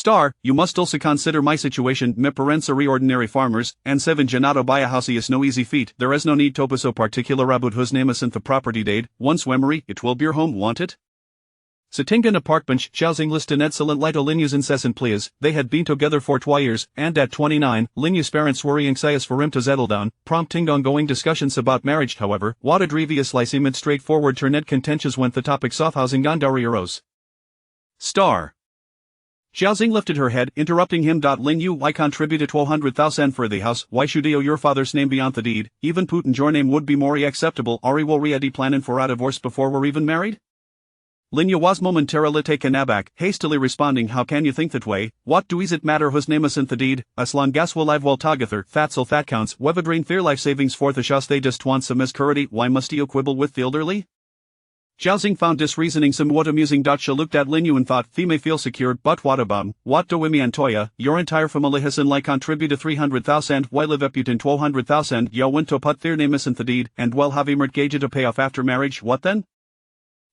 Star, you must also consider my situation. Me parents are ordinary farmers, and 7 Janato buy a house is no easy feat. There is no need to so particular about whose name is in the property deed. Once Wemery, it will be your home, want it? Sittingan apartment, Xiaoxing list an excellent light o Linya's incessant pleas. They had been together for 2 years, and at 29, Linya's parents were anxious for him to settle down, prompting ongoing discussions about marriage. However, what a grievous licement straightforward turned contentious when the topics of housing and dowry arose. Star. Xiaoxing lifted her head, interrupting him. Lin Yu, I contributed 200,000 for the house. Why should you your father's name be on the deed? Even Putin your name would be more acceptable. Are we already planning for a divorce before we're even married? Lin Yu was momentarily taken aback, hastily responding, how can you think that way? What does it matter whose name is in the deed? As long as we'll live well together, that's all that counts. Whether drain their life savings for the shows they just want some security. Why must you quibble with the elderly? Xiaoxing found this reasoning somewhat amusing. She looked at Lin Yu and thought, "They may feel secure, but what about what do we Antoya? Your entire family has contributed 300,000, while live up in 200,000. You went to put their name in the deed, and well have a mortgage to pay off after marriage. What then?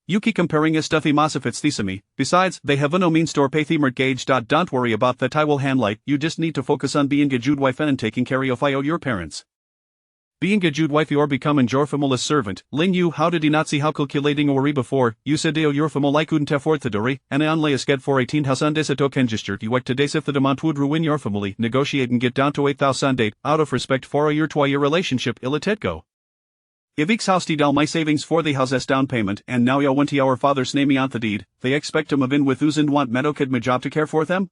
You keep comparing a stuffy mass if it's thesame. Besides, they have no means to pay the mortgage. Don't worry about that. I will handle it. You just need to focus on being a good wife and taking care of your parents." Being a good wife or becoming your family's servant. Lin Yu, how did he not see how calculating or before? You said your family couldn't afford the dowry, and I only asked for 18,000 as a token gesture. You work today if the amount would ruin your family. Negotiate and get down to 8,000 out of respect for your 2-year relationship. Let it go. If each house did all my savings for the house as down payment, and now you want to our father's name on the deed, they expect to move in with us and want Meadow Kid my job to care for them?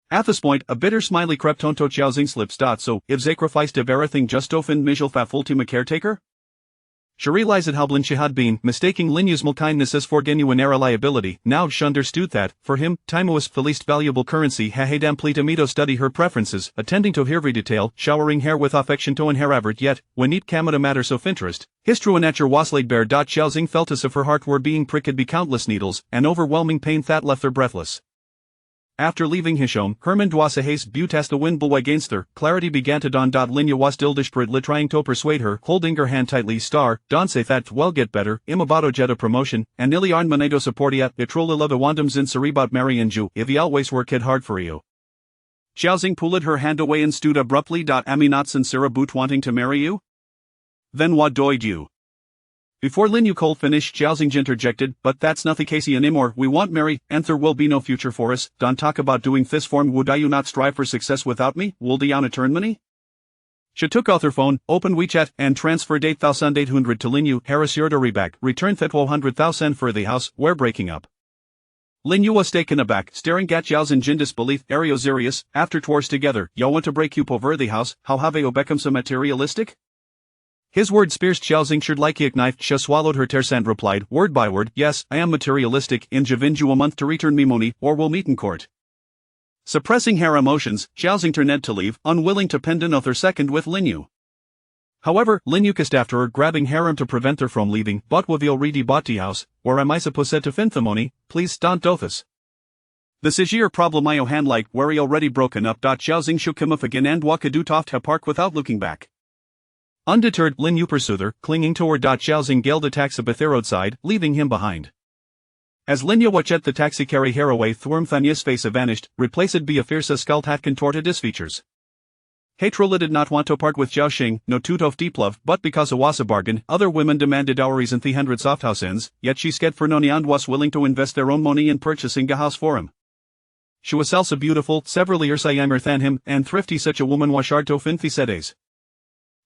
At this point, a bitter smiley crept onto Xiaoxing's lips. So, if sacrificed of everything just to offend Mijal Fat Ultima caretaker? She realized how blind she had been, mistaking Lin Yu's kindness as for genuine reliability. Now she understood that, for him, time was the least valuable currency. He complete to study her preferences, attending to every detail, showering her with affection to and her average. Yet, when it came to matters of interest, his true nature was laid bare. Xiaoxing felt as if her heart were being pricked by countless needles, an overwhelming pain that left her breathless. After leaving his home, Herman was a haste but as the wind blew against her, clarity began to dawn. Lin Yu was still desperately trying to persuade her, holding her hand tightly. Star, don't say that, well get better, imabato jet a promotion, and nili arn manedo supportia, itrolila the wandums in saribat Mary and Ju, if he always work it hard for you. Xiaoxing pulled her hand away and stood abruptly. Am I not sincere about wanting to marry you? Then what doid you? Before Lin Yu cold finished, Xiaoxing interjected, but that's not the case anymore. We want Mary, and there will be no future for us. Don't talk about doing this form. Would you not strive for success without me? Will you turn money? She took out her phone, opened WeChat, and transferred 8,800 to Lin Yu. Harris your back, returned that 100,000 for the house. We're breaking up. Lin Yu was taken aback, staring at Xiaoxing in disbelief. Ario serious, after tours together, you want to break up over the house? How have you become so materialistic? His words pierced Xiaoxing should like a knife. She swallowed her tears and replied, word by word, yes, I am materialistic. In Javinju a month to return me money, or we'll meet in court. Suppressing her emotions, Xiaoxing turned to leave, unwilling to spend another second with Lin Yu. However, Lin Yu kissed after her, grabbing her arm to prevent her from leaving. But we've already bought the house, or am I supposed to find the money? Please don't do this. This is your problem. I hand like we're already broken up. Xiaoxing shook him off again and walked off to park without looking back. Undeterred, Lin Yu pursued her, clinging to her. Xiaoxing gailed a taxi at the roadside, leaving him behind. As Lin Yu watched the taxi carry her away, Thormthania's face vanished, replaced by a fierce skull that contorted his features. Hatrola did not want to part with Xiaoxing, no toot of deep love, but because it was a bargain, other women demanded dowries and 300 soft house ends, yet she scared for none and was willing to invest their own money in purchasing a house for him. She was also beautiful, several years younger than him, and thrifty. Such a woman was hard to find these days.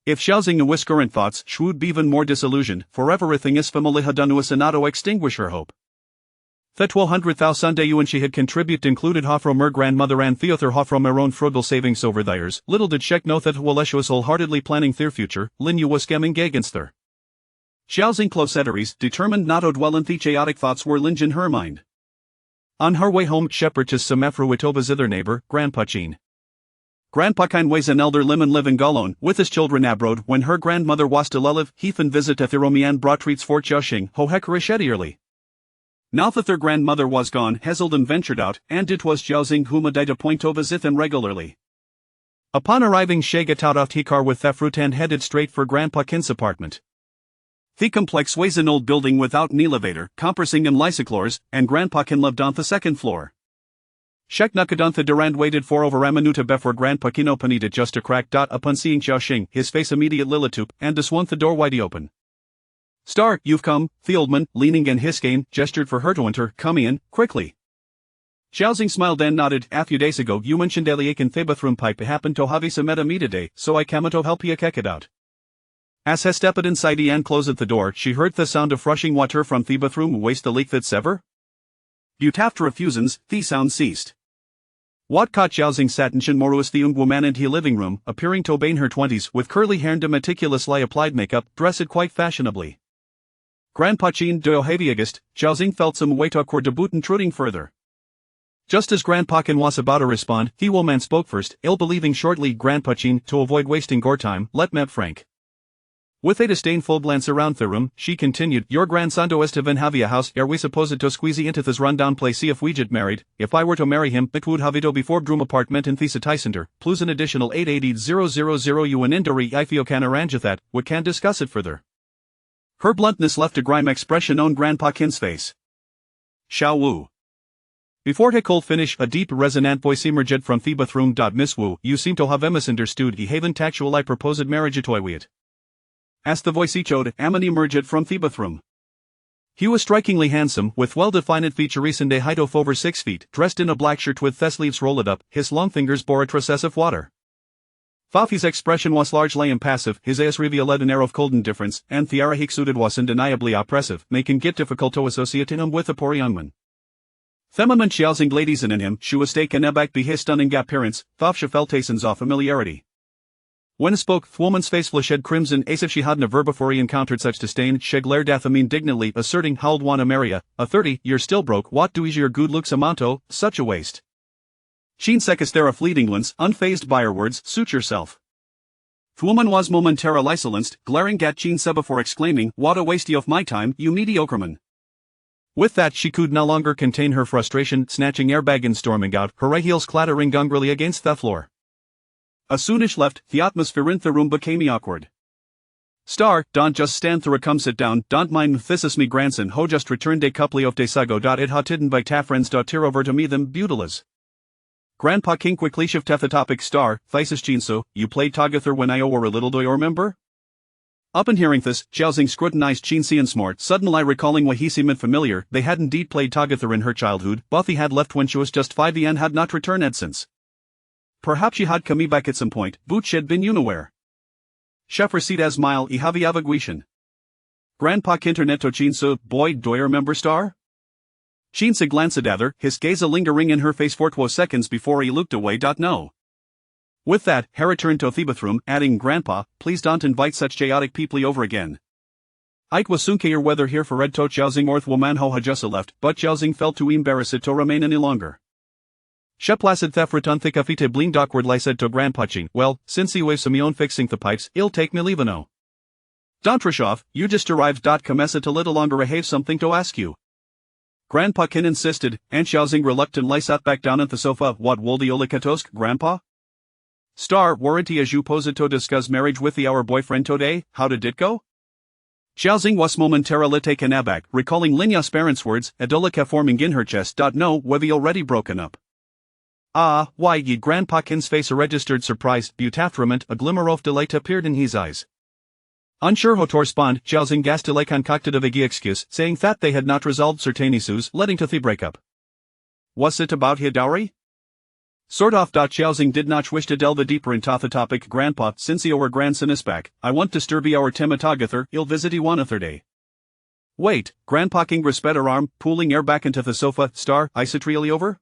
If Xiaoxing knew his current thoughts, she would be even more disillusioned, for everything his family had done was not to extinguish her hope. The 200,000 yuan she had contributed included half from her grandmother and the other half from her own frugal savings over the years. Little did she know that while she was wholeheartedly planning their future, Lin Yu was scamming against her. Xiaoxing closetteries, determined not to dwell in the chaotic thoughts were Lin in her mind. On her way home, she purchased some Afro-Witova's other neighbor, Grandpa Jean. Grandpa Kine was an elder limon living Golon, with his children abroad. When her grandmother was to live, Heathen visit at Thiromian brought treats for Xiaoxing, ho hekarishetierly. Now that their grandmother was gone, Heselden ventured out, and it was Xiaoxing whom a to point to visit them regularly. Upon arriving, she got out of the car with the fruit and headed straight for Grandpa Kin's apartment. The complex was an old building without an elevator, compressing in lysic floors, and Grandpa Kin lived on the second floor. Shek Nakaduntha Durand waited for over a minuta before Grandpa Kino Panita just a crack. Upon seeing Xiao Xing, his face immediate lilitup, and swung the door wide open. Star, you've come, the old man, leaning and Hiskane, gestured for her to enter. Come in, quickly. Xiao Xing smiled and nodded. A few days ago you mentioned Eliakin the bathroom pipe happened to have a meta me today, so I came to help you check it out. As he stepped inside and closed the door, she heard the sound of rushing water from the bathroom waste the leak that sever. But after a few seconds, the sound ceased. What caught Xiao Xing sat in Shinmoru's the woman in the living room, appearing to be in her 20s, with curly hair and meticulously applied makeup, dressed quite fashionably. Grandpa Chin de Ohaviagist, Xiao Xing felt some weight awkward to boot intruding further. Just as Grandpa Kin was about to respond, the woman spoke first, ill-believing shortly. Grandpa Chin, to avoid wasting gore time, let me frank. With a disdainful glance around the room, she continued, your grandson do Estevan have a house, ere we supposed to squeeze into this rundown place. See if we get married. If I were to marry him, it would have it before Broom apartment in Thesa Tysender, plus an additional 880,000 you an indori ifio can arrange that, we can discuss it further. Her bluntness left a grime expression on Grandpa Kin's face. Xiao Wu. Before he could finish, a deep resonant voice emerged from the bathroom. Miss Wu, you seem to have misunderstood. He haven't actually proposed marriage to you yet. As the voice echoed, Ammon emerged from the bathroom. He was strikingly handsome, with well-defined features and a height of over 6 feet, dressed in a black shirt with the sleeves rolled up. His long fingers bore a tress of water. Fafi's expression was largely impassive, his eyes revealed an air of cold indifference, and the aura he exuded was undeniably oppressive, making it difficult to associate him with a poor young man. Themaman Xiao Xing ladies in him, she was taken aback by his stunning appearance. Thafsha felt a sense of familiarity. When spoke, the woman's face flushed crimson as if she had never before encountered such disdain. She glared at him indignantly, asserting, how'd wanna marry a 30, you're still broke, what do is your good looks amount to, such a waste. Sheen Sekistera fleeting glance, unfazed by her words, suit yourself. The woman was momentarily silenced, glaring at Chinsa before exclaiming, what a waste of my time, you mediocre man. With that she could no longer contain her frustration, snatching airbag and storming out, her high heels clattering hungrily against the floor. As soon as she left, the atmosphere in the room became awkward. Star, don't just stand there, come sit down, don't mind, this is me grandson ho just returned a couple of days ago. It had hidden by ta friends. Tir over to me them beautilas. Grandpa King quickly shifted the topic. Star, thesis Chinso, you played Togather when I were a little, do you remember? Upon hearing this, Xiao Xing scrutinized Chinsi and Smart, suddenly recalling why he seemed familiar. They had indeed played Togather in her childhood, but he had left when she was just 5 and had not returned since. Perhaps she had come back at some point, but she'd been unaware. Chef receipt as mile I have aviguation. Grandpa Kinterneto Chinso, boy, do you remember Star? Chinsa glanced at her, his gaze lingering in her face for 12 seconds before he looked away. No. With that, Hera turned to the bathroom, adding, Grandpa, please don't invite such chaotic people over again. Ike was soon care whether here for Red to Xiao Xing or the woman who had just left, but Xiao Xing felt too embarrassed to remain any longer. Sheplacid Thefraton Thicafite bleaned awkwardly said to Grandpa Chin, well, since he waves me on fixing the pipes, he'll take me leave now. Don't rush off, you just arrived. Commence a little longer, I have something to ask you. Grandpa Kin insisted, and Xiao Xing reluctantly sat back down at the sofa. What will the Olikatosk, Grandpa? Star, warranty as you posed to discuss marriage with our boyfriend today, how did it go? Xiao Xing was momentarily taken aback, recalling Linya's parents' words, Adolika forming in her chest. No, we've already broken up. Ah, why ye Grandpa Kin's face registered surprise, beautaframent, a glimmer of delight appeared in his eyes. Unsure how to respond, Xiao Xing gastily concocted a vague excuse, saying that they had not resolved certain issues leading to the breakup. Was it about his dowry? Sort of. Xiao Xing did not wish to delve deeper into the topic. Grandpa, since our grandson is back, I want to stir our tematogather, he'll visit one other day. Wait, Grandpa King resped her arm, pulling air back into the sofa. Star, is it really over?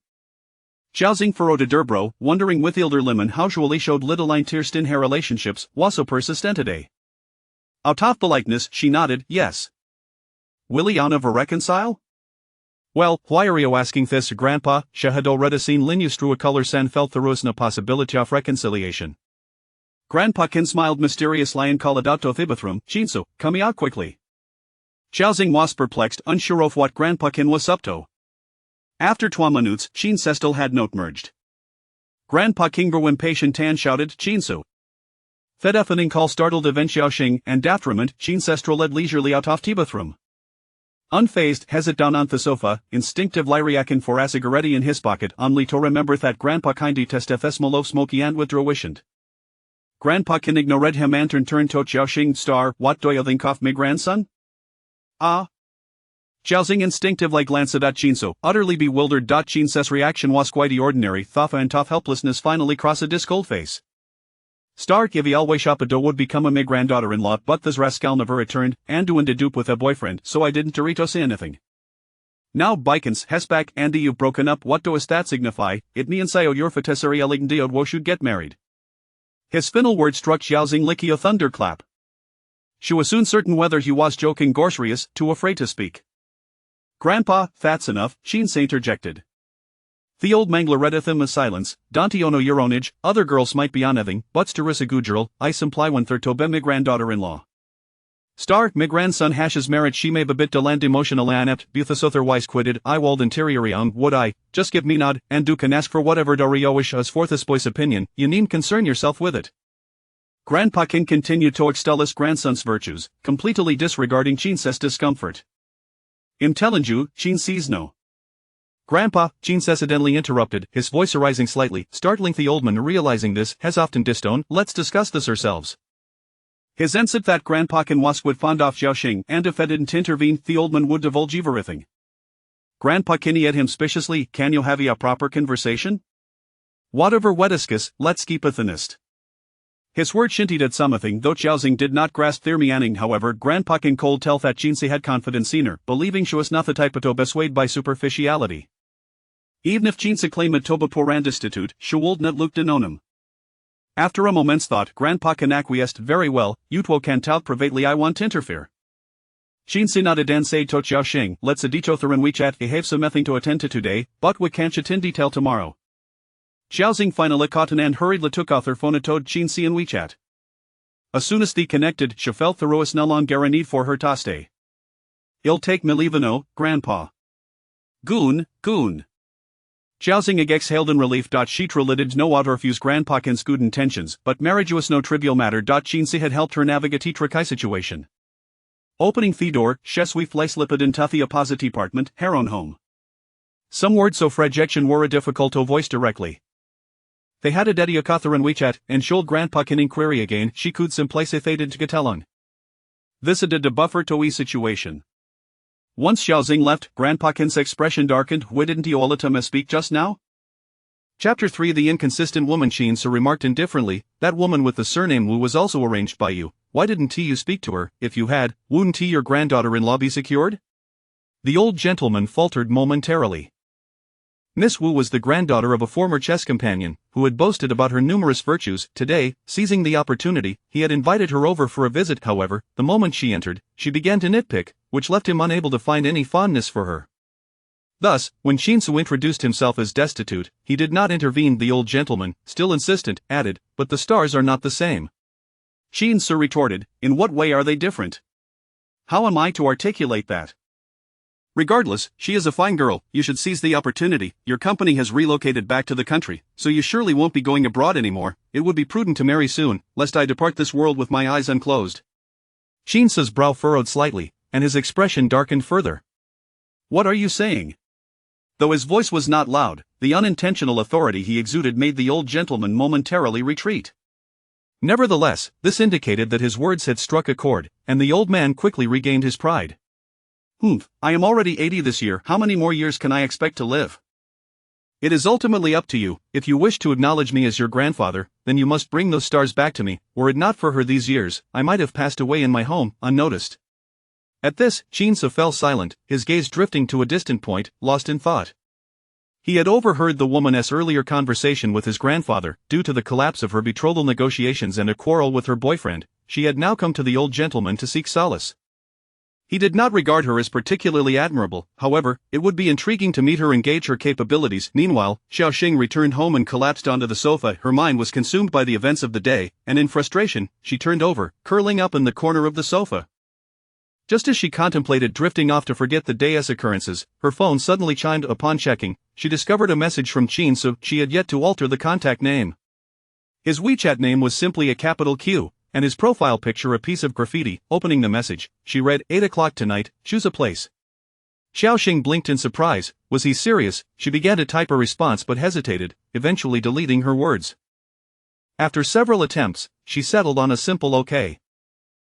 Xiao Xing furrowed a durbrow, wondering with Ilder Limon how Julie showed little interest in her relationships, was so persistent today. Out of politeness, she nodded, yes. Will he ever reconcile? Well, why are you asking this, Grandpa? She had already seen Linus through a colors and felt there was no possibility of reconciliation. Grandpa Kin smiled mysteriously and called out to the bathroom, Chinso, come out quickly. Xiao Xing was perplexed, unsure of what Grandpa Kin was up to. After 2 minutes, Chin Sestel had not merged. Grandpa King grew impatient and shouted, Chinso. The deafening call startled even Xiao Xing, and after a moment, Chin Sestel led leisurely out of the bathroom. Unfazed, has it down on the sofa, instinctive lyriakin for a cigarette in his pocket, only to remember that grandpa kindy testeth smolo smoky and withdrawishant. Grandpa can ignore him and turn to Xiaoxing star, what do you think of me grandson? Ah. Xiaoxing instinctively glanced at Chinso, utterly bewildered. Chinse's reaction was quite ordinary. Though and tough helplessness finally crossed a discold face. Stark if he always shop a do would become a me granddaughter-in-law, but this rascal never returned, and doing de dupe with a boyfriend, so I didn't to say anything. Now bikins, Hesback, Andy you've broken up, what does that signify? It me and Sayo your fatessery elign wo should get married. His final word struck Xiaoxing like a thunderclap. She was soon certain whether he was joking or serious, too afraid to speak. Grandpa, that's enough, Sheen interjected. The old mangler readeth him a silence, Dante ono your own age, other girls might be on anything, but's to rissa gujaral, I simply one third to be me granddaughter-in-law. Star, me grandson hashes marriage she may be bit de land emotional anept, buthus otherwise quitted, I walled interiorion, would I, just give me nod, and do can ask for whatever dorioish as forthis boy's opinion, you needn't concern yourself with it. Grandpa can continue to extol his grandson's virtues, completely disregarding Chinse's discomfort. I'm telling you, Chin sees no. Grandpa, Chin accidentally interrupted, his voice arising slightly, startling the old man. Realizing this, has often distone, let's discuss this ourselves. His ensit that Grandpa can was would fond off Xiaoxing, and if I didn't intervene, the old man would divulge everything. Grandpa kinny at him suspiciously, can you have a proper conversation? Whatever wetiscus, let's keep a thinist. His word shinted at something, though Xiaoxing did not grasp their meaning. However, Grandpa can cold tell that Chinse had confidence in her, believing she was not the type to be swayed by superficiality. Even if Chinse claimed to be poor and destitute, she would not look on him. After a moment's thought, Grandpa can acquiesced. Very well, you two can tell privately I want to interfere. Chinse nodded and said to Xiaoxing, let's a ditother in WeChat, I have something to attend to today, but we can chat in detail tomorrow. Xiaoxing finally caught and hurriedly took off her phone and told Chinse in WeChat. As soon as they connected, she felt there was no longer a need for her to stay. I'll take me leave no, Grandpa. Goon. Xiaoxing exhaled in relief. She related no other of his grandpa's good intentions, but marriage was no trivial matter. Chinse had helped her navigate the tricky situation. Opening the door, she swiftly slipped into the opposite apartment, her own home. Some words of rejection were difficult to voice directly. They had a daddy Catherine WeChat, and should Grandpa can inquiry again, she could simply say they did get along. This did the buffer to a situation. Once Xiaoxing left, Grandpa Kin's expression darkened. Why didn't he all to me speak just now? Chapter 3 The inconsistent woman. Chinse remarked indifferently, that woman with the surname Wu was also arranged by you. Why didn't you speak to her? If you had, wouldn't your granddaughter-in-law be secured? The old gentleman faltered momentarily. Miss Wu was the granddaughter of a former chess companion, who had boasted about her numerous virtues. Today, seizing the opportunity, he had invited her over for a visit. However, the moment she entered, she began to nitpick, which left him unable to find any fondness for her. Thus, when Chinse introduced himself as destitute, he did not intervene. The old gentleman, still insistent, added, but the stars are not the same. Chinse retorted, in what way are they different? How am I to articulate that? Regardless, she is a fine girl, you should seize the opportunity. Your company has relocated back to the country, so you surely won't be going abroad anymore. It would be prudent to marry soon, lest I depart this world with my eyes unclosed. Chinse's brow furrowed slightly, and his expression darkened further. What are you saying? Though his voice was not loud, the unintentional authority he exuded made the old gentleman momentarily retreat. Nevertheless, this indicated that his words had struck a chord, and the old man quickly regained his pride. I am already 80 this year, how many more years can I expect to live? It is ultimately up to you. If you wish to acknowledge me as your grandfather, then you must bring those stars back to me. Were it not for her these years, I might have passed away in my home, unnoticed. At this, Chinse fell silent, his gaze drifting to a distant point, lost in thought. He had overheard the woman's earlier conversation with his grandfather. Due to the collapse of her betrothal negotiations and a quarrel with her boyfriend, she had now come to the old gentleman to seek solace. He did not regard her as particularly admirable. However, it would be intriguing to meet her and gauge her capabilities. Meanwhile, Xiaoxing returned home and collapsed onto the sofa. Her mind was consumed by the events of the day, and in frustration, she turned over, curling up in the corner of the sofa. Just as she contemplated drifting off to forget the day's occurrences, her phone suddenly chimed. Upon checking, she discovered a message from Chinse. She had yet to alter the contact name. His WeChat name was simply a capital Q, and his profile picture a piece of graffiti. Opening the message, she read, 8 o'clock tonight, choose a place. Xiaoxing blinked in surprise. Was he serious? She began to type a response but hesitated, eventually deleting her words. After several attempts, she settled on a simple okay.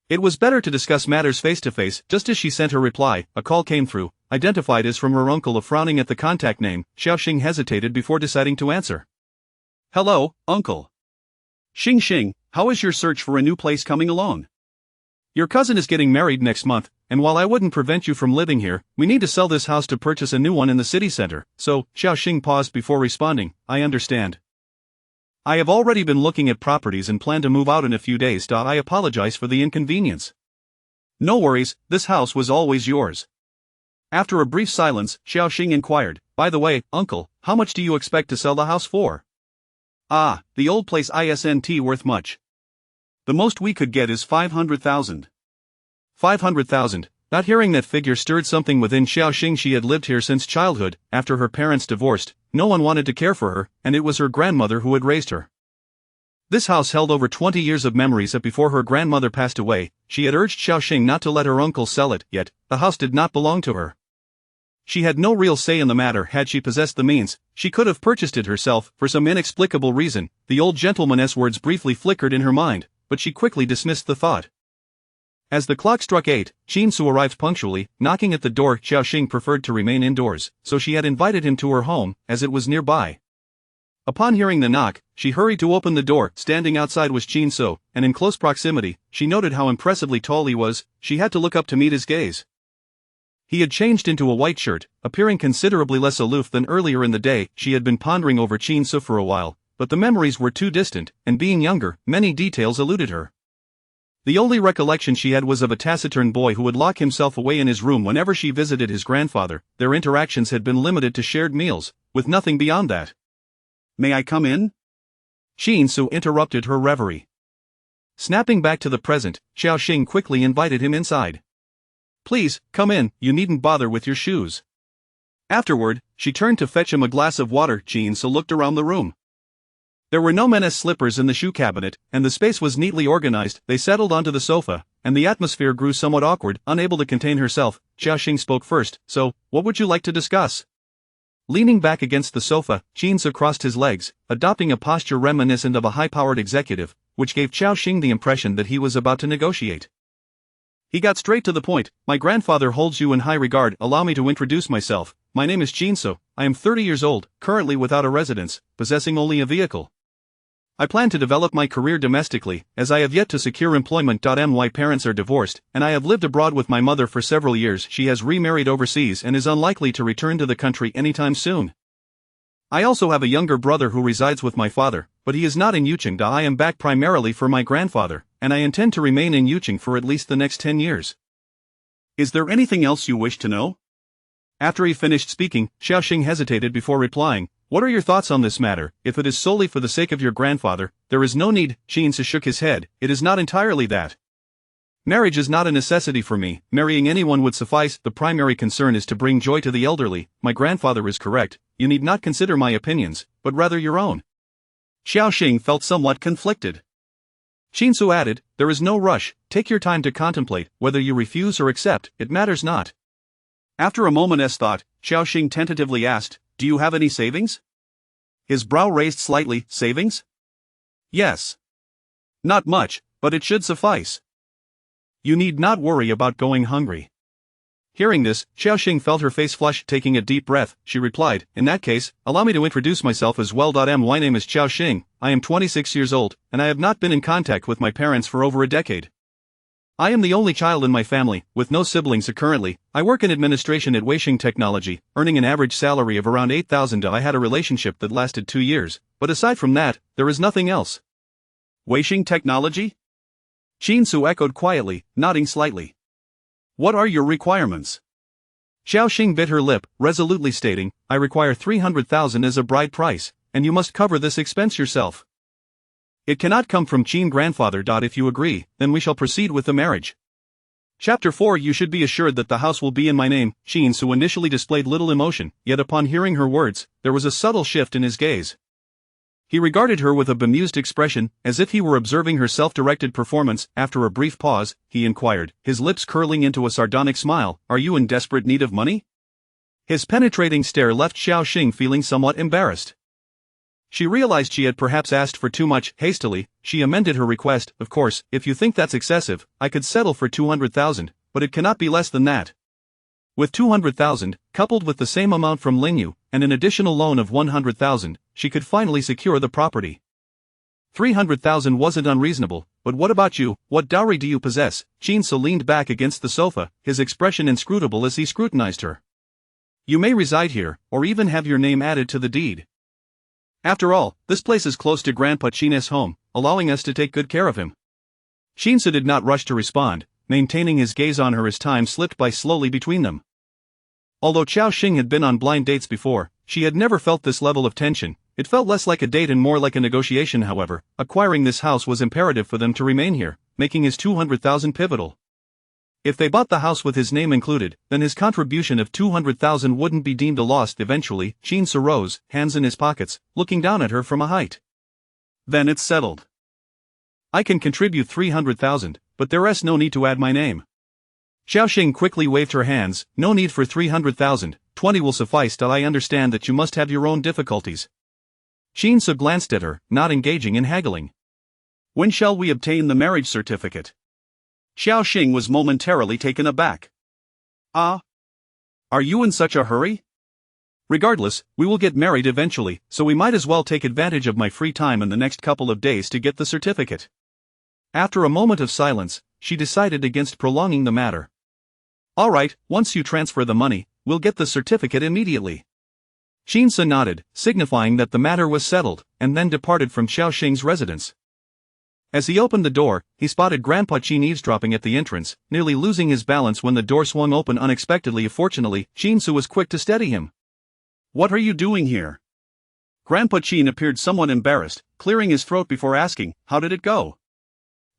It was better to discuss matters face-to-face. Just as she sent her reply, a call came through, identified as from her uncle. Frowning at the contact name, Xiaoxing hesitated before deciding to answer. Hello, uncle. Xing, how is your search for a new place coming along? Your cousin is getting married next month, and while I wouldn't prevent you from living here, we need to sell this house to purchase a new one in the city center. So, Xiaoxing paused before responding. I understand. I have already been looking at properties and plan to move out in a few days. I apologize for the inconvenience. No worries, this house was always yours. After a brief silence, Xiaoxing inquired, by the way, uncle, how much do you expect to sell the house for? Ah, the old place isn't worth much. The most we could get is 500,000. 500,000. Not hearing that figure stirred something within Xiaoxing. She had lived here since childhood. After her parents divorced, no one wanted to care for her, and it was her grandmother who had raised her. This house held over 20 years of memories. Before her grandmother passed away, she had urged Xiaoxing not to let her uncle sell it, yet the house did not belong to her. She had no real say in the matter. Had she possessed the means, she could have purchased it herself. For some inexplicable reason, the old gentleman's words briefly flickered in her mind, but she quickly dismissed the thought. As the clock struck 8, Qin arrived punctually, knocking at the door. Xiaoxing preferred to remain indoors, so she had invited him to her home, as it was nearby. Upon hearing the knock, she hurried to open the door. Standing outside was Qin, and in close proximity, she noted how impressively tall he was. She had to look up to meet his gaze. He had changed into a white shirt, appearing considerably less aloof than earlier in the day. She had been pondering over Qin for a while, but the memories were too distant, and being younger, many details eluded her. The only recollection she had was of a taciturn boy who would lock himself away in his room whenever she visited his grandfather. Their interactions had been limited to shared meals, with nothing beyond that. May I come in? Qin interrupted her reverie. Snapping back to the present, Xiaoxing quickly invited him inside. Please, come in, you needn't bother with your shoes. Afterward, she turned to fetch him a glass of water. Qin looked around the room. There were no men's slippers in the shoe cabinet, and the space was neatly organized. They settled onto the sofa, and the atmosphere grew somewhat awkward. Unable to contain herself, Xiaoxing spoke first. So, what would you like to discuss? Leaning back against the sofa, Qin crossed his legs, adopting a posture reminiscent of a high-powered executive, which gave Xiaoxing the impression that he was about to negotiate. He got straight to the point. My grandfather holds you in high regard. Allow me to introduce myself. My name is Qin. I am 30 years old, currently without a residence, possessing only a vehicle. I plan to develop my career domestically, as I have yet to secure employment. My parents are divorced, and I have lived abroad with my mother for several years. She has remarried overseas and is unlikely to return to the country anytime soon. I also have a younger brother who resides with my father, but he is not in Yucheng. I am back primarily for my grandfather, and I intend to remain in Yucheng for at least the next 10 years. Is there anything else you wish to know? After he finished speaking, Xiaoxing hesitated before replying. What are your thoughts on this matter? If it is solely for the sake of your grandfather, there is no need. Qin shook his head. It is not entirely that. Marriage is not a necessity for me. Marrying anyone would suffice. The primary concern is to bring joy to the elderly. My grandfather is correct. You need not consider my opinions, but rather your own. Xiaoxing felt somewhat conflicted. Qin added, there is no rush. Take your time to contemplate. Whether you refuse or accept, it matters not. After a moment's thought, Xiaoxing tentatively asked, do you have any savings? His brow raised slightly. Savings? Yes. Not much, but it should suffice. You need not worry about going hungry. Hearing this, Xiaoxing felt her face flush. Taking a deep breath, she replied, in that case, allow me to introduce myself as well. My name is Xiaoxing, I am 26 years old, and I have not been in contact with my parents for over a decade. I am the only child in my family, with no siblings currently. I work in administration at Weisheng Technology, earning an average salary of around 8,000. I had a relationship that lasted 2 years, but aside from that, there is nothing else. Weisheng Technology? Qin echoed quietly, nodding slightly. What are your requirements? Xiaoxing bit her lip, resolutely stating, I require 300,000 as a bride price, and you must cover this expense yourself. It cannot come from Qin grandfather. If you agree, then we shall proceed with the marriage. Chapter 4. You should be assured that the house will be in my name. Qin initially displayed little emotion, yet upon hearing her words, there was a subtle shift in his gaze. He regarded her with a bemused expression, as if he were observing her self-directed performance. After a brief pause, he inquired, his lips curling into a sardonic smile, are you in desperate need of money? His penetrating stare left Xiao Xing feeling somewhat embarrassed. She realized she had perhaps asked for too much. Hastily, she amended her request. Of course, if you think that's excessive, I could settle for 200,000, but it cannot be less than that. With 200,000, coupled with the same amount from Lingyu, and an additional loan of 100,000, she could finally secure the property. 300,000 wasn't unreasonable, but what about you? What dowry do you possess? Jinsu leaned back against the sofa, his expression inscrutable as he scrutinized her. You may reside here, or even have your name added to the deed. After all, this place is close to Grandpa Chin's home, allowing us to take good care of him. Jinsu did not rush to respond, maintaining his gaze on her as time slipped by slowly between them. Although Xiao Xing had been on blind dates before, she had never felt this level of tension. It felt less like a date and more like a negotiation. However, acquiring this house was imperative for them to remain here, making his 200,000 pivotal. If they bought the house with his name included, then his contribution of 200,000 wouldn't be deemed a loss. Eventually, Jinsu rose, hands in his pockets, looking down at her from a height. Then it's settled. I can contribute 300,000, but there's no need to add my name. Xiao Xing quickly waved her hands. No need for 300,000, 20 will suffice. I understand that you must have your own difficulties. Jinsu glanced at her, not engaging in haggling. When shall we obtain the marriage certificate? Xiao Xing was momentarily taken aback. Are you in such a hurry? Regardless, we will get married eventually, so we might as well take advantage of my free time in the next couple of days to get the certificate. After a moment of silence, she decided against prolonging the matter. All right, once you transfer the money, we'll get the certificate immediately. Jinsu nodded, signifying that the matter was settled, and then departed from Xiao Xing's residence. As he opened the door, he spotted Grandpa Chin eavesdropping at the entrance, nearly losing his balance when the door swung open unexpectedly. Fortunately, Jinsu was quick to steady him. What are you doing here? Grandpa Chin appeared somewhat embarrassed, clearing his throat before asking, how did it go?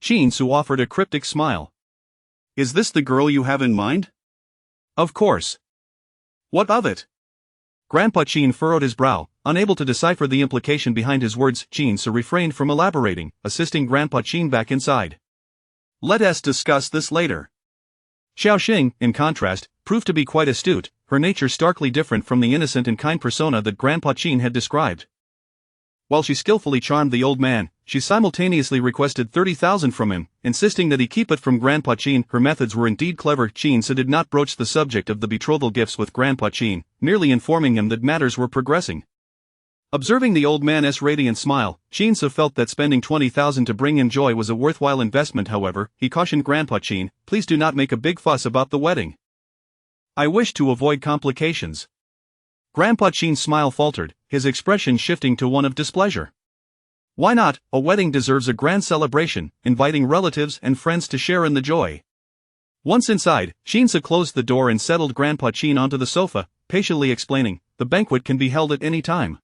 Jinsu offered a cryptic smile. Is this the girl you have in mind? Of course. What of it? Grandpa Chin furrowed his brow, unable to decipher the implication behind his words. Jinsu refrained from elaborating, assisting Grandpa Chin back inside. Let us discuss this later. Xiao Xing, in contrast, proved to be quite astute, her nature starkly different from the innocent and kind persona that Grandpa Chin had described. While she skillfully charmed the old man, she simultaneously requested 30,000 from him, insisting that he keep it from Grandpa Chin. Her methods were indeed clever. Jinsu did not broach the subject of the betrothal gifts with Grandpa Chin, merely informing him that matters were progressing. Observing the old man's radiant smile, Jinsu felt that spending 20,000 to bring him joy was a worthwhile investment. However, he cautioned Grandpa Chin, please do not make a big fuss about the wedding. I wish to avoid complications. Grandpa Chin's smile faltered, his expression shifting to one of displeasure. Why not? A wedding deserves a grand celebration, inviting relatives and friends to share in the joy. Once inside, Jinsu closed the door and settled Grandpa Chin onto the sofa, patiently explaining, the banquet can be held at any time.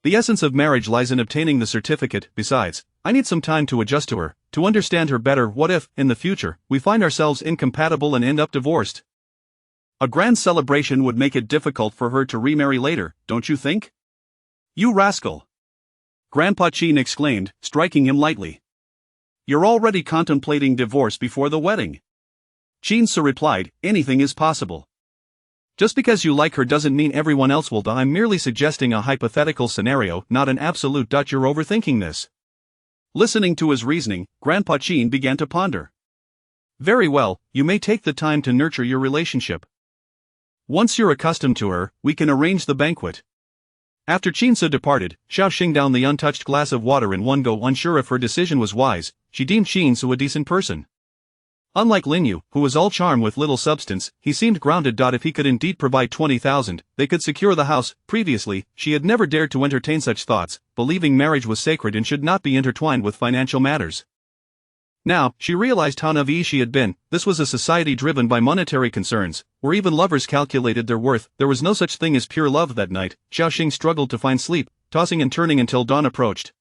The essence of marriage lies in obtaining the certificate. Besides, I need some time to adjust to her, to understand her better. What if, in the future, we find ourselves incompatible and end up divorced? A grand celebration would make it difficult for her to remarry later, don't you think? You rascal! Grandpa Chin exclaimed, striking him lightly. You're already contemplating divorce before the wedding. Jinsu replied, anything is possible. Just because you like her doesn't mean everyone else will. I'm merely suggesting a hypothetical scenario, not an absolute. You're overthinking this. Listening to his reasoning, Grandpa Chin began to ponder. Very well, you may take the time to nurture your relationship. Once you're accustomed to her, we can arrange the banquet. After Jinsu departed, Xiao Xing downed the untouched glass of water in one go. Unsure if her decision was wise, she deemed Jinsu a decent person. Unlike Lingyu, who was all charm with little substance, he seemed grounded. If he could indeed provide 20,000, they could secure the house. Previously, she had never dared to entertain such thoughts, believing marriage was sacred and should not be intertwined with financial matters. Now, she realized how naive she had been. This was a society driven by monetary concerns, where even lovers calculated their worth. There was no such thing as pure love that night. Xiao Xing struggled to find sleep, tossing and turning until dawn approached.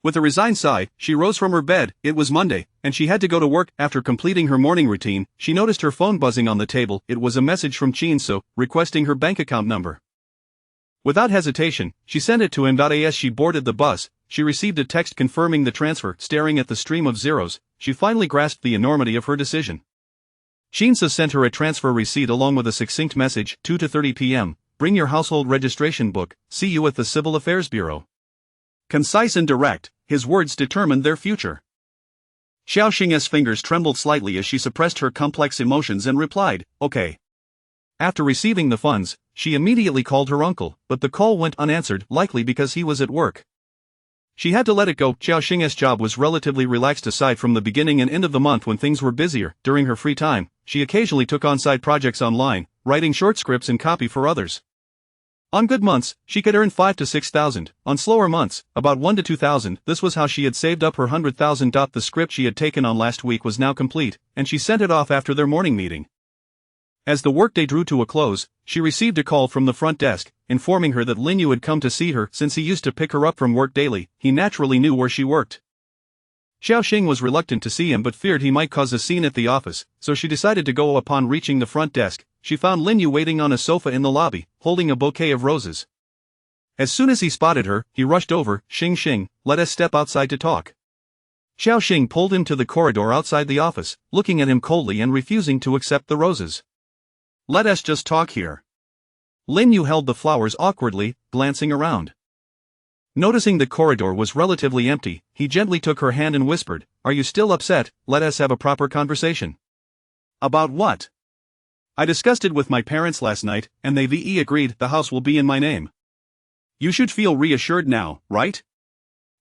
With a resigned sigh, she rose from her bed. It was Monday, and she had to go to work. After completing her morning routine, she noticed her phone buzzing on the table. It was a message from Jinsu, requesting her bank account number. Without hesitation, she sent it to him. As she boarded the bus, she received a text confirming the transfer. Staring at the stream of zeros, she finally grasped the enormity of her decision. Shinsa sent her a transfer receipt along with a succinct message, 2 to 30 p.m., bring your household registration book, see you at the Civil Affairs Bureau. Concise and direct, his words determined their future. Xiao Xing's fingers trembled slightly as she suppressed her complex emotions and replied, okay. After receiving the funds, she immediately called her uncle, but the call went unanswered, likely because he was at work. She had to let it go. Xiao Xing's job was relatively relaxed aside from the beginning and end of the month when things were busier. During her free time, she occasionally took on side projects online, writing short scripts and copy for others. On good months, she could earn 5 to 6,000. On slower months, about 1 to 2,000. This was how she had saved up her 100,000. The script she had taken on last week was now complete, and she sent it off after their morning meeting. As the workday drew to a close, she received a call from the front desk, informing her that Lin Yu had come to see her. Since he used to pick her up from work daily, he naturally knew where she worked. Xiao Xing was reluctant to see him but feared he might cause a scene at the office, so she decided to go. Upon reaching the front desk, she found Lin Yu waiting on a sofa in the lobby, holding a bouquet of roses. As soon as he spotted her, he rushed over. Xing, let us step outside to talk. Xiao Xing pulled him to the corridor outside the office, looking at him coldly and refusing to accept the roses. Let us just talk here. Lin Yu held the flowers awkwardly, glancing around. Noticing the corridor was relatively empty, he gently took her hand and whispered, are you still upset? Let us have a proper conversation. About what? I discussed it with my parents last night, and they agreed the house will be in my name. You should feel reassured now, right?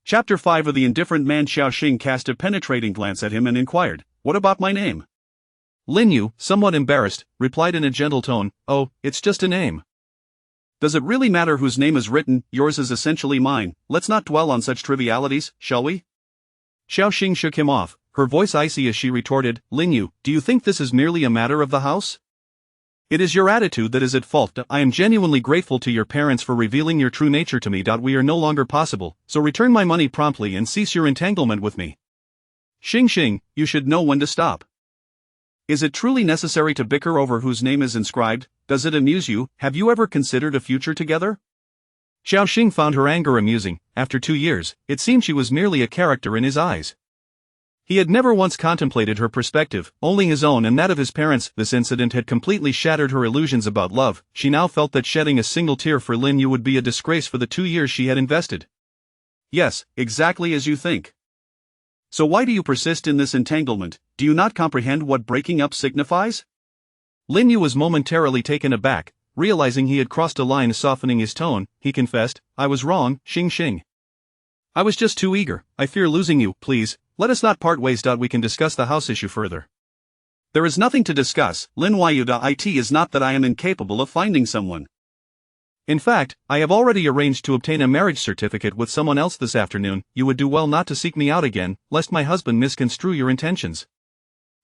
Chapter 5 of The Indifferent Man. Xiao Xing cast a penetrating glance at him and inquired, what about my name? Lin Yu, somewhat embarrassed, replied in a gentle tone, oh, it's just a name. Does it really matter whose name is written? Yours is essentially mine. Let's not dwell on such trivialities, shall we? Xiao Xing shook him off, her voice icy as she retorted, Lin Yu, do you think this is merely a matter of the house? It is your attitude that is at fault. I am genuinely grateful to your parents for revealing your true nature to me. We are no longer possible, so return my money promptly and cease your entanglement with me. Xing, you should know when to stop. Is it truly necessary to bicker over whose name is inscribed? Does it amuse you? Have you ever considered a future together? Xiao Xing found her anger amusing. After 2 years, it seemed she was merely a character in his eyes. He had never once contemplated her perspective, only his own and that of his parents. This incident had completely shattered her illusions about love. She now felt that shedding a single tear for Lin Yu would be a disgrace for the 2 years she had invested. Yes, exactly as you think. So why do you persist in this entanglement? Do you not comprehend what breaking up signifies? Lin Yu was momentarily taken aback, realizing he had crossed a line. Softening his tone, he confessed, I was wrong, Xing. I was just too eager. I fear losing you. Please, let us not part ways. We can discuss the house issue further. There is nothing to discuss, Lin Yu. It is not that I am incapable of finding someone. In fact, I have already arranged to obtain a marriage certificate with someone else this afternoon. You would do well not to seek me out again, lest my husband misconstrue your intentions.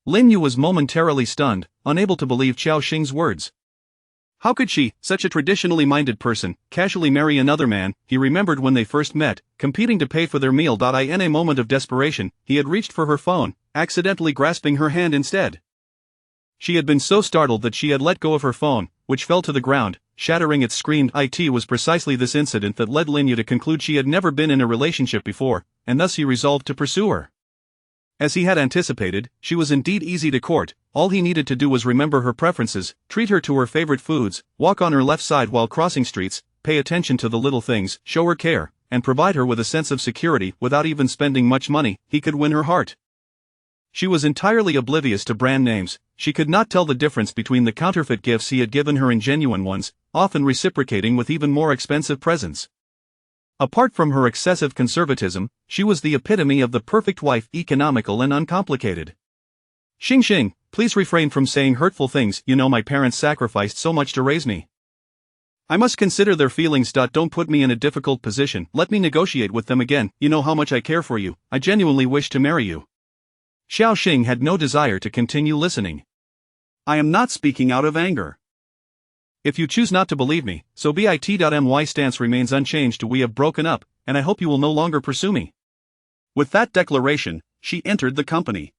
Lin Yu was momentarily stunned, unable to believe Xiao Xing's words. How could she, such a traditionally minded person, casually marry another man? He remembered when they first met, competing to pay for their meal. In a moment of desperation, he had reached for her phone, accidentally grasping her hand instead. She had been so startled that she had let go of her phone, which fell to the ground, shattering its screen. It was precisely this incident that led Lin Yu to conclude she had never been in a relationship before, and thus he resolved to pursue her. As he had anticipated, she was indeed easy to court. All he needed to do was remember her preferences, treat her to her favorite foods, walk on her left side while crossing streets, pay attention to the little things, show her care, and provide her with a sense of security. Without even spending much money, he could win her heart. She was entirely oblivious to brand names. She could not tell the difference between the counterfeit gifts he had given her and genuine ones, often reciprocating with even more expensive presents. Apart from her excessive conservatism, she was the epitome of the perfect wife, economical and uncomplicated. Xing, please refrain from saying hurtful things. You know my parents sacrificed so much to raise me. I must consider their feelings. Don't put me in a difficult position. Let me negotiate with them again. You know how much I care for you. I genuinely wish to marry you. Xiao Xing had no desire to continue listening. I am not speaking out of anger. If you choose not to believe me, so be it. My stance remains unchanged. We have broken up, and I hope you will no longer pursue me. With that declaration, she entered the company.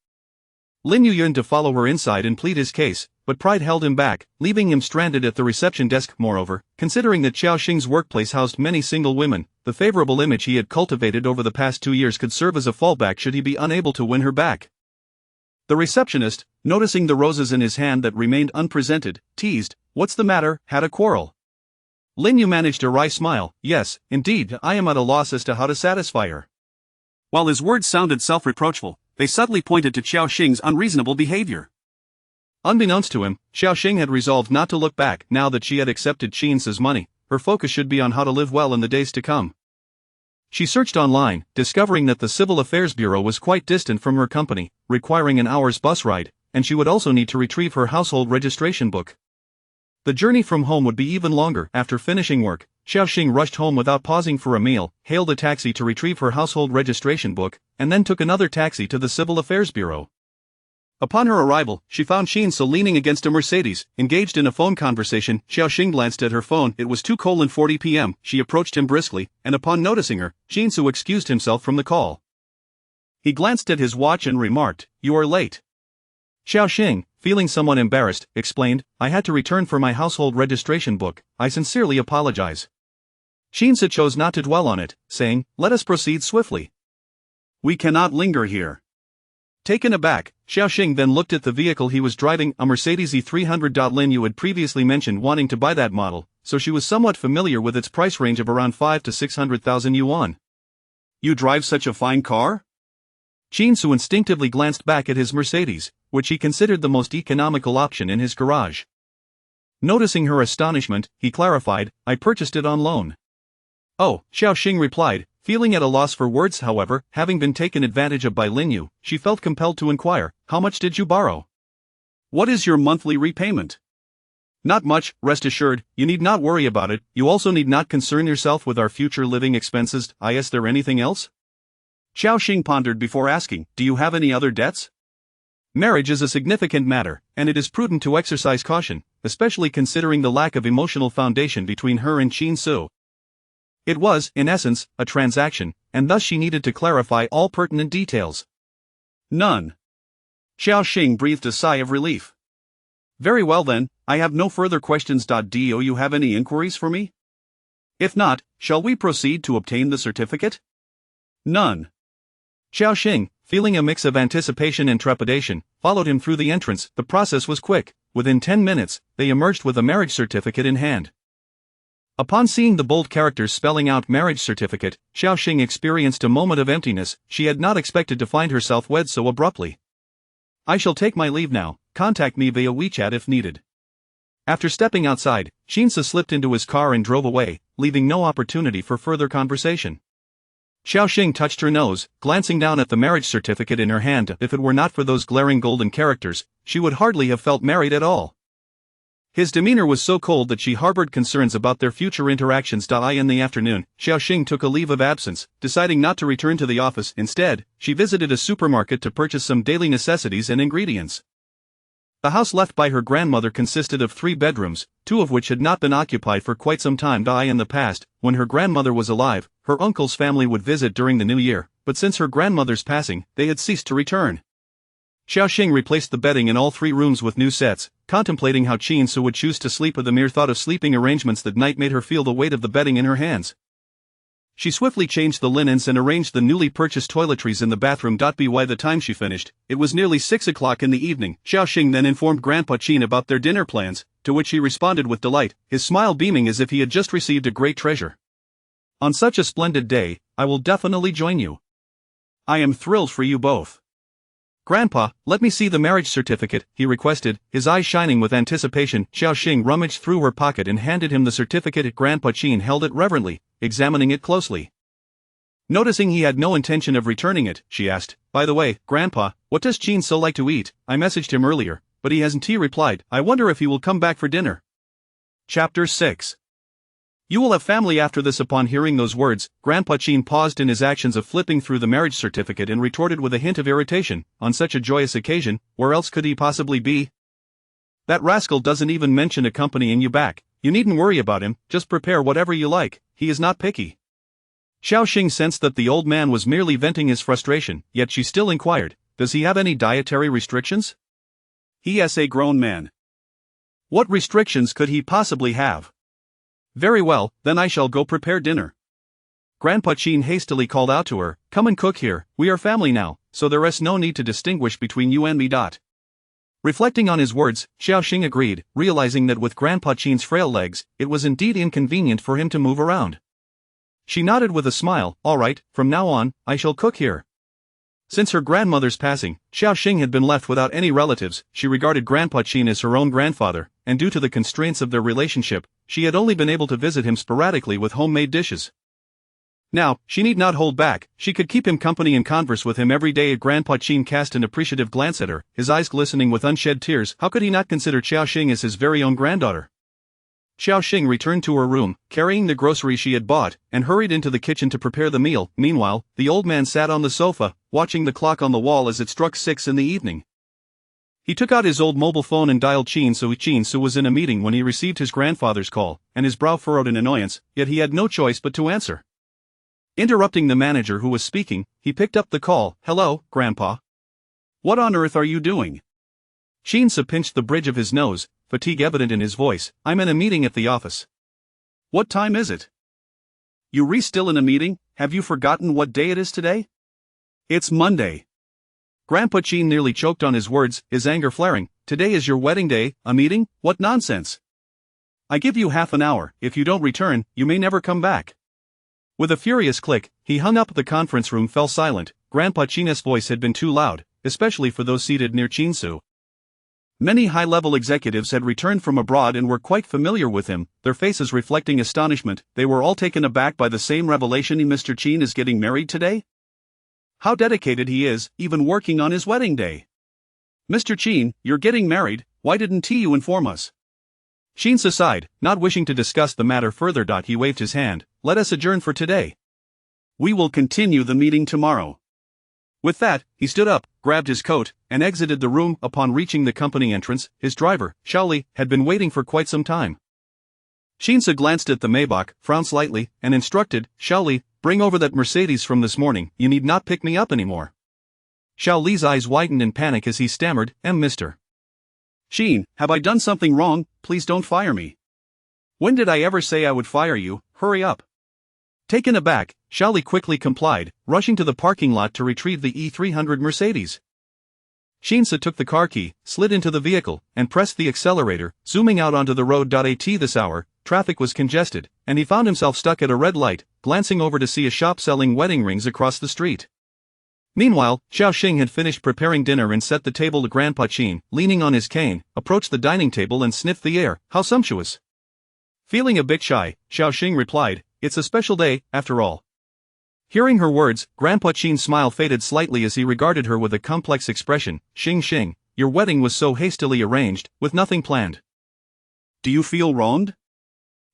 Lin Yu yearned to follow her inside and plead his case, but pride held him back, leaving him stranded at the reception desk. Moreover, considering that Xiao Xing's workplace housed many single women, the favorable image he had cultivated over the past 2 years could serve as a fallback should he be unable to win her back. The receptionist, noticing the roses in his hand that remained unpresented, teased, "What's the matter, had a quarrel?" Lin Yu managed a wry smile. "Yes, indeed, I am at a loss as to how to satisfy her." While his words sounded self-reproachful, they subtly pointed to Xiao Xing's unreasonable behavior. Unbeknownst to him, Xiao Xing had resolved not to look back. Now that she had accepted Qin's money, her focus should be on how to live well in the days to come. She searched online, discovering that the Civil Affairs Bureau was quite distant from her company, requiring an hour's bus ride, and she would also need to retrieve her household registration book. The journey from home would be even longer. After finishing work, Xiao Xing rushed home without pausing for a meal, hailed a taxi to retrieve her household registration book, and then took another taxi to the Civil Affairs Bureau. Upon her arrival, she found Qin leaning against a Mercedes, engaged in a phone conversation. Xiao Xing glanced at her phone. It was 2:40 p.m. She approached him briskly, and upon noticing her, Qin excused himself from the call. He glanced at his watch and remarked, "You are late." Xiao Xing, feeling somewhat embarrassed, explained, "I had to return for my household registration book. I sincerely apologize." Qin chose not to dwell on it, saying, "Let us proceed swiftly. We cannot linger here." Taken aback, Xiao Xing then looked at the vehicle he was driving, a Mercedes E300. Lin Yu had previously mentioned wanting to buy that model, so she was somewhat familiar with its price range of around 5 to 600,000 yuan. "You drive such a fine car?" Qin instinctively glanced back at his Mercedes, which he considered the most economical option in his garage. Noticing her astonishment, he clarified, "I purchased it on loan." "Oh," Xiao Xing replied, feeling at a loss for words. However, having been taken advantage of by Lin Yu, she felt compelled to inquire, "How much did you borrow? What is your monthly repayment?" "Not much, rest assured, you need not worry about it. You also need not concern yourself with our future living expenses. Is there anything else?" Xiao Xing pondered before asking, "Do you have any other debts?" Marriage is a significant matter, and it is prudent to exercise caution, especially considering the lack of emotional foundation between her and Qin. It was, in essence, a transaction, and thus she needed to clarify all pertinent details. "None." Xiao Xing breathed a sigh of relief. "Very well then, I have no further questions. Do you have any inquiries for me? If not, shall we proceed to obtain the certificate?" "None." Xiao Xing, feeling a mix of anticipation and trepidation, followed him through the entrance. The process was quick. Within 10 minutes, they emerged with a marriage certificate in hand. Upon seeing the bold characters spelling out marriage certificate, Xiao Xing experienced a moment of emptiness. She had not expected to find herself wed so abruptly. "I shall take my leave now, contact me via WeChat if needed." After stepping outside, Qin slipped into his car and drove away, leaving no opportunity for further conversation. Xiao Xing touched her nose, glancing down at the marriage certificate in her hand. If it were not for those glaring golden characters, she would hardly have felt married at all. His demeanor was so cold that she harbored concerns about their future interactions. In the afternoon, Xiao Xing took a leave of absence, deciding not to return to the office. Instead, she visited a supermarket to purchase some daily necessities and ingredients. The house left by her grandmother consisted of 3 bedrooms, 2 of which had not been occupied for quite some time. In the past, when her grandmother was alive, her uncle's family would visit during the new year, but since her grandmother's passing, they had ceased to return. Xiao Xing replaced the bedding in all 3 rooms with new sets, contemplating how Qin would choose to sleep. The mere thought of sleeping arrangements that night made her feel the weight of the bedding in her hands. She swiftly changed the linens and arranged the newly purchased toiletries in the bathroom. By the time she finished, it was nearly 6 o'clock in the evening. Xiao Xing then informed Grandpa Qin about their dinner plans, to which he responded with delight, his smile beaming as if he had just received a great treasure. "On such a splendid day, I will definitely join you. I am thrilled for you both." "Grandpa, let me see the marriage certificate," he requested, his eyes shining with anticipation. Xiao Xing rummaged through her pocket and handed him the certificate. Grandpa Qin held it reverently, examining it closely. Noticing he had no intention of returning it, she asked, "By the way, Grandpa, what does Qin like to eat? I messaged him earlier, but he hasn't replied. I wonder if he will come back for dinner." Chapter 6. "You will have family after this." Upon hearing those words, Grandpa Qin paused in his actions of flipping through the marriage certificate and retorted with a hint of irritation, "On such a joyous occasion, where else could he possibly be? That rascal doesn't even mention accompanying you back. You needn't worry about him, just prepare whatever you like, he is not picky." Xiao Xing sensed that the old man was merely venting his frustration, yet she still inquired, "Does he have any dietary restrictions?" "He is a grown man. What restrictions could he possibly have?" "Very well, then I shall go prepare dinner." Grandpa Qin hastily called out to her, "Come and cook here, we are family now, so there's no need to distinguish between you and me. Reflecting on his words, Xiaoxing agreed, realizing that with Grandpa Qin's frail legs, it was indeed inconvenient for him to move around. She nodded with a smile. All right, from now on, I shall cook here. Since her grandmother's passing, Xiaoxing had been left without any relatives. She regarded Grandpa Qin as her own grandfather, and due to the constraints of their relationship, she had only been able to visit him sporadically with homemade dishes. Now, she need not hold back. She could keep him company and converse with him every day. Grandpa Qin cast an appreciative glance at her, his eyes glistening with unshed tears. How could he not consider Xiaoxing as his very own granddaughter? Xiaoxing returned to her room, carrying the groceries she had bought, and hurried into the kitchen to prepare the meal. Meanwhile, the old man sat on the sofa, watching the clock on the wall as it struck 6 in the evening. He took out his old mobile phone and dialed Qin Su. Qin Su was in a meeting when he received his grandfather's call, and his brow furrowed in annoyance, yet he had no choice but to answer. Interrupting the manager who was speaking, he picked up the call. Hello, Grandpa. What on earth are you doing? Qin Su pinched the bridge of his nose, fatigue evident in his voice. I'm in a meeting at the office. What time is it? You still in a meeting? Have you forgotten what day it is today? It's Monday. Grandpa Qin nearly choked on his words, his anger flaring. Today is your wedding day, a meeting? What nonsense. I give you half an hour. If you don't return, you may never come back. With a furious click, he hung up. The conference room fell silent. Grandpa Qin's voice had been too loud, especially for those seated near Qin Su. Many high-level executives had returned from abroad and were quite familiar with him, their faces reflecting astonishment. They were all taken aback by the same revelation. Mr. Qin is getting married today? How dedicated he is, even working on his wedding day. Mr. Qin, you're getting married, why didn't you inform us? Qin Su sighed, not wishing to discuss the matter further. He waved his hand. Let us adjourn for today. We will continue the meeting tomorrow. With that, he stood up, grabbed his coat, and exited the room. Upon reaching the company entrance, his driver, Xiaoli, had been waiting for quite some time. Qin Su glanced at the Maybach, frowned slightly, and instructed, Xiaoli, bring over that Mercedes from this morning. You need not pick me up anymore. Xiaoli's eyes widened in panic as he stammered, Mr. Qin, have I done something wrong? Please don't fire me. When did I ever say I would fire you? Hurry up. Taken aback, Xiaoli quickly complied, rushing to the parking lot to retrieve the E300 Mercedes. Qin Su took the car key, slid into the vehicle, and pressed the accelerator, zooming out onto the road. At this hour, traffic was congested, and he found himself stuck at a red light, glancing over to see a shop selling wedding rings across the street. Meanwhile, Xiaoxing had finished preparing dinner and set the table. Grandpa Qin, leaning on his cane, approached the dining table and sniffed the air. How sumptuous. Feeling a bit shy, Xiaoxing replied, it's a special day, after all. Hearing her words, Grandpa Qin's smile faded slightly as he regarded her with a complex expression. Xing, your wedding was so hastily arranged, with nothing planned. Do you feel wronged?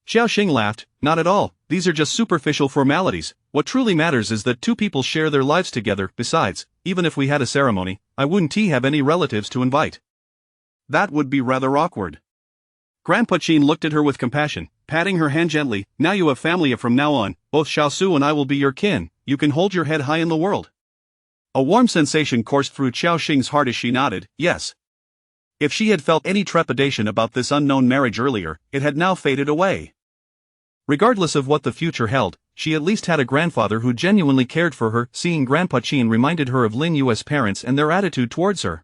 Xiaoxing laughed. Not at all, these are just superficial formalities. What truly matters is that two people share their lives together. Besides, even if we had a ceremony, I wouldn't have any relatives to invite. That would be rather awkward. Grandpa Qin looked at her with compassion, patting her hand gently. Now you have family. From now on, both Xiaosu and I will be your kin. You can hold your head high in the world. A warm sensation coursed through Xiaoxing's heart as she nodded, yes. If she had felt any trepidation about this unknown marriage earlier, it had now faded away. Regardless of what the future held, she at least had a grandfather who genuinely cared for her. Seeing Grandpa Qin reminded her of Lin Yue's parents and their attitude towards her.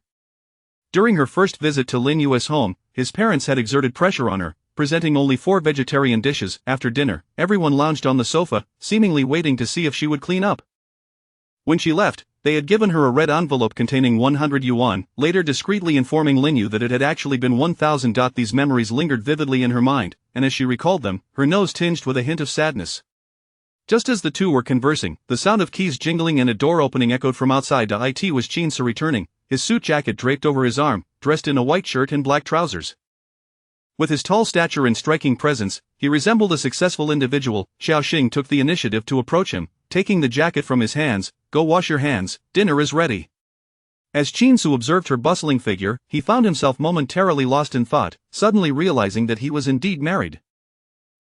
During her first visit to Lin Yue's home, his parents had exerted pressure on her, presenting only 4 vegetarian dishes. After dinner, everyone lounged on the sofa, seemingly waiting to see if she would clean up. When she left, they had given her a red envelope containing 100 yuan, later discreetly informing Lin Yu that it had actually been 1,000. These memories lingered vividly in her mind, and as she recalled them, her nose tinged with a hint of sadness. Just as the two were conversing, the sound of keys jingling and a door opening echoed from outside. It was Qin Su returning, his suit jacket draped over his arm, dressed in a white shirt and black trousers. With his tall stature and striking presence, he resembled a successful individual. Xiaoxing took the initiative to approach him, taking the jacket from his hands. Go wash your hands, dinner is ready. As Qin Su observed her bustling figure, he found himself momentarily lost in thought, suddenly realizing that he was indeed married.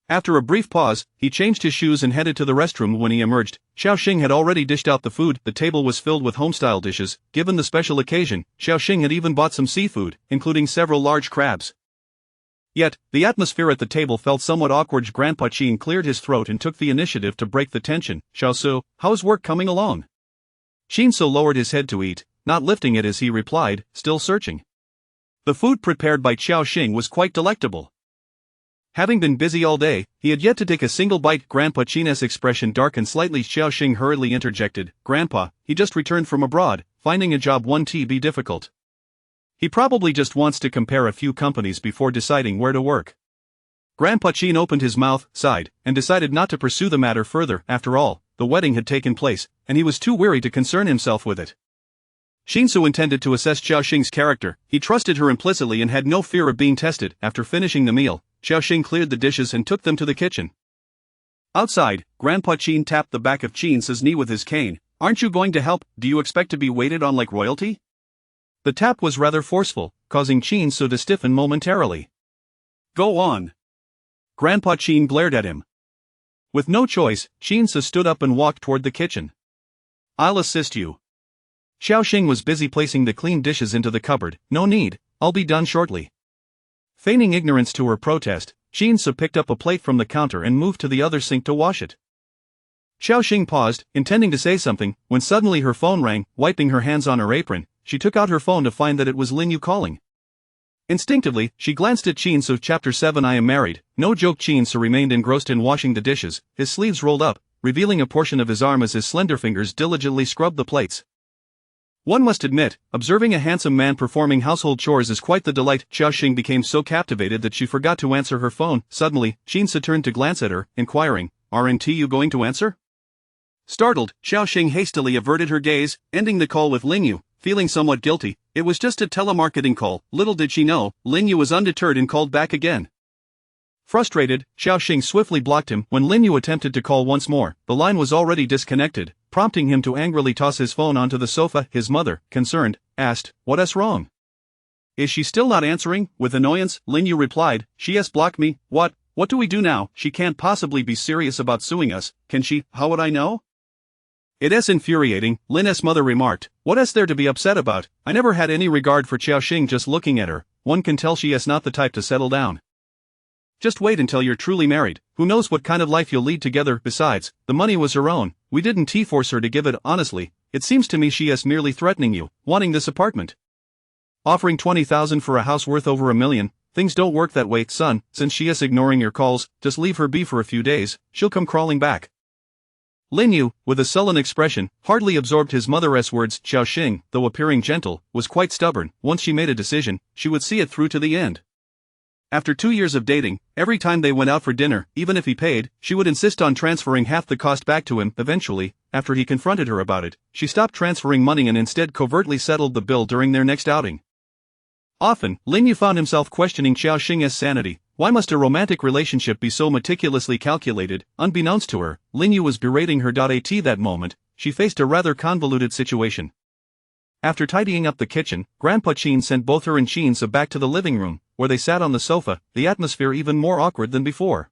After a brief pause, he changed his shoes and headed to the restroom. When he emerged, Xiaoxing had already dished out the food. The table was filled with homestyle dishes. Given the special occasion, Xiaoxing had even bought some seafood, including several large crabs. Yet, the atmosphere at the table felt somewhat awkward. Grandpa Qin cleared his throat and took the initiative to break the tension. Xiaosu, how's work coming along? Shinso lowered his head to eat, not lifting it as he replied, still searching. The food prepared by Xiao Xing was quite delectable. Having been busy all day, he had yet to take a single bite. Grandpa Chin's expression darkened slightly. Xiao Xing hurriedly interjected, "Grandpa, he just returned from abroad, finding a job won't be difficult. He probably just wants to compare a few companies before deciding where to work." Grandpa Chin opened his mouth, sighed, and decided not to pursue the matter further. After all, the wedding had taken place, and he was too weary to concern himself with it. Shinsu intended to assess Xiao Xing's character. He trusted her implicitly and had no fear of being tested. After finishing the meal, Xiao Xing cleared the dishes and took them to the kitchen. Outside, Grandpa Chin tapped the back of Chin's knee with his cane. "Aren't you going to help? Do you expect to be waited on like royalty?" The tap was rather forceful, causing Chinsu to stiffen momentarily. "Go on." Grandpa Chin glared at him. With no choice, Chinsu stood up and walked toward the kitchen. "I'll assist you." Xiao Xing was busy placing the clean dishes into the cupboard. "No need, I'll be done shortly." Feigning ignorance to her protest, Chinsu picked up a plate from the counter and moved to the other sink to wash it. Xiao Xing paused, intending to say something, when suddenly her phone rang. Wiping her hands on her apron, she took out her phone to find that it was Lin Yu calling. Instinctively, she glanced at Chinsu. Chapter 7. I am married. No joke. Chinsu remained engrossed in washing the dishes, his sleeves rolled up, revealing a portion of his arm as his slender fingers diligently scrubbed the plates. One must admit, observing a handsome man performing household chores is quite the delight. Xiao Xing became so captivated that she forgot to answer her phone. Suddenly, Chinsu turned to glance at her, inquiring, "Aren't you going to answer?" Startled, Xiao Xing hastily averted her gaze, ending the call with Lin Yu. Feeling somewhat guilty, it was just a telemarketing call. Little did she know, Lin Yu was undeterred and called back again. Frustrated, Xiao Xing swiftly blocked him. When Lin Yu attempted to call once more, the line was already disconnected, prompting him to angrily toss his phone onto the sofa. His mother, concerned, asked, "What's wrong? Is she still not answering?" With annoyance, Lin Yu replied, "She has blocked me." What do we do now? She can't possibly be serious about suing us, can she? How would I know?" "It's infuriating," Lin's mother remarked. "What is there to be upset about? I never had any regard for Xiao Xing. Just looking at her, one can tell she is not the type to settle down. Just wait until you're truly married, who knows what kind of life you'll lead together. Besides, the money was her own, we didn't force her to give it. Honestly, it seems to me she is merely threatening you, wanting this apartment. Offering 20,000 for a house worth over $1 million, things don't work that way, son. Since she is ignoring your calls, just leave her be for a few days, she'll come crawling back." Lin Yu, with a sullen expression, hardly absorbed his mother's words. Xiao Xing, though appearing gentle, was quite stubborn. Once she made a decision, she would see it through to the end. After 2 years of dating, every time they went out for dinner, even if he paid, she would insist on transferring half the cost back to him. Eventually, after he confronted her about it, she stopped transferring money and instead covertly settled the bill during their next outing. Often, Lin Yu found himself questioning Xiao Xing's sanity. Why must a romantic relationship be so meticulously calculated? Unbeknownst to her, Lin Yu was berating her. At that moment, she faced a rather convoluted situation. After tidying up the kitchen, Grandpa Chin sent both her and Chinsu back to the living room, where they sat on the sofa, the atmosphere even more awkward than before.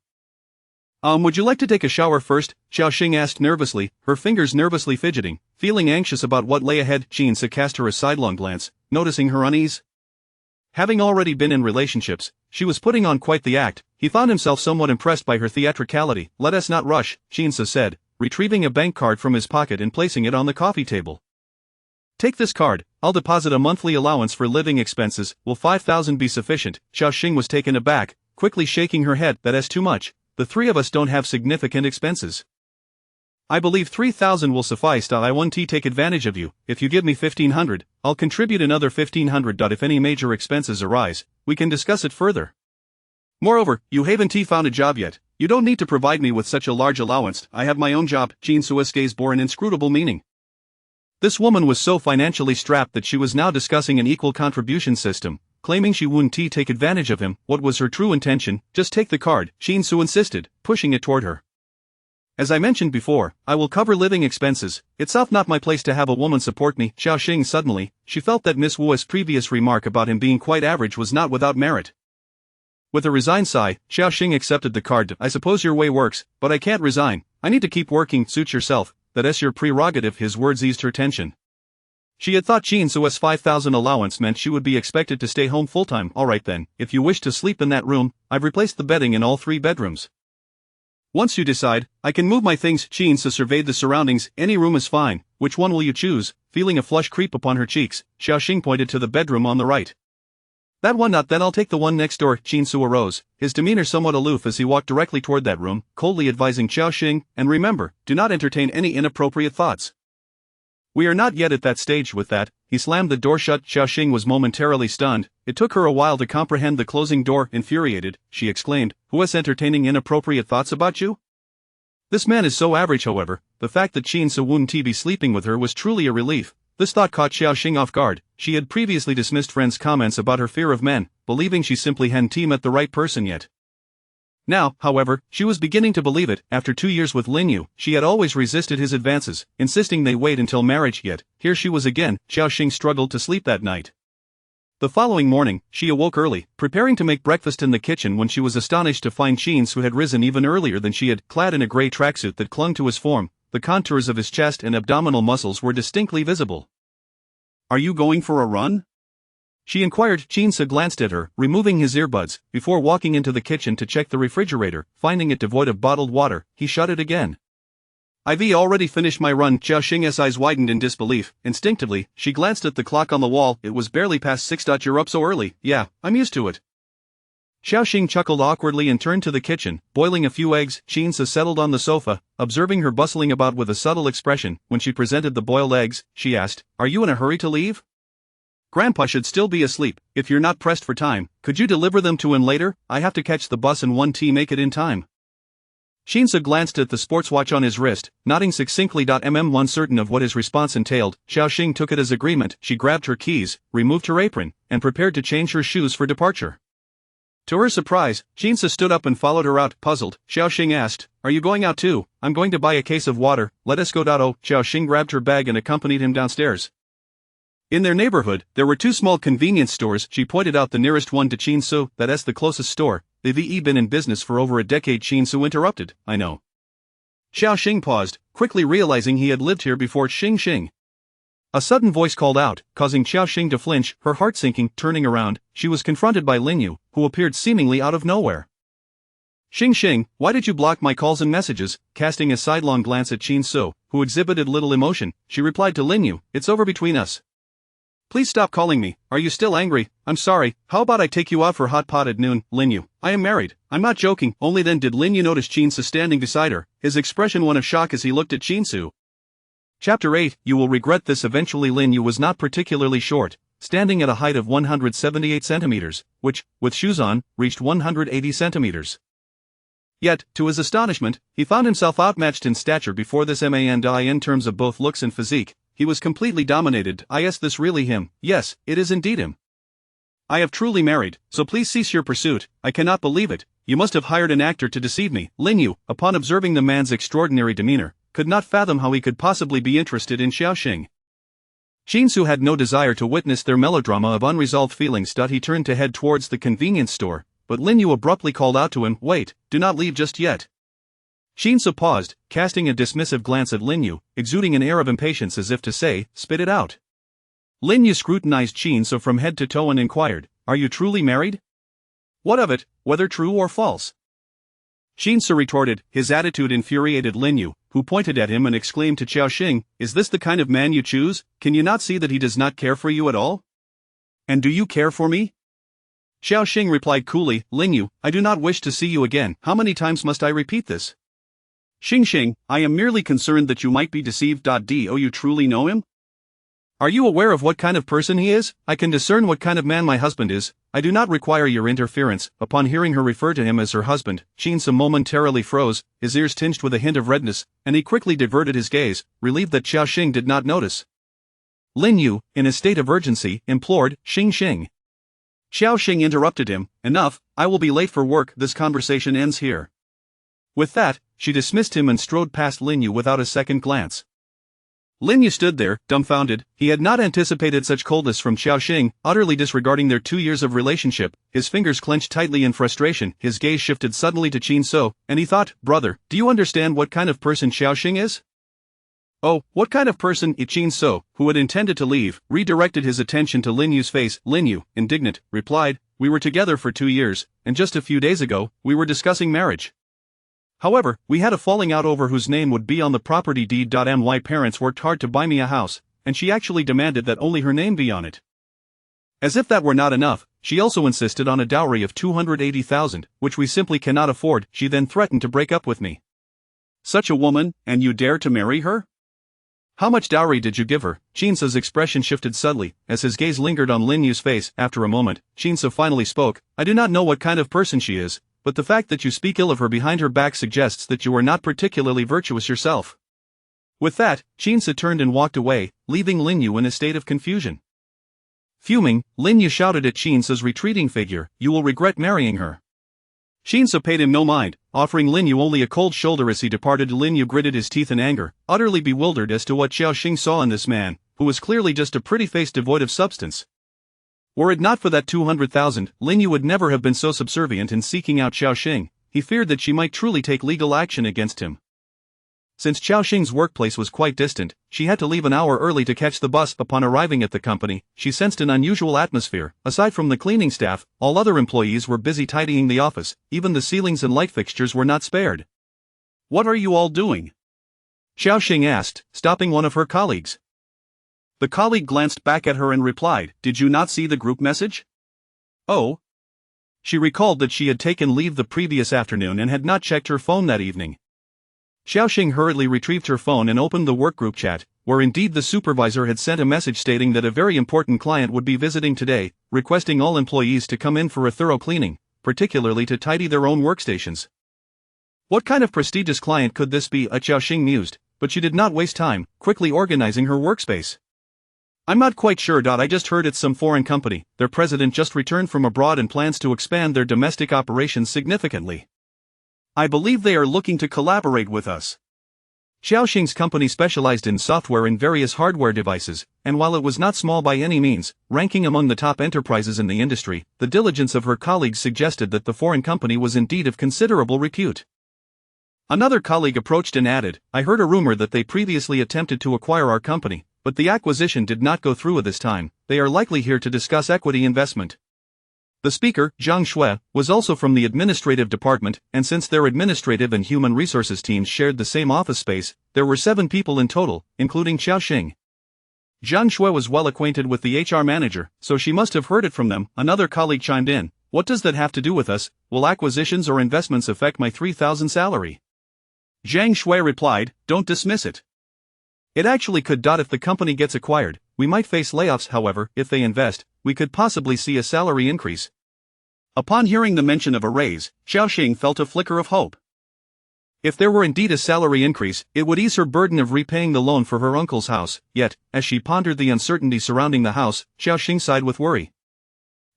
Would you like to take a shower first?" Xiao Xing asked nervously, her fingers nervously fidgeting. Feeling anxious about what lay ahead, Chinsu cast her a sidelong glance, noticing her unease. Having already been in relationships, she was putting on quite the act. He found himself somewhat impressed by her theatricality. "Let us not rush," Chinsu said, retrieving a bank card from his pocket and placing it on the coffee table. "Take this card, I'll deposit a monthly allowance for living expenses. Will 5,000 be sufficient?" Xiao Xing was taken aback, quickly shaking her head. "That is too much, the three of us don't have significant expenses. I believe 3,000 will suffice. I won't take advantage of you. If you give me 1,500, I'll contribute another 1,500. If any major expenses arise, we can discuss it further. Moreover, you haven't found a job yet. You don't need to provide me with such a large allowance. I have my own job." Chinsu's gaze bore an inscrutable meaning. This woman was so financially strapped that she was now discussing an equal contribution system, claiming she wouldn't take advantage of him. What was her true intention? "Just take the card," Chinsu insisted, pushing it toward her. "As I mentioned before, I will cover living expenses. It's not my place to have a woman support me." Xiao Xing suddenly, she felt that Miss Wu's previous remark about him being quite average was not without merit. With a resigned sigh, Xiao Xing accepted the card. "I suppose your way works, but I can't resign. I need to keep working. Suit yourself, that's your prerogative." His words eased her tension. She had thought Chinsu's 5,000 allowance meant she would be expected to stay home full-time. "All right then, if you wish to sleep in that room, I've replaced the bedding in all 3 bedrooms. Once you decide, I can move my things." Chinsu surveyed the surroundings. "Any room is fine, which one will you choose? Feeling a flush creep upon her cheeks, Xiaoxing pointed to the bedroom on the right. That one not, then I'll take the one next door. Qinsu arose, his demeanor somewhat aloof as he walked directly toward that room, coldly advising Xiaoxing, and remember, do not entertain any inappropriate thoughts. We are not yet at that stage with that. He slammed the door shut. Xiaoxing was momentarily stunned. It took her a while to comprehend the closing door. Infuriated, she exclaimed, who is entertaining inappropriate thoughts about you? This man is so average. However, the fact that Qinsu wouldn't be sleeping with her was truly a relief. This thought caught Xiaoxing off guard. She had previously dismissed friends' comments about her fear of men, believing she simply hadn't met the right person yet. Now, however, she was beginning to believe it. After 2 years with Lin Yu, she had always resisted his advances, insisting they wait until marriage. Yet here she was again. Xiaoxing struggled to sleep that night. The following morning, she awoke early, preparing to make breakfast in the kitchen when she was astonished to find Qinsu had risen even earlier than she had, clad in a gray tracksuit that clung to his form. The contours of his chest and abdominal muscles were distinctly visible. Are you going for a run? She inquired. Qinsu glanced at her, removing his earbuds, before walking into the kitchen to check the refrigerator. Finding it devoid of bottled water, he shut it again. I've already finished my run. Xiaoxing's eyes widened in disbelief. Instinctively, she glanced at the clock on the wall. It was barely past 6. You're up so early. Yeah, I'm used to it. Xiaoxing chuckled awkwardly and turned to the kitchen, boiling a few eggs. Qinsu settled on the sofa, observing her bustling about with a subtle expression. When she presented the boiled eggs, she asked, "Are you in a hurry to leave? Grandpa should still be asleep. If you're not pressed for time, could you deliver them to him later? I have to catch the bus and make it in time." Qinsu glanced at the sports watch on his wrist, nodding succinctly. Uncertain of what his response entailed, Xiaoxing took it as agreement. She grabbed her keys, removed her apron, and prepared to change her shoes for departure. To her surprise, Qinsu stood up and followed her out. Puzzled, Xiaoxing asked, "Are you going out too? I'm going to buy a case of water. Let us go." Xiaoxing grabbed her bag and accompanied him downstairs. In their neighborhood, there were 2 small convenience stores. She pointed out the nearest one to Qinsu. That's the closest store. They've been in business for over a decade. Qinsu interrupted. I know. Xiaoxing paused, quickly realizing he had lived here before. Xing. A sudden voice called out, causing Xiaoxing to flinch, her heart sinking. Turning around, she was confronted by Lin Yu, who appeared seemingly out of nowhere. Xing, why did you block my calls and messages? Casting a sidelong glance at Qinsu, who exhibited little emotion, she replied to Lin Yu, "It's over between us. Please stop calling me. Are you still angry? I'm sorry. How about I take you out for hot pot at noon?" Lin Yu, I am married. I'm not joking. Only then did Lin Yu notice Qinsu standing beside her, his expression one of shock as he looked at Qinsu. Chapter 8, You will regret this eventually. Lin Yu was not particularly short, standing at a height of 178 centimeters, which, with shoes on, reached 180 centimeters. Yet, to his astonishment, he found himself outmatched in stature before this man. In terms of both looks and physique, he was completely dominated. Is this really him? Yes, it is indeed him. I have truly married, so please cease your pursuit. I cannot believe it. You must have hired an actor to deceive me. Lin Yu, upon observing the man's extraordinary demeanor, could not fathom how he could possibly be interested in Xiaoxing. Qinsu had no desire to witness their melodrama of unresolved feelings. He turned to head towards the convenience store, but Lin Yu abruptly called out to him, "Wait, do not leave just yet." Qinsu paused, casting a dismissive glance at Lin Yu, exuding an air of impatience as if to say, "Spit it out." Lin Yu scrutinized Qinsu from head to toe and inquired, "Are you truly married? What of it, whether true or false?" Qinsu retorted. His attitude infuriated Lin Yu, who pointed at him and exclaimed to Xiaoxing, "Is this the kind of man you choose? Can you not see that he does not care for you at all? And do you care for me?" Xiaoxing replied coolly, "Lin Yu, I do not wish to see you again. How many times must I repeat this?" Xing, I am merely concerned that you might be deceived. Do you truly know him? Are you aware of what kind of person he is? I can discern what kind of man my husband is. I do not require your interference. Upon hearing her refer to him as her husband, Qinsu momentarily froze, his ears tinged with a hint of redness, and he quickly diverted his gaze, relieved that Xiaoxing did not notice. Lin Yu, in a state of urgency, implored, Xing. Xiaoxing interrupted him, "Enough, I will be late for work. This conversation ends here." With that, she dismissed him and strode past Lin Yu without a second glance. Lin Yu stood there, dumbfounded. He had not anticipated such coldness from Xiaoxing, utterly disregarding their 2 years of relationship. His fingers clenched tightly in frustration. His gaze shifted suddenly to Qinsu, and he thought, "Brother, do you understand what kind of person Xiaoxing is?" "Oh, what kind of person?" Qinsu, who had intended to leave, redirected his attention to Lin Yu's face. Lin Yu, indignant, replied, "We were together for 2 years, and just a few days ago, we were discussing marriage." However, we had a falling out over whose name would be on the property deed. My parents worked hard to buy me a house, and she actually demanded that only her name be on it. As if that were not enough, she also insisted on a dowry of 280,000, which we simply cannot afford. She then threatened to break up with me. Such a woman, and you dare to marry her? How much dowry did you give her? Shinsa's expression shifted subtly, as his gaze lingered on Lin Yu's face. After a moment, Shinsa finally spoke. I do not know what kind of person she is, but the fact that you speak ill of her behind her back suggests that you are not particularly virtuous yourself. With that, Shinsa turned and walked away, leaving Lin Yu in a state of confusion. Fuming, Lin Yu shouted at Shinsa's retreating figure, "You will regret marrying her." Shinsa paid him no mind, offering Lin Yu only a cold shoulder as he departed. Lin Yu gritted his teeth in anger, utterly bewildered as to what Xiaoxing saw in this man, who was clearly just a pretty face devoid of substance. Were it not for that 200,000, Lin Yu would never have been so subservient in seeking out Xiaoxing. He feared that she might truly take legal action against him. Since Xiaoxing's workplace was quite distant, she had to leave an hour early to catch the bus. Upon arriving at the company, she sensed an unusual atmosphere. Aside from the cleaning staff, all other employees were busy tidying the office. Even the ceilings and light fixtures were not spared. "What are you all doing?" Xiaoxing asked, stopping one of her colleagues. The colleague glanced back at her and replied, "Did you not see the group message?" "Oh." She recalled that she had taken leave the previous afternoon and had not checked her phone that evening. Xiaoxing hurriedly retrieved her phone and opened the workgroup chat, where indeed the supervisor had sent a message stating that a very important client would be visiting today, requesting all employees to come in for a thorough cleaning, particularly to tidy their own workstations. What kind of prestigious client could this be? Xiaoxing mused, but she did not waste time, quickly organizing her workspace. "I'm not quite sure. I just heard it's some foreign company. Their president just returned from abroad and plans to expand their domestic operations significantly. I believe they are looking to collaborate with us." Xiaoxing's company specialized in software and various hardware devices, and while it was not small by any means, ranking among the top enterprises in the industry, the diligence of her colleagues suggested that the foreign company was indeed of considerable repute. Another colleague approached and added, "I heard a rumor that they previously attempted to acquire our company, but the acquisition did not go through at this time. They are likely here to discuss equity investment." The speaker, Zhang Shui, was also from the administrative department, and since their administrative and human resources teams shared the same office space, there were 7 people in total, including Xiaoxing. Zhang Shui was well acquainted with the HR manager, so she must have heard it from them. Another colleague chimed in, "What does that have to do with us? Will acquisitions or investments affect my 3,000 salary?" Zhang Shui replied, "Don't dismiss it. It actually could. If the company gets acquired, we might face layoffs. However, if they invest, we could possibly see a salary increase." Upon hearing the mention of a raise, Xiaoxing felt a flicker of hope. If there were indeed a salary increase, it would ease her burden of repaying the loan for her uncle's house. Yet, as she pondered the uncertainty surrounding the house, Xiaoxing sighed with worry.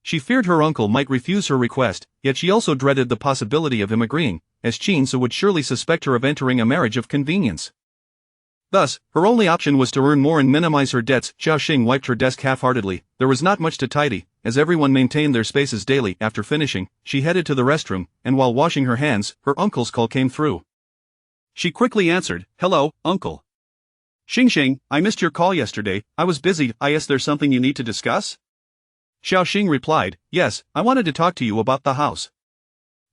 She feared her uncle might refuse her request, yet she also dreaded the possibility of him agreeing, as Qinsa would surely suspect her of entering a marriage of convenience. Thus, her only option was to earn more and minimize her debts. Xiaoxing wiped her desk half-heartedly. There was not much to tidy, as everyone maintained their spaces daily. After finishing, she headed to the restroom, and while washing her hands, her uncle's call came through. She quickly answered, "Hello, uncle." "Xing, I missed your call yesterday. I was busy. Is there something you need to discuss?" Xiaoxing replied, "Yes, I wanted to talk to you about the house."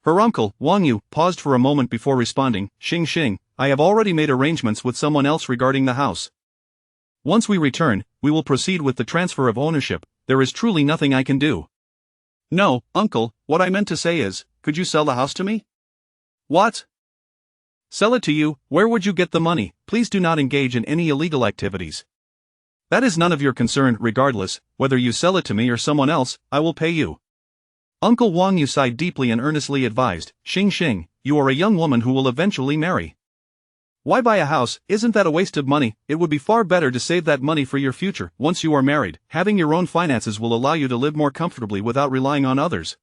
Her uncle, Wang Yu, paused for a moment before responding, Xing, I have already made arrangements with someone else regarding the house. Once we return, we will proceed with the transfer of ownership. There is truly nothing I can do." "No, uncle, what I meant to say is, could you sell the house to me?" "What? Sell it to you? Where would you get the money? Please do not engage in any illegal activities. That is none of your concern. Regardless, whether you sell it to me or someone else, I will pay you." Uncle Wang Yu sighed deeply and earnestly advised, Xing, you are a young woman who will eventually marry. Why buy a house? Isn't that a waste of money? It would be far better to save that money for your future. Once you are married, having your own finances will allow you to live more comfortably without relying on others.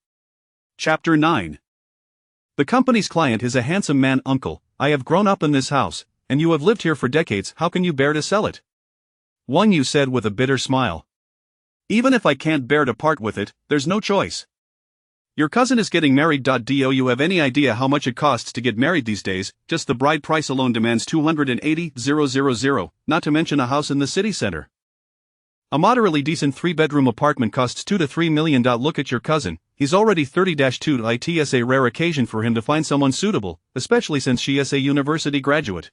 Chapter 9. The company's client is a handsome man. "Uncle, I have grown up in this house, and you have lived here for decades. How can you bear to sell it?" Wang Yu said with a bitter smile. "Even if I can't bear to part with it, there's no choice. Your cousin is getting married. Do you have any idea how much it costs to get married these days? Just the bride price alone demands 280,000, not to mention a house in the city center." A moderately decent 3-bedroom apartment costs $2 to $3 million. Look at your cousin, he's already 30-2. It's a rare occasion for him to find someone suitable, especially since she is a university graduate.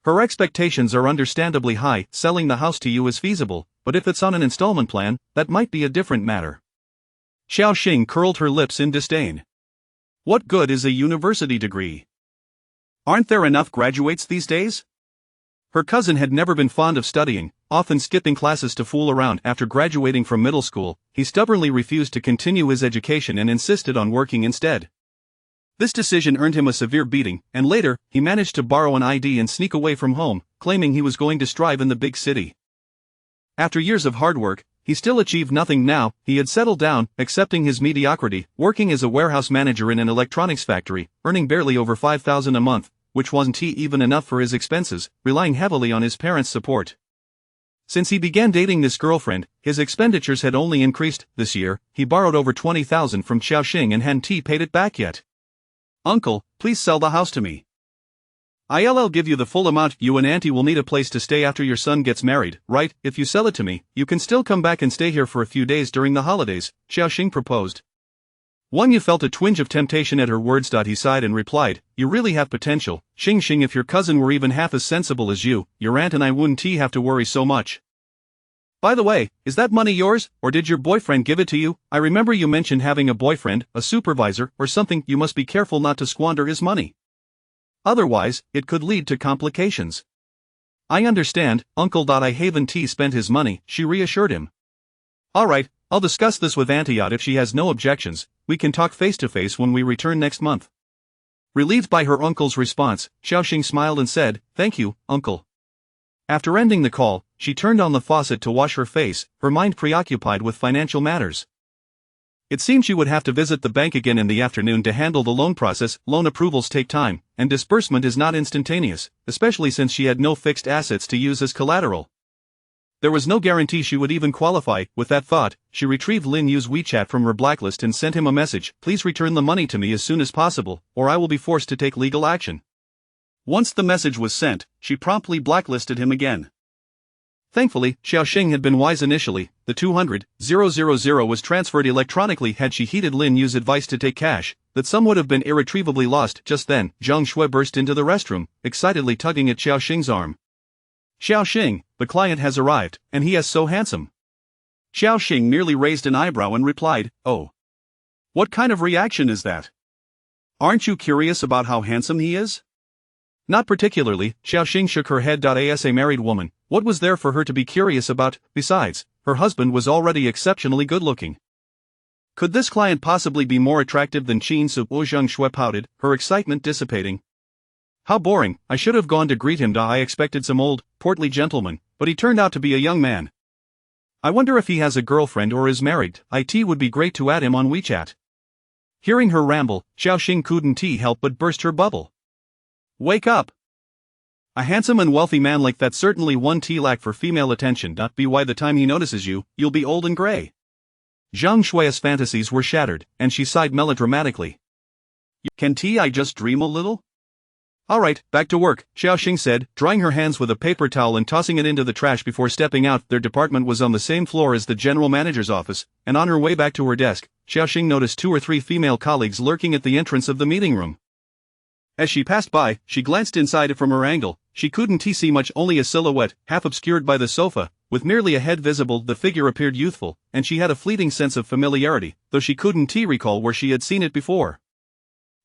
Her expectations are understandably high. Selling the house to you is feasible, but if it's on an installment plan, that might be a different matter. Xiao Xing curled her lips in disdain. What good is a university degree? Aren't there enough graduates these days? Her cousin had never been fond of studying, often skipping classes to fool around. After graduating from middle school, he stubbornly refused to continue his education and insisted on working instead. This decision earned him a severe beating, and later, he managed to borrow an ID and sneak away from home, claiming he was going to strive in the big city. After years of hard work, he still achieved nothing. Now, he had settled down, accepting his mediocrity, working as a warehouse manager in an electronics factory, earning barely over $5,000 a month, which wasn't even enough for his expenses, relying heavily on his parents' support. Since he began dating this girlfriend, his expenditures had only increased. This year, he borrowed over $20,000 from Xiao Xing and hadn't paid it back yet. Uncle, please sell the house to me. I'll give you the full amount. You and Auntie will need a place to stay after your son gets married, right? If you sell it to me, you can still come back and stay here for a few days during the holidays, Xiao Xing proposed. Yu felt a twinge of temptation at her words. He sighed and replied, you really have potential, Xing. If your cousin were even half as sensible as you, your aunt and I wouldn't have to worry so much. By the way, is that money yours, or did your boyfriend give it to you? I remember you mentioned having a boyfriend, a supervisor, or something. You must be careful not to squander his money. Otherwise, it could lead to complications. I understand, Uncle. I haven't spent his money, she reassured him. Alright, I'll discuss this with Auntie. If she has no objections, we can talk face to face when we return next month. Relieved by her uncle's response, Xiao Xing smiled and said, thank you, Uncle. After ending the call, she turned on the faucet to wash her face, her mind preoccupied with financial matters. It seemed she would have to visit the bank again in the afternoon to handle the loan process. Loan approvals take time, and disbursement is not instantaneous, especially since she had no fixed assets to use as collateral. There was no guarantee she would even qualify. With that thought, she retrieved Lin Yu's WeChat from her blacklist and sent him a message, please return the money to me as soon as possible, or I will be forced to take legal action. Once the message was sent, she promptly blacklisted him again. Thankfully, Xiao Xing had been wise initially. The 200,000 was transferred electronically. Had she heeded Lin Yu's advice to take cash, that sum would have been irretrievably lost. Just then, Zhang Shui burst into the restroom, excitedly tugging at Xiao Xing's arm. Xiao Xing, the client has arrived, and he is so handsome. Xiao Xing merely raised an eyebrow and replied, oh. What kind of reaction is that? Aren't you curious about how handsome he is? Not particularly, Xiao Xing shook her head. As a married woman, what was there for her to be curious about? Besides, her husband was already exceptionally good-looking. Could this client possibly be more attractive than Qin Su? Zhang Shui pouted, her excitement dissipating. How boring, I should have gone to greet him. I expected some old, portly gentleman, but he turned out to be a young man. I wonder if he has a girlfriend or is married. It would be great to add him on WeChat. Hearing her ramble, Xiao Xing couldn't help but burst her bubble. Wake up! A handsome and wealthy man like that certainly won't lack for female attention. By the time he notices you, you'll be old and gray. Zhang Shui's fantasies were shattered, and she sighed melodramatically. Can I just dream a little? Alright, back to work, Xiao Xing said, drying her hands with a paper towel and tossing it into the trash before stepping out. Their department was on the same floor as the general manager's office, and on her way back to her desk, Xiao Xing noticed 2 or 3 female colleagues lurking at the entrance of the meeting room. As she passed by, she glanced inside it from her angle. She couldn't see much, only a silhouette, half obscured by the sofa, with merely a head visible. The figure appeared youthful, and she had a fleeting sense of familiarity, though she couldn't recall where she had seen it before.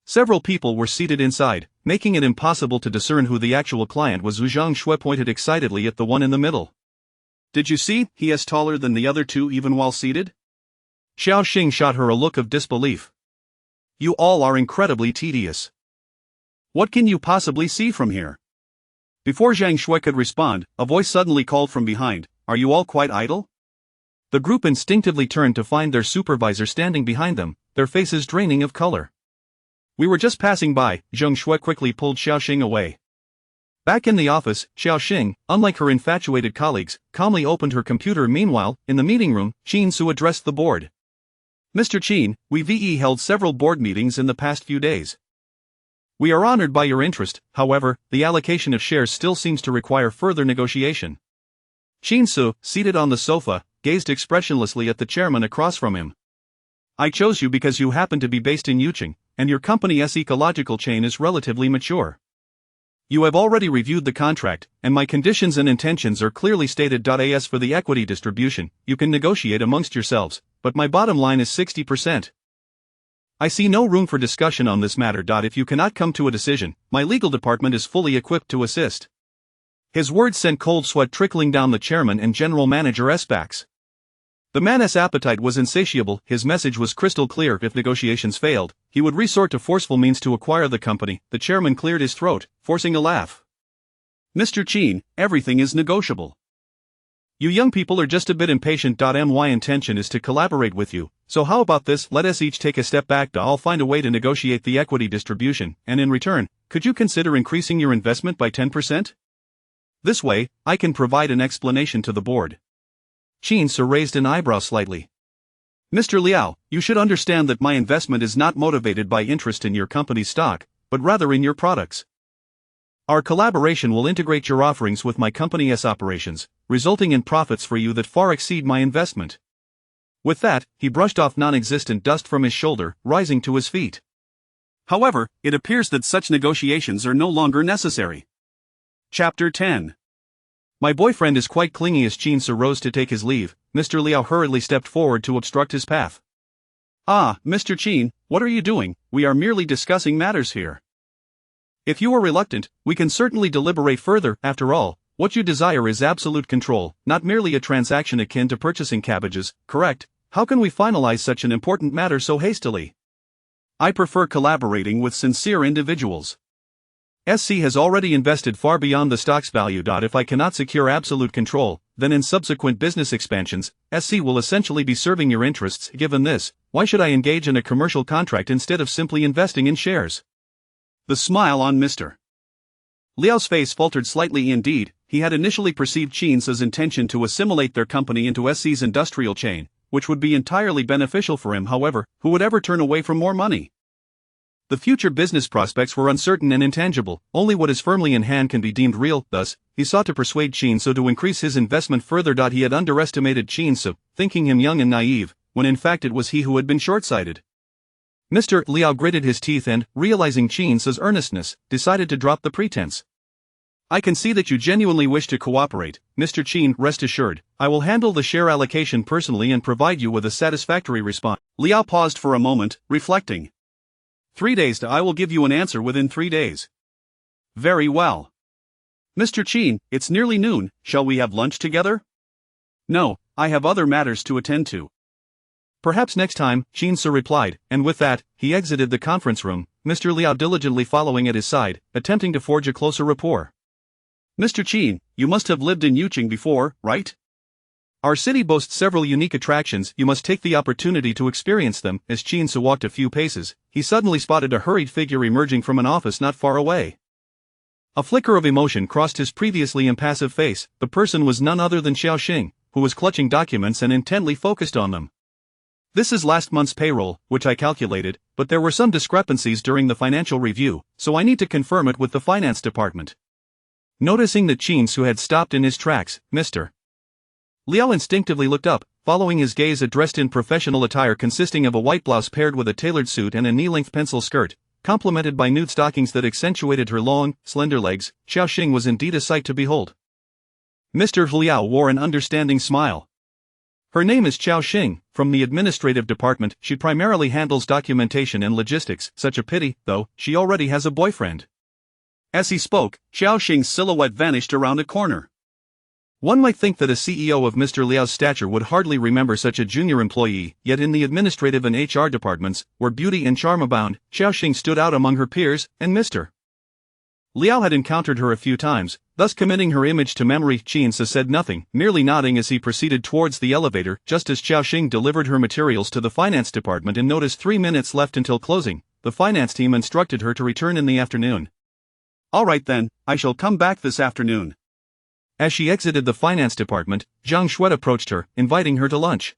Several people were seated inside, making it impossible to discern who the actual client was. Zhang Shui pointed excitedly at the one in the middle. Did you see? He is taller than the other 2 even while seated? Xiao Xing shot her a look of disbelief. You all are incredibly tedious. What can you possibly see from here? Before Zhang Shui could respond, a voice suddenly called from behind, are you all quite idle? The group instinctively turned to find their supervisor standing behind them, their faces draining of color. We were just passing by, Zhang Shui quickly pulled Xiao Xing away. Back in the office, Xiao Xing, unlike her infatuated colleagues, calmly opened her computer. Meanwhile, in the meeting room, Qin Su addressed the board. Mr. Qin, we've held several board meetings in the past few days. We are honored by your interest, however, the allocation of shares still seems to require further negotiation. Chin Su, seated on the sofa, gazed expressionlessly at the chairman across from him. I chose you because you happen to be based in Yuching, and your company's ecological chain is relatively mature. You have already reviewed the contract, and my conditions and intentions are clearly stated. As for the equity distribution, you can negotiate amongst yourselves, but my bottom line is 60%. I see no room for discussion on this matter. If you cannot come to a decision, my legal department is fully equipped to assist. His words sent cold sweat trickling down the chairman and general manager's backs. The man's appetite was insatiable. His message was crystal clear. If negotiations failed, he would resort to forceful means to acquire the company. The chairman cleared his throat, forcing a laugh. Mr. Chin, everything is negotiable. You young people are just a bit impatient. My intention is to collaborate with you, so how about this? Let us each take a step back. I'll find a way to negotiate the equity distribution, and in return, could you consider increasing your investment by 10%? This way, I can provide an explanation to the board. Chin Su raised an eyebrow slightly. Mr. Liao, you should understand that my investment is not motivated by interest in your company's stock, but rather in your products. Our collaboration will integrate your offerings with my company's operations, resulting in profits for you that far exceed my investment. With that, he brushed off non-existent dust from his shoulder, rising to his feet. However, it appears that such negotiations are no longer necessary. Chapter 10. My boyfriend is quite clingy. As Chin Su rose to take his leave, Mr. Liao hurriedly stepped forward to obstruct his path. Ah, Mr. Chin, what are you doing? We are merely discussing matters here. If you are reluctant, we can certainly deliberate further. After all, what you desire is absolute control, not merely a transaction akin to purchasing cabbages, correct? How can we finalize such an important matter so hastily? I prefer collaborating with sincere individuals. SC has already invested far beyond the stock's value. If I cannot secure absolute control, then in subsequent business expansions, SC will essentially be serving your interests. Given this, why should I engage in a commercial contract instead of simply investing in shares? The smile on Mr. Liao's face faltered slightly. Indeed, he had initially perceived Chin Su's intention to assimilate their company into SC's industrial chain, which would be entirely beneficial for him. However, who would ever turn away from more money? The future business prospects were uncertain and intangible. Only what is firmly in hand can be deemed real. Thus, he sought to persuade Chin Su to increase his investment further. He had underestimated Chin Su, thinking him young and naive, when in fact it was he who had been short-sighted. Mr. Liao gritted his teeth and, realizing Chin Su's earnestness, decided to drop the pretense. I can see that you genuinely wish to cooperate, Mr. Chin. Rest assured, I will handle the share allocation personally and provide you with a satisfactory response. Liao paused for a moment, reflecting. 3 days. I will give you an answer within 3 days. Very well. Mr. Chin, it's nearly noon. Shall we have lunch together? No, I have other matters to attend to. Perhaps next time, Chin Su replied, and with that, he exited the conference room, Mr. Liao diligently following at his side, attempting to forge a closer rapport. Mr. Chin, you must have lived in Yuching before, right? Our city boasts several unique attractions. You must take the opportunity to experience them. As Chin Su walked a few paces, he suddenly spotted a hurried figure emerging from an office not far away. A flicker of emotion crossed his previously impassive face. The person was none other than Xiao Xing, who was clutching documents and intently focused on them. This is last month's payroll, which I calculated, but there were some discrepancies during the financial review, so I need to confirm it with the finance department. Noticing that Chin Su had stopped in his tracks, Mr. Liao instinctively looked up, following his gaze. Dressed in professional attire consisting of a white blouse paired with a tailored suit and a knee-length pencil skirt, complemented by nude stockings that accentuated her long, slender legs, Xiao Xing was indeed a sight to behold. Mr. Liao wore an understanding smile. Her name is Xiao Xing, from the administrative department. She primarily handles documentation and logistics. Such a pity, though, she already has a boyfriend. As he spoke, Xiao Xing's silhouette vanished around a corner. One might think that a CEO of Mr. Liao's stature would hardly remember such a junior employee, yet in the administrative and HR departments, where beauty and charm abound, Xiao Xing stood out among her peers, and Mr. Liao had encountered her a few times, thus committing her image to memory. Chin Su said nothing, merely nodding as he proceeded towards the elevator. Just as Xiao Xing delivered her materials to the finance department and noticed 3 minutes left until closing, the finance team instructed her to return in the afternoon. All right then, I shall come back this afternoon. As she exited the finance department, Zhang Xued approached her, inviting her to lunch.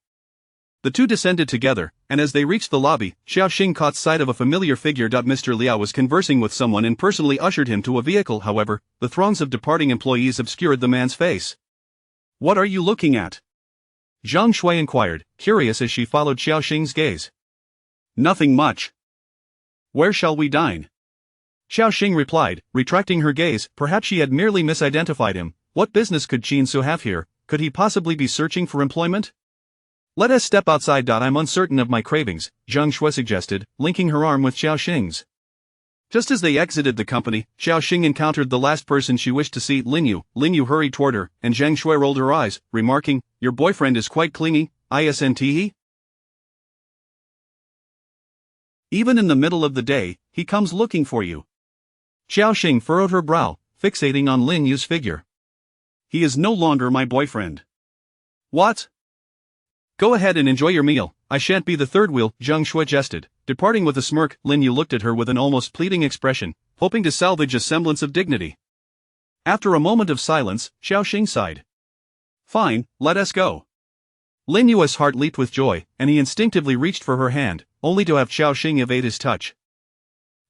The two descended together, and as they reached the lobby, Xiao Xing caught sight of a familiar figure. Mr. Liao was conversing with someone and personally ushered him to a vehicle. However, the throngs of departing employees obscured the man's face. What are you looking at? Zhang Shui inquired, curious as she followed Xiaoxing's gaze. Nothing much. Where shall we dine? Xiaoxing replied, retracting her gaze. Perhaps she had merely misidentified him. What business could Qin Su have here? Could he possibly be searching for employment? Let us step outside. I'm uncertain of my cravings, Zhang Shui suggested, linking her arm with Xiaoxing's. Just as they exited the company, Xiaoxing encountered the last person she wished to see, Lin Yu. Lin Yu hurried toward her, and Zhang Shui rolled her eyes, remarking, "Your boyfriend is quite clingy, isn't he? Even in the middle of the day, he comes looking for you." Xiaoxing furrowed her brow, fixating on Lin Yu's figure. "He is no longer my boyfriend." "What?" "Go ahead and enjoy your meal, I shan't be the third wheel," Zhang Shui jested. Departing with a smirk, Lin Yu looked at her with an almost pleading expression, hoping to salvage a semblance of dignity. After a moment of silence, Xiaoxing sighed. "Fine, let us go." Lin Yu's heart leaped with joy, and he instinctively reached for her hand, only to have Xiaoxing evade his touch.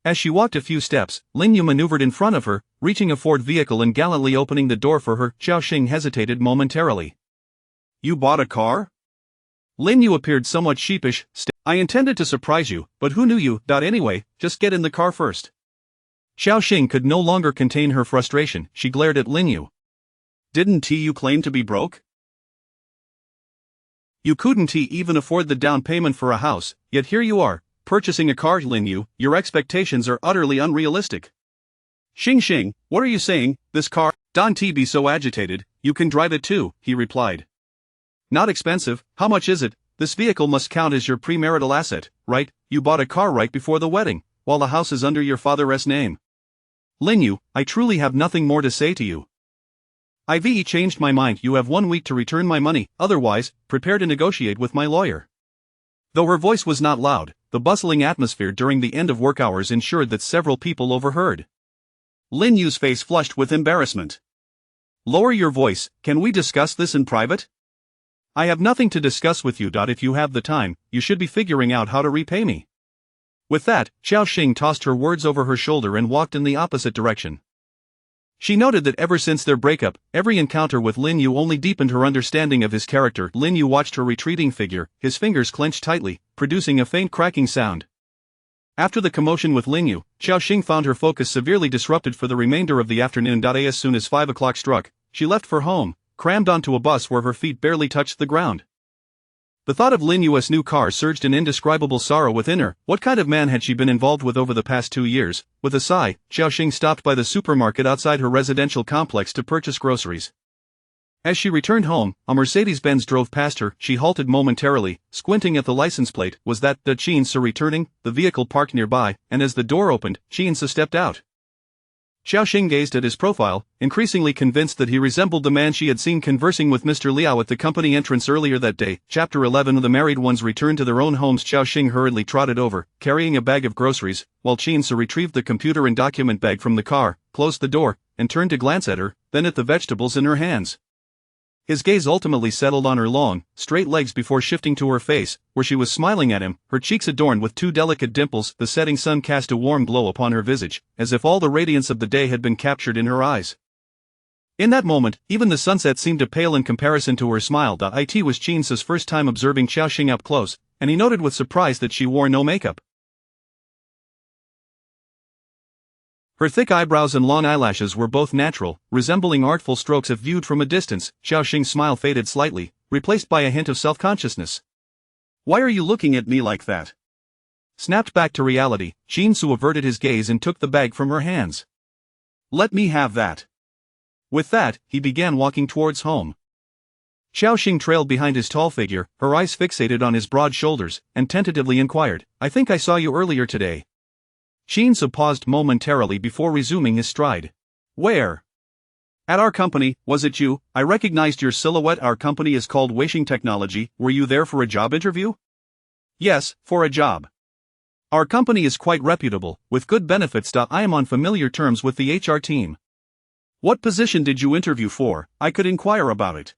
As she walked a few steps, Lin Yu maneuvered in front of her, reaching a Ford vehicle and gallantly opening the door for her. Xiaoxing hesitated momentarily. "You bought a car?" Lin Yu appeared somewhat sheepish. "I intended to surprise you, but who knew you? Anyway, just get in the car first." Xiaoxing could no longer contain her frustration. She glared at Lin Yu. "Didn't you claim to be broke? You couldn't even afford the down payment for a house, yet here you are, purchasing a car." "Lin Yu, your expectations are utterly unrealistic." Xing, what are you saying? This car? Don't be so agitated, you can drive it too," he replied. "Not expensive. How much is it? This vehicle must count as your premarital asset, right? You bought a car right before the wedding, while the house is under your father's name." "Lin Yu, I truly have nothing more to say to you. I've changed my mind. You have 1 week to return my money, otherwise, prepare to negotiate with my lawyer." Though her voice was not loud, the bustling atmosphere during the end of work hours ensured that several people overheard. Lin Yu's face flushed with embarrassment. "Lower your voice, can we discuss this in private?" "I have nothing to discuss with you. If you have the time, you should be figuring out how to repay me." With that, Xiaoxing tossed her words over her shoulder and walked in the opposite direction. She noted that ever since their breakup, every encounter with Lin Yu only deepened her understanding of his character. Lin Yu watched her retreating figure, his fingers clenched tightly, producing a faint cracking sound. After the commotion with Lin Yu, Xiaoxing found her focus severely disrupted for the remainder of the afternoon. As soon as 5 o'clock struck, she left for home, crammed onto a bus where her feet barely touched the ground. The thought of Lin Yu's new car surged an indescribable sorrow within her. What kind of man had she been involved with over the past 2 years? With a sigh, Xiaoxing stopped by the supermarket outside her residential complex to purchase groceries. As she returned home, a Mercedes-Benz drove past her. She halted momentarily, squinting at the license plate. Was that the Qin Su returning? The vehicle parked nearby, and as the door opened, Qin Su stepped out. Xiaoxing gazed at his profile, increasingly convinced that he resembled the man she had seen conversing with Mr. Liao at the company entrance earlier that day. Chapter 11. The married ones returned to their own homes. Xiaoxing hurriedly trotted over, carrying a bag of groceries, while Qin Su retrieved the computer and document bag from the car, closed the door, and turned to glance at her, then at the vegetables in her hands. His gaze ultimately settled on her long, straight legs before shifting to her face, where she was smiling at him, her cheeks adorned with 2 delicate dimples. The setting sun cast a warm glow upon her visage, as if all the radiance of the day had been captured in her eyes. In that moment, even the sunset seemed to pale in comparison to her smile. It was Qin Su's first time observing Xiaoxing up close, and he noted with surprise that she wore no makeup. Her thick eyebrows and long eyelashes were both natural, resembling artful strokes if viewed from a distance. Xiaoxing's smile faded slightly, replaced by a hint of self-consciousness. "Why are you looking at me like that?" Snapped back to reality, Qin Su averted his gaze and took the bag from her hands. "Let me have that." With that, he began walking towards home. Xiaoxing trailed behind his tall figure, her eyes fixated on his broad shoulders, and tentatively inquired, "I think I saw you earlier today." Qin Su paused momentarily before resuming his stride. "Where?" "At our company. Was it you? I recognized your silhouette. Our company is called Weishing Technology. Were you there for a job interview?" "Yes, for a job. Our company is quite reputable, with good benefits. I am on familiar terms with the HR team." "What position did you interview for? I could inquire about it."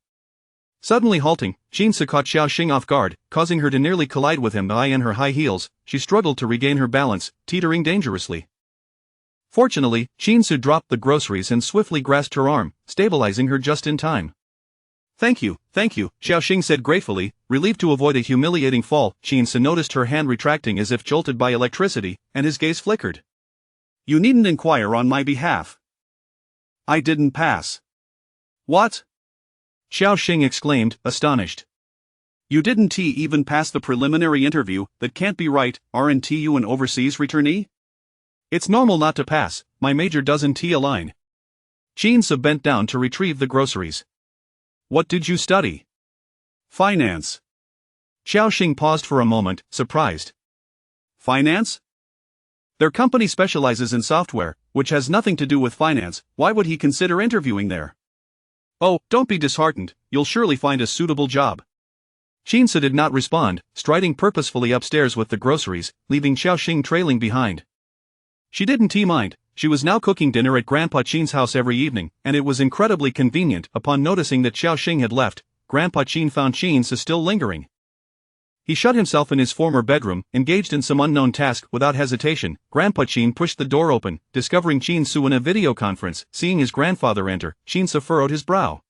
Suddenly halting, Qin Su caught Xiaoxing off guard, causing her to nearly collide with him. In her high heels, she struggled to regain her balance, teetering dangerously. Fortunately, Qin Su dropped the groceries and swiftly grasped her arm, stabilizing her just in time. Thank you, Xiao Xing said gratefully, relieved to avoid a humiliating fall. Qin Si noticed her hand retracting as if jolted by electricity, and his gaze flickered. You needn't inquire on my behalf. I didn't pass. What? Xiao Xing exclaimed, astonished. You didn't even pass the preliminary interview. That can't be right, aren't you an overseas returnee? It's normal not to pass, my major doesn't align. Qin Si bent down to retrieve the groceries. What did you study? Finance. Xiao Xing paused for a moment, surprised. Finance? Their company specializes in software, which has nothing to do with finance. Why would he consider interviewing there? Oh, don't be disheartened, you'll surely find a suitable job. Qin Si did not respond, striding purposefully upstairs with the groceries, leaving Xiao Xing trailing behind. She didn't mind. She was now cooking dinner at Grandpa Qin's house every evening, and it was incredibly convenient. Upon noticing that Xiao Xing had left, Grandpa Qin found Qin Si still lingering. He shut himself in his former bedroom, engaged in some unknown task. Without hesitation, Grandpa Qin pushed the door open, discovering Qin Si in a video conference. Seeing his grandfather enter, Qin Si furrowed his brow.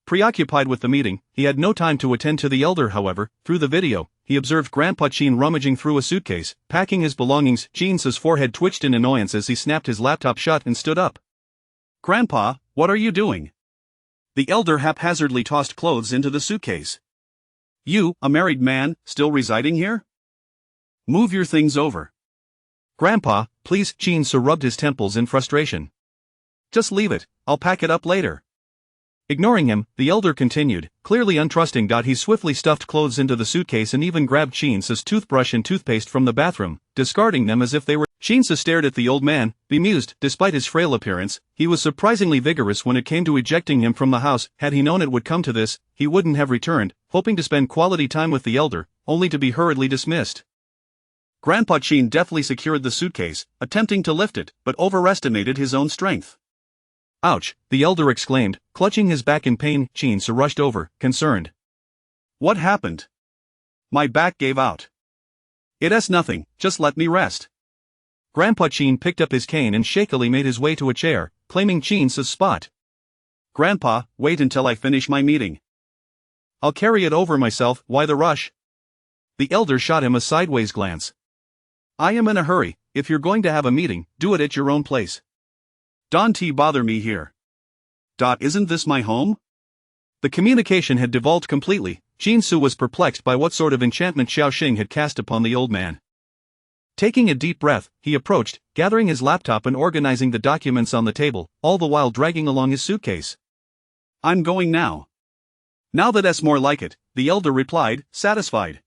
Preoccupied with the meeting, he had no time to attend to the elder. However, through the video, he observed Grandpa Qin rummaging through a suitcase, packing his belongings. Qin Si's forehead twitched in annoyance as he snapped his laptop shut and stood up. Grandpa, what are you doing? The elder haphazardly tossed clothes into the suitcase. You, a married man, still residing here? Move your things over. Grandpa, please. Qin Si rubbed his temples in frustration. Just leave it, I'll pack it up later. Ignoring him, the elder continued, clearly untrusting. He swiftly stuffed clothes into the suitcase and even grabbed Qin Si's toothbrush and toothpaste from the bathroom, discarding them as if they were. Qin Si stared at the old man, bemused. Despite his frail appearance, he was surprisingly vigorous when it came to ejecting him from the house. Had he known it would come to this, he wouldn't have returned, hoping to spend quality time with the elder, only to be hurriedly dismissed. Grandpa Qin deftly secured the suitcase, attempting to lift it, but overestimated his own strength. Ouch, the elder exclaimed, clutching his back in pain. Qin Si rushed over, concerned. What happened? My back gave out. It's nothing, just let me rest. Grandpa Qin picked up his cane and shakily made his way to a chair, claiming Qin Si's spot. Grandpa, wait until I finish my meeting. I'll carry it over myself. Why the rush? The elder shot him a sideways glance. I am in a hurry. If you're going to have a meeting, do it at your own place. Don't bother me here. Isn't this my home? The communication had devolved completely. Qin Si was perplexed by what sort of enchantment Xiao Xing had cast upon the old man. Taking a deep breath, he approached, gathering his laptop and organizing the documents on the table, all the while dragging along his suitcase. I'm going now. Now that's more like it, the elder replied, satisfied.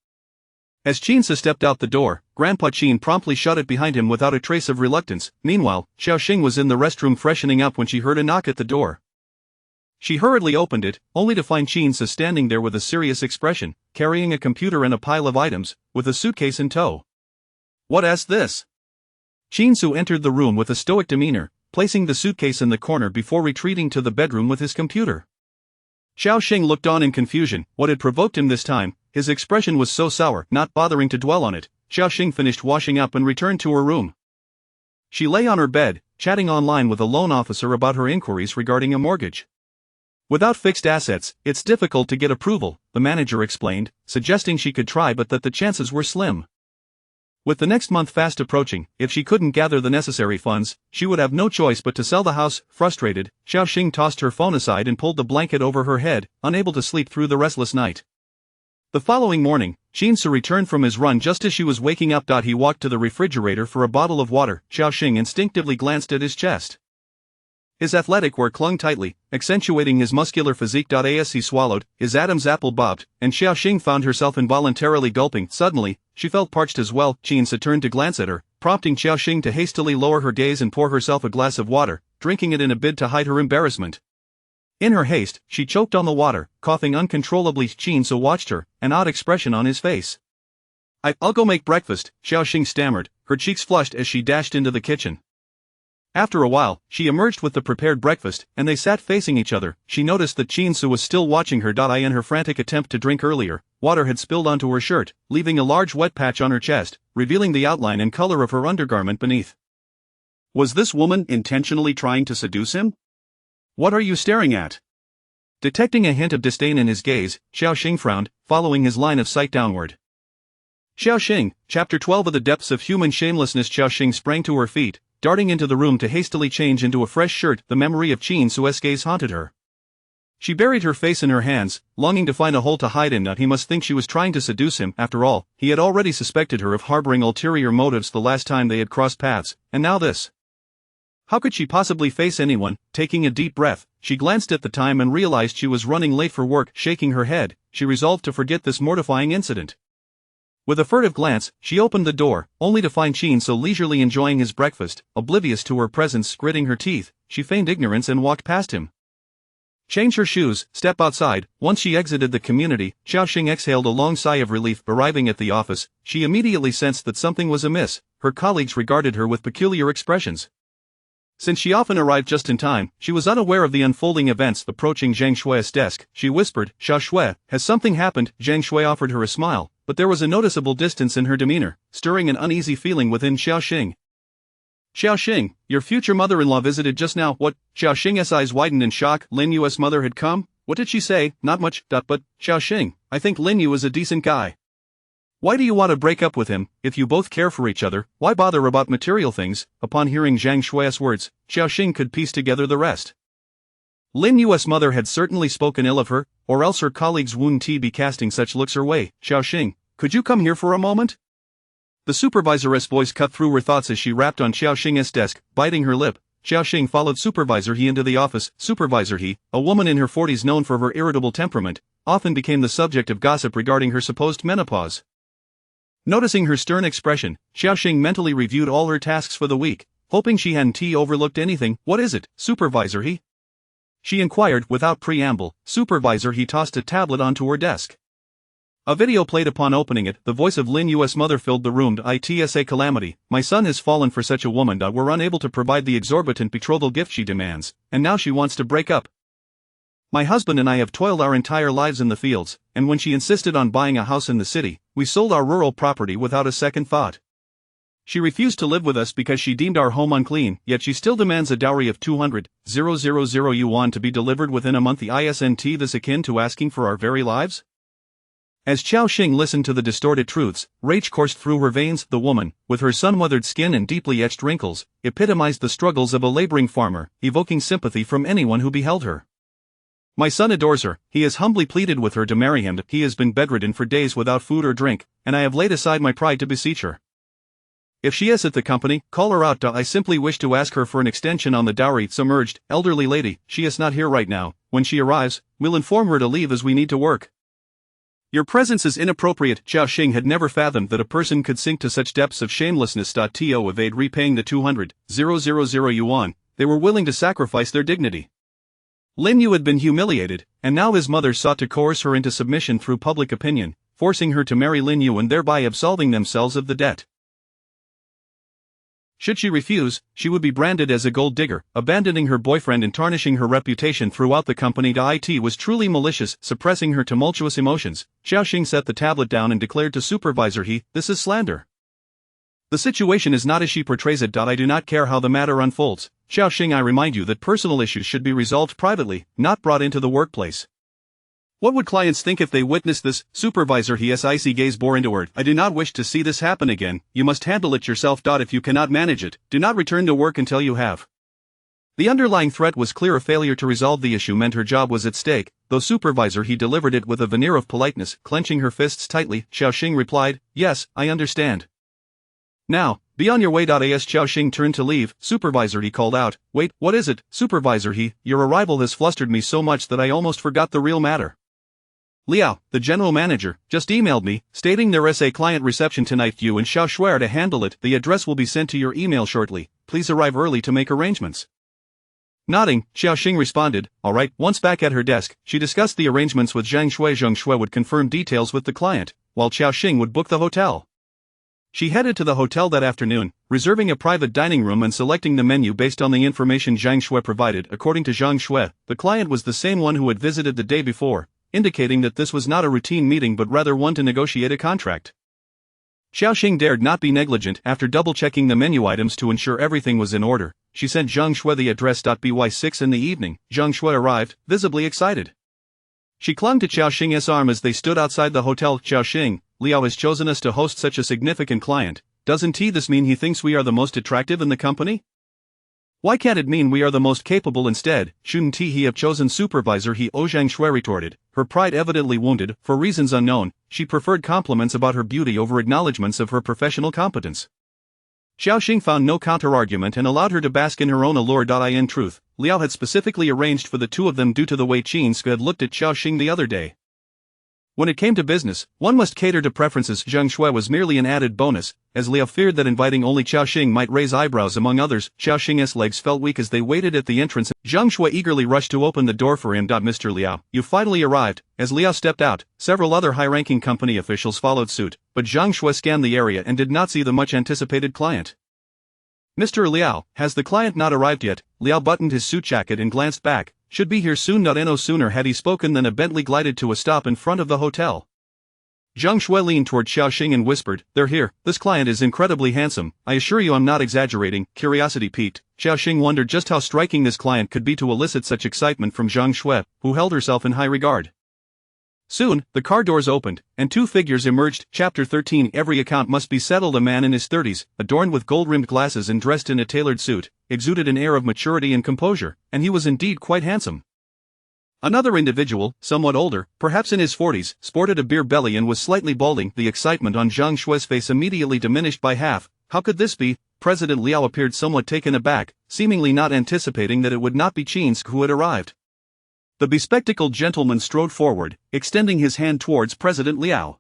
As Qin Si stepped out the door, Grandpa Qin promptly shut it behind him without a trace of reluctance. Meanwhile, Xiao Xing was in the restroom freshening up when she heard a knock at the door. She hurriedly opened it, only to find Qin Si standing there with a serious expression, carrying a computer and a pile of items, with a suitcase in tow. What's this? Qin Si entered the room with a stoic demeanor, placing the suitcase in the corner before retreating to the bedroom with his computer. Xiao Xing looked on in confusion. What had provoked him this time? His expression was so sour. Not bothering to dwell on it, Xiao Xing finished washing up and returned to her room. She lay on her bed, chatting online with a loan officer about her inquiries regarding a mortgage. Without fixed assets, it's difficult to get approval, the manager explained, suggesting she could try but that the chances were slim. With the next month fast approaching, if she couldn't gather the necessary funds, she would have no choice but to sell the house. Frustrated, Xiao Xing tossed her phone aside and pulled the blanket over her head, unable to sleep through the restless night. The following morning, Qin Si returned from his run just as she was waking up. He walked to the refrigerator for a bottle of water. Xiao Xing instinctively glanced at his chest. His athletic wear clung tightly, accentuating his muscular physique. As he swallowed, his Adam's apple bobbed, and Xiao Xing found herself involuntarily gulping. Suddenly, she felt parched as well. Qin Si turned to glance at her, prompting Xiao Xing to hastily lower her gaze and pour herself a glass of water, drinking it in a bid to hide her embarrassment. In her haste, she choked on the water, coughing uncontrollably. Qin Si watched her, an odd expression on his face. I'll go make breakfast, Xiao Xing stammered, her cheeks flushed as she dashed into the kitchen. After a while, she emerged with the prepared breakfast, and they sat facing each other. She noticed that Qin Si was still watching her. In her frantic attempt to drink earlier, water had spilled onto her shirt, leaving a large wet patch on her chest, revealing the outline and color of her undergarment beneath. Was this woman intentionally trying to seduce him? What are you staring at? Detecting a hint of disdain in his gaze, Xiaoxing frowned, following his line of sight downward. Xiaoxing, Chapter 12 of the Depths of Human Shamelessness. Xiaoxing sprang to her feet, darting into the room to hastily change into a fresh shirt. The memory of Qin Sue's gaze haunted her. She buried her face in her hands, longing to find a hole to hide in. He must think she was trying to seduce him. After all, he had already suspected her of harboring ulterior motives the last time they had crossed paths, and now this. How could she possibly face anyone? Taking a deep breath, she glanced at the time and realized she was running late for work. Shaking her head, she resolved to forget this mortifying incident. With a furtive glance, she opened the door, only to find Qin so leisurely enjoying his breakfast. Oblivious to her presence, gritting her teeth, she feigned ignorance and walked past him. Change her shoes, step outside. Once she exited the community, Xiaoxing exhaled a long sigh of relief. Arriving at the office, she immediately sensed that something was amiss. Her colleagues regarded her with peculiar expressions. Since she often arrived just in time, she was unaware of the unfolding events. Approaching Zhang Shui's desk, she whispered, "Xiao Shui, has something happened?" Zhang Shui offered her a smile, but there was a noticeable distance in her demeanor, stirring an uneasy feeling within Xiaoxing. "Xiaoxing, your future mother-in-law visited just now." "What?" Xiaoxing's eyes widened in shock. Lin Yu's mother had come? What did she say? "Not much, but, Xiaoxing, I think Lin Yu is a decent guy. Why do you want to break up with him? If you both care for each other, why bother about material things?" Upon hearing Zhang Shui's words, Xiaoxing could piece together the rest. Lin Yu's mother had certainly spoken ill of her, or else her colleagues wouldn't be casting such looks her way. "Xiaoxing, could you come here for a moment?" The supervisor's voice cut through her thoughts as she rapped on Xiaoxing's desk, biting her lip. Xiaoxing followed Supervisor He into the office. Supervisor He, a woman in her 40s known for her irritable temperament, often became the subject of gossip regarding her supposed menopause. Noticing her stern expression, Xiaoxing mentally reviewed all her tasks for the week, hoping she hadn't overlooked anything. "What is it, Supervisor He?" she inquired without preamble. Supervisor He tossed a tablet onto her desk. A video played upon opening it. The voice of Lin Yu's mother filled the room. "It's a calamity. My son has fallen for such a woman. We're unable to provide the exorbitant betrothal gift she demands, and now she wants to break up. My husband and I have toiled our entire lives in the fields, and when she insisted on buying a house in the city, we sold our rural property without a second thought. She refused to live with us because she deemed our home unclean, yet she still demands a dowry of 200,000 yuan to be delivered within a month. Isn't this akin to asking for our very lives?" As Xiaoxing listened to the distorted truths, rage coursed through her veins. The woman, with her sun-weathered skin and deeply etched wrinkles, epitomized the struggles of a laboring farmer, evoking sympathy from anyone who beheld her. "My son adores her. He has humbly pleaded with her to marry him. He has been bedridden for days without food or drink, and I have laid aside my pride to beseech her. If she is at the company, call her out. I simply wish to ask her for an extension on the dowry." Submerged, elderly lady, she is not here right now. When she arrives, we'll inform her to leave as we need to work. Your presence is inappropriate. Xiaoxing had never fathomed that a person could sink to such depths of shamelessness. To evade repaying the 200,000 yuan, they were willing to sacrifice their dignity. Lin Yu had been humiliated, and now his mother sought to coerce her into submission through public opinion, forcing her to marry Lin Yu and thereby absolving themselves of the debt. Should she refuse, she would be branded as a gold digger, abandoning her boyfriend and tarnishing her reputation throughout the company. It was truly malicious. Suppressing her tumultuous emotions, Xiaoxing set the tablet down and declared to Supervisor He, "This is slander. The situation is not as she portrays it. I do not care how the matter unfolds. Xiaoxing, I remind you that personal issues should be resolved privately, not brought into the workplace. What would clients think if they witnessed this?" Supervisor He's icy gaze bore into her. "I do not wish to see this happen again. You must handle it yourself. If you cannot manage it, do not return to work until you have." The underlying threat was clear. A failure to resolve the issue meant her job was at stake, though Supervisor He delivered it with a veneer of politeness. Clenching her fists tightly, Xiaoxing replied, "Yes, I understand. Now, be on your way." As Xiaoxing turned to leave, Supervisor He called out, "Wait, what is it?" "Supervisor He, your arrival has flustered me so much that I almost forgot the real matter. Liao, the general manager, just emailed me, stating there is a client reception tonight. You and Xiao Shui are to handle it. The address will be sent to your email shortly. Please arrive early to make arrangements." Nodding, Xiaoxing responded, "All right." Once back at her desk, she discussed the arrangements with Zhang Shui. Zhang Shui would confirm details with the client, while Xiaoxing would book the hotel. She headed to the hotel that afternoon, reserving a private dining room and selecting the menu based on the information Zhang Shui provided. According to Zhang Shui, the client was the same one who had visited the day before, indicating that this was not a routine meeting but rather one to negotiate a contract. Xiaoxing dared not be negligent. After double-checking the menu items to ensure everything was in order, she sent Zhang Shui the address. By 6 in the evening, Zhang Shui arrived, visibly excited. She clung to Xiao Xing's arm as they stood outside the hotel. Xiao Xing, Liao has chosen us to host such a significant client. Doesn't this mean he thinks we are the most attractive in the company? Why can't it mean we are the most capable instead? Shouldn't he have chosen supervisor? Zhang Shui retorted, her pride evidently wounded. For reasons unknown, she preferred compliments about her beauty over acknowledgments of her professional competence. Xiao Xing found no counter-argument and allowed her to bask in her own allure. In truth, Liao had specifically arranged for the two of them due to the way Qin had looked at Xiao Xing the other day. When it came to business, one must cater to preferences. Zhang Shui was merely an added bonus, as Liao feared that inviting only Xiao Xing might raise eyebrows among others. Xiao Xing's legs felt weak as they waited at the entrance. Zhang Shui eagerly rushed to open the door for him. Mr. Liao, you finally arrived. As Liao stepped out, several other high-ranking company officials followed suit, but Zhang Shui scanned the area and did not see the much-anticipated client. Mr. Liao, has the client not arrived yet? Liao buttoned his suit jacket and glanced back. Should be here soon. No sooner had he spoken than a Bentley glided to a stop in front of the hotel. Zhang Shui leaned toward Xiao Xing and whispered, "They're here. This client is incredibly handsome. I assure you I'm not exaggerating." Curiosity piqued, Xiao Xing wondered just how striking this client could be to elicit such excitement from Zhang Shui, who held herself in high regard. Soon, the car doors opened, and two figures emerged. Chapter 13. Every account must be settled. A man in his 30s, adorned with gold-rimmed glasses and dressed in a tailored suit, exuded an air of maturity and composure, and he was indeed quite handsome. Another individual, somewhat older, perhaps in his 40s, sported a beer belly and was slightly balding. The excitement on Zhang Shui's face immediately diminished by half. How could this be? President Liao appeared somewhat taken aback, seemingly not anticipating that it would not be Qin who had arrived. The bespectacled gentleman strode forward, extending his hand towards President Liao.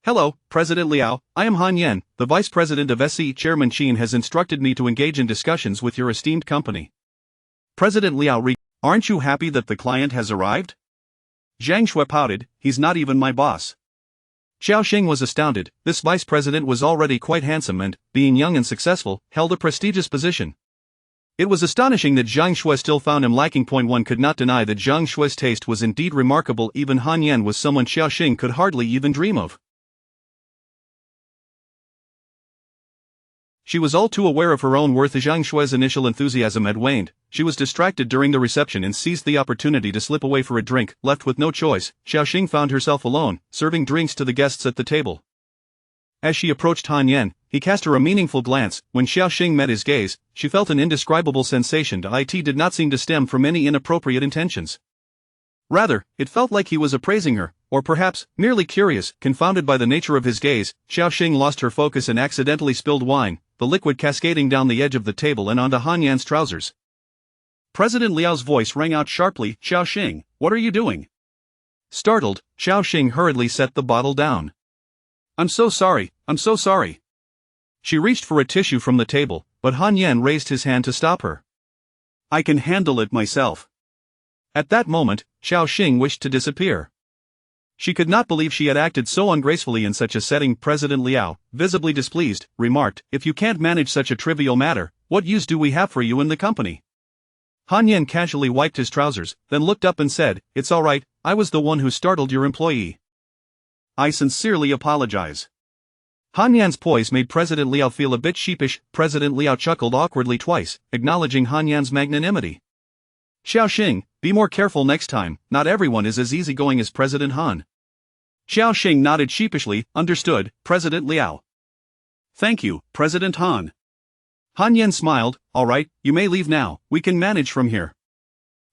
"Hello, President Liao, I am Han Yan, the Vice President of SC. Chairman Qin has instructed me to engage in discussions with your esteemed company." President Liao "Aren't you happy that the client has arrived?" Zhang Shui pouted, "He's not even my boss." Xiao Xing was astounded. This vice president was already quite handsome and, being young and successful, held a prestigious position. It was astonishing that Zhang Shui still found him lacking. One could not deny that Zhang Shui's taste was indeed remarkable. Even Han Yan was someone Xiao Xing could hardly even dream of. She was all too aware of her own worth. Zhang Shui's initial enthusiasm had waned. She was distracted during the reception and seized the opportunity to slip away for a drink. Left with no choice, Xiao Xing found herself alone, serving drinks to the guests at the table. As she approached Han Yan, he cast her a meaningful glance. When Xiao Xing met his gaze, she felt an indescribable sensation. It did not seem to stem from any inappropriate intentions. Rather, it felt like he was appraising her, or perhaps, merely curious. Confounded by the nature of his gaze, Xiao Xing lost her focus and accidentally spilled wine, the liquid cascading down the edge of the table and onto Han Yan's trousers. President Liao's voice rang out sharply, "Xiao Xing, what are you doing?" Startled, Xiao Xing hurriedly set the bottle down. I'm so sorry. She reached for a tissue from the table, but Han Yan raised his hand to stop her. "I can handle it myself." At that moment, Xiao Xing wished to disappear. She could not believe she had acted so ungracefully in such a setting. President Liao, visibly displeased, remarked, "If you can't manage such a trivial matter, what use do we have for you in the company?" Han Yan casually wiped his trousers, then looked up and said, "It's all right, I was the one who startled your employee. I sincerely apologize." Han Yan's poise made President Liao feel a bit sheepish. President Liao chuckled awkwardly twice, acknowledging Han Yan's magnanimity. "Xiao Xing, be more careful next time, not everyone is as easygoing as President Han." Xiao Xing nodded sheepishly, "Understood, President Liao." "Thank you, President Han." Han Yan smiled, "All right, you may leave now, we can manage from here."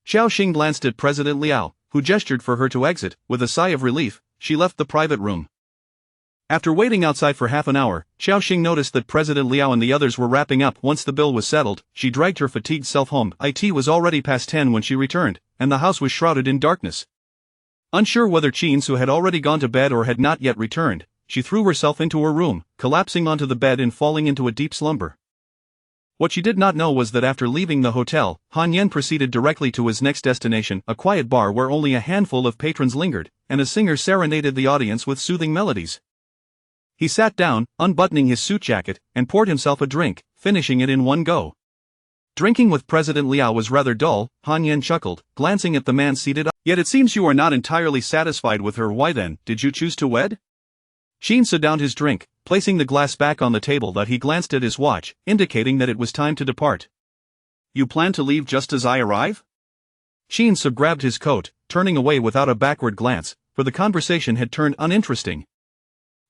Xiao Xing glanced at President Liao, who gestured for her to exit. With a sigh of relief, she left the private room. After waiting outside for half an hour, Xiao Xing noticed that President Liao and the others were wrapping up. Once the bill was settled, she dragged her fatigued self home. It was already past 10 when she returned, and the house was shrouded in darkness. Unsure whether Qin had already gone to bed or had not yet returned, she threw herself into her room, collapsing onto the bed and falling into a deep slumber. What she did not know was that after leaving the hotel, Han Yan proceeded directly to his next destination, a quiet bar where only a handful of patrons lingered, and a singer serenaded the audience with soothing melodies. He sat down, unbuttoning his suit jacket, and poured himself a drink, finishing it in one go. Drinking with President Liao was rather dull, Han Yan chuckled, glancing at the man seated up. "Yet it seems you are not entirely satisfied with her. Why then, did you choose to wed?" Qin set down his drink, placing the glass back on the table. He glanced at his watch, indicating that it was time to depart. "You plan to leave just as I arrive?" Qin Su grabbed his coat, turning away without a backward glance, for the conversation had turned uninteresting.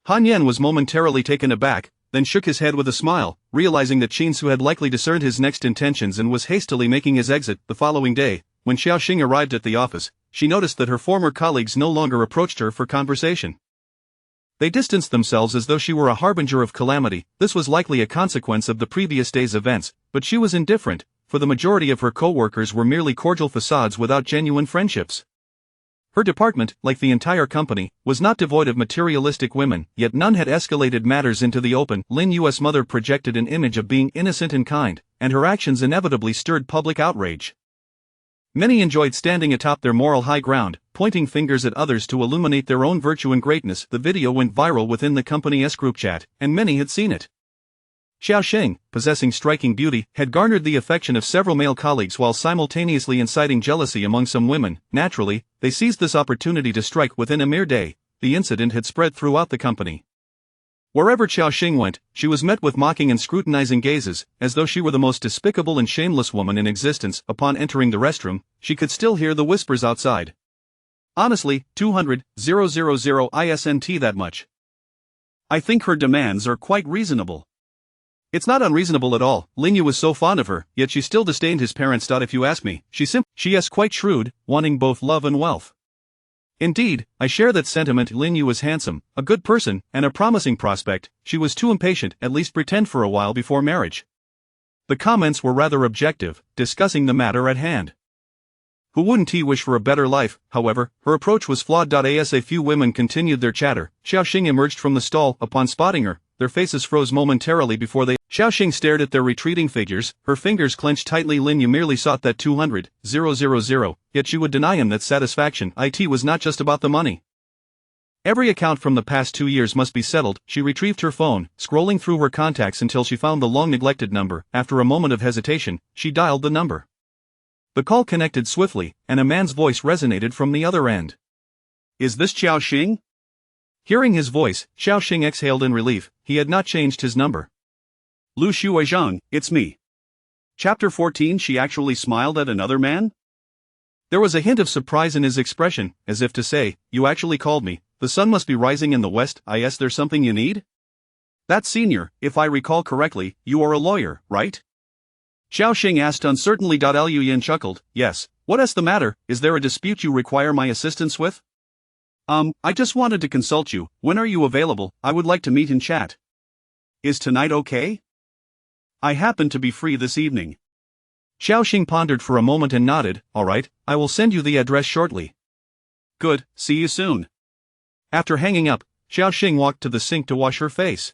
Han Yen was momentarily taken aback, then shook his head with a smile, realizing that Qin Su had likely discerned his next intentions and was hastily making his exit. The following day, when Xiaoxing arrived at the office, she noticed that her former colleagues no longer approached her for conversation. They distanced themselves as though she were a harbinger of calamity. This was likely a consequence of the previous day's events, but she was indifferent, for the majority of her co-workers were merely cordial facades without genuine friendships. Her department, like the entire company, was not devoid of materialistic women, yet none had escalated matters into the open. Lin Yu's mother projected an image of being innocent and kind, and her actions inevitably stirred public outrage. Many enjoyed standing atop their moral high ground, pointing fingers at others to illuminate their own virtue and greatness. The video went viral within the company's group chat, and many had seen it. Xiaoxing, possessing striking beauty, had garnered the affection of several male colleagues while simultaneously inciting jealousy among some women. Naturally, they seized this opportunity to strike within a mere day. The incident had spread throughout the company. Wherever Xiaoxing went, she was met with mocking and scrutinizing gazes, as though she were the most despicable and shameless woman in existence. Upon entering the restroom, she could still hear the whispers outside. Honestly, 200,000 isn't that much. I think her demands are quite reasonable. It's not unreasonable at all. Lin Yu was so fond of her, yet she still disdained his parents. If you ask me, she is quite shrewd, wanting both love and wealth. Indeed, I share that sentiment. Lin Yu was handsome, a good person, and a promising prospect. She was too impatient, at least pretend for a while before marriage. The comments were rather objective, discussing the matter at hand. Who wouldn't he wish for a better life? However, her approach was flawed. As a few women continued their chatter, Xiaoxing emerged from the stall. Upon spotting her, their faces froze momentarily before they. Xiaoxing stared at their retreating figures, her fingers clenched tightly. Lin Yu merely sought that 200,000, yet she would deny him that satisfaction. It was not just about the money. Every account from the past 2 years must be settled. She retrieved her phone, scrolling through her contacts until she found the long-neglected number. After a moment of hesitation, she dialed the number. The call connected swiftly, and a man's voice resonated from the other end. Is this Xiaoxing? Hearing his voice, Xiaoxing exhaled in relief. He had not changed his number. Lu Shuizhang, it's me. Chapter 14. She actually smiled at another man? There was a hint of surprise in his expression, as if to say, you actually called me. The sun must be rising in the west. Is there something you need? That's senior, if I recall correctly, you are a lawyer, right? Xiaoxing asked uncertainly. Liu Yin chuckled, yes, what is the matter? Is there a dispute you require my assistance with? I just wanted to consult you. When are you available? I would like to meet and chat. Is tonight okay? I happen to be free this evening. Xiaoxing pondered for a moment and nodded. All right, I will send you the address shortly. Good, see you soon. After hanging up, Xiaoxing walked to the sink to wash her face.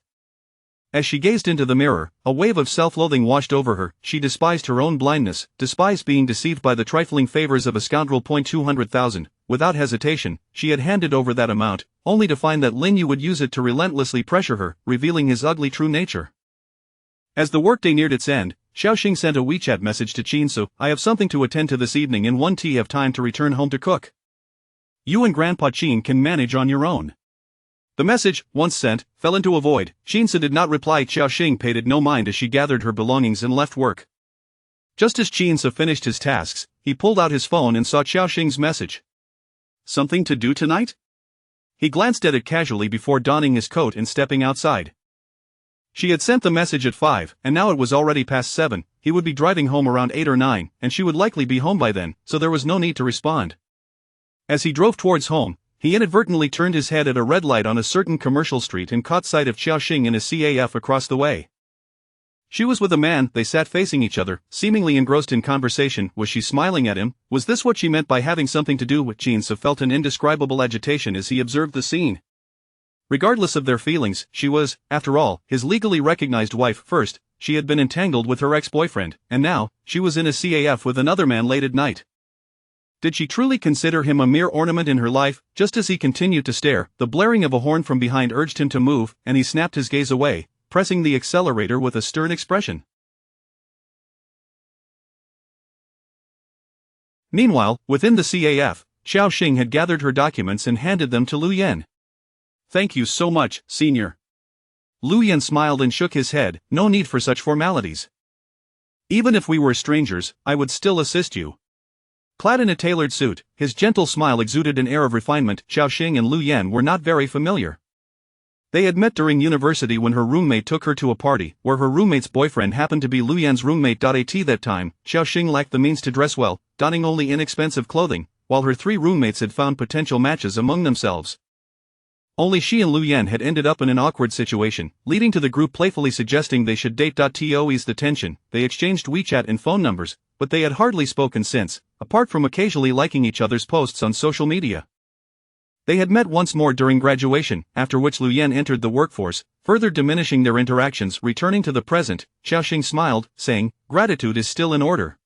As she gazed into the mirror, a wave of self-loathing washed over her. She despised her own blindness, despised being deceived by the trifling favors of a scoundrel. 200,000. Without hesitation, she had handed over that amount, only to find that Lin Yu would use it to relentlessly pressure her, revealing his ugly true nature. As the workday neared its end, Xiaoxing sent a WeChat message to Qin Su. I have something to attend to this evening and won't have time to return home to cook. You and Grandpa Qin can manage on your own. The message, once sent, fell into a void. Qin Su did not reply. Xiaoxing paid it no mind as she gathered her belongings and left work. Just as Qin Su finished his tasks, he pulled out his phone and saw Xiaoxing's message. Something to do tonight? He glanced at it casually before donning his coat and stepping outside. She had sent the message at 5, and now it was already past 7. He would be driving home around 8 or 9, and she would likely be home by then, so there was no need to respond. As he drove towards home, he inadvertently turned his head at a red light on a certain commercial street and caught sight of Xiaoxing in a CAF across the way. She was with a man. They sat facing each other, seemingly engrossed in conversation. Was she smiling at him? Was this what she meant by having something to do with? Qin Su felt an indescribable agitation as he observed the scene. Regardless of their feelings, she was, after all, his legally recognized wife. First, she had been entangled with her ex-boyfriend, and now, she was in a CAF with another man late at night. Did she truly consider him a mere ornament in her life? Just as he continued to stare, the blaring of a horn from behind urged him to move, and he snapped his gaze away, pressing the accelerator with a stern expression. Meanwhile, within the CAF, Xiaoxing had gathered her documents and handed them to Lu Yan. Thank you so much, senior. Lu Yan smiled and shook his head. No need for such formalities. Even if we were strangers, I would still assist you. Clad in a tailored suit, his gentle smile exuded an air of refinement. Xiaoxing and Lu Yan were not very familiar. They had met during university when her roommate took her to a party, where her roommate's boyfriend happened to be Lu Yan's roommate. At that time, Xiaoxing lacked the means to dress well, donning only inexpensive clothing, while her three roommates had found potential matches among themselves. Only she and Lu Yan had ended up in an awkward situation, leading to the group playfully suggesting they should date. To ease the tension, they exchanged WeChat and phone numbers, but they had hardly spoken since, apart from occasionally liking each other's posts on social media. They had met once more during graduation, after which Lu Yan entered the workforce, further diminishing their interactions. Returning to the present, Xiaoxing smiled, saying, "Gratitude is still in order.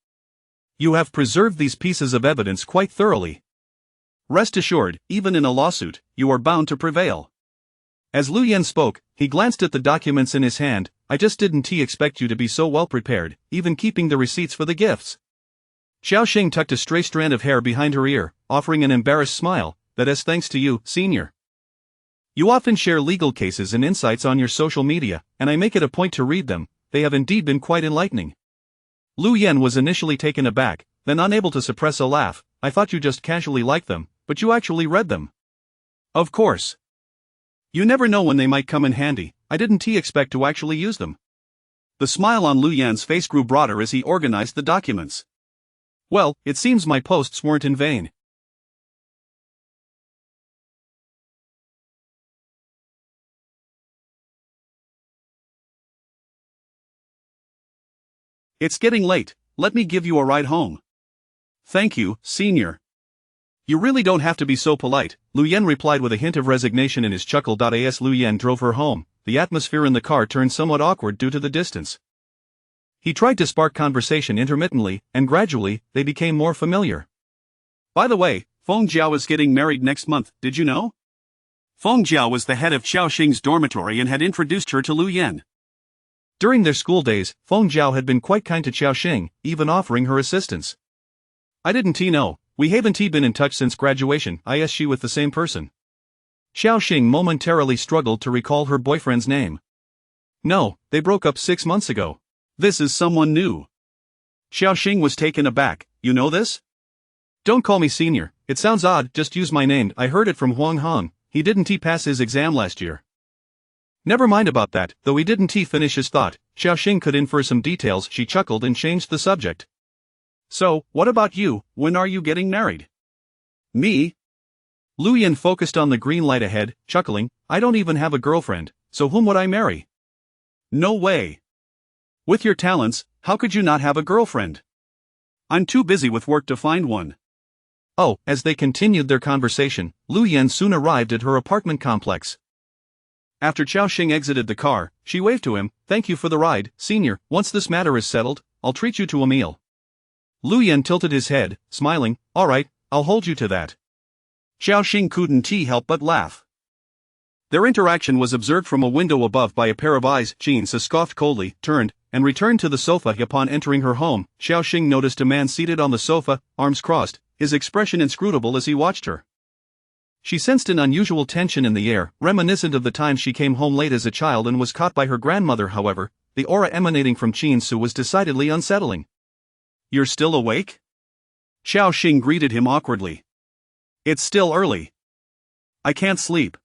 You have preserved these pieces of evidence quite thoroughly. Rest assured, even in a lawsuit, you are bound to prevail." As Lu Yan spoke, he glanced at the documents in his hand. "I just didn't expect you to be so well prepared, even keeping the receipts for the gifts." Xiaoxing tucked a stray strand of hair behind her ear, offering an embarrassed smile. "That is thanks to you, senior. You often share legal cases and insights on your social media, and I make it a point to read them. They have indeed been quite enlightening." Lu Yan was initially taken aback, then unable to suppress a laugh. "I thought you just casually liked them, but you actually read them." "Of course. You never know when they might come in handy. I didn't expect to actually use them." The smile on Lu Yan's face grew broader as he organized the documents. "Well, it seems my posts weren't in vain." "It's getting late, let me give you a ride home." "Thank you, senior. You really don't have to be so polite," Lu Yan replied with a hint of resignation in his chuckle. As Lu Yan drove her home, the atmosphere in the car turned somewhat awkward due to the distance. He tried to spark conversation intermittently, and gradually, they became more familiar. "By the way, Feng Jiao is getting married next month, did you know?" Feng Jiao was the head of Xiaoxing's dormitory and had introduced her to Lu Yan. During their school days, Feng Jiao had been quite kind to Xiaoxing, even offering her assistance. "I didn't know, we haven't been in touch since graduation." Is she with the same person? Xiaoxing momentarily struggled to recall her boyfriend's name. "No, they broke up 6 months ago." "This is someone new." Xiaoxing was taken aback. "You know this?" "Don't call me senior, it sounds odd, just use my name. I heard it from Huang Hong, he didn't pass his exam last year." "Never mind about that." Though he didn't finish his thought, Xiaoxing could infer some details. She chuckled and changed the subject. "So, what about you, when are you getting married?" "Me?" Lu Yan focused on the green light ahead, chuckling. "I don't even have a girlfriend, so whom would I marry?" "No way. With your talents, how could you not have a girlfriend?" "I'm too busy with work to find one." Oh, as they continued their conversation, Lu Yan soon arrived at her apartment complex. After Xiaoxing exited the car, she waved to him. "Thank you for the ride, senior. Once this matter is settled, I'll treat you to a meal." Lu Yan tilted his head, smiling. "All right, I'll hold you to that." Xiaoxing couldn't help but laugh. Their interaction was observed from a window above by a pair of eyes. Jean scoffed coldly, turned, and returned to the sofa. Upon entering her home, Xiaoxing noticed a man seated on the sofa, arms crossed, his expression inscrutable as he watched her. She sensed an unusual tension in the air, reminiscent of the time she came home late as a child and was caught by her grandmother. However, the aura emanating from Qin Su was decidedly unsettling. "You're still awake?" Xiaoxing greeted him awkwardly. "It's still early. I can't sleep."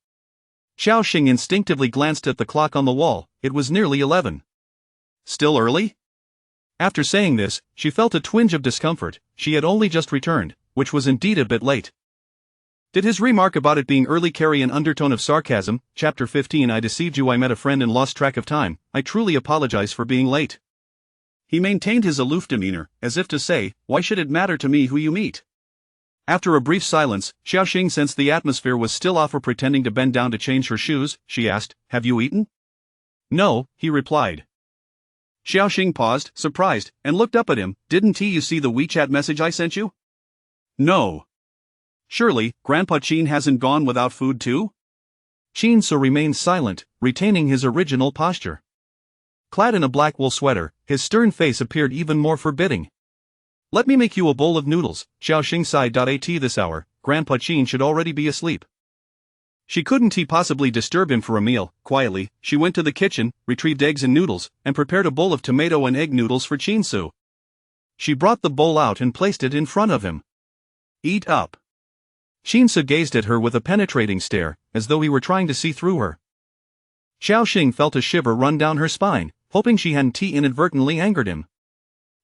Xiaoxing instinctively glanced at the clock on the wall. It was nearly 11. "Still early?" After saying this, she felt a twinge of discomfort. She had only just returned, which was indeed a bit late. Did his remark about it being early carry an undertone of sarcasm? Chapter 15. I deceived you. I met a friend and lost track of time. I truly apologize for being late. He maintained his aloof demeanor, as if to say, why should it matter to me who you meet? After a brief silence, Xiaoxing sensed the atmosphere was still off. Pretending to bend down to change her shoes, she asked, "Have you eaten?" "No," he replied. Xiaoxing paused, surprised, and looked up at him. "Didn't you see the WeChat message I sent you?" "No." "Surely, Grandpa Qin hasn't gone without food too?" Qin Su remained silent, retaining his original posture. Clad in a black wool sweater, his stern face appeared even more forbidding. "Let me make you a bowl of noodles," Xiaoxing sighed. At this hour, Grandpa Qin should already be asleep. She couldn't possibly disturb him for a meal. Quietly, she went to the kitchen, retrieved eggs and noodles, and prepared a bowl of tomato and egg noodles for Qin Su. She brought the bowl out and placed it in front of him. Eat up. Shinsu gazed at her with a penetrating stare, as though he were trying to see through her. Xiaoxing felt a shiver run down her spine, hoping she hadn't inadvertently angered him.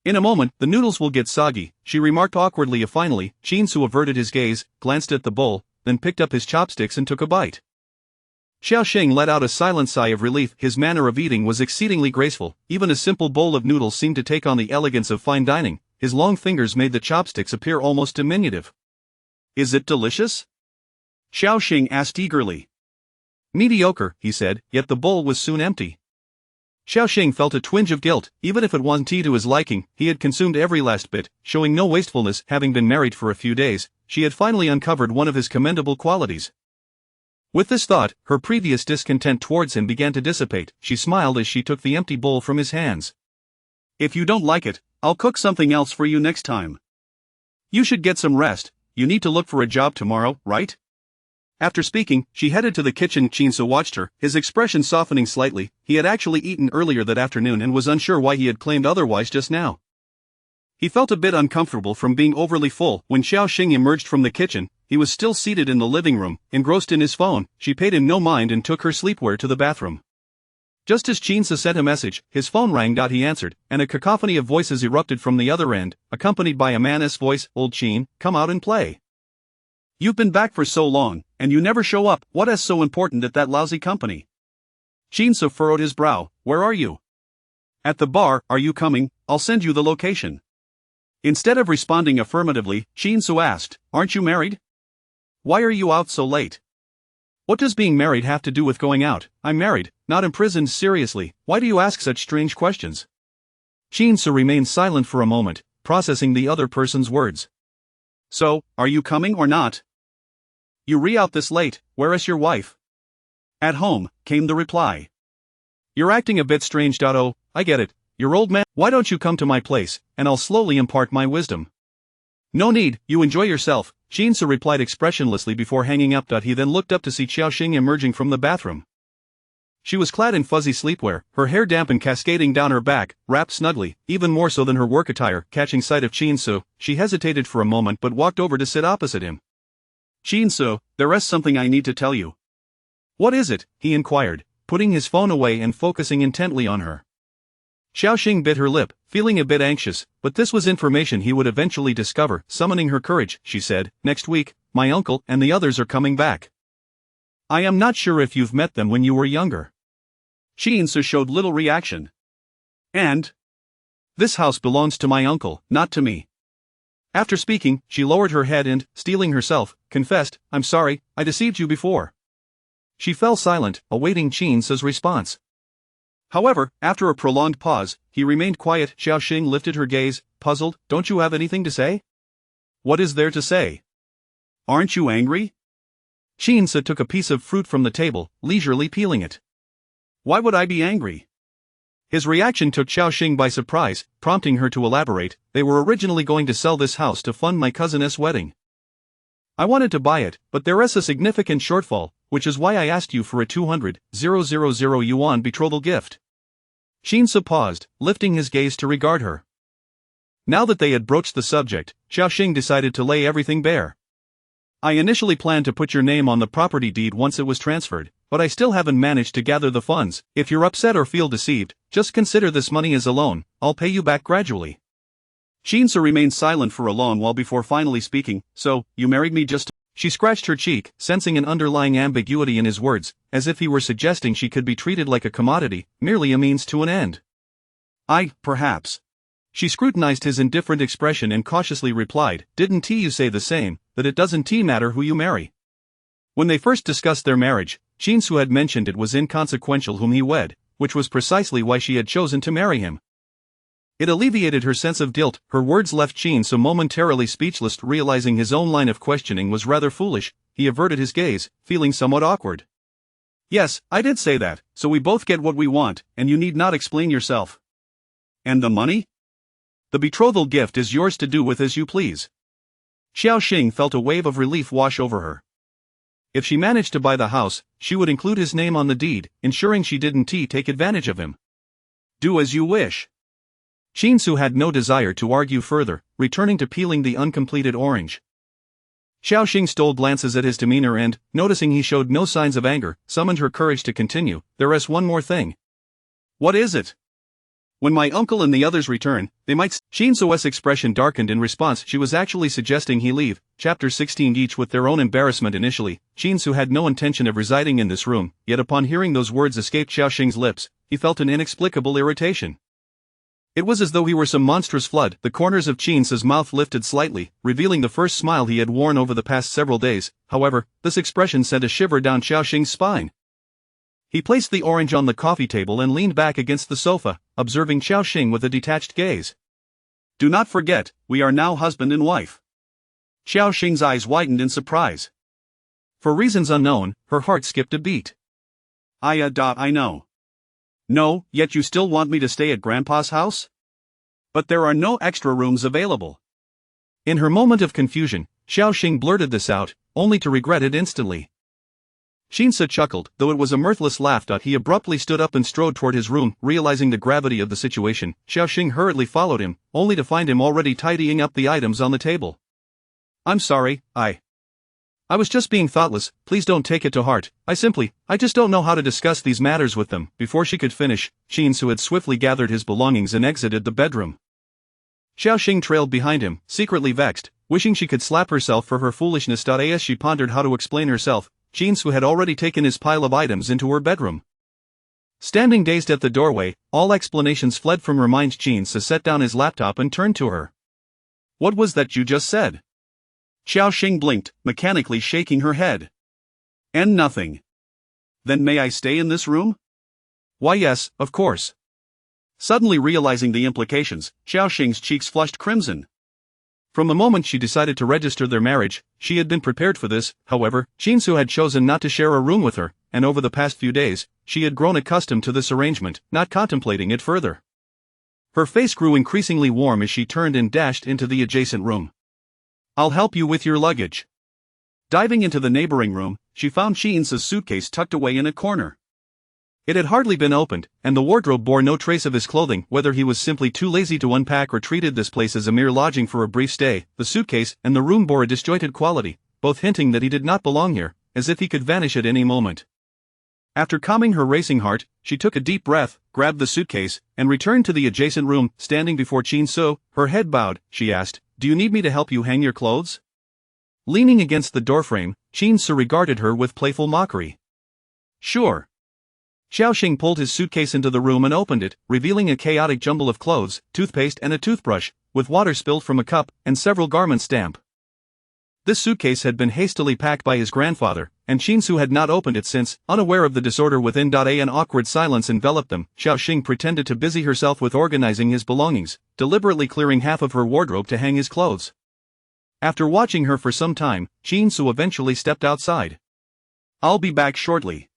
In a moment, the noodles will get soggy, she remarked awkwardly. Finally, Shinsu averted his gaze, glanced at the bowl, then picked up his chopsticks and took a bite. Xiaoxing let out a silent sigh of relief. His manner of eating was exceedingly graceful. Even a simple bowl of noodles seemed to take on the elegance of fine dining. His long fingers made the chopsticks appear almost diminutive. Is it delicious? Xiaoxing asked eagerly. Mediocre, he said, yet the bowl was soon empty. Xiaoxing felt a twinge of guilt. Even if it wasn't to his liking, he had consumed every last bit, showing no wastefulness. Having been married for a few days, she had finally uncovered one of his commendable qualities. With this thought, her previous discontent towards him began to dissipate. She smiled as she took the empty bowl from his hands. If you don't like it, I'll cook something else for you next time. You should get some rest. You need to look for a job tomorrow, right? After speaking, she headed to the kitchen. Shinsu watched her, his expression softening slightly. He had actually eaten earlier that afternoon and was unsure why he had claimed otherwise just now. He felt a bit uncomfortable from being overly full. When Xiaoxing emerged from the kitchen, he was still seated in the living room, engrossed in his phone. She paid him no mind and took her sleepwear to the bathroom. Just as Shinsu sent a message, his phone rang. He answered, and a cacophony of voices erupted from the other end, accompanied by a man's voice. Old Chin, come out and play. You've been back for so long, and you never show up. What is so important at that lousy company? Shinsu furrowed his brow. Where are you? At the bar. Are you coming? I'll send you the location. Instead of responding affirmatively, Shinsu asked, aren't you married? Why are you out so late? What does being married have to do with going out? I'm married, not imprisoned. Seriously, why do you ask such strange questions? Shinsu remained silent for a moment, processing the other person's words. So, are you coming or not? You out this late. Where is your wife? At home, came the reply. You're acting a bit strange. Oh, I get it. You're old man. Why don't you come to my place, and I'll slowly impart my wisdom. No need, you enjoy yourself, Shinsu replied expressionlessly before hanging up. He then looked up to see Xiaoxing emerging from the bathroom. She was clad in fuzzy sleepwear, her hair damp and cascading down her back, wrapped snugly, even more so than her work attire. Catching sight of Shinsu, she hesitated for a moment but walked over to sit opposite him. Shinsu, there is something I need to tell you. What is it? He inquired, putting his phone away and focusing intently on her. Xiaoxing bit her lip, feeling a bit anxious, but this was information he would eventually discover. Summoning her courage, she said, next week, my uncle and the others are coming back. I am not sure if you've met them when you were younger. Shinsu showed little reaction. And? This house belongs to my uncle, not to me. After speaking, she lowered her head and, steeling herself, confessed, I'm sorry, I deceived you before. She fell silent, awaiting Shinsu's response. However, after a prolonged pause, he remained quiet. Xiaoxing lifted her gaze, puzzled. Don't you have anything to say? What is there to say? Aren't you angry? Shinsu took a piece of fruit from the table, leisurely peeling it. Why would I be angry? His reaction took Xiaoxing by surprise, prompting her to elaborate. They were originally going to sell this house to fund my cousin's wedding. I wanted to buy it, but there is a significant shortfall, which is why I asked you for a 200,000 yuan betrothal gift. Shinsu paused, lifting his gaze to regard her. Now that they had broached the subject, Xiaoxing decided to lay everything bare. I initially planned to put your name on the property deed once it was transferred, but I still haven't managed to gather the funds. If you're upset or feel deceived, just consider this money as a loan. I'll pay you back gradually. Shinsu remained silent for a long while before finally speaking. So, you married me just to... She scratched her cheek, sensing an underlying ambiguity in his words, as if he were suggesting she could be treated like a commodity, merely a means to an end. Perhaps. She scrutinized his indifferent expression and cautiously replied, didn't you say the same, that it doesn't matter who you marry? When they first discussed their marriage, Shinsu had mentioned it was inconsequential whom he wed, which was precisely why she had chosen to marry him. It alleviated her sense of guilt. Her words left Shinsu momentarily speechless. Realizing his own line of questioning was rather foolish, he averted his gaze, feeling somewhat awkward. Yes, I did say that, so we both get what we want, and you need not explain yourself. And the money? The betrothal gift is yours to do with as you please. Xiaoxing felt a wave of relief wash over her. If she managed to buy the house, she would include his name on the deed, ensuring she didn't take advantage of him. Do as you wish. Shinsu had no desire to argue further, returning to peeling the uncompleted orange. Xiaoxing stole glances at his demeanor and, noticing he showed no signs of anger, summoned her courage to continue. There's one more thing. What is it? When my uncle and the others return, they might. Shinsuo's expression darkened in response. She was actually suggesting he leave. Chapter 16. Each with their own embarrassment. Initially, Shinsu had no intention of residing in this room, yet upon hearing those words escape Xiaoxing's lips, he felt an inexplicable irritation. It was as though he were some monstrous flood. The corners of Shinsu's mouth lifted slightly, revealing the first smile he had worn over the past several days. However, this expression sent a shiver down Xiaoxing's spine. He placed the orange on the coffee table and leaned back against the sofa, observing Xiaoxing with a detached gaze. Do not forget, we are now husband and wife. Xiaoxing's eyes widened in surprise. For reasons unknown, her heart skipped a beat. I know. No, yet you still want me to stay at Grandpa's house? But there are no extra rooms available. In her moment of confusion, Xiaoxing blurted this out, only to regret it instantly. Shinsu chuckled, though it was a mirthless laugh. He abruptly stood up and strode toward his room. Realizing the gravity of the situation, Xiaoxing hurriedly followed him, only to find him already tidying up the items on the table. I'm sorry, I was just being thoughtless, please don't take it to heart. I just don't know how to discuss these matters with them. Before she could finish, Shinsu had swiftly gathered his belongings and exited the bedroom. Xiaoxing trailed behind him, secretly vexed, wishing she could slap herself for her foolishness. As she pondered how to explain herself, Shinsu had already taken his pile of items into her bedroom. Standing dazed at the doorway, all explanations fled from her mind. Shinsu set down his laptop and turned to her. What was that you just said? Xiaoxing blinked, mechanically shaking her head. And nothing. Then may I stay in this room? Why yes, of course. Suddenly realizing the implications, Xiaoxing's cheeks flushed crimson. From the moment she decided to register their marriage, she had been prepared for this. However, Shinsu had chosen not to share a room with her, and over the past few days, she had grown accustomed to this arrangement, not contemplating it further. Her face grew increasingly warm as she turned and dashed into the adjacent room. I'll help you with your luggage. Diving into the neighboring room, she found Shinsu's suitcase tucked away in a corner. It had hardly been opened, and the wardrobe bore no trace of his clothing. Whether he was simply too lazy to unpack or treated this place as a mere lodging for a brief stay, the suitcase and the room bore a disjointed quality, both hinting that he did not belong here, as if he could vanish at any moment. After calming her racing heart, she took a deep breath, grabbed the suitcase, and returned to the adjacent room. Standing before Shinsu, her head bowed, she asked, Do you need me to help you hang your clothes? Leaning against the doorframe, Shinsu regarded her with playful mockery. Sure. Xiaoxing pulled his suitcase into the room and opened it, revealing a chaotic jumble of clothes, toothpaste and a toothbrush, with water spilled from a cup, and several garments damp. This suitcase had been hastily packed by his grandfather, and Shinsu had not opened it since, unaware of the disorder within. An awkward silence enveloped them. Xiaoxing pretended to busy herself with organizing his belongings, deliberately clearing half of her wardrobe to hang his clothes. After watching her for some time, Shinsu eventually stepped outside. I'll be back shortly.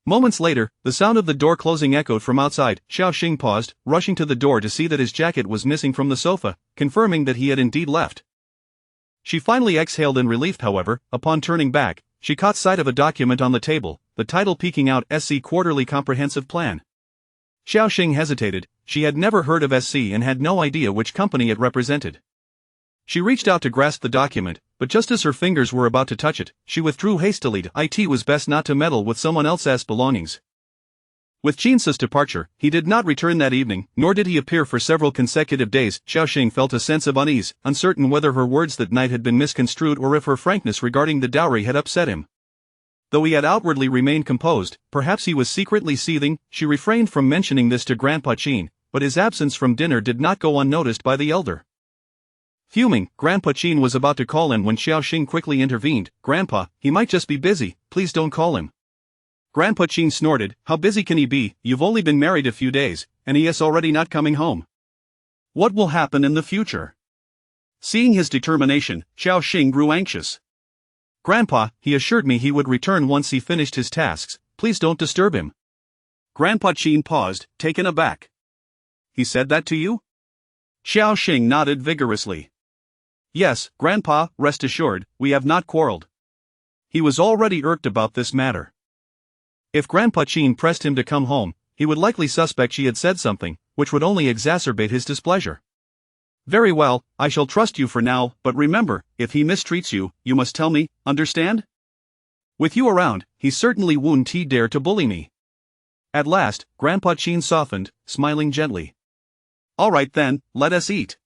Moments later, the sound of the door closing echoed from outside. Xiaoxing paused, rushing to the door to see that his jacket was missing from the sofa, confirming that he had indeed left. She finally exhaled in relief. However, upon turning back, she caught sight of a document on the table, the title peeking out: SC Quarterly Comprehensive Plan. Xiaoxing hesitated. She had never heard of SC and had no idea which company it represented. She reached out to grasp the document, but just as her fingers were about to touch it, she withdrew hastily. It was best not to meddle with someone else's belongings. With Shinsu's departure, he did not return that evening, nor did he appear for several consecutive days. Xiaoxing felt a sense of unease, uncertain whether her words that night had been misconstrued or if her frankness regarding the dowry had upset him. Though he had outwardly remained composed, perhaps he was secretly seething. She refrained from mentioning this to Grandpa Qin, but his absence from dinner did not go unnoticed by the elder. Fuming, Grandpa Qin was about to call him when Xiaoxing quickly intervened. Grandpa, he might just be busy, please don't call him. Grandpa Qin snorted, how busy can he be? You've only been married a few days, and he is already not coming home. What will happen in the future? Seeing his determination, Xiaoxing grew anxious. Grandpa, he assured me he would return once he finished his tasks, please don't disturb him. Grandpa Qin paused, taken aback. He said that to you? Xiaoxing nodded vigorously. Yes, Grandpa, rest assured, we have not quarreled. He was already irked about this matter. If Grandpa Qin pressed him to come home, he would likely suspect she had said something, which would only exacerbate his displeasure. Very well, I shall trust you for now, but remember, if he mistreats you, you must tell me, understand? With you around, he certainly won't dare to bully me. At last, Grandpa Chin softened, smiling gently. All right then, let us eat.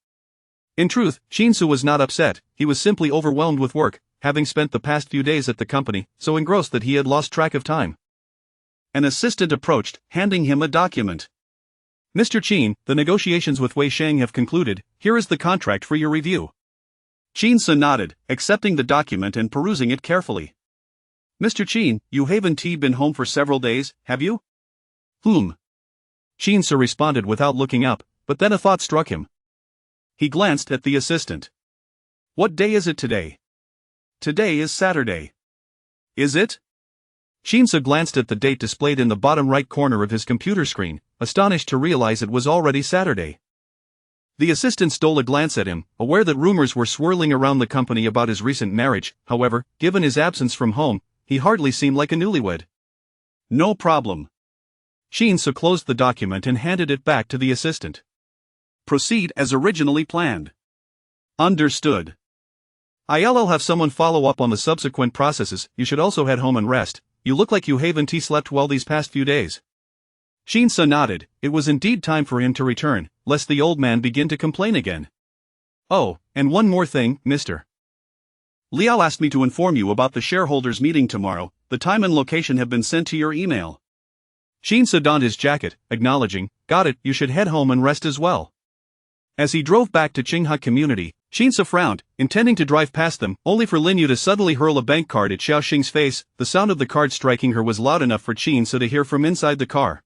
In truth, Chinsu was not upset, he was simply overwhelmed with work, having spent the past few days at the company, so engrossed that he had lost track of time. An assistant approached, handing him a document. Mr. Chin, the negotiations with Wei Sheng have concluded, here is the contract for your review. Chinsu nodded, accepting the document and perusing it carefully. Mr. Chin, you haven't been home for several days, have you? Chinsu responded without looking up, but then a thought struck him. He glanced at the assistant. What day is it today? Today is Saturday. Is it? Chinsu glanced at the date displayed in the bottom right corner of his computer screen, astonished to realize it was already Saturday. The assistant stole a glance at him, aware that rumors were swirling around the company about his recent marriage. However, given his absence from home, he hardly seemed like a newlywed. No problem. Chinsu closed the document and handed it back to the assistant. Proceed as originally planned. Understood. I'll have someone follow up on the subsequent processes. You should also head home and rest. You look like you haven't slept well these past few days. Chinsu nodded. It was indeed time for him to return, lest the old man begin to complain again. Oh, and one more thing, Mr. Liao asked me to inform you about the shareholders' meeting tomorrow. The time and location have been sent to your email. Chinsu donned his jacket, acknowledging, got it, you should head home and rest as well. As he drove back to Qinghai Community, Chinsu frowned, intending to drive past them, only for Lin Yu to suddenly hurl a bank card at Xiaoxing's face. The sound of the card striking her was loud enough for Chinsu to hear from inside the car.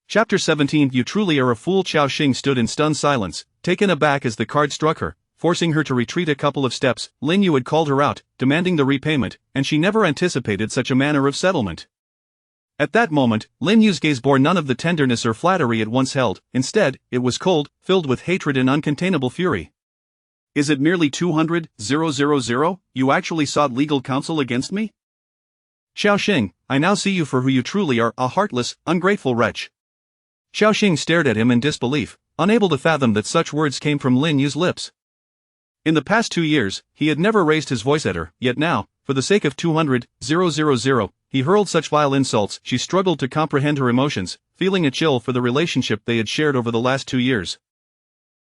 Chapter 17. You truly are a fool. Xiaoxing stood in stunned silence, taken aback as the card struck her, forcing her to retreat a couple of steps. Lin Yu had called her out, demanding the repayment, and she never anticipated such a manner of settlement. At that moment, Lin Yu's gaze bore none of the tenderness or flattery it once held. Instead, it was cold, filled with hatred and uncontainable fury. Is it merely 200,000? You actually sought legal counsel against me? Xiaoxing, I now see you for who you truly are, a heartless, ungrateful wretch. Xiaoxing stared at him in disbelief, unable to fathom that such words came from Lin Yu's lips. In the past 2 years, he had never raised his voice at her, yet now, for the sake of 200,000, he hurled such vile insults. She struggled to comprehend her emotions, feeling a chill for the relationship they had shared over the last 2 years.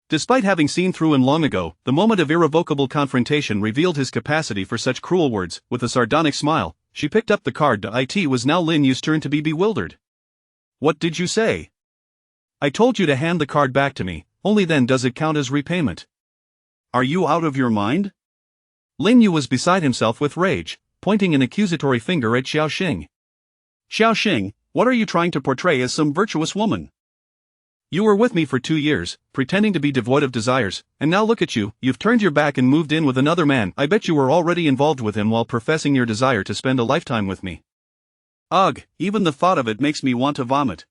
Despite having seen through him long ago, the moment of irrevocable confrontation revealed his capacity for such cruel words. With a sardonic smile, she picked up the card. It was now Lin Yu's turn to be bewildered. What did you say? I told you to hand the card back to me, only then does it count as repayment. Are you out of your mind? Lin Yu was beside himself with rage, pointing an accusatory finger at Xiaoxing. Xiaoxing, what are you trying to portray as some virtuous woman? You were with me for 2 years, pretending to be devoid of desires, and now look at you, you've turned your back and moved in with another man. I bet you were already involved with him while professing your desire to spend a lifetime with me. Ugh, even the thought of it makes me want to vomit.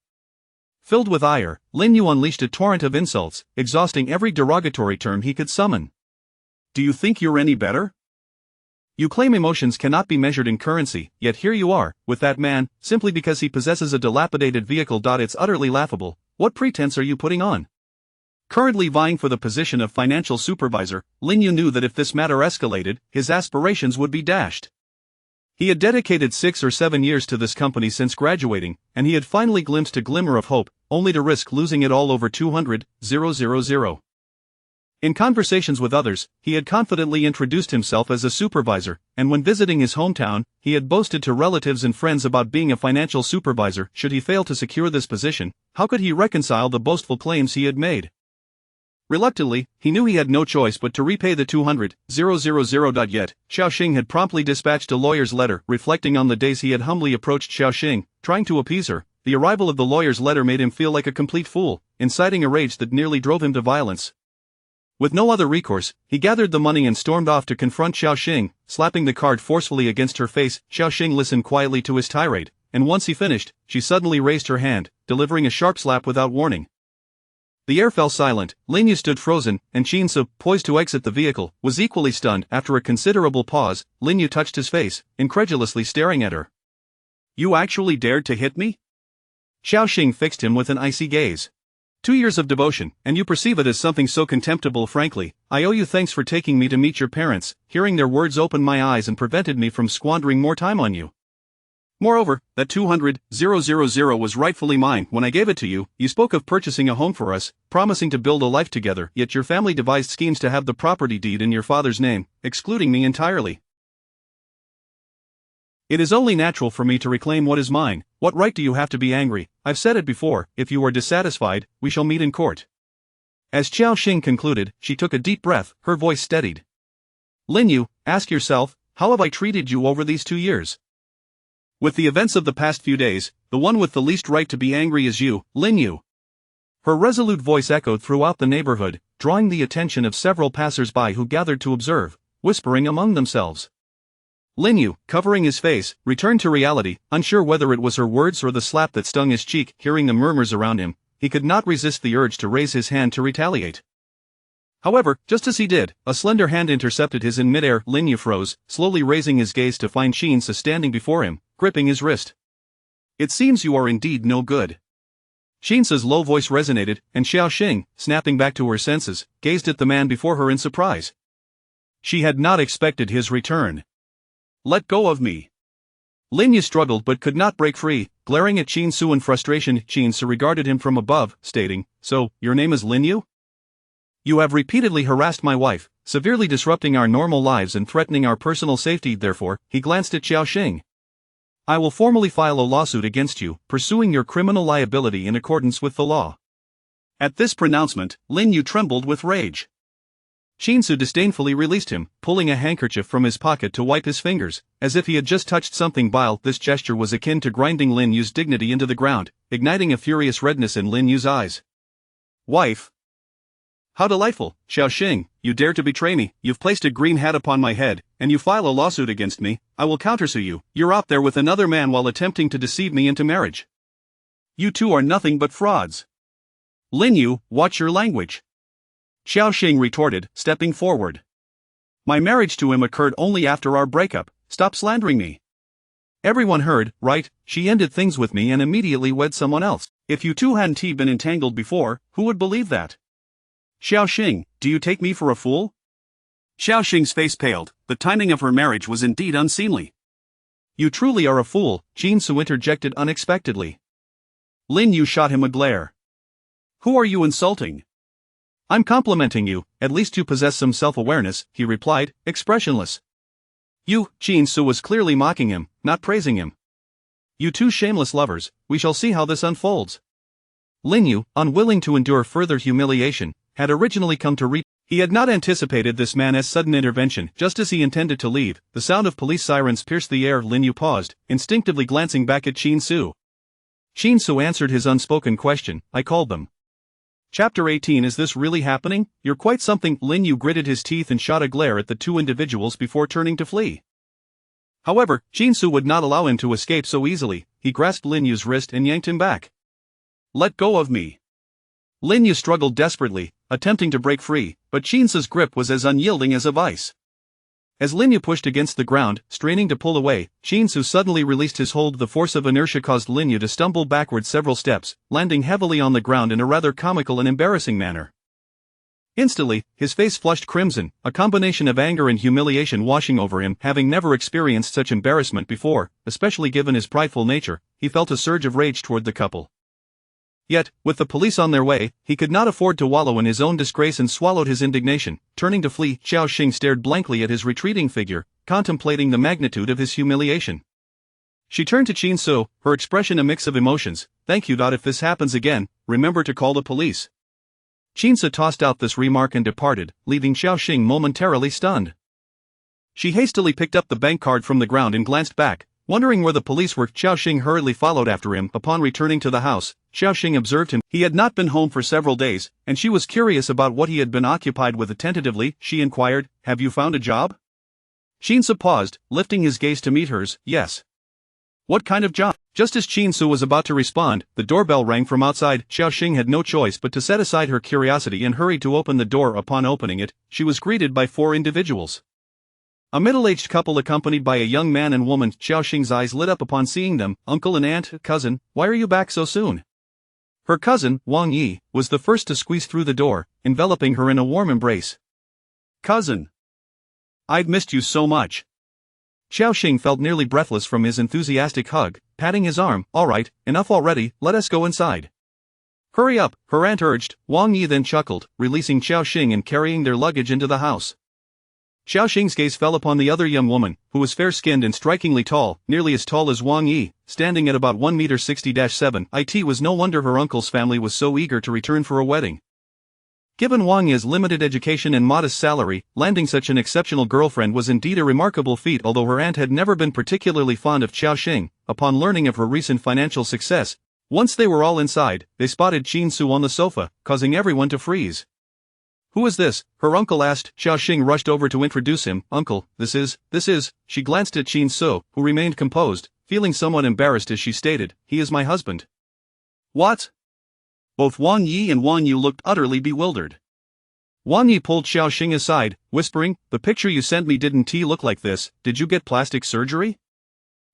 Filled with ire, Lin Yu unleashed a torrent of insults, exhausting every derogatory term he could summon. Do you think you're any better? You claim emotions cannot be measured in currency, yet here you are, with that man, simply because he possesses a dilapidated vehicle. It's utterly laughable. What pretense are you putting on? Currently vying for the position of financial supervisor, Lin Yu knew that if this matter escalated, his aspirations would be dashed. He had dedicated 6 or 7 years to this company since graduating, and he had finally glimpsed a glimmer of hope, only to risk losing it all over 200,000. In conversations with others, he had confidently introduced himself as a supervisor, and when visiting his hometown, he had boasted to relatives and friends about being a financial supervisor. Should he fail to secure this position, how could he reconcile the boastful claims he had made? Reluctantly, he knew he had no choice but to repay the 200,000. Yet, Xiaoxing had promptly dispatched a lawyer's letter, reflecting on the days he had humbly approached Xiaoxing, trying to appease her. The arrival of the lawyer's letter made him feel like a complete fool, inciting a rage that nearly drove him to violence. With no other recourse, he gathered the money and stormed off to confront Xiaoxing, slapping the card forcefully against her face. Xiaoxing listened quietly to his tirade, and once he finished, she suddenly raised her hand, delivering a sharp slap without warning. The air fell silent. Lin Yu stood frozen, and Chinsu, poised to exit the vehicle, was equally stunned. After a considerable pause, Lin Yu touched his face, incredulously staring at her. You actually dared to hit me? Xiaoxing fixed him with an icy gaze. 2 years of devotion, and you perceive it as something so contemptible. Frankly, I owe you thanks for taking me to meet your parents. Hearing their words opened my eyes and prevented me from squandering more time on you. Moreover, that 200,000 was rightfully mine when I gave it to you. You spoke of purchasing a home for us, promising to build a life together, yet your family devised schemes to have the property deed in your father's name, excluding me entirely. It is only natural for me to reclaim what is mine. What right do you have to be angry? I've said it before, if you are dissatisfied, we shall meet in court. As Xiao Xing concluded, she took a deep breath, her voice steadied. Lin Yu, ask yourself, how have I treated you over these 2 years? With the events of the past few days, the one with the least right to be angry is you, Lin Yu. Her resolute voice echoed throughout the neighborhood, drawing the attention of several passers-by who gathered to observe, whispering among themselves. Lin Yu, covering his face, returned to reality, unsure whether it was her words or the slap that stung his cheek. Hearing the murmurs around him, he could not resist the urge to raise his hand to retaliate. However, just as he did, a slender hand intercepted his in midair. Lin Yu froze, slowly raising his gaze to find Qin Su standing before him, gripping his wrist. It seems you are indeed no good. Qin Su's low voice resonated, and Xiao Xing, snapping back to her senses, gazed at the man before her in surprise. She had not expected his return. Let go of me. Lin Yu struggled but could not break free, glaring at Qin Su in frustration. Qin Su regarded him from above, stating, So, your name is Lin Yu? You have repeatedly harassed my wife, severely disrupting our normal lives and threatening our personal safety. Therefore, he glanced at Xiao Xing. I will formally file a lawsuit against you, pursuing your criminal liability in accordance with the law. At this pronouncement, Lin Yu trembled with rage. Qin Su disdainfully released him, pulling a handkerchief from his pocket to wipe his fingers, as if he had just touched something vile. This gesture was akin to grinding Lin Yu's dignity into the ground, igniting a furious redness in Lin Yu's eyes. Wife? How delightful, Xiao Xing, you dare to betray me. You've placed a green hat upon my head, and you file a lawsuit against me. I will countersue you. You're out there with another man while attempting to deceive me into marriage. You two are nothing but frauds. Lin Yu, watch your language. Xiao Xing retorted, stepping forward. My marriage to him occurred only after our breakup. Stop slandering me. Everyone heard, right? She ended things with me and immediately wed someone else. If you two hadn't been entangled before, who would believe that? Xiao Xing, do you take me for a fool? Xiao Xing's face paled. The timing of her marriage was indeed unseemly. You truly are a fool, Qin Su interjected unexpectedly. Lin Yu shot him a glare. Who are you insulting? I'm complimenting you, at least you possess some self-awareness, he replied, expressionless. You, Qin Su was clearly mocking him, not praising him. You two shameless lovers, we shall see how this unfolds. Lin Yu, unwilling to endure further humiliation, had originally come to He had not anticipated this man's sudden intervention. Just as he intended to leave, the sound of police sirens pierced the air. Lin Yu paused, instinctively glancing back at Qin Su. Qin Su answered his unspoken question, I called them. Chapter 18. Is this really happening? You're quite something. Lin Yu gritted his teeth and shot a glare at the two individuals before turning to flee. However, Qin Su would not allow him to escape so easily. He grasped Lin Yu's wrist and yanked him back. Let go of me. Lin Yu struggled desperately, attempting to break free, but Qin Su's grip was as unyielding as a vice. As Lin Yu pushed against the ground, straining to pull away, Qin Su suddenly released his hold. The force of inertia caused Lin Yu to stumble backward several steps, landing heavily on the ground in a rather comical and embarrassing manner. Instantly, his face flushed crimson, a combination of anger and humiliation washing over him. Having never experienced such embarrassment before, especially given his prideful nature, he felt a surge of rage toward the couple. Yet, with the police on their way, he could not afford to wallow in his own disgrace and swallowed his indignation. Turning to flee, Xiao Xing stared blankly at his retreating figure, contemplating the magnitude of his humiliation. She turned to Qin Su, her expression a mix of emotions. Thank you. If this happens again, remember to call the police. Qin Su tossed out this remark and departed, leaving Xiao Xing momentarily stunned. She hastily picked up the bank card from the ground and glanced back, wondering where the police were. Xiao Xing hurriedly followed after him. Upon returning to the house, Xiao Xing observed him. He had not been home for several days, and she was curious about what he had been occupied with. Attentively, she inquired, Have you found a job? Qin Su paused, lifting his gaze to meet hers. Yes. What kind of job? Just as Qin Su was about to respond, the doorbell rang from outside. Xiao Xing had no choice but to set aside her curiosity and hurried to open the door. Upon opening it, she was greeted by 4 individuals. A middle-aged couple accompanied by a young man and woman. Xiao Xing's eyes lit up upon seeing them. Uncle and aunt, cousin, why are you back so soon? Her cousin, Wang Yi, was the first to squeeze through the door, enveloping her in a warm embrace. "Cousin! I'd missed you so much." Xiaoxing felt nearly breathless from his enthusiastic hug, patting his arm. "All right, enough already, let us go inside." "Hurry up," her aunt urged. Wang Yi then chuckled, releasing Xiaoxing and carrying their luggage into the house. Xiaoxing's gaze fell upon the other young woman, who was fair-skinned and strikingly tall, nearly as tall as Wang Yi, standing at about 1 meter 60-7. It was no wonder her uncle's family was so eager to return for a wedding. Given Wang Yi's limited education and modest salary, landing such an exceptional girlfriend was indeed a remarkable feat. Although her aunt had never been particularly fond of Xiaoxing, upon learning of her recent financial success, once they were all inside, they spotted Qin Su on the sofa, causing everyone to freeze. "Who is this?" her uncle asked. Xiaoxing rushed over to introduce him. "Uncle, this is," she glanced at Qin Su, who remained composed, feeling somewhat embarrassed as she stated, "He is my husband." "What?" Both Wang Yi and Wang Yu looked utterly bewildered. Wang Yi pulled Xiaoxing aside, whispering, "The picture you sent me didn't look like this. Did you get plastic surgery?"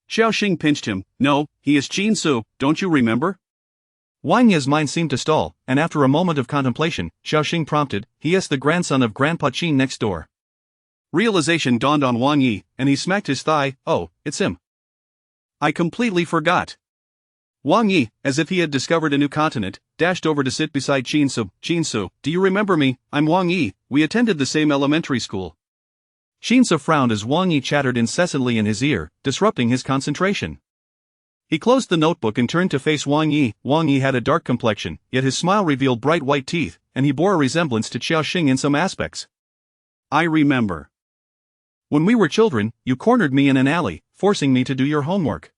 Xiaoxing pinched him. "No, he is Qin Su, don't you remember?" Wang Yi's mind seemed to stall, and after a moment of contemplation, Xiaoxing prompted, "He is the grandson of Grandpa Qin next door." Realization dawned on Wang Yi, and he smacked his thigh. "Oh, it's him. I completely forgot." Wang Yi, as if he had discovered a new continent, dashed over to sit beside Qin Su. "Qin Su, do you remember me? I'm Wang Yi, we attended the same elementary school." Qin Su frowned as Wang Yi chattered incessantly in his ear, disrupting his concentration. He closed the notebook and turned to face Wang Yi. Wang Yi had a dark complexion, yet his smile revealed bright white teeth, and he bore a resemblance to Xiaoxing in some aspects. "I remember. When we were children, you cornered me in an alley, forcing me to do your homework."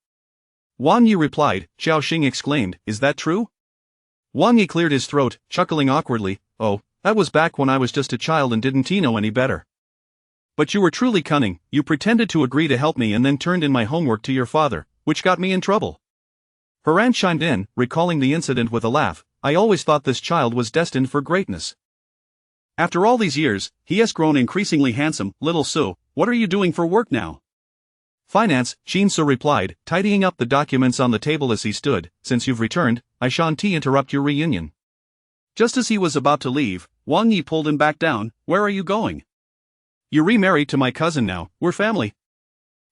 Wang Yi replied. Xiaoxing exclaimed, "Is that true?" Wang Yi cleared his throat, chuckling awkwardly. "Oh, that was back when I was just a child and didn't know any better. But you were truly cunning. You pretended to agree to help me and then turned in my homework to your father, which got me in trouble." Her aunt chimed in, recalling the incident with a laugh. "I always thought this child was destined for greatness. After all these years, he has grown increasingly handsome." "Little Su, what are you doing for work now?" "Finance," Qin Su replied, tidying up the documents on the table as he stood. "Since you've returned, I shan't interrupt your reunion." Just as he was about to leave, Wang Yi pulled him back down. "Where are you going?" "You're remarried to my cousin now, we're family."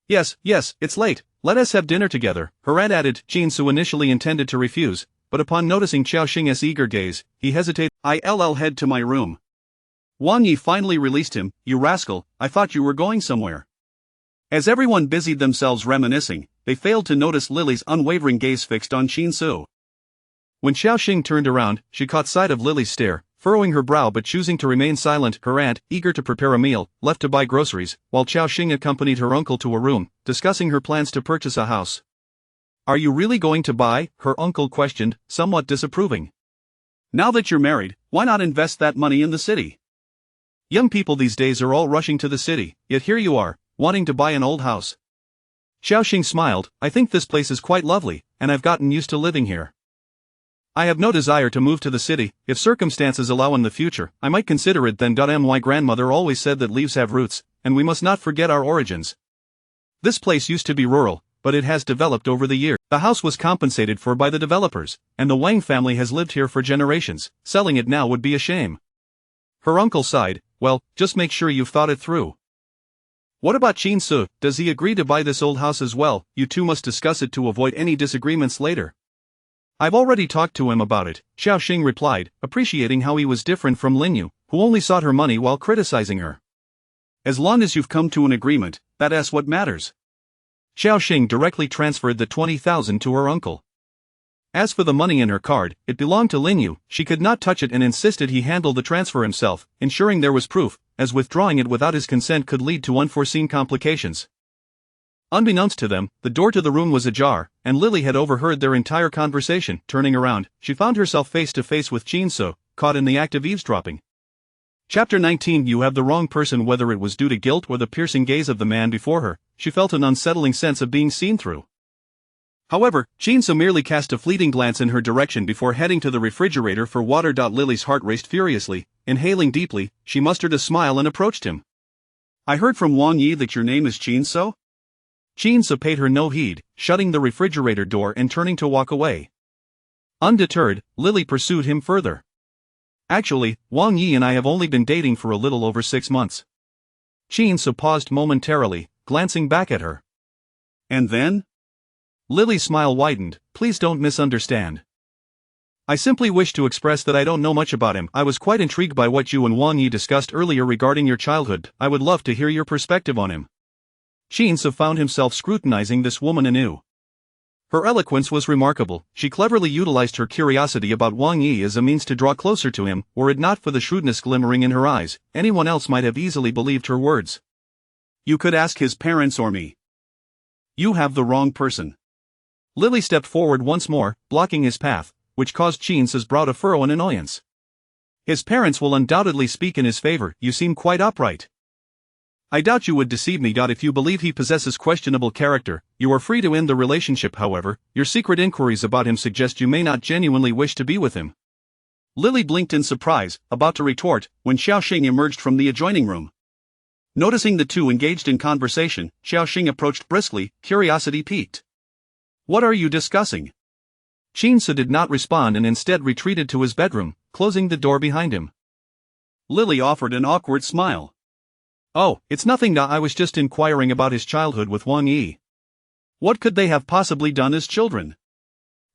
Yes, it's late, let us have dinner together," her aunt added. Qin Su initially intended to refuse, but upon noticing Xiaoxing's eager gaze, he hesitated. "I'll head to my room." Wang Yi finally released him. "You rascal, I thought you were going somewhere." As everyone busied themselves reminiscing, they failed to notice Lily's unwavering gaze fixed on Qin Su. When Xiaoxing turned around, she caught sight of Lily's stare, furrowing her brow but choosing to remain silent. Her aunt, eager to prepare a meal, left to buy groceries, while Xiaoxing accompanied her uncle to a room, discussing her plans to purchase a house. "Are you really going to buy?" her uncle questioned, somewhat disapproving. "Now that you're married, why not invest that money in the city? Young people these days are all rushing to the city, yet here you are, wanting to buy an old house." Xiaoxing smiled. "I think this place is quite lovely, and I've gotten used to living here. I have no desire to move to the city. If circumstances allow in the future, I might consider it then. My grandmother always said that leaves have roots, and we must not forget our origins. This place used to be rural, but it has developed over the years. The house was compensated for by the developers, and the Wang family has lived here for generations. Selling it now would be a shame." Her uncle sighed. "Well, just make sure you've thought it through. What about Qin Su? Does he agree to buy this old house as well? You two must discuss it to avoid any disagreements later." "I've already talked to him about it," Xiaoxing replied, appreciating how he was different from Linyu, who only sought her money while criticizing her. "As long as you've come to an agreement, that's what matters." Xiaoxing directly transferred the 20,000 to her uncle. As for the money in her card, it belonged to Linyu. She could not touch it and insisted he handle the transfer himself, ensuring there was proof, as withdrawing it without his consent could lead to unforeseen complications. Unbeknownst to them, the door to the room was ajar, and Lily had overheard their entire conversation. Turning around, she found herself face to face with Qin Su, caught in the act of eavesdropping. Chapter 19. You have the wrong person. Whether it was due to guilt or the piercing gaze of the man before her, she felt an unsettling sense of being seen through. However, Qin Su merely cast a fleeting glance in her direction before heading to the refrigerator for water. Lily's heart raced furiously. Inhaling deeply, she mustered a smile and approached him. "I heard from Wang Yi that your name is Qin Su?" Qin Su paid her no heed, shutting the refrigerator door and turning to walk away. Undeterred, Lily pursued him further. Actually, Wang Yi and I have only been dating for a little over 6 months. Qin paused momentarily, glancing back at her. And then? Lily's smile widened. Please don't misunderstand. I simply wish to express that I don't know much about him. I was quite intrigued by what you and Wang Yi discussed earlier regarding your childhood. I would love to hear your perspective on him. Qin found himself scrutinizing this woman anew. Her eloquence was remarkable. She cleverly utilized her curiosity about Wang Yi as a means to draw closer to him. Were it not for the shrewdness glimmering in her eyes, anyone else might have easily believed her words. You could ask his parents or me. You have the wrong person. Lily stepped forward once more, blocking his path, which caused Qin's brow to furrow in annoyance. His parents will undoubtedly speak in his favor. You seem quite upright. I doubt you would deceive me. If you believe he possesses questionable character, you are free to end the relationship. However, your secret inquiries about him suggest you may not genuinely wish to be with him. Lily blinked in surprise, about to retort, when Xiaoxing emerged from the adjoining room. Noticing the two engaged in conversation, Xiaoxing approached briskly, curiosity piqued. What are you discussing? Qin did not respond and instead retreated to his bedroom, closing the door behind him. Lily offered an awkward smile. Oh, it's nothing. I was just inquiring about his childhood with Wang Yi. What could they have possibly done as children?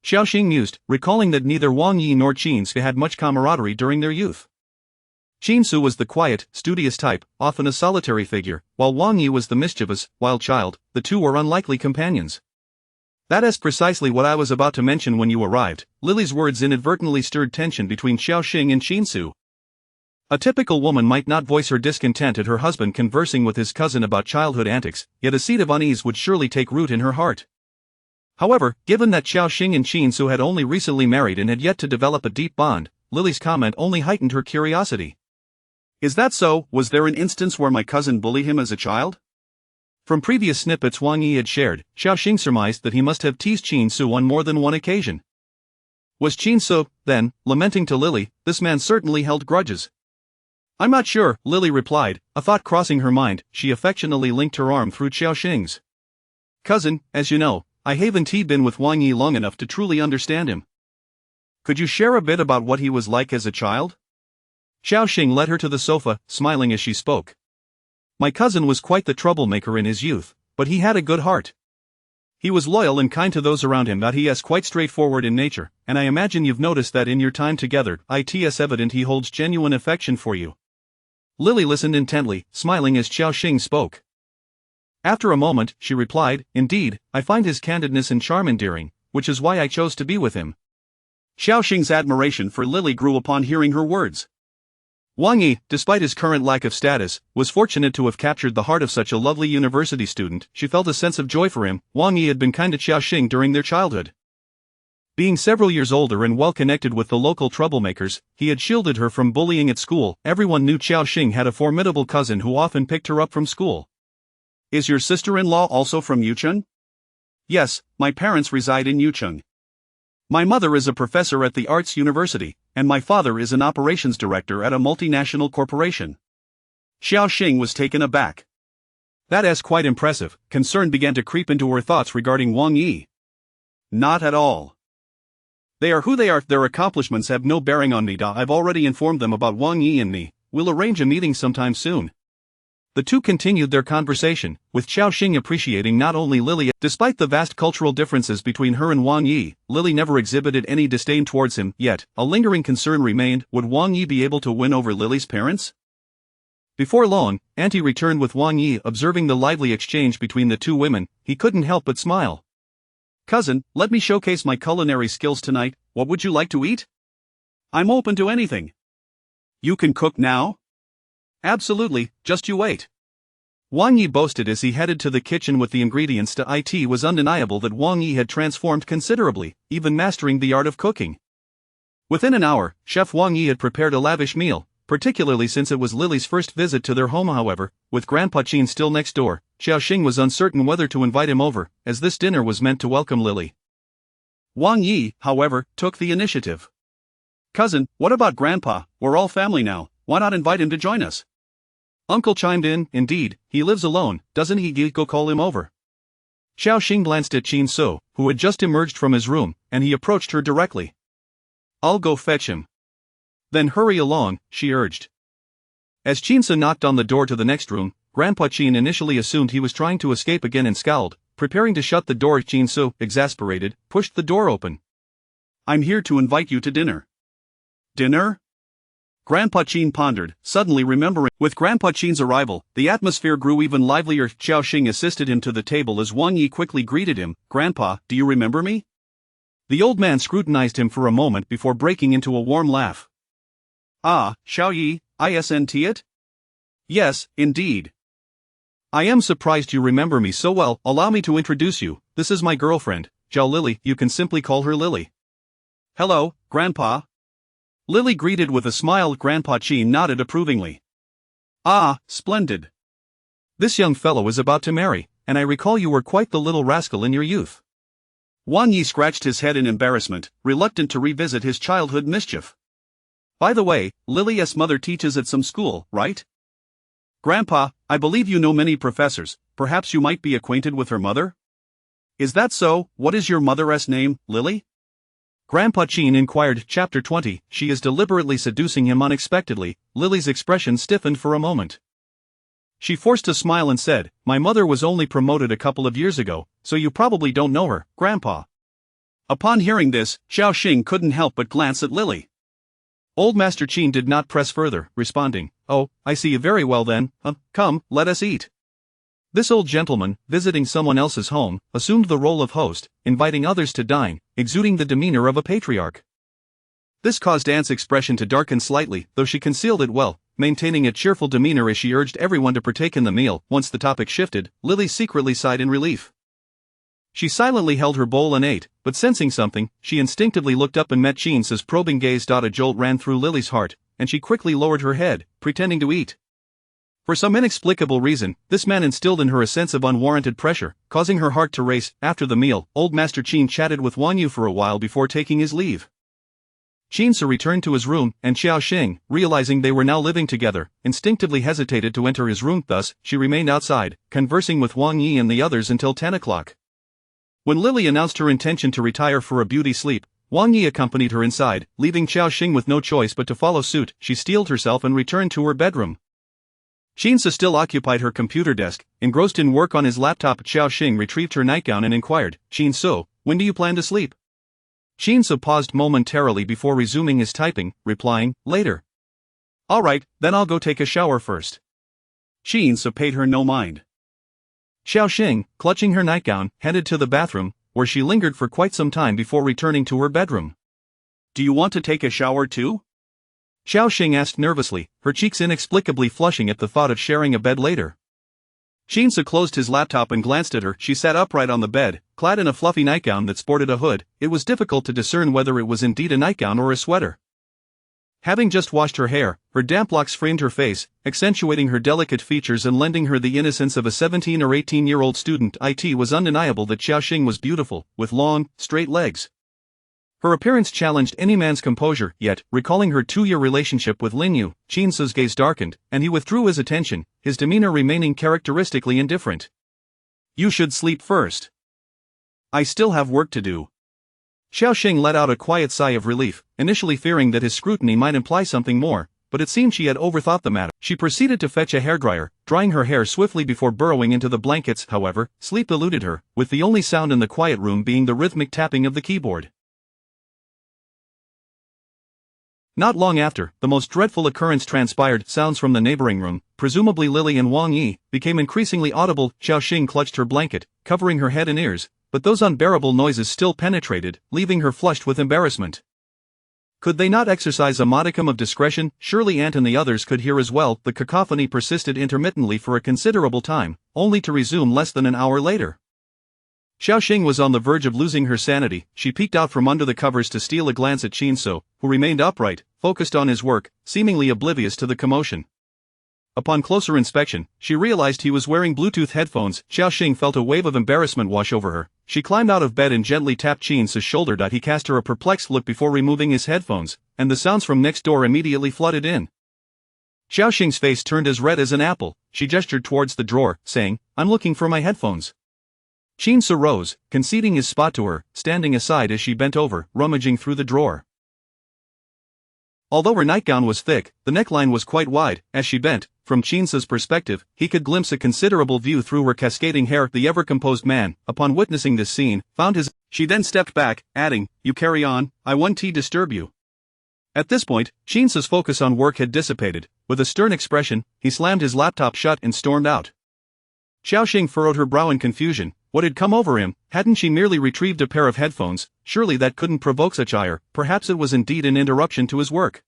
Xiaoxing mused, recalling that neither Wang Yi nor Qin had much camaraderie during their youth. Qin was the quiet, studious type, often a solitary figure, while Wang Yi was the mischievous, wild child. The two were unlikely companions. That is precisely what I was about to mention when you arrived. Lily's words inadvertently stirred tension between Xiaoxing and Qin. A typical woman might not voice her discontent at her husband conversing with his cousin about childhood antics, yet a seed of unease would surely take root in her heart. However, given that Xiaoxing and Qin had only recently married and had yet to develop a deep bond, Lily's comment only heightened her curiosity. Is that so? Was there an instance where my cousin bullied him as a child? From previous snippets Wang Yi had shared, Xiaoxing surmised that he must have teased Qin on more than one occasion. Was Qin, then, lamenting to Lily, this man certainly held grudges? I'm not sure, Lily replied, a thought crossing her mind. She affectionately linked her arm through Xiaoxing's. Cousin, as you know, I haven't been with Wang Yi long enough to truly understand him. Could you share a bit about what he was like as a child? Xiaoxing led her to the sofa, smiling as she spoke. My cousin was quite the troublemaker in his youth, but he had a good heart. He was loyal and kind to those around him. He is quite straightforward in nature, and I imagine you've noticed that in your time together. It's evident he holds genuine affection for you. Lily listened intently, smiling as Xiaoxing spoke. After a moment, she replied, Indeed, I find his candidness and charm endearing, which is why I chose to be with him. Xiaoxing's admiration for Lily grew upon hearing her words. Wang Yi, despite his current lack of status, was fortunate to have captured the heart of such a lovely university student. She felt a sense of joy for him. Wang Yi had been kind to Xiaoxing during their childhood. Being several years older and well connected with the local troublemakers, he had shielded her from bullying at school. Everyone knew Xiaoxing had a formidable cousin who often picked her up from school. Is your sister-in-law also from Yucheng? Yes, my parents reside in Yucheng. My mother is a professor at the Arts University, and my father is an operations director at a multinational corporation. Xiaoxing was taken aback. That is quite impressive. Concern began to creep into her thoughts regarding Wang Yi. Not at all. They are who they are. Their accomplishments have no bearing on me. I've already informed them about Wang Yi and me. We'll arrange a meeting sometime soon. The two continued their conversation, with Xiaoxing appreciating not only Lily. Despite the vast cultural differences between her and Wang Yi, Lily never exhibited any disdain towards him. Yet, a lingering concern remained. Would Wang Yi be able to win over Lily's parents? Before long, Auntie returned with Wang Yi. Observing the lively exchange between the two women, he couldn't help but smile. Cousin, let me showcase my culinary skills tonight. What would you like to eat? I'm open to anything. You can cook now? Absolutely, just you wait. Wang Yi boasted as he headed to the kitchen with the ingredients. It was undeniable that Wang Yi had transformed considerably, even mastering the art of cooking. Within an hour, Chef Wang Yi had prepared a lavish meal, particularly since it was Lily's first visit to their home. However, with Grandpa Qin still next door, Xiaoxing was uncertain whether to invite him over, as this dinner was meant to welcome Lily. Wang Yi, however, took the initiative. Cousin, what about Grandpa? We're all family now, why not invite him to join us? Uncle chimed in, Indeed, he lives alone, doesn't he? Go call him over. Xiaoxing glanced at Qin, who had just emerged from his room, and he approached her directly. I'll go fetch him. Then hurry along, she urged. As Chinsa knocked on the door to the next room, Grandpa Chin initially assumed he was trying to escape again and scowled, preparing to shut the door. Chinsa, exasperated, pushed the door open. I'm here to invite you to dinner. Dinner? Grandpa Chin pondered, suddenly remembering. With Grandpa Chin's arrival, the atmosphere grew even livelier. Xiao Xing assisted him to the table as Wang Yi quickly greeted him. Grandpa, do you remember me? The old man scrutinized him for a moment before breaking into a warm laugh. Ah, Xiao Yi, isn't it? Yes, indeed. I am surprised you remember me so well. Allow me to introduce you. This is my girlfriend, Zhao Lily. You can simply call her Lily. Hello, Grandpa. Lily greeted with a smile. Grandpa Chin nodded approvingly. Ah, splendid. This young fellow is about to marry, and I recall you were quite the little rascal in your youth. Wang Yi scratched his head in embarrassment, reluctant to revisit his childhood mischief. By the way, Lily's mother teaches at some school, right? Grandpa, I believe you know many professors. Perhaps you might be acquainted with her mother? Is that so? What is your mother's name, Lily? Grandpa Chin inquired. Chapter 20. She is deliberately seducing him unexpectedly. Lily's expression stiffened for a moment. She forced a smile and said, My mother was only promoted a couple of years ago, so you probably don't know her, Grandpa. Upon hearing this, Xiao Xing couldn't help but glance at Lily. Old Master Chin did not press further, responding, Oh, I see you very well then. Come, let us eat. This old gentleman, visiting someone else's home, assumed the role of host, inviting others to dine, exuding the demeanor of a patriarch. This caused Aunt's expression to darken slightly, though she concealed it well, maintaining a cheerful demeanor as she urged everyone to partake in the meal. Once the topic shifted, Lily secretly sighed in relief. She silently held her bowl and ate, but sensing something, she instinctively looked up and met Chin's probing gaze. A jolt ran through Lily's heart, and she quickly lowered her head, pretending to eat. For some inexplicable reason, this man instilled in her a sense of unwarranted pressure, causing her heart to race. After the meal, old Master Chin chatted with Wang Yu for a while before taking his leave. Chinsa returned to his room, and Xiao Xing, realizing they were now living together, instinctively hesitated to enter his room. Thus, she remained outside, conversing with Wang Yi and the others until 10 o'clock. When Lily announced her intention to retire for a beauty sleep, Wang Yi accompanied her inside, leaving Xiao Xing with no choice but to follow suit. She steeled herself and returned to her bedroom. Chinsa still occupied her computer desk, engrossed in work on his laptop. Xiao Xing retrieved her nightgown and inquired, Chinsa, when do you plan to sleep? Chinsa paused momentarily before resuming his typing, replying, later. Alright, then I'll go take a shower first. Chinsa paid her no mind. Xiao Xing, clutching her nightgown, headed to the bathroom, where she lingered for quite some time before returning to her bedroom. Do you want to take a shower too? Xiao Xing asked nervously, her cheeks inexplicably flushing at the thought of sharing a bed later. Chinsa closed his laptop and glanced at her. She sat upright on the bed, clad in a fluffy nightgown that sported a hood. It was difficult to discern whether it was indeed a nightgown or a sweater. Having just washed her hair, her damp locks framed her face, accentuating her delicate features and lending her the innocence of a 17 or 18-year-old student. It was undeniable that Xiao Xing was beautiful, with long, straight legs. Her appearance challenged any man's composure, yet, recalling her 2-year relationship with Lin Yu, Chinsa's gaze darkened, and he withdrew his attention, his demeanor remaining characteristically indifferent. You should sleep first. I still have work to do. Xiao Xing let out a quiet sigh of relief, initially fearing that his scrutiny might imply something more, but it seemed she had overthought the matter. She proceeded to fetch a hairdryer, drying her hair swiftly before burrowing into the blankets. However, sleep eluded her, with the only sound in the quiet room being the rhythmic tapping of the keyboard. Not long after, the most dreadful occurrence transpired. Sounds from the neighboring room, presumably Lily and Wang Yi, became increasingly audible. Xiao Xing clutched her blanket, covering her head and ears, but those unbearable noises still penetrated, leaving her flushed with embarrassment. Could they not exercise a modicum of discretion? Surely Aunt and the others could hear as well. The cacophony persisted intermittently for a considerable time, only to resume less than an hour later. Xiao Xing was on the verge of losing her sanity. She peeked out from under the covers to steal a glance at Chinsa, who remained upright, focused on his work, seemingly oblivious to the commotion. Upon closer inspection, she realized he was wearing Bluetooth headphones. Xiao Xing felt a wave of embarrassment wash over her. She climbed out of bed and gently tapped Chinsa's shoulder. He cast her a perplexed look before removing his headphones, and the sounds from next door immediately flooded in. Xiao Xing's face turned as red as an apple. She gestured towards the drawer, saying, I'm looking for my headphones. Chinsa rose, conceding his spot to her, standing aside as she bent over, rummaging through the drawer. Although her nightgown was thick, the neckline was quite wide. As she bent, from Chinsa's perspective, he could glimpse a considerable view through her cascading hair. The ever-composed man, upon witnessing this scene, found his... She then stepped back, adding, "You carry on, I won't disturb you." At this point, Chinsa's focus on work had dissipated. With a stern expression, he slammed his laptop shut and stormed out. Xiaoxing furrowed her brow in confusion. What had come over him? Hadn't she merely retrieved a pair of headphones? Surely that couldn't provoke such ire. Perhaps it was indeed an interruption to his work.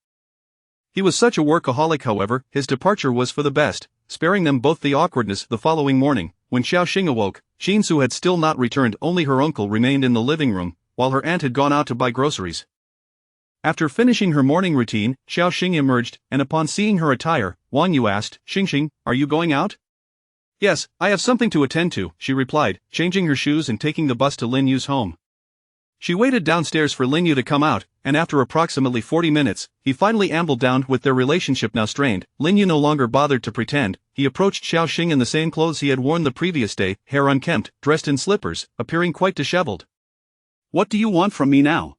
He was such a workaholic. However, his departure was for the best, sparing them both the awkwardness. The following morning, when Xiaoxing awoke, Qinsu had still not returned. Only her uncle remained in the living room, while her aunt had gone out to buy groceries. After finishing her morning routine, Xiaoxing emerged, and upon seeing her attire, Wang Yu asked, "Xingxing, are you going out?" "Yes, I have something to attend to," she replied, changing her shoes and taking the bus to Lin Yu's home. She waited downstairs for Lin Yu to come out, and after approximately 40 minutes, he finally ambled down. With their relationship now strained, Lin Yu no longer bothered to pretend. He approached Xiaoxing in the same clothes he had worn the previous day, hair unkempt, dressed in slippers, appearing quite disheveled. "What do you want from me now?"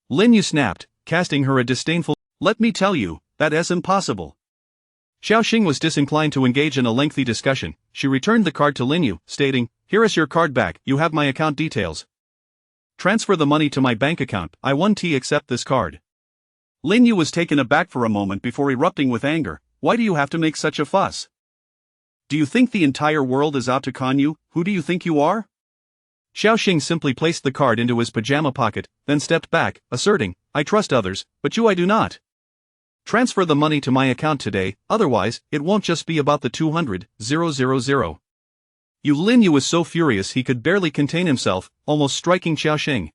Lin Yu snapped, casting her a disdainful, "Let me tell you, that is impossible." Xiaoxing was disinclined to engage in a lengthy discussion. She returned the card to Lin Yu, stating, "Here is your card back, you have my account details. Transfer the money to my bank account, I won't accept this card." Lin Yu was taken aback for a moment before erupting with anger. "Why do you have to make such a fuss? Do you think the entire world is out to con you? Who do you think you are?" Xiaoxing simply placed the card into his pajama pocket, then stepped back, asserting, "I trust others, but you I do not. Transfer the money to my account today, otherwise, it won't just be about the 200,000. You." Lin Yu was so furious he could barely contain himself, almost striking Xiaoxing.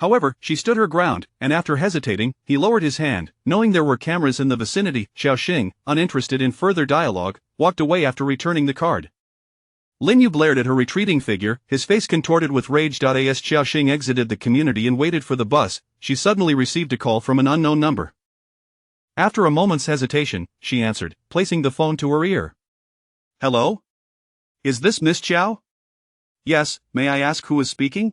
However, she stood her ground, and after hesitating, he lowered his hand. Knowing there were cameras in the vicinity, Xiaoxing, uninterested in further dialogue, walked away after returning the card. Lin Yu glared at her retreating figure, his face contorted with rage. As Xiaoxing exited the community and waited for the bus, she suddenly received a call from an unknown number. After a moment's hesitation, she answered, placing the phone to her ear. "Hello? Is this Miss Chow?" "Yes, may I ask who is speaking?"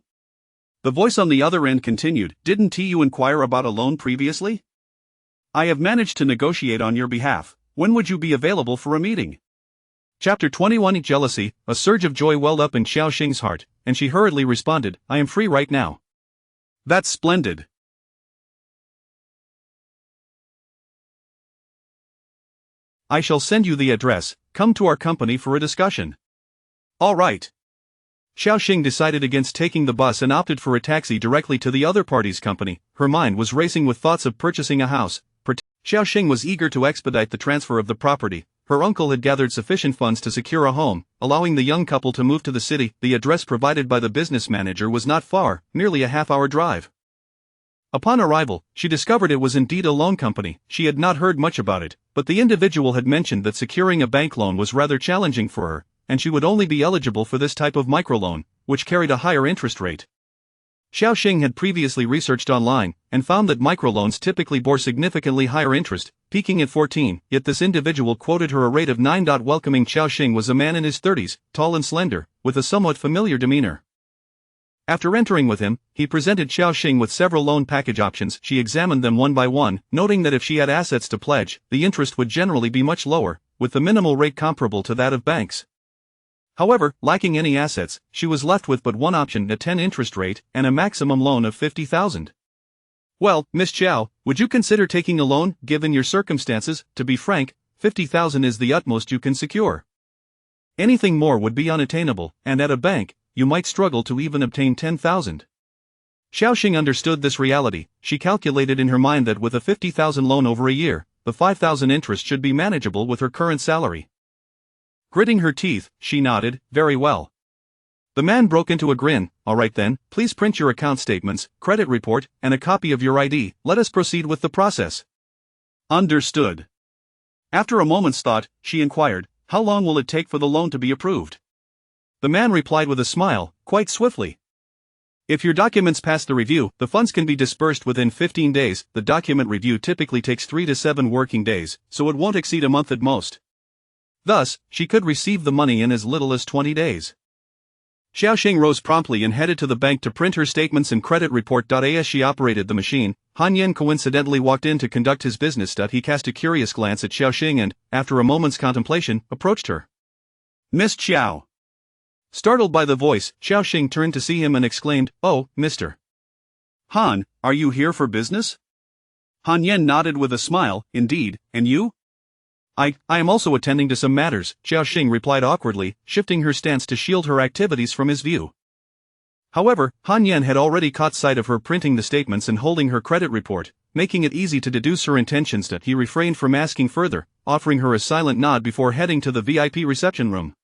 The voice on the other end continued, "Didn't you inquire about a loan previously? I have managed to negotiate on your behalf. When would you be available for a meeting?" Chapter 21. Jealousy. A surge of joy welled up in Xiaoxing's heart, and she hurriedly responded, "I am free right now." "That's splendid. I shall send you the address. Come to our company for a discussion." "All right." Xiaoxing decided against taking the bus and opted for a taxi directly to the other party's company. Her mind was racing with thoughts of purchasing a house. Xiaoxing was eager to expedite the transfer of the property. Her uncle had gathered sufficient funds to secure a home, allowing the young couple to move to the city. The address provided by the business manager was not far, merely a half-hour drive. Upon arrival, she discovered it was indeed a loan company. She had not heard much about it, but the individual had mentioned that securing a bank loan was rather challenging for her, and she would only be eligible for this type of microloan, which carried a higher interest rate. Xiaoxing had previously researched online, and found that microloans typically bore significantly higher interest, peaking at 14, yet this individual quoted her a rate of 9. Welcoming Xiaoxing was a man in his 30s, tall and slender, with a somewhat familiar demeanor. After entering with him, he presented Xiaoxing with several loan package options. She examined them one by one, noting that if she had assets to pledge, the interest would generally be much lower, with the minimal rate comparable to that of banks. However, lacking any assets, she was left with but one option, a 10 interest rate, and a maximum loan of 50,000. "Well, Miss Chow, would you consider taking a loan, given your circumstances? To be frank, 50,000 is the utmost you can secure. Anything more would be unattainable, and at a bank, you might struggle to even obtain 10,000. Xiaoxing understood this reality. She calculated in her mind that with a 50,000 loan over a year, the 5,000 interest should be manageable with her current salary. Gritting her teeth, she nodded, "Very well." The man broke into a grin. "All right then, please print your account statements, credit report, and a copy of your ID. Let us proceed with the process." "Understood." After a moment's thought, she inquired, "How long will it take for the loan to be approved?" The man replied with a smile, "Quite swiftly. If your documents pass the review, the funds can be disbursed within 15 days. The document review typically takes 3 to 7 working days, so it won't exceed a month at most. Thus, she could receive the money in as little as 20 days. Xiaoxing rose promptly and headed to the bank to print her statements and credit report. As she operated the machine, Han Yen coincidentally walked in to conduct his business. He cast a curious glance at Xiaoxing and, after a moment's contemplation, approached her. "Miss Xiao." Startled by the voice, Xiaoxing turned to see him and exclaimed, "Oh, Mr. Han, are you here for business?" Han Yen nodded with a smile. "Indeed, and you?" I am also attending to some matters," Xiaoxing replied awkwardly, shifting her stance to shield her activities from his view. However, Han Yen had already caught sight of her printing the statements and holding her credit report, making it easy to deduce her intentions. He refrained from asking further, offering her a silent nod before heading to the VIP reception room.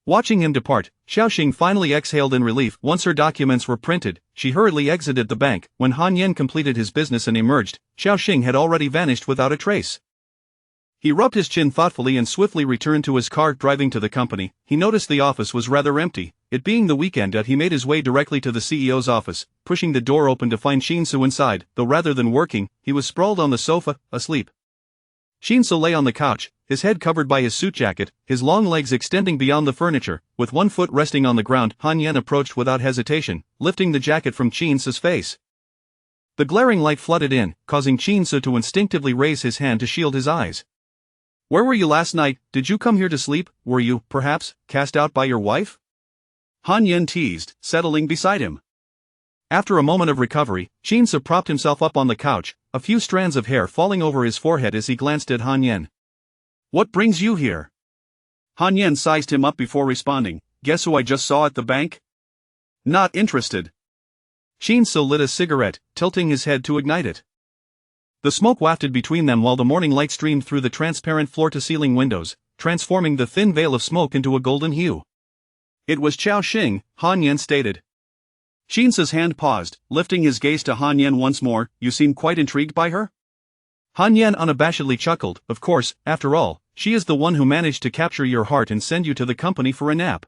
Watching him depart, Xiaoxing finally exhaled in relief. Once her documents were printed, she hurriedly exited the bank. When Han Yen completed his business and emerged, Xiaoxing had already vanished without a trace. He rubbed his chin thoughtfully and swiftly returned to his car. Driving to the company, he noticed the office was rather empty. It being the weekend, he made his way directly to the CEO's office, pushing the door open to find Shinsu inside, though rather than working, he was sprawled on the sofa, asleep. Shinsu lay on the couch, his head covered by his suit jacket, his long legs extending beyond the furniture, with one foot resting on the ground. Han Yen approached without hesitation, lifting the jacket from Shinsu's face. The glaring light flooded in, causing Shinsu to instinctively raise his hand to shield his eyes. "Where were you last night? Did you come here to sleep? Were you, perhaps, cast out by your wife?" Han Yen teased, settling beside him. After a moment of recovery, Shinsu propped himself up on the couch, a few strands of hair falling over his forehead as he glanced at Han Yen. "What brings you here?" Han Yen sized him up before responding. "Guess who I just saw at the bank?" "Not interested." Shinsu lit a cigarette, tilting his head to ignite it. The smoke wafted between them while the morning light streamed through the transparent floor-to-ceiling windows, transforming the thin veil of smoke into a golden hue. "It was Xiaoxing," Han Yen stated. Shinsu's hand paused, lifting his gaze to Han Yen once more. "You seem quite intrigued by her?" Han Yen unabashedly chuckled. "Of course, after all, she is the one who managed to capture your heart and send you to the company for a nap.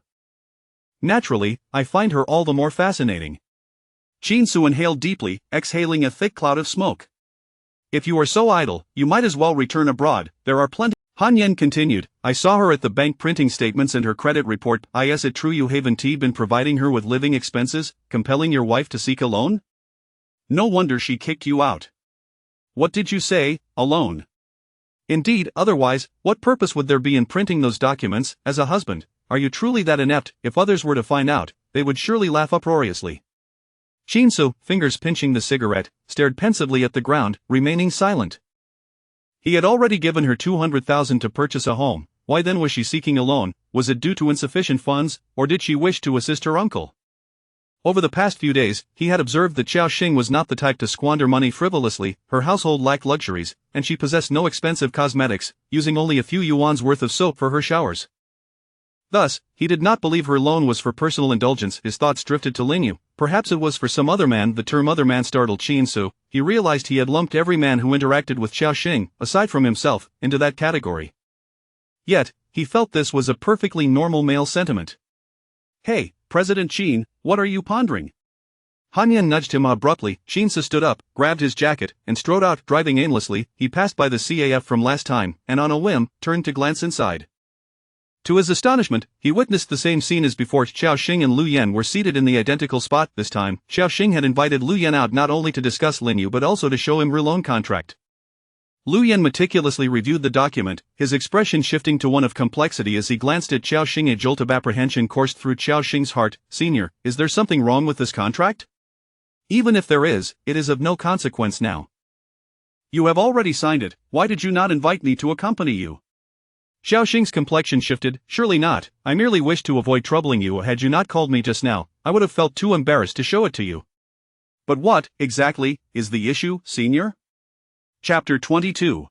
Naturally, I find her all the more fascinating." Shinsu inhaled deeply, exhaling a thick cloud of smoke. "If you are so idle, you might as well return abroad. There are plenty." Han Yen continued, "I saw her at the bank printing statements and her credit report. Is it true you haven't been providing her with living expenses, compelling your wife to seek a loan? No wonder she kicked you out." "What did you say, alone?" "Indeed, otherwise, what purpose would there be in printing those documents? As a husband, are you truly that inept? If others were to find out, they would surely laugh uproariously." Shinsu, fingers pinching the cigarette, stared pensively at the ground, remaining silent. He had already given her 200,000 to purchase a home. Why then was she seeking a loan? Was it due to insufficient funds, or did she wish to assist her uncle? Over the past few days, he had observed that Xiaoxing was not the type to squander money frivolously. Her household lacked luxuries, and she possessed no expensive cosmetics, using only a few yuan's worth of soap for her showers. Thus, he did not believe her loan was for personal indulgence. His thoughts drifted to Lin Yu. Perhaps it was for some other man. The term other man startled Shinsu. He realized he had lumped every man who interacted with Xiaoxing, aside from himself, into that category. Yet, he felt this was a perfectly normal male sentiment. "Hey, President Qin, what are you pondering?" Han Yen nudged him abruptly. Shinsu stood up, grabbed his jacket, and strode out. Driving aimlessly, he passed by the CAF from last time, and on a whim, turned to glance inside. To his astonishment, he witnessed the same scene as before. Xiaoxing and Lu Yan were seated in the identical spot. This time, Xiaoxing had invited Lu Yan out not only to discuss Lin Yu but also to show him her loan contract. Lu Yan meticulously reviewed the document, his expression shifting to one of complexity as he glanced at Xiaoxing. A jolt of apprehension coursed through Xiaoxing's heart. "Senior, is there something wrong with this contract?" "Even if there is, it is of no consequence now." "You have already signed it. Why did you not invite me to accompany you?" Xiaoxing's complexion shifted. "Surely not. I merely wished to avoid troubling you. Had you not called me just now, I would have felt too embarrassed to show it to you." "But what, exactly, is the issue, senior?" Chapter 22.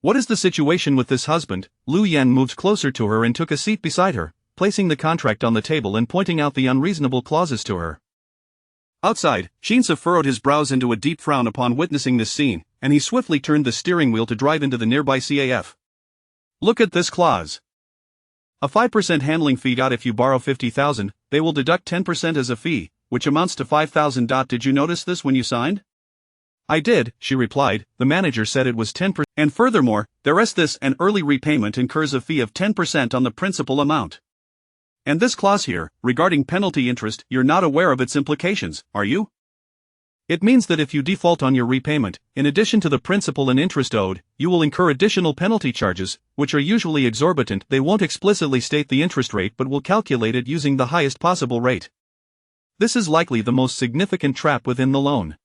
What is the situation with this husband? Lu Yan moved closer to her and took a seat beside her, placing the contract on the table and pointing out the unreasonable clauses to her. Outside, Shinsu furrowed his brows into a deep frown upon witnessing this scene, and he swiftly turned the steering wheel to drive into the nearby CAF. "Look at this clause. A 5% handling fee. If you borrow 50,000, they will deduct 10% as a fee, which amounts to 5,000. Did you notice this when you signed?" I did, she replied. The manager said it was 10%. And furthermore, there is this: an early repayment incurs a fee of 10% on the principal amount. And this clause here, regarding penalty interest, you're not aware of its implications, are you? It means that if you default on your repayment, in addition to the principal and interest owed, you will incur additional penalty charges, which are usually exorbitant. They won't explicitly state the interest rate but will calculate it using the highest possible rate. This is likely the most significant trap within the loan.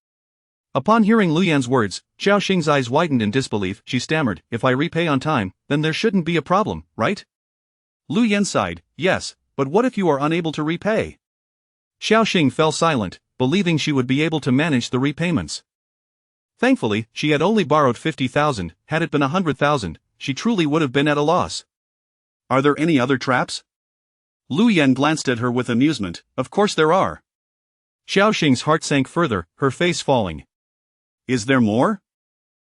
Upon hearing Lu Yan's words, Xiao Xing's eyes widened in disbelief. She stammered, "If I repay on time, then there shouldn't be a problem, right?" Lu Yan sighed, "Yes, but what if you are unable to repay?" Xiao Xing fell silent, believing she would be able to manage the repayments. Thankfully, she had only borrowed 50,000, had it been 100,000, she truly would have been at a loss. "Are there any other traps?" Lu Yan glanced at her with amusement. "Of course there are." Xiao Xing's heart sank further, her face falling. "Is there more?"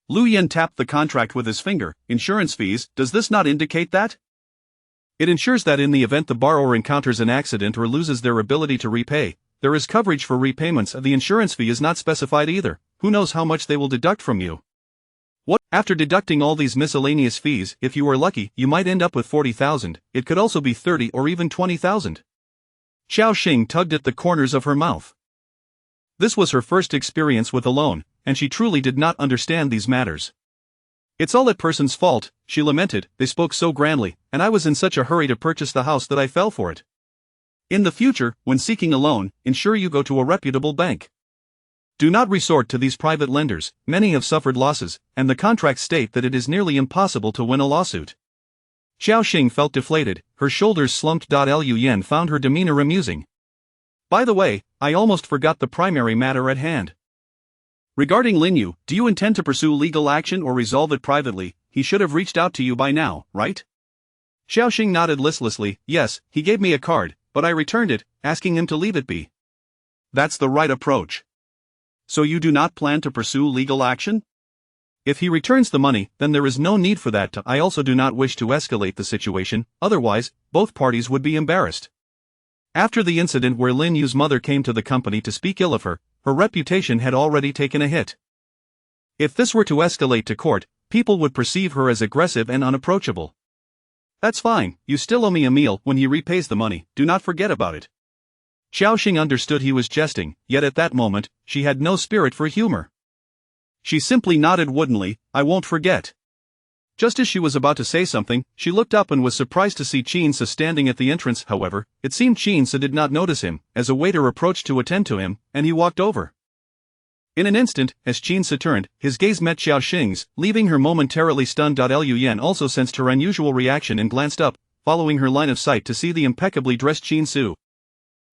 Lu Yan tapped the contract with his finger. "Insurance fees, does this not indicate that?" "It ensures that in the event the borrower encounters an accident or loses their ability to repay, there is coverage for repayments. The insurance fee is not specified either. Who knows how much they will deduct from you?" "What? After deducting all these miscellaneous fees, if you are lucky, you might end up with 40,000, it could also be 30 or even 20,000. Xiao Xing tugged at the corners of her mouth. This was her first experience with a loan, and she truly did not understand these matters. "It's all that person's fault," she lamented. "They spoke so grandly, and I was in such a hurry to purchase the house that I fell for it. In the future, when seeking a loan, ensure you go to a reputable bank. Do not resort to these private lenders. Many have suffered losses, and the contracts state that it is nearly impossible to win a lawsuit." Xiao Xing felt deflated, her shoulders slumped. Lu Yan found her demeanor amusing. "By the way, I almost forgot the primary matter at hand. Regarding Lin Yu, do you intend to pursue legal action or resolve it privately? He should have reached out to you by now, right?" Xiao Xing nodded listlessly. "Yes, he gave me a card, but I returned it, asking him to leave it be." "That's the right approach. So you do not plan to pursue legal action?" "If he returns the money, then there is no need for that. I also do not wish to escalate the situation, otherwise, both parties would be embarrassed. After the incident where Lin Yu's mother came to the company to speak ill of her, her reputation had already taken a hit. If this were to escalate to court, people would perceive her as aggressive and unapproachable." "That's fine, you still owe me a meal. When he repays the money, do not forget about it." Xiao Xing understood he was jesting, yet at that moment, she had no spirit for humor. She simply nodded woodenly. "I won't forget." Just as she was about to say something, she looked up and was surprised to see Qin standing at the entrance. However, it seemed Qin did not notice him, as a waiter approached to attend to him, and he walked over. In an instant, as Qin turned, his gaze met Xiao Xing's, leaving her momentarily stunned. Lu Yan also sensed her unusual reaction and glanced up, following her line of sight to see the impeccably dressed Qin Su.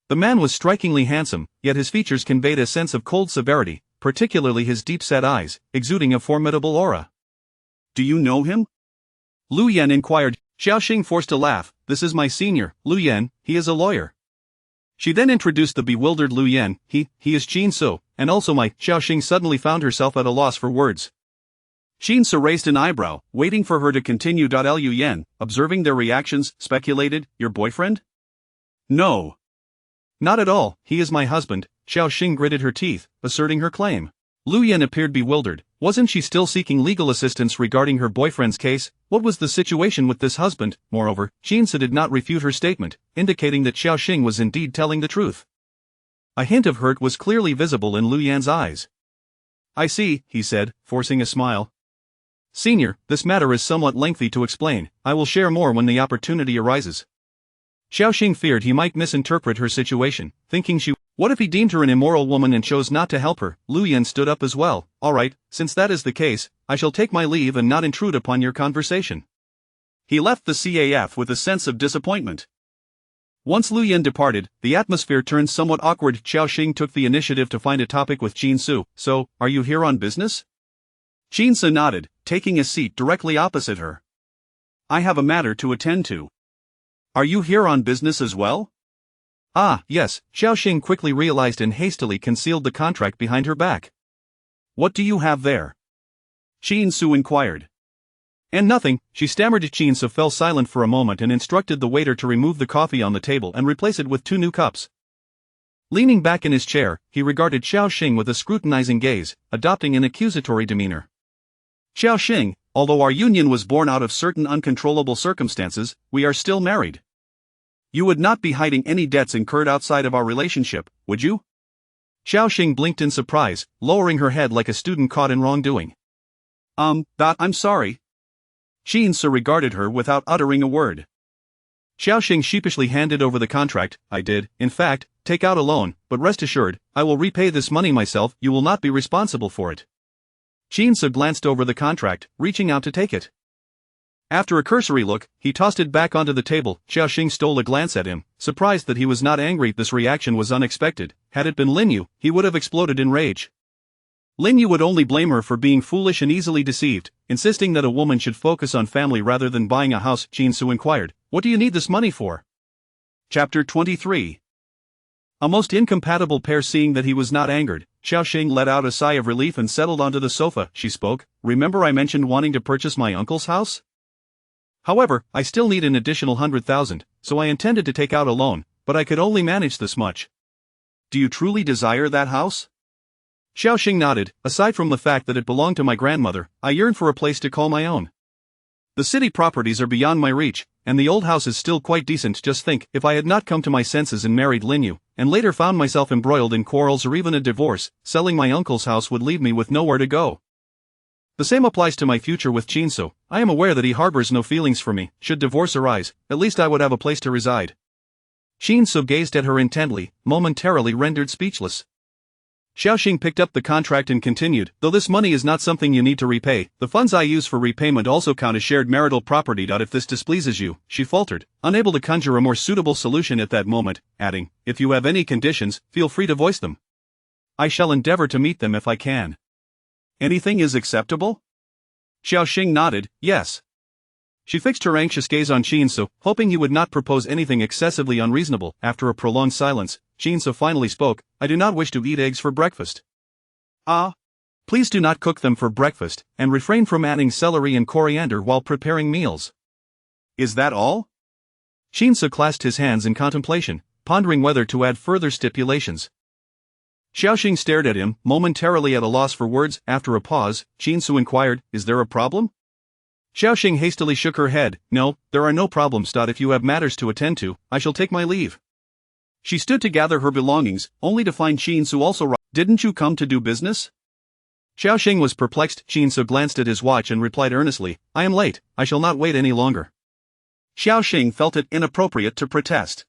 The man was strikingly handsome, yet his features conveyed a sense of cold severity, particularly his deep-set eyes, exuding a formidable aura. "Do you know him?" Lu Yan inquired. Xiao Xing forced a laugh. "This is my senior, Lu Yan, he is a lawyer." She then introduced the bewildered Lu Yan. He is Qin Su, and also my—" Xiao Xing suddenly found herself at a loss for words. Qin Su raised an eyebrow, waiting for her to continue. Lu Yan, observing their reactions, speculated, "Your boyfriend?" "No. Not at all, he is my husband." Xiao Xing gritted her teeth, asserting her claim. Lu Yan appeared bewildered. Wasn't she still seeking legal assistance regarding her boyfriend's case? What was the situation with this husband? Moreover, Qin did not refute her statement, indicating that Xiao Xing was indeed telling the truth. A hint of hurt was clearly visible in Lu Yan's eyes. "I see," he said, forcing a smile. "Senior, this matter is somewhat lengthy to explain. I will share more when the opportunity arises." Xiao Xing feared he might misinterpret her situation, thinking what if he deemed her an immoral woman and chose not to help her? Lu Yan stood up as well. "All right, since that is the case, I shall take my leave and not intrude upon your conversation." He left the CAF with a sense of disappointment. Once Lu Yan departed, the atmosphere turned somewhat awkward. Xiao Xing took the initiative to find a topic with Qin Su. "So, are you here on business?" Qin Su nodded, taking a seat directly opposite her. "I have a matter to attend to." "Are you here on business as well?" "Ah, yes," Xiao Xing quickly realized and hastily concealed the contract behind her back. "What do you have there?" Qin Su inquired. "And nothing," she stammered. Qin Su fell silent for a moment and instructed the waiter to remove the coffee on the table and replace it with 2 new cups. Leaning back in his chair, he regarded Xiao Xing with a scrutinizing gaze, adopting an accusatory demeanor. Xiao Xing, although our union was born out of certain uncontrollable circumstances, we are still married. You would not be hiding any debts incurred outside of our relationship, would you? Xiao Xing blinked in surprise, lowering her head like a student caught in wrongdoing. I'm sorry. Jinsu regarded her without uttering a word. Xiao Xing sheepishly handed over the contract. I did, in fact, take out a loan, but rest assured, I will repay this money myself. You will not be responsible for it. Jinsu glanced over the contract, reaching out to take it. After a cursory look, he tossed it back onto the table. Xiao Xing stole a glance at him, surprised that he was not angry. This reaction was unexpected. Had it been Lin Yu, he would have exploded in rage. Lin Yu would only blame her for being foolish and easily deceived, insisting that a woman should focus on family rather than buying a house. Jinsu inquired, "What do you need this money for?" Chapter 23. A most incompatible pair. Seeing that he was not angered, Xiao Xing let out a sigh of relief and settled onto the sofa. She spoke, "Remember I mentioned wanting to purchase my uncle's house? However, I still need an additional 100,000, so I intended to take out a loan, but I could only manage this much." "Do you truly desire that house?" Xiao Xing nodded. "Aside from the fact that it belonged to my grandmother, I yearn for a place to call my own. The city properties are beyond my reach, and the old house is still quite decent. Just think, if I had not come to my senses and married Lin Yu, and later found myself embroiled in quarrels or even a divorce, selling my uncle's house would leave me with nowhere to go. The same applies to my future with Jinsu. I am aware that he harbors no feelings for me. Should divorce arise, at least I would have a place to reside." Jinsu gazed at her intently, momentarily rendered speechless. Xiao Xing picked up the contract and continued, "Though this money is not something you need to repay, the funds I use for repayment also count as shared marital property. If this displeases you," she faltered, unable to conjure a more suitable solution at that moment, adding, "If you have any conditions, feel free to voice them. I shall endeavor to meet them if I can." "Anything is acceptable?" Xiao Xing nodded, "Yes." She fixed her anxious gaze on Jinsu, hoping he would not propose anything excessively unreasonable. After a prolonged silence, Jinsu finally spoke, "I do not wish to eat eggs for breakfast." "Ah? Please do not cook them for breakfast, and refrain from adding celery and coriander while preparing meals." "Is that all?" Jinsu clasped his hands in contemplation, pondering whether to add further stipulations. Xiao Xing stared at him, momentarily at a loss for words. After a pause, Jinsu inquired, "Is there a problem?" Xiao Xing hastily shook her head, "No, there are no problems. If you have matters to attend to, I shall take my leave." She stood to gather her belongings, only to find Jinsu also. "Didn't you come to do business?" Xiao Xing was perplexed. Jinsu glanced at his watch and replied earnestly, "I am late, I shall not wait any longer." Xiao Xing felt it inappropriate to protest.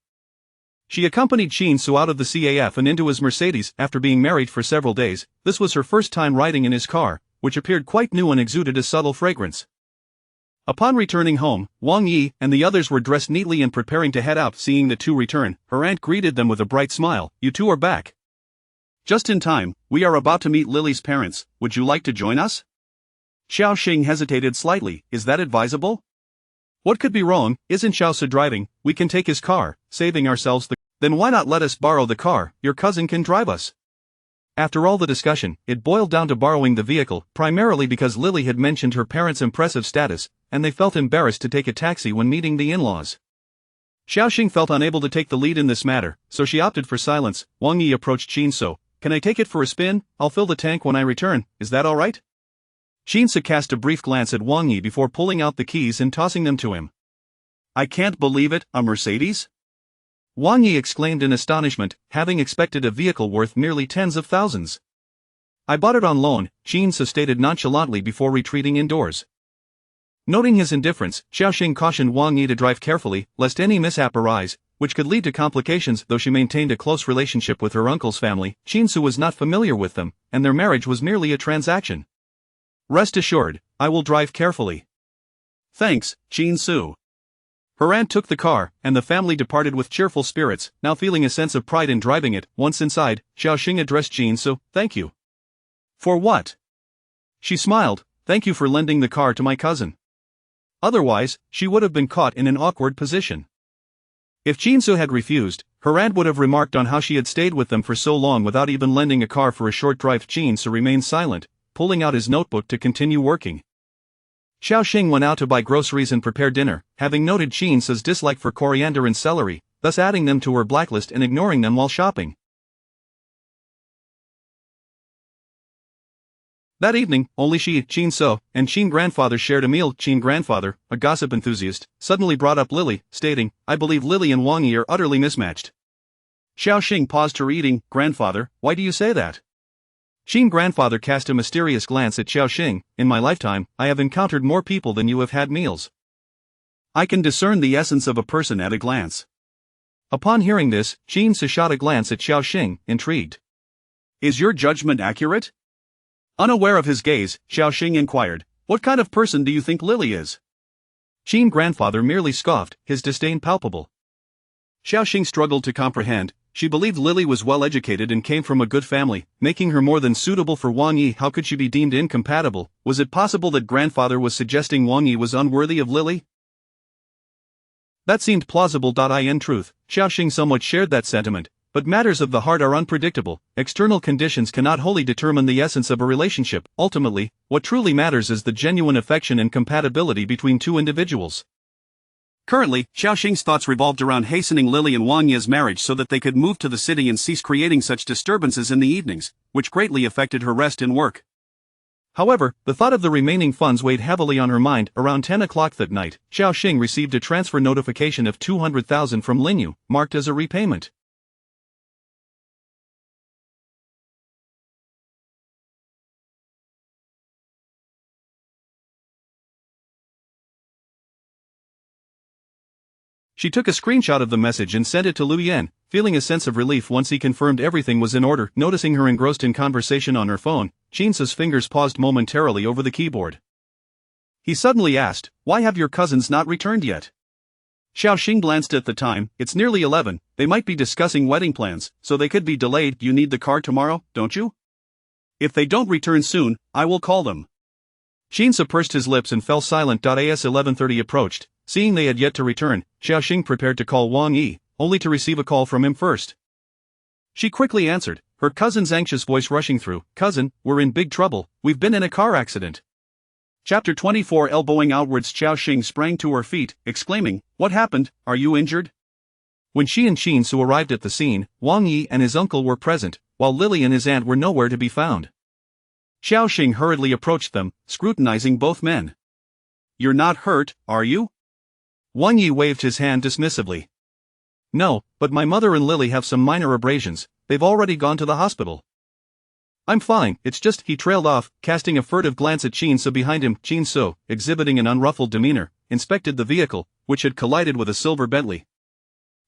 She accompanied Jinsu out of the CAF and into his Mercedes. After being married for several days, this was her first time riding in his car, which appeared quite new and exuded a subtle fragrance. Upon returning home, Wang Yi and the others were dressed neatly and preparing to head out. Seeing the two return, her aunt greeted them with a bright smile, "You two are back. Just in time, we are about to meet Lily's parents. Would you like to join us?" Xiao Xing hesitated slightly. "Is that advisable?" "What could be wrong? Isn't Xiaosu driving? We can take his car, saving ourselves the—" "Then why not let us borrow the car? Your cousin can drive us." After all the discussion, it boiled down to borrowing the vehicle, primarily because Lily had mentioned her parents' impressive status, and they felt embarrassed to take a taxi when meeting the in-laws. Xiao Xing felt unable to take the lead in this matter, so she opted for silence. Wang Yi approached Jinsu. "Can I take it for a spin? I'll fill the tank when I return, is that alright?" Jinsu cast a brief glance at Wang Yi before pulling out the keys and tossing them to him. "I can't believe it, a Mercedes?" Wang Yi exclaimed in astonishment, having expected a vehicle worth merely tens of thousands. "I bought it on loan," Jinsu stated nonchalantly before retreating indoors. Noting his indifference, Xiao Xing cautioned Wang Yi to drive carefully, lest any mishap arise, which could lead to complications. Though she maintained a close relationship with her uncle's family, Jinsu was not familiar with them, and their marriage was merely a transaction. "Rest assured, I will drive carefully." "Thanks, Jinsu." Her aunt took the car, and the family departed with cheerful spirits, now feeling a sense of pride in driving it. Once inside, Xiao Xing addressed Jinsu, "Thank you." "For what?" She smiled, "Thank you for lending the car to my cousin. Otherwise, she would have been caught in an awkward position." If Jinsu had refused, her aunt would have remarked on how she had stayed with them for so long without even lending a car for a short drive. Jinsu remained silent, pulling out his notebook to continue working. Xiao Xing went out to buy groceries and prepare dinner, having noted Jinsu's dislike for coriander and celery, thus adding them to her blacklist and ignoring them while shopping. That evening, only she, Chin So, and Chin grandfather shared a meal. Chin grandfather, a gossip enthusiast, suddenly brought up Lily, stating, "I believe Lily and Wang Yi are utterly mismatched." Xiao Xing paused her eating. "Grandfather, why do you say that?" Chin grandfather cast a mysterious glance at Xiao Xing. "In my lifetime, I have encountered more people than you have had meals. I can discern the essence of a person at a glance." Upon hearing this, Chin So shot a glance at Xiao Xing, intrigued. "Is your judgment accurate?" Unaware of his gaze, Xiao Xing inquired, "What kind of person do you think Lily is?" Chin grandfather merely scoffed, his disdain palpable. Xiao Xing struggled to comprehend. She believed Lily was well educated and came from a good family, making her more than suitable for Wang Yi. How could she be deemed incompatible? Was it possible that grandfather was suggesting Wang Yi was unworthy of Lily? That seemed plausible. In truth, Xiao Xing somewhat shared that sentiment. But matters of the heart are unpredictable. External conditions cannot wholly determine the essence of a relationship. Ultimately, what truly matters is the genuine affection and compatibility between two individuals. Currently, Xiao Xing's thoughts revolved around hastening Lily and Wang Yi's marriage so that they could move to the city and cease creating such disturbances in the evenings, which greatly affected her rest and work. However, the thought of the remaining funds weighed heavily on her mind. Around 10 o'clock that night, Xiao Xing received a transfer notification of 200,000 from Linyu, marked as a repayment. She took a screenshot of the message and sent it to Liu Yan, feeling a sense of relief once he confirmed everything was in order. Noticing her engrossed in conversation on her phone, Chin So's fingers paused momentarily over the keyboard. He suddenly asked, "Why have your cousins not returned yet?" Xiao Xing glanced at the time. "It's nearly 11, they might be discussing wedding plans, so they could be delayed. You need the car tomorrow, don't you? If they don't return soon, I will call them." Chin So pursed his lips and fell silent. As 11:30 approached, seeing they had yet to return, Xiao Xing prepared to call Wang Yi, only to receive a call from him first. She quickly answered, her cousin's anxious voice rushing through. "Cousin, we're in big trouble, we've been in a car accident." Chapter 24. Elbowing outwards, Xiao Xing sprang to her feet, exclaiming, "What happened? Are you injured?" When she and Chin So arrived at the scene, Wang Yi and his uncle were present, while Lily and his aunt were nowhere to be found. Xiao Xing hurriedly approached them, scrutinizing both men. "You're not hurt, are you?" Wang Yi waved his hand dismissively. "No, but my mother and Lily have some minor abrasions, they've already gone to the hospital." "I'm fine, it's just," he trailed off, casting a furtive glance at Chin So behind him. Chin So, exhibiting an unruffled demeanor, inspected the vehicle, which had collided with a silver Bentley.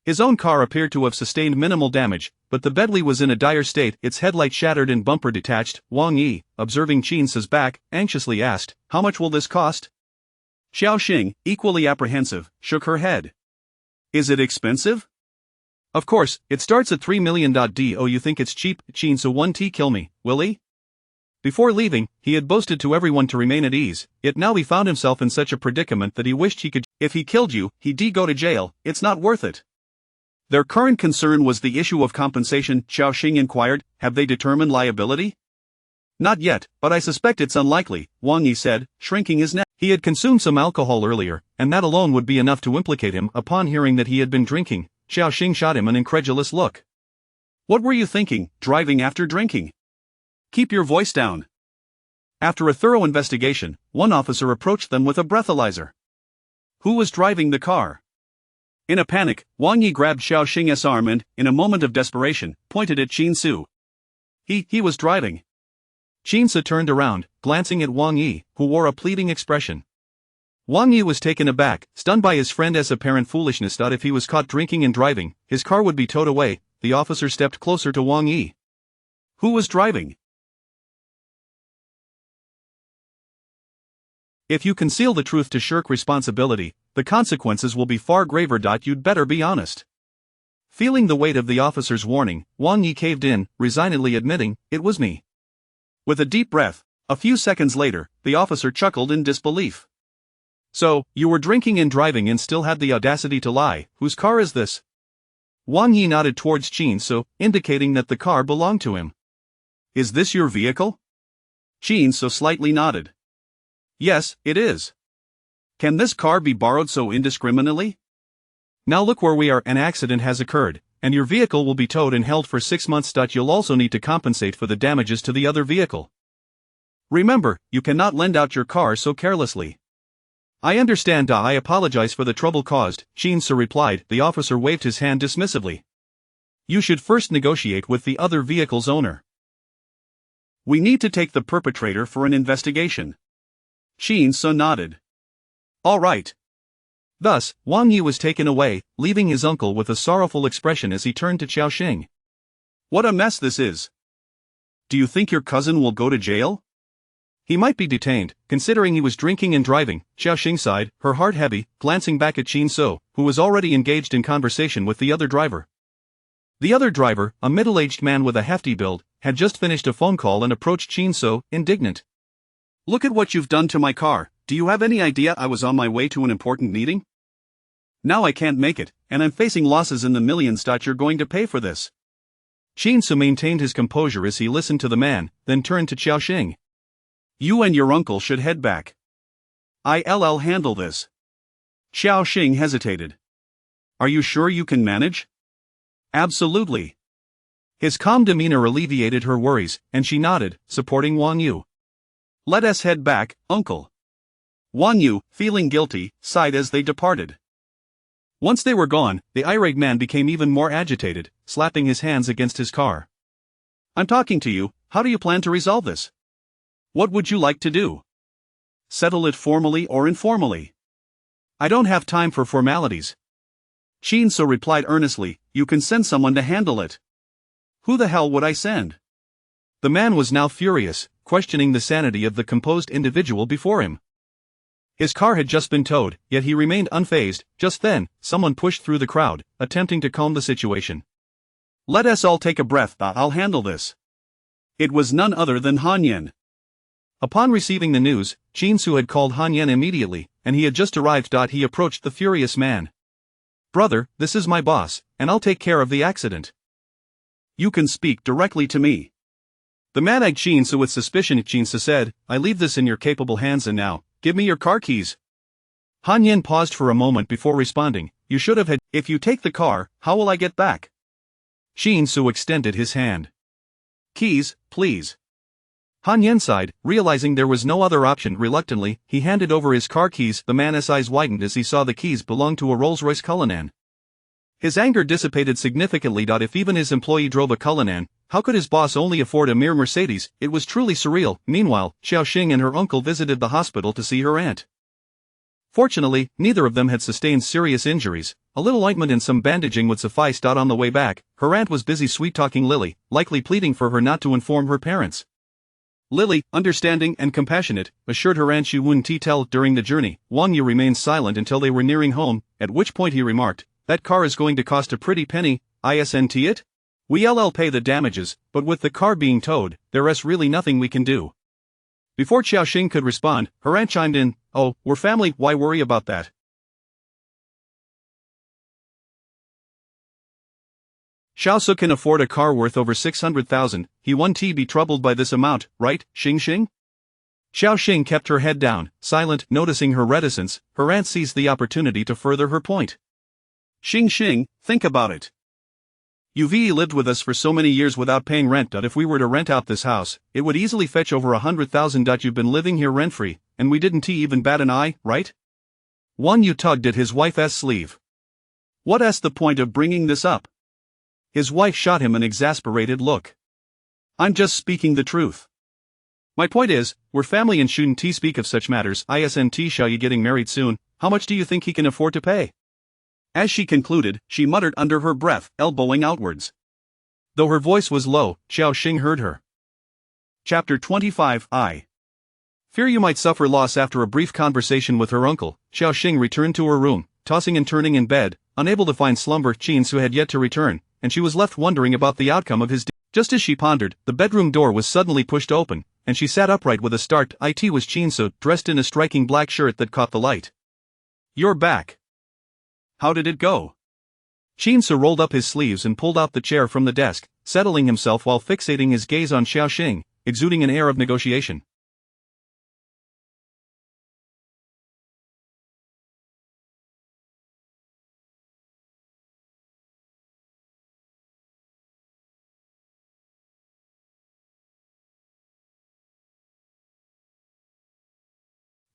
His own car appeared to have sustained minimal damage, but the Bentley was in a dire state, its headlight shattered and bumper detached. Wang Yi, observing Chin So's back, anxiously asked, "How much will this cost?" Xiao Xing, equally apprehensive, shook her head. "Is it expensive?" "Of course, it starts at 3 million. Do you think it's cheap?" Chin So 1T kill me, will he? Before leaving, he had boasted to everyone to remain at ease, yet now he found himself in such a predicament that he wished he could. If he killed you, he'd go to jail. It's not worth it. Their current concern was the issue of compensation. Xiao Xing inquired, "Have they determined liability?" "Not yet, but I suspect it's unlikely," Wang Yi said, shrinking his neck. He had consumed some alcohol earlier, and that alone would be enough to implicate him. Upon hearing that he had been drinking, Xiao Xing shot him an incredulous look. "What were you thinking, driving after drinking? Keep your voice down." After a thorough investigation, one officer approached them with a breathalyzer. "Who was driving the car?" In a panic, Wang Yi grabbed Xiao Xing's arm and, in a moment of desperation, pointed at Chin So. He was driving." Chin So turned around, glancing at Wang Yi, who wore a pleading expression. Wang Yi was taken aback, stunned by his friend's apparent foolishness. If he was caught drinking and driving, his car would be towed away. The officer stepped closer to Wang Yi. "Who was driving?" "If you conceal the truth to shirk responsibility, the consequences will be far graver. You'd better be honest." Feeling the weight of the officer's warning, Wang Yi caved in, resignedly admitting, "It was me." With a deep breath, a few seconds later, the officer chuckled in disbelief. "So, you were drinking and driving and still had the audacity to lie. Whose car is this?" Wang Yi nodded towards Chin So, indicating that the car belonged to him. "Is this your vehicle?" Chin So slightly nodded. "Yes, it is." "Can this car be borrowed so indiscriminately?" "Now look where we are. An accident has occurred, and your vehicle will be towed and held for 6 months. You'll also need to compensate for the damages to the other vehicle." Remember, you cannot lend out your car so carelessly. I understand. I apologize for the trouble caused, Shin-soo replied. The officer waved his hand dismissively. You should first negotiate with the other vehicle's owner. We need to take the perpetrator for an investigation. Shin-soo nodded. All right. Thus, Wang Yu was taken away, leaving his uncle with a sorrowful expression as he turned to Xiaoxing. What a mess this is. Do you think your cousin will go to jail? He might be detained, considering he was drinking and driving, Xiaoxing sighed, her heart heavy, glancing back at Shin-soo, who was already engaged in conversation with the other driver. The other driver, a middle-aged man with a hefty build, had just finished a phone call and approached Shin-soo, indignant. Look at what you've done to my car. Do you have any idea I was on my way to an important meeting? Now I can't make it, and I'm facing losses in the millions. You're going to pay for this. Shin-soo maintained his composure as he listened to the man, then turned to Xiaoxing. You and your uncle should head back. I'll handle this. Xiaoxing hesitated. Are you sure you can manage? Absolutely. His calm demeanor alleviated her worries, and she nodded, supporting Wang Yu. Let us head back, uncle. Wang Yu, feeling guilty, sighed as they departed. Once they were gone, the irate man became even more agitated, slapping his hands against his car. I'm talking to you. How do you plan to resolve this? What would you like to do? Settle it formally or informally? I don't have time for formalities. Shin-soo replied earnestly, you can send someone to handle it. Who the hell would I send? The man was now furious, questioning the sanity of the composed individual before him. His car had just been towed, yet he remained unfazed. Just then, someone pushed through the crowd, attempting to calm the situation. Let us all take a breath. I'll handle this. It was none other than Han Yen. Upon receiving the news, Shin-soo had called Han Yen immediately, and he had just arrived. He approached the furious man. Brother, this is my boss, and I'll take care of the accident. You can speak directly to me. The man eyed Shin-soo with suspicion. Shin-soo said, I leave this in your capable hands, and now, give me your car keys. Han Yen paused for a moment before responding, you should have had. If you take the car, how will I get back? Shin-soo extended his hand. Keys, please. Han Yen sighed, realizing there was no other option. Reluctantly, he handed over his car keys. The man's eyes widened as he saw the keys belonged to a Rolls-Royce Cullinan. His anger dissipated significantly. If even his employee drove a Cullinan, how could his boss only afford a mere Mercedes? It was truly surreal. Meanwhile, Xiaoxing and her uncle visited the hospital to see her aunt. Fortunately, neither of them had sustained serious injuries. A little ointment and some bandaging would suffice. On the way back, her aunt was busy sweet-talking Lily, likely pleading for her not to inform her parents. Lily, understanding and compassionate, assured her aunt she wouldn't tell. During the journey, Wang Yu remained silent until they were nearing home, at which point he remarked, that car is going to cost a pretty penny. Isn't it? We'll pay the damages, but with the car being towed, there's really nothing we can do. Before Xiaoxing could respond, her aunt chimed in, oh, we're family, why worry about that? Xiaosu can afford a car worth over 600,000, he won't be troubled by this amount, right, Xing? Xiaoxing kept her head down, silent. Noticing her reticence, her aunt seized the opportunity to further her point. Xing, think about it. You've lived with us for so many years without paying rent. If we were to rent out this house, it would easily fetch over 100,000. You've been living here rent-free, and we didn't even bat an eye, right? Wang Yu tugged at his wife's sleeve. What's the point of bringing this up? His wife shot him an exasperated look. I'm just speaking the truth. My point is, we're family and shouldn't speak of such matters. Isn't Xiao Yi getting married soon? How much do you think he can afford to pay? As she concluded, she muttered under her breath, elbowing outwards. Though her voice was low, Xiaoxing heard her. Chapter 25. I fear you might suffer loss. After a brief conversation with her uncle, Xiaoxing returned to her room, tossing and turning in bed, unable to find slumber. Shin-soo had yet to return, and she was left wondering about the outcome of his day. Just as she pondered, the bedroom door was suddenly pushed open, and she sat upright with a start. It was Shin-soo, dressed in a striking black shirt that caught the light. You're back. How did it go? Shin-soo rolled up his sleeves and pulled out the chair from the desk, settling himself while fixating his gaze on Xiaoxing, exuding an air of negotiation.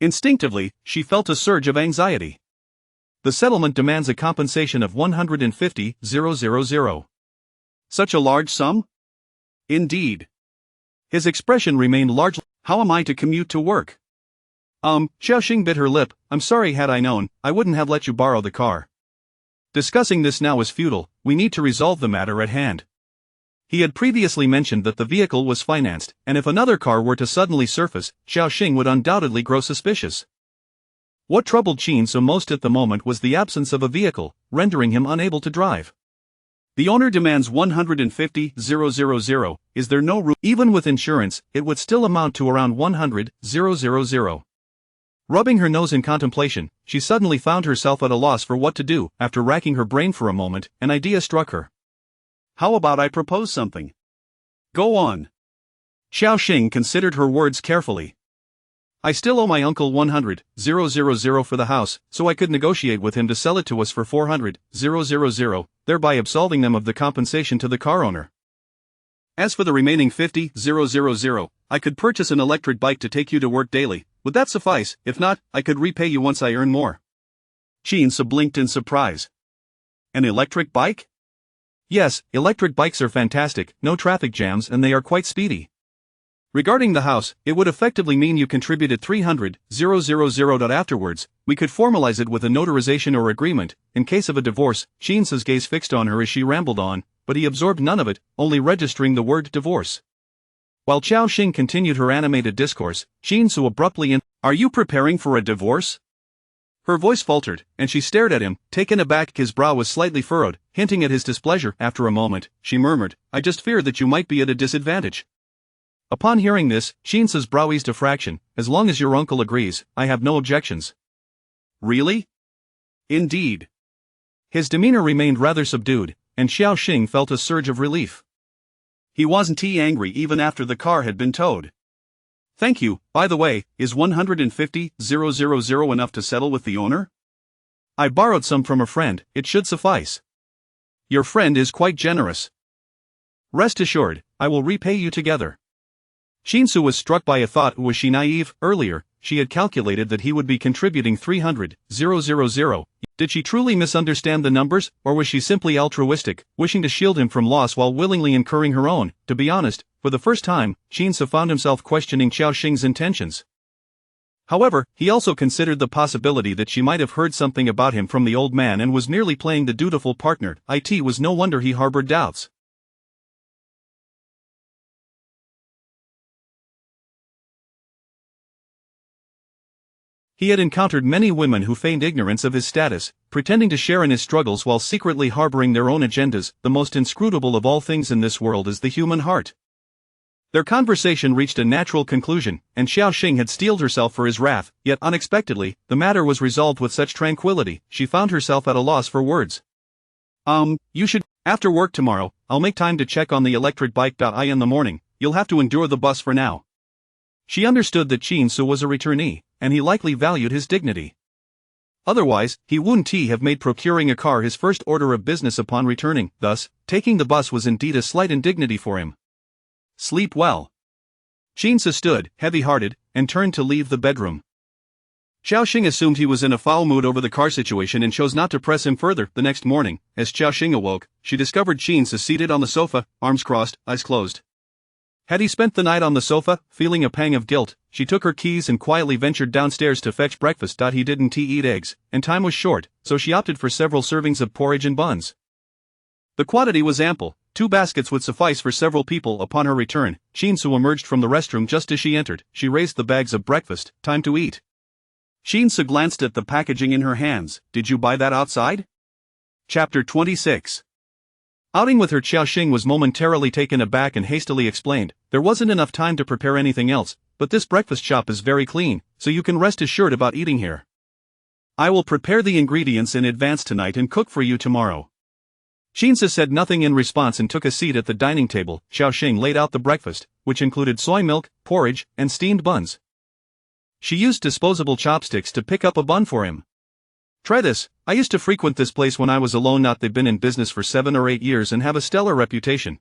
Instinctively, she felt a surge of anxiety. The settlement demands a compensation of 150,000. Such a large sum? Indeed. His expression remained largely, how am I to commute to work? Xiaoxing bit her lip, I'm sorry, had I known, I wouldn't have let you borrow the car. Discussing this now is futile, we need to resolve the matter at hand. He had previously mentioned that the vehicle was financed, and if another car were to suddenly surface, Xiaoxing would undoubtedly grow suspicious. What troubled Qin so most at the moment was the absence of a vehicle, rendering him unable to drive. The owner demands 150,000. Is there no room? Even with insurance, it would still amount to around 100,000. Rubbing her nose in contemplation, she suddenly found herself at a loss for what to do. After racking her brain for a moment, an idea struck her. How about I propose something? Go on. Xiaoxing considered her words carefully. I still owe my uncle 100,000 for the house, so I could negotiate with him to sell it to us for 400,000, thereby absolving them of the compensation to the car owner. As for the remaining 50,000, I could purchase an electric bike to take you to work daily. Would that suffice? If not, I could repay you once I earn more. Qin blinked in surprise. An electric bike? Yes, electric bikes are fantastic, no traffic jams, and they are quite speedy. Regarding the house, it would effectively mean you contributed 300,000. Afterwards, we could formalize it with a notarization or agreement. In case of a divorce, Qin's gaze fixed on her as she rambled on, but he absorbed none of it, only registering the word divorce. While Xiaoxing continued her animated discourse, Qin abruptly Are you preparing for a divorce? Her voice faltered, and she stared at him, taken aback. His brow was slightly furrowed, hinting at his displeasure. After a moment, she murmured, I just fear that you might be at a disadvantage. Upon hearing this, Qin's brow eased a fraction. As long as your uncle agrees, I have no objections. Really? Indeed. His demeanor remained rather subdued, and Xiaoxing felt a surge of relief. He wasn't angry even after the car had been towed. Thank you. By the way, is 150,000 enough to settle with the owner? I borrowed some from a friend, it should suffice. Your friend is quite generous. Rest assured, I will repay you together. Qin was struck by a thought. Was she naive? Earlier, she had calculated that he would be contributing 300,000. Did she truly misunderstand the numbers, or was she simply altruistic, wishing to shield him from loss while willingly incurring her own? To be honest, for the first time, Qin found himself questioning Xiaoxing's intentions. However, he also considered the possibility that she might have heard something about him from the old man and was merely playing the dutiful partner. It was no wonder he harbored doubts. He had encountered many women who feigned ignorance of his status, pretending to share in his struggles while secretly harboring their own agendas. The most inscrutable of all things in this world is the human heart. Their conversation reached a natural conclusion, and Xiaoxing had steeled herself for his wrath, yet unexpectedly, the matter was resolved with such tranquility, she found herself at a loss for words. You should, after work tomorrow, I'll make time to check on the electric bike. In the morning, you'll have to endure the bus for now. She understood that Qin was a returnee, and he likely valued his dignity. Otherwise, he wouldn't have made procuring a car his first order of business upon returning. Thus, taking the bus was indeed a slight indignity for him. Sleep well. Qin stood, heavy-hearted, and turned to leave the bedroom. Xiaoxing assumed he was in a foul mood over the car situation and chose not to press him further. The next morning, as Xiaoxing awoke, she discovered Qin seated on the sofa, arms crossed, eyes closed. Had he spent the night on the sofa, feeling a pang of guilt, she took her keys and quietly ventured downstairs to fetch breakfast. He didn't eat eggs, and time was short, so she opted for several servings of porridge and buns. The quantity was ample, 2 baskets would suffice for several people. Upon her return, Qin emerged from the restroom just as she entered. She raised the bags of breakfast, time to eat. Qin glanced at the packaging in her hands. Did you buy that outside? Chapter 26. Outing with her. Xiaoxing was momentarily taken aback and hastily explained, there wasn't enough time to prepare anything else, but this breakfast shop is very clean, so you can rest assured about eating here. I will prepare the ingredients in advance tonight and cook for you tomorrow. Qin said nothing in response and took a seat at the dining table. Xiaoxing laid out the breakfast, which included soy milk, porridge, and steamed buns. She used disposable chopsticks to pick up a bun for him. Try this. I used to frequent this place when I was alone. They've been in business for 7 or 8 years and have a stellar reputation.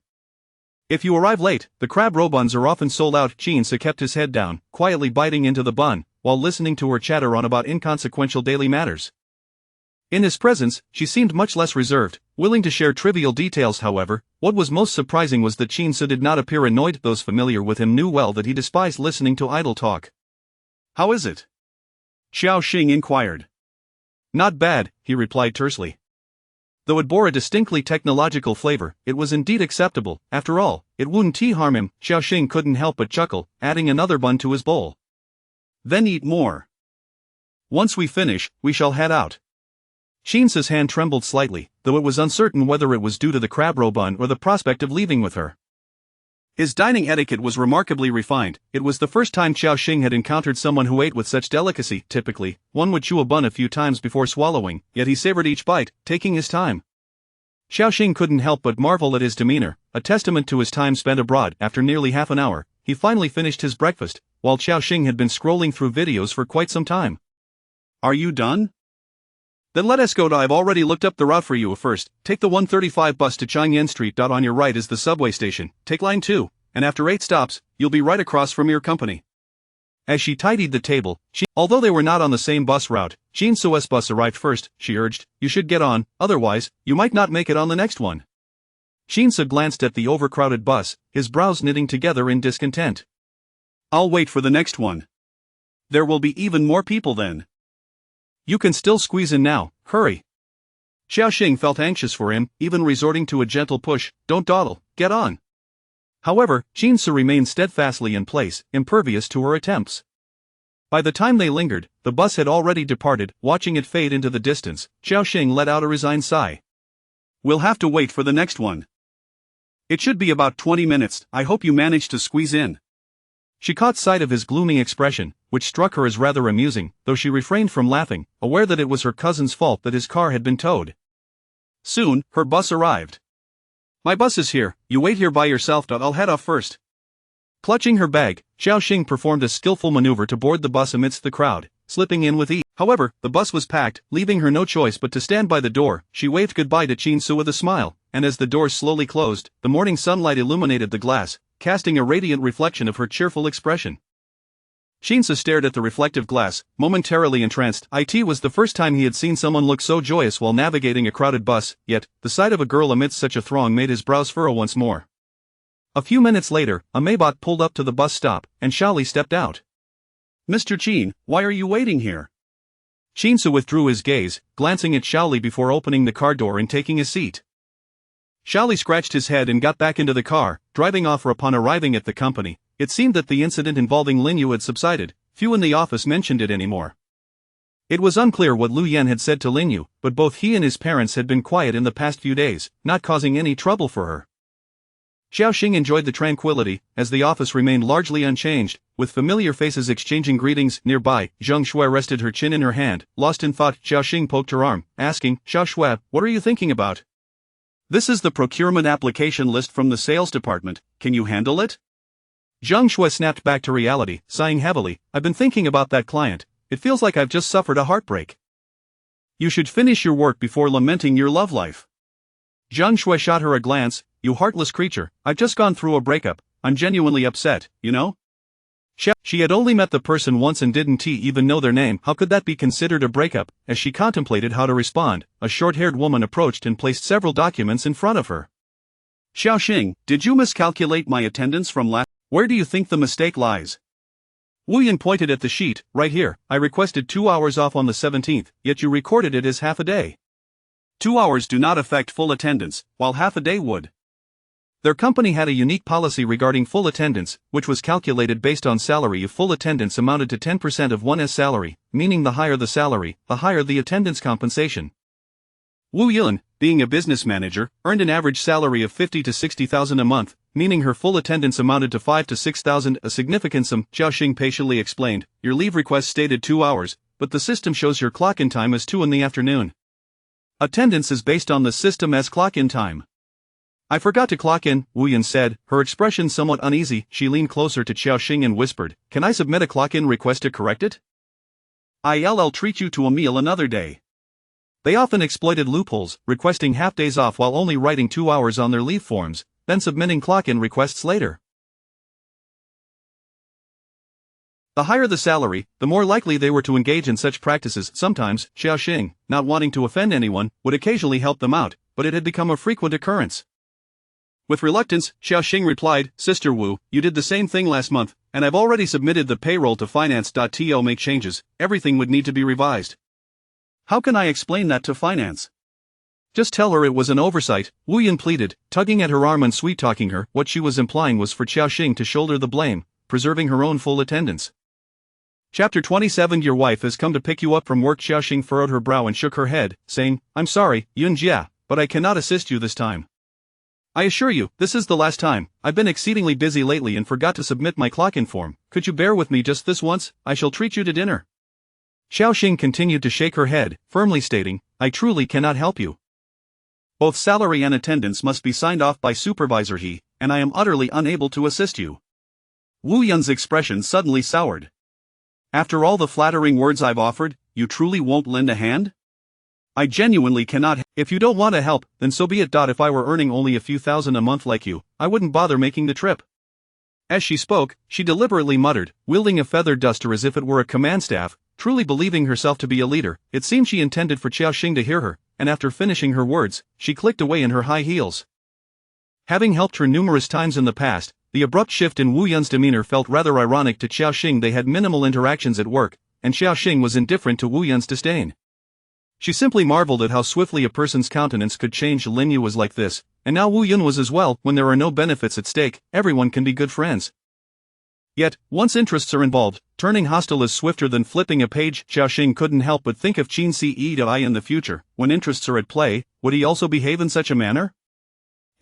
If you arrive late, the crab roe buns are often sold out. Qin kept his head down, quietly biting into the bun, while listening to her chatter on about inconsequential daily matters. In his presence, she seemed much less reserved, willing to share trivial details. However, what was most surprising was that Chinsu did not appear annoyed. Those familiar with him knew well that he despised listening to idle talk. "How is it?" Xiao Xing inquired. "Not bad," he replied tersely. Though it bore a distinctly technological flavor, it was indeed acceptable. After all, it wouldn't harm him. Xiao Xing couldn't help but chuckle, adding another bun to his bowl. "Then eat more. Once we finish, we shall head out." Chinsu's hand trembled slightly, though it was uncertain whether it was due to the crab roe bun or the prospect of leaving with her. His dining etiquette was remarkably refined. It was the first time Xiao Xing had encountered someone who ate with such delicacy. Typically, one would chew a bun a few times before swallowing, yet he savored each bite, taking his time. Xiao Xing couldn't help but marvel at his demeanor, a testament to his time spent abroad. After nearly half an hour, he finally finished his breakfast, while Xiao Xing had been scrolling through videos for quite some time. "Are you done? Then let us go. I've already looked up the route for you. First, take the 135 bus to Changyan Street. On your right is the subway station. Take line 2, and after 8 stops, you'll be right across from your company." As she tidied the table, although they were not on the same bus route, Chinsu's bus arrived first. She urged, "You should get on, otherwise, you might not make it on the next one." Chinsu glanced at the overcrowded bus, his brows knitting together in discontent. "I'll wait for the next one. There will be even more people then." "You can still squeeze in now, hurry." Xiao Xing felt anxious for him, even resorting to a gentle push. "Don't dawdle, get on." However, Chinsu remained steadfastly in place, impervious to her attempts. By the time they lingered, the bus had already departed. Watching it fade into the distance, Xiao Xing let out a resigned sigh. "We'll have to wait for the next one. It should be about 20 minutes, I hope you manage to squeeze in." She caught sight of his gloomy expression, which struck her as rather amusing, though she refrained from laughing, aware that it was her cousin's fault that his car had been towed. Soon, her bus arrived. "My bus is here, you wait here by yourself. I'll head off first." Clutching her bag, Xiao Xing performed a skillful maneuver to board the bus amidst the crowd, slipping in with ease. However, the bus was packed, leaving her no choice but to stand by the door. She waved goodbye to Chinsu with a smile, and as the doors slowly closed, the morning sunlight illuminated the glass, casting a radiant reflection of her cheerful expression. Chinsu stared at the reflective glass, momentarily entranced. It was the first time he had seen someone look so joyous while navigating a crowded bus, yet, the sight of a girl amidst such a throng made his brows furrow once more. A few minutes later, a Maybach pulled up to the bus stop, and Xiaoli stepped out. "Mr. Qin, why are you waiting here?" Chinsu withdrew his gaze, glancing at Xiaoli before opening the car door and taking a seat. Xiaoli scratched his head and got back into the car, driving off. Upon arriving at the company, it seemed that the incident involving Lin Yu had subsided. Few in the office mentioned it anymore. It was unclear what Lu Yan had said to Lin Yu, but both he and his parents had been quiet in the past few days, not causing any trouble for her. Xiao Xing enjoyed the tranquility, as the office remained largely unchanged, with familiar faces exchanging greetings. Nearby, Zheng Shui rested her chin in her hand. Lost in thought, Xiao Xing poked her arm, asking, "Xiao Shui, what are you thinking about?" "This is the procurement application list from the sales department, can you handle it?" Zheng Shui snapped back to reality, sighing heavily. "I've been thinking about that client. It feels like I've just suffered a heartbreak." "You should finish your work before lamenting your love life." Zheng Shui shot her a glance. "You heartless creature, I've just gone through a breakup. I'm genuinely upset, you know?" She had only met the person once and didn't even know their name. How could that be considered a breakup? As she contemplated how to respond, a short-haired woman approached and placed several documents in front of her. "Xiao Xing, did you miscalculate my attendance from last? Where do you think the mistake lies?" Wu Yan pointed at the sheet. "Right here, I requested 2 hours off on the 17th, yet you recorded it as half a day. 2 hours do not affect full attendance, while half a day would." Their company had a unique policy regarding full attendance, which was calculated based on salary. If full attendance amounted to 10% of one's salary, meaning the higher the salary, the higher the attendance compensation. Wu Yun, being a business manager, earned an average salary of 50 to 60,000 a month, meaning her full attendance amounted to 5 to 6,000, a significant sum. Xiao Xing patiently explained, "Your leave request stated 2 hours, but the system shows your clock-in time as 2 in the afternoon. Attendance is based on the system as clock-in time." "I forgot to clock in," Wu Yan said, her expression somewhat uneasy. She leaned closer to Xiao Xing and whispered, "Can I submit a clock-in request to correct it? I'll treat you to a meal another day." They often exploited loopholes, requesting half-days off while only writing 2 hours on their leave forms, then submitting clock-in requests later. The higher the salary, the more likely they were to engage in such practices. Sometimes, Xiaoxing, not wanting to offend anyone, would occasionally help them out, but it had become a frequent occurrence. With reluctance, Xiaoxing replied, Sister Wu, you did the same thing last month, and I've already submitted the payroll to finance.to make changes, everything would need to be revised. How can I explain that to finance? Just tell her it was an oversight, Wu Yan pleaded, tugging at her arm and sweet-talking her. What she was implying was for Xiaoxing to shoulder the blame, preserving her own full attendance. Chapter 27 Your wife has come to pick you up from work. Xiaoxing furrowed her brow and shook her head, saying, I'm sorry, Yun Jia, but I cannot assist you this time. I assure you, this is the last time. I've been exceedingly busy lately and forgot to submit my clock-in form. Could you bear with me just this once? I shall treat you to dinner. Xiaoxing continued to shake her head, firmly stating, I truly cannot help you. Both salary and attendance must be signed off by Supervisor He, and I am utterly unable to assist you. Wu Yan's expression suddenly soured. After all the flattering words I've offered, you truly won't lend a hand? I genuinely cannot. If you don't want to help, then so be it. If I were earning only a few thousand a month like you, I wouldn't bother making the trip. As she spoke, she deliberately muttered, wielding a feather duster as if it were a command staff, truly believing herself to be a leader. It seemed she intended for Xiaoxing to hear her, and after finishing her words, she clicked away in her high heels. Having helped her numerous times in the past, the abrupt shift in Wu Yan's demeanor felt rather ironic to Xiaoxing. They had minimal interactions at work, and Xiaoxing was indifferent to Wu Yan's disdain. She simply marveled at how swiftly a person's countenance could change. Lin Yu was like this, and now Wu Yan was as well. When there are no benefits at stake, everyone can be good friends. Yet, once interests are involved, turning hostile is swifter than flipping a page. Xiaoxing couldn't help but think of Qin Ci in the future. When interests are at play, would he also behave in such a manner?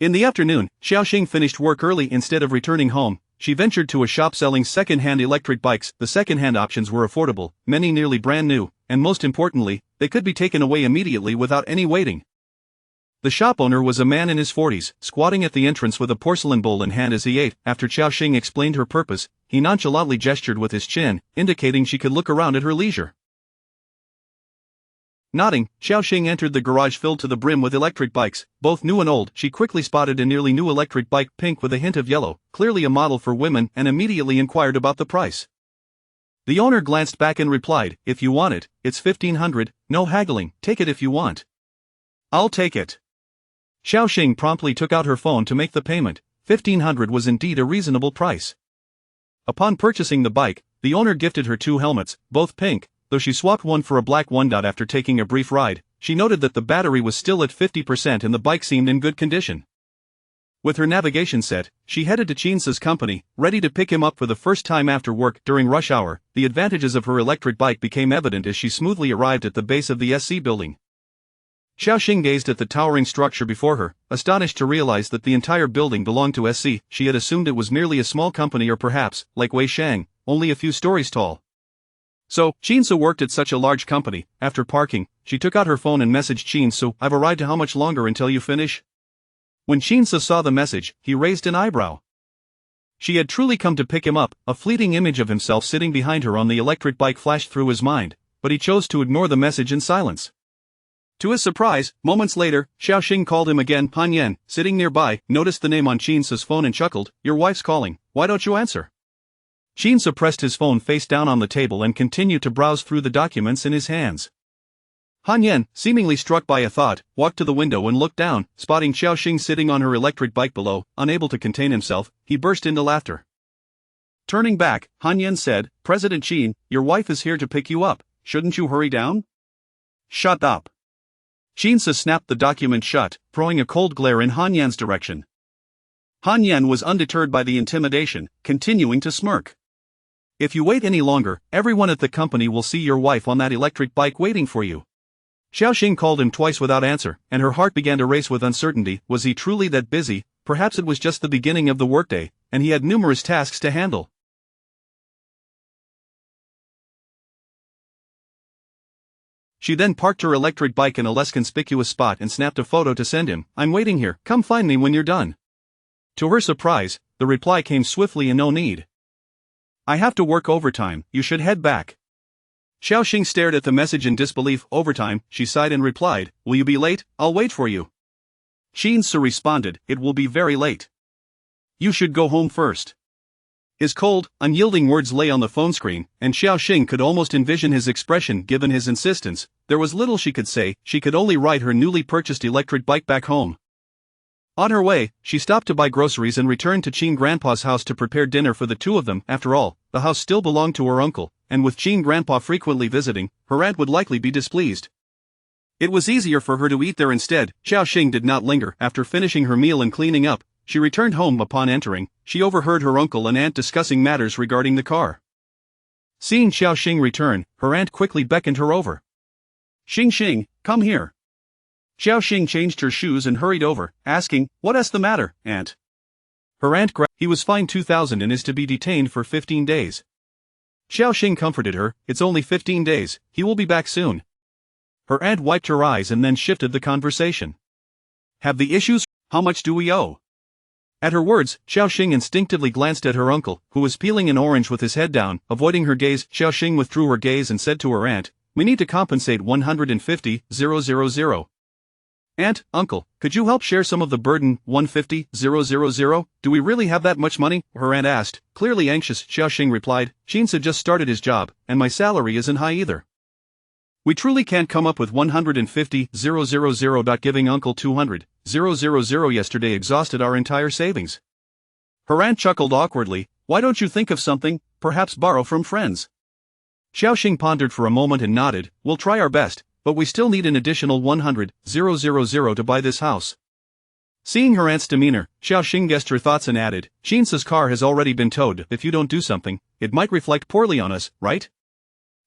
In the afternoon, Xiaoxing finished work early. Instead of returning home, she ventured to a shop selling second-hand electric bikes. The second-hand options were affordable, many nearly brand new, and most importantly, they could be taken away immediately without any waiting. The shop owner was a man in his 40s, squatting at the entrance with a porcelain bowl in hand as he ate. After Xiaoxing explained her purpose, he nonchalantly gestured with his chin, indicating she could look around at her leisure. Nodding, Xiaoxing entered the garage filled to the brim with electric bikes, both new and old. She quickly spotted a nearly new electric bike, pink with a hint of yellow, clearly a model for women, and immediately inquired about the price. The owner glanced back and replied, If you want it, it's 1,500, no haggling, take it if you want. I'll take it. Xiaoxing promptly took out her phone to make the payment. 1,500 was indeed a reasonable price. Upon purchasing the bike, the owner gifted her 2 helmets, both pink, though she swapped one for a black one. After taking a brief ride, she noted that the battery was still at 50% and the bike seemed in good condition. With her navigation set, she headed to Qin's company, ready to pick him up for the first time after work. During rush hour, the advantages of her electric bike became evident as she smoothly arrived at the base of the SC building. Xiaoxing gazed at the towering structure before her, astonished to realize that the entire building belonged to SC. She had assumed it was merely a small company, or perhaps, like Wei Shang, only a few stories tall. So, Qinsu worked at such a large company. After parking, she took out her phone and messaged Qinsu, I've arrived. How much longer until you finish? When Qinsu saw the message, he raised an eyebrow. She had truly come to pick him up. A fleeting image of himself sitting behind her on the electric bike flashed through his mind, but he chose to ignore the message in silence. To his surprise, moments later, Xiaoxing called him again. Han Yan, sitting nearby, noticed the name on Qinsu's phone and chuckled, Your wife's calling, why don't you answer? Qinsu pressed his phone face down on the table and continued to browse through the documents in his hands. Han Yan, seemingly struck by a thought, walked to the window and looked down. Spotting Xiaoxing sitting on her electric bike below, unable to contain himself, he burst into laughter. Turning back, Han Yan said, President Qin, your wife is here to pick you up, shouldn't you hurry down? Shut up. Qinsu snapped the document shut, throwing a cold glare in Han Yan's direction. Han Yan was undeterred by the intimidation, continuing to smirk. If you wait any longer, everyone at the company will see your wife on that electric bike waiting for you. Xiaoxing called him twice without answer, and her heart began to race with uncertainty. Was he truly that busy? Perhaps it was just the beginning of the workday, and he had numerous tasks to handle. She then parked her electric bike in a less conspicuous spot and snapped a photo to send him. I'm waiting here, come find me when you're done. To her surprise, the reply came swiftly and no need. I have to work overtime, you should head back. Xiaoxing stared at the message in disbelief. Overtime, she sighed and replied, will you be late? I'll wait for you. Qinsu responded, it will be very late. You should go home first. His cold, unyielding words lay on the phone screen, and Xiao Xing could almost envision his expression given his insistence. There was little she could say, she could only ride her newly purchased electric bike back home. On her way, she stopped to buy groceries and returned to Qin Grandpa's house to prepare dinner for the two of them. After all, the house still belonged to her uncle, and with Qin Grandpa frequently visiting, her aunt would likely be displeased. It was easier for her to eat there instead. Xiao Xing did not linger. After finishing her meal and cleaning up, she returned home. Upon entering, she overheard her uncle and aunt discussing matters regarding the car. Seeing Xiao Xing return, her aunt quickly beckoned her over. Xing, come here. Xiao Xing changed her shoes and hurried over, asking, "What's the matter, aunt?" Her aunt he was fined 2,000 and is to be detained for 15 days. Xiao Xing comforted her, "It's only 15 days, he will be back soon." Her aunt wiped her eyes and then shifted the conversation. "Have the issues? How much do we owe?" At her words, Xiao Xing instinctively glanced at her uncle, who was peeling an orange with his head down. Avoiding her gaze, Xiao Xing withdrew her gaze and said to her aunt, "We need to compensate 150,000. Aunt, uncle, could you help share some of the burden? 150,000? Do we really have that much money?" her aunt asked. Clearly anxious, Xiao Xing replied, "Qin's just started his job, and my salary isn't high either. We truly can't come up with 150,000. Giving uncle 200,000 yesterday exhausted our entire savings." Her aunt chuckled awkwardly. "Why don't you think of something, perhaps borrow from friends?" Xiao Xing pondered for a moment and nodded. "We'll try our best, but we still need an additional 100,000 to buy this house." Seeing her aunt's demeanor, Xiao Xing guessed her thoughts and added, "Qin's car has already been towed. If you don't do something, it might reflect poorly on us, right?"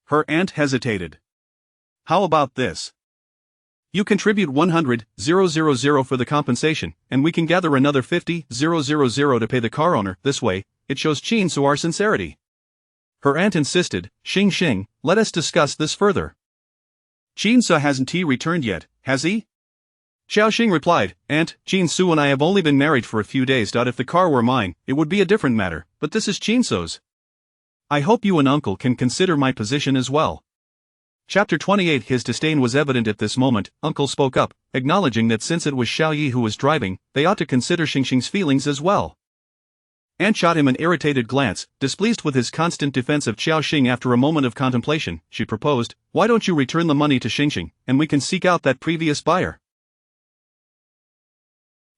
Her aunt hesitated. "How about this? You contribute 100,000 for the compensation, and we can gather another 50,000 to pay the car owner. This way, it shows Qin our sincerity." Her aunt insisted, Xing, let us discuss this further. "Qin hasn't returned yet, has he?" Xiao Xing replied, "Aunt, Qin and I have only been married for a few days. If the car were mine, it would be a different matter, but this is Qin's. I hope you and uncle can consider my position as well." Chapter 28. His disdain was evident at this moment. Uncle spoke up, acknowledging that since it was Xiao Yi who was driving, they ought to consider Xing's feelings as well. Aunt shot him an irritated glance, displeased with his constant defense of Xiao Xing. After a moment of contemplation, she proposed, "Why don't you return the money to Xing, and we can seek out that previous buyer?"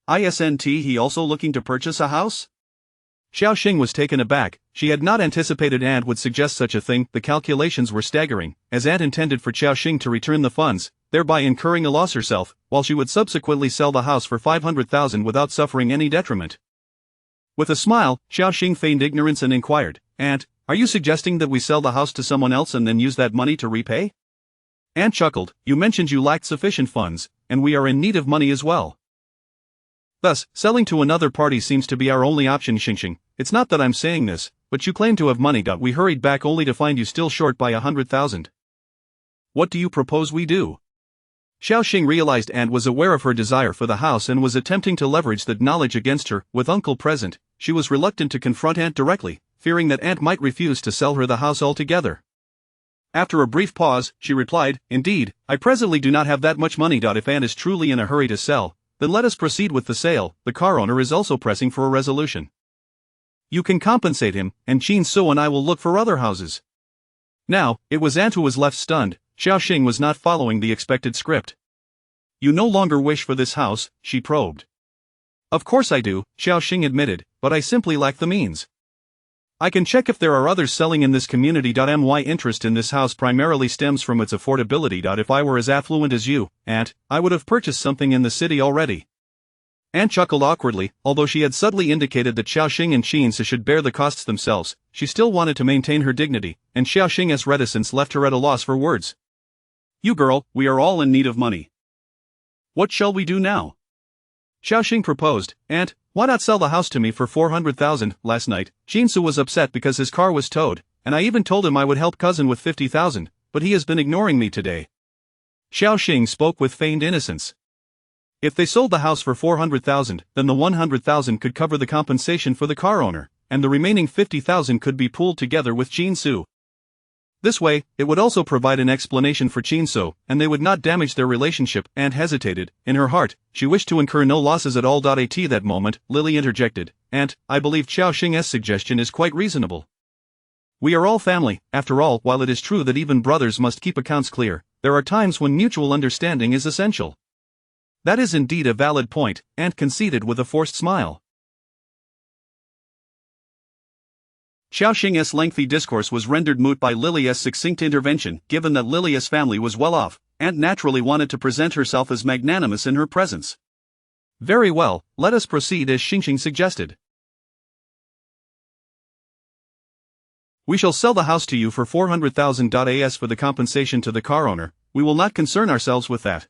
Isn't he also looking to purchase a house? Xiao Xing was taken aback. She had not anticipated Aunt would suggest such a thing. The calculations were staggering, as Aunt intended for Xiao Xing to return the funds, thereby incurring a loss herself, while she would subsequently sell the house for 500,000 without suffering any detriment. With a smile, Xiao Xing feigned ignorance and inquired, "Aunt, are you suggesting that we sell the house to someone else and then use that money to repay?" Aunt chuckled, "You mentioned you lacked sufficient funds, and we are in need of money as well. Thus, selling to another party seems to be our only option." Xing, "It's not that I'm saying this, but you claim to have money. We hurried back only to find you still short by 100,000. What do you propose we do?" Xiao Xing realized Aunt was aware of her desire for the house and was attempting to leverage that knowledge against her. With uncle present, she was reluctant to confront Aunt directly, fearing that Aunt might refuse to sell her the house altogether. After a brief pause, she replied, "Indeed, I presently do not have that much money. If Aunt is truly in a hurry to sell, then let us proceed with the sale. The car owner is also pressing for a resolution. You can compensate him, and Qin and I will look for other houses." Now, it was Aunt who was left stunned. Xiao Xing was not following the expected script. "You no longer wish for this house?" she probed. "Of course I do," Xiao Xing admitted, "but I simply lack the means. I can check if there are others selling in this community. My interest in this house primarily stems from its affordability. If I were as affluent as you, Aunt, I would have purchased something in the city already." Aunt chuckled awkwardly. Although she had subtly indicated that Xiao Xing and Qin should bear the costs themselves, she still wanted to maintain her dignity, and Xiao Xing's reticence left her at a loss for words. "You girl, we are all in need of money. What shall we do now?" Xiao Xing proposed, "Aunt, why not sell the house to me for 400,000? Last night, Qin was upset because his car was towed, and I even told him I would help cousin with 50,000, but he has been ignoring me today." Xiao Xing spoke with feigned innocence. If they sold the house for 400,000, then the 100,000 could cover the compensation for the car owner, and the remaining 50,000 could be pooled together with Qin. This way, it would also provide an explanation for Chinso, and they would not damage their relationship. Aunt hesitated. In her heart, she wished to incur no losses at all. At that moment, Lily interjected, Aunt, I believe Xiao Xing's suggestion is quite reasonable. We are all family, after all. While it is true that even brothers must keep accounts clear, there are times when mutual understanding is essential. That is indeed a valid point, Aunt conceded with a forced smile. Xiao Xing's lengthy discourse was rendered moot by Lily's succinct intervention. Given that Lily's family was well off, Aunt naturally wanted to present herself as magnanimous in her presence. Very well, let us proceed as Xingxing suggested. We shall sell the house to you for 400,000 as for the compensation to the car owner. We will not concern ourselves with that.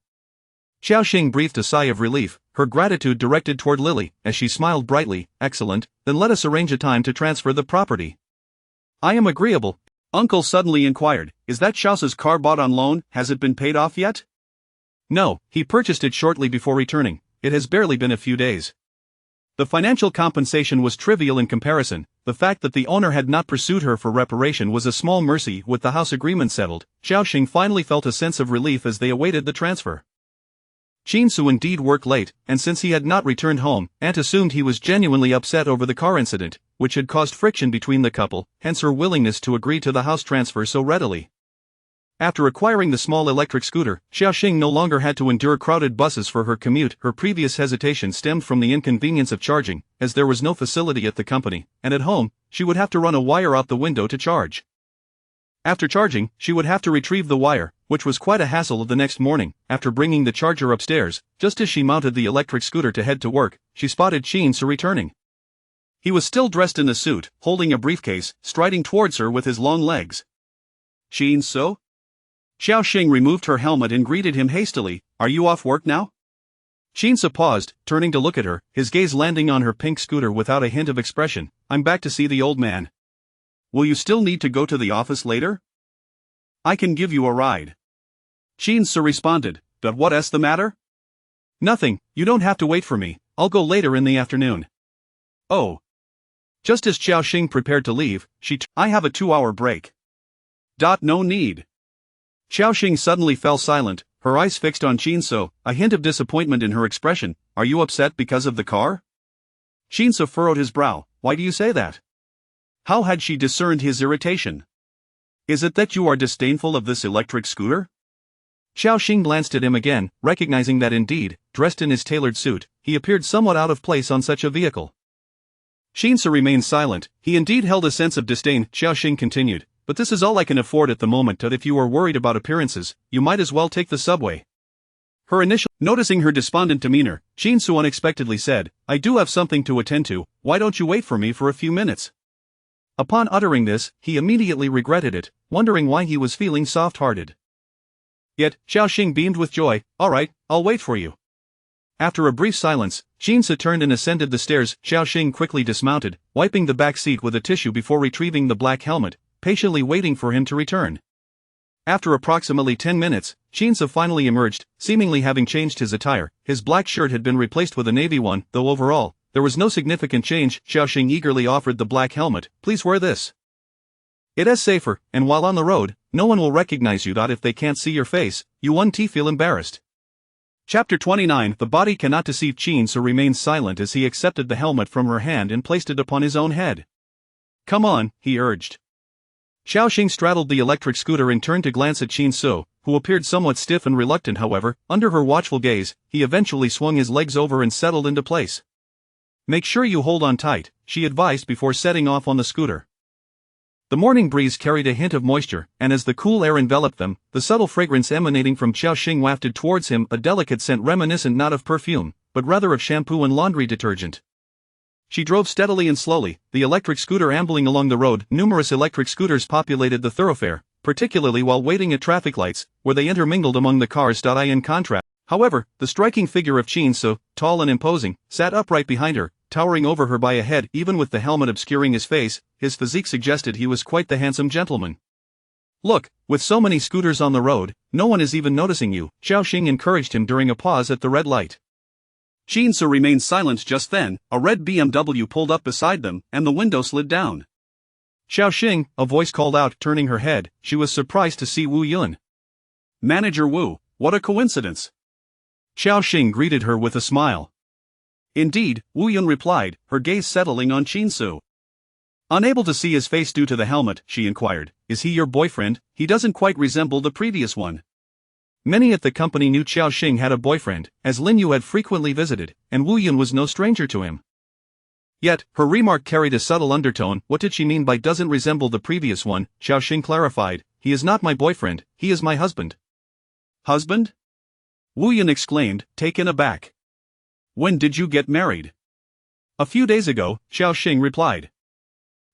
Xiao Xing breathed a sigh of relief, her gratitude directed toward Lily, as she smiled brightly. Excellent, then let us arrange a time to transfer the property. I am agreeable. Uncle suddenly inquired, is that Xiao's car bought on loan? Has it been paid off yet? No, he purchased it shortly before returning. It has barely been a few days. The financial compensation was trivial in comparison. The fact that the owner had not pursued her for reparation was a small mercy. With the house agreement settled, Xiao Xing finally felt a sense of relief as they awaited the transfer. Chinsu indeed worked late, and since he had not returned home, Aunt assumed he was genuinely upset over the car incident, which had caused friction between the couple, hence her willingness to agree to the house transfer so readily. After acquiring the small electric scooter, Xiao Xing no longer had to endure crowded buses for her commute. Her previous hesitation stemmed from the inconvenience of charging, as there was no facility at the company, and at home, she would have to run a wire out the window to charge. After charging, she would have to retrieve the wire, which was quite a hassle. The next morning, after bringing the charger upstairs, just as she mounted the electric scooter to head to work, she spotted Chinsu returning. He was still dressed in a suit, holding a briefcase, striding towards her with his long legs. Chinsu? Xiao Xing removed her helmet and greeted him hastily. Are you off work now? Chinsu paused, turning to look at her, his gaze landing on her pink scooter without a hint of expression. I'm back to see the old man. Will you still need to go to the office later? I can give you a ride. Chinsu responded. But what's the matter? Nothing, you don't have to wait for me, I'll go later in the afternoon. Oh. Just as Xiao Xing prepared to leave, I have a 2-hour break. No need. Xiao Xing suddenly fell silent, her eyes fixed on Chinsu, a hint of disappointment in her expression. Are you upset because of the car? Chinsu furrowed his brow. Why do you say that? How had she discerned his irritation? Is it that you are disdainful of this electric scooter? Xiao Xing glanced at him again, recognizing that indeed, dressed in his tailored suit, he appeared somewhat out of place on such a vehicle. Chinsu remained silent. He indeed held a sense of disdain. Xiao Xing continued, but this is all I can afford at the moment. If you are worried about appearances, you might as well take the subway. Noticing her despondent demeanor, Chinsu unexpectedly said, I do have something to attend to, why don't you wait for me for a few minutes? Upon uttering this, he immediately regretted it, wondering why he was feeling soft-hearted. Yet, Xiao Xing beamed with joy. All right, I'll wait for you. After a brief silence, Chinsu turned and ascended the stairs. Xiao Xing quickly dismounted, wiping the back seat with a tissue before retrieving the black helmet, patiently waiting for him to return. After approximately 10 minutes, Chinsu finally emerged, seemingly having changed his attire. His black shirt had been replaced with a navy one, though overall, there was no significant change. Xiao Xing eagerly offered the black helmet. Please wear this. It is safer, and while on the road, no one will recognize you. If they can't see your face, you won't feel embarrassed. Chapter 29. The body cannot deceive. Chinsu remained silent as he accepted the helmet from her hand and placed it upon his own head. Come on, he urged. Xiao Xing straddled the electric scooter and turned to glance at Chinsu, who appeared somewhat stiff and reluctant. However, under her watchful gaze, he eventually swung his legs over and settled into place. Make sure you hold on tight, she advised before setting off on the scooter. The morning breeze carried a hint of moisture, and as the cool air enveloped them, the subtle fragrance emanating from Xiao Xing wafted towards him, a delicate scent reminiscent not of perfume, but rather of shampoo and laundry detergent. She drove steadily and slowly, the electric scooter ambling along the road. Numerous electric scooters populated the thoroughfare, particularly while waiting at traffic lights, where they intermingled among the cars. In contrast, however, the striking figure of Chinsu, tall and imposing, sat upright behind her, towering over her by a head. Even with the helmet obscuring his face, his physique suggested he was quite the handsome gentleman. Look, with so many scooters on the road, no one is even noticing you, Xiao Xing encouraged him during a pause at the red light. Chinsu remained silent. Just then, a red BMW pulled up beside them, and the window slid down. Xiaoxing, a voice called out, turning her head. She was surprised to see Wu Yun. Manager Wu, what a coincidence. Xiaoxing greeted her with a smile. Indeed, Wu Yun replied, her gaze settling on Qinsu. Unable to see his face due to the helmet, she inquired, is he your boyfriend? He doesn't quite resemble the previous one. Many at the company knew Xiaoxing had a boyfriend, as Lin Yu had frequently visited, and Wu Yun was no stranger to him. Yet, her remark carried a subtle undertone. What did she mean by doesn't resemble the previous one? Xiaoxing clarified, he is not my boyfriend, he is my husband. Husband? Wu Yun exclaimed, taken aback. When did you get married? A few days ago, Xiaoxing replied.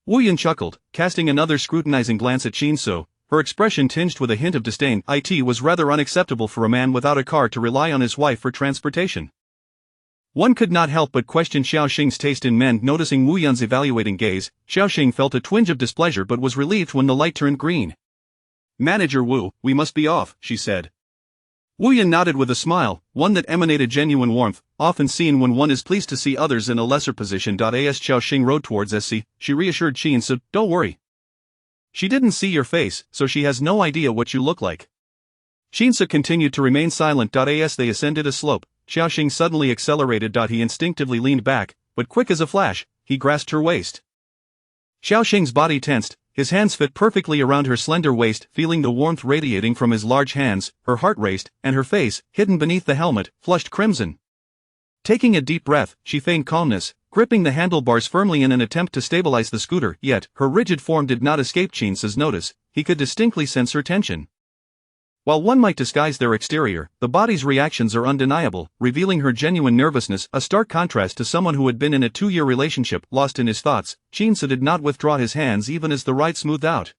Wu Yun chuckled, casting another scrutinizing glance at Qinsu, her expression tinged with a hint of disdain. It was rather unacceptable for a man without a car to rely on his wife for transportation. One could not help but question Xiaoxing's taste in men. Noticing Wu Yun's evaluating gaze, Xiaoxing felt a twinge of displeasure but was relieved when the light turned green. Manager Wu, we must be off, she said. Wu Yun nodded with a smile, one that emanated genuine warmth, often seen when one is pleased to see others in a lesser position. As Xiaoxing rode towards SC, she reassured Qinsu, don't worry. She didn't see your face, so she has no idea what you look like. Qinsu continued to remain silent. As they ascended a slope, Xiaoxing suddenly accelerated. He instinctively leaned back, but quick as a flash, he grasped her waist. Xiaoxing's body tensed, his hands fit perfectly around her slender waist. Feeling the warmth radiating from his large hands, her heart raced, and her face, hidden beneath the helmet, flushed crimson. Taking a deep breath, she feigned calmness, gripping the handlebars firmly in an attempt to stabilize the scooter. Yet, her rigid form did not escape Qinsu's notice. He could distinctly sense her tension. While one might disguise their exterior, the body's reactions are undeniable, revealing her genuine nervousness, a stark contrast to someone who had been in a 2-year relationship. Lost in his thoughts, Qinsu did not withdraw his hands even as the ride smoothed out.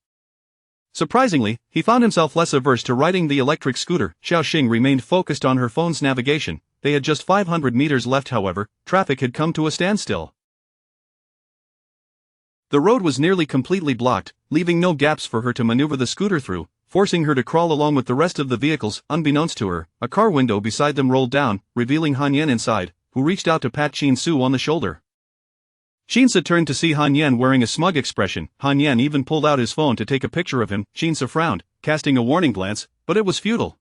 Surprisingly, he found himself less averse to riding the electric scooter. Xiaoxing remained focused on her phone's navigation. They had just 500 meters left. However, traffic had come to a standstill. The road was nearly completely blocked, leaving no gaps for her to maneuver the scooter through, forcing her to crawl along with the rest of the vehicles. Unbeknownst to her, a car window beside them rolled down, revealing Han Yan inside, who reached out to pat Qinsu on the shoulder. Qinsu turned to see Han Yan wearing a smug expression. Han Yan even pulled out his phone to take a picture of him. Qinsu frowned, casting a warning glance, but it was futile.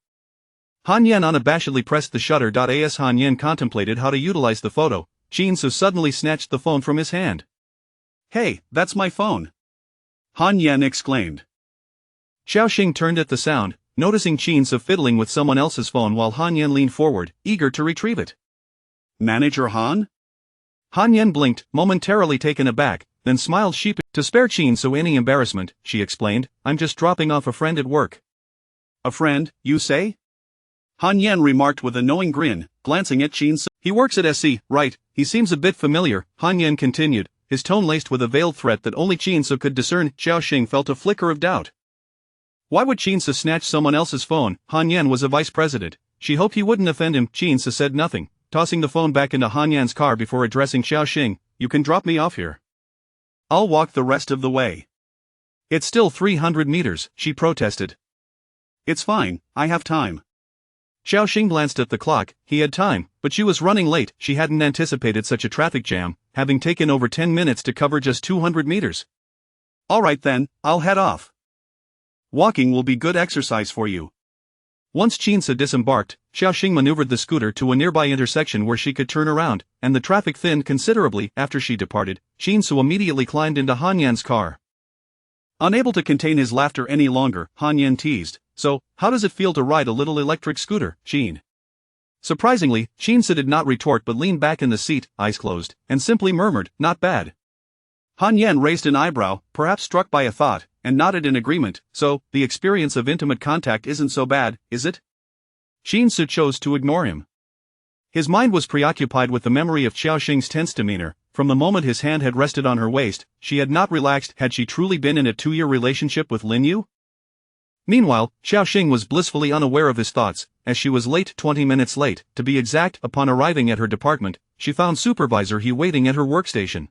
Han Yan unabashedly pressed the shutter. As Han Yan contemplated how to utilize the photo, Qinsu suddenly snatched the phone from his hand. Hey, that's my phone! Han Yan exclaimed. Xiaoxing turned at the sound, noticing Qinsu fiddling with someone else's phone while Han Yan leaned forward, eager to retrieve it. Manager Han? Han Yan blinked, momentarily taken aback, then smiled sheepishly. To spare Qinsu any embarrassment, she explained, I'm just dropping off a friend at work. A friend, you say? Han Yan remarked with a knowing grin, glancing at Qinsu. He works at SC, right? He seems a bit familiar, Han Yan continued, his tone laced with a veiled threat that only Qinsu could discern. Xiaoxing felt a flicker of doubt. Why would Qinsu snatch someone else's phone? Han Yan was a vice president. She hoped he wouldn't offend him. Qinsu said nothing, tossing the phone back into Han Yan's car before addressing Xiaoxing. You can drop me off here. I'll walk the rest of the way. It's still 300 meters, she protested. It's fine, I have time. Xiaoxing glanced at the clock. He had time, but she was running late. She hadn't anticipated such a traffic jam, having taken over 10 minutes to cover just 200 meters. All right then, I'll head off. Walking will be good exercise for you. Once Qinsu disembarked, Xiaoxing maneuvered the scooter to a nearby intersection where she could turn around, and the traffic thinned considerably. After she departed, Qinsu immediately climbed into Han Yan's car. Unable to contain his laughter any longer, Han Yan teased, so, how does it feel to ride a little electric scooter, Qin? Surprisingly, Qinsu did not retort but leaned back in the seat, eyes closed, and simply murmured, not bad. Han Yan raised an eyebrow, perhaps struck by a thought, and nodded in agreement. So, the experience of intimate contact isn't so bad, is it? Qinsu chose to ignore him. His mind was preoccupied with the memory of Xiaoxing's tense demeanor. From the moment his hand had rested on her waist, she had not relaxed. Had she truly been in a 2-year relationship with Lin Yu? Meanwhile, Xiaoxing was blissfully unaware of his thoughts, as she was late, 20 minutes late, to be exact. Upon arriving at her department, she found Supervisor He waiting at her workstation.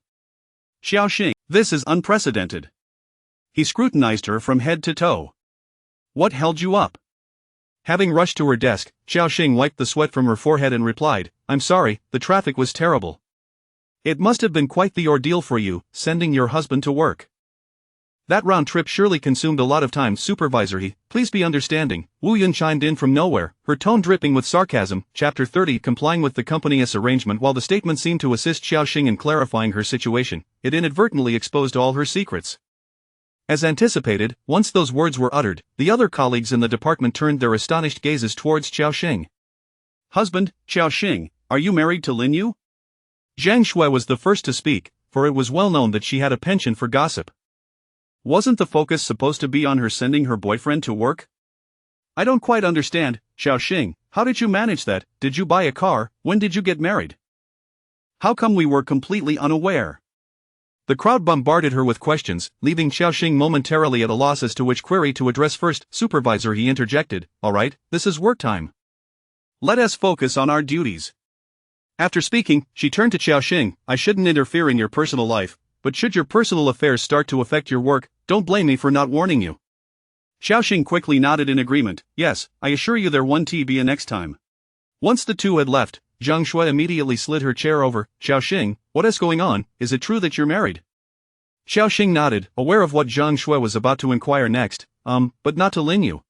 Xiaoxing, this is unprecedented. He scrutinized her from head to toe. What held you up? Having rushed to her desk, Xiaoxing wiped the sweat from her forehead and replied, I'm sorry, the traffic was terrible. It must have been quite the ordeal for you, sending your husband to work. That round trip surely consumed a lot of time, Supervisor He. Please be understanding, Wu Yun chimed in from nowhere, her tone dripping with sarcasm. Chapter 30. Complying with the company's arrangement. While the statement seemed to assist Xiaoxing in clarifying her situation, it inadvertently exposed all her secrets. As anticipated, once those words were uttered, the other colleagues in the department turned their astonished gazes towards Xiaoxing. Husband, Xiaoxing, are you married to Lin Yu? Zhang Shui was the first to speak, for it was well known that she had a penchant for gossip. Wasn't the focus supposed to be on her sending her boyfriend to work? I don't quite understand, Xiaoxing, how did you manage that? Did you buy a car? When did you get married? How come we were completely unaware? The crowd bombarded her with questions, leaving Xiaoxing momentarily at a loss as to which query to address first. Supervisor He interjected, alright, this is work time. Let us focus on our duties. After speaking, she turned to Xiaoxing. I shouldn't interfere in your personal life, but should your personal affairs start to affect your work, don't blame me for not warning you. Xiaoxing quickly nodded in agreement. Yes, I assure you there won't be a next time. Once the two had left, Zhang Shui immediately slid her chair over. Xiaoxing, what is going on? Is it true that you're married? Xiaoxing nodded, aware of what Zhang Shui was about to inquire next. But not to Lin Yu.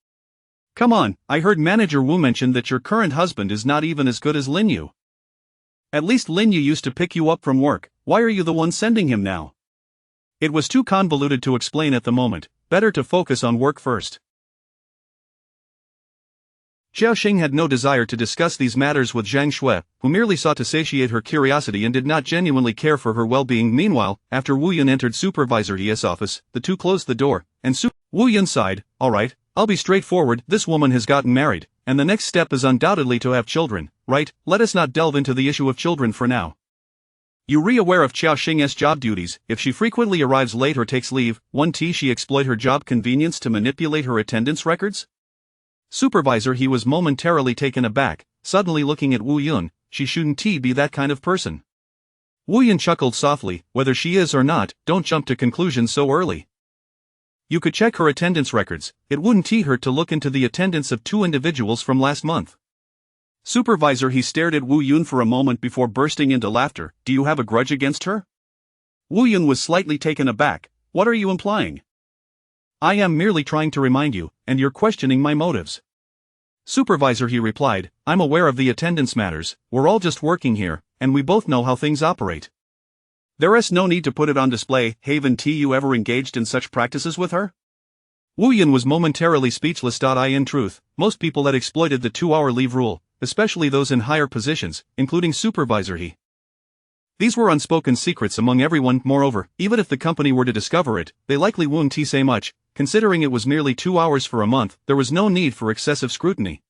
Come on, I heard Manager Wu mention that your current husband is not even as good as Lin Yu. At least Lin Yu used to pick you up from work, why are you the one sending him now? It was too convoluted to explain at the moment, better to focus on work first. Xiaoxing had no desire to discuss these matters with Zhang Shui, who merely sought to satiate her curiosity and did not genuinely care for her well-being. Meanwhile, after Wu Yun entered Supervisor He's office, the two closed the door, and Wu Yun sighed, alright, I'll be straightforward, this woman has gotten married, and the next step is undoubtedly to have children, right? Let us not delve into the issue of children for now. You aware of Xiaoxing's job duties. If she frequently arrives late or takes leave, she exploit her job convenience to manipulate her attendance records? Supervisor He was momentarily taken aback, suddenly looking at Wu Yun. She shouldn't be that kind of person. Wu Yun chuckled softly. Whether she is or not, don't jump to conclusions so early. You could check her attendance records. It wouldn't hurt to look into the attendance of 2 individuals from last month. Supervisor He stared at Wu Yun for a moment before bursting into laughter. Do you have a grudge against her? Wu Yun was slightly taken aback. What are you implying? I am merely trying to remind you, and you're questioning my motives. Supervisor He replied, I'm aware of the attendance matters, we're all just working here, and we both know how things operate. There is no need to put it on display. Haven't you ever engaged in such practices with her? Wu Yun was momentarily speechless. In truth, most people had exploited the 2-hour leave rule, especially those in higher positions, including Supervisor He. These were unspoken secrets among everyone. Moreover, even if the company were to discover it, they likely wouldn't say much. Considering it was merely 2 hours for a month, there was no need for excessive scrutiny.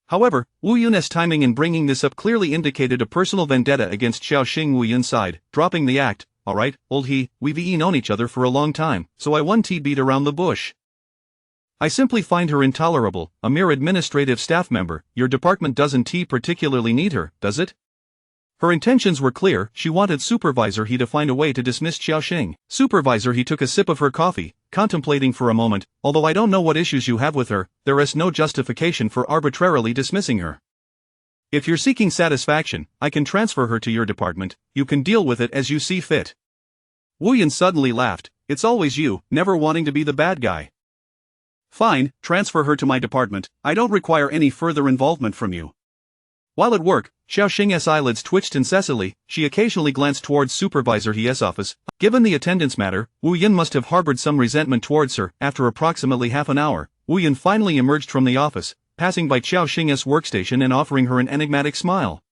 However, Wu Yun's timing in bringing this up clearly indicated a personal vendetta against Xiaoxing. Wu Yun sighed, dropping the act. Alright, old He, we've known each other for a long time, so I won't beat around the bush. I simply find her intolerable, a mere administrative staff member. Your department doesn't particularly need her, does it? Her intentions were clear. She wanted Supervisor He to find a way to dismiss Xiaoxing. Supervisor He took a sip of her coffee, contemplating for a moment. Although I don't know what issues you have with her, there is no justification for arbitrarily dismissing her. If you're seeking satisfaction, I can transfer her to your department. You can deal with it as you see fit. Wu Yun suddenly laughed. It's always you, never wanting to be the bad guy. Fine, transfer her to my department. I don't require any further involvement from you. While at work, Xiaoxing's eyelids twitched incessantly. She occasionally glanced towards Supervisor He's office. Given the attendance matter, Wu Yun must have harbored some resentment towards her. After approximately half an hour, Wu Yun finally emerged from the office, passing by Xiaoxing's workstation and offering her an enigmatic smile.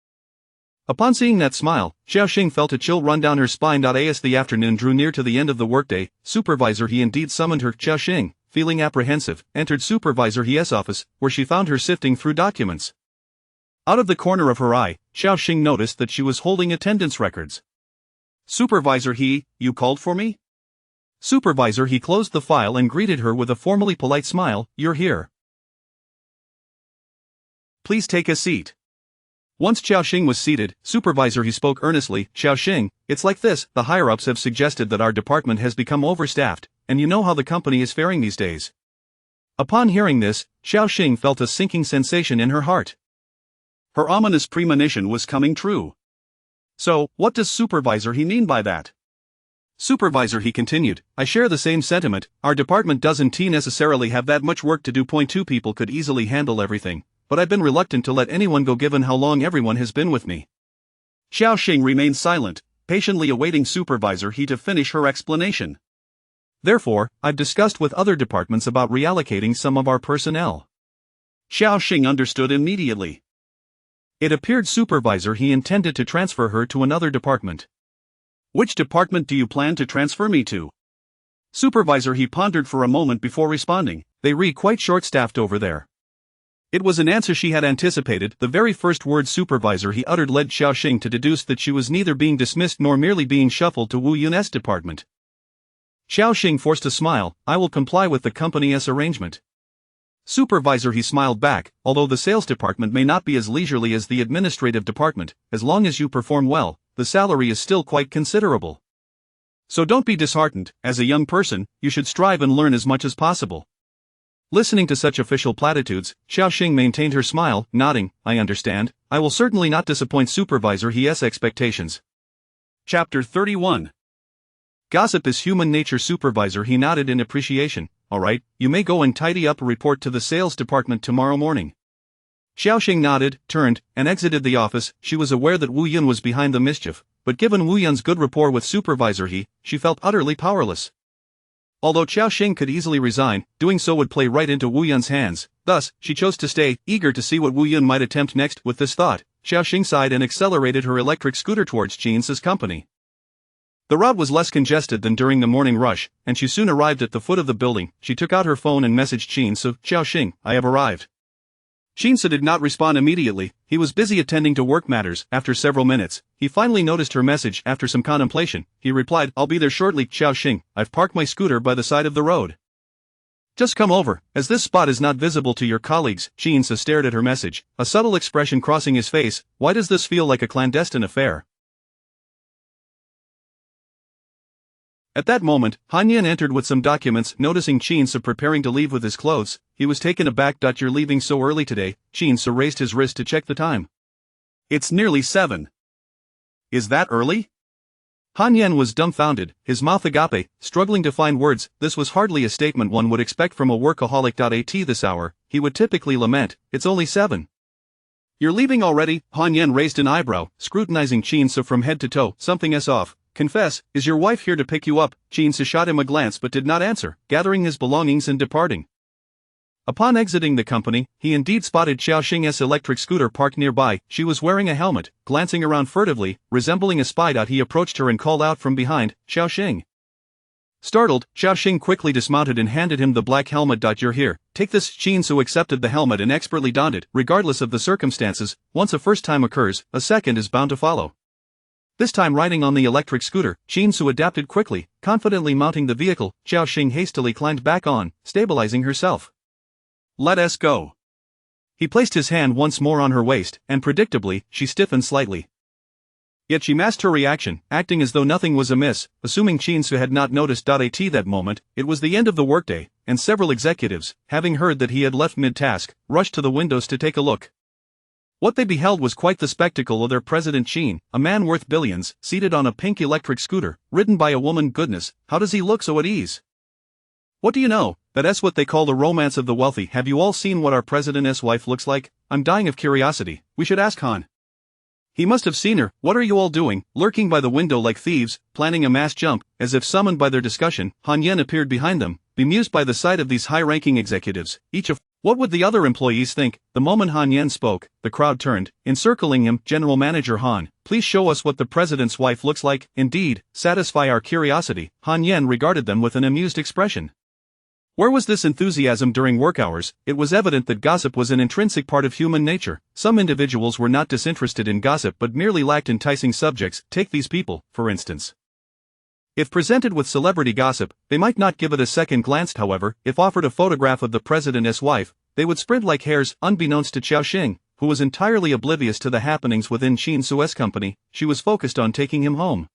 Upon seeing that smile, Xiaoxing felt a chill run down her spine. As the afternoon drew near to the end of the workday, Supervisor He indeed summoned her. Xiaoxing, feeling apprehensive, entered Supervisor He's office, where she found her sifting through documents. Out of the corner of her eye, Xiaoxing noticed that she was holding attendance records. Supervisor He, you called for me? Supervisor He closed the file and greeted her with a formally polite smile. You're here. Please take a seat. Once Xiaoxing was seated, Supervisor He spoke earnestly. Xiaoxing, it's like this, the higher-ups have suggested that our department has become overstaffed, and you know how the company is faring these days. Upon hearing this, Xiaoxing felt a sinking sensation in her heart. Her ominous premonition was coming true. So, what does Supervisor He mean by that? Supervisor, he continued, I share the same sentiment. Our department doesn't necessarily have that much work to do. Point two people could easily handle everything, but I've been reluctant to let anyone go given how long everyone has been with me. Xiao Xing remained silent, patiently awaiting Supervisor He to finish her explanation. Therefore, I've discussed with other departments about reallocating some of our personnel. Xiao Xing understood immediately. It appeared Supervisor He intended to transfer her to another department. Which department do you plan to transfer me to? Supervisor He pondered for a moment before responding. They re quite short-staffed over there. It was an answer she had anticipated. The very first word Supervisor He uttered led Xiao Xing to deduce that she was neither being dismissed nor merely being shuffled to Wu Yun's department. Xiao Xing forced a smile. I will comply with the company's arrangement. Supervisor He smiled back, although the sales department may not be as leisurely as the administrative department, as long as you perform well, the salary is still quite considerable. So don't be disheartened. As a young person, you should strive and learn as much as possible. Listening to such official platitudes, Xiao Xing maintained her smile, nodding, I understand. I will certainly not disappoint Supervisor He's expectations. Chapter 31. Gossip is human nature. Supervisor He nodded in appreciation. Alright, you may go and tidy up a report to the sales department tomorrow morning. Xiao Xing nodded, turned, and exited the office. She was aware that Wu Yun was behind the mischief, but given Wu Yun's good rapport with Supervisor He, she felt utterly powerless. Although Xiao Xing could easily resign, doing so would play right into Wu Yun's hands. Thus, she chose to stay, eager to see what Wu Yun might attempt next. With this thought, Xiao Xing sighed and accelerated her electric scooter towards Jin's company. The route was less congested than during the morning rush, and she soon arrived at the foot of the building. She took out her phone and messaged Jinsu. Xiao Xing, I have arrived. Jinsu did not respond immediately. He was busy attending to work matters. After several minutes, he finally noticed her message. After some contemplation, he replied, I'll be there shortly. Xiao Xing, I've parked my scooter by the side of the road. Just come over, as this spot is not visible to your colleagues. Jinsu stared at her message, a subtle expression crossing his face. Why does this feel like a clandestine affair? At that moment, Han Yan entered with some documents. Noticing Jinsu preparing to leave with his clothes, he was taken aback. You're leaving so early today? Jinsu raised his wrist to check the time. It's nearly 7. Is that early? Han Yan was dumbfounded, his mouth agape, struggling to find words. This was hardly a statement one would expect from a workaholic. At this hour, he would typically lament, it's only 7. You're leaving already? Han Yan raised an eyebrow, scrutinizing Jinsu from head to toe. Something's off. Confess, is your wife here to pick you up? Jinsu shot him a glance but did not answer, gathering his belongings and departing. Upon exiting the company, he indeed spotted Xiao Xing's electric scooter parked nearby. She was wearing a helmet, glancing around furtively, resembling a spy. He approached her and called out from behind, Xiao Xing. Startled, Xiao Xing quickly dismounted and handed him the black helmet. You're here, take this. Jinsu accepted the helmet and expertly donned it. Regardless of the circumstances, once a first time occurs, a second is bound to follow. This time riding on the electric scooter, Jinsu adapted quickly, confidently mounting the vehicle. Xiao Xing hastily climbed back on, stabilizing herself. Let us go. He placed his hand once more on her waist, and predictably, she stiffened slightly. Yet she masked her reaction, acting as though nothing was amiss, assuming Jinsu had not noticed. At that moment, it was the end of the workday, and several executives, having heard that he had left mid-task, rushed to the windows to take a look. What they beheld was quite the spectacle of their president Jin, a man worth billions, seated on a pink electric scooter, ridden by a woman. Goodness, how does he look so at ease? What do you know, that's what they call the romance of the wealthy. Have you all seen what our president's wife looks like? I'm dying of curiosity. We should ask Han. He must have seen her. What are you all doing, lurking by the window like thieves, planning a mass jump? As if summoned by their discussion, Han Yan appeared behind them, bemused by the sight of these high-ranking executives, each of what would the other employees think? The moment Han Yan spoke, the crowd turned, encircling him. General Manager Han, please show us what the president's wife looks like. Indeed, satisfy our curiosity. Han Yan regarded them with an amused expression. Where was this enthusiasm during work hours? It was evident that gossip was an intrinsic part of human nature. Some individuals were not disinterested in gossip but merely lacked enticing subjects. Take these people, for instance. If presented with celebrity gossip, they might not give it a second glance. However, if offered a photograph of the president's wife, they would sprint like hares. Unbeknownst to Xiao Xing, who was entirely oblivious to the happenings within Jinsu's company, she was focused on taking him home.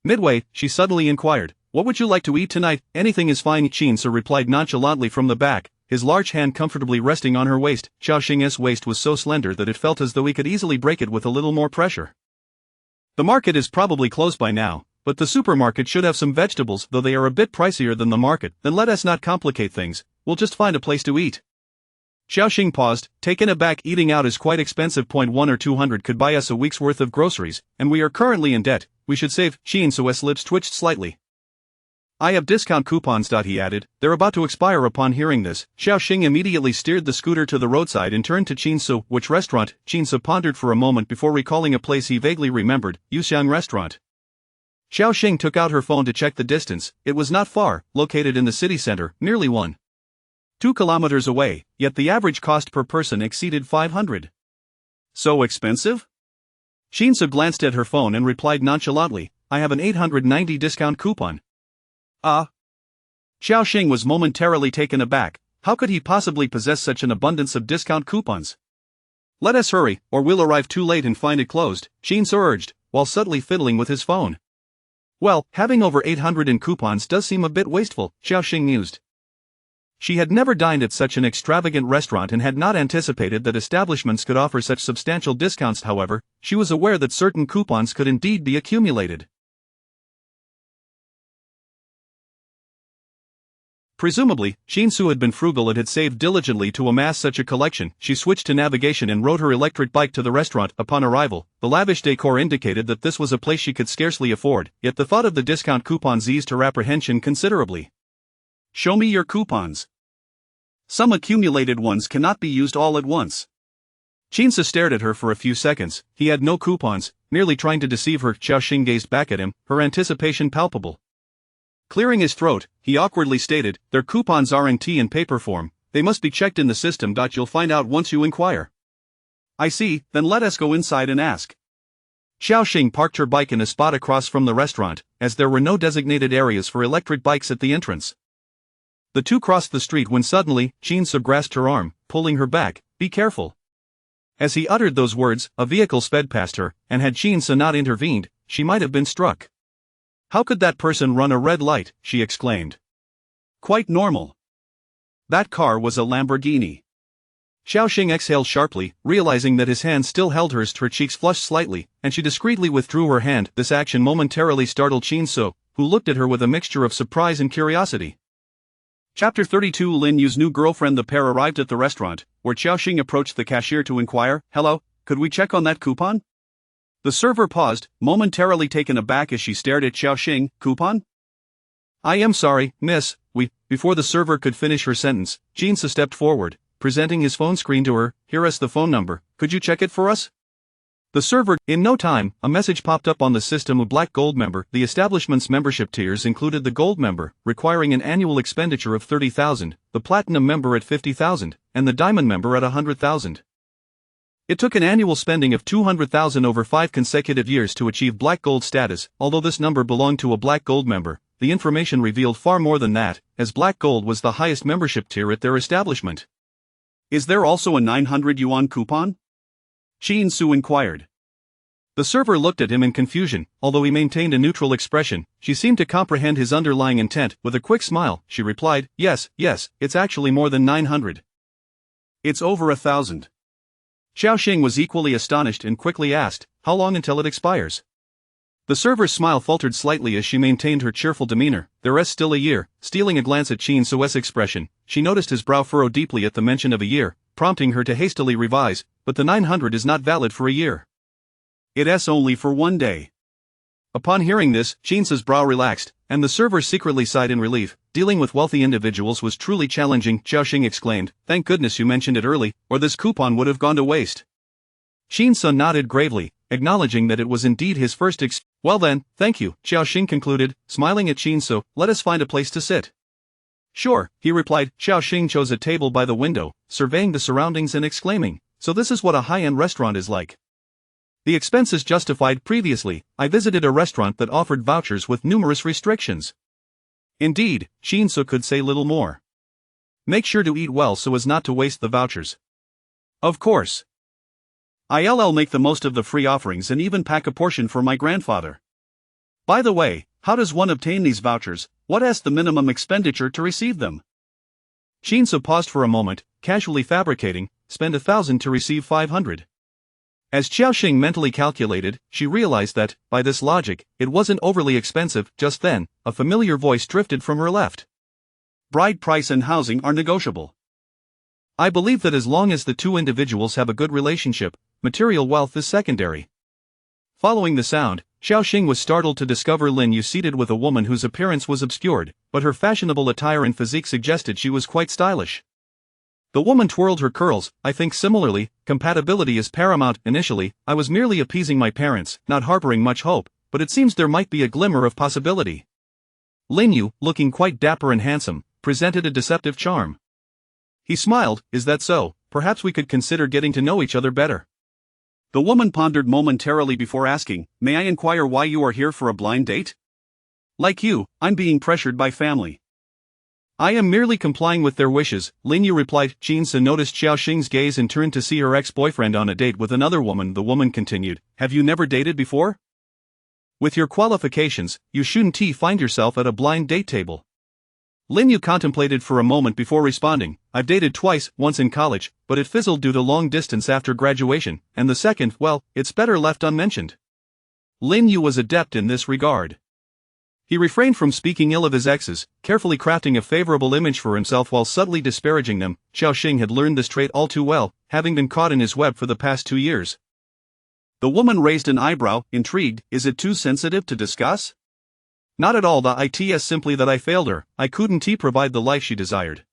Midway, she suddenly inquired, what would you like to eat tonight? Anything is fine. Jinsu replied nonchalantly from the back, his large hand comfortably resting on her waist. Xiao Xing's waist was so slender that it felt as though he could easily break it with a little more pressure. The market is probably closed by now, But the supermarket should have some vegetables, though they are a bit pricier than the market. Then let us not complicate things, we'll just find a place to eat. Xiaoxing paused, taken aback. Eating out is quite expensive. 1 or 200 could buy us a week's worth of groceries, and we are currently in debt. We should save. Shinsu's lips twitched slightly. I have discount coupons. He added. They're about to expire. Upon hearing this, Xiaoxing immediately steered the scooter to the roadside and turned to Shinsu. Which restaurant? Shinsu pondered for a moment before recalling a place he vaguely remembered, Yuxiang Restaurant. Xiaoxing took out her phone to check the distance. It was not far, located in the city center, nearly 1.2 kilometers away, yet the average cost per person exceeded 500. So expensive? Shinsu glanced at her phone and replied nonchalantly, I have an 890 discount coupon. Xiaoxing was momentarily taken aback. How could he possibly possess such an abundance of discount coupons? Let us hurry, or we'll arrive too late and find it closed, Shinsu urged, while subtly fiddling with his phone. Well, having over 800 in coupons does seem a bit wasteful, Xiaoxing mused. She had never dined at such an extravagant restaurant and had not anticipated that establishments could offer such substantial discounts. However, she was aware that certain coupons could indeed be accumulated. Presumably, Shinsu had been frugal and had saved diligently to amass such a collection. She switched to navigation and rode her electric bike to the restaurant. Upon arrival, the lavish decor indicated that this was a place she could scarcely afford, yet the thought of the discount coupons eased her apprehension considerably. Show me your coupons. Some accumulated ones cannot be used all at once. Shinsu stared at her for a few seconds. He had no coupons, merely trying to deceive her. Xiaoxing gazed back at him, her anticipation palpable. Clearing his throat, he awkwardly stated, their coupons are in tea and paper form. They must be checked in the system. You'll find out once you inquire. I see, then let us go inside and ask. Xiaoxing parked her bike in a spot across from the restaurant, as there were no designated areas for electric bikes at the entrance. The two crossed the street when suddenly, Shinsu grasped her arm, pulling her back. Be careful. As he uttered those words, a vehicle sped past her, and had Shinsu not intervened, she might have been struck. How could that person run a red light? She exclaimed. Quite normal. That car was a Lamborghini. Xiaoxing exhaled sharply, realizing that his hand still held hers. Her cheeks flushed slightly, and she discreetly withdrew her hand. This action momentarily startled Shinsu, who looked at her with a mixture of surprise and curiosity. Chapter 32. Lin Yu's new girlfriend. The pair arrived at the restaurant, where Xiaoxing approached the cashier to inquire, Hello, could we check on that coupon? The server paused, momentarily taken aback as she stared at Xiaoxing. Coupon? I am sorry, miss, Before the server could finish her sentence, Shinsu stepped forward, presenting his phone screen to her. Here is the phone number, could you check it for us? The server. In no time, a message popped up on the system. A Black Gold member. The establishment's membership tiers included the Gold member, requiring an annual expenditure of 30,000, the Platinum member at 50,000, and the Diamond member at 100,000. It took an annual spending of 200,000 over 5 consecutive years to achieve Black Gold status. Although this number belonged to a Black Gold member, the information revealed far more than that, as Black Gold was the highest membership tier at their establishment. Is there also a 900 yuan coupon? Shinsu inquired. The server looked at him in confusion. Although he maintained a neutral expression, she seemed to comprehend his underlying intent. With a quick smile, she replied, Yes, it's actually more than 900. It's over 1,000. Xiaoxing was equally astonished and quickly asked, How long until it expires? The server's smile faltered slightly as she maintained her cheerful demeanor. There is still a year. Stealing a glance at Shinsu's expression, she noticed his brow furrow deeply at the mention of a year, prompting her to hastily revise, but the 900 is not valid for a year. It is only for 1 day. Upon hearing this, Shinsu's brow relaxed, and the server secretly sighed in relief. Dealing with wealthy individuals was truly challenging, Xiaoxing exclaimed. Thank goodness you mentioned it early, or this coupon would have gone to waste. Shinsu nodded gravely, acknowledging that it was indeed his first Well then, thank you, Xiaoxing concluded, smiling at Shinsu. Let us find a place to sit. Sure, he replied. Xiaoxing chose a table by the window, surveying the surroundings and exclaiming, So this is what a high-end restaurant is like. The expenses justified. Previously, I visited a restaurant that offered vouchers with numerous restrictions. Indeed, Shinsu could say little more. Make sure to eat well so as not to waste the vouchers. Of course. I'll make the most of the free offerings and even pack a portion for my grandfather. By the way, how does one obtain these vouchers? What is the minimum expenditure to receive them? Shinsu paused for a moment, casually fabricating, spend 1,000 to receive 500. As Xiaoxing mentally calculated, she realized that, by this logic, it wasn't overly expensive. Just then, a familiar voice drifted from her left. Bride price and housing are negotiable. I believe that as long as the two individuals have a good relationship, material wealth is secondary. Following the sound, Xiaoxing was startled to discover Lin Yu seated with a woman whose appearance was obscured, but her fashionable attire and physique suggested she was quite stylish. The woman twirled her curls. I think similarly, compatibility is paramount. Initially, I was merely appeasing my parents, not harboring much hope, but it seems there might be a glimmer of possibility. Lin Yu, looking quite dapper and handsome, presented a deceptive charm. He smiled. Is that so? Perhaps we could consider getting to know each other better. The woman pondered momentarily before asking, may I inquire why you are here for a blind date? Like you, I'm being pressured by family. I am merely complying with their wishes, Lin Yu replied. Jinsa noticed Xiaoxing's gaze and turned to see her ex-boyfriend on a date with another woman. The woman continued, have you never dated before? With your qualifications, you shouldn't find yourself at a blind date table. Lin Yu contemplated for a moment before responding, I've dated twice, once in college, but it fizzled due to long distance after graduation, and the second, well, it's better left unmentioned. Lin Yu was adept in this regard. He refrained from speaking ill of his exes, carefully crafting a favorable image for himself while subtly disparaging them. Xiaoxing had learned this trait all too well, having been caught in his web for the past 2 years. The woman raised an eyebrow, intrigued. Is it too sensitive to discuss? Not at all. It's simply that I failed her. I couldn't provide the life she desired.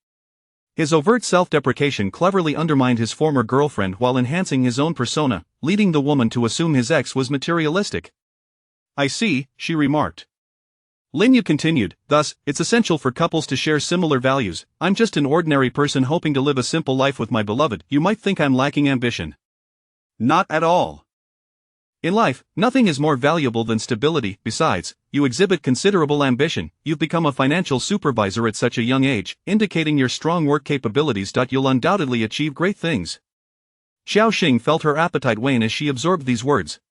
His overt self-deprecation cleverly undermined his former girlfriend while enhancing his own persona, leading the woman to assume his ex was materialistic. I see, she remarked. Lin Yu continued, thus, it's essential for couples to share similar values. I'm just an ordinary person hoping to live a simple life with my beloved. You might think I'm lacking ambition. Not at all. In life, nothing is more valuable than stability. Besides, you exhibit considerable ambition. You've become a financial supervisor at such a young age, indicating your strong work capabilities. You'll undoubtedly achieve great things. Xiaoxing felt her appetite wane as she absorbed these words.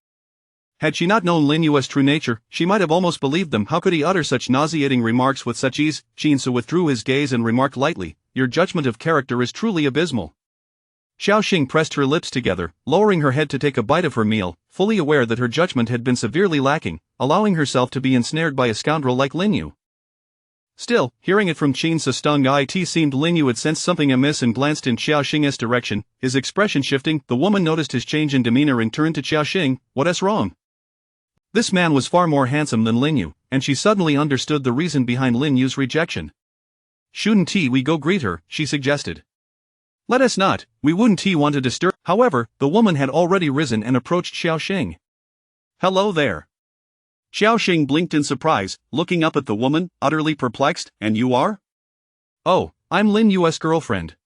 Had she not known Lin Yu's true nature, she might have almost believed them. How could he utter such nauseating remarks with such ease? Jinsa withdrew his gaze and remarked lightly, your judgment of character is truly abysmal. Xiaoxing pressed her lips together, lowering her head to take a bite of her meal, fully aware that her judgment had been severely lacking, allowing herself to be ensnared by a scoundrel like Lin Yu. Still, hearing it from Jinsa stung. It seemed Lin Yu had sensed something amiss and glanced in Xiaoxing's direction, his expression shifting. The woman noticed his change in demeanor and turned to Xiaoxing. What's wrong? This man was far more handsome than Lin Yu, and she suddenly understood the reason behind Lin Yu's rejection. Shouldn't we go greet her, she suggested. Let us not, we wouldn't want to disturb. However, the woman had already risen and approached Xiaoxing. Hello there. Xiaoxing blinked in surprise, looking up at the woman, utterly perplexed. And you are? Oh, I'm Lin Yu's girlfriend.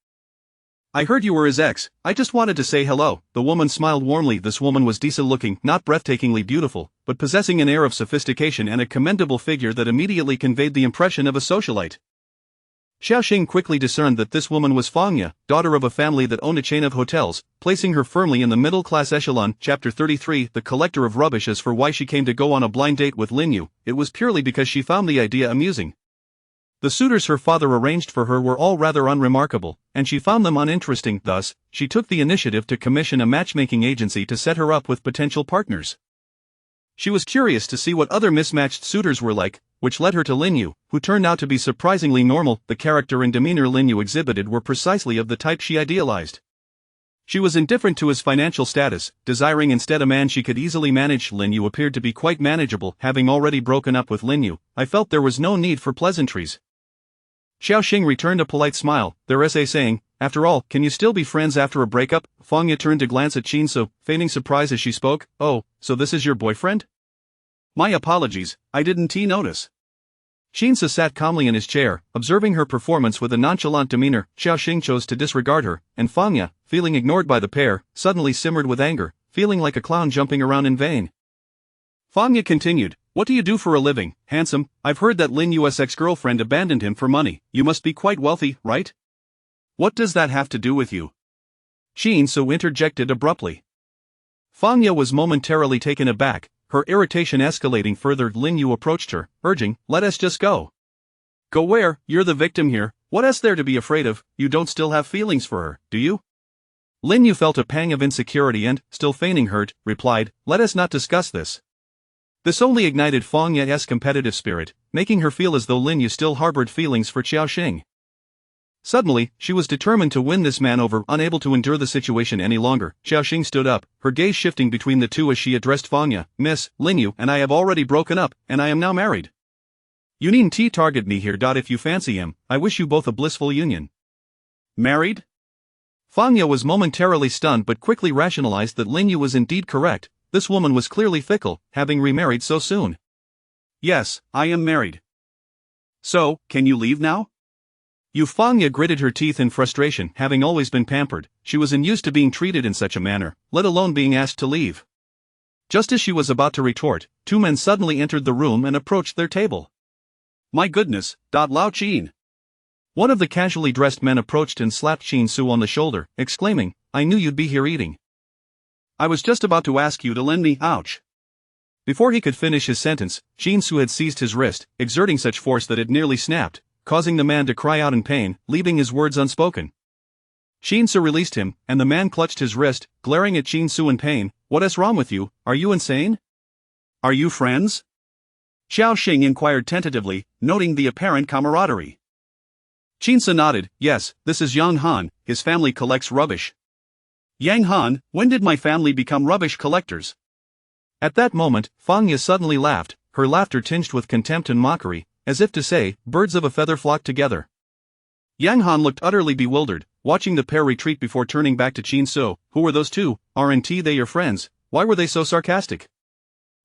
I heard you were his ex. I just wanted to say hello. The woman smiled warmly. This woman was decent looking, not breathtakingly beautiful, but possessing an air of sophistication and a commendable figure that immediately conveyed the impression of a socialite. Xiaoxing quickly discerned that this woman was Fangya, daughter of a family that owned a chain of hotels, placing her firmly in the middle-class echelon. Chapter 33. The collector of rubbish. As for why she came to go on a blind date with Lin Yu, it was purely because she found the idea amusing. The suitors her father arranged for her were all rather unremarkable, and she found them uninteresting. Thus, she took the initiative to commission a matchmaking agency to set her up with potential partners. She was curious to see what other mismatched suitors were like, which led her to Lin Yu, who turned out to be surprisingly normal. The character and demeanor Lin Yu exhibited were precisely of the type she idealized. She was indifferent to his financial status, desiring instead a man she could easily manage. Lin Yu appeared to be quite manageable, having already broken up with Lin Yu. I felt there was no need for pleasantries. Xiaoxing returned a polite smile, their essay saying, after all, can you still be friends after a breakup? Fangya turned to glance at Jinsa, feigning surprise as she spoke. Oh, so this is your boyfriend? My apologies, I didn't notice. Jinsa sat calmly in his chair, observing her performance with a nonchalant demeanor. Xiaoxing chose to disregard her, and Fangya, feeling ignored by the pair, suddenly simmered with anger, feeling like a clown jumping around in vain. Fangya continued, what do you do for a living, handsome? I've heard that Lin Yu's ex-girlfriend abandoned him for money. You must be quite wealthy, right? What does that have to do with you? Jinsa interjected abruptly. Fangya was momentarily taken aback, her irritation escalating further. Lin Yu approached her, urging, let us just go. Go where? You're the victim here. What is there to be afraid of? You don't still have feelings for her, do you? Lin Yu felt a pang of insecurity and, still feigning hurt, replied, "Let us not discuss this." This only ignited Fang Ye's competitive spirit, making her feel as though Lin Yu still harbored feelings for Xiaoxing. Suddenly, she was determined to win this man over. Unable to endure the situation any longer, Xiaoxing stood up, her gaze shifting between the two as she addressed Fang Ye. "Miss, Lin Yu and I have already broken up, and I am now married. You needn't target me here. If you fancy him, I wish you both a blissful union." Married? Fang Ye was momentarily stunned but quickly rationalized that Lin Yu was indeed correct. This woman was clearly fickle, having remarried so soon. "Yes, I am married. So, can you leave now?" Fang Ye gritted her teeth in frustration. Having always been pampered, she was unused to being treated in such a manner, let alone being asked to leave. Just as she was about to retort, two men suddenly entered the room and approached their table. "My goodness, Lao Qin." One of the casually dressed men approached and slapped Qin Su on the shoulder, exclaiming, "I knew you'd be here eating. I was just about to ask you to lend me, ouch." Before he could finish his sentence, Qin Su had seized his wrist, exerting such force that it nearly snapped, causing the man to cry out in pain, leaving his words unspoken. Qin Su released him, and the man clutched his wrist, glaring at Qin Su in pain. "What is wrong with you? Are you insane? Are you friends?" Xiaoxing inquired tentatively, noting the apparent camaraderie. Qin Su nodded. "Yes, this is Yang Han, his family collects rubbish." "Yang Han, when did my family become rubbish collectors?" At that moment, Fang Ye suddenly laughed, her laughter tinged with contempt and mockery, as if to say, "Birds of a feather flock together." Yang Han looked utterly bewildered, watching the pair retreat before turning back to Qin Su. "Who were those two? Aren't they your friends? Why were they so sarcastic?"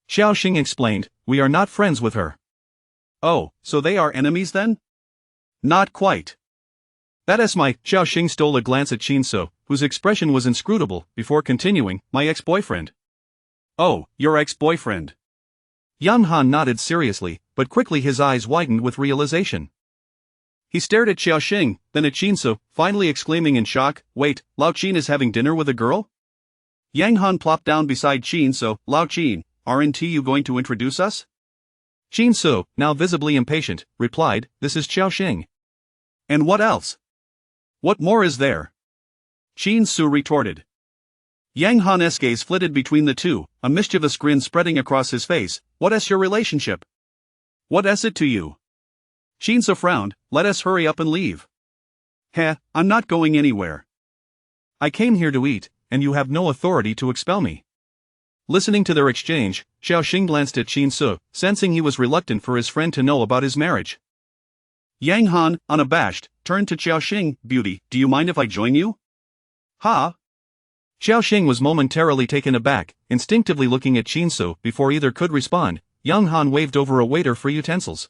Xiaoxing explained, "We are not friends with her." "Oh, so they are enemies then?" "Not quite." "That is my..." Xiaoxing stole a glance at Qin Su, whose expression was inscrutable, before continuing, "My ex-boyfriend." "Oh, your ex-boyfriend." Yang Han nodded seriously, but quickly his eyes widened with realization. He stared at Xiaoxing, then at Qin Su, finally exclaiming in shock, "Wait, Lao Qin is having dinner with a girl?" Yang Han plopped down beside Qin Su. "Lao Qin, aren't you going to introduce us?" Qin Su, now visibly impatient, replied, "This is Xiaoxing." "And what else? What more is there?" Qin Su retorted. Yang Han's gaze flitted between the two, a mischievous grin spreading across his face. "What is your relationship? What is it to you?" Qin Su frowned. "Let us hurry up and leave." "Heh, I'm not going anywhere. I came here to eat, and you have no authority to expel me." Listening to their exchange, Xiaoxing glanced at Qin Su, sensing he was reluctant for his friend to know about his marriage. Yang Han, unabashed, turned to Xiaoxing. "Beauty, do you mind if I join you?" "Ha?" Xiaoxing was momentarily taken aback, instinctively looking at Qin Su. Before either could respond, Yang Han waved over a waiter for utensils.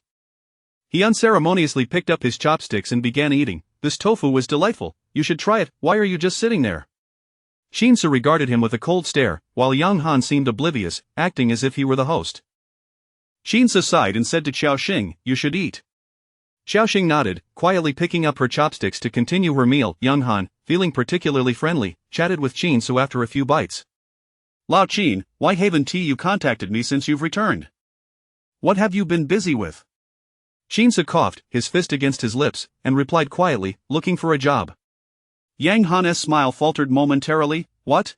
He unceremoniously picked up his chopsticks and began eating. "This tofu was delightful, you should try it. Why are you just sitting there?" Qin Su regarded him with a cold stare, while Yang Han seemed oblivious, acting as if he were the host. Qin Su sighed and said to Xiaoxing, "You should eat." Xiaoxing nodded, quietly picking up her chopsticks to continue her meal. Yang Han, feeling particularly friendly, chatted with Qin Su after a few bites. "Lao Qin, why haven't you contacted me since you've returned? What have you been busy with?" Qin Su coughed, his fist against his lips, and replied quietly, "Looking for a job." Yang Han's smile faltered momentarily. "What?"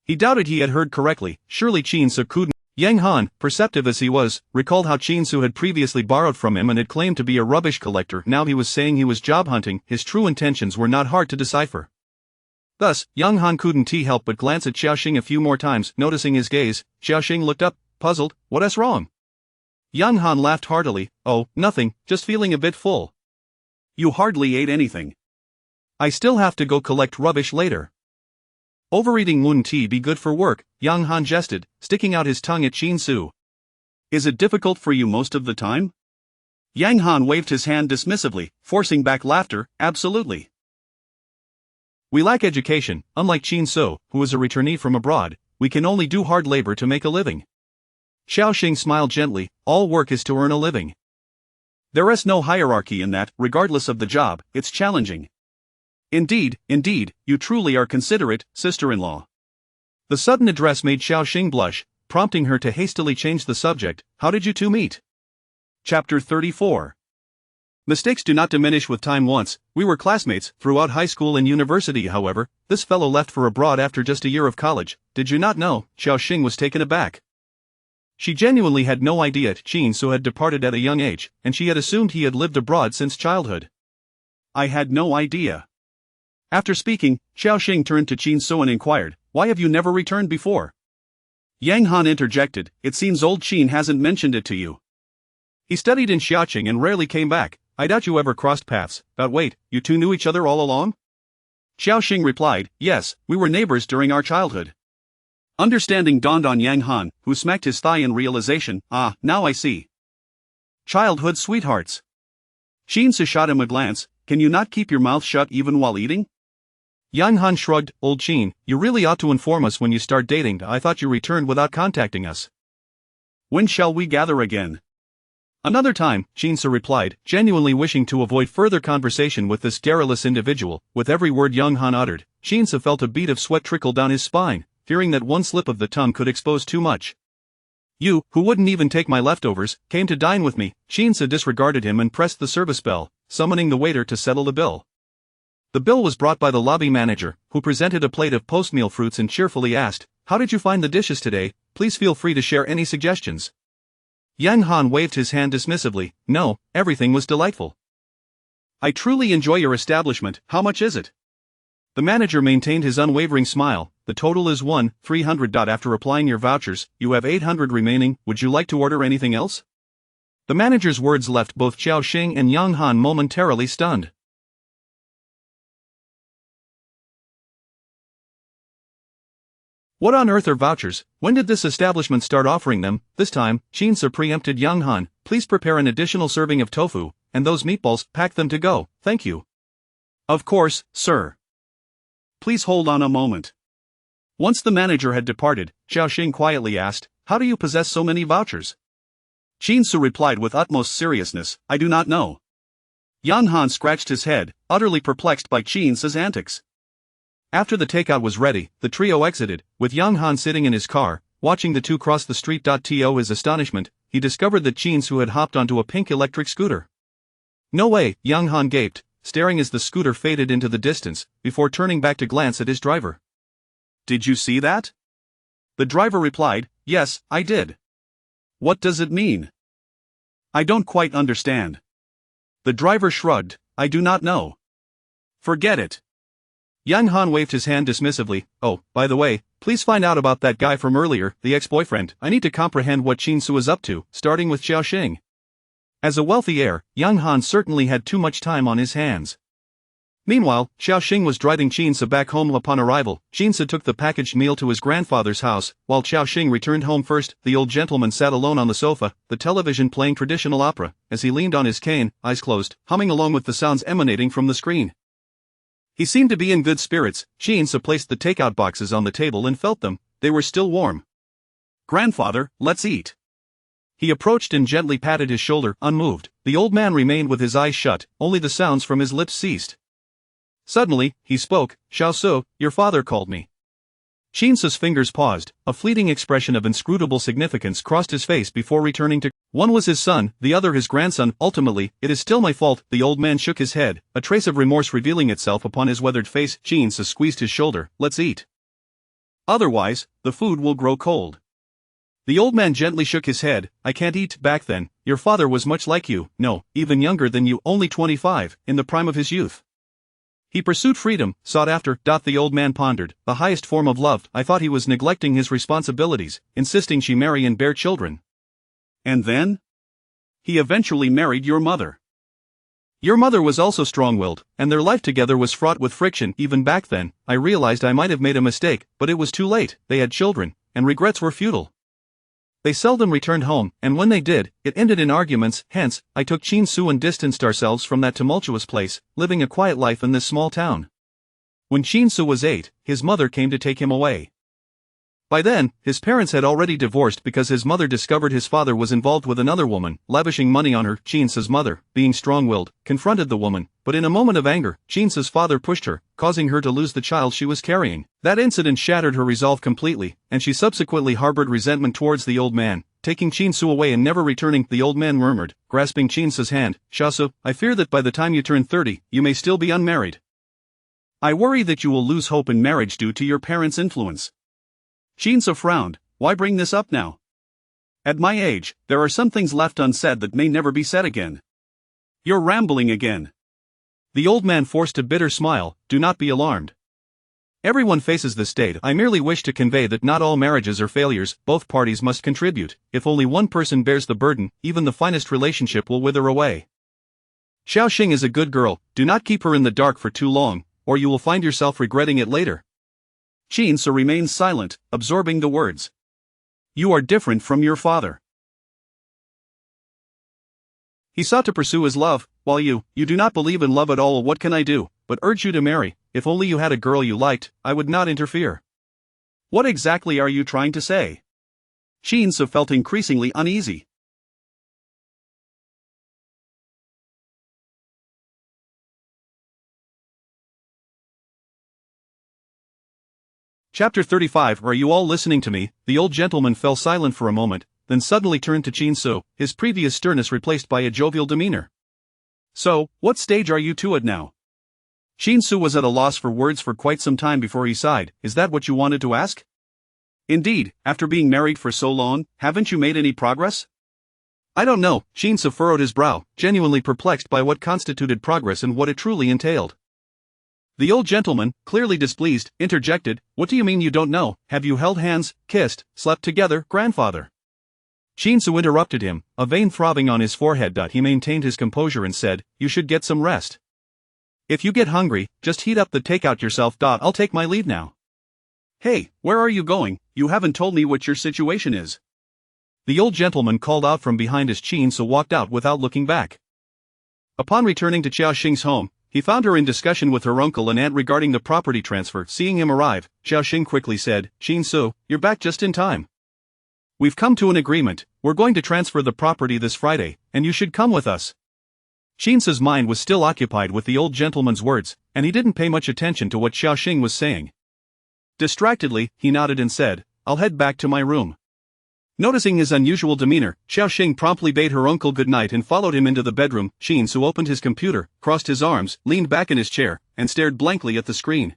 He doubted he had heard correctly. Surely Qin Su couldn't. Yang Han, perceptive as he was, recalled how Qin Su had previously borrowed from him and had claimed to be a rubbish collector. Now he was saying he was job hunting. His true intentions were not hard to decipher. Thus, Yang Han couldn't help but glance at Xiaoxing a few more times. Noticing his gaze, Xiaoxing looked up, puzzled. "What is wrong?" Yang Han laughed heartily. "Oh, nothing, just feeling a bit full." "You hardly ate anything." "I still have to go collect rubbish later." "Overeating wouldn't be good for work," Yang Han jested, sticking out his tongue at Qin Su. "Is it difficult for you most of the time?" Yang Han waved his hand dismissively, forcing back laughter. "Absolutely. We lack education. Unlike Qin Su, who is a returnee from abroad, we can only do hard labor to make a living." Xiaoxing smiled gently. "All work is to earn a living. There is no hierarchy in that. Regardless of the job, it's challenging." Indeed, you truly are considerate, sister-in-law." The sudden address made Xiaoxing blush, prompting her to hastily change the subject. "How did you two meet?" Chapter 34. Mistakes do not diminish with time. Once, we were classmates throughout high school and university. However, this fellow left for abroad after just a year of college. Did you not know? Xiaoxing was taken aback. She genuinely had no idea Qin Su had departed at a young age, and she had assumed he had lived abroad since childhood. I had no idea. After speaking, Xiaoxing turned to Qin Su and inquired, "Why have you never returned before?" Yang Han interjected, "It seems old Qin hasn't mentioned it to you. He studied in Xiaoqing and rarely came back. I doubt you ever crossed paths. But wait, you two knew each other all along?" Xiaoxing replied, "Yes, we were neighbors during our childhood." Understanding dawned on Yang Han, who smacked his thigh in realization. "Ah, now I see. Childhood sweethearts." Qin Su shot him a glance. "Can you not keep your mouth shut even while eating?" Yang Han shrugged. "Old Qin, you really ought to inform us when you start dating. I thought you returned without contacting us." "When shall we gather again?" "Another time," Qin Su replied, genuinely wishing to avoid further conversation with this garrulous individual. With every word Yang Han uttered, Qin Su felt a bead of sweat trickle down his spine, fearing that one slip of the tongue could expose too much. "You, who wouldn't even take my leftovers, came to dine with me." Qin Su disregarded him and pressed the service bell, summoning the waiter to settle the bill. The bill was brought by the lobby manager, who presented a plate of post-meal fruits and cheerfully asked, "How did you find the dishes today? Please feel free to share any suggestions." Yang Han waved his hand dismissively. "No, everything was delightful. I truly enjoy your establishment. How much is it?" The manager maintained his unwavering smile. "The total is 1,300. After applying your vouchers, you have 800 remaining. Would you like to order anything else?" The manager's words left both Xiaoxing and Yang Han momentarily stunned. What on earth are vouchers? When did this establishment start offering them? This time, Qin Su preempted Yang Han. "Please prepare an additional serving of tofu, and those meatballs, pack them to go, thank you." "Of course, sir. Please hold on a moment." Once the manager had departed, Xiaoxing quietly asked, "How do you possess so many vouchers?" Qin Su replied with utmost seriousness, "I do not know." Yang Han scratched his head, utterly perplexed by Qin Su's antics. After the takeout was ready, the trio exited, with Yang Han sitting in his car, watching the two cross the street. To his astonishment, he discovered that Qin Su had hopped onto a pink electric scooter. "No way," Yang Han gaped, staring as the scooter faded into the distance, before turning back to glance at his driver. "Did you see that?" The driver replied, "Yes, I did." "What does it mean?" "I don't quite understand." The driver shrugged, "I do not know." "Forget it." Yang Han waved his hand dismissively. "Oh, by the way, please find out about that guy from earlier, the ex-boyfriend. I need to comprehend what Qin Su is up to, starting with Xiaoxing." As a wealthy heir, Yang Han certainly had too much time on his hands. Meanwhile, Xiaoxing was driving Qin Su back home. Upon arrival, Qin Su took the packaged meal to his grandfather's house, while Xiaoxing returned home first. The old gentleman sat alone on the sofa, the television playing traditional opera, as he leaned on his cane, eyes closed, humming along with the sounds emanating from the screen. He seemed to be in good spirits. Qin Su placed the takeout boxes on the table and felt them. They were still warm. "Grandfather, let's eat." He approached and gently patted his shoulder, unmoved. The old man remained with his eyes shut, only the sounds from his lips ceased. Suddenly, he spoke. "Xiao Su, your father called me." Qin Su's fingers paused. A fleeting expression of inscrutable significance crossed his face before returning to. One was his son, the other his grandson. Ultimately, "It is still my fault." The old man shook his head, a trace of remorse revealing itself upon his weathered face. Qin Su squeezed his shoulder. "Let's eat. Otherwise, the food will grow cold." The old man gently shook his head. "I can't eat." "Back then, your father was much like you. No, even younger than you, only 25, in the prime of his youth. He pursued freedom, sought after. The old man pondered. "The highest form of love. I thought he was neglecting his responsibilities, insisting she marry and bear children." "And then?" "He eventually married your mother. Your mother was also strong-willed, and their life together was fraught with friction. Even back then, I realized I might have made a mistake, but it was too late. They had children, and regrets were futile. They seldom returned home, and when they did, it ended in arguments. Hence, I took Qin Su and distanced ourselves from that tumultuous place, living a quiet life in this small town. When Qin Su was 8, his mother came to take him away. By then, his parents had already divorced because his mother discovered his father was involved with another woman, lavishing money on her. Chinsa's mother, being strong-willed, confronted the woman, but in a moment of anger, Chinsa's father pushed her, causing her to lose the child she was carrying. That incident shattered her resolve completely, and she subsequently harbored resentment towards the old man, taking Chinsu away and never returning. The old man murmured, grasping Chinsa's hand, "Shasu, I fear that by the time you turn 30, you may still be unmarried. I worry that you will lose hope in marriage due to your parents' influence." Chinsa frowned. Why bring this up now? At my age, there are some things left unsaid that may never be said again. You're rambling again. The old man forced a bitter smile. Do not be alarmed. Everyone faces this state. I merely wish to convey that not all marriages are failures, both parties must contribute. If only one person bears the burden, even the finest relationship will wither away. Xiaoxing is a good girl, do not keep her in the dark for too long, or you will find yourself regretting it later. Chinsa remained silent, absorbing the words. You are different from your father. He sought to pursue his love, while you do not believe in love at all. What can I do, but urge you to marry? If only you had a girl you liked, I would not interfere. What exactly are you trying to say? Chinsa felt increasingly uneasy. Chapter 35. Are you all listening to me? The old gentleman fell silent for a moment, then suddenly turned to Chinsu, his previous sternness replaced by a jovial demeanor. So, what stage are you two at now? Chinsu was at a loss for words for quite some time before he sighed. Is that what you wanted to ask? Indeed, after being married for so long, haven't you made any progress? I don't know. Chinsu furrowed his brow, genuinely perplexed by what constituted progress and what it truly entailed. The old gentleman, clearly displeased, interjected, What do you mean you don't know? Have you held hands, kissed, slept together, grandfather? Chinsu interrupted him, a vein throbbing on his forehead. He maintained his composure and said, You should get some rest. If you get hungry, just heat up the takeout yourself. I'll take my leave now. Hey, where are you going? You haven't told me what your situation is. The old gentleman called out from behind as Chinsu walked out without looking back. Upon returning to Xiaoxing's home, he found her in discussion with her uncle and aunt regarding the property transfer. Seeing him arrive, Xiaoxing quickly said, Chinsu, you're back just in time. We've come to an agreement. We're going to transfer the property this Friday, and you should come with us. Chinsu's mind was still occupied with the old gentleman's words, and he didn't pay much attention to what Xiaoxing was saying. Distractedly, he nodded and said, I'll head back to my room. Noticing his unusual demeanor, Xiaoxing promptly bade her uncle good night and followed him into the bedroom. Chinsu opened his computer, crossed his arms, leaned back in his chair, and stared blankly at the screen.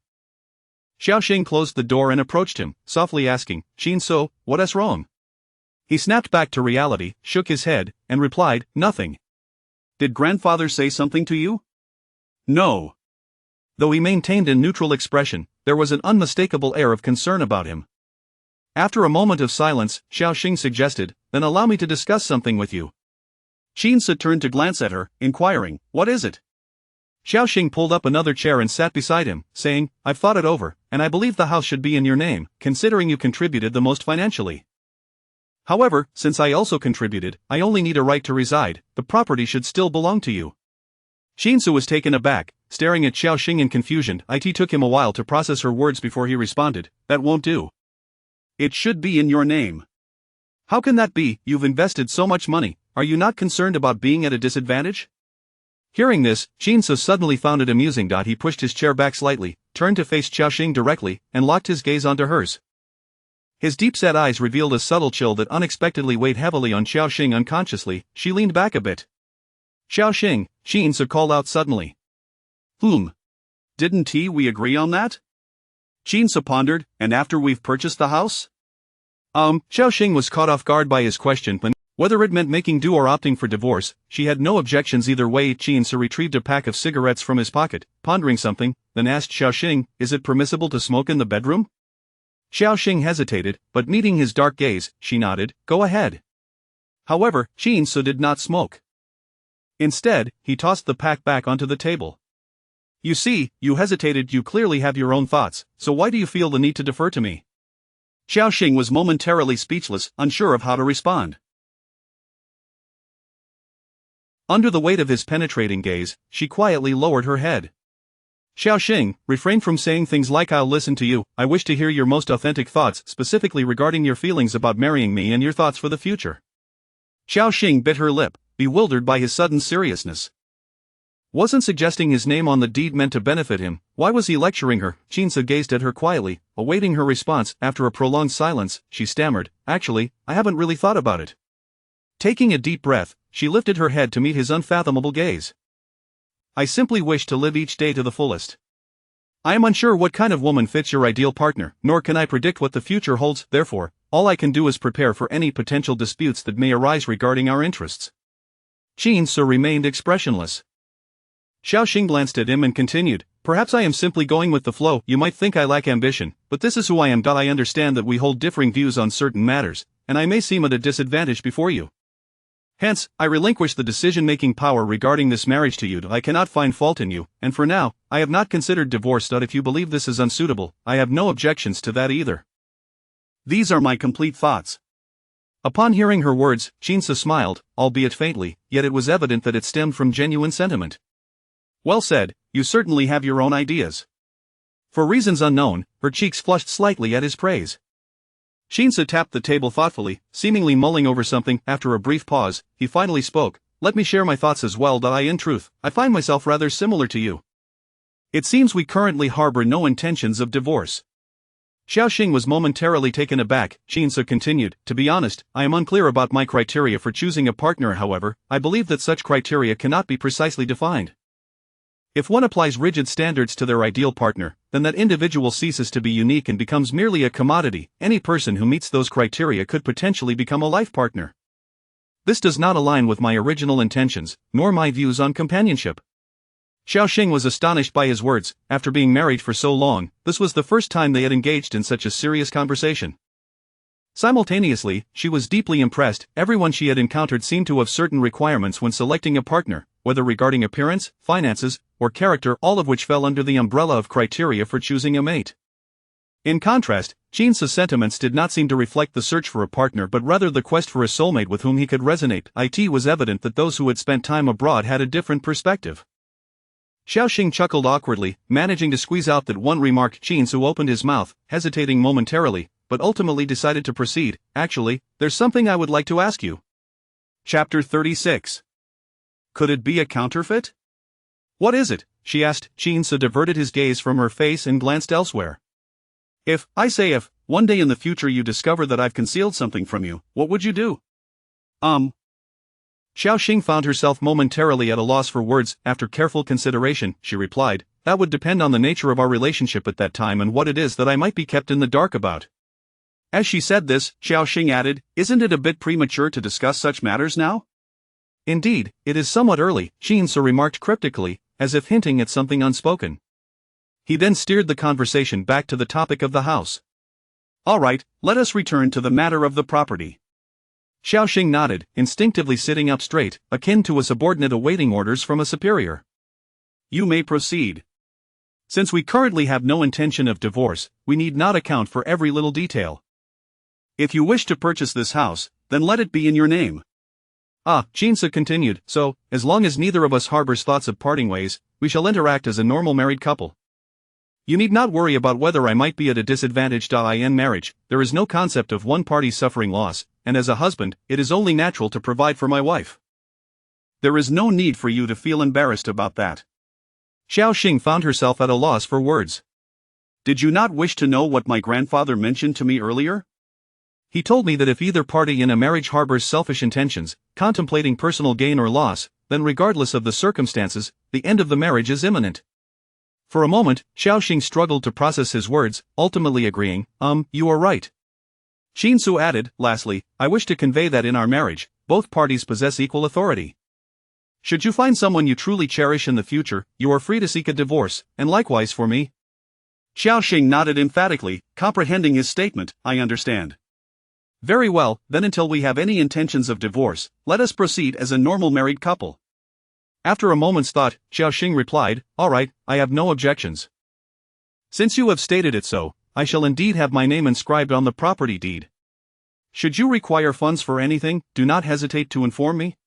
Xiaoxing closed the door and approached him, softly asking, Chinsu, what's wrong? He snapped back to reality, shook his head, and replied, Nothing. Did grandfather say something to you? No. Though he maintained a neutral expression, there was an unmistakable air of concern about him. After a moment of silence, Xiaoxing suggested, Then allow me to discuss something with you. Chinsu turned to glance at her, inquiring, What is it? Xiaoxing pulled up another chair and sat beside him, saying, I've thought it over, and I believe the house should be in your name, considering you contributed the most financially. However, since I also contributed, I only need a right to reside. The property should still belong to you. Chinsu was taken aback, staring at Xiaoxing in confusion. It took him a while to process her words before he responded, That won't do. It should be in your name. How can that be? You've invested so much money. Are you not concerned about being at a disadvantage? Hearing this, Chinsu suddenly found it amusing. He pushed his chair back slightly, turned to face Xiaoxing directly, and locked his gaze onto hers. His deep-set eyes revealed a subtle chill that unexpectedly weighed heavily on Xiaoxing. Unconsciously, she leaned back a bit. Xiaoxing, Chinsu called out suddenly. Didn't we agree on that? Chinsu pondered, and after we've purchased the house? Xiaoxing was caught off guard by his question, but whether it meant making do or opting for divorce, she had no objections either way. Chinsu retrieved a pack of cigarettes from his pocket, pondering something, then asked Xiaoxing, Is it permissible to smoke in the bedroom? Xiaoxing hesitated, but meeting his dark gaze, she nodded, Go ahead. However, Chinsu did not smoke. Instead, he tossed the pack back onto the table. You see, you hesitated. You clearly have your own thoughts, so why do you feel the need to defer to me? Xiaoxing was momentarily speechless, unsure of how to respond. Under the weight of his penetrating gaze, she quietly lowered her head. Xiaoxing, refrain from saying things like I'll listen to you, I wish to hear your most authentic thoughts specifically regarding your feelings about marrying me and your thoughts for the future. Xiaoxing bit her lip, bewildered by his sudden seriousness. Wasn't suggesting his name on the deed meant to benefit him? Why was he lecturing her? Jinsa gazed at her quietly, awaiting her response. After a prolonged silence, she stammered, actually, I haven't really thought about it. Taking a deep breath, she lifted her head to meet his unfathomable gaze. I simply wish to live each day to the fullest. I am unsure what kind of woman fits your ideal partner, nor can I predict what the future holds, therefore, all I can do is prepare for any potential disputes that may arise regarding our interests. Jinsa remained expressionless. Xiaoxing glanced at him and continued, perhaps I am simply going with the flow. You might think I lack ambition, but this is who I am. I understand that we hold differing views on certain matters, and I may seem at a disadvantage before you. Hence, I relinquish the decision-making power regarding this marriage to you. I cannot find fault in you, and for now, I have not considered divorce. If you believe this is unsuitable, I have no objections to that either. These are my complete thoughts. Upon hearing her words, Jinsa smiled, albeit faintly, yet it was evident that it stemmed from genuine sentiment. Well said, you certainly have your own ideas. For reasons unknown, her cheeks flushed slightly at his praise. Jinsa tapped the table thoughtfully, seemingly mulling over something. After a brief pause, he finally spoke, let me share my thoughts as well. In truth, I find myself rather similar to you. It seems we currently harbor no intentions of divorce. Xiaoxing was momentarily taken aback. Jinsa continued, to be honest, I am unclear about my criteria for choosing a partner. However, I believe that such criteria cannot be precisely defined. If one applies rigid standards to their ideal partner, then that individual ceases to be unique and becomes merely a commodity. Any person who meets those criteria could potentially become a life partner. This does not align with my original intentions, nor my views on companionship. Xiaoxing was astonished by his words. After being married for so long, this was the first time they had engaged in such a serious conversation. Simultaneously, she was deeply impressed. Everyone she had encountered seemed to have certain requirements when selecting a partner, whether regarding appearance, finances, or character, all of which fell under the umbrella of criteria for choosing a mate. In contrast, Jinsa's sentiments did not seem to reflect the search for a partner but rather the quest for a soulmate with whom he could resonate. It was evident that those who had spent time abroad had a different perspective. Xiaoxing chuckled awkwardly, managing to squeeze out that one remark. Jinsa opened his mouth, hesitating momentarily, but ultimately decided to proceed. Actually, there's something I would like to ask you. Chapter 36. Could it be a counterfeit? What is it? She asked. Jinsa diverted his gaze from her face and glanced elsewhere. If one day in the future you discover that I've concealed something from you, what would you do? Xiaoxing found herself momentarily at a loss for words. After careful consideration, she replied, that would depend on the nature of our relationship at that time and what it is that I might be kept in the dark about. As she said this, Xiaoxing added, isn't it a bit premature to discuss such matters now? Indeed, it is somewhat early, Jinsa remarked cryptically, as if hinting at something unspoken. He then steered the conversation back to the topic of the house. All right, let us return to the matter of the property. Xiaoxing nodded, instinctively sitting up straight, akin to a subordinate awaiting orders from a superior. You may proceed. Since we currently have no intention of divorce, we need not account for every little detail. If you wish to purchase this house, then let it be in your name. Jinsa continued, so, as long as neither of us harbors thoughts of parting ways, we shall interact as a normal married couple. You need not worry about whether I might be at a disadvantage. In marriage, there is no concept of one party suffering loss, and as a husband, it is only natural to provide for my wife. There is no need for you to feel embarrassed about that. Xiaoxing found herself at a loss for words. Did you not wish to know what my grandfather mentioned to me earlier? He told me that if either party in a marriage harbors selfish intentions, contemplating personal gain or loss, then regardless of the circumstances, the end of the marriage is imminent. For a moment, Xiaoxing struggled to process his words, ultimately agreeing, you are right. Jinsu added, lastly, I wish to convey that in our marriage, both parties possess equal authority. Should you find someone you truly cherish in the future, you are free to seek a divorce, and likewise for me. Xiaoxing nodded emphatically, comprehending his statement, I understand. Very well, then until we have any intentions of divorce, let us proceed as a normal married couple. After a moment's thought, Xiaoxing replied, all right, I have no objections. Since you have stated it so, I shall indeed have my name inscribed on the property deed. Should you require funds for anything, do not hesitate to inform me.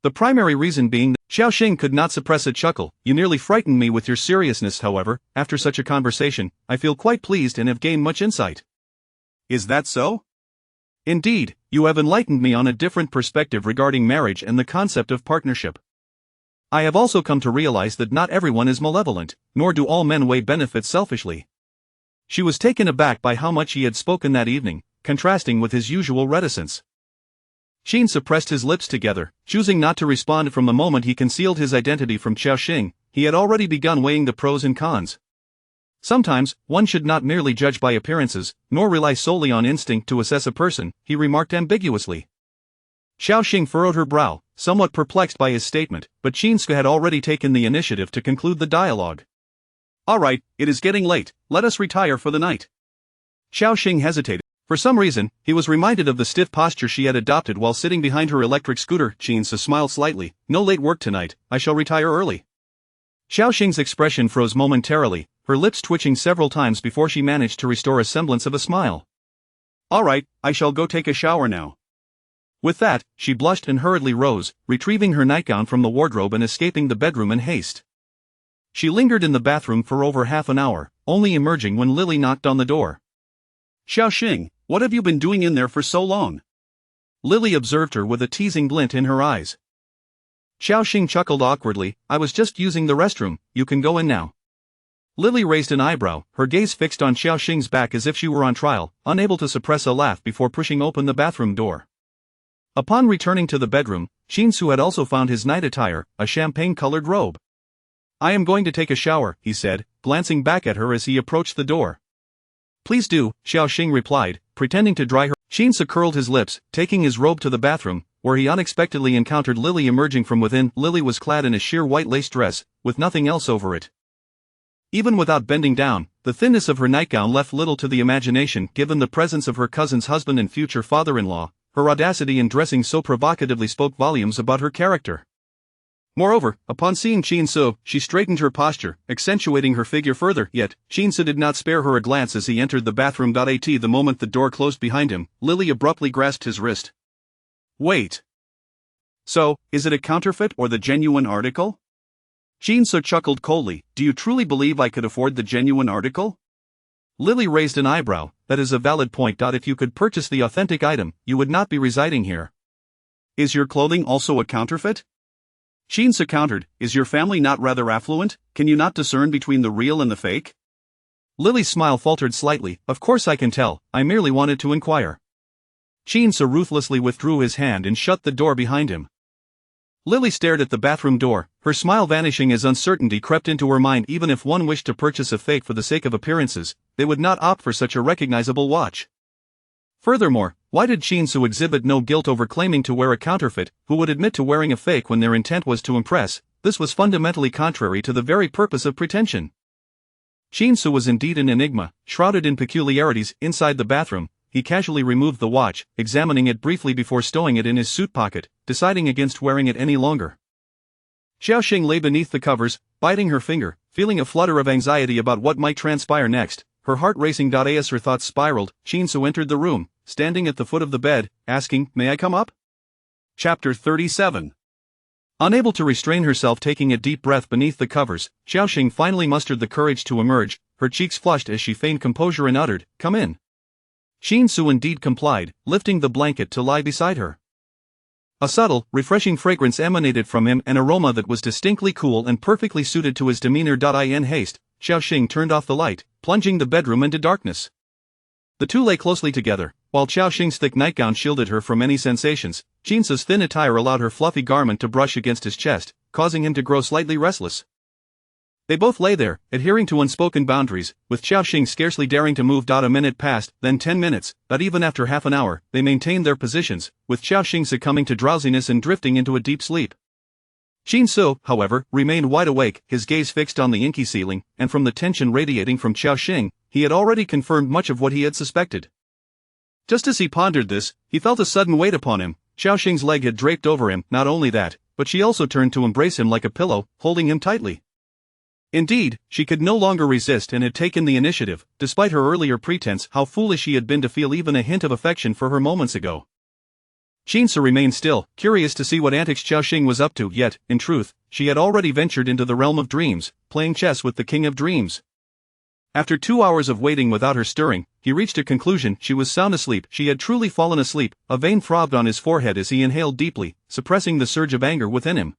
The primary reason being that Xiaoxing could not suppress a chuckle. You nearly frightened me with your seriousness, however. After such a conversation, I feel quite pleased and have gained much insight. Is that so? Indeed, you have enlightened me on a different perspective regarding marriage and the concept of partnership. I have also come to realize that not everyone is malevolent, nor do all men weigh benefits selfishly. She was taken aback by how much he had spoken that evening, contrasting with his usual reticence. Qin suppressed his lips together, choosing not to respond from the moment he concealed his identity from Xiaoxing. He had already begun weighing the pros and cons. Sometimes, one should not merely judge by appearances, nor rely solely on instinct to assess a person, he remarked ambiguously. Xiaoxing furrowed her brow, somewhat perplexed by his statement, but Qin had already taken the initiative to conclude the dialogue. All right, it is getting late, let us retire for the night. Xiaoxing hesitated. For some reason, he was reminded of the stiff posture she had adopted while sitting behind her electric scooter. Qin smiled slightly. No late work tonight, I shall retire early. Xiaoxing's expression froze momentarily, her lips twitching several times before she managed to restore a semblance of a smile. All right, I shall go take a shower now. With that, she blushed and hurriedly rose, retrieving her nightgown from the wardrobe and escaping the bedroom in haste. She lingered in the bathroom for over half an hour, only emerging when Lily knocked on the door. Xiaoxing, what have you been doing in there for so long? Lily observed her with a teasing glint in her eyes. Xiaoxing chuckled awkwardly. I was just using the restroom, you can go in now. Lily raised an eyebrow, her gaze fixed on Xiaoxing's back as if she were on trial, unable to suppress a laugh before pushing open the bathroom door. Upon returning to the bedroom, Qin had also found his night attire, a champagne-colored robe. I am going to take a shower, he said, glancing back at her as he approached the door. Please do, Xiaoxing replied, pretending to dry her. Qin curled his lips, taking his robe to the bathroom, where he unexpectedly encountered Lily emerging from within. Lily was clad in a sheer white lace dress, with nothing else over it. Even without bending down, the thinness of her nightgown left little to the imagination. Given the presence of her cousin's husband and future father-in-law, her audacity in dressing so provocatively spoke volumes about her character. Moreover, upon seeing Qin, she straightened her posture, accentuating her figure further. Yet, Qin did not spare her a glance as he entered the bathroom. At the moment the door closed behind him, Lily abruptly grasped his wrist. Wait. So, is it a counterfeit or the genuine article? Qin chuckled coldly. Do you truly believe I could afford the genuine article? Lily raised an eyebrow. That is a valid point. If you could purchase the authentic item, you would not be residing here. Is your clothing also a counterfeit? Qin countered. Is your family not rather affluent? Can you not discern between the real and the fake? Lily's smile faltered slightly. Of course I can tell, I merely wanted to inquire. Qin ruthlessly withdrew his hand and shut the door behind him. Lily stared at the bathroom door, her smile vanishing as uncertainty crept into her mind. Even if one wished to purchase a fake for the sake of appearances, they would not opt for such a recognizable watch. Furthermore, why did Qin exhibit no guilt over claiming to wear a counterfeit, who would admit to wearing a fake when their intent was to impress? This was fundamentally contrary to the very purpose of pretension. Qin was indeed an enigma, shrouded in peculiarities. Inside the bathroom, he casually removed the watch, examining it briefly before stowing it in his suit pocket, deciding against wearing it any longer. Xiaoxing lay beneath the covers, biting her finger, feeling a flutter of anxiety about what might transpire next, her heart racing. As her thoughts spiraled, Qin entered the room, standing at the foot of the bed, asking, May I come up? Chapter 37. Unable to restrain herself taking a deep breath beneath the covers, Xiaoxing finally mustered the courage to emerge, her cheeks flushed as she feigned composure and uttered, Come in. Qin indeed complied, lifting the blanket to lie beside her. A subtle, refreshing fragrance emanated from him, an aroma that was distinctly cool and perfectly suited to his demeanor. In haste, Xiaoxing turned off the light, plunging the bedroom into darkness. The two lay closely together, while Xiaoxing's thick nightgown shielded her from any sensations. Qin's thin attire allowed her fluffy garment to brush against his chest, causing him to grow slightly restless. They both lay there, adhering to unspoken boundaries, with Xiaoxing scarcely daring to move. A minute passed, then 10 minutes, but even after half an hour, they maintained their positions, with Xiaoxing succumbing to drowsiness and drifting into a deep sleep. Qin, however, remained wide awake, his gaze fixed on the inky ceiling, and from the tension radiating from Xiaoxing, he had already confirmed much of what he had suspected. Just as he pondered this, he felt a sudden weight upon him. Xiaoxing's leg had draped over him. Not only that, but she also turned to embrace him like a pillow, holding him tightly. Indeed, she could no longer resist and had taken the initiative, despite her earlier pretense. How foolish he had been to feel even a hint of affection for her moments ago. Chinsa remained still, curious to see what antics Xiaoxing was up to, yet, in truth, she had already ventured into the realm of dreams, playing chess with the king of dreams. After 2 hours of waiting without her stirring, he reached a conclusion: she was sound asleep. She had truly fallen asleep. A vein throbbed on his forehead as he inhaled deeply, suppressing the surge of anger within him.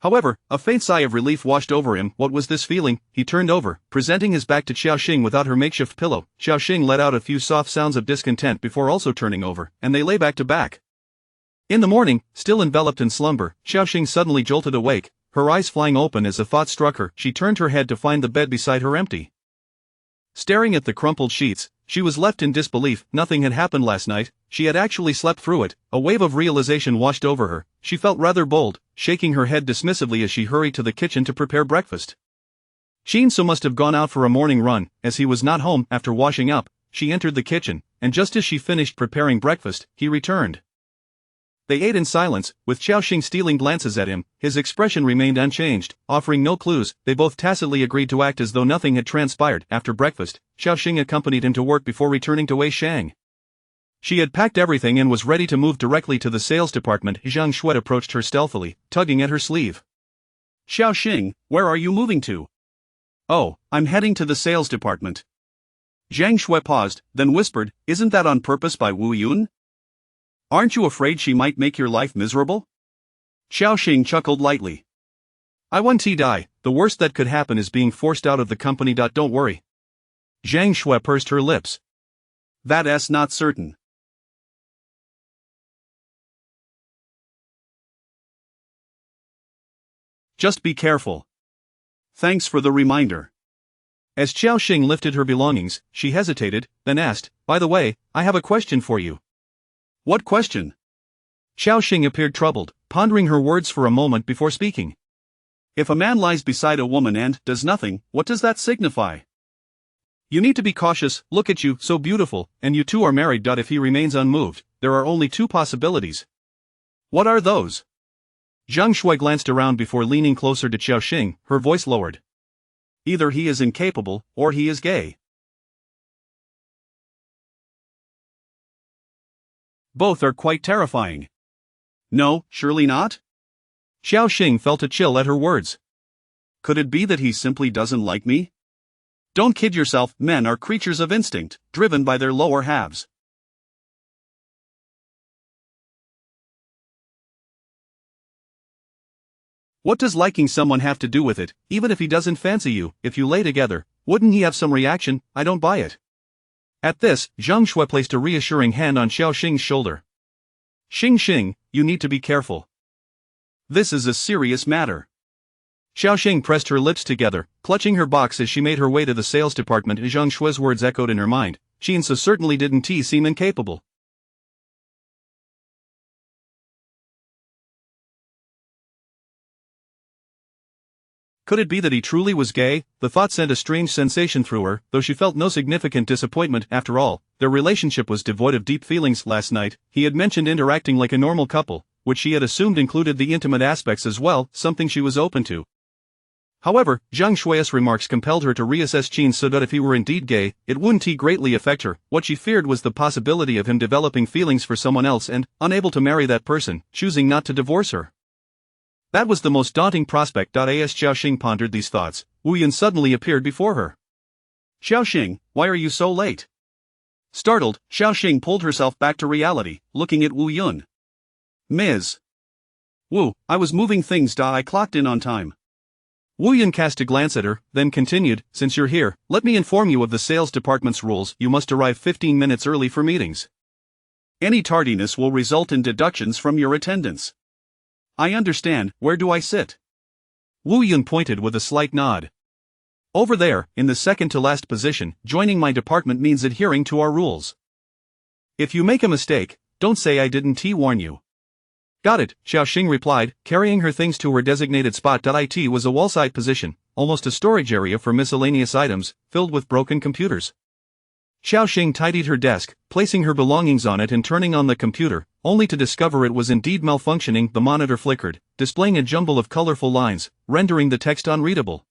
However, a faint sigh of relief washed over him. What was this feeling? He turned over, presenting his back to Xiaoxing without her makeshift pillow. Xiaoxing let out a few soft sounds of discontent before also turning over, and they lay back to back. In the morning, still enveloped in slumber, Xiaoxing suddenly jolted awake, her eyes flying open as a thought struck her. She turned her head to find the bed beside her empty. Staring at the crumpled sheets, she was left in disbelief. Nothing had happened last night. She had actually slept through it. A wave of realization washed over her. She felt rather bold, shaking her head dismissively as she hurried to the kitchen to prepare breakfast. Chinsa must have gone out for a morning run, as he was not home. After washing up, she entered the kitchen, and just as she finished preparing breakfast, he returned. They ate in silence, with Xiaoxing stealing glances at him. His expression remained unchanged, offering no clues. They both tacitly agreed to act as though nothing had transpired. After breakfast, Xiaoxing accompanied him to work before returning to Wei Shang. She had packed everything and was ready to move directly to the sales department. Zhang Shui approached her stealthily, tugging at her sleeve. Xiaoxing, where are you moving to? Oh, I'm heading to the sales department. Zhang Shui paused, then whispered, isn't that on purpose by Wu Yun? Aren't you afraid she might make your life miserable? Xiaoxing chuckled lightly. I won't die, the worst that could happen is being forced out of the company. Don't worry. Zhang Shui pursed her lips. That's not certain. Just be careful. Thanks for the reminder. As Xiaoxing lifted her belongings, she hesitated, then asked, by the way, I have a question for you. What question? Xiaoxing appeared troubled, pondering her words for a moment before speaking. If a man lies beside a woman and does nothing, what does that signify? You need to be cautious. Look at you, so beautiful, and you two are married. If he remains unmoved, there are only two possibilities. What are those? Zhang Shui glanced around before leaning closer to Xiaoxing, her voice lowered. Either he is incapable, or he is gay. Both are quite terrifying. No, surely not? Xiaoxing felt a chill at her words. Could it be that he simply doesn't like me? Don't kid yourself, men are creatures of instinct, driven by their lower halves. What does liking someone have to do with it? Even if he doesn't fancy you, if you lay together, wouldn't he have some reaction? I don't buy it. At this, Zhang Shui placed a reassuring hand on Xiaoxing's shoulder. Xing, you need to be careful. This is a serious matter. Xiaoxing pressed her lips together, clutching her box as she made her way to the sales department. Zhang Shui's words echoed in her mind. Chinsa certainly didn't seem incapable. Could it be that he truly was gay? The thought sent a strange sensation through her, though she felt no significant disappointment. After all, their relationship was devoid of deep feelings. Last night, he had mentioned interacting like a normal couple, which she had assumed included the intimate aspects as well, something she was open to. However, Zhang Shui's remarks compelled her to reassess Qin so that if he were indeed gay, it wouldn't greatly affect her. What she feared was the possibility of him developing feelings for someone else and, unable to marry that person, choosing not to divorce her. That was the most daunting prospect. As Xiaoxing pondered these thoughts, Wu Yun suddenly appeared before her. Xiaoxing, why are you so late? Startled, Xiaoxing pulled herself back to reality, looking at Wu Yun. Ms. Wu, I was moving things. I clocked in on time. Wu Yun cast a glance at her, then continued, since you're here, let me inform you of the sales department's rules. You must arrive 15 minutes early for meetings. Any tardiness will result in deductions from your attendance. I understand. Where do I sit? Wu Yun pointed with a slight nod. Over there, in the second to last position. Joining my department means adhering to our rules. If you make a mistake, don't say I didn't warn you. Got it, Xiaoxing replied, carrying her things to her designated spot. It was a wall-side position, almost a storage area for miscellaneous items, filled with broken computers. Xiaoxing tidied her desk, placing her belongings on it and turning on the computer, only to discover it was indeed malfunctioning. The monitor flickered, displaying a jumble of colorful lines, rendering the text unreadable.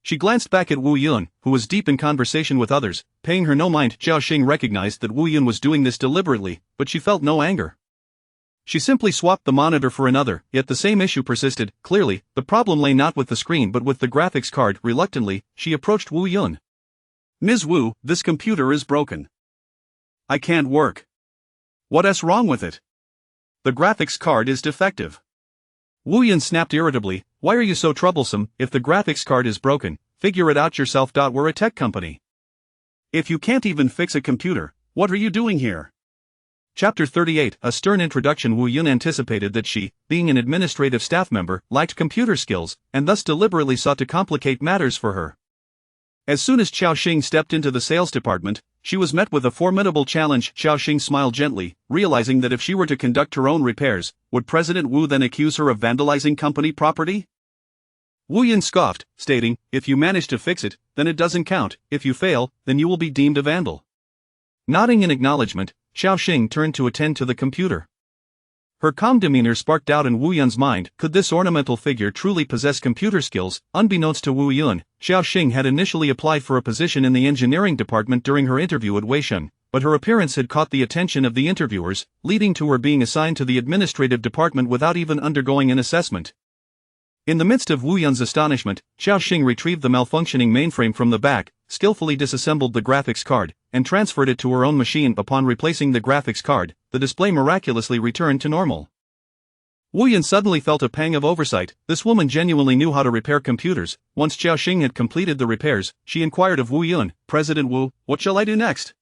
She glanced back at Wu Yun, who was deep in conversation with others, paying her no mind. Xiaoxing recognized that Wu Yun was doing this deliberately, but she felt no anger. She simply swapped the monitor for another, yet the same issue persisted. Clearly, the problem lay not with the screen but with the graphics card. Reluctantly, she approached Wu Yun. Ms. Wu, this computer is broken. I can't work. What's wrong with it? The graphics card is defective. Wu Yun snapped irritably, why are you so troublesome? If the graphics card is broken, figure it out yourself. We're a tech company. If you can't even fix a computer, what are you doing here? Chapter 38. A stern introduction. Wu Yun anticipated that she, being an administrative staff member, lacked computer skills, and thus deliberately sought to complicate matters for her. As soon as Xiao Xing stepped into the sales department, she was met with a formidable challenge. Xiao Xing smiled gently, realizing that if she were to conduct her own repairs, would President Wu then accuse her of vandalizing company property? Wu Yun scoffed, stating, if you manage to fix it, then it doesn't count. If you fail, then you will be deemed a vandal. Nodding in acknowledgement, Xiao Xing turned to attend to the computer. Her calm demeanor sparked doubt in Wu Yun's mind. Could this ornamental figure truly possess computer skills? Unbeknownst to Wu Yun, Xiao Xing had initially applied for a position in the engineering department during her interview at Weisheng, but her appearance had caught the attention of the interviewers, leading to her being assigned to the administrative department without even undergoing an assessment. In the midst of Wu Yun's astonishment, Xiao Xing retrieved the malfunctioning mainframe from the back, skillfully disassembled the graphics card, and transferred it to her own machine. Upon replacing the graphics card, the display miraculously returned to normal. Wu Yun suddenly felt a pang of oversight. This woman genuinely knew how to repair computers. Once Xiao Xing had completed the repairs, she inquired of Wu Yun, President Wu, what shall I do next?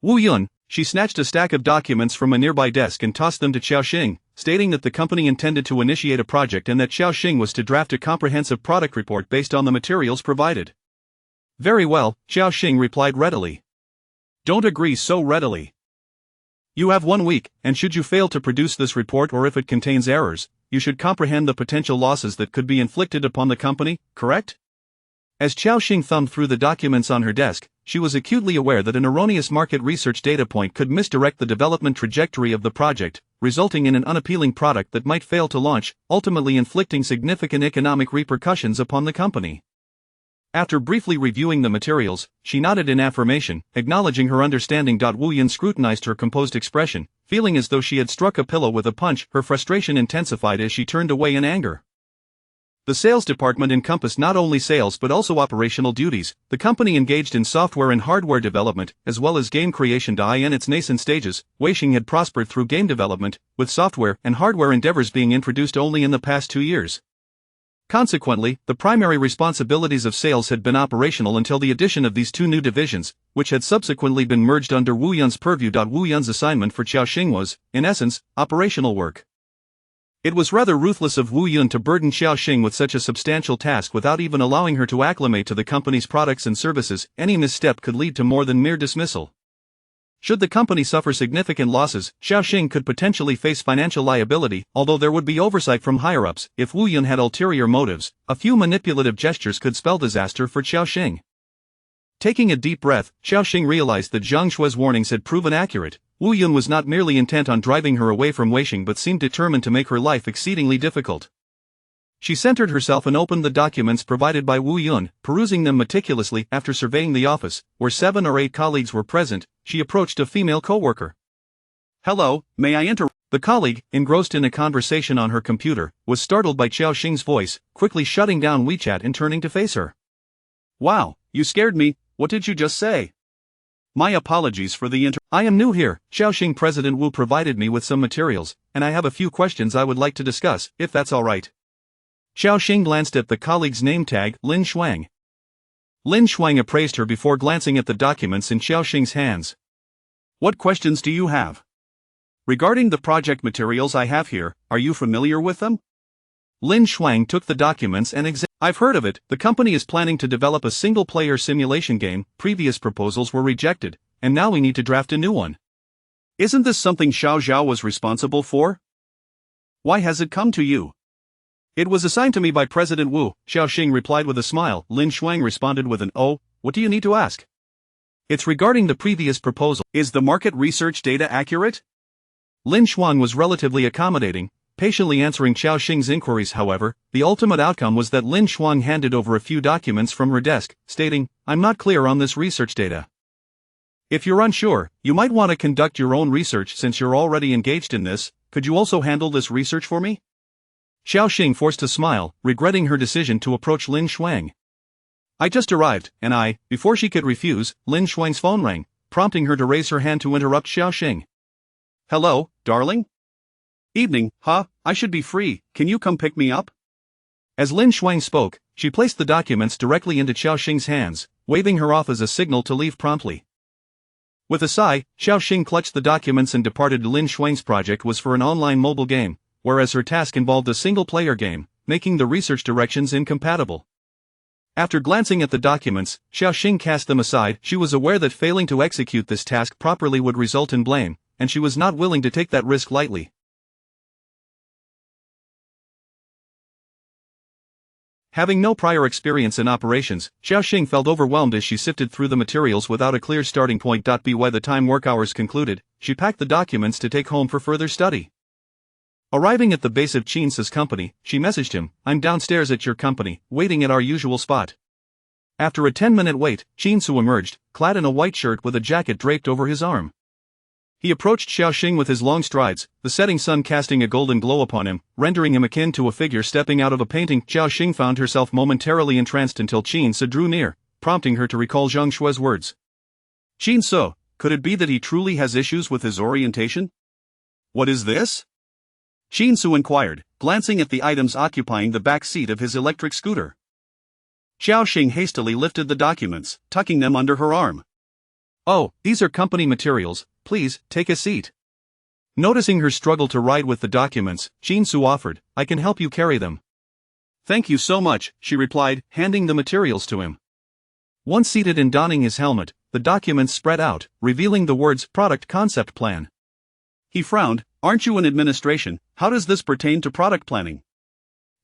Wu Yun, she snatched a stack of documents from a nearby desk and tossed them to Xiao Xing, stating that the company intended to initiate a project and that Xiao Xing was to draft a comprehensive product report based on the materials provided. Very well, Xiao Xing replied readily. Don't agree so readily. You have 1 week, and should you fail to produce this report or if it contains errors, you should comprehend the potential losses that could be inflicted upon the company, correct? As Xiao Xing thumbed through the documents on her desk, she was acutely aware that an erroneous market research data point could misdirect the development trajectory of the project, resulting in an unappealing product that might fail to launch, ultimately inflicting significant economic repercussions upon the company. After briefly reviewing the materials, she nodded in affirmation, acknowledging her understanding. Wu Yun scrutinized her composed expression, feeling as though she had struck a pillow with a punch. Her frustration intensified as she turned away in anger. The sales department encompassed not only sales but also operational duties. The company engaged in software and hardware development, as well as game creation. In its nascent stages, Weisheng had prospered through game development, with software and hardware endeavors being introduced only in the past 2 years. Consequently, the primary responsibilities of sales had been operational until the addition of these 2 new divisions, which had subsequently been merged under Wu Yun's purview. Wu Yun's assignment for Xiao Xing was, in essence, operational work. It was rather ruthless of Wu Yun to burden Xiao Xing with such a substantial task without even allowing her to acclimate to the company's products and services. Any misstep could lead to more than mere dismissal. Should the company suffer significant losses, Xiao Xing could potentially face financial liability, although there would be oversight from higher-ups. If Wu Yun had ulterior motives, a few manipulative gestures could spell disaster for Xiao Xing. Taking a deep breath, Xiao Xing realized that Zhang Shue's warnings had proven accurate. Wu Yun was not merely intent on driving her away from Weisheng but seemed determined to make her life exceedingly difficult. She centered herself and opened the documents provided by Wu Yun, perusing them meticulously. After surveying the office, where 7 or 8 colleagues were present, she approached a female co-worker. Hello, may I enter? The colleague, engrossed in a conversation on her computer, was startled by Xiao Xing's voice, quickly shutting down WeChat and turning to face her. Wow, you scared me. What did you just say? My apologies for the I am new here. Xiao Xing. President Wu provided me with some materials, and I have a few questions I would like to discuss, if that's all right. Xiao Xing glanced at the colleague's name tag, Lin Shuang. Lin Shuang appraised her before glancing at the documents in Xiao Xing's hands. What questions do you have? Regarding the project materials I have here, are you familiar with them? Lin Shuang took the documents and examined. I've heard of it. The company is planning to develop a single-player simulation game. Previous proposals were rejected, and now we need to draft a new one. Isn't this something Xiao Zhao was responsible for? Why has it come to you? It was assigned to me by President Wu, Xiao Xing replied with a smile. Lin Shuang responded with an, oh, what do you need to ask? It's regarding the previous proposal. Is the market research data accurate? Lin Shuang was relatively accommodating, patiently answering Xiao Xing's inquiries. However, the ultimate outcome was that Lin Shuang handed over a few documents from her desk, stating, I'm not clear on this research data. If you're unsure, you might want to conduct your own research since you're already engaged in this. could you also handle this research for me? Xiao Xing forced a smile, regretting her decision to approach Lin Shuang. I just arrived, and before she could refuse, Lin Shuang's phone rang, prompting her to raise her hand to interrupt Xiao Xing. Hello, darling? Evening, I should be free, can you come pick me up? As Lin Shuang spoke, she placed the documents directly into Xiao Xing's hands, waving her off as a signal to leave promptly. With a sigh, Xiao Xing clutched the documents and departed. Lin Shuang's project was for an online mobile game, whereas her task involved a single-player game, making the research directions incompatible. After glancing at the documents, Xiao Xing cast them aside. She was aware that failing to execute this task properly would result in blame, and she was not willing to take that risk lightly. Having no prior experience in operations, Xiao Xing felt overwhelmed as she sifted through the materials without a clear starting point. By the time work hours concluded, she packed the documents to take home for further study. Arriving at the base of Qin's company, she messaged him, "I'm downstairs at your company, waiting at our usual spot." After a 10-minute wait, Qin emerged, clad in a white shirt with a jacket draped over his arm. He approached Xiao Xing with his long strides, the setting sun casting a golden glow upon him, rendering him akin to a figure stepping out of a painting. Xiao Xing found herself momentarily entranced until Qin drew near, prompting her to recall Zhang Shue's words. Qin, could it be that he truly has issues with his orientation? What is this? Qin inquired, glancing at the items occupying the back seat of his electric scooter. Xiao Xing hastily lifted the documents, tucking them under her arm. "Oh, these are company materials, please, take a seat." Noticing her struggle to ride with the documents, Qin offered, "I can help you carry them." "Thank you so much," she replied, handing the materials to him. Once seated and donning his helmet, the documents spread out, revealing the words Product Concept Plan. He frowned. "Aren't you in administration? How does this pertain to product planning?"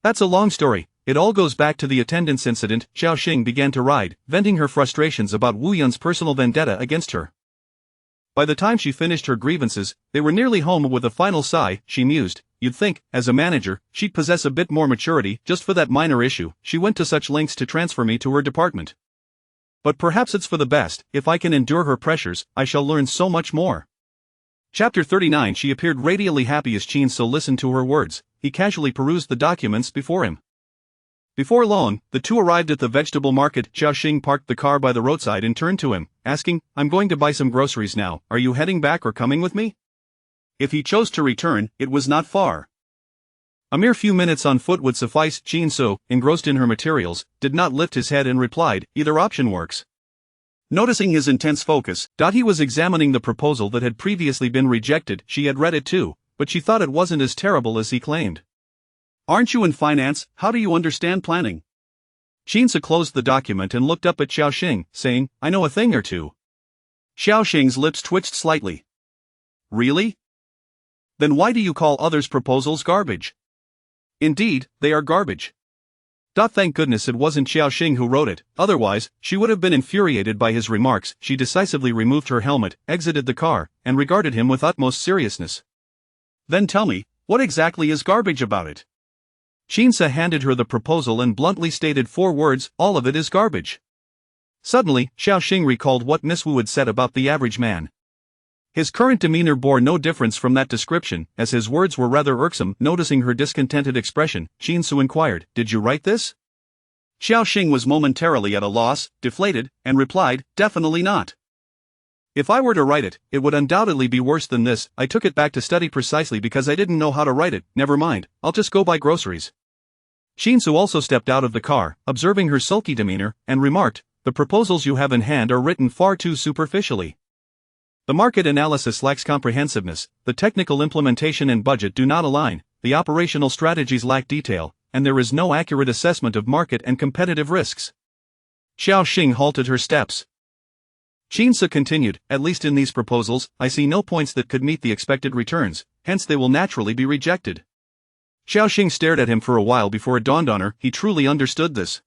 "That's a long story. It all goes back to the attendance incident." Xiao Xing began to ride, venting her frustrations about Wu Yun's personal vendetta against her. By the time she finished her grievances, they were nearly home. With a final sigh, she mused, "You'd think, as a manager, she'd possess a bit more maturity. Just for that minor issue, she went to such lengths to transfer me to her department. But perhaps it's for the best. If I can endure her pressures, I shall learn so much more." Chapter 39. She appeared radiantly happy as Qin listened to her words. He casually perused the documents before him. Before long, the two arrived at the vegetable market. Xiao Xing parked the car by the roadside and turned to him, asking, "I'm going to buy some groceries now. Are you heading back or coming with me?" If he chose to return, it was not far. A mere few minutes on foot would suffice. Qin, engrossed in her materials, did not lift his head and replied, "Either option works." Noticing his intense focus, He was examining the proposal that had previously been rejected. She had read it too, but she thought it wasn't as terrible as he claimed. "Aren't you in finance? How do you understand planning?" Qin closed the document and looked up at Xiao Xing, saying, "I know a thing or two." Xiao Xing's lips twitched slightly. "Really? Then why do you call others' proposals garbage?" "Indeed, they are garbage." Thank goodness it wasn't Xiao Xing who wrote it, otherwise, she would have been infuriated by his remarks. She decisively removed her helmet, exited the car, and regarded him with utmost seriousness. "Then tell me, what exactly is garbage about it?" Qin handed her the proposal and bluntly stated 4 words, "All of it is garbage." Suddenly, Xiao Xing recalled what Miss Wu had said about the average man. His current demeanor bore no difference from that description, as his words were rather irksome. Noticing her discontented expression, Qin inquired, "Did you write this?" Xiao Xing was momentarily at a loss, deflated, and replied, "Definitely not. If I were to write it, it would undoubtedly be worse than this. I took it back to study precisely because I didn't know how to write it. Never mind, I'll just go buy groceries." Qin also stepped out of the car, observing her sulky demeanor, and remarked, "The proposals you have in hand are written far too superficially. The market analysis lacks comprehensiveness, the technical implementation and budget do not align, the operational strategies lack detail, and there is no accurate assessment of market and competitive risks." Xiao Xing halted her steps. Qin continued, "At least in these proposals, I see no points that could meet the expected returns, hence they will naturally be rejected." Xiao Xing stared at him for a while before it dawned on her, he truly understood this.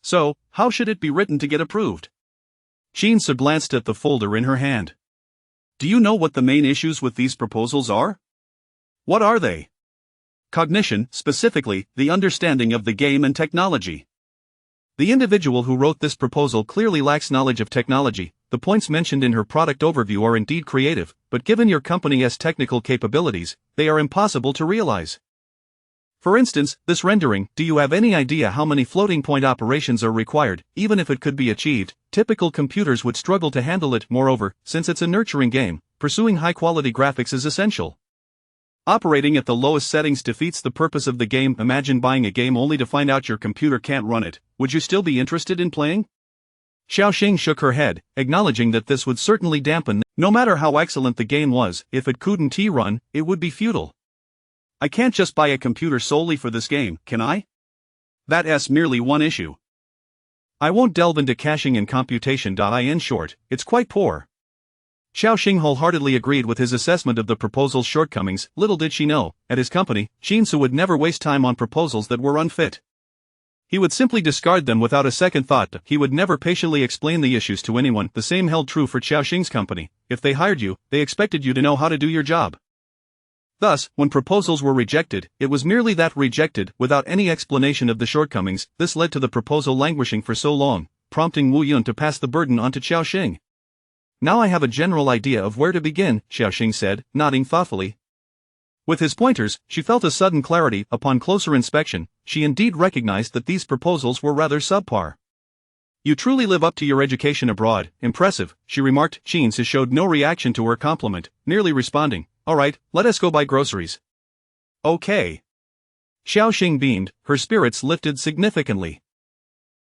"So, how should it be written to get approved?" Qin glanced at the folder in her hand. "Do you know what the main issues with these proposals are?" "What are they?" "Cognition, specifically, the understanding of the game and technology." The individual who wrote this proposal clearly lacks knowledge of technology. the points mentioned in her product overview are indeed creative, but given your company's technical capabilities, they are impossible to realize. For instance, this rendering, do you have any idea how many floating point operations are required? Even if it could be achieved, typical computers would struggle to handle it. Moreover, since it's a nurturing game, pursuing high-quality graphics is essential. Operating at the lowest settings defeats the purpose of the game. Imagine buying a game only to find out your computer can't run it. Would you still be interested in playing? Xiaoxing shook her head, acknowledging that this would certainly dampen. No matter how excellent the game was, if it couldn't run, it would be futile. I can't just buy a computer solely for this game, can I? That's merely one issue. I won't delve into caching and computation. In short, it's quite poor. Xiaoxing wholeheartedly agreed with his assessment of the proposal's shortcomings. Little did she know, at his company, Shinsu would never waste time on proposals that were unfit. He would simply discard them without a second thought. He would never patiently explain the issues to anyone. The same held true for Xiaoxing's company. If they hired you, they expected you to know how to do your job. Thus, when proposals were rejected, it was merely that rejected, without any explanation of the shortcomings. This led to the proposal languishing for so long, prompting Wu Yun to pass the burden on to Xiaoxing. Now I have a general idea of where to begin, Xiaoxing said, nodding thoughtfully. With his pointers, she felt a sudden clarity. Upon closer inspection, she indeed recognized that these proposals were rather subpar. You truly live up to your education abroad. Impressive, she remarked. Shinsu showed no reaction to her compliment, merely responding, all right, let us go buy groceries. Okay. Xiaoxing beamed, her spirits lifted significantly.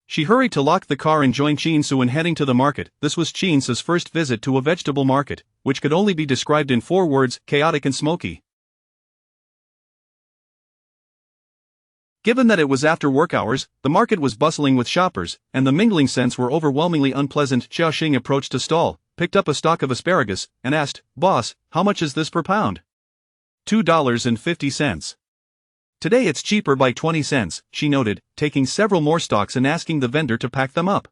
She hurried to lock the car and join Shinsu in heading to the market. This was Shinsu's first visit to a vegetable market, which could only be described in 4 words, chaotic and smoky. Given that it was after work hours, the market was bustling with shoppers, and the mingling scents were overwhelmingly unpleasant. Xiaoxing approached a stall, picked up a stalk of asparagus, and asked, "Boss, how much is this per pound?" $2.50. Today it's cheaper by 20 cents, she noted, taking several more stalks and asking the vendor to pack them up.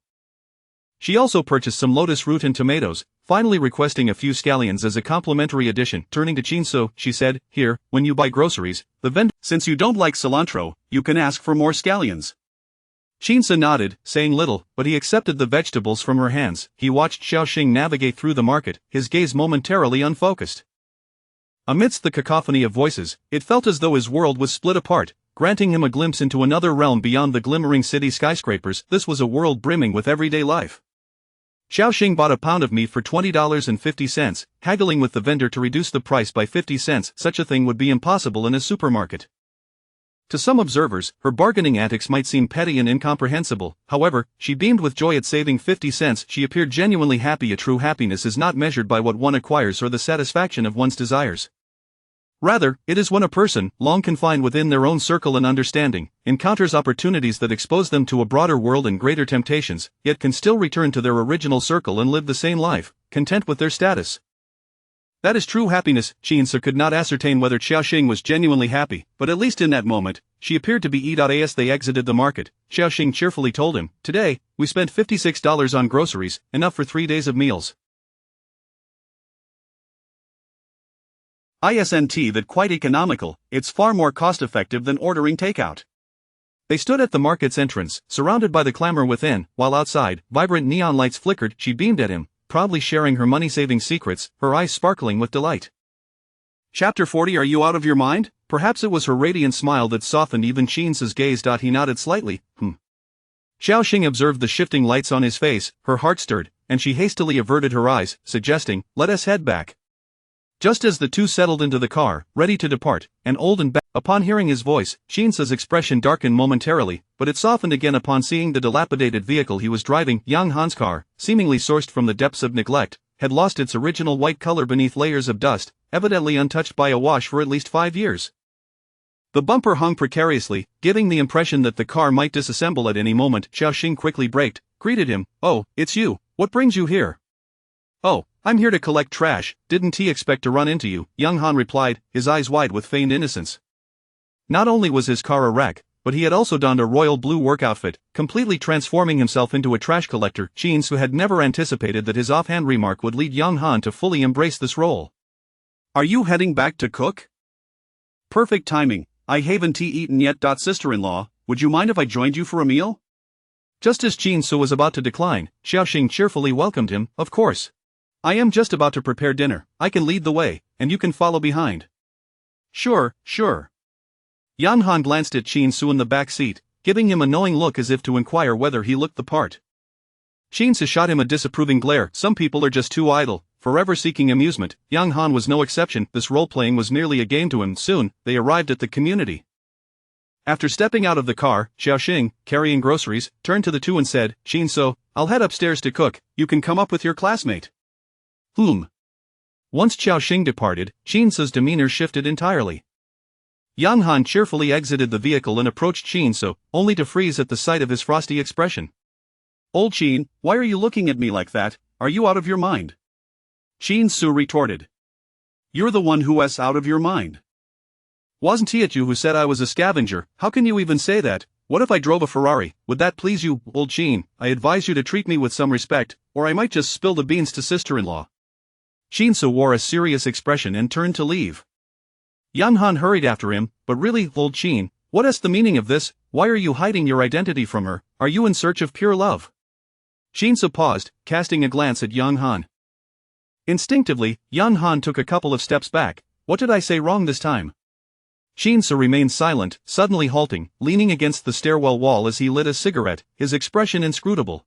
She also purchased some lotus root and tomatoes, finally requesting a few scallions as a complimentary addition. Turning to Shinsu, she said, "Here, when you buy groceries, the vendor, since you don't like cilantro, you can ask for more scallions." Shinsu nodded, saying little, but he accepted the vegetables from her hands. He watched Xiaoxing navigate through the market, his gaze momentarily unfocused. Amidst the cacophony of voices, it felt as though his world was split apart, granting him a glimpse into another realm beyond the glimmering city skyscrapers. This was a world brimming with everyday life. Xiaoxing bought a pound of meat for $20.50, haggling with the vendor to reduce the price by 50 cents. Such a thing would be impossible in a supermarket. To some observers, her bargaining antics might seem petty and incomprehensible. However, she beamed with joy at saving 50 cents. She appeared genuinely happy. A true happiness is not measured by what one acquires or the satisfaction of one's desires. Rather, it is when a person, long confined within their own circle and understanding, encounters opportunities that expose them to a broader world and greater temptations, yet can still return to their original circle and live the same life, content with their status. That is true happiness. Shinsu could not ascertain whether Xiaoxing was genuinely happy, but at least in that moment, she appeared to be. As they exited the market, Xiaoxing cheerfully told him, "Today, we spent $56 on groceries, enough for 3 days of meals." Isn't that quite economical? It's far more cost-effective than ordering takeout. They stood at the market's entrance, surrounded by the clamor within, while outside, vibrant neon lights flickered. She beamed at him, proudly sharing her money-saving secrets, her eyes sparkling with delight. Chapter 40. Are you out of your mind? Perhaps it was her radiant smile that softened even Shinsu's gaze. He nodded slightly. Xiaoxing observed the shifting lights on his face, her heart stirred, and she hastily averted her eyes, suggesting, "Let us head back." Just as the two settled into the car, ready to depart, an old and upon hearing his voice, Shinsu's expression darkened momentarily, but it softened again upon seeing the dilapidated vehicle he was driving. Yang Han's car, seemingly sourced from the depths of neglect, had lost its original white color beneath layers of dust, evidently untouched by a wash for at least 5 years. The bumper hung precariously, giving the impression that the car might disassemble at any moment. Xiaoxing quickly braked, greeted him, "Oh, it's you, what brings you here?" "Oh, I'm here to collect trash. Didn't he expect to run into you?" Yang Han replied, his eyes wide with feigned innocence. Not only was his car a wreck, but he had also donned a royal blue work outfit, completely transforming himself into a trash collector. Shinsu had never anticipated that his offhand remark would lead Yang Han to fully embrace this role. "Are you heading back to cook?" "Perfect timing. I haven't eaten yet. Sister-in-law, would you mind if I joined you for a meal?" Just as Qin Su was about to decline, Xiaoxing cheerfully welcomed him, of course. I am just about to prepare dinner, I can lead the way, and you can follow behind. Sure, sure. Yang Han glanced at Qin Su in the back seat, giving him a knowing look as if to inquire whether he looked the part. Qin Su shot him a disapproving glare. Some people are just too idle, forever seeking amusement. Yang Han was no exception. This role-playing was merely a game to him. Soon, they arrived at the community. After stepping out of the car, Xiaoxing, carrying groceries, turned to the two and said, Qin Su, I'll head upstairs to cook, you can come up with your classmate. Once Xiaoxing departed, Qin Su's demeanor shifted entirely. Yang Han cheerfully exited the vehicle and approached Qin Su, only to freeze at the sight of his frosty expression. Old Qin, why are you looking at me like that? Are you out of your mind? Qin Su retorted. You're the one who's out of your mind. Wasn't it you who said I was a scavenger? How can you even say that? What if I drove a Ferrari? Would that please you, old Qin? I advise you to treat me with some respect, or I might just spill the beans to sister-in-law. Qin Su wore a serious expression and turned to leave. Yang Han hurried after him, but really, old Qin, what is the meaning of this? Why are you hiding your identity from her? Are you in search of pure love? Qin Su paused, casting a glance at Yang Han. Instinctively, Yang Han took a couple of steps back. What did I say wrong this time? Qin Su remained silent, suddenly halting, leaning against the stairwell wall as he lit a cigarette, his expression inscrutable.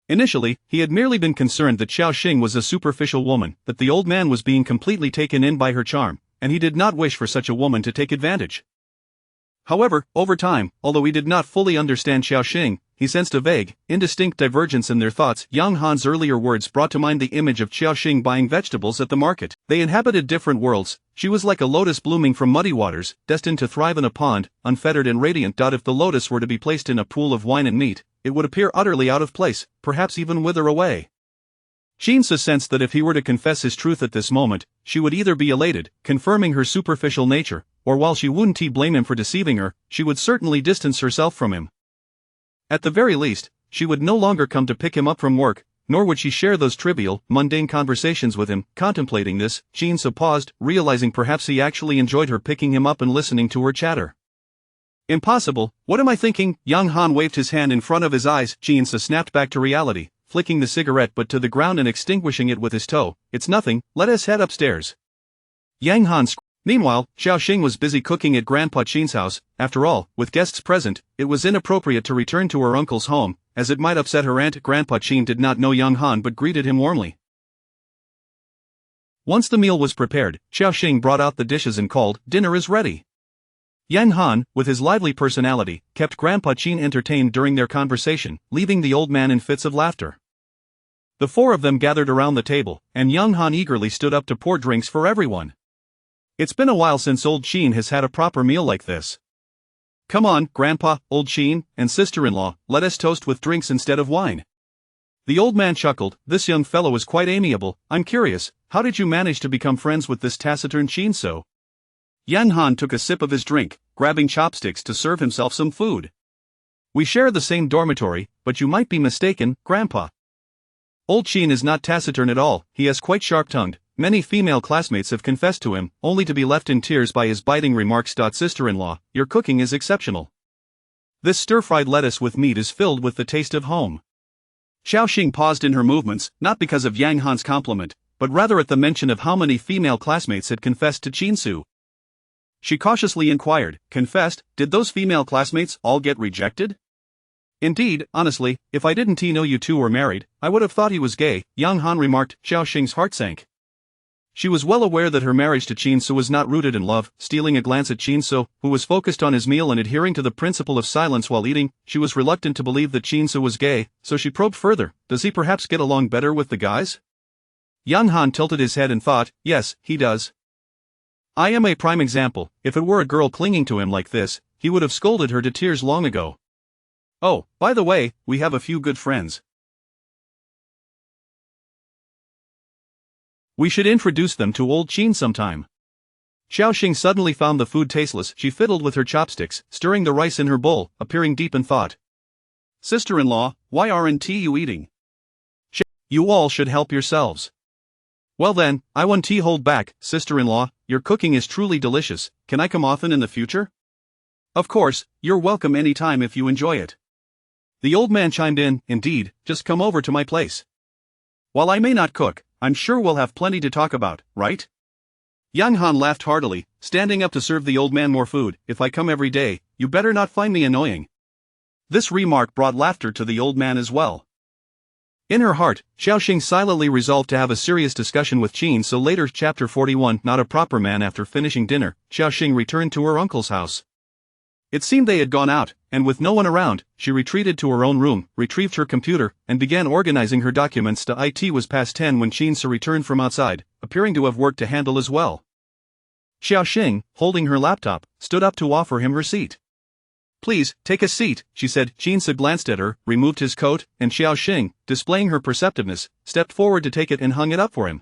Initially, he had merely been concerned that Xiaoxing was a superficial woman, that the old man was being completely taken in by her charm, and he did not wish for such a woman to take advantage. However, over time, although he did not fully understand Xiaoxing, he sensed a vague, indistinct divergence in their thoughts. Yang Han's earlier words brought to mind the image of Xiaoxing buying vegetables at the market. They inhabited different worlds. She was like a lotus blooming from muddy waters, destined to thrive in a pond, unfettered and radiant. If the lotus were to be placed in a pool of wine and meat, it would appear utterly out of place, perhaps even wither away. Qin Su sensed that if he were to confess his truth at this moment, she would either be elated, confirming her superficial nature, or while she wouldn't blame him for deceiving her, she would certainly distance herself from him. At the very least, she would no longer come to pick him up from work, nor would she share those trivial, mundane conversations with him. Contemplating this, Qin Su paused, realizing perhaps he actually enjoyed her picking him up and listening to her chatter. Impossible, what am I thinking? Yang Han waved his hand in front of his eyes. Qin Su snapped back to reality, flicking the cigarette butt to the ground and extinguishing it with his toe. It's nothing, let us head upstairs. Yang Han Meanwhile, Xiaoxing was busy cooking at Grandpa Qin's house. After all, with guests present, it was inappropriate to return to her uncle's home, as it might upset her aunt. Grandpa Qin did not know Yang Han but greeted him warmly. Once the meal was prepared, Xiaoxing brought out the dishes and called, "Dinner is ready." Yang Han, with his lively personality, kept Grandpa Qin entertained during their conversation, leaving the old man in fits of laughter. The four of them gathered around the table, and Yang Han eagerly stood up to pour drinks for everyone. It's been a while since old Qin has had a proper meal like this. Come on, Grandpa, old Qin, and sister-in-law, let us toast with drinks instead of wine. The old man chuckled. This young fellow is quite amiable. I'm curious, how did you manage to become friends with this taciturn Qin Su? Yang Han took a sip of his drink, grabbing chopsticks to serve himself some food. We share the same dormitory, but you might be mistaken, Grandpa. Old Qin is not taciturn at all, he is quite sharp-tongued. Many female classmates have confessed to him, only to be left in tears by his biting remarks. Sister-in-law, your cooking is exceptional. This stir-fried lettuce with meat is filled with the taste of home. Xiaoxing paused in her movements, not because of Yang Han's compliment, but rather at the mention of how many female classmates had confessed to Qin Su. She cautiously inquired, confessed, did those female classmates all get rejected? Indeed, honestly, if I didn't know you two were married, I would have thought he was gay, Yang Han remarked. Xiaoxing's heart sank. She was well aware that her marriage to Qin Su was not rooted in love. Stealing a glance at Qin Su, who was focused on his meal and adhering to the principle of silence while eating, she was reluctant to believe that Qin Su was gay, so she probed further. Does he perhaps get along better with the guys? Yang Han tilted his head and thought, yes, he does. I am a prime example. If it were a girl clinging to him like this, he would have scolded her to tears long ago. Oh, by the way, we have a few good friends. We should introduce them to old Qin sometime. Xiaoxing suddenly found the food tasteless. She fiddled with her chopsticks, stirring the rice in her bowl, appearing deep in thought. Sister-in-law, why aren't you eating? You all should help yourselves. Well then, I won't hold back. Sister-in-law, your cooking is truly delicious. Can I come often in the future? Of course, you're welcome anytime if you enjoy it. The old man chimed in, indeed, just come over to my place. While I may not cook, I'm sure we'll have plenty to talk about, right? Yang Han laughed heartily, standing up to serve the old man more food. If I come every day, you better not find me annoying. This remark brought laughter to the old man as well. In her heart, Xiaoxing silently resolved to have a serious discussion with Qin. So later, chapter 41, not a proper man. After finishing dinner, Xiaoxing returned to her uncle's house. It seemed they had gone out, and with no one around, she retreated to her own room, retrieved her computer, and began organizing her documents. It was past 10 when Qin returned from outside, appearing to have work to handle as well. Xiaoxing, holding her laptop, stood up to offer him her seat. Please, take a seat, she said. Qin glanced at her, removed his coat, and Xiaoxing, displaying her perceptiveness, stepped forward to take it and hung it up for him.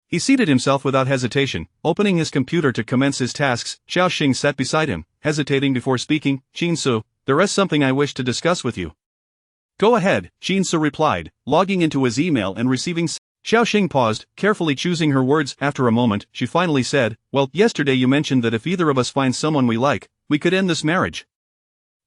He seated himself without hesitation, opening his computer to commence his tasks. Xiaoxing sat beside him, hesitating before speaking. Qin, there is something I wish to discuss with you. Go ahead, Qin replied, logging into his email and receiving. Xiaoxing paused, carefully choosing her words. After a moment, she finally said, well, yesterday you mentioned that if either of us finds someone we like, we could end this marriage.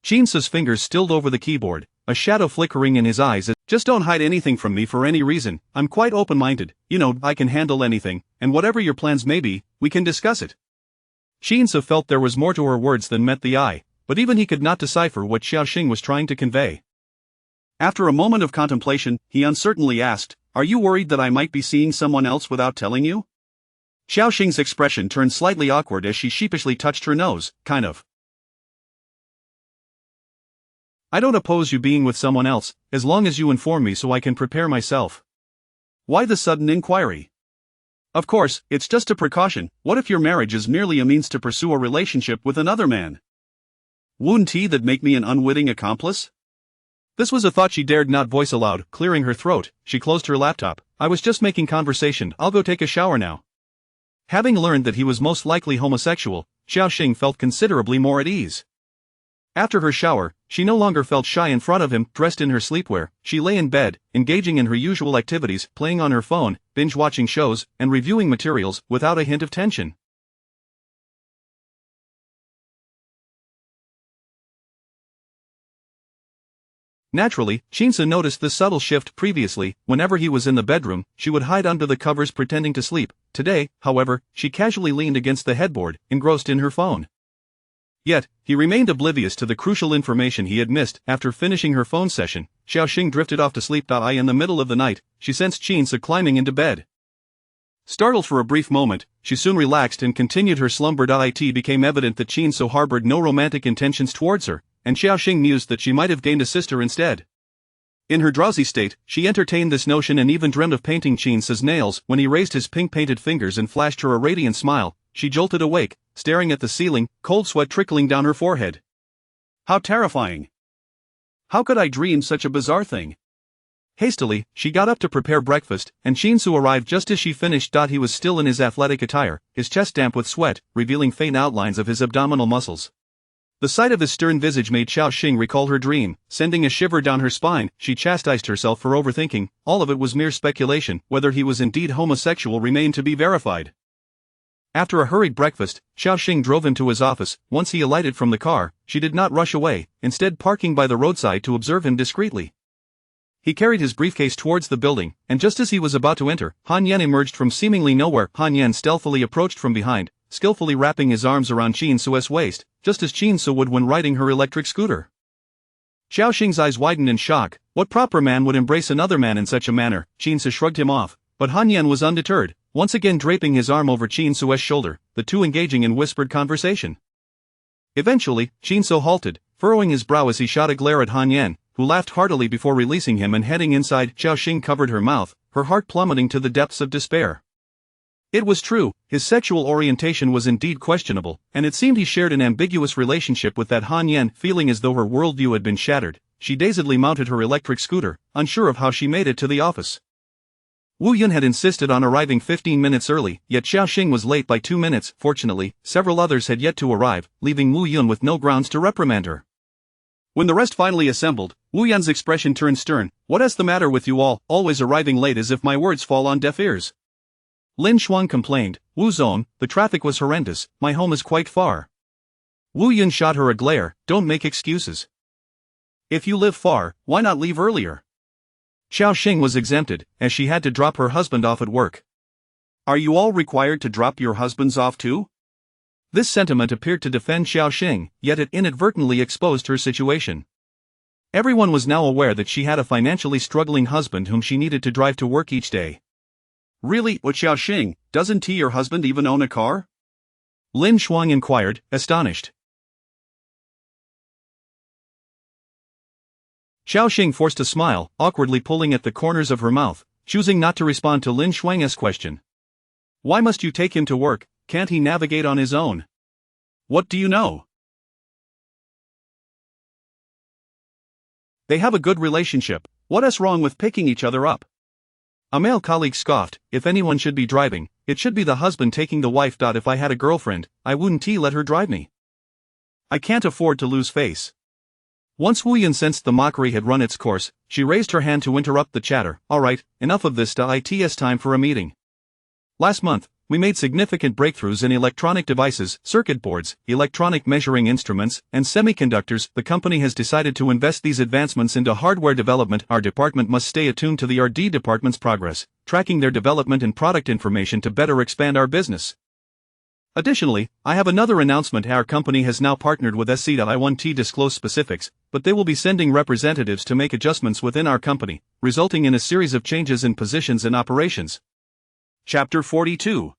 Qin's fingers stilled over the keyboard, a shadow flickering in his eyes. Just don't hide anything from me for any reason. I'm quite open-minded, I can handle anything, and whatever your plans may be, we can discuss it. Qin felt there was more to her words than met the eye, but even he could not decipher what Xiaoxing was trying to convey. After a moment of contemplation, he uncertainly asked, are you worried that I might be seeing someone else without telling you? Xiaoxing's expression turned slightly awkward as she sheepishly touched her nose, kind of. I don't oppose you being with someone else, as long as you inform me so I can prepare myself. Why the sudden inquiry? Of course, it's just a precaution. What if your marriage is merely a means to pursue a relationship with another man? Wouldn't that make me an unwitting accomplice? This was a thought she dared not voice aloud. Clearing her throat, she closed her laptop. I was just making conversation. I'll go take a shower now. Having learned that he was most likely homosexual, Xiaoxing felt considerably more at ease. After her shower, she no longer felt shy in front of him. Dressed in her sleepwear, she lay in bed, engaging in her usual activities, playing on her phone, binge-watching shows, and reviewing materials, without a hint of tension. Naturally, Qin noticed the subtle shift. Previously, whenever he was in the bedroom, she would hide under the covers pretending to sleep. Today, however, she casually leaned against the headboard, engrossed in her phone. Yet, he remained oblivious to the crucial information he had missed. After finishing her phone session, Xiaoxing drifted off to sleep. In the middle of the night, she sensed Qin climbing into bed. Startled for a brief moment, she soon relaxed and continued her slumber. It became evident that Qin harbored no romantic intentions towards her, and Xiaoxing mused that she might have gained a sister instead. In her drowsy state, she entertained this notion and even dreamed of painting Qin's nails. When he raised his pink-painted fingers and flashed her a radiant smile, she jolted awake, staring at the ceiling, cold sweat trickling down her forehead. How terrifying! How could I dream such a bizarre thing? Hastily, she got up to prepare breakfast, and Qin arrived just as she finished. He was still in his athletic attire, his chest damp with sweat, revealing faint outlines of his abdominal muscles. The sight of his stern visage made Xiaoxing recall her dream, sending a shiver down her spine. She chastised herself for overthinking. All of it was mere speculation. Whether he was indeed homosexual remained to be verified. After a hurried breakfast, Xiaoxing drove him to his office. Once he alighted from the car, she did not rush away, instead parking by the roadside to observe him discreetly. He carried his briefcase towards the building, and just as he was about to enter, Han Yan emerged from seemingly nowhere. Han Yan stealthily approached from behind, skillfully wrapping his arms around Qin's waist, just as Qin would when riding her electric scooter. Xiaoxing's eyes widened in shock. What proper man would embrace another man in such a manner? Qin shrugged him off, but Han Yan was undeterred, once again draping his arm over Qin's shoulder, the two engaging in whispered conversation. Eventually, Qin halted, furrowing his brow as he shot a glare at Han Yan, who laughed heartily before releasing him and heading inside. Xiaoxing covered her mouth, her heart plummeting to the depths of despair. It was true, his sexual orientation was indeed questionable, and it seemed he shared an ambiguous relationship with that Han Yan. Feeling as though her worldview had been shattered, she dazedly mounted her electric scooter, unsure of how she made it to the office. Wu Yun had insisted on arriving 15 minutes early, yet Xiaoxing was late by 2 minutes. Fortunately, several others had yet to arrive, leaving Wu Yun with no grounds to reprimand her. When the rest finally assembled, Wu Yun's expression turned stern. What is the matter with you all, always arriving late as if my words fall on deaf ears? Lin Xuan complained. Wu Zone, the traffic was horrendous, my home is quite far. Wu Yun shot her a glare. Don't make excuses. If you live far, why not leave earlier? Xiaoxing was exempted, as she had to drop her husband off at work. Are you all required to drop your husbands off too? This sentiment appeared to defend Xiaoxing, yet it inadvertently exposed her situation. Everyone was now aware that she had a financially struggling husband whom she needed to drive to work each day. Really, what Xiaoxing, doesn't your husband even own a car? Lin Shuang inquired, astonished. Xiaoxing forced a smile, awkwardly pulling at the corners of her mouth, choosing not to respond to Lin Shuang's question. Why must you take him to work? Can't he navigate on his own? What do you know? They have a good relationship. What's wrong with picking each other up? A male colleague scoffed. If anyone should be driving, it should be the husband taking the wife. If I had a girlfriend, I wouldn't let her drive me. I can't afford to lose face. Once Wu Yun sensed the mockery had run its course, she raised her hand to interrupt the chatter. Alright, enough of this. It's time for a meeting. Last month, we made significant breakthroughs in electronic devices, circuit boards, electronic measuring instruments, and semiconductors. The company has decided to invest these advancements into hardware development. Our department must stay attuned to the R&D department's progress, tracking their development and product information to better expand our business. Additionally, I have another announcement. Our company has now partnered with SC. I won't disclose specifics, but they will be sending representatives to make adjustments within our company, resulting in a series of changes in positions and operations. Chapter 42.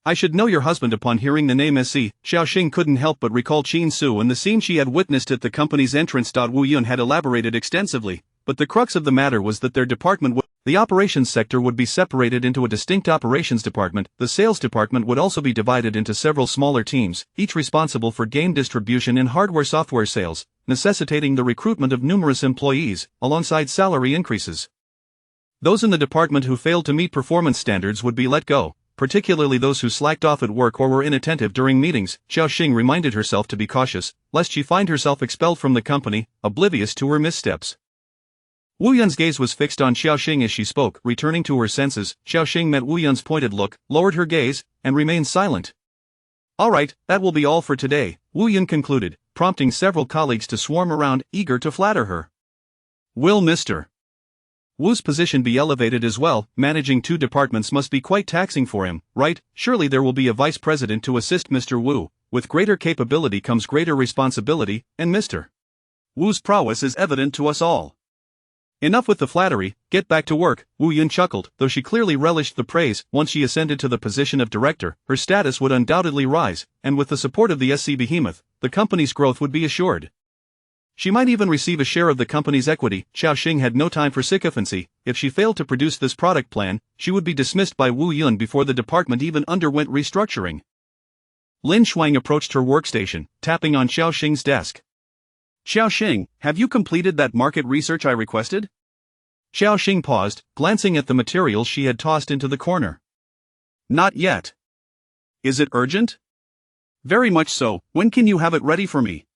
I should know your husband. Upon hearing the name SC, Xiaoxing couldn't help but recall Qin Su and the scene she had witnessed at the company's entrance. Wu Yun had elaborated extensively, but the crux of the matter was that their department the operations sector would be separated into a distinct operations department. The sales department would also be divided into several smaller teams, each responsible for game distribution and hardware-software sales, necessitating the recruitment of numerous employees, alongside salary increases. Those in the department who failed to meet performance standards would be let go, particularly those who slacked off at work or were inattentive during meetings. Xiaoxing reminded herself to be cautious, lest she find herself expelled from the company, oblivious to her missteps. Wu Yun's gaze was fixed on Xiaoxing as she spoke. Returning to her senses, Xiaoxing met Wu Yun's pointed look, lowered her gaze, and remained silent. Alright, that will be all for today, Wu Yun concluded, prompting several colleagues to swarm around, eager to flatter her. Will Mr. Wu's position be elevated as well? Managing two departments must be quite taxing for him, right? Surely there will be a vice president to assist Mr. Wu. With greater capability comes greater responsibility, and Mr. Wu's prowess is evident to us all. Enough with the flattery, get back to work, Wu Yun chuckled. Though she clearly relished the praise, once she ascended to the position of director, her status would undoubtedly rise, and with the support of the SC behemoth, the company's growth would be assured. She might even receive a share of the company's equity. Xiaoxing had no time for sycophancy. If she failed to produce this product plan, she would be dismissed by Wu Yun before the department even underwent restructuring. Lin Shuang approached her workstation, tapping on Xiaoxing's desk. Xiaoxing, have you completed that market research I requested? Xiaoxing paused, glancing at the materials she had tossed into the corner. Not yet. Is it urgent? Very much so. When can you have it ready for me?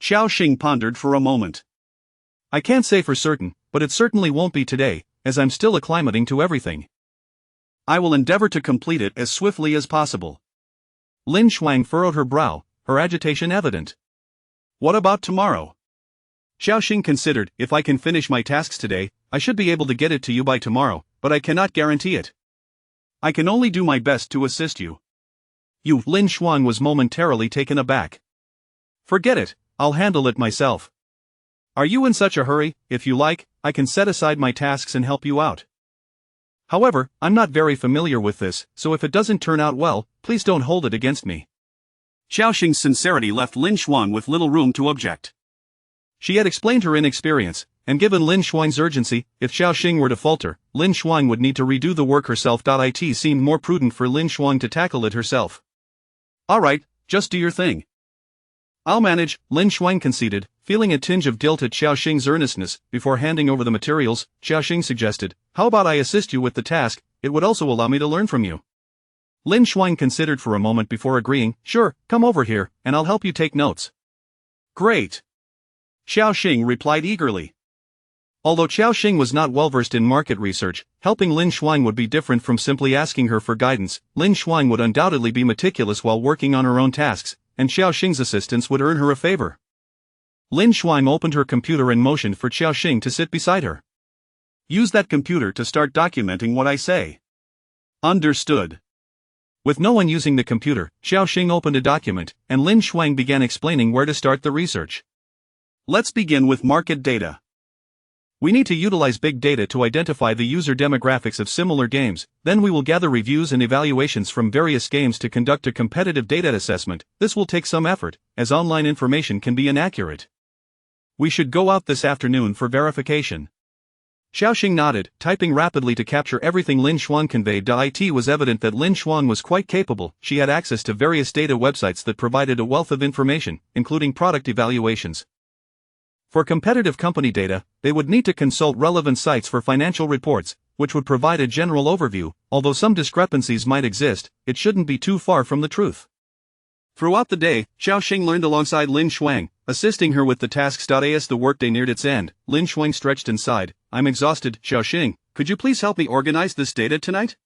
Xiaoxing pondered for a moment. I can't say for certain, but it certainly won't be today, as I'm still acclimating to everything. I will endeavor to complete it as swiftly as possible. Lin Shuang furrowed her brow, her agitation evident. What about tomorrow? Xiaoxing considered. If I can finish my tasks today, I should be able to get it to you by tomorrow, but I cannot guarantee it. I can only do my best to assist you. You, Lin Shuang was momentarily taken aback. Forget it, I'll handle it myself. Are you in such a hurry? If you like, I can set aside my tasks and help you out. However, I'm not very familiar with this, so if it doesn't turn out well, please don't hold it against me. Xiaoxing's sincerity left Lin Shuang with little room to object. She had explained her inexperience, and given Lin Shuang's urgency, if Xiaoxing were to falter, Lin Shuang would need to redo the work herself. It seemed more prudent for Lin Shuang to tackle it herself. Alright, just do your thing. I'll manage, Lin Shuang conceded, feeling a tinge of guilt at Xiaoxing's earnestness. Before handing over the materials, Xiaoxing suggested, how about I assist you with the task? It would also allow me to learn from you. Lin Shuang considered for a moment before agreeing. Sure, come over here, and I'll help you take notes. Great. Xiaoxing replied eagerly. Although Xiaoxing was not well versed in market research, helping Lin Shuang would be different from simply asking her for guidance. Lin Shuang would undoubtedly be meticulous while working on her own tasks, and Xiaoxing's assistance would earn her a favor. Lin Shuang opened her computer and motioned for Xiaoxing to sit beside her. Use that computer to start documenting what I say. Understood. With no one using the computer, Xiaoxing opened a document, and Lin Shuang began explaining where to start the research. Let's begin with market data. We need to utilize big data to identify the user demographics of similar games, then we will gather reviews and evaluations from various games to conduct a competitive data assessment. This will take some effort, as online information can be inaccurate. We should go out this afternoon for verification. Xiaoxing nodded, typing rapidly to capture everything Lin Shuang conveyed. It was evident that Lin Shuang was quite capable. She had access to various data websites that provided a wealth of information, including product evaluations. For competitive company data, they would need to consult relevant sites for financial reports, which would provide a general overview. Although some discrepancies might exist, it shouldn't be too far from the truth. Throughout the day, Xiaoxing learned alongside Lin Shuang, assisting her with the tasks. As the workday neared its end, Lin Shuang stretched and sighed. I'm exhausted. Xiaoxing, could you please help me organize this data tonight?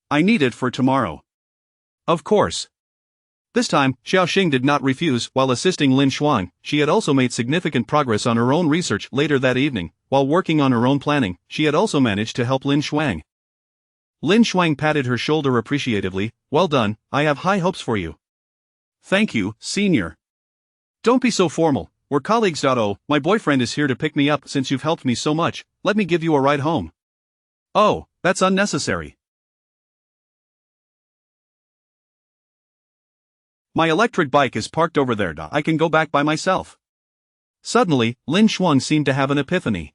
I need it for tomorrow. Of course. This time, Xiaoxing did not refuse. While assisting Lin Shuang, she had also made significant progress on her own research. Later that evening, while working on her own planning, she had also managed to help Lin Shuang. Lin Shuang patted her shoulder appreciatively. Well done, I have high hopes for you. Thank you, senior. Don't be so formal, we're colleagues. Oh, my boyfriend is here to pick me up. Since you've helped me so much, let me give you a ride home. Oh, that's unnecessary. My electric bike is parked over there. I can go back by myself. Suddenly, Lin Shuang seemed to have an epiphany.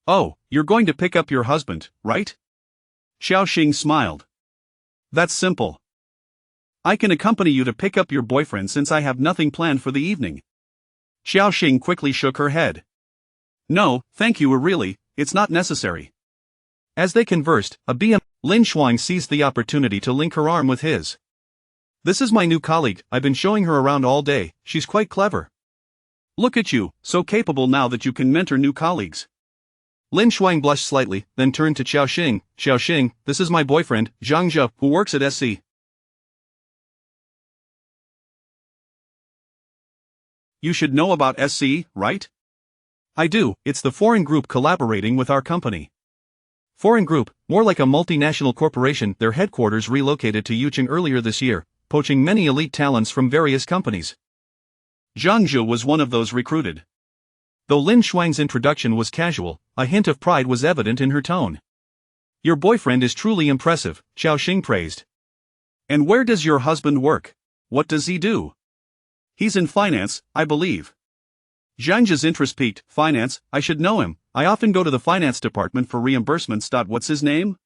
Oh, you're going to pick up your husband, right? Xiaoxing smiled. That's simple. I can accompany you to pick up your boyfriend since I have nothing planned for the evening. Xiaoxing quickly shook her head. No, thank you. It's not necessary. As they conversed, Lin Shuang seized the opportunity to link her arm with his. This is my new colleague. I've been showing her around all day. She's quite clever. Look at you, so capable now that you can mentor new colleagues. Lin Shuang blushed slightly, then turned to Xiaoxing. Xiaoxing, this is my boyfriend, Zhang Zhe, who works at SC. You should know about SC, right? I do. It's the foreign group collaborating with our company. Foreign group, more like a multinational corporation. Their headquarters relocated to Yucheng earlier this year, poaching many elite talents from various companies. Zhang Zhe was one of those recruited. Though Lin Shuang's introduction was casual, a hint of pride was evident in her tone. Your boyfriend is truly impressive, Xiaoxing praised. And where does your husband work? What does he do? He's in finance, I believe. Zhang Zhe's interest piqued. Finance, I should know him. I often go to the finance department for reimbursements. What's his name?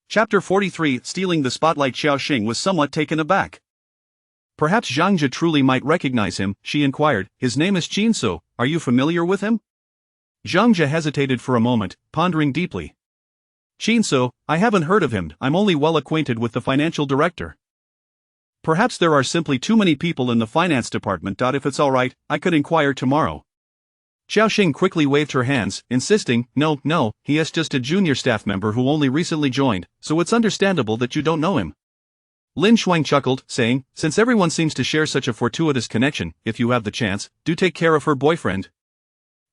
Chapter 43. Stealing the spotlight. Xiaoxing was somewhat taken aback. Perhaps Zhang Zhe truly might recognize him, she inquired. His name is Qin Su. Are you familiar with him? Zhang Zhe hesitated for a moment, pondering deeply. Qin Su, I haven't heard of him. I'm only well acquainted with the financial director. Perhaps there are simply too many people in the finance department. If it's alright, I could inquire tomorrow. Xiaoxing quickly waved her hands, insisting, No, he is just a junior staff member who only recently joined, so it's understandable that you don't know him. Lin Shuang chuckled, saying, since everyone seems to share such a fortuitous connection, if you have the chance, do take care of her boyfriend.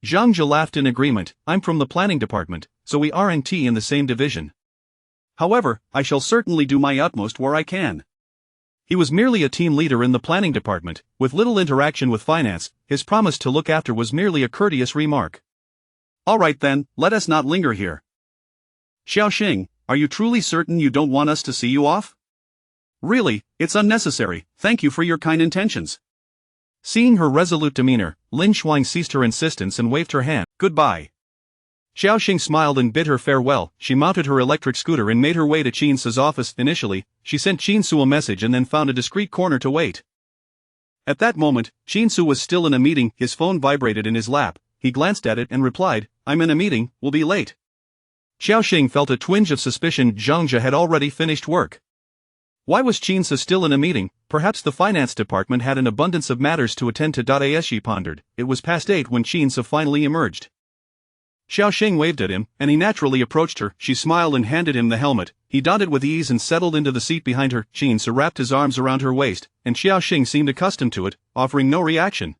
Zhang Zhe laughed in agreement. I'm from the planning department, so we aren't in the same division. However, I shall certainly do my utmost where I can. He was merely a team leader in the planning department, with little interaction with finance. His promise to look after was merely a courteous remark. Alright then, let us not linger here. Xiaoxing, are you truly certain you don't want us to see you off? Really, it's unnecessary. Thank you for your kind intentions. Seeing her resolute demeanor, Lin Shuang ceased her insistence and waved her hand. Goodbye. Xiaoxing smiled and bid her farewell. She mounted her electric scooter and made her way to Qin Su's office. Initially, she sent Qin Su a message and then found a discreet corner to wait. At that moment, Qin Su was still in a meeting. His phone vibrated in his lap. He glanced at it and replied, I'm in a meeting, will be late. Xiaoxing felt a twinge of suspicion. Zhang Zhe had already finished work. Why was Chinsa still in a meeting? Perhaps the finance department had an abundance of matters to attend to. As she pondered, it was past 8 when Chinsa finally emerged. Xiaoxing waved at him, and he naturally approached her. She smiled and handed him the helmet. He donned it with ease and settled into the seat behind her. Chinsa wrapped his arms around her waist, and Xiaoxing seemed accustomed to it, offering no reaction.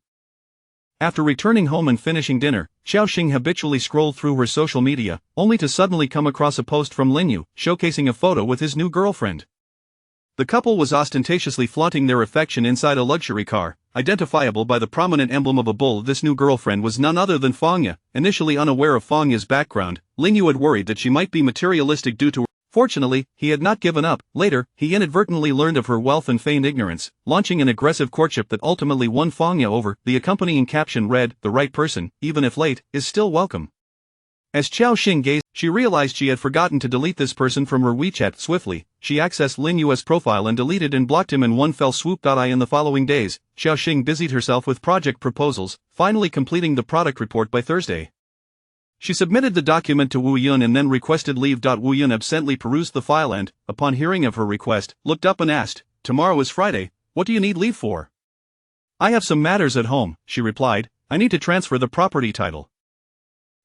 After returning home and finishing dinner, Xiaoxing habitually scrolled through her social media, only to suddenly come across a post from Linyu, showcasing a photo with his new girlfriend. The couple was ostentatiously flaunting their affection inside a luxury car, identifiable by the prominent emblem of a bull. This new girlfriend was none other than Fangya. Initially unaware of Fangya's background, Linyu had worried that she might be materialistic due to her. Fortunately, he had not given up. Later, he inadvertently learned of her wealth and feigned ignorance, launching an aggressive courtship that ultimately won Fangya over. The accompanying caption read, "The right person, even if late, is still welcome." As Xiaoxing gazed, she realized she had forgotten to delete this person from her WeChat. Swiftly, she accessed Linyu's profile and deleted and blocked him in one fell swoop. In the following days, Xiaoxing busied herself with project proposals, finally completing the product report by Thursday. She submitted the document to Wu Yun and then requested leave. Wu Yun absently perused the file and, upon hearing of her request, looked up and asked, "Tomorrow is Friday, what do you need leave for?" "I have some matters at home," she replied. "I need to transfer the property title.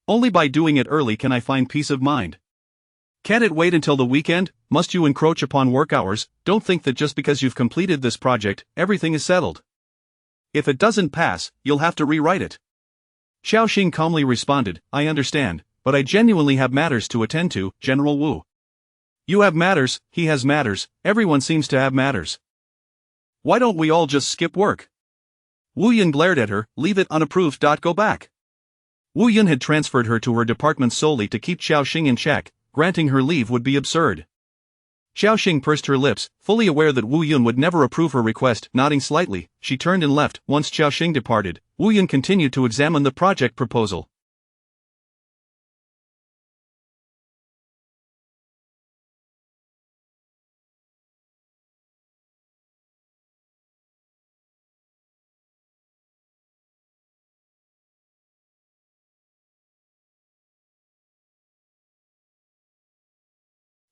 Only by doing it early can I find peace of mind. Can't it wait until the weekend? Must you encroach upon work hours? Don't think that just because you've completed this project, everything is settled. If it doesn't pass, you'll have to rewrite it." Xiaoxing calmly responded, "I understand, but I genuinely have matters to attend to, General Wu." "You have matters, he has matters, everyone seems to have matters. Why don't we all just skip work?" Wu Yun glared at her. "Leave it unapproved. Go back." Wu Yun had transferred her to her department solely to keep Xiaoxing in check. Granting her leave would be absurd. Xiaoxing pursed her lips, fully aware that Wu Yun would never approve her request. Nodding slightly, she turned and left. Once Xiaoxing departed, Wu Yun continued to examine the project proposal.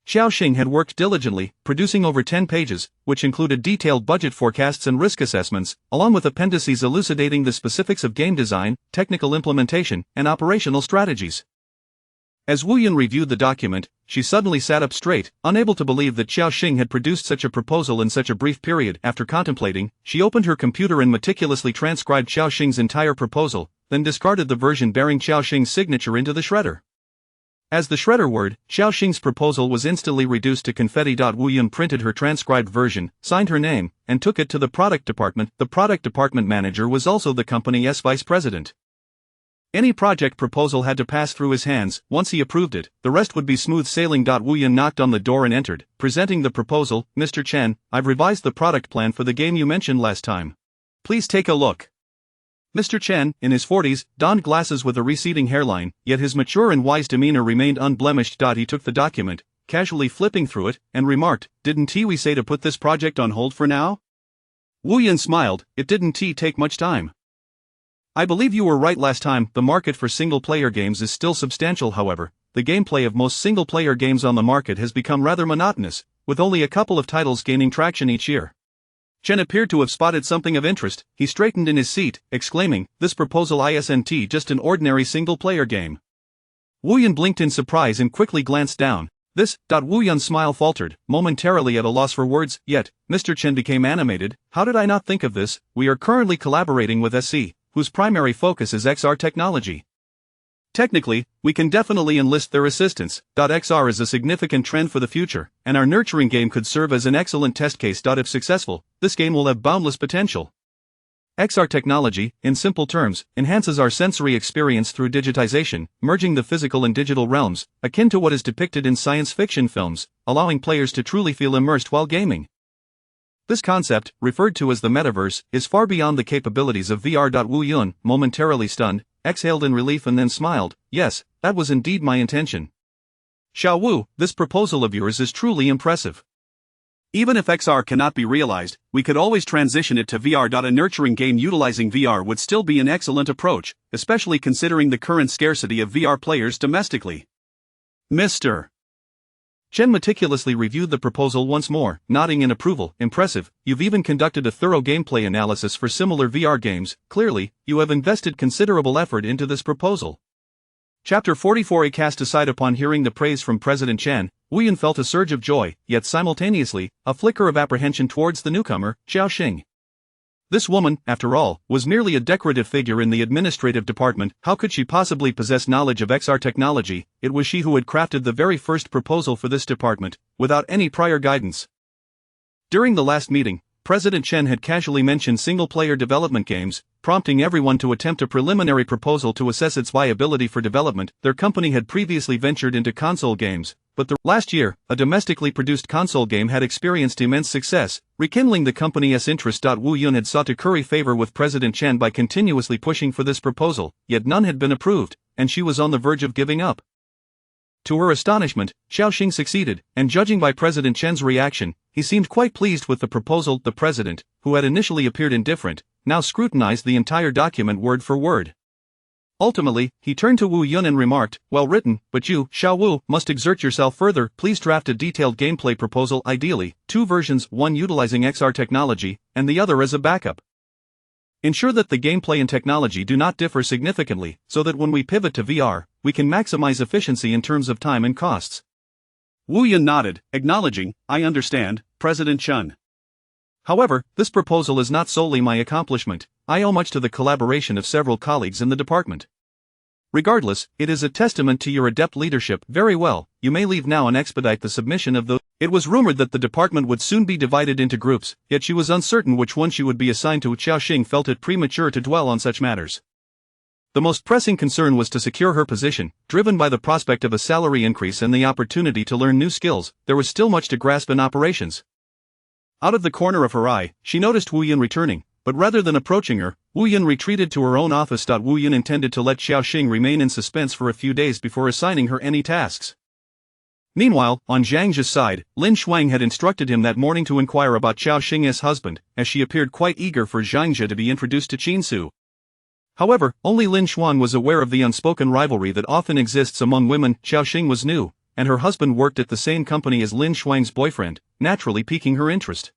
Xiaoxing had worked diligently, producing over 10 pages, which included detailed budget forecasts and risk assessments, along with appendices elucidating the specifics of game design, technical implementation, and operational strategies. As Wu Yun reviewed the document, she suddenly sat up straight, unable to believe that Xiaoxing had produced such a proposal in such a brief period. After contemplating, she opened her computer and meticulously transcribed Xiaoxing's entire proposal, then discarded the version bearing Xiaoxing's signature into the shredder. As the shredder whirred, Xiaoxing's proposal was instantly reduced to confetti. Wu Yun printed her transcribed version, signed her name, and took it to the product department. The product department manager was also the company's vice president. Any project proposal had to pass through his hands. Once he approved it, the rest would be smooth sailing. Wu Yun knocked on the door and entered, presenting the proposal. "Mr. Chen, I've revised the product plan for the game you mentioned last time. Please take a look." Mr. Chen, in his 40s, donned glasses with a receding hairline, yet his mature and wise demeanor remained unblemished. He took the document, casually flipping through it, and remarked, "Didn't we say to put this project on hold for now?" Wu Yun smiled. "It didn't take much time. I believe you were right last time. The market for single-player games is still substantial. However, the gameplay of most single-player games on the market has become rather monotonous, with only a couple of titles gaining traction each year." Chen appeared to have spotted something of interest. He straightened in his seat, exclaiming, "This proposal isn't just an ordinary single-player game." Wu Yun blinked in surprise and quickly glanced down. "This." Wu Yun's smile faltered, momentarily at a loss for words. Yet, Mr. Chen became animated. "How did I not think of this? We are currently collaborating with SC, whose primary focus is XR technology. Technically, we can definitely enlist their assistance. XR is a significant trend for the future, and our nurturing game could serve as an excellent test case. If successful, this game will have boundless potential. XR technology, in simple terms, enhances our sensory experience through digitization, merging the physical and digital realms, akin to what is depicted in science fiction films, allowing players to truly feel immersed while gaming. This concept, referred to as the metaverse, is far beyond the capabilities of VR. Wu Yun, momentarily stunned, exhaled in relief and then smiled. "Yes, that was indeed my intention. Xiao Wu, this proposal of yours is truly impressive. Even if XR cannot be realized, we could always transition it to VR. A nurturing game utilizing VR would still be an excellent approach, especially considering the current scarcity of VR players domestically." Mr. Chen meticulously reviewed the proposal once more, nodding in approval. Impressive, you've even conducted a thorough gameplay analysis for similar VR games. Clearly, you have invested considerable effort into this proposal. Chapter 44. A cast aside. Upon hearing the praise from President Chen, Wu Yun felt a surge of joy, yet simultaneously, a flicker of apprehension towards the newcomer, Xiaoxing. This woman, after all, was merely a decorative figure in the administrative department. How could she possibly possess knowledge of XR technology? It was she who had crafted the very first proposal for this department, without any prior guidance. During the last meeting, President Chen had casually mentioned single-player development games, prompting everyone to attempt a preliminary proposal to assess its viability for development. Their company had previously ventured into console games, but last year, a domestically produced console game had experienced immense success, rekindling the company's interest. Wu Yun had sought to curry favor with President Chen by continuously pushing for this proposal, yet none had been approved, and she was on the verge of giving up. To her astonishment, Xiaoxing succeeded, and judging by President Chen's reaction, he seemed quite pleased with the proposal. The president, who had initially appeared indifferent, now scrutinized the entire document word for word. Ultimately, he turned to Wu Yun and remarked, "Well written, but you, Xiao Wu, must exert yourself further. Please draft a detailed gameplay proposal, ideally, 2 versions, one utilizing XR technology, and the other as a backup. Ensure that the gameplay and technology do not differ significantly, so that when we pivot to VR, we can maximize efficiency in terms of time and costs." Wu Yun nodded, acknowledging, "I understand, President Chen. However, this proposal is not solely my accomplishment. I owe much to the collaboration of several colleagues in the department. Regardless, it is a testament to your adept leadership. Very well, you may leave now and expedite the submission of the..." It was rumored that the department would soon be divided into groups, yet she was uncertain which one she would be assigned to. Xiaoxing felt it premature to dwell on such matters. The most pressing concern was to secure her position, driven by the prospect of a salary increase and the opportunity to learn new skills. There was still much to grasp in operations. Out of the corner of her eye, she noticed Wu Yun returning, but rather than approaching her, Wu Yun retreated to her own office. Wu Yun intended to let Xiaoxing remain in suspense for a few days before assigning her any tasks. Meanwhile, on Zhang Zhe's side, Lin Shuang had instructed him that morning to inquire about Xiaoxing's husband, as she appeared quite eager for Zhang Zhe to be introduced to Qin Su. However, only Lin Shuang was aware of the unspoken rivalry that often exists among women. Xiaoxing was new, and her husband worked at the same company as Lin Shuang's boyfriend, naturally piquing her interest.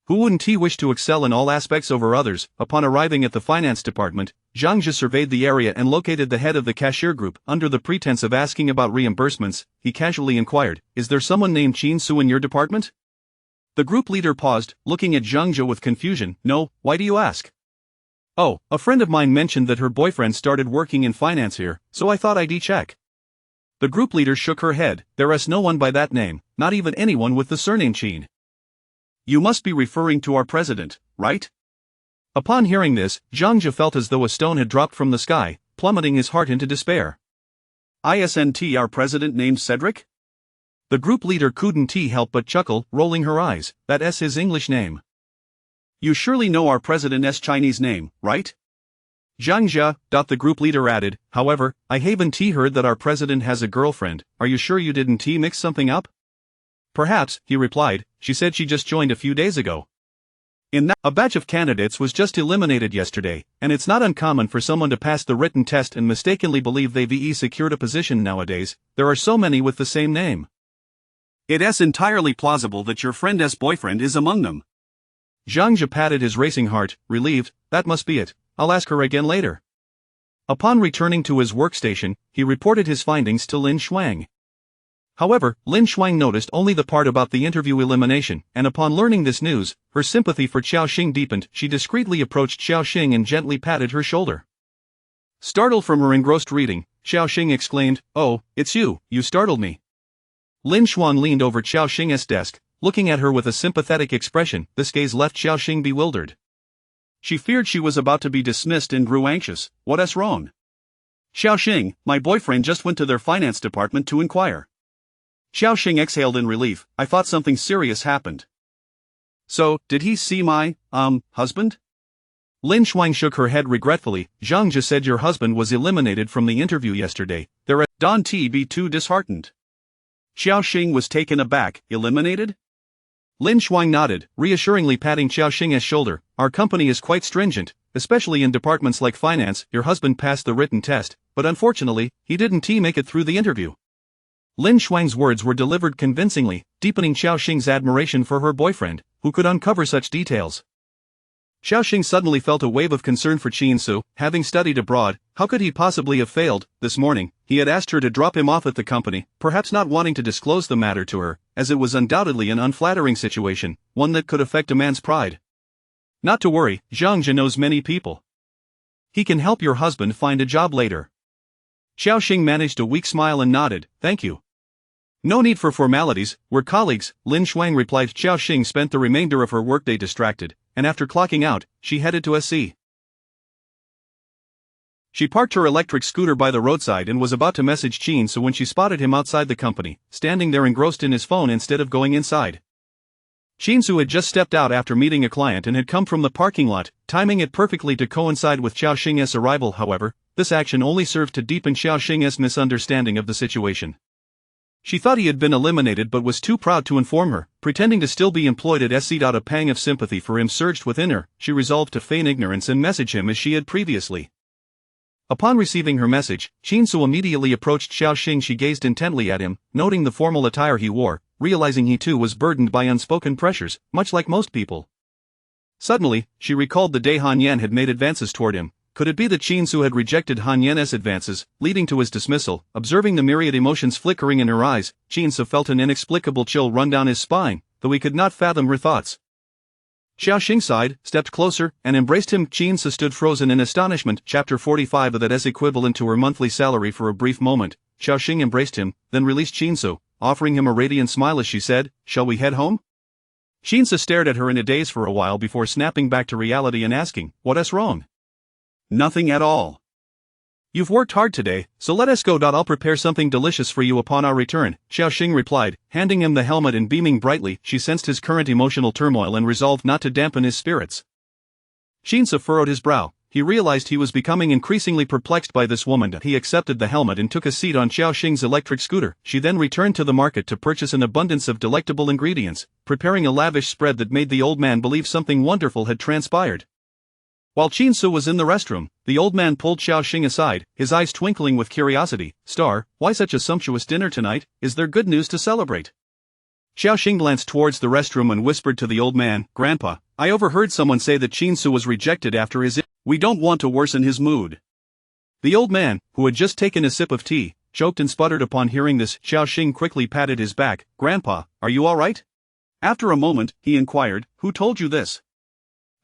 Who wouldn't he wish to excel in all aspects over others? Upon arriving at the finance department, Zhang Zhe surveyed the area and located the head of the cashier group. Under the pretense of asking about reimbursements, he casually inquired, "Is there someone named Qin Su in your department?" The group leader paused, looking at Zhang Zhe with confusion. "No, why do you ask?" "Oh, a friend of mine mentioned that her boyfriend started working in finance here, so I thought I'd check." The group leader shook her head. "There is no one by that name, not even anyone with the surname Qin." "You must be referring to our president, right?" Upon hearing this, Zhang Zhe felt as though a stone had dropped from the sky, plummeting his heart into despair. "Isn't our president named Cedric?" The group leader couldn't help but chuckle, rolling her eyes. "That's his English name." "You surely know our president's Chinese name, right?" "Zhang Zhe," the group leader added, "however, I haven't heard that our president has a girlfriend. Are you sure you didn't mix something up?" "Perhaps," he replied, "she said she just joined a few days ago." A batch of candidates was just eliminated yesterday, and it's not uncommon for someone to pass the written test and mistakenly believe they've secured a position nowadays. There are so many with the same name. "It's entirely plausible that your friend's boyfriend is among them." Zhang Zhe patted his racing heart, relieved. "That must be it. I'll ask her again later." Upon returning to his workstation, he reported his findings to Lin Shuang. However, Lin Shuang noticed only the part about the interview elimination, and upon learning this news, her sympathy for Xiaoxing deepened. She discreetly approached Xiaoxing and gently patted her shoulder. Startled from her engrossed reading, Xiaoxing exclaimed, "Oh, it's you, you startled me." Lin Shuang leaned over Xiaoxing's desk, looking at her with a sympathetic expression. This gaze left Xiaoxing bewildered. She feared she was about to be dismissed and grew anxious. "What's wrong?" "Xiaoxing, my boyfriend just went to their finance department to inquire." Xiaoxing exhaled in relief. "I thought something serious happened." "So, did he see my, husband?" Lin Shuang shook her head regretfully. "Zhang Zhe said your husband was eliminated from the interview yesterday. Don't be too disheartened." Xiaoxing was taken aback. "Eliminated?" Lin Shuang nodded, reassuringly patting Xiaoxing's shoulder. "Our company is quite stringent. especially in departments like finance. Your husband passed the written test, but unfortunately, he didn't make it through the interview. Lin Shuang's words were delivered convincingly, deepening Xiaoxing's admiration for her boyfriend, who could uncover such details. Xiaoxing suddenly felt a wave of concern for Qinsu. Having studied abroad, how could he possibly have failed? This morning, he had asked her to drop him off at the company, perhaps not wanting to disclose the matter to her, as it was undoubtedly an unflattering situation, one that could affect a man's pride. Not to worry, Zhang Jia knows many people. He can help your husband find a job later. Xiaoxing managed a weak smile and nodded, thank you. No need for formalities, we're colleagues, Lin Shuang replied. Xiaoxing spent the remainder of her workday distracted, and after clocking out, she headed to SC. She parked her electric scooter by the roadside and was about to message Qinsu when she spotted him outside the company, standing there engrossed in his phone instead of going inside. Qinsu had just stepped out after meeting a client and had come from the parking lot, timing it perfectly to coincide with Xiaoxing's arrival. However, this action only served to deepen Xiaoxing's misunderstanding of the situation. She thought he had been eliminated but was too proud to inform her, pretending to still be employed at SC. A pang of sympathy for him surged within her. She resolved to feign ignorance and message him as she had previously. Upon receiving her message, Qinsu immediately approached Xiaoxing. She gazed intently at him, noting the formal attire he wore, realizing he too was burdened by unspoken pressures, much like most people. Suddenly, she recalled the day Han Yan had made advances toward him. Could it be that Qinsu had rejected Han Yan's advances, leading to his dismissal? Observing the myriad emotions flickering in her eyes, Qinsu felt an inexplicable chill run down his spine, though he could not fathom her thoughts. Xiaoxing sighed, stepped closer, and embraced him. Qinsu stood frozen in astonishment. Chapter 45. That is equivalent to her monthly salary. For a brief moment, Xiaoxing embraced him, then released Qinsu, offering him a radiant smile as she said, "Shall we head home?" Qinsu stared at her in a daze for a while before snapping back to reality and asking, "What's wrong?" Nothing at all. You've worked hard today, so let us go. I'll prepare something delicious for you upon our return, Xiaoxing replied, handing him the helmet and beaming brightly. She sensed his current emotional turmoil and resolved not to dampen his spirits. Qinsu furrowed his brow. He realized he was becoming increasingly perplexed by this woman. He accepted the helmet and took a seat on Xiaoxing's electric scooter. She then returned to the market to purchase an abundance of delectable ingredients, preparing a lavish spread that made the old man believe something wonderful had transpired. While Qinsu was in the restroom, the old man pulled Xiaoxing aside, his eyes twinkling with curiosity. "Star, why such a sumptuous dinner tonight? Is there good news to celebrate?" Xiaoxing glanced towards the restroom and whispered to the old man, "Grandpa, I overheard someone say that Qinsu was rejected after his We don't want to worsen his mood." The old man, who had just taken a sip of tea, choked and sputtered upon hearing this. Xiaoxing quickly patted his back. "Grandpa, are you all right?" After a moment, he inquired, "Who told you this?"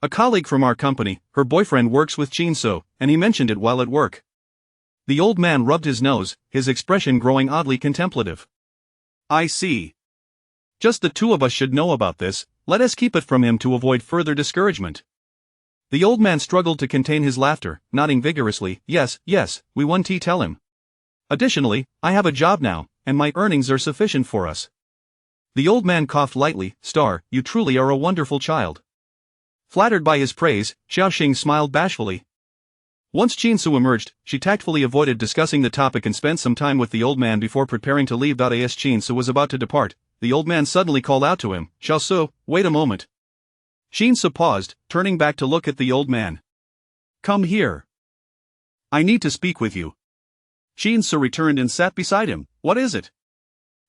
"A colleague from our company. Her boyfriend works with Qinsu, and he mentioned it while at work." The old man rubbed his nose, his expression growing oddly contemplative. "I see. Just the two of us should know about this. Let us keep it from him to avoid further discouragement." The old man struggled to contain his laughter, nodding vigorously. Yes, we want to tell him. Additionally, I have a job now, and my earnings are sufficient for us." The old man coughed lightly. "Star, you truly are a wonderful child." Flattered by his praise, Xiaoxing smiled bashfully. Once Qinsu emerged, she tactfully avoided discussing the topic and spent some time with the old man before preparing to leave. As Qinsu was about to depart, the old man suddenly called out to him, "Xiaosu, wait a moment." Qinsu paused, turning back to look at the old man. "Come here. I need to speak with you." Qinsu returned and sat beside him. "What is it?"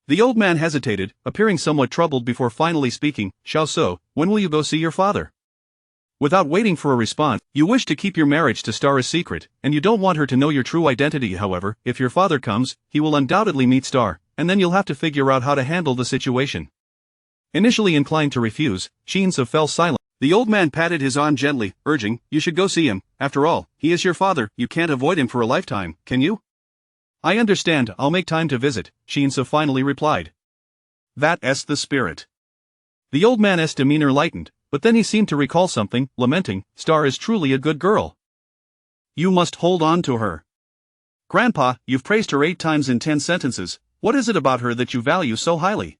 The old man hesitated, appearing somewhat troubled before finally speaking. "Xiaosu, when will you go see your father?" Without waiting for a response, "You wish to keep your marriage to Star a secret, and you don't want her to know your true identity. However, if your father comes, he will undoubtedly meet Star, and then you'll have to figure out how to handle the situation." Initially inclined to refuse, Qinsu fell silent. The old man patted his arm gently, urging, "You should go see him. After all, he is your father. You can't avoid him for a lifetime, can you?" "I understand. I'll make time to visit," Qinsu finally replied. "That's the spirit." The old man's demeanor lightened, but then he seemed to recall something, lamenting, "Star is truly a good girl. You must hold on to her. Grandpa, you've praised her 8 times in 10 sentences. What is it about her that you value so highly?"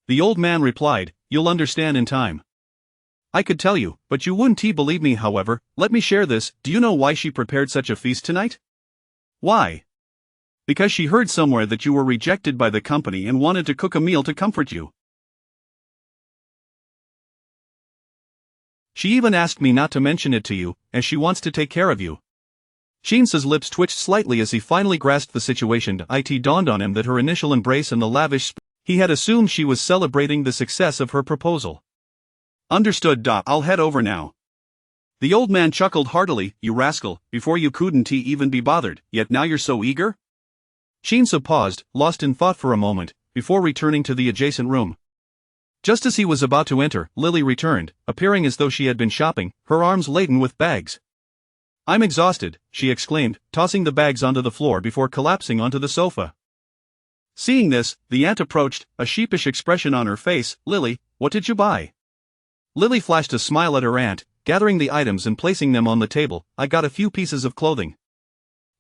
The old man replied, "You'll understand in time. I could tell you, but you wouldn't believe me. However, let me share this. Do you know why she prepared such a feast tonight?" "Why?" "Because she heard somewhere that you were rejected by the company and wanted to cook a meal to comfort you." She even asked me not to mention it to you, as she wants to take care of you. Shinsa's lips twitched slightly as he finally grasped the situation. It dawned on him that her initial embrace and the lavish he had assumed she was celebrating the success of her proposal. Understood. I'll head over now. The old man chuckled heartily. You rascal, before you couldn't even be bothered, yet now you're so eager? Shinsa paused, lost in thought for a moment, before returning to the adjacent room. Just as he was about to enter, Lily returned, appearing as though she had been shopping, her arms laden with bags. I'm exhausted, she exclaimed, tossing the bags onto the floor before collapsing onto the sofa. Seeing this, the aunt approached, a sheepish expression on her face. Lily, what did you buy? Lily flashed a smile at her aunt, gathering the items and placing them on the table. I got a few pieces of clothing.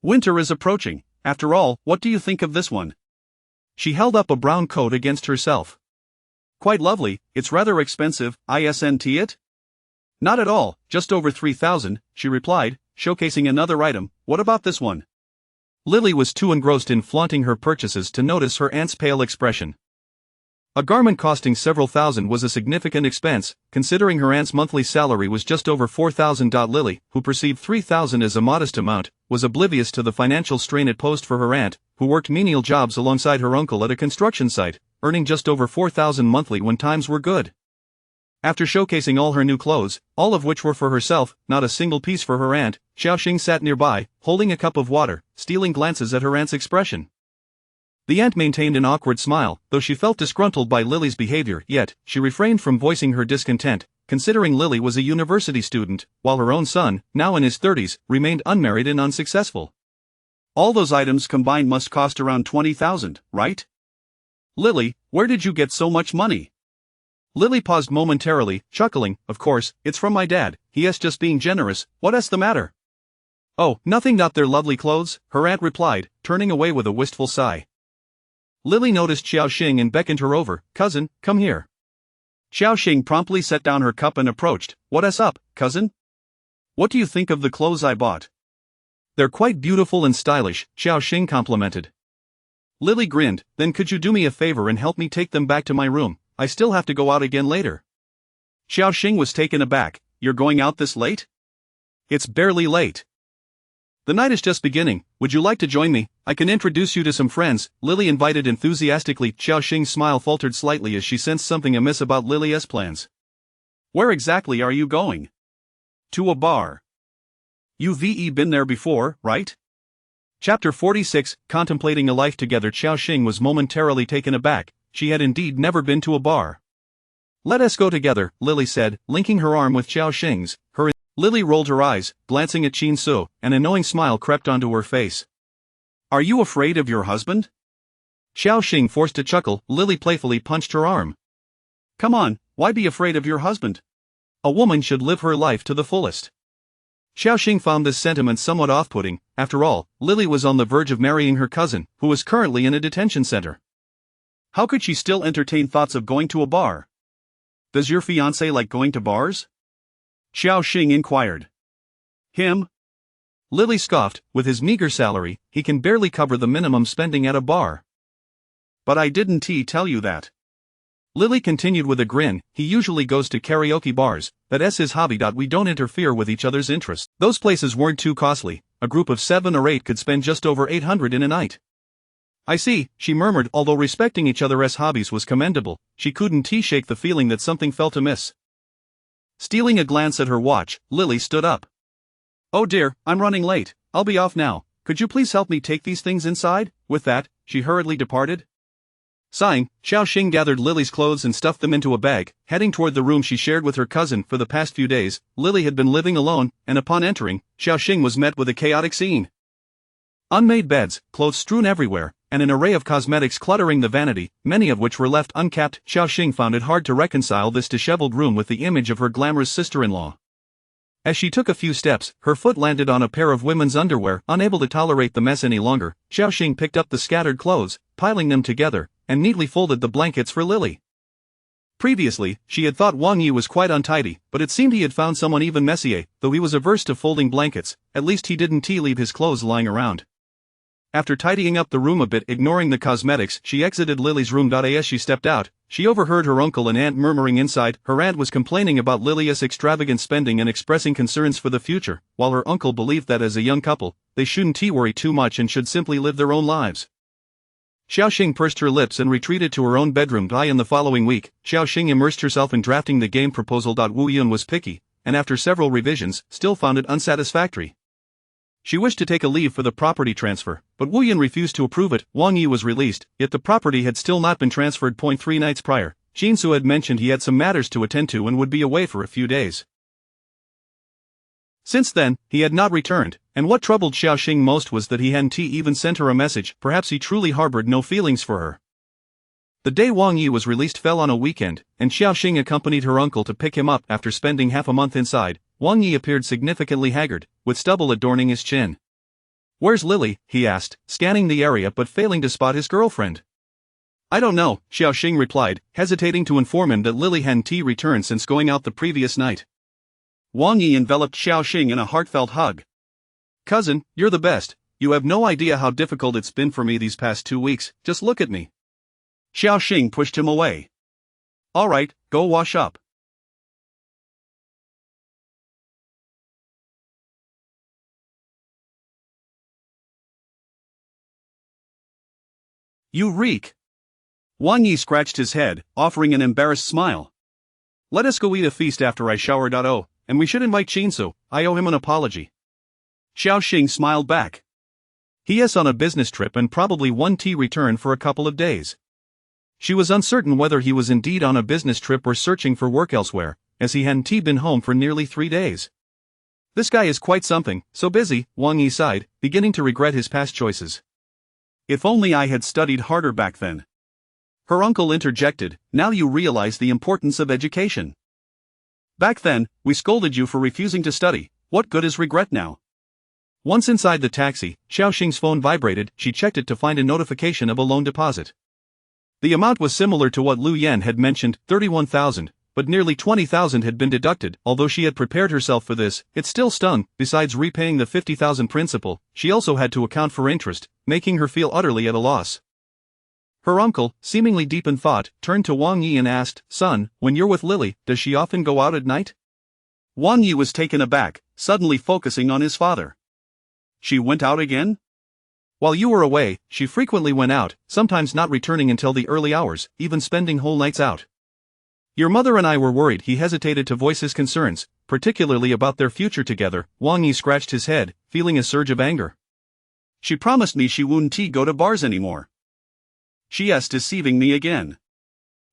Winter is approaching. After all, what do you think of this one? She held up a brown coat against herself. Quite lovely. It's rather expensive, isn't it? Not at all, just over 3,000, she replied, showcasing another item. What about this one? Lily was too engrossed in flaunting her purchases to notice her aunt's pale expression. A garment costing several thousand was a significant expense, considering her aunt's monthly salary was just over 4,000. Lily, who perceived 3,000 as a modest amount, was oblivious to the financial strain it posed for her aunt, who worked menial jobs alongside her uncle at a construction site, earning just over 4,000 monthly when times were good. After showcasing all her new clothes, all of which were for herself, not a single piece for her aunt, Xiaoxing sat nearby, holding a cup of water, stealing glances at her aunt's expression. The aunt maintained an awkward smile, though she felt disgruntled by Lily's behavior, yet, she refrained from voicing her discontent, considering Lily was a university student, while her own son, now in his 30s, remained unmarried and unsuccessful. All those items combined must cost around 20,000, right? Lily, where did you get so much money? Lily paused momentarily, chuckling. Of course, it's from my dad, he's just being generous. What's the matter? Oh, nothing. They're lovely clothes, her aunt replied, turning away with a wistful sigh. Lily noticed Xiaoxing and beckoned her over. Cousin, come here. Xiaoxing promptly set down her cup and approached. What's up, cousin? What do you think of the clothes I bought? They're quite beautiful and stylish, Xiaoxing complimented. Lily grinned. Then could you do me a favor and help me take them back to my room? I still have to go out again later. Xiaoxing was taken aback. You're going out this late? It's barely late. The night is just beginning. Would you like to join me? I can introduce you to some friends, Lily invited enthusiastically. Xiaoxing's smile faltered slightly as she sensed something amiss about Lily's plans. Where exactly are you going? To a bar. You've been there before, right? Chapter 46, Contemplating a Life Together. Xiaoxing was momentarily taken aback. She had indeed never been to a bar. Let us go together, Lily said, linking her arm with Xiaoxing's. Lily rolled her eyes, glancing at Qin Su, an annoying smile crept onto her face. Are you afraid of your husband? Xiaoxing forced a chuckle. Lily playfully punched her arm. Come on, why be afraid of your husband? A woman should live her life to the fullest. Xiaoxing found this sentiment somewhat off-putting. After all, Lily was on the verge of marrying her cousin, who was currently in a detention center. How could she still entertain thoughts of going to a bar? Does your fiancé like going to bars? Xiaoxing inquired. Him? Lily scoffed. With his meager salary, he can barely cover the minimum spending at a bar. But I didn't tell you that. Lily continued with a grin. He usually goes to karaoke bars, that's his hobby. We don't interfere with each other's interests. Those places weren't too costly, a group of 7 or 8 could spend just over 800 in a night. I see, she murmured. Although respecting each other's hobbies was commendable, she couldn't shake the feeling that something felt amiss. Stealing a glance at her watch, Lily stood up. Oh dear, I'm running late. I'll be off now. Could you please help me take these things inside? With that, she hurriedly departed. Sighing, Xiaoxing gathered Lily's clothes and stuffed them into a bag, heading toward the room she shared with her cousin. For the past few days, Lily had been living alone, and upon entering, Xiaoxing was met with a chaotic scene. Unmade beds, clothes strewn everywhere, and an array of cosmetics cluttering the vanity, many of which were left uncapped. Xiaoxing found it hard to reconcile this disheveled room with the image of her glamorous sister-in-law. As she took a few steps, her foot landed on a pair of women's underwear. Unable to tolerate the mess any longer, Xiaoxing picked up the scattered clothes, piling them together, and neatly folded the blankets for Lily. Previously, she had thought Wang Yi was quite untidy, but it seemed he had found someone even messier. Though he was averse to folding blankets, at least he didn't leave his clothes lying around. After tidying up the room a bit, ignoring the cosmetics, she exited Lily's room. As she stepped out, she overheard her uncle and aunt murmuring inside. Her aunt was complaining about Lily's extravagant spending and expressing concerns for the future, while her uncle believed that as a young couple, they shouldn't worry too much and should simply live their own lives. Xiaoxing pursed her lips and retreated to her own bedroom. In the following week, Xiaoxing immersed herself in drafting the game proposal. Wu Yun was picky, and after several revisions, still found it unsatisfactory. She wished to take a leave for the property transfer, but Wu Yun refused to approve it. Wang Yi was released, yet the property had still not been transferred. 3 nights prior, Jinsu had mentioned he had some matters to attend to and would be away for a few days. Since then, he had not returned, and what troubled Xiaoxing most was that he hadn't even sent her a message. Perhaps he truly harbored no feelings for her. The day Wang Yi was released fell on a weekend, and Xiaoxing accompanied her uncle to pick him up. After spending half a month inside, Wang Yi appeared significantly haggard, with stubble adorning his chin. "Where's Lily?" he asked, scanning the area but failing to spot his girlfriend. "I don't know," Xiaoxing replied, hesitating to inform him that Lily hadn't returned since going out the previous night. Wang Yi enveloped Xiaoxing in a heartfelt hug. "Cousin, you're the best. You have no idea how difficult it's been for me these past 2 weeks, just look at me." Xiaoxing pushed him away. "All right, go wash up." "You reek." Wang Yi scratched his head, offering an embarrassed smile. "Let us go eat a feast after I shower. Oh, and we should invite Jinsu, I owe him an apology." Xiaoxing smiled back. He is on a business trip and probably won't return for a couple of days. She was uncertain whether he was indeed on a business trip or searching for work elsewhere, as he hadn't been home for nearly 3 days. This guy is quite something, so busy, Wang Yi sighed, beginning to regret his past choices. "If only I had studied harder back then." Her uncle interjected, "Now you realize the importance of education. Back then, we scolded you for refusing to study. What good is regret now?" Once inside the taxi, Xiaoxing's phone vibrated. She checked it to find a notification of a loan deposit. The amount was similar to what Lu Yan had mentioned, 31,000, but nearly 20,000 had been deducted. Although she had prepared herself for this, it still stung. Besides repaying the 50,000 principal, she also had to account for interest, making her feel utterly at a loss. Her uncle, seemingly deep in thought, turned to Wang Yi and asked, "Son, when you're with Lily, does she often go out at night?" Wang Yi was taken aback, suddenly focusing on his father. "She went out again?" "While you were away, she frequently went out, sometimes not returning until the early hours, even spending whole nights out. Your mother and I were worried." He hesitated to voice his concerns, particularly about their future together. Wang Yi scratched his head, feeling a surge of anger. "She promised me she wouldn't go to bars anymore. She is deceiving me again."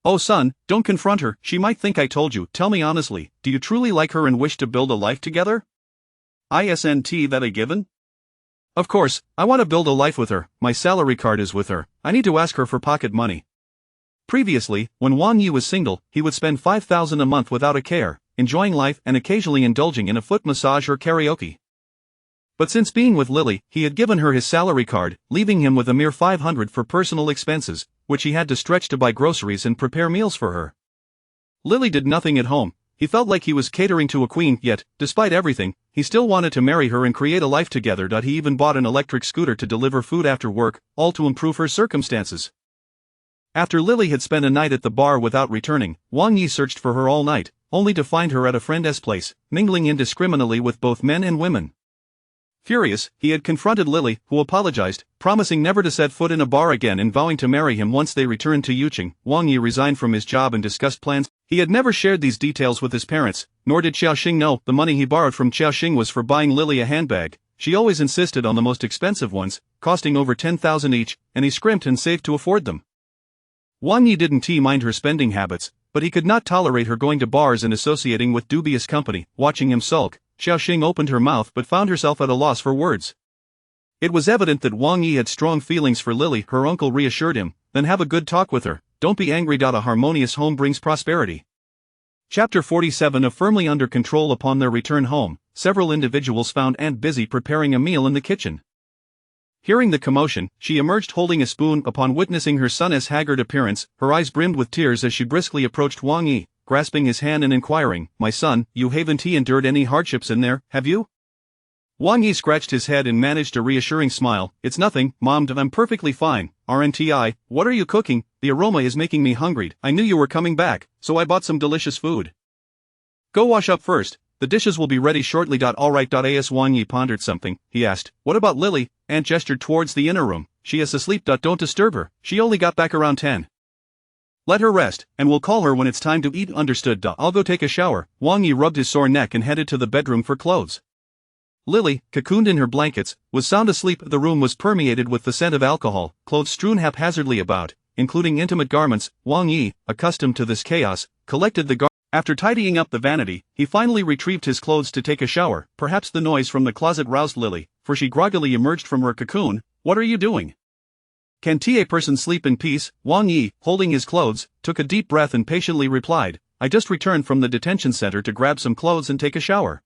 "Oh son, don't confront her, she might think I told you. Tell me honestly, do you truly like her and wish to build a life together?" "Isn't that a given?" "Of course, I want to build a life with her. My salary card is with her. I need to ask her for pocket money." Previously, when Wang Yi was single, he would spend 5,000 a month without a care, enjoying life and occasionally indulging in a foot massage or karaoke. But since being with Lily, he had given her his salary card, leaving him with a mere 500 for personal expenses, which he had to stretch to buy groceries and prepare meals for her. Lily did nothing at home. He felt like he was catering to a queen, yet, despite everything, he still wanted to marry her and create a life together. He even bought an electric scooter to deliver food after work, all to improve her circumstances. After Lily had spent a night at the bar without returning, Wang Yi searched for her all night, only to find her at a friend's place, mingling indiscriminately with both men and women. Furious, he had confronted Lily, who apologized, promising never to set foot in a bar again and vowing to marry him once they returned to Yuqing. Wang Yi resigned from his job and discussed plans. He had never shared these details with his parents, nor did Xiaoxing know. The money he borrowed from Xiaoxing was for buying Lily a handbag. She always insisted on the most expensive ones, costing over 10,000 each, and he scrimped and saved to afford them. Wang Yi didn't mind her spending habits, but he could not tolerate her going to bars and associating with dubious company. Watching him sulk, Xiaoxing opened her mouth but found herself at a loss for words. It was evident that Wang Yi had strong feelings for Lily. Her uncle reassured him, "Then have a good talk with her, don't be angry. A harmonious home brings prosperity." Chapter 47. Firmly under control. Upon their return home, several individuals found Aunt busy preparing a meal in the kitchen. Hearing the commotion, she emerged holding a spoon. Upon witnessing her son's haggard appearance, her eyes brimmed with tears as she briskly approached Wang Yi, grasping his hand and inquiring, "My son, you haven't endured any hardships in there, have you?" Wang Yi scratched his head and managed a reassuring smile. "It's nothing, Mom, I'm perfectly fine. RNTI, what are you cooking? The aroma is making me hungry. I knew you were coming back, so I bought some delicious food. Go wash up first. The dishes will be ready shortly. Alright. As Wang Yi pondered something, he asked, what about Lily? Aunt gestured towards the inner room. She is asleep. Don't disturb her. She only got back around 10. Let her rest, and we'll call her when it's time to eat. Understood. I'll go take a shower. Wang Yi rubbed his sore neck and headed to the bedroom for clothes. Lily, cocooned in her blankets, was sound asleep. The room was permeated with the scent of alcohol, clothes strewn haphazardly about, including intimate garments. Wang Yi, accustomed to this chaos, collected the garments. After tidying up the vanity, he finally retrieved his clothes to take a shower. Perhaps the noise from the closet roused Lily, for she groggily emerged from her cocoon. What are you doing? Can't a person sleep in peace? Wang Yi, holding his clothes, took a deep breath and patiently replied, I just returned from the detention center to grab some clothes and take a shower.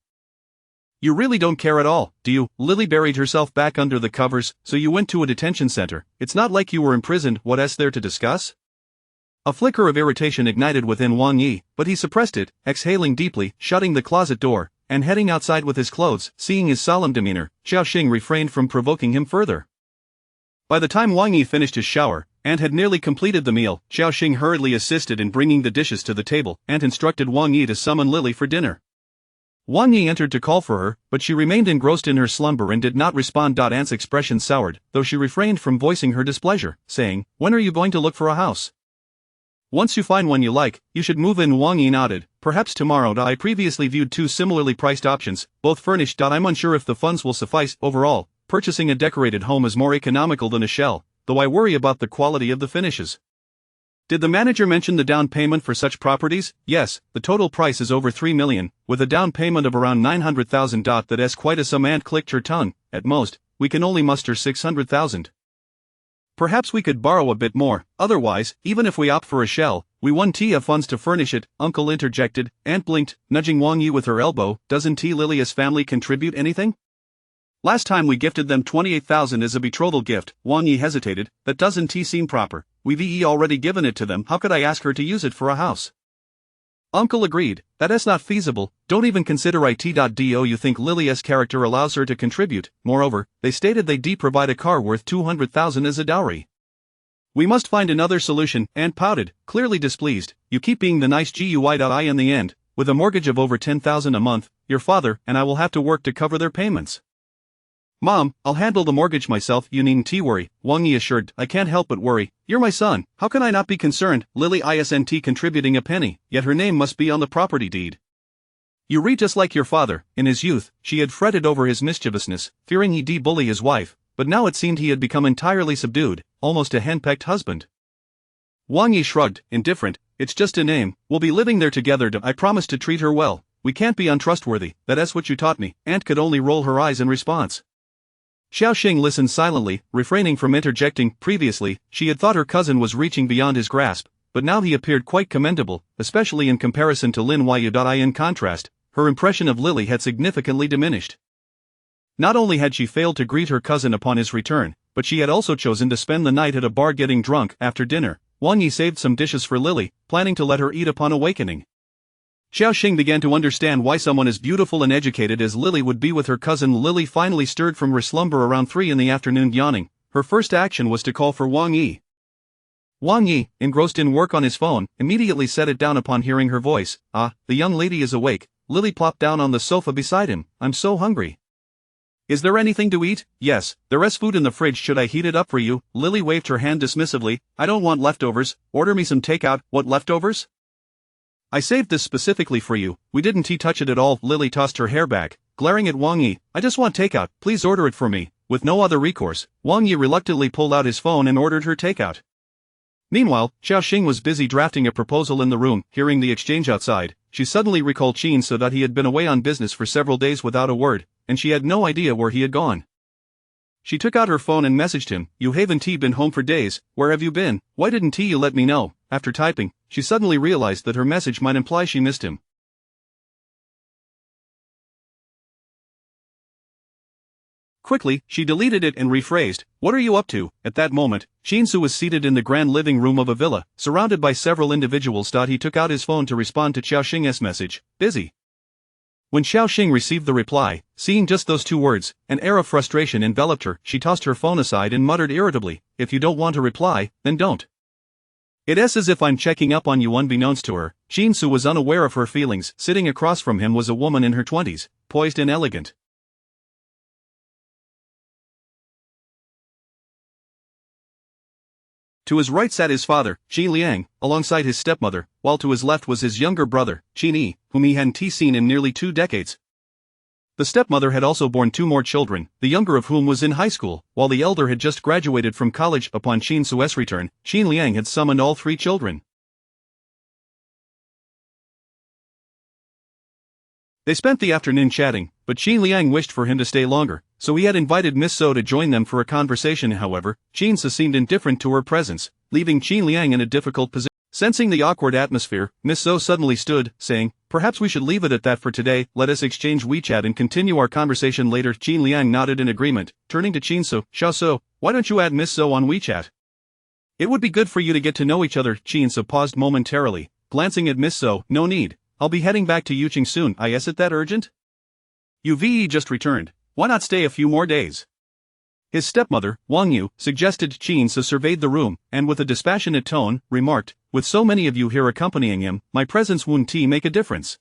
You really don't care at all, do you? Lily buried herself back under the covers. So you went to a detention center. It's not like you were imprisoned. What's there to discuss? A flicker of irritation ignited within Wang Yi, but he suppressed it, exhaling deeply, shutting the closet door, and heading outside with his clothes. Seeing his solemn demeanor, Xiaoxing refrained from provoking him further. By the time Wang Yi finished his shower, and had nearly completed the meal, Xiaoxing hurriedly assisted in bringing the dishes to the table, and instructed Wang Yi to summon Lily for dinner. Wang Yi entered to call for her, but she remained engrossed in her slumber and did not respond. Aunt's expression soured, though she refrained from voicing her displeasure, saying, when are you going to look for a house? Once you find one you like, you should move in. Wang Yi nodded, perhaps tomorrow. I previously viewed 2 similarly priced options, both furnished. I'm unsure if the funds will suffice. Overall, purchasing a decorated home is more economical than a shell, though I worry about the quality of the finishes. Did the manager mention the down payment for such properties? Yes, the total price is over 3 million, with a down payment of around 900,000. That's quite a sum. Aunt clicked her tongue. At most, we can only muster 600,000. Perhaps we could borrow a bit more. Otherwise, even if we opt for a shell, we won't have funds to furnish it. Uncle interjected. Aunt blinked, nudging Wang Yi with her elbow. Doesn't Lily's family contribute anything? Last time we gifted them 28,000 as a betrothal gift. Wang Yi hesitated. That doesn't seem proper. We've already given it to them. How could I ask her to use it for a house? Uncle agreed. That's not feasible. Don't even consider it. Do you think Lily's character allows her to contribute? Moreover, they stated they'd provide a car worth 200,000 as a dowry. We must find another solution. Aunt pouted, clearly displeased. You keep being the nice guy. In the end, with a mortgage of over 10,000 a month, your father and I will have to work to cover their payments. Mom, I'll handle the mortgage myself. You needn't worry, Wang Yi assured. I can't help but worry. You're my son. How can I not be concerned? Lily isn't contributing a penny, yet her name must be on the property deed. You read just like your father. In his youth, she had fretted over his mischievousness, fearing he'd bully his wife, but now it seemed he had become entirely subdued, almost a henpecked husband. Wang Yi shrugged, indifferent. It's just a name. We'll be living there together. I promise to treat her well. We can't be untrustworthy. That's what you taught me. Aunt could only roll her eyes in response. Xiaoxing listened silently, refraining from interjecting. Previously, she had thought her cousin was reaching beyond his grasp, but now he appeared quite commendable, especially in comparison to Lin Yu. In contrast, her impression of Lily had significantly diminished. Not only had she failed to greet her cousin upon his return, but she had also chosen to spend the night at a bar getting drunk. After dinner, Wang Yi saved some dishes for Lily, planning to let her eat upon awakening. Xiaoxing began to understand why someone as beautiful and educated as Lily would be with her cousin. Lily finally stirred from her slumber around 3 in the afternoon. Yawning, her first action was to call for Wang Yi. Wang Yi, engrossed in work on his phone, immediately set it down upon hearing her voice. Ah, the young lady is awake. Lily plopped down on the sofa beside him. I'm so hungry. Is there anything to eat? Yes, there's food in the fridge. Should I heat it up for you? Lily waved her hand dismissively. I don't want leftovers. Order me some takeout. What leftovers? I saved this specifically for you. We didn't touch it at all. Lily tossed her hair back, glaring at Wang Yi. I just want takeout. Please order it for me. With no other recourse, Wang Yi reluctantly pulled out his phone and ordered her takeout. Meanwhile, Xiaoxing was busy drafting a proposal in the room. Hearing the exchange outside, she suddenly recalled Qin so that he had been away on business for several days without a word, and she had no idea where he had gone. She took out her phone and messaged him. You haven't been home for days. Where have you been? Why didn't you let me know? After typing, she suddenly realized that her message might imply she missed him. Quickly, she deleted it and rephrased, what are you up to? At that moment, Shinsu was seated in the grand living room of a villa, surrounded by several individuals. He took out his phone to respond to Xiaoxing's message. Busy. When Xiao Xing received the reply, seeing just those two words, an air of frustration enveloped her. She tossed her phone aside and muttered irritably, "If you don't want to reply, then don't. It's as if I'm checking up on you." Unbeknownst to her, Jinsu was unaware of her feelings. Sitting across from him was a woman in her 20s, poised and elegant. To his right sat his father, Qi Liang, alongside his stepmother, while to his left was his younger brother, Qin Yi, whom he hadn't seen in nearly 2 decades. The stepmother had also borne 2 more children, the younger of whom was in high school, while the elder had just graduated from college. Upon Qin Su's return, Qin Liang had summoned all 3 children. They spent the afternoon chatting, but Qin Liang wished for him to stay longer, so he had invited Miss So to join them for a conversation. However, Qin Su seemed indifferent to her presence, leaving Qin Liang in a difficult position. Sensing the awkward atmosphere, Miss So suddenly stood, saying, "Perhaps we should leave it at that for today. Let us exchange WeChat and continue our conversation later." Qin Liang nodded in agreement, turning to Qin Su. "Xiao So, why don't you add Miss So on WeChat? It would be good for you to get to know each other." Qin Su paused momentarily, glancing at Miss So. "No need. I'll be heading back to Yuqing soon." "Is it that urgent? You've just returned. Why not stay a few more days?" His stepmother, Wang Yu, suggested. Qin Su surveyed the room, and with a dispassionate tone, remarked, "With so many of you here accompanying him, my presence won't make a difference."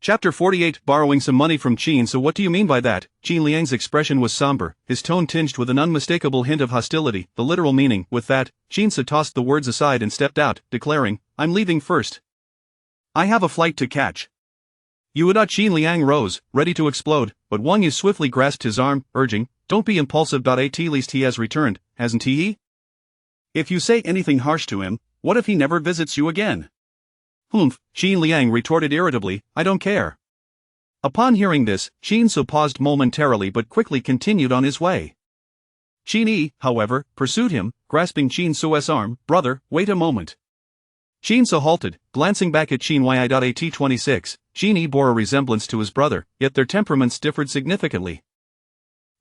Chapter 48. Borrowing some money from Qin Su. "What do you mean by that?" Qin Liang's expression was somber, his tone tinged with an unmistakable hint of hostility. The literal meaning. With that, Qin Su tossed the words aside and stepped out, declaring, "I'm leaving first. I have a flight to catch." "You would not." Qin Liang rose, ready to explode, but Wang Yu swiftly grasped his arm, urging, "Don't be impulsive. At least he has returned, hasn't he? If you say anything harsh to him, what if he never visits you again?" "Humph," Qin Liang retorted irritably, "I don't care." Upon hearing this, Qin Su paused momentarily but quickly continued on his way. Qin Yi, however, pursued him, grasping Qin Su's arm. "Brother, wait a moment." Qin Su halted, glancing back at Qin Yi. 26, Qin Yi bore a resemblance to his brother, yet their temperaments differed significantly.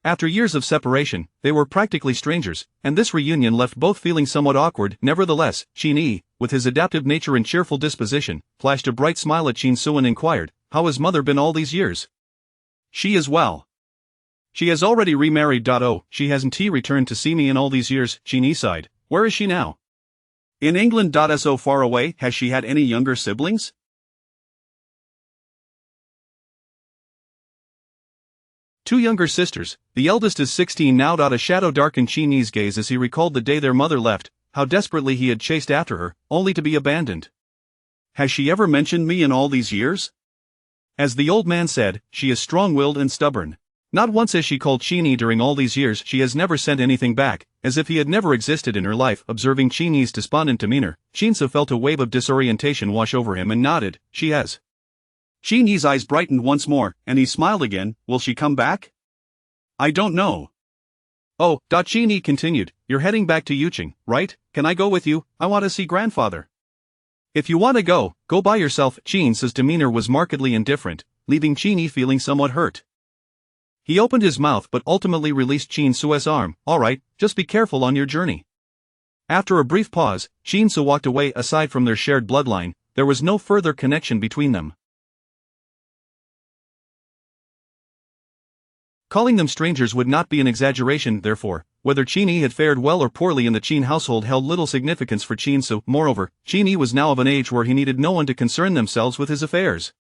After years of separation, they were practically strangers, and this reunion left both feeling somewhat awkward. Nevertheless, Qin Yi, with his adaptive nature and cheerful disposition, flashed a bright smile at Qin Su and inquired, "How has mother been all these years?" "She is well. She has already remarried. Oh, she hasn't returned to see me in all these years." Qin Yi sighed. "Where is she now?" "In England. So far away. Has she had any younger siblings?" "2 younger sisters, the eldest is 16 now." A shadow darkened Qin Yi's gaze as he recalled the day their mother left, how desperately he had chased after her, only to be abandoned. "Has she ever mentioned me in all these years?" As the old man said, she is strong-willed and stubborn. Not once has she called Qin Yi during all these years. She has never sent anything back, as if he had never existed in her life. Observing Qin Yi's despondent demeanor, Qin Su felt a wave of disorientation wash over him and nodded. "She has." Qin Yi's eyes brightened once more, and he smiled again. "Will she come back?" "I don't know." "Oh." Qin Yi continued, "You're heading back to Yuqing, right? Can I go with you? I want to see grandfather." "If you want to go, go by yourself." Qin Su's demeanor was markedly indifferent, leaving Qin Yi feeling somewhat hurt. He opened his mouth but ultimately released Qin Su's arm. "All right, just be careful on your journey." After a brief pause, Qin Su walked away. Aside from their shared bloodline, there was no further connection between them. Calling them strangers would not be an exaggeration. Therefore, whether Qin Yi had fared well or poorly in the Qin household held little significance for Qin Su. Moreover, Qin Yi was now of an age where he needed no one to concern themselves with his affairs.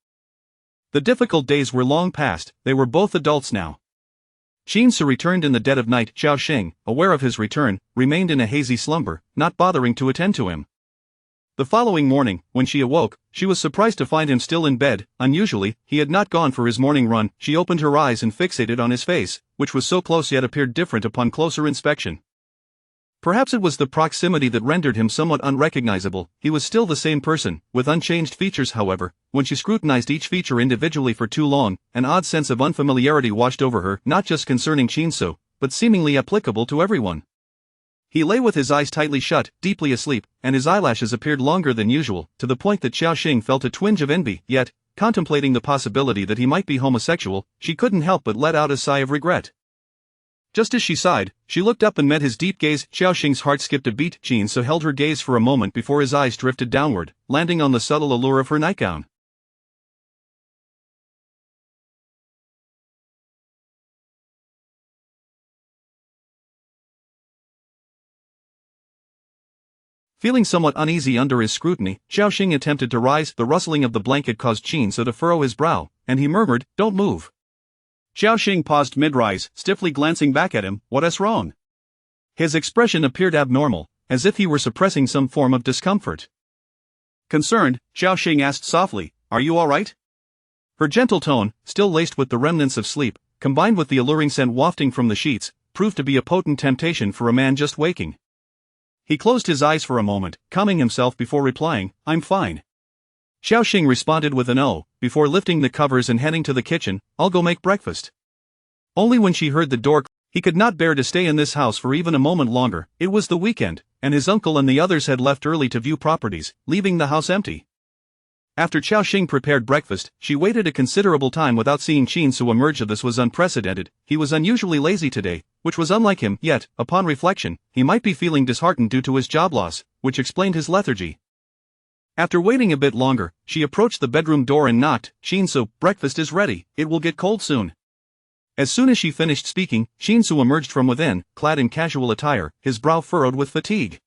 The difficult days were long past. They were both adults now. Qin Su returned in the dead of night. Xiao Xing, aware of his return, remained in a hazy slumber, not bothering to attend to him. The following morning, when she awoke, she was surprised to find him still in bed. Unusually, he had not gone for his morning run. She opened her eyes and fixated on his face, which was so close yet appeared different upon closer inspection. Perhaps it was the proximity that rendered him somewhat unrecognizable. He was still the same person, with unchanged features. However, when she scrutinized each feature individually for too long, an odd sense of unfamiliarity washed over her, not just concerning Qin Su, but seemingly applicable to everyone. He lay with his eyes tightly shut, deeply asleep, and his eyelashes appeared longer than usual, to the point that Xiao Xing felt a twinge of envy. Yet, contemplating the possibility that he might be homosexual, she couldn't help but let out a sigh of regret. Just as she sighed, she looked up and met his deep gaze. Xiao Xing's heart skipped a beat. Qin Su held her gaze for a moment before his eyes drifted downward, landing on the subtle allure of her nightgown. Feeling somewhat uneasy under his scrutiny, Xiaoxing attempted to rise. The rustling of the blanket caused Qin Su to furrow his brow, and he murmured, "Don't move." Xiaoxing paused mid-rise, stiffly glancing back at him. "What's wrong?" His expression appeared abnormal, as if he were suppressing some form of discomfort. Concerned, Xiaoxing asked softly, "Are you all right?" Her gentle tone, still laced with the remnants of sleep, combined with the alluring scent wafting from the sheets, proved to be a potent temptation for a man just waking. He closed his eyes for a moment, calming himself before replying, "I'm fine." Xiaoxing responded with an "oh," before lifting the covers and heading to the kitchen. "I'll go make breakfast." Only when she heard the door, he could not bear to stay in this house for even a moment longer. It was the weekend, and his uncle and the others had left early to view properties, leaving the house empty. After Xiaoxing prepared breakfast, she waited a considerable time without seeing Qin Su emerge. This was unprecedented. He was unusually lazy today, which was unlike him, yet, upon reflection, he might be feeling disheartened due to his job loss, which explained his lethargy. After waiting a bit longer, she approached the bedroom door and knocked. "Qin Su, breakfast is ready, it will get cold soon." As soon as she finished speaking, Qin Su emerged from within, clad in casual attire, his brow furrowed with fatigue.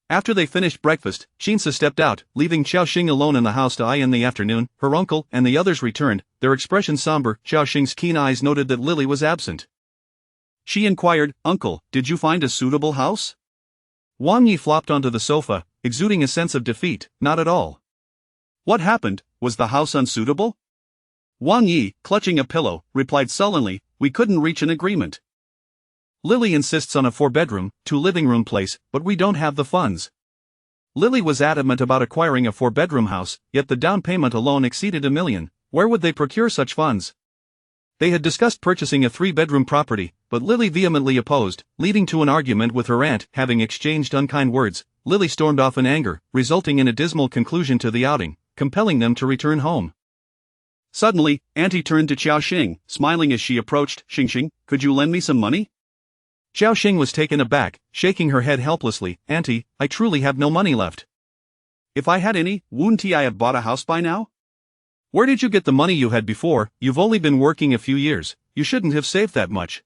After they finished breakfast, Qin Su stepped out, leaving Xiaoxing alone in the house. In the afternoon, her uncle and the others returned, their expressions somber. Xiaoxing's keen eyes noted that Lily was absent. She inquired, "Uncle, did you find a suitable house?" Wang Yi flopped onto the sofa, exuding a sense of defeat. "Not at all." "What happened? Was the house unsuitable?" Wang Yi, clutching a pillow, replied sullenly, "We couldn't reach an agreement. Lily insists on a 4-bedroom, 2-living-room place, but we don't have the funds." Lily was adamant about acquiring a 4-bedroom house, yet the down payment alone exceeded $1 million. Where would they procure such funds? They had discussed purchasing a 3-bedroom property, but Lily vehemently opposed, leading to an argument with her aunt. Having exchanged unkind words, Lily stormed off in anger, resulting in a dismal conclusion to the outing, compelling them to return home. Suddenly, Auntie turned to Xiaoxing, smiling as she approached. "Xingxing, could you lend me some money?" Xiaoxing was taken aback, shaking her head helplessly. "Auntie, I truly have no money left." "If I had any, wouldn't I have bought a house by now?" "Where did you get the money you had before? You've only been working a few years, you shouldn't have saved that much."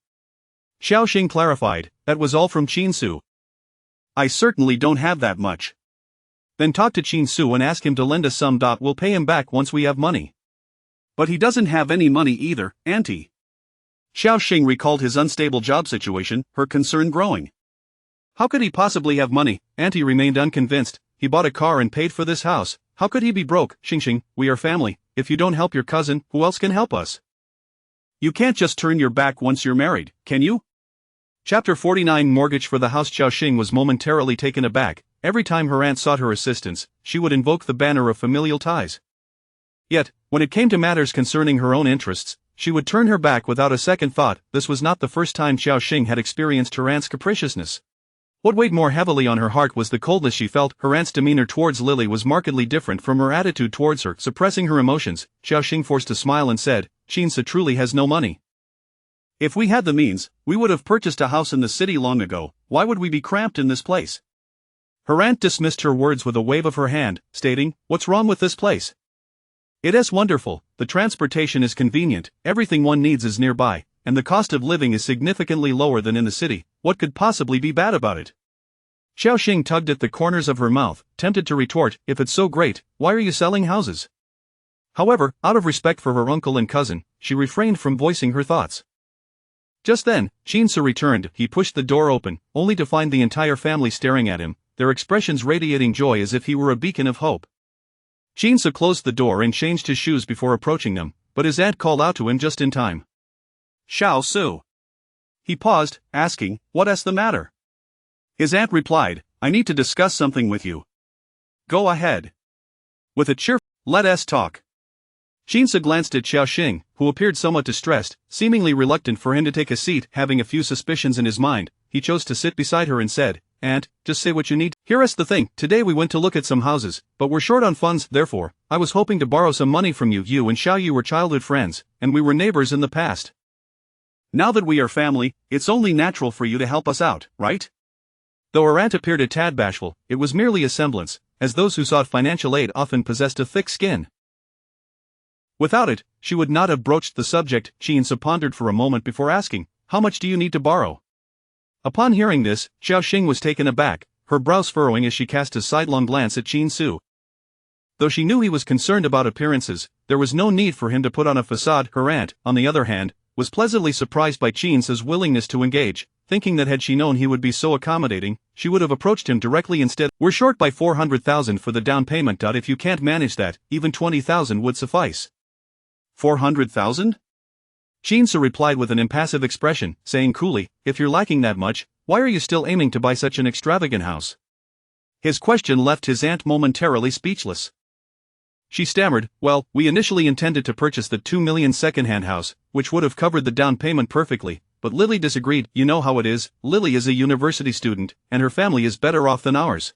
Xiaoxing clarified, "That was all from Qin Su." "I certainly don't have that much." "Then talk to Qin Su and ask him to lend us some. We'll pay him back once we have money." "But he doesn't have any money either, Auntie." Xiaoxing recalled his unstable job situation, her concern growing. "How could he possibly have money?" Auntie remained unconvinced. "He bought a car and paid for this house. How could he be broke?" "Xingxing, we are family. If you don't help your cousin, who else can help us?" "You can't just turn your back once you're married, can you?" Chapter 49 Mortgage for the house. Xiaoxing was momentarily taken aback. Every time her aunt sought her assistance, she would invoke the banner of familial ties. Yet, when it came to matters concerning her own interests, she would turn her back without a second thought. This was not the first time Xiaoxing had experienced her aunt's capriciousness. What weighed more heavily on her heart was the coldness she felt. Her aunt's demeanor towards Lily was markedly different from her attitude towards her. Suppressing her emotions, Xiaoxing forced a smile and said, "Qin Su truly has no money. If we had the means, we would have purchased a house in the city long ago. Why would we be cramped in this place?" Her aunt dismissed her words with a wave of her hand, stating, "What's wrong with this place? It's wonderful, the transportation is convenient, everything one needs is nearby, and the cost of living is significantly lower than in the city. What could possibly be bad about it?" Xiaoxing tugged at the corners of her mouth, tempted to retort, "If it's so great, why are you selling houses?" However, out of respect for her uncle and cousin, she refrained from voicing her thoughts. Just then, Qin Su returned. He pushed the door open, only to find the entire family staring at him, their expressions radiating joy as if he were a beacon of hope. Qin Su closed the door and changed his shoes before approaching them, but his aunt called out to him just in time. "Xiao Su." He paused, asking, "What's the matter?" His aunt replied, "I need to discuss something with you." "Go ahead." With a cheerful, "Let's talk." Qin Su glanced at Xiaoxing, who appeared somewhat distressed, seemingly reluctant for him to take a seat. Having a few suspicions in his mind, he chose to sit beside her and said, "Aunt, just say what you need. Here's the thing, today we went to look at some houses, but we're short on funds. Therefore, I was hoping to borrow some money from you. You and Xiaoyu were childhood friends, and we were neighbors in the past. Now that we are family, it's only natural for you to help us out, right?" Though her aunt appeared a tad bashful, it was merely a semblance, as those who sought financial aid often possessed a thick skin. Without it, she would not have broached the subject. Qin Su pondered for a moment before asking, "How much do you need to borrow?" Upon hearing this, Xiaoxing was taken aback. her brows furrowing as she cast a sidelong glance at Chin Su. Though she knew he was concerned about appearances, there was no need for him to put on a facade. Her aunt, on the other hand, was pleasantly surprised by Chin Su's willingness to engage, thinking that had she known he would be so accommodating, she would have approached him directly instead. We're short by 400,000 for the down payment. If you can't manage that, even 20,000 would suffice. 400,000? Chin Su replied with an impassive expression, saying coolly, if you're lacking that much, why are you still aiming to buy such an extravagant house? His question left his aunt momentarily speechless. She stammered, well, we initially intended to purchase the 2 million second-hand house, which would have covered the down payment perfectly, but Lily disagreed. You know how it is, Lily is a university student, and her family is better off than ours.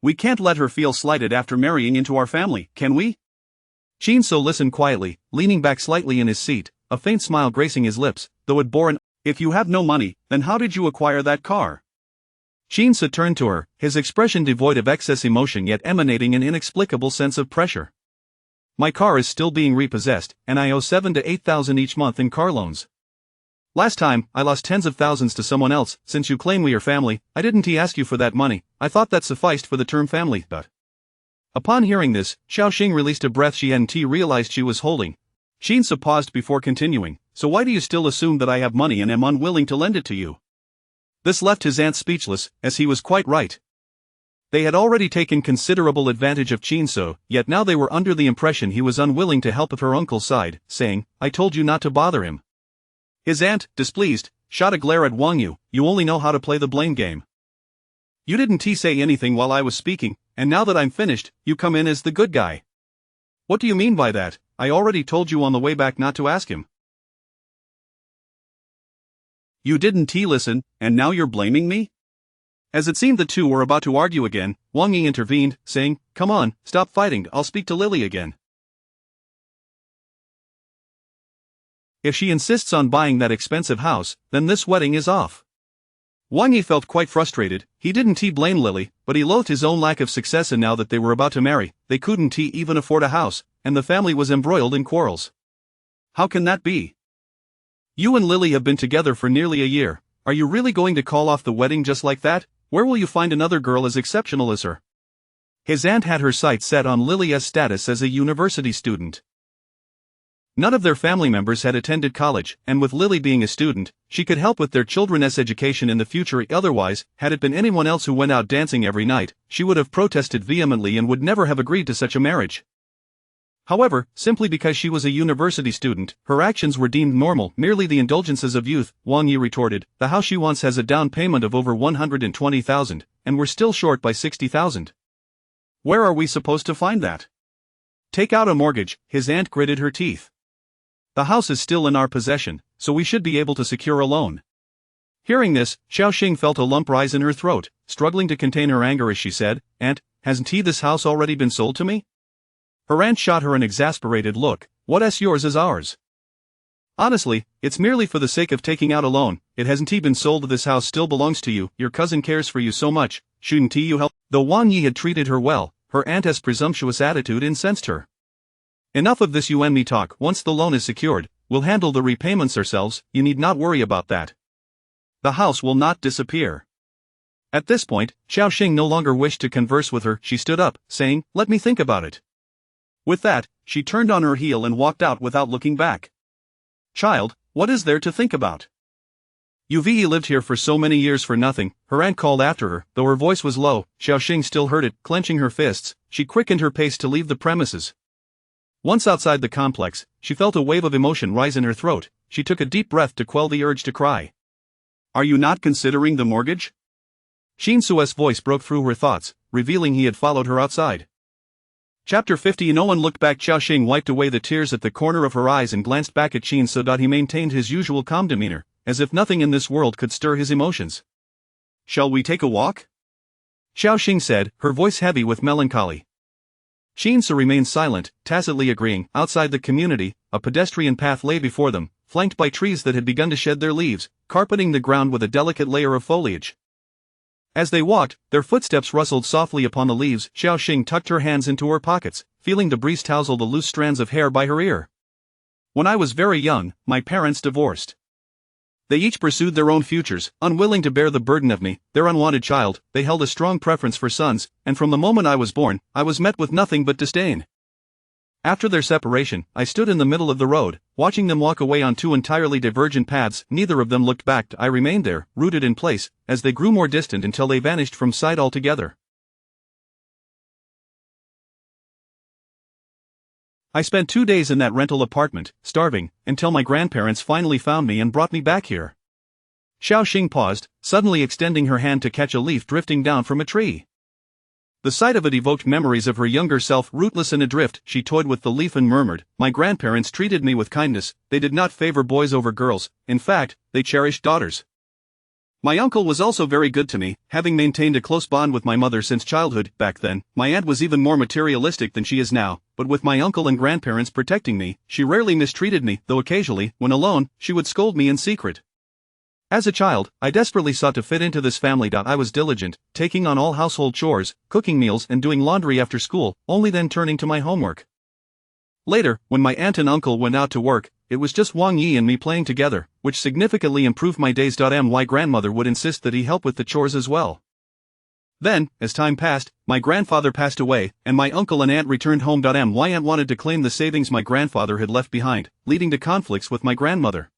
We can't let her feel slighted after marrying into our family, can we? Chin Su listened quietly, leaning back slightly in his seat, a faint smile gracing his lips, though it bore an, if you have no money, then how did you acquire that car? Chin Su turned to her, his expression devoid of excess emotion yet emanating an inexplicable sense of pressure. My car is still being repossessed, and I owe 7,000 to 8,000 each month in car loans. Last time, I lost tens of thousands to someone else. Since you claim we are family, I didn't ask you for that money. I thought that sufficed for the term family, but... Upon hearing this, Xiaoxing released a breath she hadn't realized she was holding. Chin Su paused before continuing, so why do you still assume that I have money and am unwilling to lend it to you? This left his aunt speechless, as he was quite right. They had already taken considerable advantage of Chin Su, yet now they were under the impression he was unwilling to help. If her uncle sighed, saying, I told you not to bother him. His aunt, displeased, shot a glare at Wang Yu. You only know how to play the blame game. You didn't say anything while I was speaking, and now that I'm finished, you come in as the good guy. What do you mean by that? I already told you on the way back not to ask him. You didn't listen, and now you're blaming me? As it seemed the two were about to argue again, Wang Yi intervened, saying, come on, stop fighting, I'll speak to Lily again. If she insists on buying that expensive house, then this wedding is off. Wang Yi felt quite frustrated. He didn't blame Lily, but he loathed his own lack of success, and now that they were about to marry, they couldn't even afford a house, and the family was embroiled in quarrels. How can that be? You and Lily have been together for nearly a year. Are you really going to call off the wedding just like that? Where will you find another girl as exceptional as her? His aunt had her sights set on Lily's status as a university student. None of their family members had attended college, and with Lily being a student, she could help with their children's education in the future. Otherwise, had it been anyone else who went out dancing every night, she would have protested vehemently and would never have agreed to such a marriage. However, simply because she was a university student, her actions were deemed normal, merely the indulgences of youth. Wang Yi retorted, the house she wants has a down payment of over 120,000, and we're still short by 60,000. Where are we supposed to find that? Take out a mortgage. His aunt gritted her teeth. The house is still in our possession, so we should be able to secure a loan. Hearing this, Xiaoxing felt a lump rise in her throat, struggling to contain her anger as she said, Aunt, hasn't this house already been sold to me? Her aunt shot her an exasperated look. What's yours is ours. Honestly, it's merely for the sake of taking out a loan. It hasn't been sold. This house still belongs to you. Your cousin cares for you so much. Shouldn't you help? Though Wang Yi had treated her well, her aunt's presumptuous attitude incensed her. Enough of this you and me talk. Once the loan is secured, we'll handle the repayments ourselves. You need not worry about that. The house will not disappear. At this point, Xiaoxing no longer wished to converse with her. She stood up, saying, let me think about it. With that, she turned on her heel and walked out without looking back. Child, what is there to think about? You've lived here for so many years for nothing, her aunt called after her. Though her voice was low, Xiaoxing still heard it. Clenching her fists, she quickened her pace to leave the premises. Once outside the complex, she felt a wave of emotion rise in her throat. She took a deep breath to quell the urge to cry. Are you not considering the mortgage? Chin Su's voice broke through her thoughts, revealing he had followed her outside. Chapter 50. No one looked back. Xiaoxing wiped away the tears at the corner of her eyes and glanced back at Chin Su. He maintained his usual calm demeanor, as if nothing in this world could stir his emotions. Shall we take a walk? Xiaoxing said, her voice heavy with melancholy. Chin Su remained silent, tacitly agreeing. Outside the community, a pedestrian path lay before them, flanked by trees that had begun to shed their leaves, carpeting the ground with a delicate layer of foliage. As they walked, their footsteps rustled softly upon the leaves. Xiaoxing tucked her hands into her pockets, feeling the breeze tousle the loose strands of hair by her ear. When I was very young, my parents divorced. They each pursued their own futures, unwilling to bear the burden of me, their unwanted child. They held a strong preference for sons, and from the moment I was born, I was met with nothing but disdain. After their separation, I stood in the middle of the road, watching them walk away on two entirely divergent paths. Neither of them looked back. I remained there, rooted in place, as they grew more distant until they vanished from sight altogether. I spent 2 days in that rental apartment, starving, until my grandparents finally found me and brought me back here. Xiaoxing paused, suddenly extending her hand to catch a leaf drifting down from a tree. The sight of it evoked memories of her younger self. Rootless and adrift, she toyed with the leaf and murmured, "My grandparents treated me with kindness. They did not favor boys over girls. In fact, they cherished daughters. My uncle was also very good to me, having maintained a close bond with my mother since childhood. Back then, my aunt was even more materialistic than she is now, but with my uncle and grandparents protecting me, she rarely mistreated me, though occasionally, when alone, she would scold me in secret. As a child, I desperately sought to fit into this family. I was diligent, taking on all household chores, cooking meals and doing laundry after school, only then turning to my homework. Later, when my aunt and uncle went out to work, it was just Wang Yi and me playing together, which significantly improved my days. My grandmother would insist that he help with the chores as well. Then, as time passed, my grandfather passed away, and my uncle and aunt returned home. My aunt wanted to claim the savings my grandfather had left behind, leading to conflicts with my grandmother.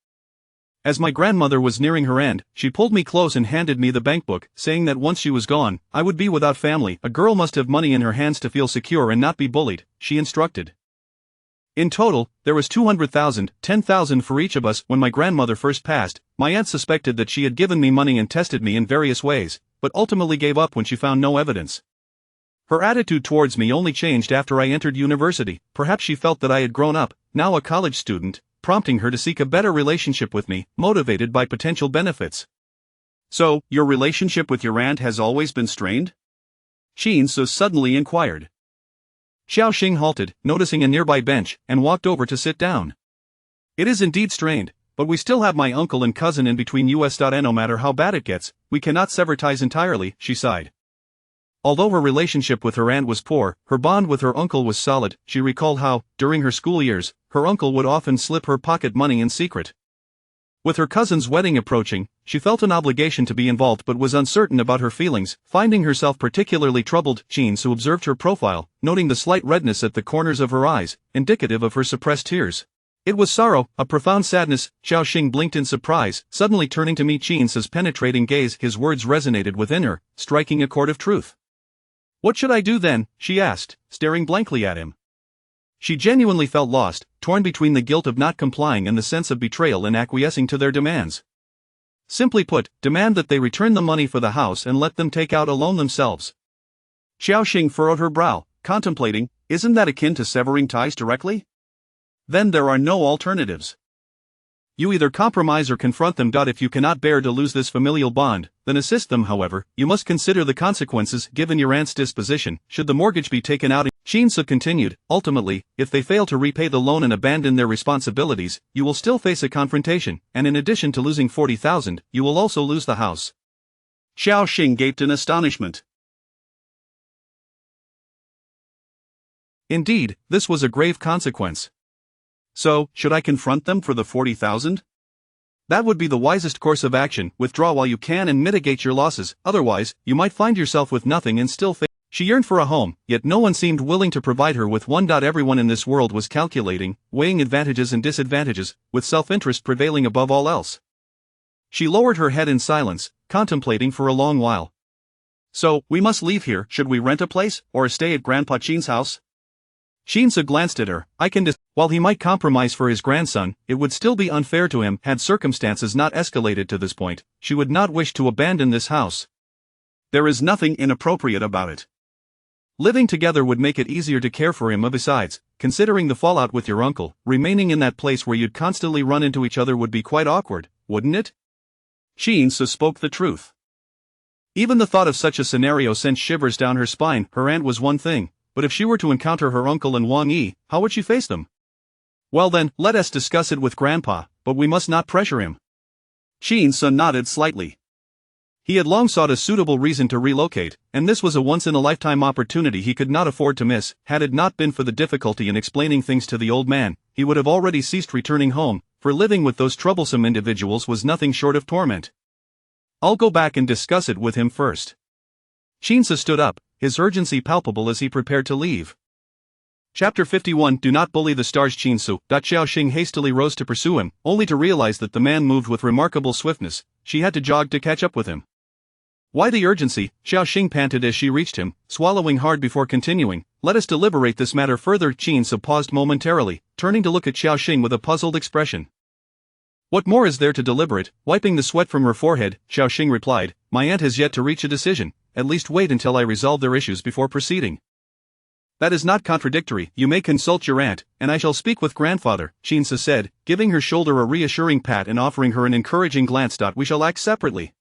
As my grandmother was nearing her end, she pulled me close and handed me the bankbook, saying that once she was gone, I would be without family. A girl must have money in her hands to feel secure and not be bullied, she instructed. In total, there was 200,000, 10,000 for each of us. When my grandmother first passed, my aunt suspected that she had given me money and tested me in various ways, but ultimately gave up when she found no evidence. Her attitude towards me only changed after I entered university. Perhaps she felt that I had grown up, now a college student, prompting her to seek a better relationship with me, motivated by potential benefits. So, your relationship with your aunt has always been strained? Qin so suddenly inquired. Xiaoxing halted, noticing a nearby bench, and walked over to sit down. It is indeed strained, but we still have my uncle and cousin in between us. No matter how bad it gets, we cannot sever ties entirely, she sighed. Although her relationship with her aunt was poor, her bond with her uncle was solid. She recalled how, during her school years, her uncle would often slip her pocket money in secret. With her cousin's wedding approaching, she felt an obligation to be involved but was uncertain about her feelings, finding herself particularly troubled. Qin Su observed her profile, noting the slight redness at the corners of her eyes, indicative of her suppressed tears. It was sorrow, a profound sadness. Xiaoxing blinked in surprise, suddenly turning to meet Qin Su's penetrating gaze. His words resonated within her, striking a chord of truth. "What should I do then?" she asked, staring blankly at him. She genuinely felt lost, torn between the guilt of not complying and the sense of betrayal in acquiescing to their demands. Simply put, demand that they return the money for the house and let them take out a loan themselves. Xiaoxing furrowed her brow, contemplating, isn't that akin to severing ties directly? Then there are no alternatives. You either compromise or confront them. If you cannot bear to lose this familial bond, then assist them. However, you must consider the consequences. Given your aunt's disposition, should the mortgage be taken out, Qin Su continued, ultimately, if they fail to repay the loan and abandon their responsibilities, you will still face a confrontation, and in addition to losing 40,000, you will also lose the house. Xiaoxing gaped in astonishment. Indeed, this was a grave consequence. So, should I confront them for the 40,000? That would be the wisest course of action. Withdraw while you can and mitigate your losses, otherwise, you might find yourself with nothing and still face. She yearned for a home, yet no one seemed willing to provide her with one. Everyone in this world was calculating, weighing advantages and disadvantages, with self-interest prevailing above all else. She lowered her head in silence, contemplating for a long while. So, we must leave here. Should we rent a place, or stay at Grandpa Qin's house? Qin Su glanced at her. While he might compromise for his grandson, it would still be unfair to him. Had circumstances not escalated to this point, she would not wish to abandon this house. There is nothing inappropriate about it. Living together would make it easier to care for him. Besides, considering the fallout with your uncle, remaining in that place where you'd constantly run into each other would be quite awkward, wouldn't it? Qin Su spoke the truth. Even the thought of such a scenario sent shivers down her spine. Her aunt was one thing, but if she were to encounter her uncle and Wang Yi, how would she face them? Well then, let us discuss it with Grandpa, but we must not pressure him. Qin Su nodded slightly. He had long sought a suitable reason to relocate, and this was a once-in-a-lifetime opportunity he could not afford to miss. Had it not been for the difficulty in explaining things to the old man, he would have already ceased returning home, for living with those troublesome individuals was nothing short of torment. I'll go back and discuss it with him first. Chinsa stood up, his urgency palpable as he prepared to leave. Chapter 51 Do not bully the stars. Chinsu. Xiaoxing hastily rose to pursue him, only to realize that the man moved with remarkable swiftness. She had to jog to catch up with him. Why the urgency? Xiaoxing panted as she reached him, swallowing hard before continuing. Let us deliberate this matter further. Chinsu paused momentarily, turning to look at Xiaoxing with a puzzled expression. What more is there to deliberate? Wiping the sweat from her forehead, Xiaoxing replied, my aunt has yet to reach a decision. At least wait until I resolve their issues before proceeding. That is not contradictory. You may consult your aunt, and I shall speak with grandfather, Chinsa said, giving her shoulder a reassuring pat and offering her an encouraging glance. We shall act separately.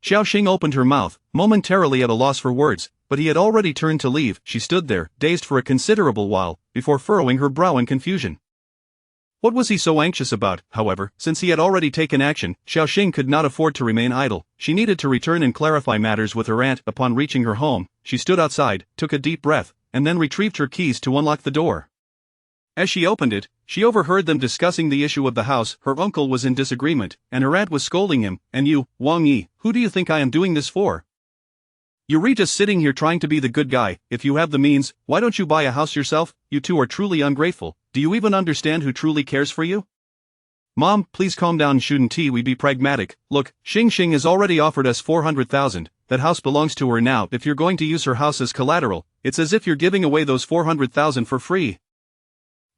Xiaoxing opened her mouth, momentarily at a loss for words, but he had already turned to leave. She stood there, dazed for a considerable while, before furrowing her brow in confusion. What was he so anxious about? However, since he had already taken action, Xiaoxing could not afford to remain idle. She needed to return and clarify matters with her aunt. Upon reaching her home, she stood outside, took a deep breath, and then retrieved her keys to unlock the door. As she opened it, she overheard them discussing the issue of the house. Her uncle was in disagreement, and her aunt was scolding him. And you, Wang Yi, who do you think I am doing this for? You're just sitting here trying to be the good guy. If you have the means, why don't you buy a house yourself? You two are truly ungrateful. Do you even understand who truly cares for you? Mom, please calm down. Shouldn't we be pragmatic? Look, Xing has already offered us 400,000. That house belongs to her now. If you're going to use her house as collateral, it's as if you're giving away those 400,000 for free.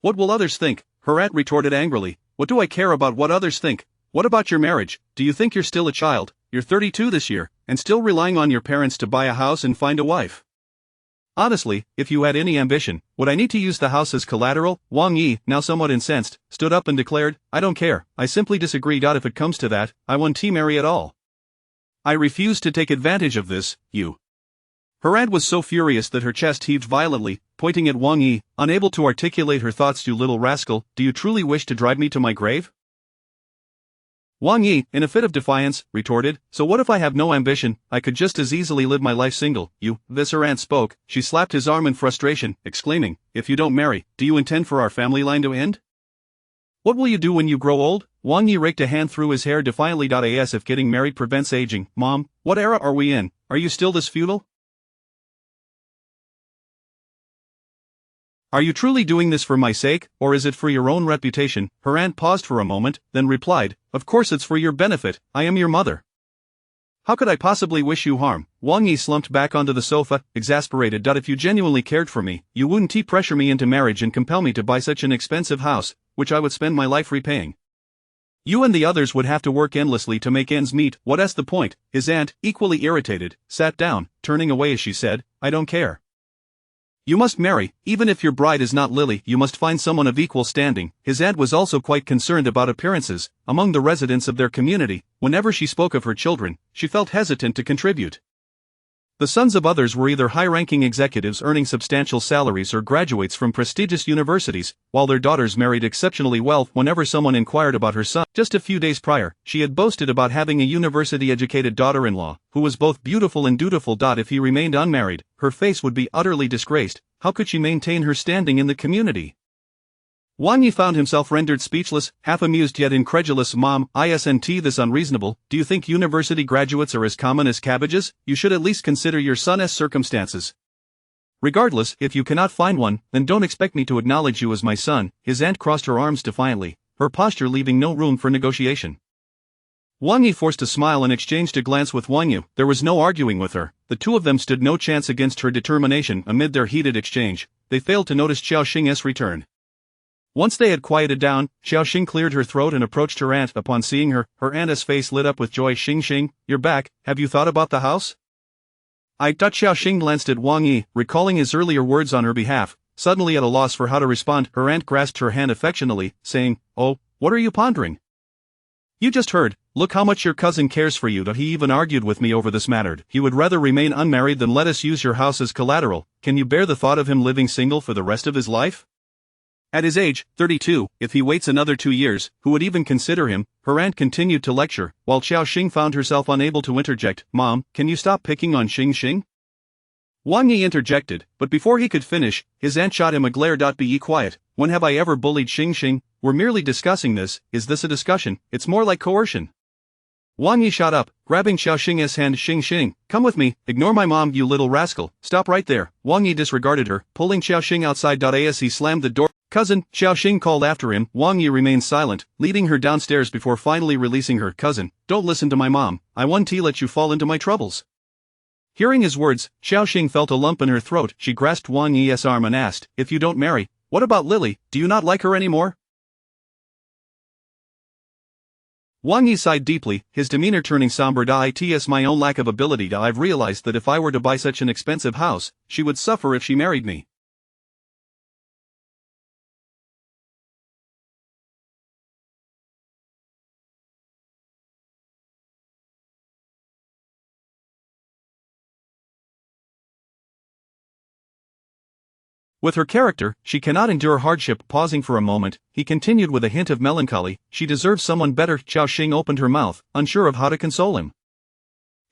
What will others think? Her aunt retorted angrily. What do I care about what others think? What about your marriage? Do you think you're still a child? You're 32 this year, and still relying on your parents to buy a house and find a wife. Honestly, if you had any ambition, would I need to use the house as collateral? Wang Yi, now somewhat incensed, stood up and declared, I don't care, I simply disagree. If it comes to that, I won't marry at all. I refuse to take advantage of this, you. Her aunt was so furious that her chest heaved violently, pointing at Wang Yi, unable to articulate her thoughts. You little rascal, do you truly wish to drive me to my grave? Wang Yi, in a fit of defiance, retorted, so what if I have no ambition? I could just as easily live my life single. You, this her aunt spoke. She slapped his arm in frustration, exclaiming, if you don't marry, do you intend for our family line to end? What will you do when you grow old? Wang Yi raked a hand through his hair defiantly. As if getting married prevents aging. Mom, what era are we in? Are you still this feudal? Are you truly doing this for my sake, or is it for your own reputation? Her aunt paused for a moment, then replied, of course it's for your benefit. I am your mother. How could I possibly wish you harm? Wang Yi slumped back onto the sofa, exasperated. If you genuinely cared for me, you wouldn't pressure me into marriage and compel me to buy such an expensive house, which I would spend my life repaying. You and the others would have to work endlessly to make ends meet. What's the point? His aunt, equally irritated, sat down, turning away as she said, I don't care. You must marry, even if your bride is not Lily. You must find someone of equal standing. His aunt was also quite concerned about appearances among the residents of their community. Whenever she spoke of her children, she felt hesitant to contribute. The sons of others were either high-ranking executives earning substantial salaries or graduates from prestigious universities, while their daughters married exceptionally well. Whenever someone inquired about her son, just a few days prior, she had boasted about having a university-educated daughter-in-law, who was both beautiful and dutiful. If he remained unmarried, her face would be utterly disgraced. How could she maintain her standing in the community? Wang Yi found himself rendered speechless, half amused yet incredulous. Mom, isn't this unreasonable? Do you think university graduates are as common as cabbages? You should at least consider your son's circumstances. Regardless, if you cannot find one, then don't expect me to acknowledge you as my son. His aunt crossed her arms defiantly, her posture leaving no room for negotiation. Wang Yi forced a smile and exchanged a glance with Wang Yu. There was no arguing with her. The two of them stood no chance against her determination. Amid their heated exchange, they failed to notice Xiaoxing's return. Once they had quieted down, Xiaoxing cleared her throat and approached her aunt. Upon seeing her aunt's face lit up with joy. Xing, you're back. Have you thought about the house? Xiaoxing glanced at Wang Yi, recalling his earlier words on her behalf, suddenly at a loss for how to respond. Her aunt grasped her hand affectionately, saying, oh, what are you pondering? You just heard. Look how much your cousin cares for you. He even argued with me over this matter. He would rather remain unmarried than let us use your house as collateral. Can you bear the thought of him living single for the rest of his life? At his age, 32, if he waits another 2 years, who would even consider him? Her aunt continued to lecture, while Xiaoxing found herself unable to interject. Mom, can you stop picking on Xing? Wang Yi interjected, but before he could finish, his aunt shot him a glare. Be quiet, when have I ever bullied Xing? We're merely discussing this. Is this a discussion? It's more like coercion. Wang Yi shot up, grabbing Xiaoxing's hand. Xing, come with me, ignore my mom, you little rascal, stop right there. Wang Yi disregarded her, pulling Xiaoxing outside. As he slammed the door, cousin, Xiaoxing called after him. Wang Yi remained silent, leading her downstairs before finally releasing her. Cousin, don't listen to my mom, I won't let you fall into my troubles. Hearing his words, Xiaoxing felt a lump in her throat. She grasped Wang Yi's arm and asked, if you don't marry, what about Lily, do you not like her anymore? Wang Yi sighed deeply, his demeanor turning somber. It's my own lack of ability. I've realized that if I were to buy such an expensive house, she would suffer if she married me. With her character, she cannot endure hardship. Pausing for a moment, he continued with a hint of melancholy, she deserves someone better. Xiaoxing opened her mouth, unsure of how to console him.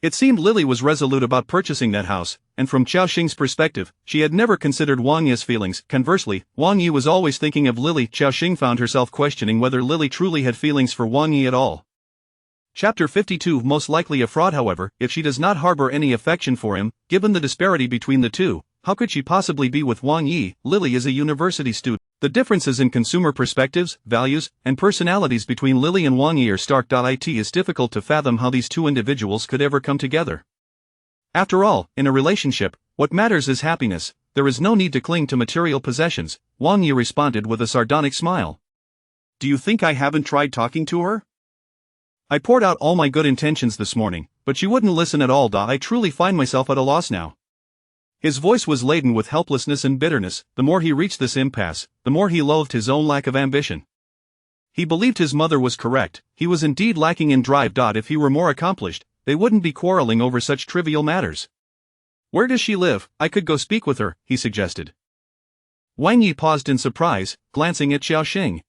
It seemed Lily was resolute about purchasing that house, and from Xiaoxing's perspective, she had never considered Wang Yi's feelings. Conversely, Wang Yi was always thinking of Lily. Xiaoxing found herself questioning whether Lily truly had feelings for Wang Yi at all. Chapter 52. Most likely a fraud. However, if she does not harbor any affection for him, given the disparity between the two, how could she possibly be with Wang Yi? Lily is a university student. The differences in consumer perspectives, values, and personalities between Lily and Wang Yi are stark. It is difficult to fathom how these two individuals could ever come together. After all, in a relationship, what matters is happiness. There is no need to cling to material possessions. Wang Yi responded with a sardonic smile. Do you think I haven't tried talking to her? I poured out all my good intentions this morning, but she wouldn't listen at all. I truly find myself at a loss now. His voice was laden with helplessness and bitterness. The more he reached this impasse, the more he loathed his own lack of ambition. He believed his mother was correct, he was indeed lacking in drive. If he were more accomplished, they wouldn't be quarreling over such trivial matters. Where does she live? I could go speak with her, he suggested. Wang Yi paused in surprise, glancing at Xiaoxing.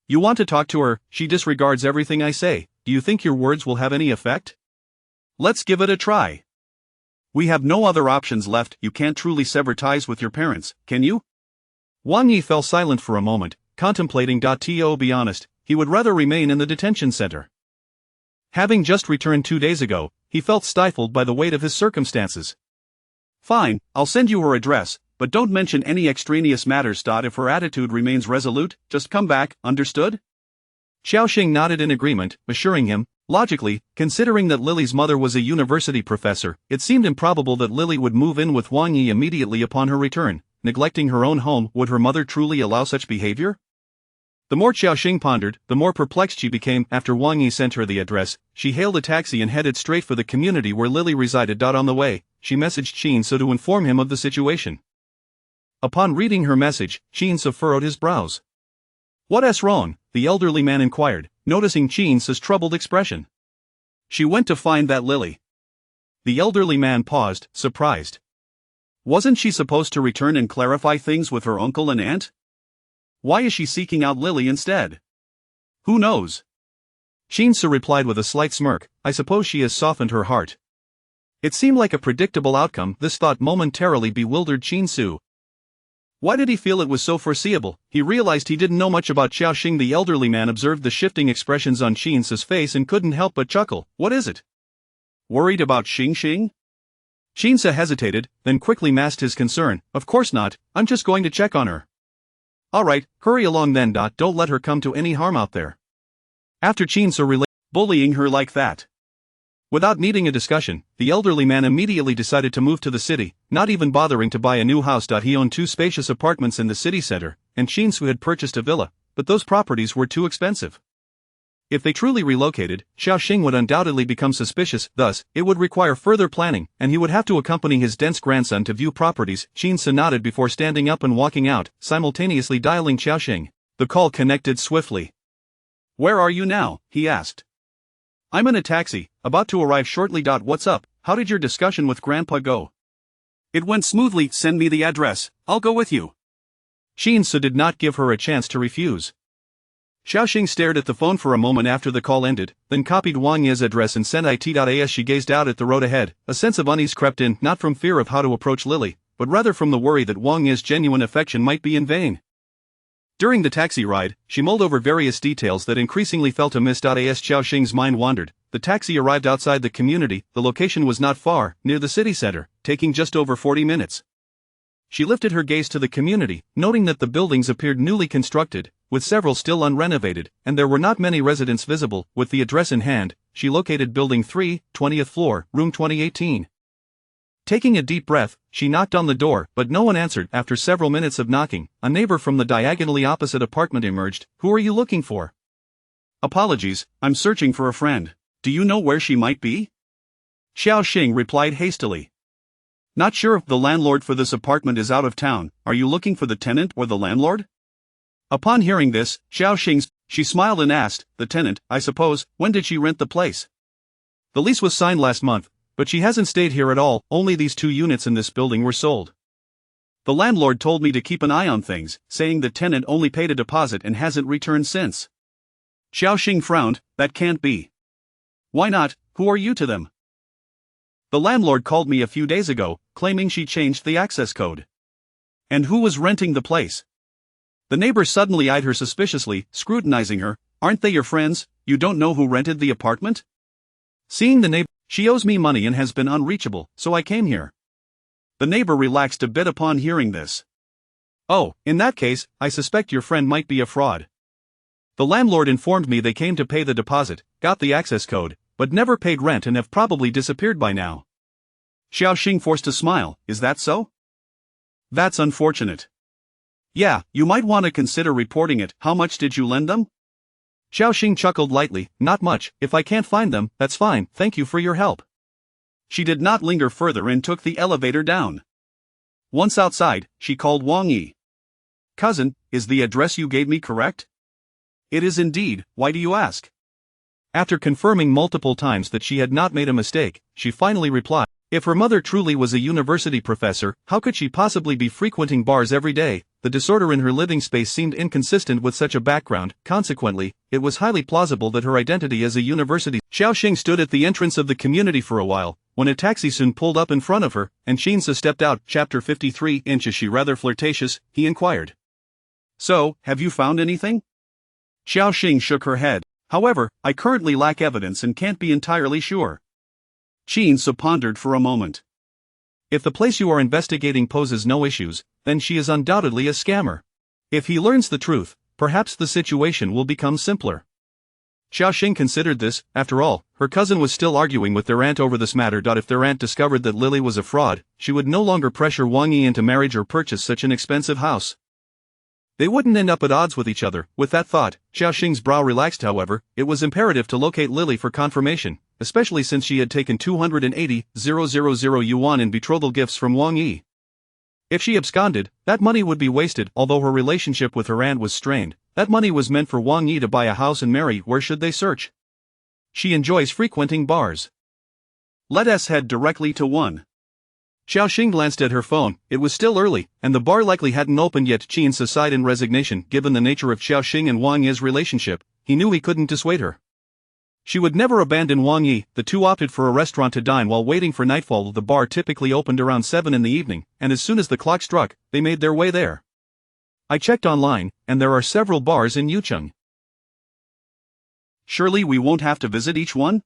You want to talk to her? She disregards everything I say. Do you think your words will have any effect? Let's give it a try. We have no other options left. You can't truly sever ties with your parents, can you? Wang Yi fell silent for a moment, contemplating. To be honest, he would rather remain in the detention center. Having just returned 2 days ago, he felt stifled by the weight of his circumstances. Fine, I'll send you her address, but don't mention any extraneous matters. If her attitude remains resolute, just come back, understood? Xiaoxing nodded in agreement, assuring him, logically, considering that Lily's mother was a university professor, it seemed improbable that Lily would move in with Wang Yi immediately upon her return, neglecting her own home. Would her mother truly allow such behavior? The more Xiaoxing pondered, the more perplexed she became. After Wang Yi sent her the address, she hailed a taxi and headed straight for the community where Lily resided. On the way, she messaged Qin to inform him of the situation. Upon reading her message, Qin furrowed his brows. What's wrong? The elderly man inquired, noticing Qin's troubled expression. She went to find that Lily. The elderly man paused, surprised. Wasn't she supposed to return and clarify things with her uncle and aunt? Why is she seeking out Lily instead? Who knows? Qin replied with a slight smirk, I suppose she has softened her heart. It seemed like a predictable outcome. This thought momentarily bewildered Qin. Why did he feel it was so foreseeable? He realized he didn't know much about Xiaoxing. The elderly man observed the shifting expressions on Qin's face and couldn't help but chuckle. What is it? Worried about Xing? Qin hesitated, then quickly masked his concern. Of course not, I'm just going to check on her. Alright, hurry along then. Don't let her come to any harm out there. After Qin relayed, bullying her like that. Without needing a discussion, the elderly man immediately decided to move to the city, not even bothering to buy a new house. He owned 2 spacious apartments in the city center, and Qin had purchased a villa, but those properties were too expensive. If they truly relocated, Xiaoxing would undoubtedly become suspicious, thus, it would require further planning, and he would have to accompany his dense grandson to view properties. Qin nodded before standing up and walking out, simultaneously dialing Xiaoxing. The call connected swiftly. Where are you now? He asked. I'm in a taxi, about to arrive shortly. What's up? How did your discussion with Grandpa go? It went smoothly. Send me the address, I'll go with you. Qin did not give her a chance to refuse. Xiaoxing stared at the phone for a moment after the call ended, then copied Wang Yi's address and sent it. As she gazed out at the road ahead, a sense of unease crept in, not from fear of how to approach Lily, but rather from the worry that Wang Yi's genuine affection might be in vain. During the taxi ride, she mulled over various details that increasingly felt amiss. As Xiaoxing's mind wandered, the taxi arrived outside the community. The location was not far, near the city center, taking just over 40 minutes. She lifted her gaze to the community, noting that the buildings appeared newly constructed, with several still unrenovated, and there were not many residents visible. With the address in hand, she located Building 3, 20th floor, room 2018. Taking a deep breath, she knocked on the door, but no one answered. After several minutes of knocking, a neighbor from the diagonally opposite apartment emerged. "Who are you looking for?" "Apologies, I'm searching for a friend. Do you know where she might be?" Xiaoxing replied hastily. "Not sure if the landlord for this apartment is out of town. Are you looking for the tenant or the landlord?" Upon hearing this, she smiled and asked, "The tenant, I suppose. When did she rent the place?" "The lease was signed last month, but she hasn't stayed here at all. Only these 2 units in this building were sold. The landlord told me to keep an eye on things, saying the tenant only paid a deposit and hasn't returned since." Xiaoxing frowned. "That can't be." "Why not? Who are you to them?" "The landlord called me a few days ago, claiming she changed the access code." "And who was renting the place?" The neighbor suddenly eyed her suspiciously, scrutinizing her. "Aren't they your friends? You don't know who rented the apartment?" Seeing the neighbor, "She owes me money and has been unreachable, so I came here." The neighbor relaxed a bit upon hearing this. "Oh, in that case, I suspect your friend might be a fraud. The landlord informed me they came to pay the deposit, got the access code, but never paid rent and have probably disappeared by now." Xiaoxing forced a smile. "Is that so?" "That's unfortunate." "Yeah, you might want to consider reporting it. How much did you lend them?" Xiaoxing chuckled lightly. "Not much. If I can't find them, that's fine. Thank you for your help." She did not linger further and took the elevator down. Once outside, she called Wang Yi. "Cousin, is the address you gave me correct?" "It is indeed. Why do you ask?" After confirming multiple times that she had not made a mistake, she finally replied. If her mother truly was a university professor, how could she possibly be frequenting bars every day? The disorder in her living space seemed inconsistent with such a background. Consequently, it was highly plausible that her identity as a university. Xiaoxing stood at the entrance of the community for a while, when a taxi soon pulled up in front of her, and Shinsa stepped out. Chapter 53. Is she rather flirtatious? He inquired. "So, have you found anything?" Xiaoxing shook her head. "However, I currently lack evidence and can't be entirely sure." Shinsa pondered for a moment. "If the place you are investigating poses no issues, then she is undoubtedly a scammer. If he learns the truth, perhaps the situation will become simpler." Xiaoxing considered this. After all, her cousin was still arguing with their aunt over this matter. If their aunt discovered that Lily was a fraud, she would no longer pressure Wang Yi into marriage or purchase such an expensive house. They wouldn't end up at odds with each other. With that thought, Xiaoxing's brow relaxed. However, it was imperative to locate Lily for confirmation, especially since she had taken 280,000 yuan in betrothal gifts from Wang Yi. If she absconded, that money would be wasted. Although her relationship with her aunt was strained, that money was meant for Wang Yi to buy a house and marry. Where should they search? She enjoys frequenting bars. Let us head directly to one. Xiaoxing glanced at her phone. It was still early, and the bar likely hadn't opened yet. Qin sighed in resignation. Given the nature of Xiaoxing and Wang Yi's relationship, he knew he couldn't dissuade her. She would never abandon Wang Yi. The two opted for a restaurant to dine while waiting for nightfall. The bar typically opened around 7 in the evening, and as soon as the clock struck, they made their way there. "I checked online, and there are several bars in Yucheng." "Surely we won't have to visit each one?"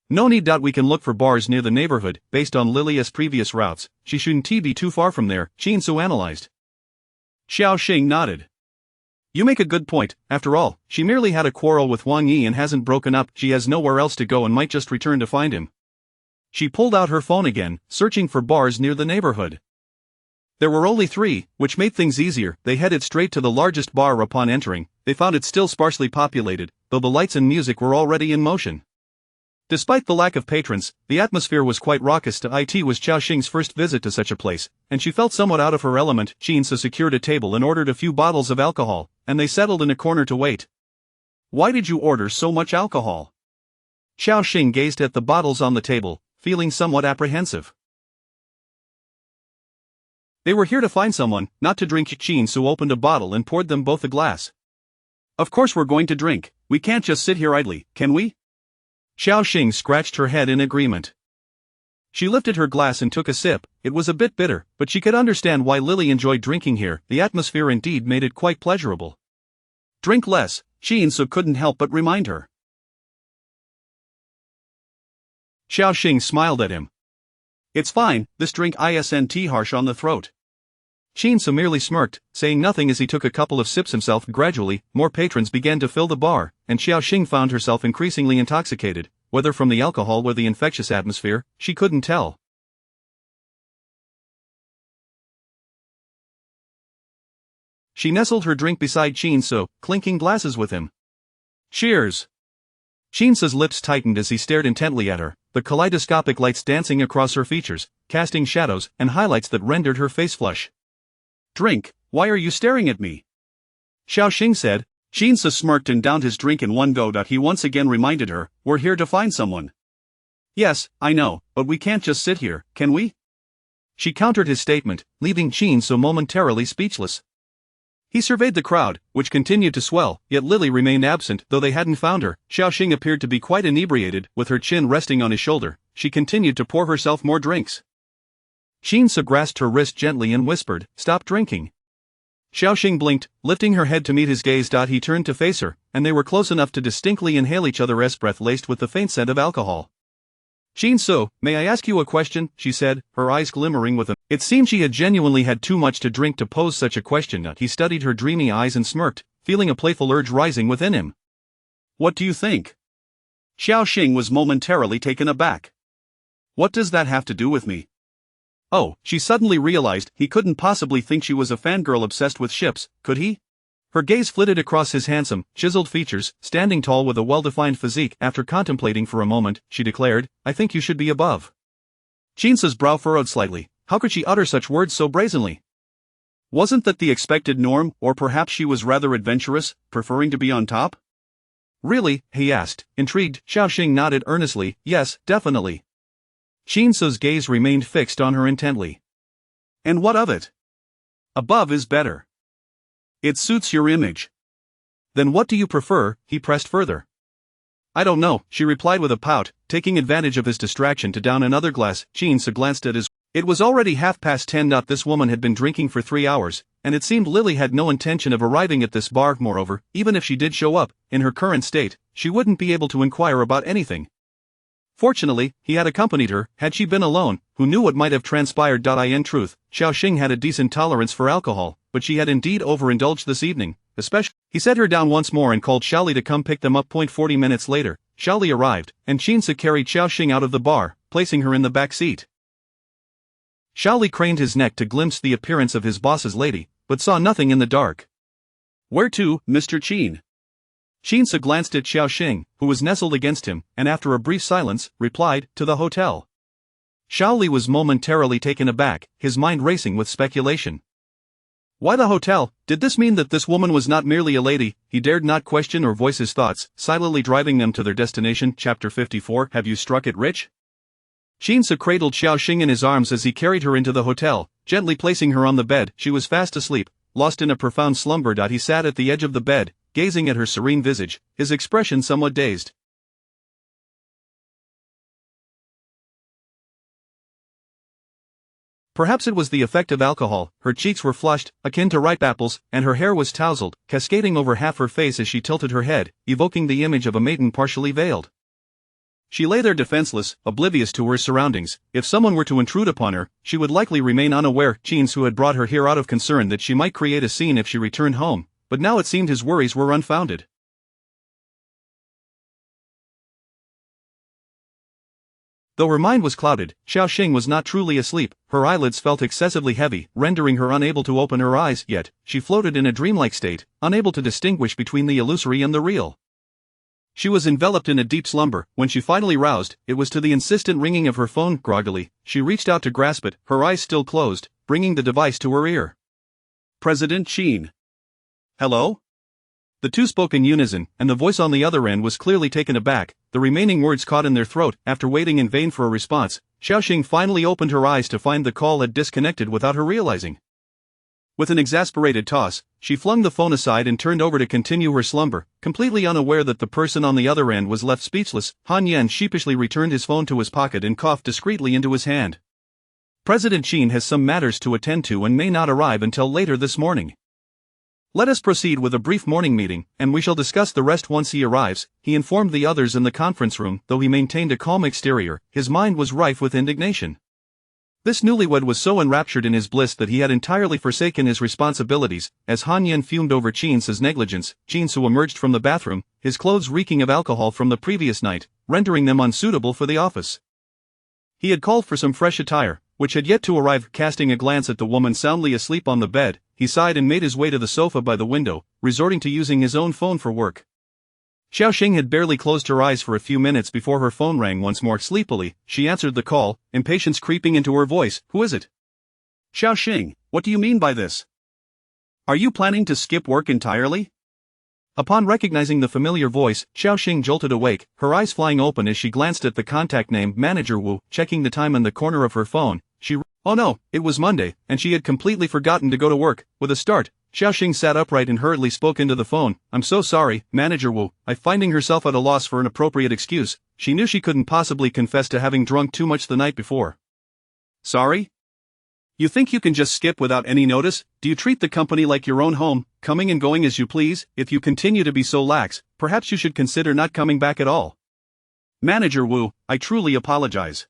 "No need. We can look for bars near the neighborhood. Based on Lily's previous routes, she shouldn't be too far from there," Qin analyzed. Xiaoxing nodded. "You make a good point. After all, she merely had a quarrel with Wang Yi and hasn't broken up. She has nowhere else to go and might just return to find him." She pulled out her phone again, searching for bars near the neighborhood. There were only 3, which made things easier. They headed straight to the largest bar. Upon entering, they found it still sparsely populated, though the lights and music were already in motion. Despite the lack of patrons, the atmosphere was quite raucous. It was Xiaoxing's first visit to such a place, and she felt somewhat out of her element. Qinsa secured a table and ordered a few bottles of alcohol, and they settled in a corner to wait. "Why did you order so much alcohol?" Xiaoxing gazed at the bottles on the table, feeling somewhat apprehensive. "They were here to find someone, not to drink." Qinsu opened a bottle and poured them both a glass. Of course we're going to drink, we can't just sit here idly, can we? Xiaoxing scratched her head in agreement. She lifted her glass and took a sip. It was a bit bitter, but she could understand why Lily enjoyed drinking here. The atmosphere indeed made it quite pleasurable. Drink less, Shin-su couldn't help but remind her. Xiaoxing smiled at him. It's fine, this drink isn't harsh on the throat. Shin-su merely smirked, saying nothing as he took a couple of sips himself. Gradually, more patrons began to fill the bar, and Xiaoxing found herself increasingly intoxicated. Whether from the alcohol or the infectious atmosphere, she couldn't tell. She nestled her drink beside Shin-su, clinking glasses with him. Cheers! Shin-su's lips tightened as he stared intently at her, the kaleidoscopic lights dancing across her features, casting shadows and highlights that rendered her face flush. Drink, why are you staring at me? Xiaoxing said. Shin-su smirked and downed his drink in one go. He once again reminded her, we're here to find someone. Yes, I know, but we can't just sit here, can we? She countered his statement, leaving Shin-su momentarily speechless. He surveyed the crowd, which continued to swell, yet Lily remained absent. Though they hadn't found her, Xiaoxing appeared to be quite inebriated. With her chin resting on his shoulder, she continued to pour herself more drinks. Shin-su grasped her wrist gently and whispered, "Stop drinking." Xiaoxing blinked, lifting her head to meet his gaze. He turned to face her, and they were close enough to distinctly inhale each other's breath laced with the faint scent of alcohol. "Shin-su, may I ask you a question?" she said, her eyes glimmering with It seemed she had genuinely had too much to drink to pose such a question. He studied her dreamy eyes and smirked, feeling a playful urge rising within him. What do you think? Xiaoxing was momentarily taken aback. What does that have to do with me? Oh, she suddenly realized he couldn't possibly think she was a fangirl obsessed with ships, could he? Her gaze flitted across his handsome, chiseled features, standing tall with a well-defined physique. After contemplating for a moment, she declared, "I think you should be above." Shin-su's brow furrowed slightly. How could she utter such words so brazenly? Wasn't that the expected norm, or perhaps she was rather adventurous, preferring to be on top? Really? He asked, intrigued. Xiaoxing nodded earnestly, yes, definitely. Shin-su's gaze remained fixed on her intently. And what of it? Above is better. It suits your image. Then what do you prefer? He pressed further. I don't know, she replied with a pout, taking advantage of his distraction to down another glass. Shin-su glanced at his. It was already 10:30. This woman had been drinking for 3 hours, and it seemed Lily had no intention of arriving at this bar. Moreover, even if she did show up, in her current state, she wouldn't be able to inquire about anything. Fortunately, he had accompanied her. Had she been alone, who knew what might have transpired? In truth, Xiaoxing had a decent tolerance for alcohol, but she had indeed overindulged this evening, especially. He set her down once more and called Xiaoli to come pick them up. 40 minutes later, Xiaoli arrived, and Shin-su carried Xiaoxing out of the bar, placing her in the back seat. Xiaoli craned his neck to glimpse the appearance of his boss's lady, but saw nothing in the dark. Where to, Mr. Qin? Shin-su glanced at Xiaoxing, who was nestled against him, and after a brief silence, replied, to the hotel. Xiaoli was momentarily taken aback, his mind racing with speculation. Why the hotel? Did this mean that this woman was not merely a lady? He dared not question or voice his thoughts, silently driving them to their destination. Chapter 54. Have you struck it rich? Shin-su cradled Xiaoxing in his arms as he carried her into the hotel, gently placing her on the bed. She was fast asleep, lost in a profound slumber. He sat at the edge of the bed, gazing at her serene visage, his expression somewhat dazed. Perhaps it was the effect of alcohol. Her cheeks were flushed, akin to ripe apples, and her hair was tousled, cascading over half her face as she tilted her head, evoking the image of a maiden partially veiled. She lay there defenseless, oblivious to her surroundings. If someone were to intrude upon her, she would likely remain unaware. Shin-su had brought her here out of concern that she might create a scene if she returned home, but now it seemed his worries were unfounded. Though her mind was clouded, Xiaoxing was not truly asleep. Her eyelids felt excessively heavy, rendering her unable to open her eyes. Yet, she floated in a dreamlike state, unable to distinguish between the illusory and the real. She was enveloped in a deep slumber. When she finally roused, it was to the insistent ringing of her phone. Groggily, she reached out to grasp it, her eyes still closed, bringing the device to her ear. President Qin. Hello? The two spoke in unison, and the voice on the other end was clearly taken aback, the remaining words caught in their throat. After waiting in vain for a response, Xiaoxing finally opened her eyes to find the call had disconnected without her realizing. With an exasperated toss, she flung the phone aside and turned over to continue her slumber, completely unaware that the person on the other end was left speechless. Han Yan sheepishly returned his phone to his pocket and coughed discreetly into his hand. President Qin has some matters to attend to and may not arrive until later this morning. Let us proceed with a brief morning meeting, and we shall discuss the rest once he arrives, he informed the others in the conference room. Though he maintained a calm exterior, his mind was rife with indignation. This newlywed was so enraptured in his bliss that he had entirely forsaken his responsibilities. As Han Yan fumed over Qin's negligence, Qin Su emerged from the bathroom, his clothes reeking of alcohol from the previous night, rendering them unsuitable for the office. He had called for some fresh attire, which had yet to arrive. Casting a glance at the woman soundly asleep on the bed, he sighed and made his way to the sofa by the window, resorting to using his own phone for work. Xiaoxing had barely closed her eyes for a few minutes before her phone rang once more. Sleepily, she answered the call, impatience creeping into her voice. Who is it? Xiaoxing, what do you mean by this? Are you planning to skip work entirely? Upon recognizing the familiar voice, Xiaoxing jolted awake, her eyes flying open as she glanced at the contact name Manager Wu. Checking the time in the corner of her phone, oh no, it was Monday, and she had completely forgotten to go to work. With a start, Xiaoxing sat upright and hurriedly spoke into the phone. I'm so sorry, Manager Wu. Finding herself at a loss for an appropriate excuse, she knew she couldn't possibly confess to having drunk too much the night before. Sorry? You think you can just skip without any notice? Do you treat the company like your own home, coming and going as you please? If you continue to be so lax, perhaps you should consider not coming back at all. Manager Wu, I truly apologize.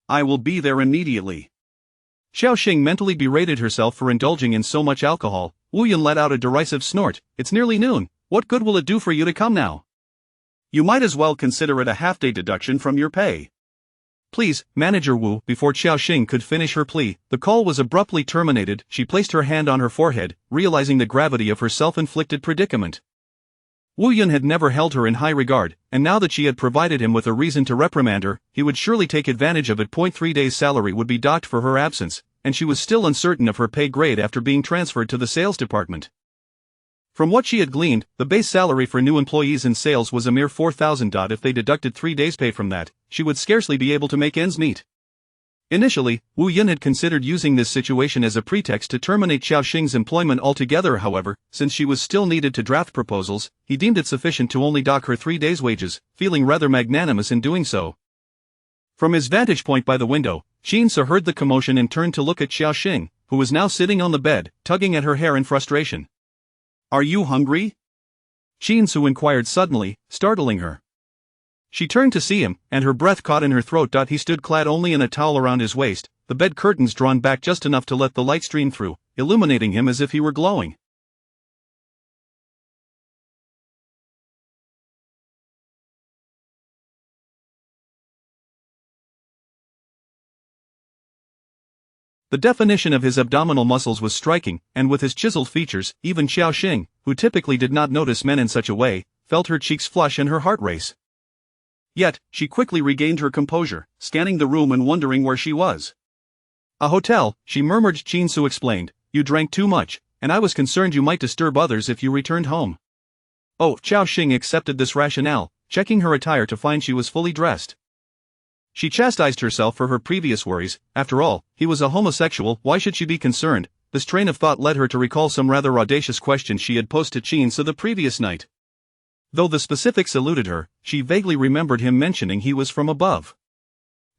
I will be there immediately. Xiaoxing mentally berated herself for indulging in so much alcohol. Wu Yun let out a derisive snort. It's nearly noon. What good will it do for you to come now? You might as well consider it a half-day deduction from your pay. Please, Manager Wu. Before Xiaoxing could finish her plea, the call was abruptly terminated. She placed her hand on her forehead, realizing the gravity of her self-inflicted predicament. Wu Yun had never held her in high regard, and now that she had provided him with a reason to reprimand her, he would surely take advantage of it. 3 days' salary would be docked for her absence, and she was still uncertain of her pay grade after being transferred to the sales department. From what she had gleaned, the base salary for new employees in sales was a mere 4,000. If they deducted 3 days' pay from that, she would scarcely be able to make ends meet. Initially, Wu Yun had considered using this situation as a pretext to terminate Xiaoxing's employment altogether. However, since she was still needed to draft proposals, he deemed it sufficient to only dock her 3 days' wages, feeling rather magnanimous in doing so. From his vantage point by the window, Qin Su heard the commotion and turned to look at Xiaoxing, who was now sitting on the bed, tugging at her hair in frustration. Are you hungry? Qin Su inquired suddenly, startling her. She turned to see him, and her breath caught in her throat. He stood clad only in a towel around his waist, the bed curtains drawn back just enough to let the light stream through, illuminating him as if he were glowing. The definition of his abdominal muscles was striking, and with his chiseled features, even Xiaoxing, who typically did not notice men in such a way, felt her cheeks flush and her heart race. Yet, she quickly regained her composure, scanning the room and wondering where she was. A hotel, she murmured. Qin Su explained. You drank too much, and I was concerned you might disturb others if you returned home. Oh, Xiaoxing accepted this rationale, checking her attire to find she was fully dressed. She chastised herself for her previous worries. After all, he was a homosexual. Why should she be concerned? This train of thought led her to recall some rather audacious questions she had posed to Qin Su the previous night. Though the specifics eluded her, she vaguely remembered him mentioning he was from above.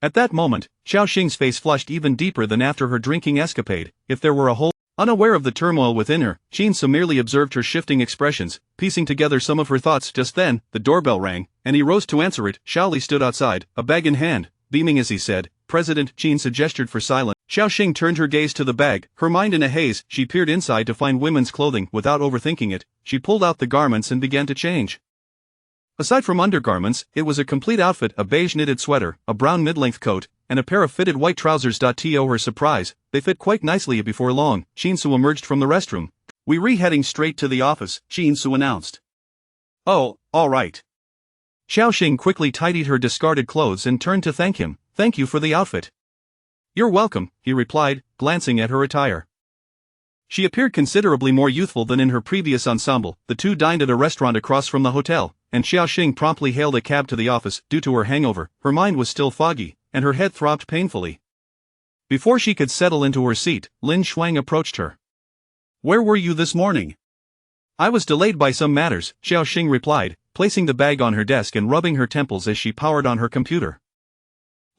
At that moment, Xiaoxing's face flushed even deeper than after her drinking escapade. If there were a whole... Unaware of the turmoil within her, Qin Su merely observed her shifting expressions, piecing together some of her thoughts. Just then, the doorbell rang, and he rose to answer it. Xiaoli stood outside, a bag in hand, beaming as he said, President. Qin Su gestured for silence. Xiaoxing turned her gaze to the bag, her mind in a haze. She peered inside to find women's clothing. Without overthinking it, she pulled out the garments and began to change. Aside from undergarments, it was a complete outfit: a beige knitted sweater, a brown mid-length coat, and a pair of fitted white trousers. To her surprise, they fit quite nicely. Before long, Qin Su emerged from the restroom. We're heading straight to the office, Qin Su announced. Oh, all right. Xiaoxing quickly tidied her discarded clothes and turned to thank him. Thank you for the outfit. You're welcome, he replied, glancing at her attire. She appeared considerably more youthful than in her previous ensemble. The two dined at a restaurant across from the hotel, and Xiaoxing promptly hailed a cab to the office. Due to her hangover, her mind was still foggy, and her head throbbed painfully. Before she could settle into her seat, Lin Shuang approached her. Where were you this morning? I was delayed by some matters, Xiao Xing replied, placing the bag on her desk and rubbing her temples as she powered on her computer.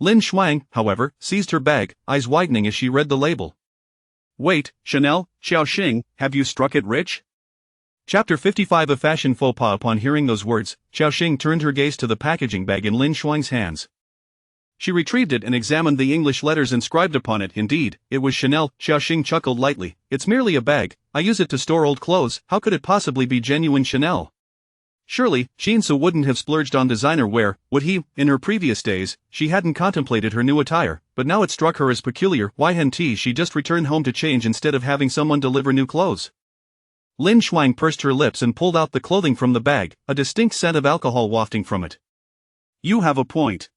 Lin Shuang, however, seized her bag, eyes widening as she read the label. Wait, Chanel, Xiao Xing, have you struck it rich? Chapter 55 of Fashion Faux Pas. Upon hearing those words, Xiao Xing turned her gaze to the packaging bag in Lin Shuang's hands. She retrieved it and examined the English letters inscribed upon it. Indeed, it was Chanel. Xiao Xing chuckled lightly. It's merely a bag. I use it to store old clothes. How could it possibly be genuine Chanel? Surely, Jinsu wouldn't have splurged on designer wear, would he? In her previous days, she hadn't contemplated her new attire, but now it struck her as peculiar. Why hadn't she just returned home to change instead of having someone deliver new clothes? Lin Shuang pursed her lips and pulled out the clothing from the bag, a distinct scent of alcohol wafting from it. You have a point.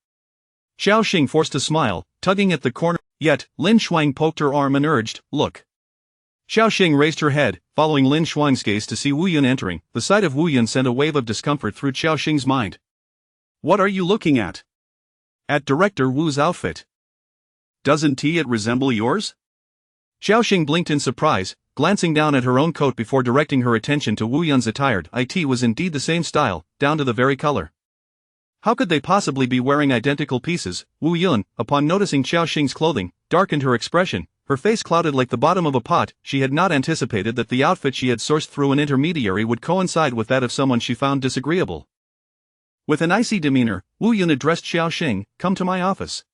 Xiao Xing forced a smile, tugging at the corner, yet, Lin Shuang poked her arm and urged, look. Xiao Xing raised her head, following Lin Shuang's gaze to see Wu Yun entering. The sight of Wu Yun sent a wave of discomfort through Xiao Xing's mind. What are you looking at? At Director Wu's outfit. Doesn't it resemble yours? Xiao Xing blinked in surprise, glancing down at her own coat before directing her attention to Wu Yun's attire. It was indeed the same style, down to the very color. How could they possibly be wearing identical pieces? Wu Yun, upon noticing Xiao Xing's clothing, darkened her expression, her face clouded like the bottom of a pot. She had not anticipated that the outfit she had sourced through an intermediary would coincide with that of someone she found disagreeable. With an icy demeanor, Wu Yun addressed Xiao Xing, come to my office.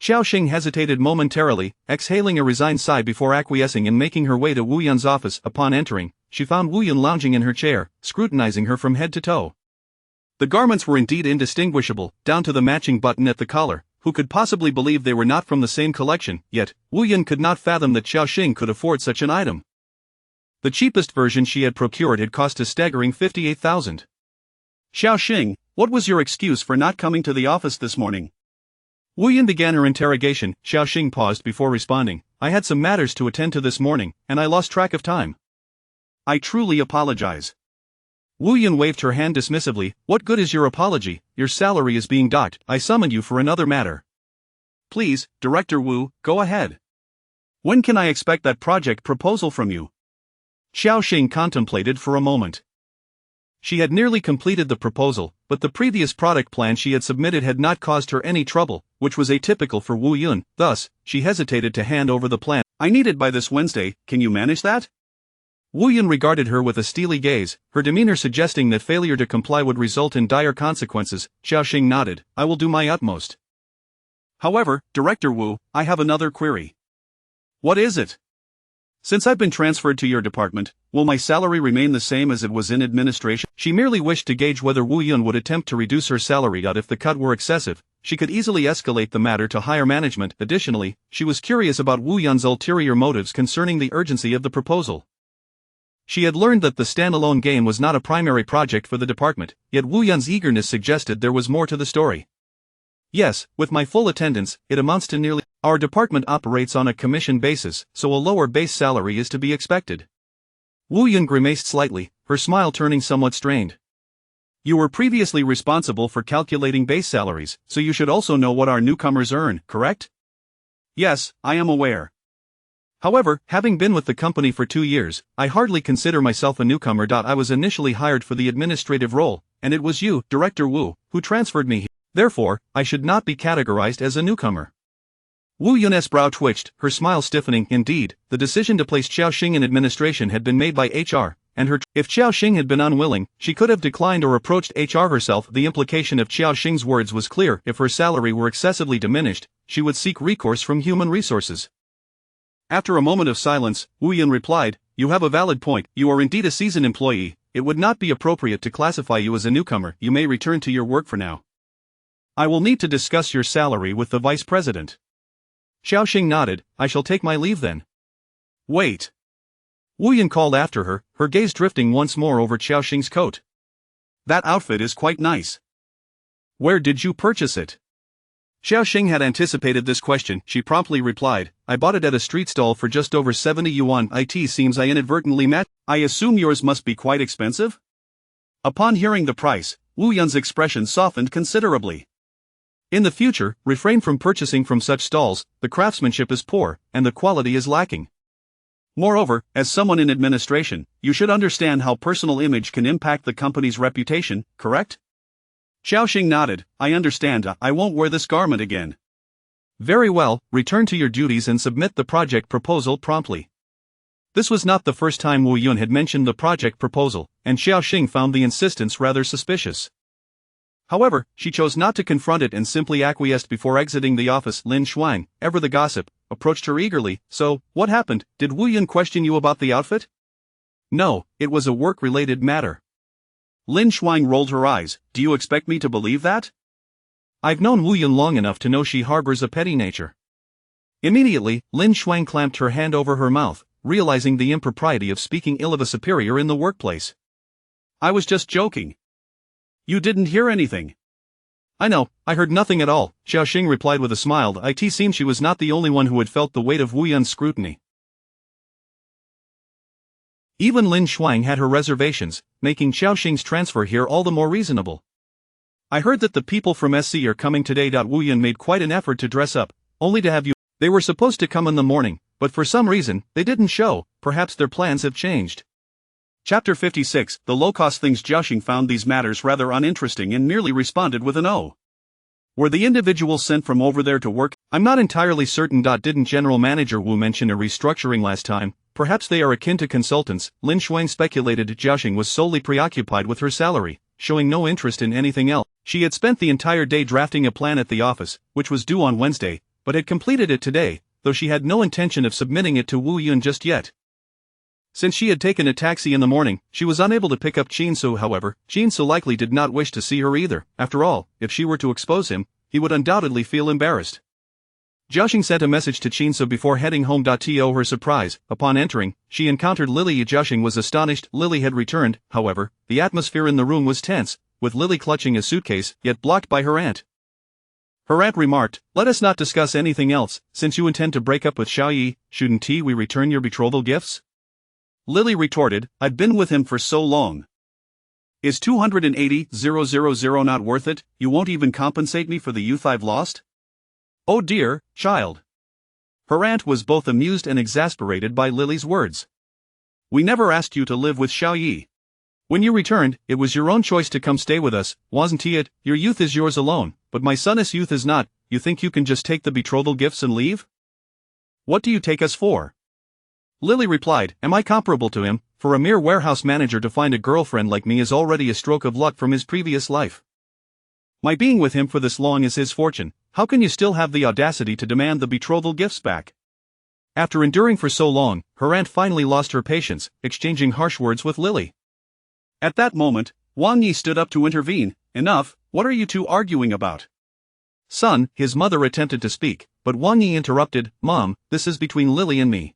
Xiao Xing hesitated momentarily, exhaling a resigned sigh before acquiescing and making her way to Wu Yun's office. Upon entering, she found Wu Yun lounging in her chair, scrutinizing her from head to toe. The garments were indeed indistinguishable, down to the matching button at the collar. Who could possibly believe they were not from the same collection? Yet, Wu Yun could not fathom that Xiao Xing could afford such an item. The cheapest version she had procured had cost a staggering 58,000. Xiao Xing, what was your excuse for not coming to the office this morning? Wu Yun began her interrogation. Xiao Xing paused before responding. I had some matters to attend to this morning, and I lost track of time. I truly apologize. Wu Yun waved her hand dismissively. What good is your apology? Your salary is being docked. I summoned you for another matter. Please, Director Wu, go ahead. When can I expect that project proposal from you? Xiao Xing contemplated for a moment. She had nearly completed the proposal, but the previous product plan she had submitted had not caused her any trouble, which was atypical for Wu Yun. Thus, she hesitated to hand over the plan. I need it by this Wednesday. Can you manage that? Wu Yun regarded her with a steely gaze, her demeanor suggesting that failure to comply would result in dire consequences. Xiao Xing nodded. I will do my utmost. However, Director Wu, I have another query. What is it? Since I've been transferred to your department, will my salary remain the same as it was in administration? She merely wished to gauge whether Wu Yun would attempt to reduce her salary. If the cut were excessive, she could easily escalate the matter to higher management. Additionally, she was curious about Wu Yun's ulterior motives concerning the urgency of the proposal. She had learned that the standalone game was not a primary project for the department, yet Wu Yun's eagerness suggested there was more to the story. Yes, with my full attendance, it amounts to nearly. Our department operates on a commission basis, so a lower base salary is to be expected. Wu Yun grimaced slightly, her smile turning somewhat strained. You were previously responsible for calculating base salaries, so you should also know what our newcomers earn, correct? Yes, I am aware. However, having been with the company for 2 years, I hardly consider myself a newcomer. I was initially hired for the administrative role, and it was you, Director Wu, who transferred me here. Therefore, I should not be categorized as a newcomer. Wu Yun's brow twitched, her smile stiffening. Indeed, the decision to place Xiao Xing in administration had been made by HR, and if Xiao Xing had been unwilling, she could have declined or approached HR herself. The implication of Xiao Xing's words was clear. If her salary were excessively diminished, she would seek recourse from human resources. After a moment of silence, Wu Yun replied, You have a valid point. You are indeed a seasoned employee. It would not be appropriate to classify you as a newcomer. You may return to your work for now. I will need to discuss your salary with the vice president. Xiao Xing nodded. I shall take my leave then. Wait. Wu Yun called after her, her gaze drifting once more over Xiao Xing's coat. That outfit is quite nice. Where did you purchase it? Xiao Xing had anticipated this question. She promptly replied, I bought it at a street stall for just over 70 yuan. It seems I inadvertently met. I assume yours must be quite expensive? Upon hearing the price, Wu Yun's expression softened considerably. In the future, refrain from purchasing from such stalls. The craftsmanship is poor, and the quality is lacking. Moreover, as someone in administration, you should understand how personal image can impact the company's reputation, correct? Xiaoxing nodded. I understand. I won't wear this garment again. Very well, return to your duties and submit the project proposal promptly. This was not the first time Wu Yun had mentioned the project proposal, and Xiaoxing found the insistence rather suspicious. However, she chose not to confront it and simply acquiesced before exiting the office. Lin Shuang, ever the gossip, approached her eagerly. So, what happened? Did Wu Yun question you about the outfit? No, it was a work-related matter. Lin Shuang rolled her eyes. Do you expect me to believe that? I've known Wu Yun long enough to know she harbors a petty nature. Immediately, Lin Shuang clamped her hand over her mouth, realizing the impropriety of speaking ill of a superior in the workplace. I was just joking. You didn't hear anything. I know, I heard nothing at all, Xiaoxing replied with a smile. It seemed she was not the only one who had felt the weight of Wu Yun's scrutiny. Even Lin Shuang had her reservations, making Xiaoxing's transfer here all the more reasonable. I heard that the people from SC are coming today. Wu Yun made quite an effort to dress up, only to have you. They were supposed to come in the morning, but for some reason, they didn't show. Perhaps their plans have changed. Chapter 56, The Low-Cost Things. Xiaoxing found these matters rather uninteresting and merely responded with an "Oh." Were the individuals sent from over there to work? I'm not entirely certain. Didn't General Manager Wu mention a restructuring last time? Perhaps they are akin to consultants. Lin Shuang speculated. Xiaoxing was solely preoccupied with her salary, showing no interest in anything else. She had spent the entire day drafting a plan at the office, which was due on Wednesday, but had completed it today, though she had no intention of submitting it to Wu Yun just yet. Since she had taken a taxi in the morning, she was unable to pick up Qinsu. However, Qinsu likely did not wish to see her either. After all, if she were to expose him, he would undoubtedly feel embarrassed. Xiaoxing sent a message to Qinsu before heading home. To her surprise, upon entering, she encountered Lily. Xiaoxing was astonished. Lily had returned. However, the atmosphere in the room was tense, with Lily clutching a suitcase, yet blocked by her aunt. Her aunt remarked, "Let us not discuss anything else, since you intend to break up with Xiaoyi. Shouldn't we return your betrothal gifts?" Lily retorted, "I've been with him for so long. Is 280,000 not worth it? You won't even compensate me for the youth I've lost?" "Oh dear, child." Her aunt was both amused and exasperated by Lily's words. "We never asked you to live with Xiaoyi. When you returned, it was your own choice to come stay with us, wasn't it? Your youth is yours alone, but my son's youth is not. You think you can just take the betrothal gifts and leave? What do you take us for?" Lily replied, "Am I comparable to him? For a mere warehouse manager to find a girlfriend like me is already a stroke of luck from his previous life. My being with him for this long is his fortune. How can you still have the audacity to demand the betrothal gifts back?" After enduring for so long, her aunt finally lost her patience, exchanging harsh words with Lily. At that moment, Wang Yi stood up to intervene. "Enough, what are you two arguing about?" "Son," his mother attempted to speak, but Wang Yi interrupted. "Mom, this is between Lily and me.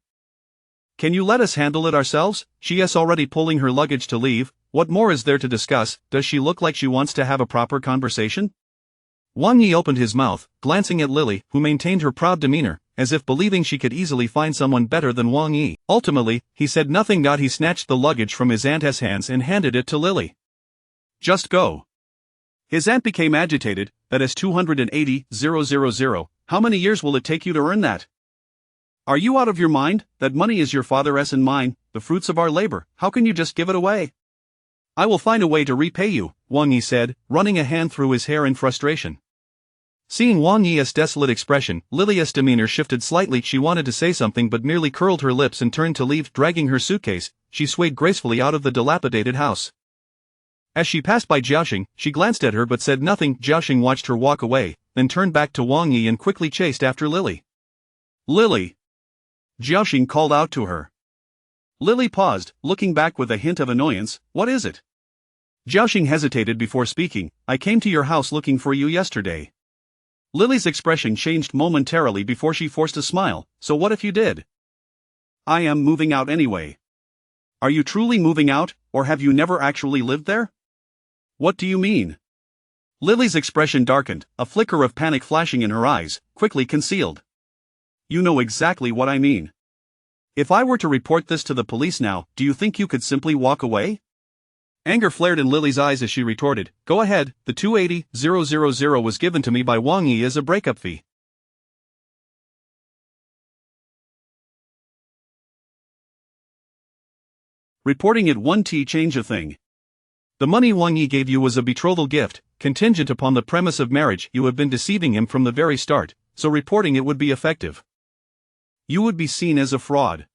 Can you let us handle it ourselves? She is already pulling her luggage to leave. What more is there to discuss? Does she look like she wants to have a proper conversation?" Wang Yi opened his mouth, glancing at Lily, who maintained her proud demeanor, as if believing she could easily find someone better than Wang Yi. Ultimately, he said nothing. He snatched the luggage from his aunt's hands and handed it to Lily. "Just go." His aunt became agitated. "That is 280,000. How many years will it take you to earn that? Are you out of your mind? That money is your father's and mine, the fruits of our labor. How can you just give it away?" "I will find a way to repay you," Wang Yi said, running a hand through his hair in frustration. Seeing Wang Yi's desolate expression, Lily's demeanor shifted slightly. She wanted to say something but merely curled her lips and turned to leave. Dragging her suitcase, she swayed gracefully out of the dilapidated house. As she passed by Xiaoxing, she glanced at her but said nothing. Xiaoxing watched her walk away, then turned back to Wang Yi and quickly chased after Lily. "Lily!" Xiaoxing called out to her. Lily paused, looking back with a hint of annoyance. "What is it?" Xiaoxing hesitated before speaking. "I came to your house looking for you yesterday." Lily's expression changed momentarily before she forced a smile. "So what if you did?" "I am moving out anyway." "Are you truly moving out, or have you never actually lived there?" "What do you mean?" Lily's expression darkened, a flicker of panic flashing in her eyes, quickly concealed. "You know exactly what I mean. If I were to report this to the police now, do you think you could simply walk away?" Anger flared in Lily's eyes as she retorted, "Go ahead, the 280,000 was given to me by Wang Yi as a breakup fee. reporting it 1T change a thing. The money Wang Yi gave you was a betrothal gift, contingent upon the premise of marriage. You have been deceiving him from the very start, so reporting it would be effective. You would be seen as a fraud.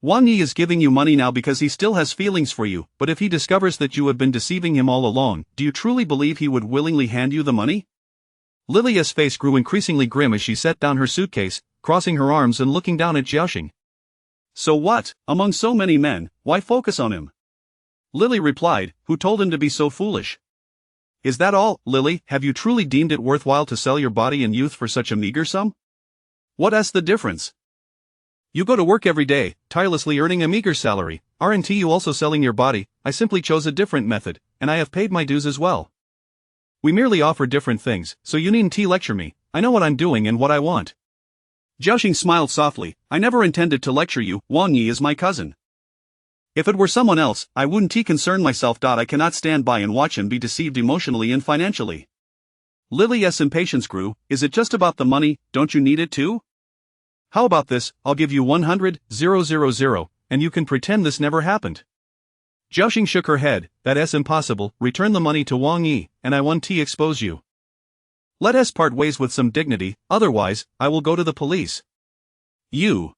Wang Yi is giving you money now because he still has feelings for you, but if he discovers that you have been deceiving him all along, do you truly believe he would willingly hand you the money? Lilia's face grew increasingly grim as she set down her suitcase, crossing her arms and looking down at Xiaoxing. So what, among so many men, why focus on him? Lily replied, who told him to be so foolish? Is that all, Lily? Have you truly deemed it worthwhile to sell your body and youth for such a meager sum? What's the difference? You go to work every day, tirelessly earning a meager salary. Aren't you also selling your body? I simply chose a different method, and I have paid my dues as well. We merely offer different things, so you needn't lecture me. I know what I'm doing and what I want. Xiaoxing smiled softly. I never intended to lecture you. Wang Yi is my cousin. If it were someone else, I wouldn't concern myself. I cannot stand by and watch him be deceived emotionally and financially. Lily's impatience grew. Is it just about the money? Don't you need it too? How about this? I'll give you 100,000, and you can pretend this never happened. Xiaoxing shook her head. That's impossible. Return the money to Wang Yi, and I won't expose you. Let us part ways with some dignity, otherwise, I will go to the police. You.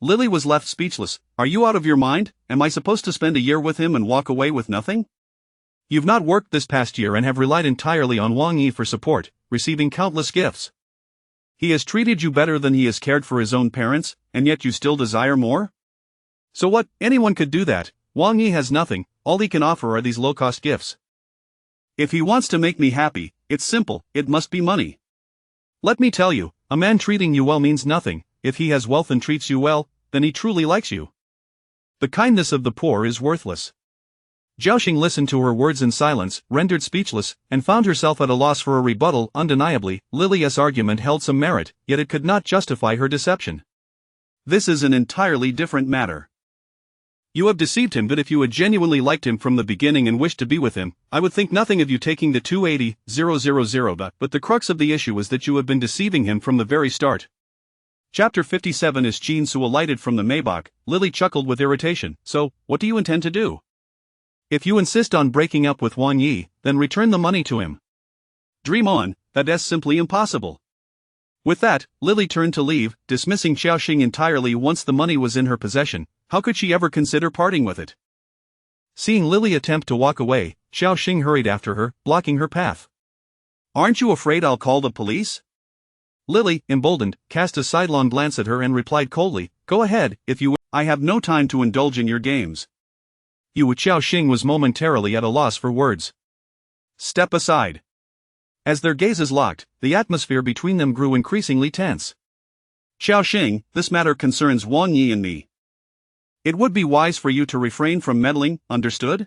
Lily was left speechless. Are you out of your mind? Am I supposed to spend a year with him and walk away with nothing? You've not worked this past year and have relied entirely on Wang Yi for support, receiving countless gifts. He has treated you better than he has cared for his own parents, and yet you still desire more? So what? Anyone could do that. Wang Yi has nothing, all he can offer are these low-cost gifts. If he wants to make me happy, it's simple, it must be money. Let me tell you, a man treating you well means nothing. If he has wealth and treats you well, then he truly likes you. The kindness of the poor is worthless. Xiaoxing listened to her words in silence, rendered speechless, and found herself at a loss for a rebuttal. Undeniably, Lily's argument held some merit, yet it could not justify her deception. This is an entirely different matter. You have deceived him, but if you had genuinely liked him from the beginning and wished to be with him, I would think nothing of you taking the 280,000. But the crux of the issue is that you have been deceiving him from the very start. Chapter 57. As Jinsu alighted from the Maybach, Lily chuckled with irritation. So, what do you intend to do? If you insist on breaking up with Wang Yi, then return the money to him. Dream on, that's simply impossible. With that, Lily turned to leave, dismissing Xiaoxing entirely. Once the money was in her possession, how could she ever consider parting with it? Seeing Lily attempt to walk away, Xiaoxing hurried after her, blocking her path. Aren't you afraid I'll call the police? Lily, emboldened, cast a sidelong glance at her and replied coldly, Go ahead, if you wish. I have no time to indulge in your games. Xiaoxing was momentarily at a loss for words. Step aside. As their gazes locked, the atmosphere between them grew increasingly tense. Xiaoxing, this matter concerns Wang Yi and me. It would be wise for you to refrain from meddling, understood?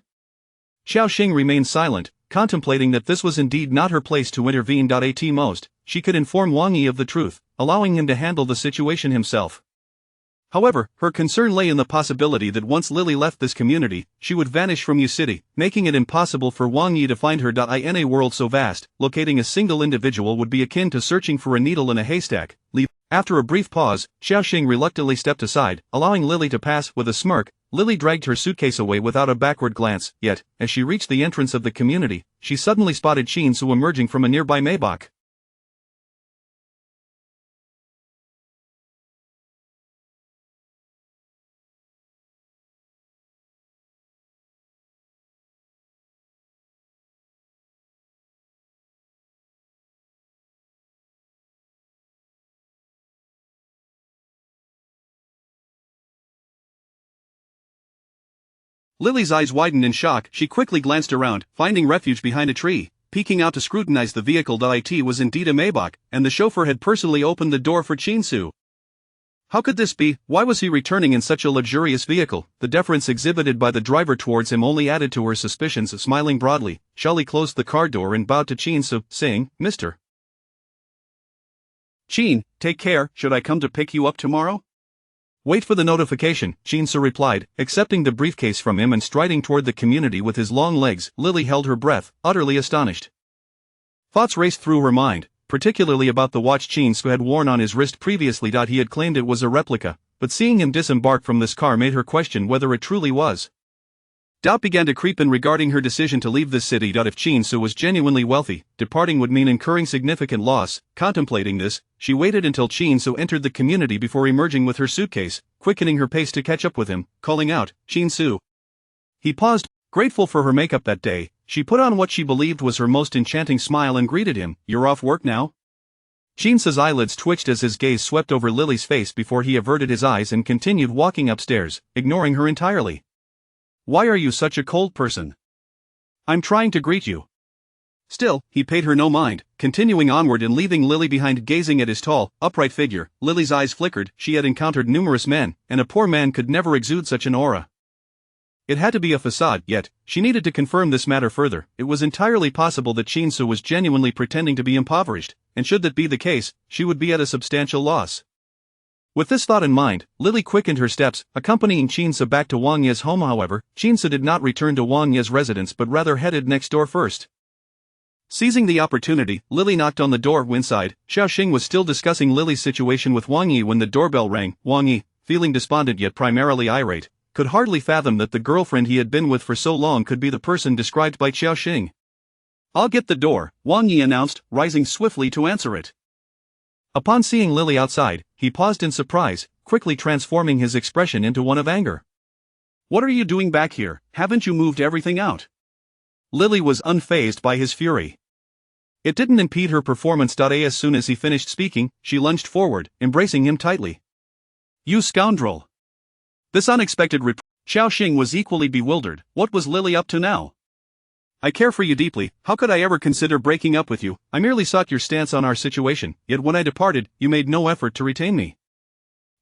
Xiaoxing remained silent, contemplating that this was indeed not her place to intervene. At most, she could inform Wang Yi of the truth, allowing him to handle the situation himself. However, her concern lay in the possibility that once Lily left this community, she would vanish from Yu City, making it impossible for Wang Yi to find her. In a world so vast, locating a single individual would be akin to searching for a needle in a haystack. After a brief pause, Xiaoxing reluctantly stepped aside, allowing Lily to pass. With a smirk, Lily dragged her suitcase away without a backward glance, yet, as she reached the entrance of the community, she suddenly spotted Jinsu emerging from a nearby Maybach. Lily's eyes widened in shock. She quickly glanced around, finding refuge behind a tree, peeking out to scrutinize the vehicle. It was indeed a Maybach, and the chauffeur had personally opened the door for Jinsu. How could this be? Why was he returning in such a luxurious vehicle? The deference exhibited by the driver towards him only added to her suspicions. Smiling broadly, Shali closed the car door and bowed to Jinsu, saying, Mr. Chin, take care. Should I come to pick you up tomorrow? Wait for the notification, Jinsu replied, accepting the briefcase from him and striding toward the community with his long legs. Lily held her breath, utterly astonished. Thoughts raced through her mind, particularly about the watch Jinsu had worn on his wrist previously. He had claimed it was a replica, but seeing him disembark from this car made her question whether it truly was. Doubt began to creep in regarding her decision to leave this city. If Chin Su was genuinely wealthy, departing would mean incurring significant loss. Contemplating this, she waited until Chin Su entered the community before emerging with her suitcase, quickening her pace to catch up with him, calling out, "Chin Su." He paused, grateful for her makeup that day. She put on what she believed was her most enchanting smile and greeted him. "You're off work now?" Chin Su's eyelids twitched as his gaze swept over Lily's face before he averted his eyes and continued walking upstairs, ignoring her entirely. "Why are you such a cold person? I'm trying to greet you." Still, he paid her no mind, continuing onward and leaving Lily behind gazing at his tall, upright figure. Lily's eyes flickered. She had encountered numerous men, and a poor man could never exude such an aura. It had to be a facade, yet, she needed to confirm this matter further. It was entirely possible that Chin Su was genuinely pretending to be impoverished, and should that be the case, she would be at a substantial loss. With this thought in mind, Lily quickened her steps, accompanying Chin Su back to Wang Ye's home. However, Chin Su did not return to Wang Ye's residence but rather headed next door first. Seizing the opportunity, Lily knocked on the door. Inside, Xiaoxing was still discussing Lily's situation with Wang Yi when the doorbell rang. Wang Yi, feeling despondent yet primarily irate, could hardly fathom that the girlfriend he had been with for so long could be the person described by Xiaoxing. "I'll get the door," Wang Yi announced, rising swiftly to answer it. Upon seeing Lily outside, he paused in surprise, quickly transforming his expression into one of anger. "What are you doing back here? Haven't you moved everything out?" Lily was unfazed by his fury. It didn't impede her performance. As soon as he finished speaking, she lunged forward, embracing him tightly. "You scoundrel!" This unexpected Xiaoxing was equally bewildered. What was Lily up to now? "I care for you deeply. How could I ever consider breaking up with you? I merely sought your stance on our situation, yet when I departed, you made no effort to retain me."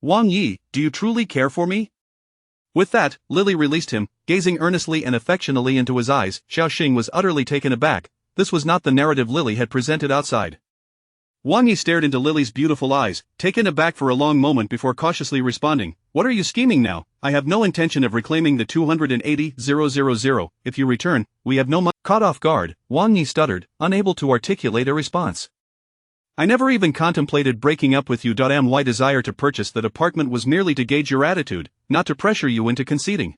"Wang Yi, do you truly care for me?" With that, Lily released him, gazing earnestly and affectionately into his eyes. Xiaoxing was utterly taken aback. This was not the narrative Lily had presented outside. Wang Yi stared into Lily's beautiful eyes, taken aback for a long moment before cautiously responding, "What are you scheming now? I have no intention of reclaiming the 280,000. If you return, we have no money." Caught off guard, Wang Yi stuttered, unable to articulate a response. "I never even contemplated breaking up with you. My desire to purchase that apartment was merely to gauge your attitude, not to pressure you into conceding."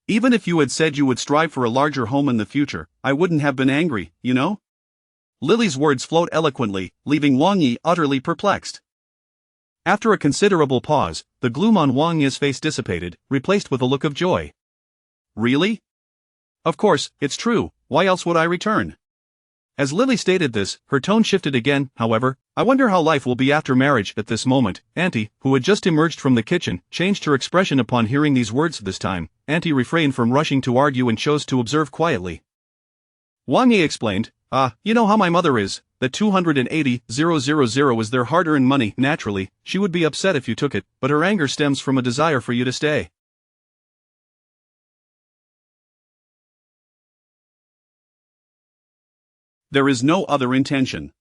"Even if you had said you would strive for a larger home in the future, I wouldn't have been angry, you know?" Lily's words flowed eloquently, leaving Wang Yi utterly perplexed. After a considerable pause, the gloom on Wang Yi's face dissipated, replaced with a look of joy. "Really? Of course, it's true. Why else would I return?" As Lily stated this, her tone shifted again. "However, I wonder how life will be after marriage." At this moment, Auntie, who had just emerged from the kitchen, changed her expression upon hearing these words. This time, Auntie refrained from rushing to argue and chose to observe quietly. Wang Yi explained, You know how my mother is. That 280,000 is their hard-earned money. Naturally, she would be upset if you took it, but her anger stems from a desire for you to stay." "There is no other intention."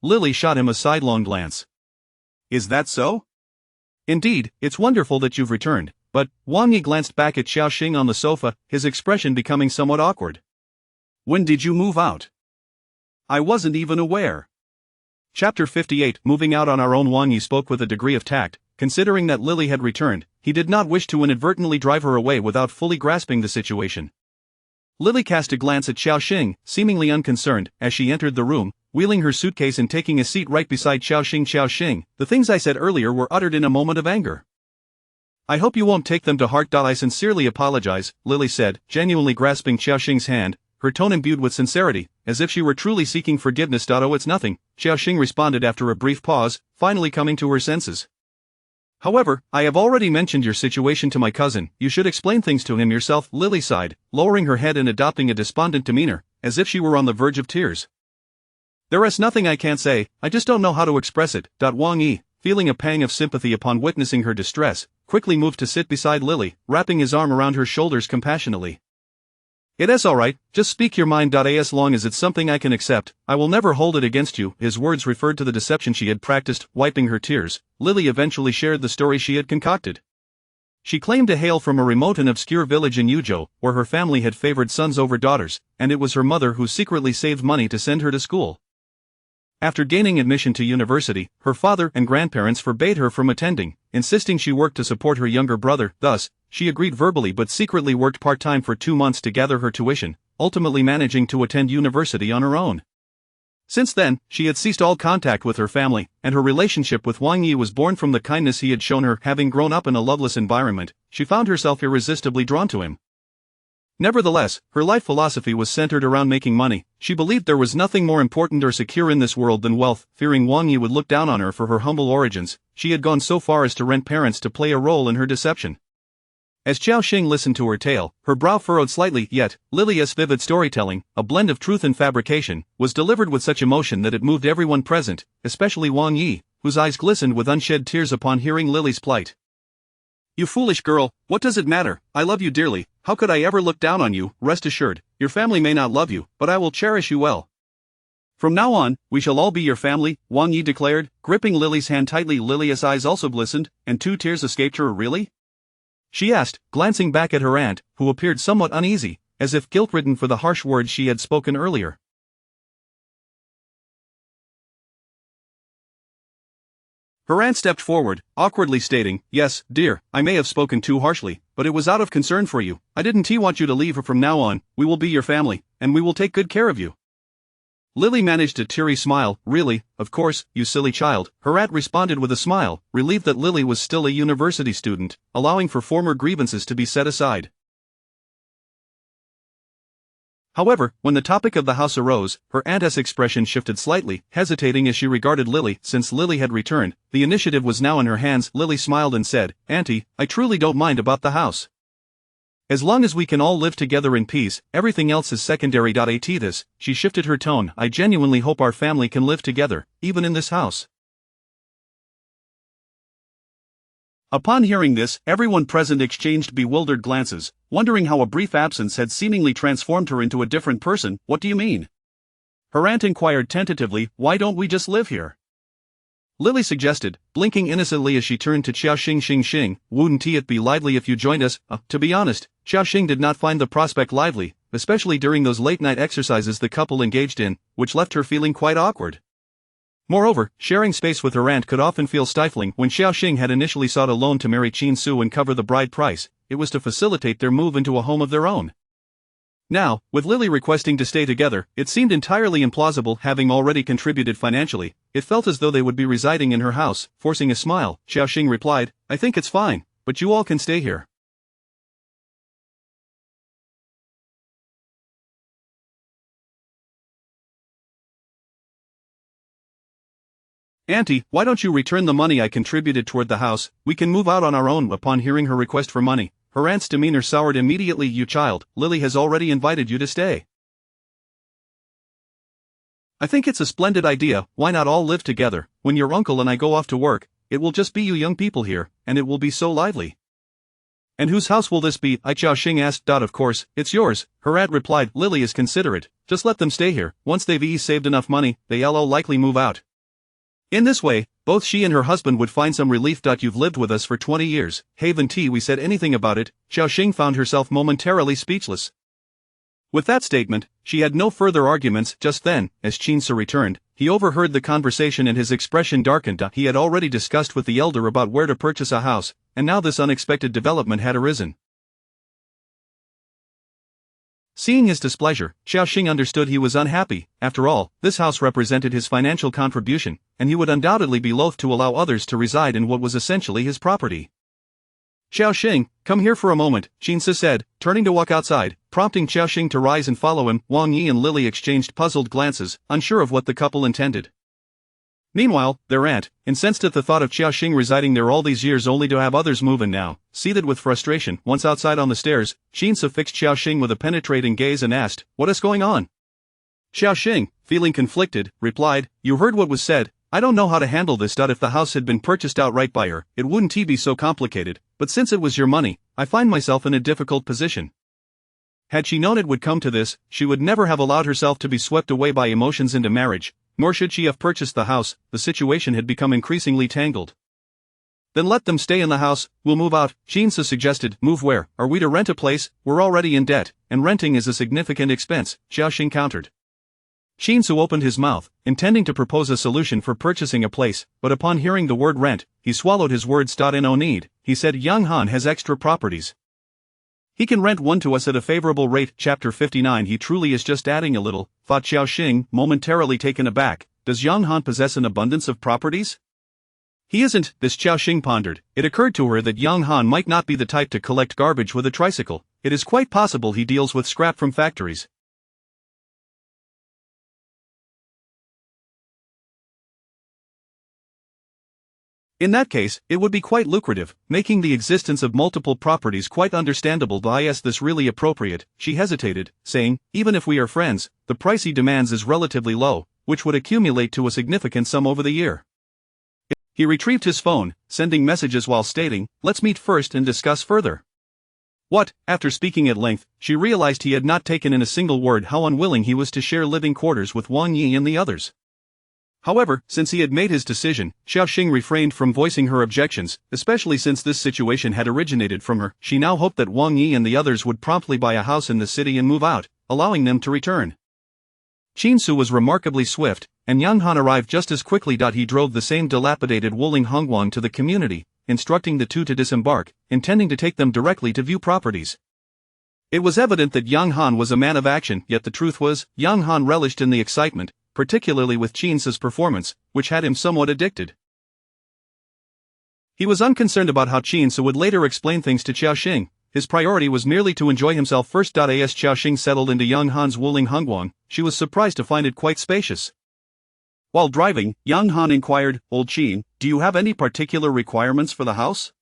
Lily shot him a sidelong glance. "Is that so?" "Indeed, it's wonderful that you've returned, but..." Wang Yi glanced back at Xiaoxing on the sofa, his expression becoming somewhat awkward. "When did you move out? I wasn't even aware." Chapter 58. Moving out on our own. Wang Yi spoke with a degree of tact. Considering that Lily had returned, he did not wish to inadvertently drive her away without fully grasping the situation. Lily cast a glance at Xiaoxing, seemingly unconcerned, as she entered the room, wheeling her suitcase and taking a seat right beside Xiaoxing. "Xiaoxing, the things I said earlier were uttered in a moment of anger. I hope you won't take them to heart. I sincerely apologize," Lily said, genuinely grasping Xiaoxing's hand, her tone imbued with sincerity, as if she were truly seeking forgiveness. "Oh, it's nothing," Xiaoxing responded after a brief pause, finally coming to her senses. "However, I have already mentioned your situation to my cousin. You should explain things to him yourself." Lily sighed, lowering her head and adopting a despondent demeanor, as if she were on the verge of tears. "There is nothing I can't say, I just don't know how to express it." Wang Yi, feeling a pang of sympathy upon witnessing her distress, quickly moved to sit beside Lily, wrapping his arm around her shoulders compassionately. It's alright, just speak your mind. As long as it's something I can accept, I will never hold it against you. His words referred to the deception she had practiced. Wiping her tears, Lily eventually shared the story she had concocted. She claimed to hail from a remote and obscure village in Ujo, where her family had favored sons over daughters, and it was her mother who secretly saved money to send her to school. After gaining admission to university, her father and grandparents forbade her from attending, insisting she work to support her younger brother. Thus, she agreed verbally but secretly worked part-time for 2 months to gather her tuition, ultimately managing to attend university on her own. Since then, she had ceased all contact with her family, and her relationship with Wang Yi was born from the kindness he had shown her. Having grown up in a loveless environment, she found herself irresistibly drawn to him. Nevertheless, her life philosophy was centered around making money. She believed there was nothing more important or secure in this world than wealth. Fearing Wang Yi would look down on her for her humble origins, she had gone so far as to rent parents to play a role in her deception. As Xiao Xing listened to her tale, her brow furrowed slightly. Yet, Lily's vivid storytelling, a blend of truth and fabrication, was delivered with such emotion that it moved everyone present, especially Wang Yi, whose eyes glistened with unshed tears upon hearing Lily's plight. "You foolish girl, what does it matter? I love you dearly. How could I ever look down on you? Rest assured, your family may not love you, but I will cherish you well. From now on, we shall all be your family," Wang Yi declared, gripping Lily's hand tightly. Lily's eyes also glistened, and 2 tears escaped her. "Really?" she asked, glancing back at her aunt, who appeared somewhat uneasy, as if guilt-ridden for the harsh words she had spoken earlier. Her aunt stepped forward, awkwardly stating, "Yes, dear, I may have spoken too harshly, but it was out of concern for you. I didn't want you to leave her. From now on, we will be your family, and we will take good care of you." Lily managed a teary smile. "Really, of course, you silly child," her aunt responded with a smile, relieved that Lily was still a university student, allowing for former grievances to be set aside. However, when the topic of the house arose, her aunt's expression shifted slightly, hesitating as she regarded Lily. Since Lily had returned, the initiative was now in her hands. Lily smiled and said, "Auntie, I truly don't mind about the house. As long as we can all live together in peace, everything else is secondary." This, she shifted her tone, "I genuinely hope our family can live together, even in this house." Upon hearing this, everyone present exchanged bewildered glances, wondering how a brief absence had seemingly transformed her into a different person. "What do you mean?" her aunt inquired tentatively. "Why don't we just live here?" Lily suggested, blinking innocently as she turned to Xiao Xing. "Wouldn't it be lively if you joined us?" To be honest, Xiao Xing did not find the prospect lively, especially during those late-night exercises the couple engaged in, which left her feeling quite awkward. Moreover, sharing space with her aunt could often feel stifling. When Xiao Xing had initially sought a loan to marry Qin Su and cover the bride price, it was to facilitate their move into a home of their own. Now, with Lily requesting to stay together, it seemed entirely implausible. Having already contributed financially, it felt as though they would be residing in her house. Forcing a smile, Xiao Xing replied, "I think it's fine, but you all can stay here." "Auntie, why don't you return the money I contributed toward the house? We can move out on our own." Upon hearing her request for money, her aunt's demeanor soured immediately. "You child, Lily has already invited you to stay. I think it's a splendid idea. Why not all live together? When your uncle and I go off to work, it will just be you young people here, and it will be so lively." "And whose house will this be?" Xiao Xing asked. "Of course, it's yours," her aunt replied. "Lily is considerate. Just let them stay here. Once they've saved enough money, they'll likely move out. In this way, both she and her husband would find some relief. You've lived with us for 20 years, haven't we said anything about it?" Xiao Xing found herself momentarily speechless. With that statement, she had no further arguments. Just then, as Qin Su returned, he overheard the conversation and his expression darkened. He had already discussed with the elder about where to purchase a house, and now this unexpected development had arisen. Seeing his displeasure, Xiao Xing understood he was unhappy. After all, this house represented his financial contribution, and he would undoubtedly be loath to allow others to reside in what was essentially his property. "Xiao Xing, come here for a moment," Qin Su said, turning to walk outside, prompting Xiao Xing to rise and follow him. Wang Yi and Lily exchanged puzzled glances, unsure of what the couple intended. Meanwhile, their aunt, incensed at the thought of Xiao Xing residing there all these years only to have others move in now, seethed with frustration. Once outside on the stairs, Qin Su fixed Xiao Xing with a penetrating gaze and asked, "What is going on?" Xiao Xing, feeling conflicted, replied, "You heard what was said. I don't know how to handle this. If the house had been purchased outright by her, it wouldn't be so complicated, but since it was your money, I find myself in a difficult position." Had she known it would come to this, she would never have allowed herself to be swept away by emotions into marriage, nor should she have purchased the house. The situation had become increasingly tangled. Then let them stay in the house, we'll move out, Shinsu suggested. Move where? Are we to rent a place? We're already in debt, and renting is a significant expense, Xiaoxing countered. Shinsu opened his mouth, intending to propose a solution for purchasing a place, but upon hearing the word rent, he swallowed his words. No need, he said. Yang Han has extra properties. He can rent one to us at a favorable rate. Chapter 59. He truly is just adding a little, thought Xiaoxing, momentarily taken aback. Does Yang Han possess an abundance of properties? He isn't, this Xiaoxing pondered. It occurred to her that Yang Han might not be the type to collect garbage with a tricycle. It is quite possible he deals with scrap from factories. In that case, it would be quite lucrative, making the existence of multiple properties quite understandable. Is this really appropriate? She hesitated, saying, even if we are friends, the price he demands is relatively low, which would accumulate to a significant sum over the year. He retrieved his phone, sending messages while stating, let's meet first and discuss further. What? After speaking at length, she realized he had not taken in a single word how unwilling he was to share living quarters with Wang Yi and the others. However, since he had made his decision, Xiaoxing refrained from voicing her objections, especially since this situation had originated from her. She now hoped that Wang Yi and the others would promptly buy a house in the city and move out, allowing them to return. Shinsu was remarkably swift, and Yang Han arrived just as quickly. He drove the same dilapidated Wuling Hongguang to the community, instructing the two to disembark, intending to take them directly to view properties. It was evident that Yang Han was a man of action, yet the truth was, Yang Han relished in the excitement, particularly with Shinsu's performance, which had him somewhat addicted. He was unconcerned about how Shinsu would later explain things to Xiaoxing. His priority was merely to enjoy himself first. As Xiaoxing settled into Yang Han's Wuling Hongguang, she was surprised to find it quite spacious. While driving, Yang Han inquired, Old Qin, do you have any particular requirements for the house?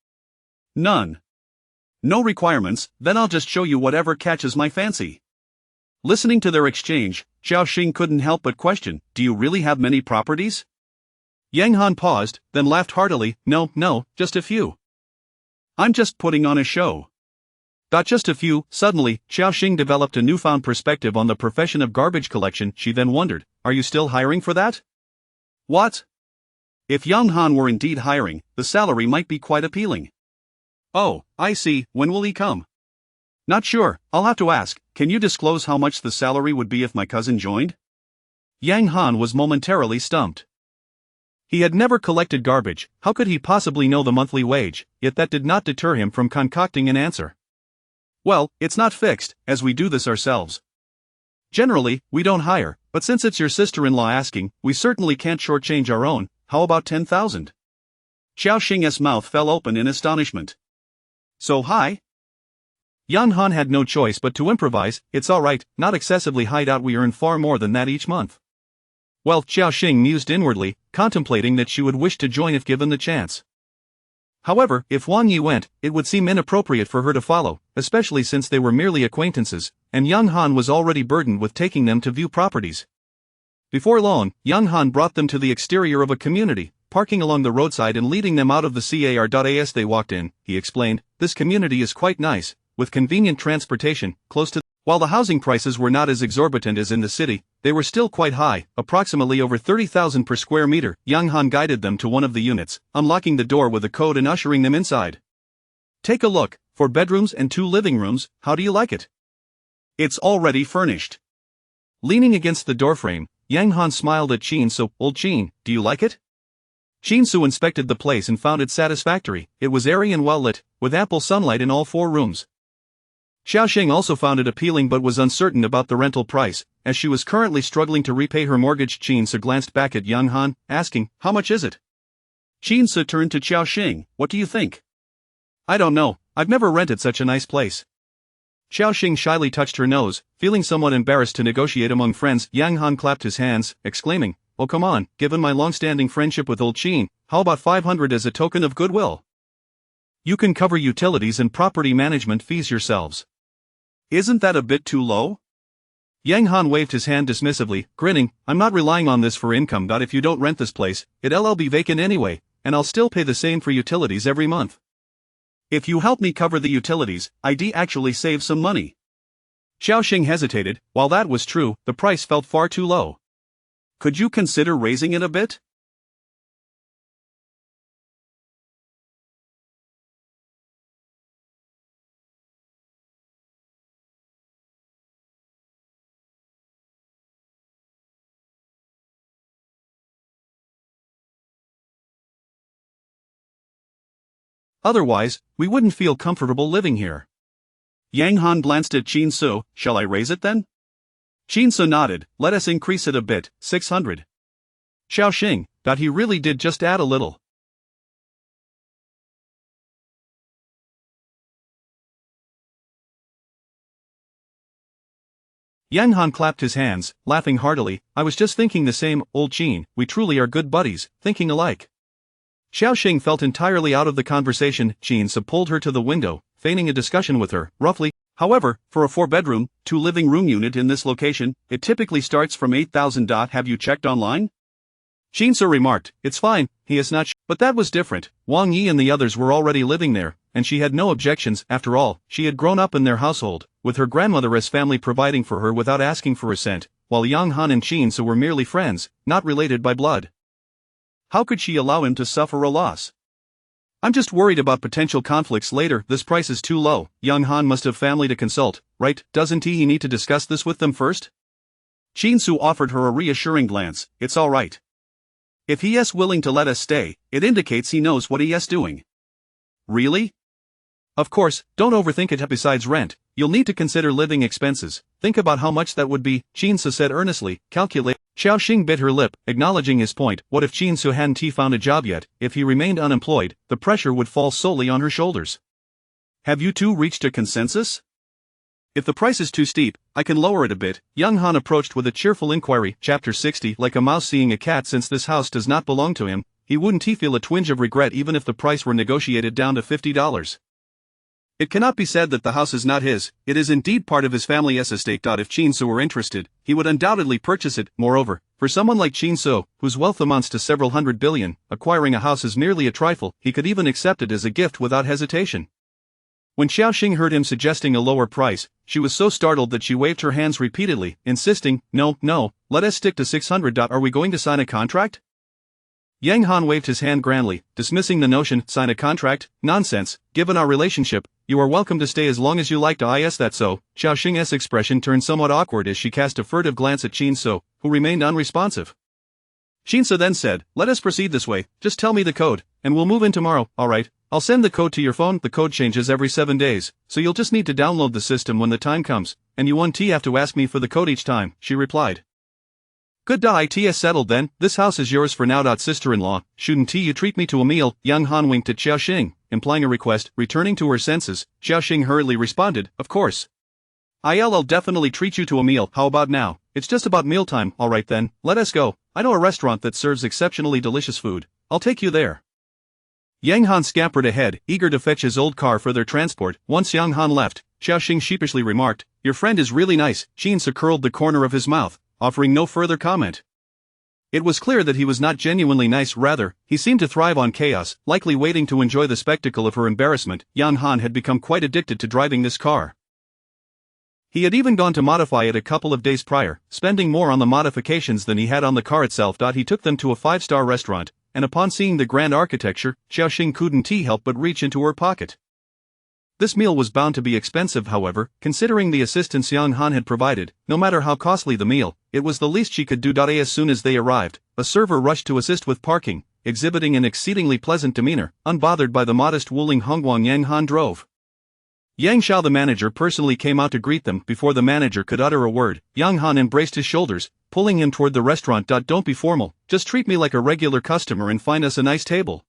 None. No requirements, then I'll just show you whatever catches my fancy. Listening to their exchange, Xiaoxing couldn't help but question, do you really have many properties? Yang Han paused, then laughed heartily, no, just a few. I'm just putting on a show. Just a few. Suddenly, Xiaoxing developed a newfound perspective on the profession of garbage collection. She then wondered, are you still hiring for that? What? If Yang Han were indeed hiring, the salary might be quite appealing. Oh, I see, when will he come? Not sure, I'll have to ask. Can you disclose how much the salary would be if my cousin joined? Yang Han was momentarily stumped. He had never collected garbage, how could he possibly know the monthly wage? Yet that did not deter him from concocting an answer. Well, it's not fixed, as we do this ourselves. Generally, we don't hire, but since it's your sister-in-law asking, we certainly can't shortchange our own. How about 10,000? Xiaoxing's mouth fell open in astonishment. So high? Yang Han had no choice but to improvise. It's alright, not excessively high. We earn far more than that each month. Well, Xiaoxing mused inwardly, contemplating that she would wish to join if given the chance. However, if Wang Yi went, it would seem inappropriate for her to follow, especially since they were merely acquaintances, and Yang Han was already burdened with taking them to view properties. Before long, Yang Han brought them to the exterior of a community, parking along the roadside and leading them out of the car. As they walked in, he explained, this community is quite nice, with convenient transportation, close to. While the housing prices were not as exorbitant as in the city, they were still quite high, approximately over 30,000 per square meter. Yang Han guided them to one of the units, unlocking the door with a code and ushering them inside. Take a look, 4 bedrooms and 2 living rooms, how do you like it? It's already furnished. Leaning against the doorframe, Yang Han smiled at Shinsu. Old Qin, do you like it? Shinsu inspected the place and found it satisfactory. It was airy and well lit, with ample sunlight in all 4 rooms. Xiaoxing also found it appealing but was uncertain about the rental price, as she was currently struggling to repay her mortgage. Shinsu glanced back at Yang Han, asking, how much is it? Shinsu turned to Xiaoxing, what do you think? I don't know, I've never rented such a nice place. Xiaoxing shyly touched her nose, feeling somewhat embarrassed to negotiate among friends. Yang Han clapped his hands, exclaiming, oh come on, given my long-standing friendship with Old Qin, how about 500 as a token of goodwill? You can cover utilities and property management fees yourselves. Isn't that a bit too low? Yang Han waved his hand dismissively, grinning, I'm not relying on this for income. If you don't rent this place, it'll be vacant anyway, and I'll still pay the same for utilities every month. If you help me cover the utilities, I'd actually save some money. Xiaoxing hesitated. While that was true, the price felt far too low. Could you consider raising it a bit? Otherwise, we wouldn't feel comfortable living here. Yang Han glanced at Qin Su. Shall I raise it then? Qin Su nodded. Let us increase it a bit, 600. Xiaoxing, he really did just add a little. Yang Han clapped his hands, laughing heartily. I was just thinking the same, old Qin, we truly are good buddies, thinking alike. Xiaoxing felt entirely out of the conversation. Qin Su pulled her to the window, feigning a discussion with her, roughly. However, for a 4-bedroom, 2-living-room unit in this location, it typically starts from 8,000. Have you checked online? Qin Su remarked, it's fine, he is not but that was different. Wang Yi and the others were already living there, and she had no objections. After all, she had grown up in their household, with her grandmother as family providing for her without asking for a cent, while Yang Han and Qin Su were merely friends, not related by blood. How could she allow him to suffer a loss? I'm just worried about potential conflicts later. This price is too low. Yang Han must have family to consult, right? Doesn't he need to discuss this with them first? Qin Su offered her a reassuring glance. It's all right. If he is willing to let us stay, it indicates he knows what he is doing. Really? Of course, don't overthink it. Besides rent, you'll need to consider living expenses. Think about how much that would be, Qin Su said earnestly. Calculate. Xiaoxing bit her lip, acknowledging his point. What if Qin Su hadn't found a job yet? If he remained unemployed, the pressure would fall solely on her shoulders. Have you two reached a consensus? If the price is too steep, I can lower it a bit. Yang Han approached with a cheerful inquiry. Chapter 60. Like a mouse seeing a cat. Since this house does not belong to him, wouldn't he feel a twinge of regret even if the price were negotiated down to $50? It cannot be said that the house is not his, it is indeed part of his family's estate. If Qin Su were interested, he would undoubtedly purchase it. Moreover, for someone like Qin Su, whose wealth amounts to several hundred billion, acquiring a house is merely a trifle. He could even accept it as a gift without hesitation. When Xiaoxing heard him suggesting a lower price, she was so startled that she waved her hands repeatedly, insisting, no, let us stick to 600. Are we going to sign a contract? Yang Han waved his hand grandly, dismissing the notion. Sign a contract? Nonsense. Given our relationship, you are welcome to stay as long as you like. Is that so? Xiaoxing's expression turned somewhat awkward as she cast a furtive glance at Qin Su, who remained unresponsive. Qin Su then said, let us proceed this way. Just tell me the code, and we'll move in tomorrow. Alright, I'll send the code to your phone. The code changes every 7 days, so you'll just need to download the system when the time comes, and you won't have to ask me for the code each time, she replied. Good. It's settled then. This house is yours for now. Sister-in-law, shouldn't you treat me to a meal? Yang Han winked at Xiaoxing, implying a request. Returning to her senses, Xiaoxing hurriedly responded, of course. I'll definitely treat you to a meal. How about now? It's just about mealtime. Alright then, let us go. I know a restaurant that serves exceptionally delicious food. I'll take you there. Yang Han scampered ahead, eager to fetch his old car for their transport. Once Yang Han left, Xiaoxing sheepishly remarked, your friend is really nice. Qin Su curled the corner of his mouth, offering no further comment. It was clear that he was not genuinely nice. Rather, he seemed to thrive on chaos, likely waiting to enjoy the spectacle of her embarrassment. Yang Han had become quite addicted to driving this car. He had even gone to modify it a couple of days prior, spending more on the modifications than he had on the car itself. He took them to a 5-star restaurant, and upon seeing the grand architecture, Xiaoxing couldn't help but reach into her pocket. This meal was bound to be expensive, however, considering the assistance Yang Han had provided. No matter how costly the meal, it was the least she could do. As soon as they arrived, a server rushed to assist with parking, exhibiting an exceedingly pleasant demeanor, unbothered by the modest Wuling Hongguang Yang Han drove. Yang Xiao, the manager, personally came out to greet them. Before the manager could utter a word, Yang Han embraced his shoulders, pulling him toward the restaurant. Don't be formal, just treat me like a regular customer and find us a nice table.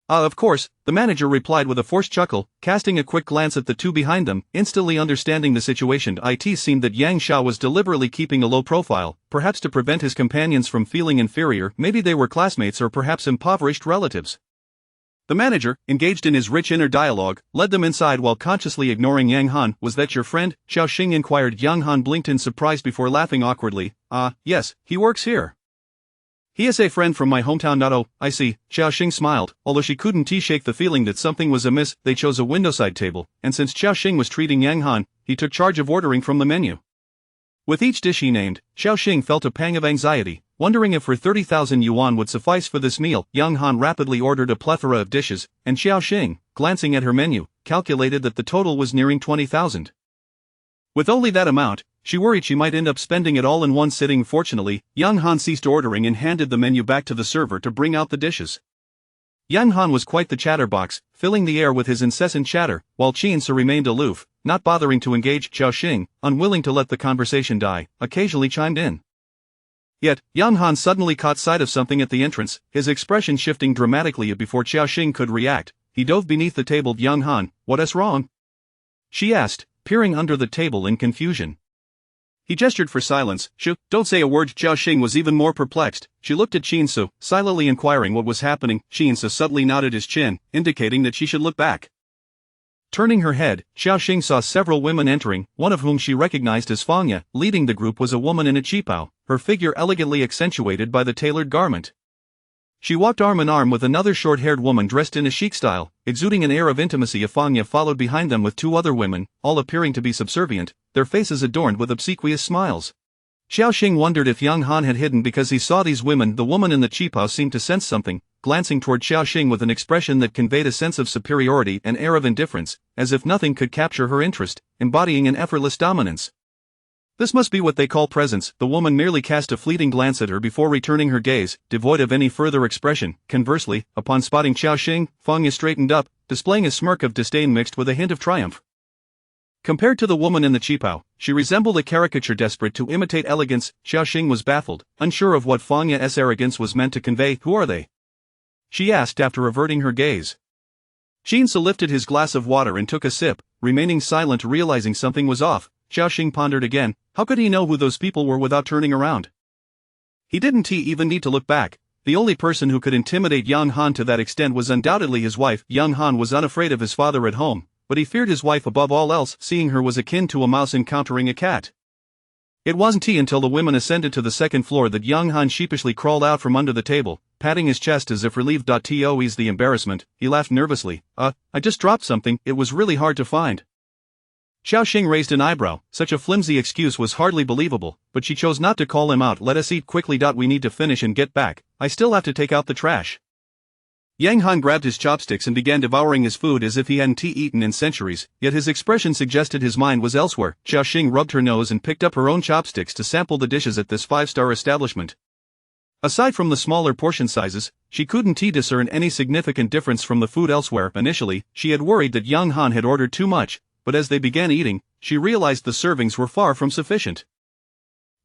Of course, the manager replied with a forced chuckle, casting a quick glance at the two behind them, instantly understanding the situation. It seemed that Yang Xiao was deliberately keeping a low profile, perhaps to prevent his companions from feeling inferior. Maybe they were classmates or perhaps impoverished relatives. The manager, engaged in his rich inner dialogue, led them inside while consciously ignoring Yang Han. Was that your friend? Xiaoxing inquired. Yang Han blinked in surprise before laughing awkwardly. Yes, he works here. He is a friend from my hometown. Oh, I see. Xiaoxing smiled, although she couldn't shake the feeling that something was amiss. They chose a windowside table, and since Xiaoxing was treating Yang Han, he took charge of ordering from the menu. With each dish he named, Xiaoxing felt a pang of anxiety, wondering if her 30,000 yuan would suffice for this meal. Yang Han rapidly ordered a plethora of dishes, and Xiaoxing, glancing at her menu, calculated that the total was nearing 20,000. With only that amount, she worried she might end up spending it all in one sitting. Fortunately, Yang Han ceased ordering and handed the menu back to the server to bring out the dishes. Yang Han was quite the chatterbox, filling the air with his incessant chatter, while Qin Su remained aloof, not bothering to engage. Xiaoxing, unwilling to let the conversation die, occasionally chimed in. Yet, Yang Han suddenly caught sight of something at the entrance, his expression shifting dramatically. Before Xiaoxing could react, he dove beneath the table. Yang Han, what is wrong? She asked, peering under the table in confusion. He gestured for silence. Don't say a word. Xiaoxing was even more perplexed. She looked at Qin Su, silently inquiring what was happening. Qin Su subtly nodded his chin, indicating that she should look back. Turning her head, Xiaoxing saw several women entering, one of whom she recognized as Fangya. Leading the group was a woman in a qipao, her figure elegantly accentuated by the tailored garment. She walked arm in arm with another short-haired woman dressed in a chic style, exuding an air of intimacy. Fangya followed behind them with two other women, all appearing to be subservient, their faces adorned with obsequious smiles. Xiaoxing wondered if Yang Han had hidden because he saw these women. The woman in the qipao seemed to sense something, glancing toward Xiaoxing with an expression that conveyed a sense of superiority and air of indifference, as if nothing could capture her interest, embodying an effortless dominance. This must be what they call presence. The woman merely cast a fleeting glance at her before returning her gaze, devoid of any further expression. Conversely, upon spotting Xiaoxing, Fangya straightened up, displaying a smirk of disdain mixed with a hint of triumph. Compared to the woman in the qipao, she resembled a caricature desperate to imitate elegance. Xiaoxing was baffled, unsure of what Fangya's arrogance was meant to convey. Who are they? She asked after averting her gaze. Qin Su lifted his glass of water and took a sip, remaining silent. Realizing something was off, Xiaoxing pondered again. How could he know who those people were without turning around? He didn't even need to look back. The only person who could intimidate Yang Han to that extent was undoubtedly his wife. Yang Han was unafraid of his father at home, but he feared his wife above all else. Seeing her was akin to a mouse encountering a cat. It wasn't until the women ascended to the second floor that Yang Han sheepishly crawled out from under the table, patting his chest as if relieved. To ease the embarrassment, he laughed nervously. I just dropped something. It was really hard to find. Xiaoxing raised an eyebrow. Such a flimsy excuse was hardly believable, but she chose not to call him out. Let us eat quickly. We need to finish and get back. I still have to take out the trash. Yang Han grabbed his chopsticks and began devouring his food as if he hadn't eaten in centuries, yet his expression suggested his mind was elsewhere. Xiaoxing rubbed her nose and picked up her own chopsticks to sample the dishes at this five-star establishment. Aside from the smaller portion sizes, she couldn't discern any significant difference from the food elsewhere. Initially, she had worried that Yang Han had ordered too much, but as they began eating, she realized the servings were far from sufficient.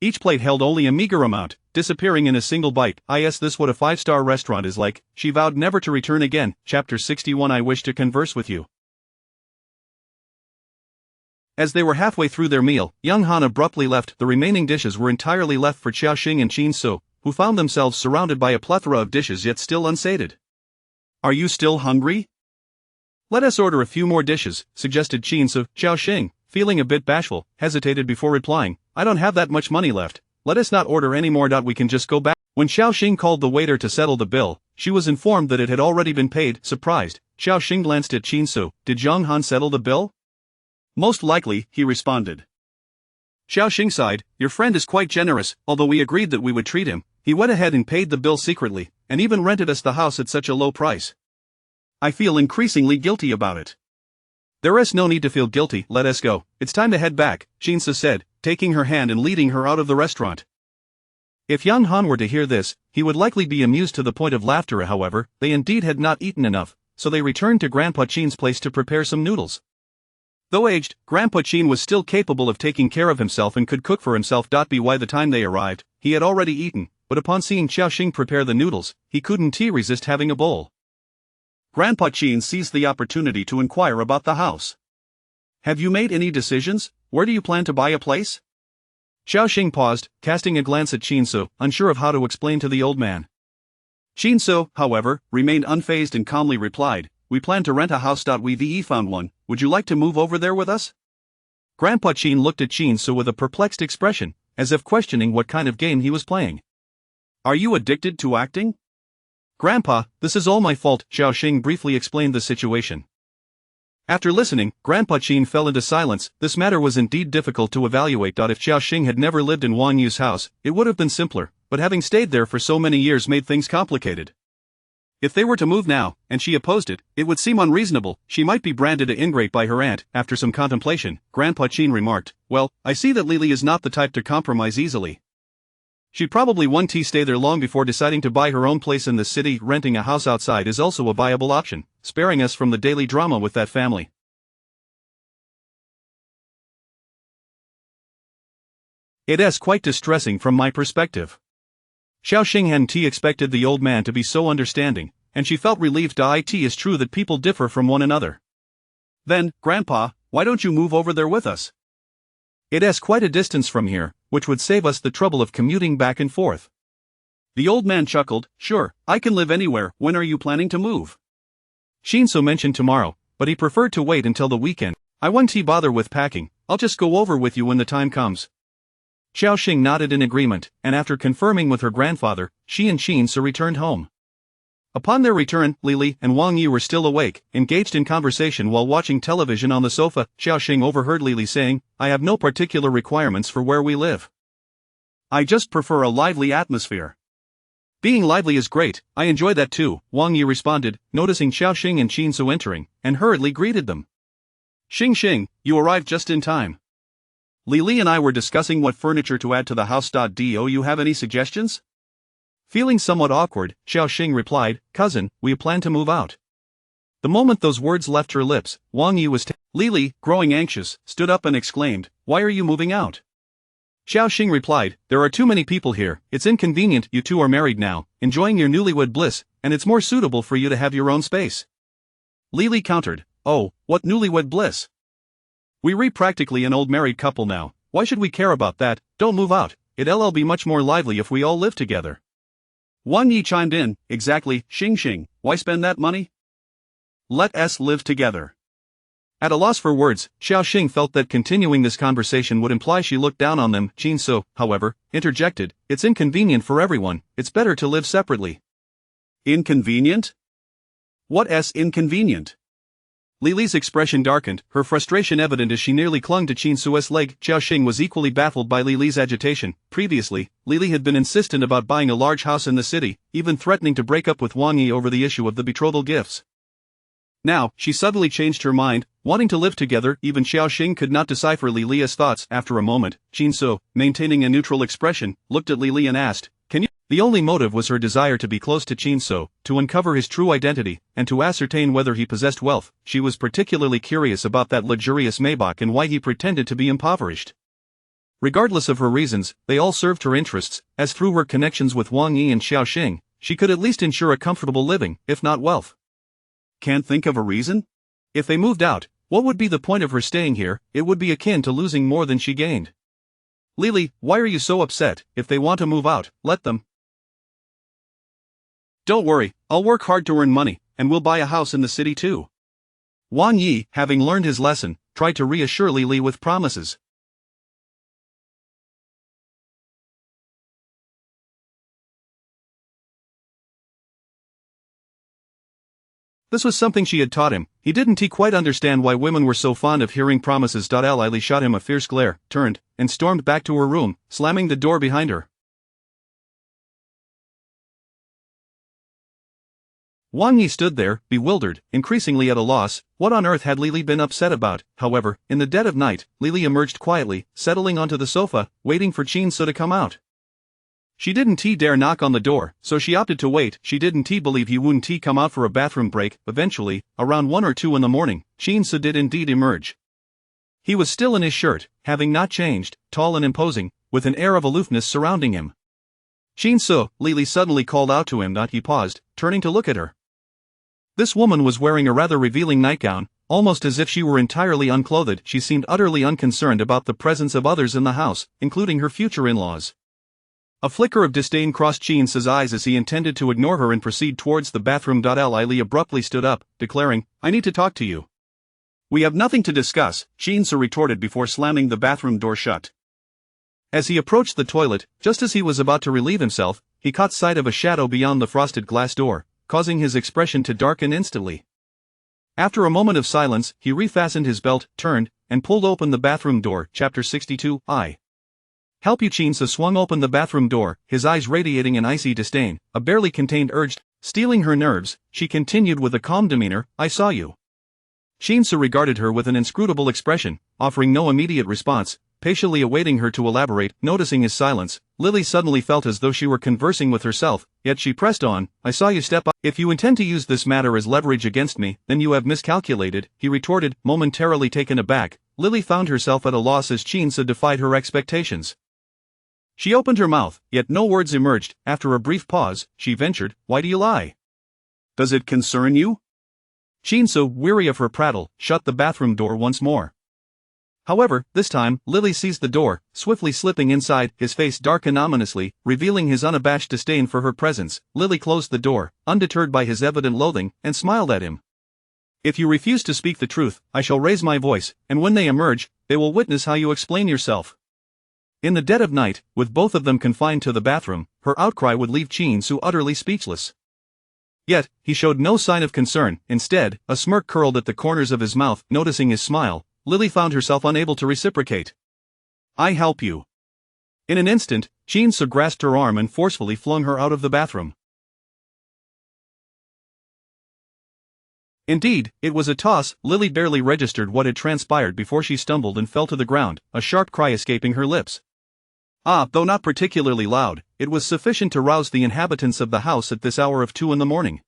Each plate held only a meager amount, disappearing in a single bite. Is this what a five-star restaurant is like? She vowed never to return again. Chapter 61. I wish to converse with you. As they were halfway through their meal, Yang Han abruptly left. The remaining dishes were entirely left for Xiaoxing and Qin Su, who found themselves surrounded by a plethora of dishes yet still unsated. Are you still hungry? Let us order a few more dishes, suggested Qin Su. Xiaoxing, feeling a bit bashful, hesitated before replying. I don't have that much money left. Let us not order any more. We can just go back. When Xiaoxing called the waiter to settle the bill, she was informed that it had already been paid. Surprised, Xiaoxing glanced at Qin Su. Did Yang Han settle the bill? Most likely, he responded. Xiaoxing sighed. Your friend is quite generous. Although we agreed that we would treat him, he went ahead and paid the bill secretly, and even rented us the house at such a low price. I feel increasingly guilty about it. There is no need to feel guilty. Let us go. It's time to head back, Qin Su said, taking her hand and leading her out of the restaurant. If Yang Han were to hear this, he would likely be amused to the point of laughter. However, they indeed had not eaten enough, so they returned to Grandpa Qin's place to prepare some noodles. Though aged, Grandpa Qin was still capable of taking care of himself and could cook for himself. By the time they arrived, he had already eaten, but upon seeing Xiaoxing prepare the noodles, he couldn't resist having a bowl. Grandpa Qin seized the opportunity to inquire about the house. Have you made any decisions? Where do you plan to buy a place? Xiaoxing paused, casting a glance at Qin Su, unsure of how to explain to the old man. Qin Su, however, remained unfazed and calmly replied, We plan to rent a house. We've found one. Would you like to move over there with us? Grandpa Qin looked at Qin Su with a perplexed expression, as if questioning what kind of game he was playing. Are you addicted to acting? Grandpa, this is all my fault, Xiaoxing briefly explained the situation. After listening, Grandpa Qin fell into silence. This matter was indeed difficult to evaluate. If Xiaoxing had never lived in Wang Yu's house, it would have been simpler, but having stayed there for so many years made things complicated. If they were to move now, and she opposed it, it would seem unreasonable. She might be branded an ingrate by her aunt. After some contemplation, Grandpa Qin remarked, "Well, I see that Lily is not the type to compromise easily. She'd probably want to stay there long before deciding to buy her own place in the city. Renting a house outside is also a viable option, sparing us from the daily drama with that family." It's quite distressing from my perspective. Xiaoxing hadn't expected the old man to be so understanding, and she felt relieved. It is true that people differ from one another. Then, Grandpa, why don't you move over there with us? It's quite a distance from here, which would save us the trouble of commuting back and forth. The old man chuckled. Sure, I can live anywhere. When are you planning to move? Shinso mentioned tomorrow, but he preferred to wait until the weekend. I won't bother with packing. I'll just go over with you when the time comes. Xiaoxing nodded in agreement, and after confirming with her grandfather, she and Shinso returned home. Upon their return, Lily and Wang Yi were still awake, engaged in conversation while watching television on the sofa. Xiaoxing overheard Lily saying, "I have no particular requirements for where we live. I just prefer a lively atmosphere." "Being lively is great, I enjoy that too," Wang Yi responded, noticing Xiaoxing and Shinso entering, and hurriedly greeted them. "Xing, you arrived just in time. Lily and I were discussing what furniture to add to the house. Do you have any suggestions?" Feeling somewhat awkward, Xiaoxing replied, "Cousin, we plan to move out." The moment those words left her lips, Wang Yi was Lily, growing anxious, stood up and exclaimed, "Why are you moving out?" Xiaoxing replied, "There are too many people here. It's inconvenient. You two are married now, enjoying your newlywed bliss, and it's more suitable for you to have your own space." Lily countered, "Oh, what newlywed bliss? We're practically an old married couple now. Why should we care about that? Don't move out. It'll be much more lively if we all live together." Wang Yi chimed in, "Exactly, Xing, why spend that money? Let us live together." At a loss for words, Xiaoxing felt that continuing this conversation would imply she looked down on them. Shinso, however, interjected, "It's inconvenient for everyone. It's better to live separately." Inconvenient? What's inconvenient? Lily's expression darkened, her frustration evident as she nearly clung to Shinso's leg. Xiaoxing was equally baffled by Lily's agitation. Previously, Lily had been insistent about buying a large house in the city, even threatening to break up with Wang Yi over the issue of the betrothal gifts. Now, she suddenly changed her mind, wanting to live together. Even Xiaoxing could not decipher Lily's thoughts. After a moment, Shinso, maintaining a neutral expression, looked at Lily and asked, "Can you?" The only motive was her desire to be close to Shinso, to uncover his true identity, and to ascertain whether he possessed wealth. She was particularly curious about that luxurious Maybach and why he pretended to be impoverished. Regardless of her reasons, they all served her interests, as through her connections with Wang Yi and Xiaoxing, she could at least ensure a comfortable living, if not wealth. Can't think of a reason? If they moved out, what would be the point of her staying here? It would be akin to losing more than she gained. Lily, why are you so upset? If they want to move out, let them. Don't worry, I'll work hard to earn money, and we'll buy a house in the city too. Wang Yi, having learned his lesson, tried to reassure Lily with promises. This was something she had taught him. He didn't quite understand why women were so fond of hearing promises. Lily shot him a fierce glare, turned, and stormed back to her room, slamming the door behind her. Wang Yi stood there, bewildered, increasingly at a loss. What on earth had Lily been upset about? However, in the dead of night, Lily emerged quietly, settling onto the sofa, waiting for Shinso to come out. She didn't dare knock on the door, so she opted to wait. She didn't believe he wouldn't come out for a bathroom break. Eventually, around 1 or 2 in the morning, Shinso did indeed emerge. He was still in his shirt, having not changed, tall and imposing, with an air of aloofness surrounding him. "Shinso," Lily suddenly called out to him. He paused, turning to look at her. This woman was wearing a rather revealing nightgown, almost as if she were entirely unclothed. She seemed utterly unconcerned about the presence of others in the house, including her future in-laws. A flicker of disdain crossed Shinso's eyes as he intended to ignore her and proceed towards the bathroom. Lily abruptly stood up, declaring, "I need to talk to you." "We have nothing to discuss," Shinso retorted before slamming the bathroom door shut. As he approached the toilet, just as he was about to relieve himself, he caught sight of a shadow beyond the frosted glass door, causing his expression to darken instantly. After a moment of silence, he refastened his belt, turned, and pulled open the bathroom door. Chapter 62. I help you. Chinsu swung open the bathroom door, his eyes radiating an icy disdain, a barely contained urge stealing her nerves. She continued with a calm demeanor, I saw you. Chinsu regarded her with an inscrutable expression, offering no immediate response, patiently awaiting her to elaborate. Noticing his silence, Lily suddenly felt as though she were conversing with herself, yet she pressed on, I saw you step up. If you intend to use this matter as leverage against me, then you have miscalculated, he retorted, momentarily taken aback. Lily found herself at a loss as Chinsu defied her expectations. She opened her mouth, yet no words emerged. After a brief pause, she ventured, why do you lie? Does it concern you? Chinsu, weary of her prattle, shut the bathroom door once more. However, this time, Lily seized the door, swiftly slipping inside, his face darkened ominously, revealing his unabashed disdain for her presence. Lily closed the door, undeterred by his evident loathing, and smiled at him. If you refuse to speak the truth, I shall raise my voice, and when they emerge, they will witness how you explain yourself. In the dead of night, with both of them confined to the bathroom, her outcry would leave Chinsu utterly speechless. Yet, he showed no sign of concern. Instead, a smirk curled at the corners of his mouth. Noticing his smile, Lily found herself unable to reciprocate. I help you. In an instant, Chinsu grasped her arm and forcefully flung her out of the bathroom. Indeed, it was a toss. Lily barely registered what had transpired before she stumbled and fell to the ground, a sharp cry escaping her lips. Though not particularly loud, it was sufficient to rouse the inhabitants of the house at this hour of 2 a.m.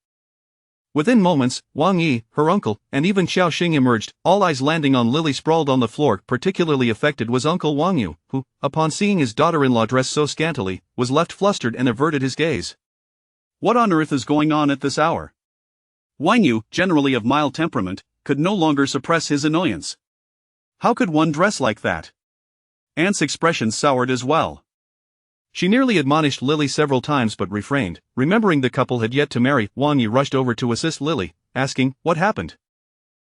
Within moments, Wang Yi, her uncle, and even Xiao Xing emerged, all eyes landing on Lily sprawled on the floor. Particularly affected was Uncle Wang Yu, who, upon seeing his daughter-in-law dressed so scantily, was left flustered and averted his gaze. What on earth is going on at this hour? Wang Yu, generally of mild temperament, could no longer suppress his annoyance. How could one dress like that? Aunt's expression soured as well. She nearly admonished Lily several times but refrained, remembering the couple had yet to marry. Wang Yi rushed over to assist Lily, asking, what happened?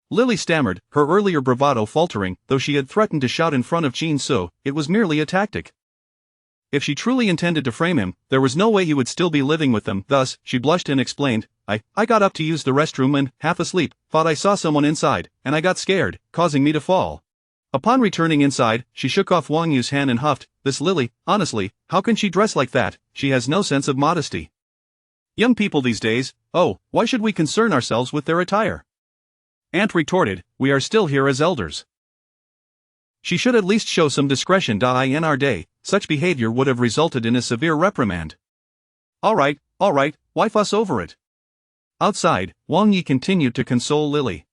Lily stammered, her earlier bravado faltering. Though she had threatened to shout in front of Chinsu, it was merely a tactic. If she truly intended to frame him, there was no way he would still be living with them. Thus, she blushed and explained, I got up to use the restroom and, half asleep, thought I saw someone inside, and I got scared, causing me to fall. Upon returning inside, she shook off Wang Yu's hand and huffed, this Lily, honestly, how can she dress like that? She has no sense of modesty. Young people these days, why should we concern ourselves with their attire? Aunt retorted, we are still here as elders. She should at least show some discretion. In our day, such behavior would have resulted in a severe reprimand. All right, why fuss over it? Outside, Wang Yi continued to console Lily.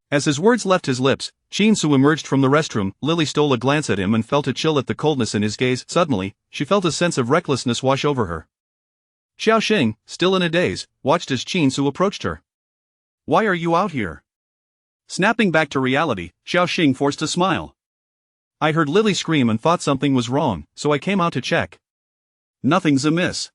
As his words left his lips, Chinsu emerged from the restroom. Lily stole a glance at him and felt a chill at the coldness in his gaze. Suddenly, she felt a sense of recklessness wash over her. Xiao Xing, still in a daze, watched as Chinsu approached her. Why are you out here? Snapping back to reality, Xiao Xing forced a smile. I heard Lily scream and thought something was wrong, so I came out to check. Nothing's amiss.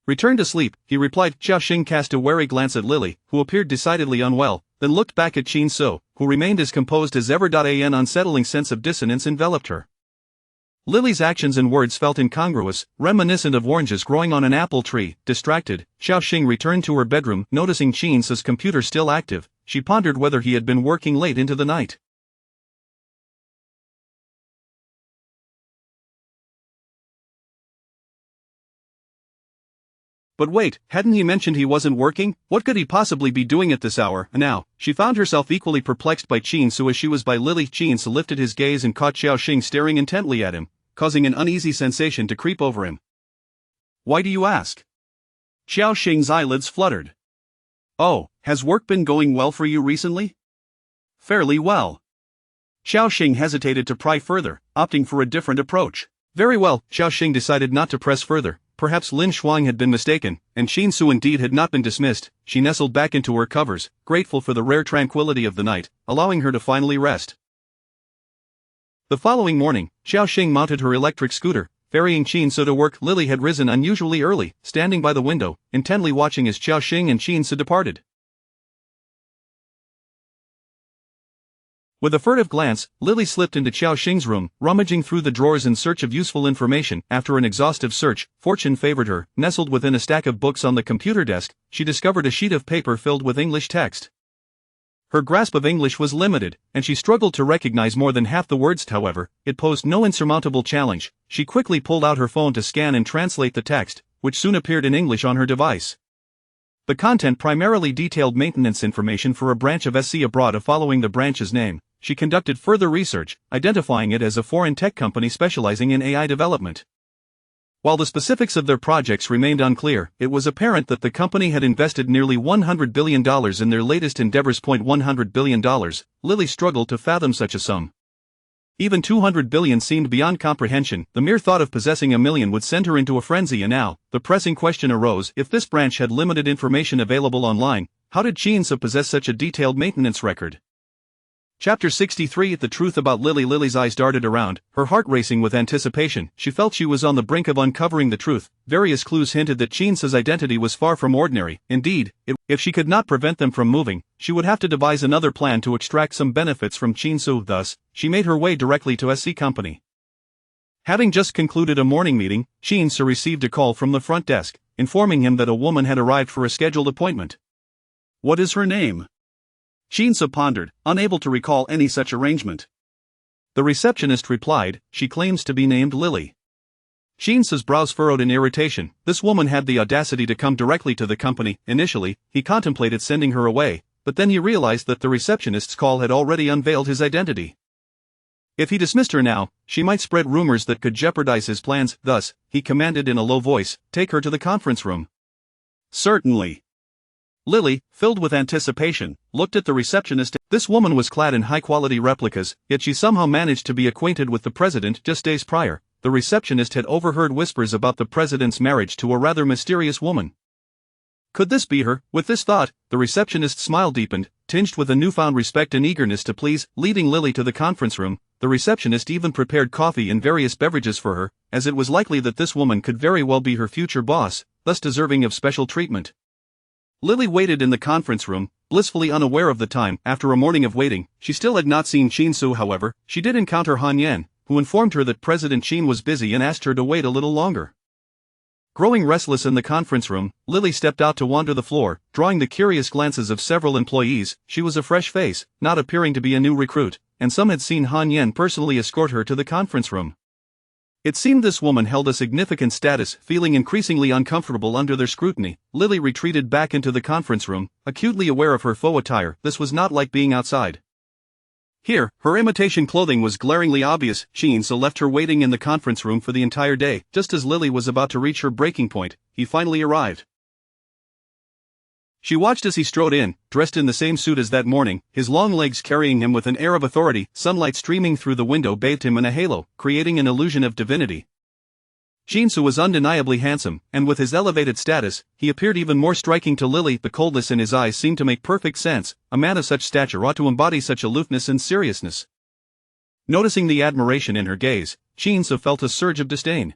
Return to sleep, he replied. Xiao Xing cast a wary glance at Lily, who appeared decidedly unwell, then looked back at Chinsu, who remained as composed as ever. An unsettling sense of dissonance enveloped her. Lily's actions and words felt incongruous, reminiscent of oranges growing on an apple tree. Distracted, Xiao Xing returned to her bedroom. Noticing Chinsu's computer still active, she pondered whether he had been working late into the night. But wait, hadn't he mentioned he wasn't working? What could he possibly be doing at this hour? Now, she found herself equally perplexed by Chinsu as she was by Lily. Chinsu lifted his gaze and caught Xiao Xing staring intently at him, causing an uneasy sensation to creep over him. Why do you ask? Xiao Xing's eyelids fluttered. Oh, has work been going well for you recently? Fairly well. Xiao Xing hesitated to pry further, opting for a different approach. Very well, Xiao Xing decided not to press further. Perhaps Lin Shuang had been mistaken, and Chinsu indeed had not been dismissed. She nestled back into her covers, grateful for the rare tranquility of the night, allowing her to finally rest. The following morning, Xiao Xing mounted her electric scooter, ferrying Chinsu to work. Lily had risen unusually early, standing by the window, intently watching as Xiao Xing and Chinsu departed. With a furtive glance, Lily slipped into Xiao Xing's room, rummaging through the drawers in search of useful information. After an exhaustive search, fortune favored her. Nestled within a stack of books on the computer desk, she discovered a sheet of paper filled with English text. Her grasp of English was limited, and she struggled to recognize more than half the words. However, it posed no insurmountable challenge. She quickly pulled out her phone to scan and translate the text, which soon appeared in English on her device. The content primarily detailed maintenance information for a branch of SC abroad. Following the branch's name, she conducted further research, identifying it as a foreign tech company specializing in AI development. While the specifics of their projects remained unclear, it was apparent that the company had invested nearly $100 billion in their latest endeavors. $100 billion, Lily struggled to fathom such a sum. Even $200 billion seemed beyond comprehension. The mere thought of possessing $1 million would send her into a frenzy. And now, the pressing question arose: if this branch had limited information available online, how did Chinsu possess such a detailed maintenance record? Chapter 63. The truth about Lily. Lily's eyes darted around, her heart racing with anticipation. She felt she was on the brink of uncovering the truth. Various clues hinted that Chinsu's identity was far from ordinary. Indeed, if she could not prevent them from moving, she would have to devise another plan to extract some benefits from Chinsu. Thus, she made her way directly to SC Company. Having just concluded a morning meeting, Chinsu received a call from the front desk, informing him that a woman had arrived for a scheduled appointment. What is her name? Chinsu pondered, unable to recall any such arrangement. The receptionist replied, she claims to be named Lily. Chinsu's brows furrowed in irritation. This woman had the audacity to come directly to the company. Initially, he contemplated sending her away, but then he realized that the receptionist's call had already unveiled his identity. If he dismissed her now, she might spread rumors that could jeopardize his plans. Thus, he commanded in a low voice, "Take her to the conference room." Certainly. Lily, filled with anticipation, looked at the receptionist. This woman was clad in high-quality replicas, yet she somehow managed to be acquainted with the president. Just days prior, the receptionist had overheard whispers about the president's marriage to a rather mysterious woman. Could this be her? With this thought, the receptionist's smile deepened, tinged with a newfound respect and eagerness to please. Leading Lily to the conference room, the receptionist even prepared coffee and various beverages for her, as it was likely that this woman could very well be her future boss, thus deserving of special treatment. Lily waited in the conference room, blissfully unaware of the time. After a morning of waiting, she still had not seen Chinsu. However, she did encounter Han Yan, who informed her that President Qin was busy and asked her to wait a little longer. Growing restless in the conference room, Lily stepped out to wander the floor, drawing the curious glances of several employees. She was a fresh face, not appearing to be a new recruit, and some had seen Han Yan personally escort her to the conference room. It seemed this woman held a significant status. Feeling increasingly uncomfortable under their scrutiny, Lily retreated back into the conference room, acutely aware of her faux attire. This was not like being outside. Here, her imitation clothing was glaringly obvious. Chinsu left her waiting in the conference room for the entire day. Just as Lily was about to reach her breaking point, he finally arrived. She watched as he strode in, dressed in the same suit as that morning, his long legs carrying him with an air of authority. Sunlight streaming through the window bathed him in a halo, creating an illusion of divinity. Chinsu was undeniably handsome, and with his elevated status, he appeared even more striking to Lily. The coldness in his eyes seemed to make perfect sense. A man of such stature ought to embody such aloofness and seriousness. Noticing the admiration in her gaze, Chinsu felt a surge of disdain.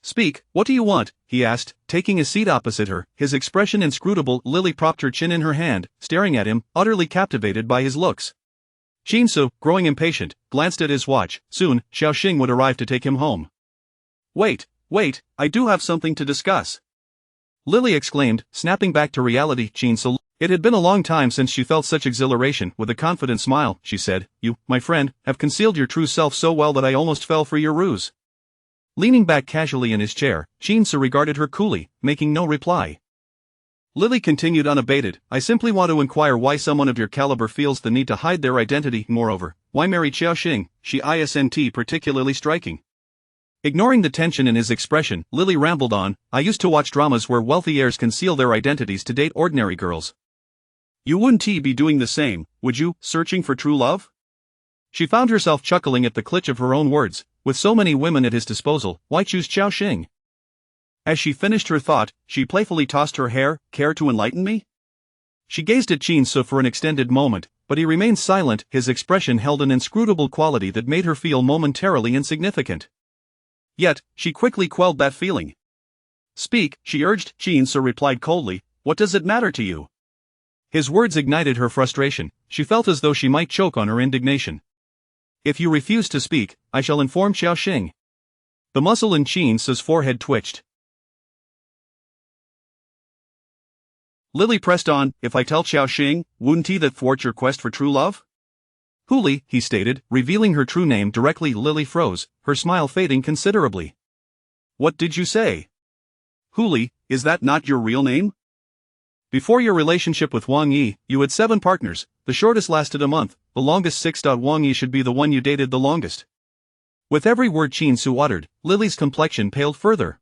"Speak, what do you want?" he asked, taking a seat opposite her, his expression inscrutable. Lily propped her chin in her hand, staring at him, utterly captivated by his looks. Chinsu, growing impatient, glanced at his watch. Soon, Xiao Xing would arrive to take him home. Wait, I do have something to discuss," Lily exclaimed, snapping back to reality. Chinsu, it had been a long time since she felt such exhilaration. With a confident smile, she said, "You, my friend, have concealed your true self so well that I almost fell for your ruse." Leaning back casually in his chair, Chinsu regarded her coolly, making no reply. Lily continued unabated, "I simply want to inquire why someone of your caliber feels the need to hide their identity. Moreover, why marry Xiao Xing? She isn't particularly striking." Ignoring the tension in his expression, Lily rambled on, "I used to watch dramas where wealthy heirs conceal their identities to date ordinary girls. You wouldn't be doing the same, would you, searching for true love?" She found herself chuckling at the clitch of her own words. With so many women at his disposal, why choose Xiao Xing? As she finished her thought, she playfully tossed her hair. "Care to enlighten me?" She gazed at Chinsu for an extended moment, but he remained silent. His expression held an inscrutable quality that made her feel momentarily insignificant. Yet, she quickly quelled that feeling. "Speak," she urged. Chinsu replied coldly, "What does it matter to you?" His words ignited her frustration. She felt as though she might choke on her indignation. If you refuse to speak, I shall inform Xiaoxing. The muscle in Qin Su's forehead twitched. Lily pressed on, if I tell Xiaoxing, wouldn't he that thwart your quest for true love? Huli, he stated, revealing her true name directly. Lily froze, her smile fading considerably. What did you say? Huli, is that not your real name? Before your relationship with Wang Yi, you had 7 partners, the shortest lasted a month, the longest 6. Wang Yi should be the one you dated the longest. With every word Qin Su uttered, Lily's complexion paled further.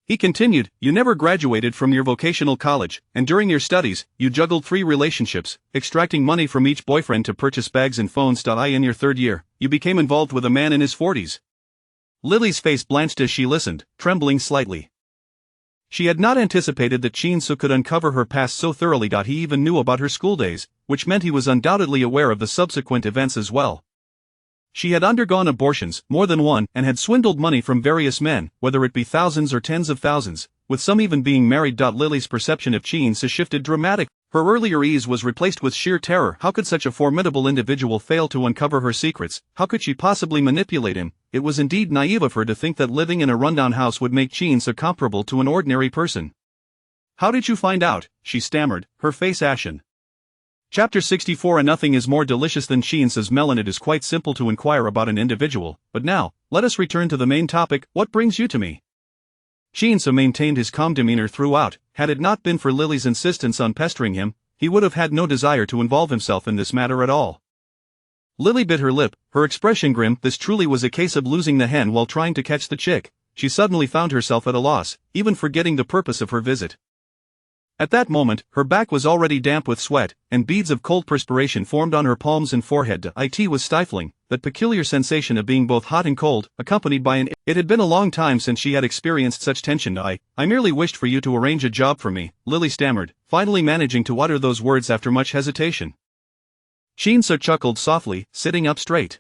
He continued, you never graduated from your vocational college, and during your studies, you juggled 3 relationships, extracting money from each boyfriend to purchase bags and phones. In your 3rd year, you became involved with a man in his 40s. Lily's face blanched as she listened, trembling slightly. She had not anticipated that Qin Su could uncover her past so thoroughly. He even knew about her school days, which meant he was undoubtedly aware of the subsequent events as well. She had undergone abortions, more than one, and had swindled money from various men, whether it be thousands or tens of thousands, with some even being married. Lily's perception of Qin Su shifted dramatically. Her earlier ease was replaced with sheer terror. How could such a formidable individual fail to uncover her secrets? How could she possibly manipulate him? It was indeed naive of her to think that living in a rundown house would make Qin Su comparable to an ordinary person. How did you find out? She stammered, her face ashen. Chapter 64. Nothing is more delicious than Qin Su's melon. It is quite simple to inquire about an individual, but now, let us return to the main topic. What brings you to me? Qin Su maintained his calm demeanor throughout. Had it not been for Lily's insistence on pestering him, he would have had no desire to involve himself in this matter at all. Lily bit her lip, her expression grim. This truly was a case of losing the hen while trying to catch the chick. She suddenly found herself at a loss, even forgetting the purpose of her visit. At that moment, her back was already damp with sweat, and beads of cold perspiration formed on her palms and forehead. It was stifling, that peculiar sensation of being both hot and cold, accompanied by an... It had been a long time since she had experienced such tension. I merely wished for you to arrange a job for me, Lily stammered, finally managing to utter those words after much hesitation. Qin Su chuckled softly, sitting up straight.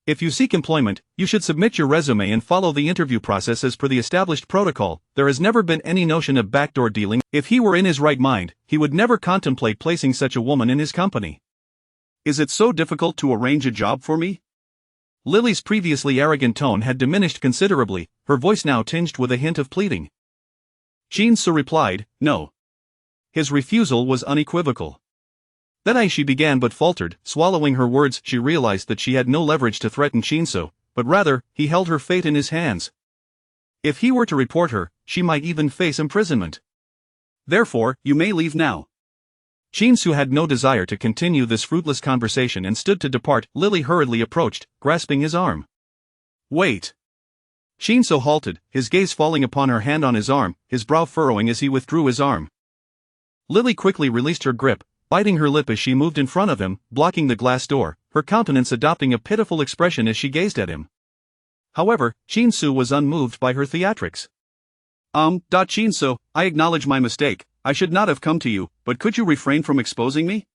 If you seek employment, you should submit your resume and follow the interview process as per the established protocol. There has never been any notion of backdoor dealing. If he were in his right mind, he would never contemplate placing such a woman in his company. Is it so difficult to arrange a job for me? Lily's previously arrogant tone had diminished considerably, her voice now tinged with a hint of pleading. Qin Su replied, no. His refusal was unequivocal. Then she began but faltered, swallowing her words. She realized that she had no leverage to threaten Qin Su, but rather, he held her fate in his hands. If he were to report her, she might even face imprisonment. Therefore, you may leave now. Qin Su had no desire to continue this fruitless conversation and stood to depart. Lily hurriedly approached, grasping his arm. Wait. Qin Su halted, his gaze falling upon her hand on his arm, his brow furrowing as he withdrew his arm. Lily quickly released her grip, biting her lip as she moved in front of him, blocking the glass door, her countenance adopting a pitiful expression as she gazed at him. However, Qin Su was unmoved by her theatrics. Qin Su, I acknowledge my mistake. I should not have come to you, but could you refrain from exposing me?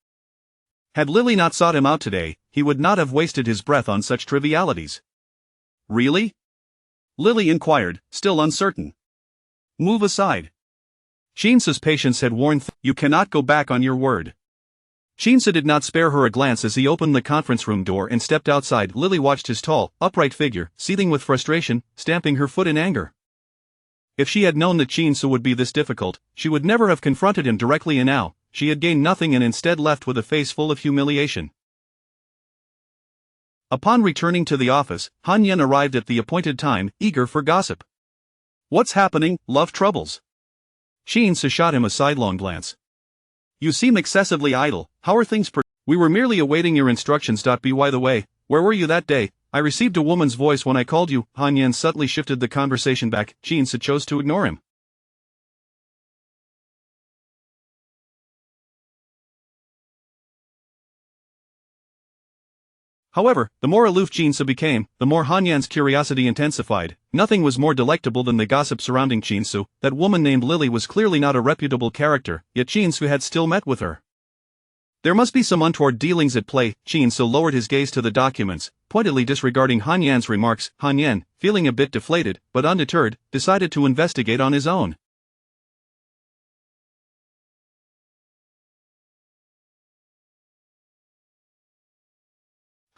Had Lily not sought him out today, he would not have wasted his breath on such trivialities. Really? Lily inquired, still uncertain. Move aside. Qin Su's patience had worn thin. You cannot go back on your word. Qin Su did not spare her a glance as he opened the conference room door and stepped outside. Lily watched his tall, upright figure, seething with frustration, stamping her foot in anger. If she had known that Qin Su would be this difficult, she would never have confronted him directly, and now, she had gained nothing and instead left with a face full of humiliation. Upon returning to the office, Han Yan arrived at the appointed time, eager for gossip. What's happening? Love troubles? Qin Su shot him a sidelong glance. You seem excessively idle. How are things We were merely awaiting your instructions. By the way, where were you that day? I received a woman's voice when I called you. Han Yan subtly shifted the conversation back. Qin Su chose to ignore him. However, the more aloof Qin Su became, the more Han Yan's curiosity intensified. Nothing was more delectable than the gossip surrounding Qin Su. That woman named Lily was clearly not a reputable character, yet Qin Su had still met with her. There must be some untoward dealings at play. Qin Su lowered his gaze to the documents, pointedly disregarding Han Yan's remarks. Han Yan, feeling a bit deflated, but undeterred, decided to investigate on his own.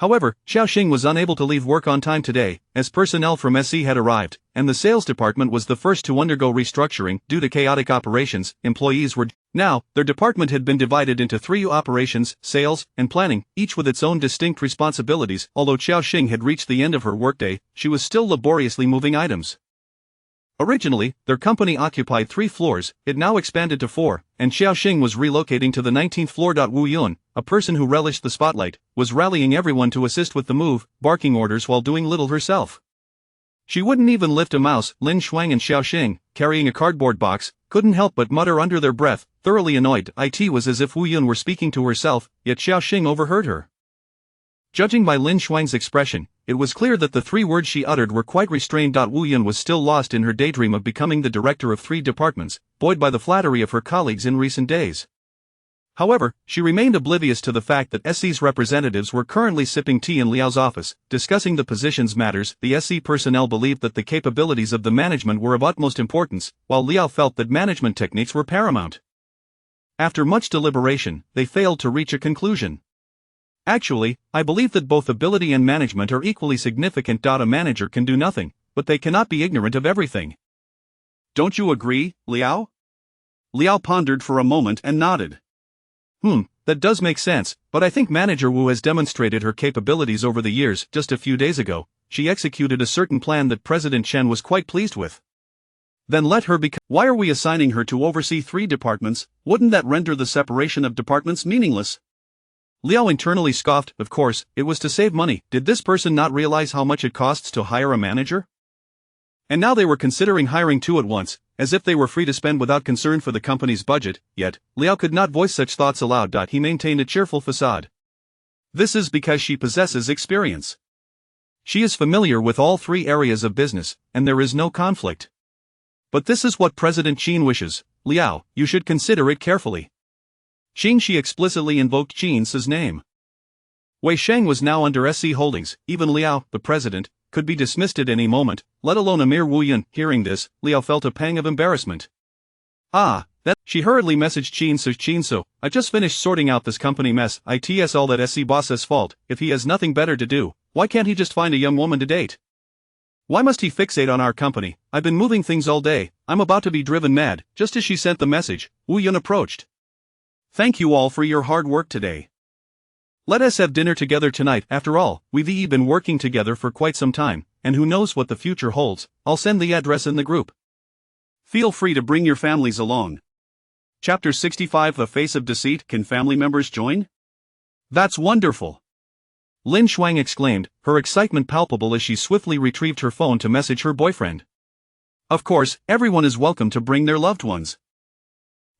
However, Xiaoxing was unable to leave work on time today, as personnel from SE had arrived, and the sales department was the first to undergo restructuring due to chaotic operations. Employees were now, their department had been divided into 3 operations, sales, and planning, each with its own distinct responsibilities. Although Xiaoxing had reached the end of her workday, she was still laboriously moving items. Originally, their company occupied 3 floors, it now expanded to 4, and Xiaoxing was relocating to the 19th floor. Wu Yun, a person who relished the spotlight, was rallying everyone to assist with the move, barking orders while doing little herself. She wouldn't even lift a mouse. Lin Shuang and Xiaoxing, carrying a cardboard box, couldn't help but mutter under their breath, thoroughly annoyed. It was as if Wu Yun were speaking to herself, yet Xiaoxing overheard her. Judging by Lin Shuang's expression, it was clear that the 3 words she uttered were quite restrained. Wu Yun was still lost in her daydream of becoming the director of 3 departments, buoyed by the flattery of her colleagues in recent days. However, she remained oblivious to the fact that SE's representatives were currently sipping tea in Liao's office, discussing the position's matters. The SE personnel believed that the capabilities of the management were of utmost importance, while Liao felt that management techniques were paramount. After much deliberation, they failed to reach a conclusion. Actually, I believe that both ability and management are equally significant. A manager can do nothing, but they cannot be ignorant of everything. Don't you agree, Liao? Liao pondered for a moment and nodded. That does make sense, but I think Manager Wu has demonstrated her capabilities over the years. Just a few days ago, she executed a certain plan that President Chen was quite pleased with. Then let her become. Why are we assigning her to oversee 3 departments? Wouldn't that render the separation of departments meaningless? Liao internally scoffed. Of course, it was to save money. Did this person not realize how much it costs to hire a manager? And now they were considering hiring 2 at once, as if they were free to spend without concern for the company's budget. Yet, Liao could not voice such thoughts aloud. He maintained a cheerful facade. This is because she possesses experience. She is familiar with all 3 areas of business, and there is no conflict. But this is what President Qin wishes. Liao, you should consider it carefully. She explicitly invoked Qin's name. Wei Sheng was now under SC Holdings. Even Liao, the president, could be dismissed at any moment, let alone a mere Wu Yun. Hearing this, Liao felt a pang of embarrassment. She hurriedly messaged Qin, I just finished sorting out this company mess. It's all that SC boss's fault. If he has nothing better to do, why can't he just find a young woman to date? Why must he fixate on our company? I've been moving things all day, I'm about to be driven mad. Just as she sent the message, Wu Yun approached. Thank you all for your hard work today. Let us have dinner together tonight. After all, we've been working together for quite some time, and who knows what the future holds. I'll send the address in the group. Feel free to bring your families along. Chapter 65 The Face of Deceit. Can family members join? That's wonderful! Lin Shuang exclaimed, her excitement palpable as she swiftly retrieved her phone to message her boyfriend. Of course, everyone is welcome to bring their loved ones.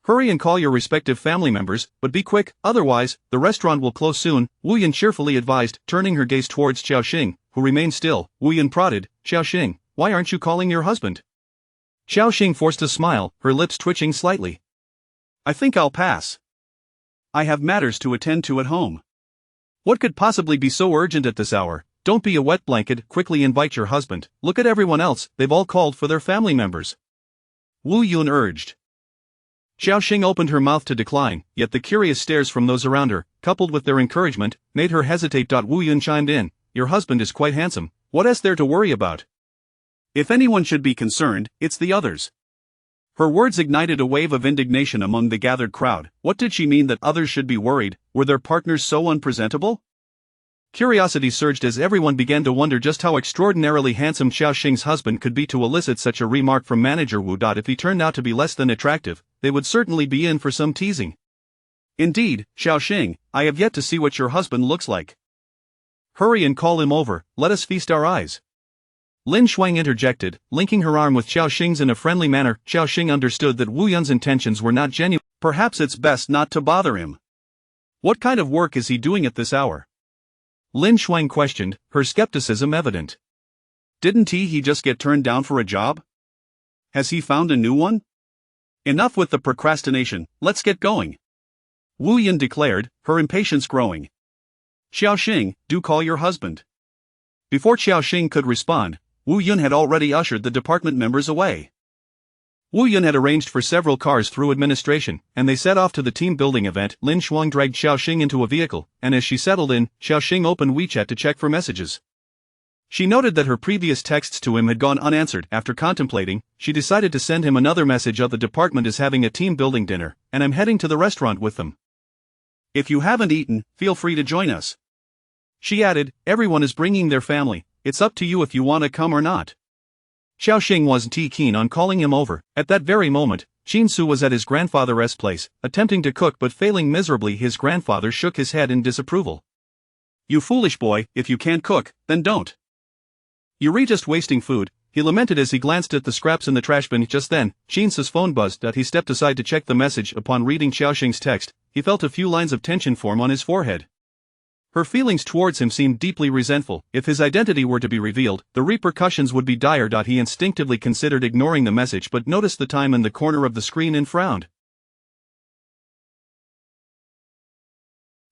Hurry and call your respective family members, but be quick, otherwise, the restaurant will close soon, Wu Yun cheerfully advised, turning her gaze towards Xiaoxing, who remained still. Wu Yun prodded, Xiaoxing, why aren't you calling your husband? Xiaoxing forced a smile, her lips twitching slightly. I think I'll pass. I have matters to attend to at home. What could possibly be so urgent at this hour? Don't be a wet blanket, quickly invite your husband. Look at everyone else, they've all called for their family members. Wu Yun urged. Xiaoxing opened her mouth to decline, yet the curious stares from those around her, coupled with their encouragement, made her hesitate. Wu Yun chimed in, your husband is quite handsome, what is there to worry about? If anyone should be concerned, it's the others. Her words ignited a wave of indignation among the gathered crowd. What did she mean that others should be worried? Were their partners so unpresentable? Curiosity surged as everyone began to wonder just how extraordinarily handsome Xiaoxing's husband could be to elicit such a remark from Manager Wu. If he turned out to be less than attractive, they would certainly be in for some teasing. Indeed, Xiaoxing, I have yet to see what your husband looks like. Hurry and call him over, let us feast our eyes. Lin Shuang interjected, linking her arm with Xiaoxing's in a friendly manner. Xiaoxing understood that Wu Yun's intentions were not genuine. Perhaps it's best not to bother him. What kind of work is he doing at this hour? Lin Shuang questioned, her skepticism evident. Didn't he just get turned down for a job? Has he found a new one? Enough with the procrastination, let's get going. Wu Yun declared, her impatience growing. Xiaoxing, do call your husband. Before Xiaoxing could respond, Wu Yun had already ushered the department members away. Wu Yun had arranged for several cars through administration, and they set off to the team-building event. Lin Shuang dragged Xiaoxing into a vehicle, and as she settled in, Xiaoxing opened WeChat to check for messages. She noted that her previous texts to him had gone unanswered. After contemplating, she decided to send him another message of the department is having a team-building dinner, and I'm heading to the restaurant with them. If you haven't eaten, feel free to join us. She added, everyone is bringing their family, it's up to you if you want to come or not. Xiaoxing wasn't keen on calling him over. At that very moment, Qin Su was at his grandfather's place, attempting to cook but failing miserably. His grandfather shook his head in disapproval. You foolish boy, if you can't cook, then don't. You're just wasting food, he lamented as he glanced at the scraps in the trash bin. Just then, Qin Su's phone buzzed. He stepped aside to check the message. Upon reading Xiaoxing's text, he felt a few lines of tension form on his forehead. Her feelings towards him seemed deeply resentful. If his identity were to be revealed, the repercussions would be dire. He instinctively considered ignoring the message but noticed the time in the corner of the screen and frowned.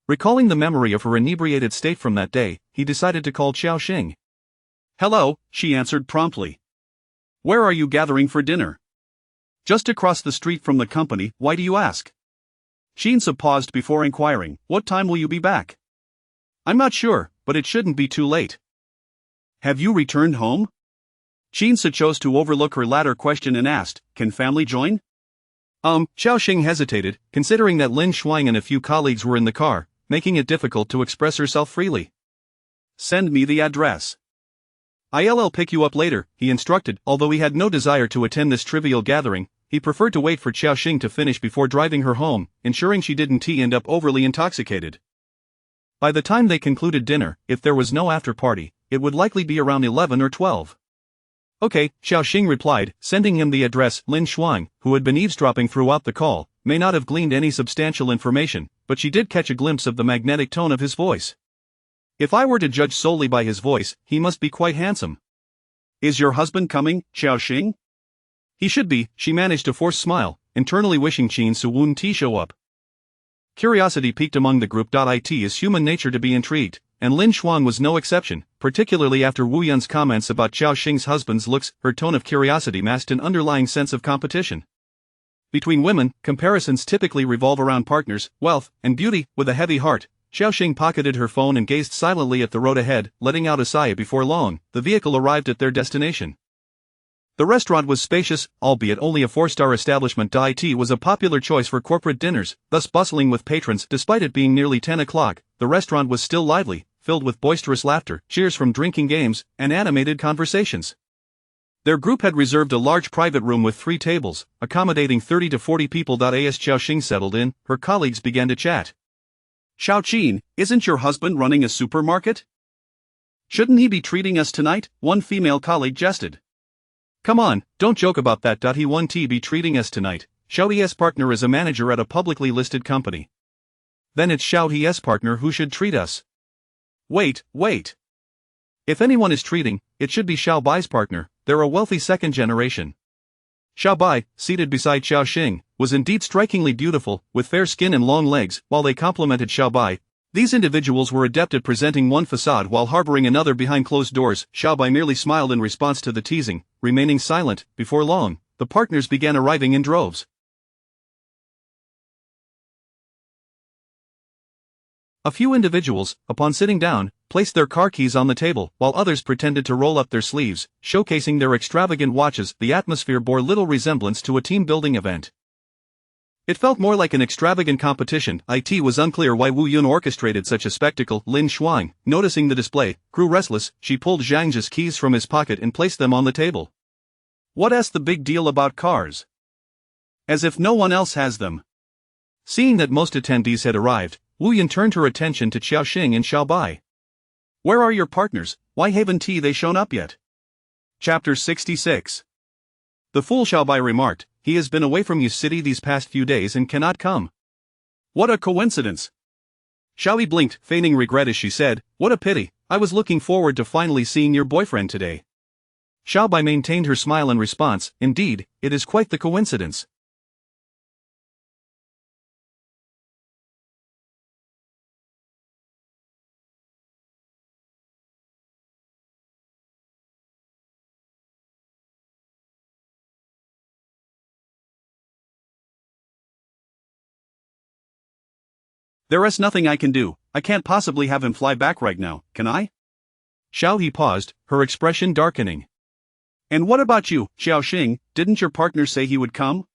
Recalling the memory of her inebriated state from that day, he decided to call Xiaoxing. Hello, she answered promptly. Where are you gathering for dinner? Just across the street from the company. Why do you ask? Qin Su paused before inquiring, what time will you be back? I'm not sure, but it shouldn't be too late. Have you returned home? Qin Su chose to overlook her latter question and asked, can family join? Xiaoxing hesitated, considering that Lin Shuang and a few colleagues were in the car, making it difficult to express herself freely. Send me the address. I'll pick you up later, he instructed. Although he had no desire to attend this trivial gathering, he preferred to wait for Xiaoxing to finish before driving her home, ensuring she didn't end up overly intoxicated. By the time they concluded dinner, if there was no after-party, it would likely be around 11 or 12. Okay, Xiaoxing replied, sending him the address. Lin Shuang, who had been eavesdropping throughout the call, may not have gleaned any substantial information, but she did catch a glimpse of the magnetic tone of his voice. If I were to judge solely by his voice, he must be quite handsome. Is your husband coming, Xiaoxing? He should be, she managed to force a smile, internally wishing Qin Su wouldn't show up. Curiosity peaked among the group. It is human nature to be intrigued, and Lin Shuang was no exception, particularly after Wu Yun's comments about Xiaoxing's husband's looks. Her tone of curiosity masked an underlying sense of competition. Between women, comparisons typically revolve around partners, wealth, and beauty. With a heavy heart, Xiaoxing pocketed her phone and gazed silently at the road ahead, letting out a sigh. Before long, the vehicle arrived at their destination. The restaurant was spacious, albeit only a 4-star establishment. It was a popular choice for corporate dinners, thus bustling with patrons. Despite it being nearly 10 o'clock, the restaurant was still lively, filled with boisterous laughter, cheers from drinking games, and animated conversations. Their group had reserved a large private room with 3 tables, accommodating 30 to 40 people. As Xiaoxing settled in, her colleagues began to chat. Xiaoqin, isn't your husband running a supermarket? Shouldn't he be treating us tonight? One female colleague jested. Come on, don't joke about that. He won't be treating us tonight. Xiao's partner is a manager at a publicly listed company. Then it's Xiao's partner who should treat us. Wait. If anyone is treating, it should be Xiao Bai's partner. They're a wealthy second generation. Xiao Bai, seated beside Xiaoxing, was indeed strikingly beautiful, with fair skin and long legs. While they complimented Xiao Bai, these individuals were adept at presenting one facade while harboring another behind closed doors. Xiao Bai merely smiled in response to the teasing, remaining silent. Before long, the partners began arriving in droves. A few individuals, upon sitting down, placed their car keys on the table, while others pretended to roll up their sleeves, showcasing their extravagant watches. The atmosphere bore little resemblance to a team-building event. It felt more like an extravagant competition. It was unclear why Wu Yun orchestrated such a spectacle. Lin Shuang, noticing the display, grew restless. She pulled Zhang's keys from his pocket and placed them on the table. What's the big deal about cars? As if no one else has them. Seeing that most attendees had arrived, Wu Yun turned her attention to Xiaoxing and Xiao Bai. Where are your partners? Why haven't they shown up yet? Chapter 66. The fool Xiao Bai remarked, he has been away from your city these past few days and cannot come. What a coincidence. Xiaoyi blinked, feigning regret as she said, what a pity, I was looking forward to finally seeing your boyfriend today. Xiao Bai maintained her smile in response, indeed, it is quite the coincidence. There is nothing I can do. I can't possibly have him fly back right now, can I? Xiao He paused, her expression darkening. And what about you, Xiao Xing, didn't your partner say he would come?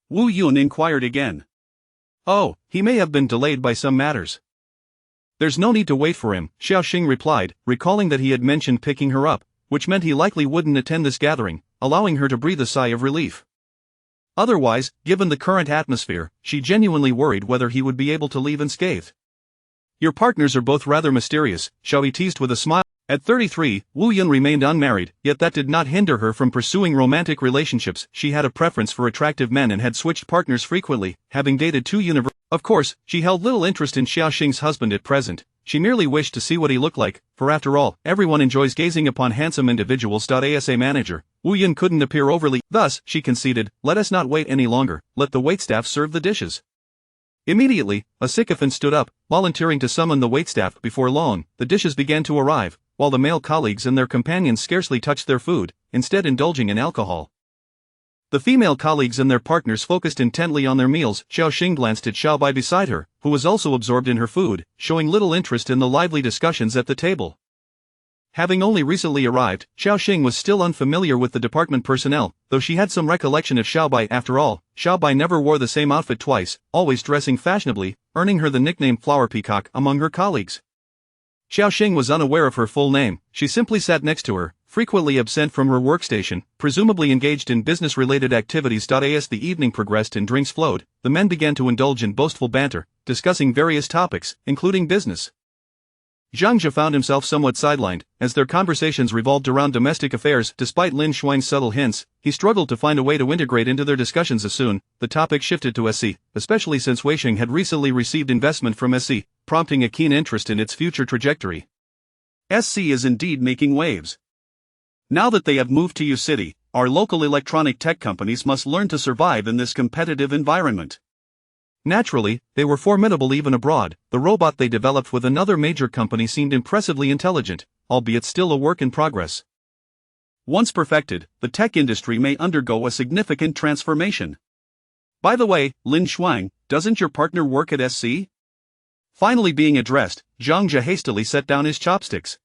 Wu Yun inquired again. Oh, he may have been delayed by some matters. There's no need to wait for him, Xiao Xing replied, recalling that he had mentioned picking her up, which meant he likely wouldn't attend this gathering, allowing her to breathe a sigh of relief. Otherwise, given the current atmosphere, she genuinely worried whether he would be able to leave unscathed. Your partners are both rather mysterious, Xiao He teased with a smile. At 33, Wu Yun remained unmarried, yet that did not hinder her from pursuing romantic relationships. She had a preference for attractive men and had switched partners frequently, having dated two universities. Of course, she held little interest in Xiao Xing's husband at present. She merely wished to see what he looked like, for after all, everyone enjoys gazing upon handsome individuals. Asa manager, Wu Yun couldn't appear overly. Thus, she conceded, let us not wait any longer, let the waitstaff serve the dishes. Immediately, a sycophant stood up, volunteering to summon the waitstaff. Before long, the dishes began to arrive, while the male colleagues and their companions scarcely touched their food, instead indulging in alcohol. The female colleagues and their partners focused intently on their meals. Xiao Xing glanced at Xiao Bai beside her, who was also absorbed in her food, showing little interest in the lively discussions at the table. Having only recently arrived, Xiao Xing was still unfamiliar with the department personnel, though she had some recollection of Xiao Bai. After all, Xiao Bai never wore the same outfit twice, always dressing fashionably, earning her the nickname Flower Peacock among her colleagues. Xiao Xing was unaware of her full name. She simply sat next to her, frequently absent from her workstation, presumably engaged in business-related activities. As the evening progressed and drinks flowed, the men began to indulge in boastful banter, discussing various topics, including business. Zhang Jie found himself somewhat sidelined, as their conversations revolved around domestic affairs. Despite Lin Shuang's subtle hints, he struggled to find a way to integrate into their discussions. As soon, the topic shifted to SC, especially since Weisheng had recently received investment from SC, prompting a keen interest in its future trajectory. SC is indeed making waves. Now that they have moved to U City, our local electronic tech companies must learn to survive in this competitive environment. Naturally, they were formidable even abroad. The robot they developed with another major company seemed impressively intelligent, albeit still a work in progress. Once perfected, the tech industry may undergo a significant transformation. By the way, Lin Shuang, doesn't your partner work at SC? Finally being addressed, Zhang Jie hastily set down his chopsticks.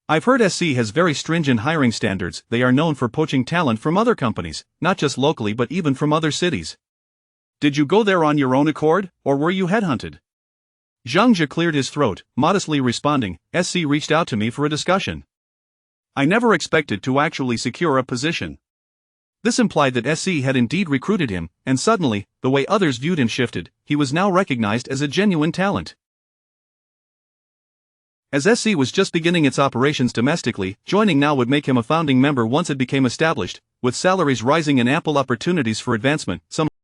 I've heard SC has very stringent hiring standards. They are known for poaching talent from other companies, not just locally but even from other cities. Did you go there on your own accord, or were you headhunted? Zhang Jie cleared his throat, modestly responding, SC reached out to me for a discussion. I never expected to actually secure a position. This implied that SC had indeed recruited him, and suddenly, the way others viewed him shifted. He was now recognized as a genuine talent. As SC was just beginning its operations domestically, joining now would make him a founding member once it became established, with salaries rising and ample opportunities for advancement.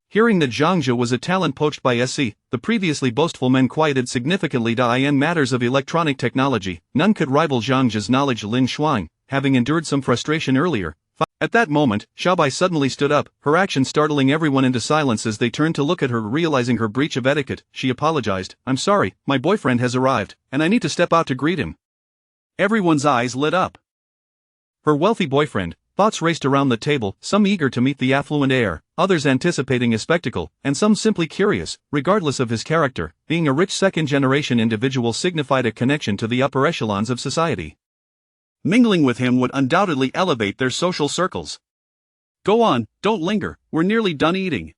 Hearing that Zhang Jie was a talent poached by SC, the previously boastful men quieted significantly. In matters of electronic technology, none could rival Zhang Jie's knowledge. Lin Shuang, having endured some frustration earlier. At that moment, Xiao Bai suddenly stood up, her action startling everyone into silence as they turned to look at her. Realizing her breach of etiquette, she apologized. I'm sorry, my boyfriend has arrived, and I need to step out to greet him. Everyone's eyes lit up. Her wealthy boyfriend. Thoughts raced around the table, some eager to meet the affluent heir, others anticipating a spectacle, and some simply curious. Regardless of his character, being a rich second-generation individual signified a connection to the upper echelons of society. Mingling with him would undoubtedly elevate their social circles. Go on, don't linger, we're nearly done eating.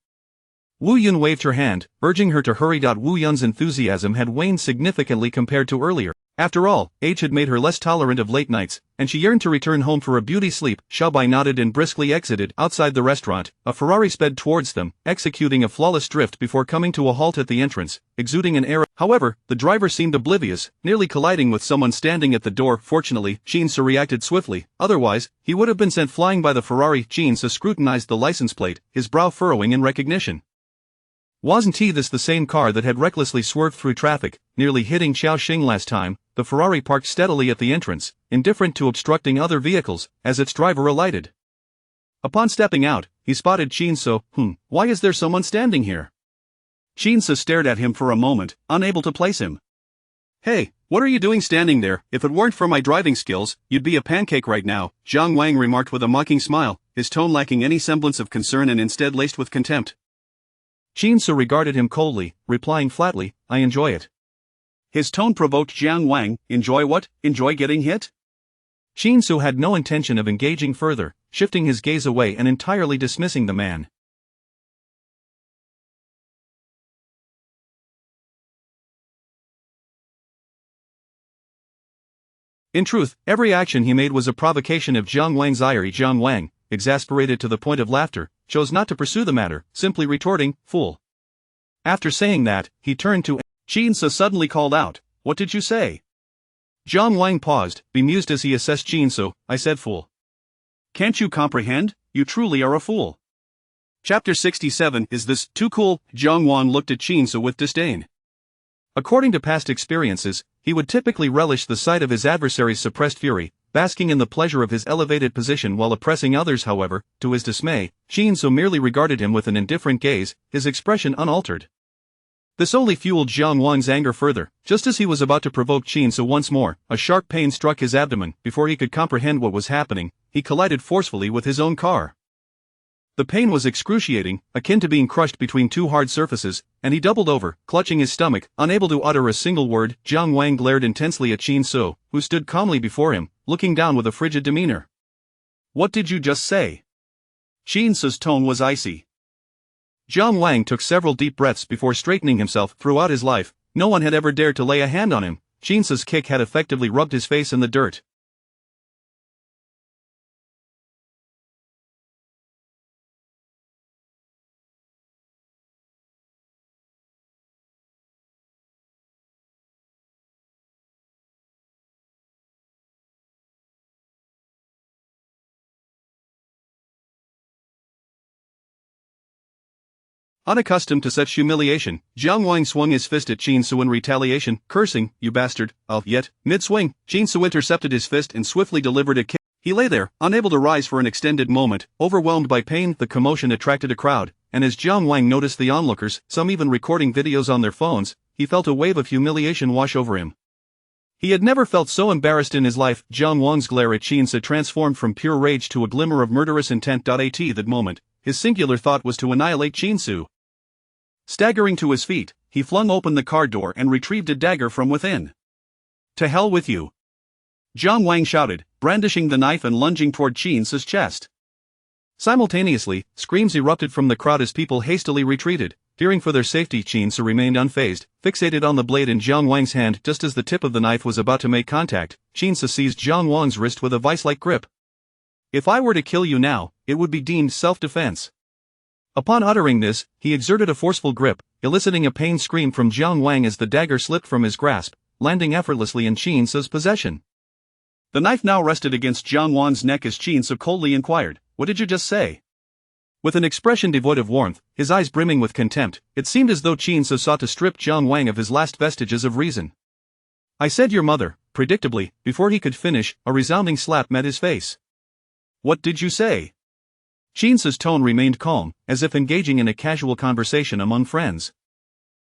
Wu Yun waved her hand, urging her to hurry. Wu Yun's enthusiasm had waned significantly compared to earlier. After all, age had made her less tolerant of late nights, and she yearned to return home for a beauty sleep. Xiao Bai nodded and briskly exited. Outside the restaurant, a Ferrari sped towards them, executing a flawless drift before coming to a halt at the entrance, exuding an air. However, the driver seemed oblivious, nearly colliding with someone standing at the door. Fortunately, Jinsu reacted swiftly, otherwise, he would have been sent flying by the Ferrari. Jinsu scrutinized the license plate, his brow furrowing in recognition. Wasn't this the same car that had recklessly swerved through traffic, nearly hitting Xiao Xing last time? The Ferrari parked steadily at the entrance, indifferent to obstructing other vehicles, as its driver alighted. Upon stepping out, he spotted Jinsu. Why is there someone standing here? Jinsu stared at him for a moment, unable to place him. Hey, what are you doing standing there? If it weren't for my driving skills, you'd be a pancake right now, Zhang Wang remarked with a mocking smile, his tone lacking any semblance of concern and instead laced with contempt. Qin Su regarded him coldly, replying flatly, I enjoy it. His tone provoked Jiang Wang. Enjoy what? Enjoy getting hit? Qin Su had no intention of engaging further, shifting his gaze away and entirely dismissing the man. In truth, every action he made was a provocation of Jiang Wang's ire. Jiang Wang, exasperated to the point of laughter, chose not to pursue the matter, simply retorting, fool. After saying that, he turned to Qin Su suddenly called out, what did you say? Jiang Wang paused, bemused as he assessed Qin Su. I said fool. Can't you comprehend? You truly are a fool. Chapter 67. Is this too cool? Jiang Wang looked at Qin Su with disdain. According to past experiences, he would typically relish the sight of his adversary's suppressed fury, basking in the pleasure of his elevated position while oppressing others. However, to his dismay, Qin Su merely regarded him with an indifferent gaze, his expression unaltered. This only fueled Jiang Wang's anger further. Just as he was about to provoke Qin Su once more, a sharp pain struck his abdomen. Before he could comprehend what was happening, he collided forcefully with his own car. The pain was excruciating, akin to being crushed between two hard surfaces, and he doubled over, clutching his stomach, unable to utter a single word. Jiang Wang glared intensely at Qin Su, who stood calmly before him, looking down with a frigid demeanor. What did you just say? Qin Su's tone was icy. Jiang Wang took several deep breaths before straightening himself. Throughout his life, no one had ever dared to lay a hand on him. Qin Su's kick had effectively rubbed his face in the dirt. Unaccustomed to such humiliation, Jiang Wang swung his fist at Qin Su in retaliation, cursing, you bastard. Yet, mid-swing, Qin Su intercepted his fist and swiftly delivered a kick. He lay there, unable to rise for an extended moment, overwhelmed by pain. The commotion attracted a crowd, and as Jiang Wang noticed the onlookers, some even recording videos on their phones, he felt a wave of humiliation wash over him. He had never felt so embarrassed in his life. Jiang Wang's glare at Qin Su transformed from pure rage to a glimmer of murderous intent. At that moment, his singular thought was to annihilate Qin Su. Staggering to his feet, he flung open the car door and retrieved a dagger from within. To hell with you! Jiang Wang shouted, brandishing the knife and lunging toward Qin Su's chest. Simultaneously, screams erupted from the crowd as people hastily retreated. Fearing for their safety, Qin Su remained unfazed, fixated on the blade in Jiang Wang's hand. Just as the tip of the knife was about to make contact, Qin Su seized Jiang Wang's wrist with a vice-like grip. If I were to kill you now, it would be deemed self-defense. Upon uttering this, he exerted a forceful grip, eliciting a pained scream from Jiang Wang as the dagger slipped from his grasp, landing effortlessly in Qin Su's possession. The knife now rested against Jiang Wang's neck as Qin Su coldly inquired, what did you just say? With an expression devoid of warmth, his eyes brimming with contempt, it seemed as though Qin Su sought to strip Jiang Wang of his last vestiges of reason. I said your mother. Predictably, before he could finish, a resounding slap met his face. What did you say? Qin Su's tone remained calm, as if engaging in a casual conversation among friends.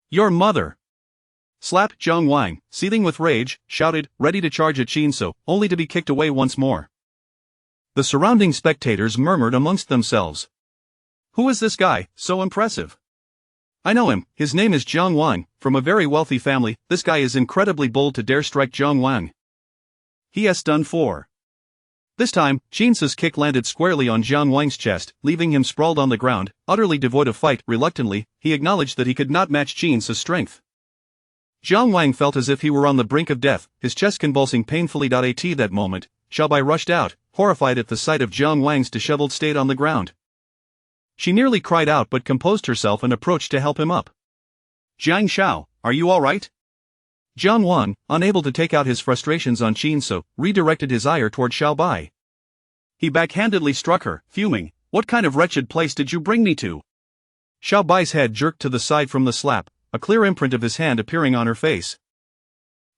Your mother! Slap! Jiang Wang, seething with rage, shouted, ready to charge at Qin Su, only to be kicked away once more. The surrounding spectators murmured amongst themselves. Who is this guy, so impressive? I know him, his name is Jiang Wang, from a very wealthy family. This guy is incredibly bold to dare strike Jiang Wang. He has done for. This time, Qin Su's kick landed squarely on Jiang Wang's chest, leaving him sprawled on the ground, utterly devoid of fight. Reluctantly, he acknowledged that he could not match Qin Su's strength. Jiang Wang felt as if he were on the brink of death, his chest convulsing painfully. At that moment, Xiaobai rushed out, horrified at the sight of Jiang Wang's disheveled state on the ground. She nearly cried out but composed herself and approached to help him up. Jiang Xiao, are you all right? Jiang Wang, unable to take out his frustrations on Qin Su, redirected his ire toward Xiaobai. He backhandedly struck her, fuming, what kind of wretched place did you bring me to? Xiaobai's head jerked to the side from the slap, a clear imprint of his hand appearing on her face.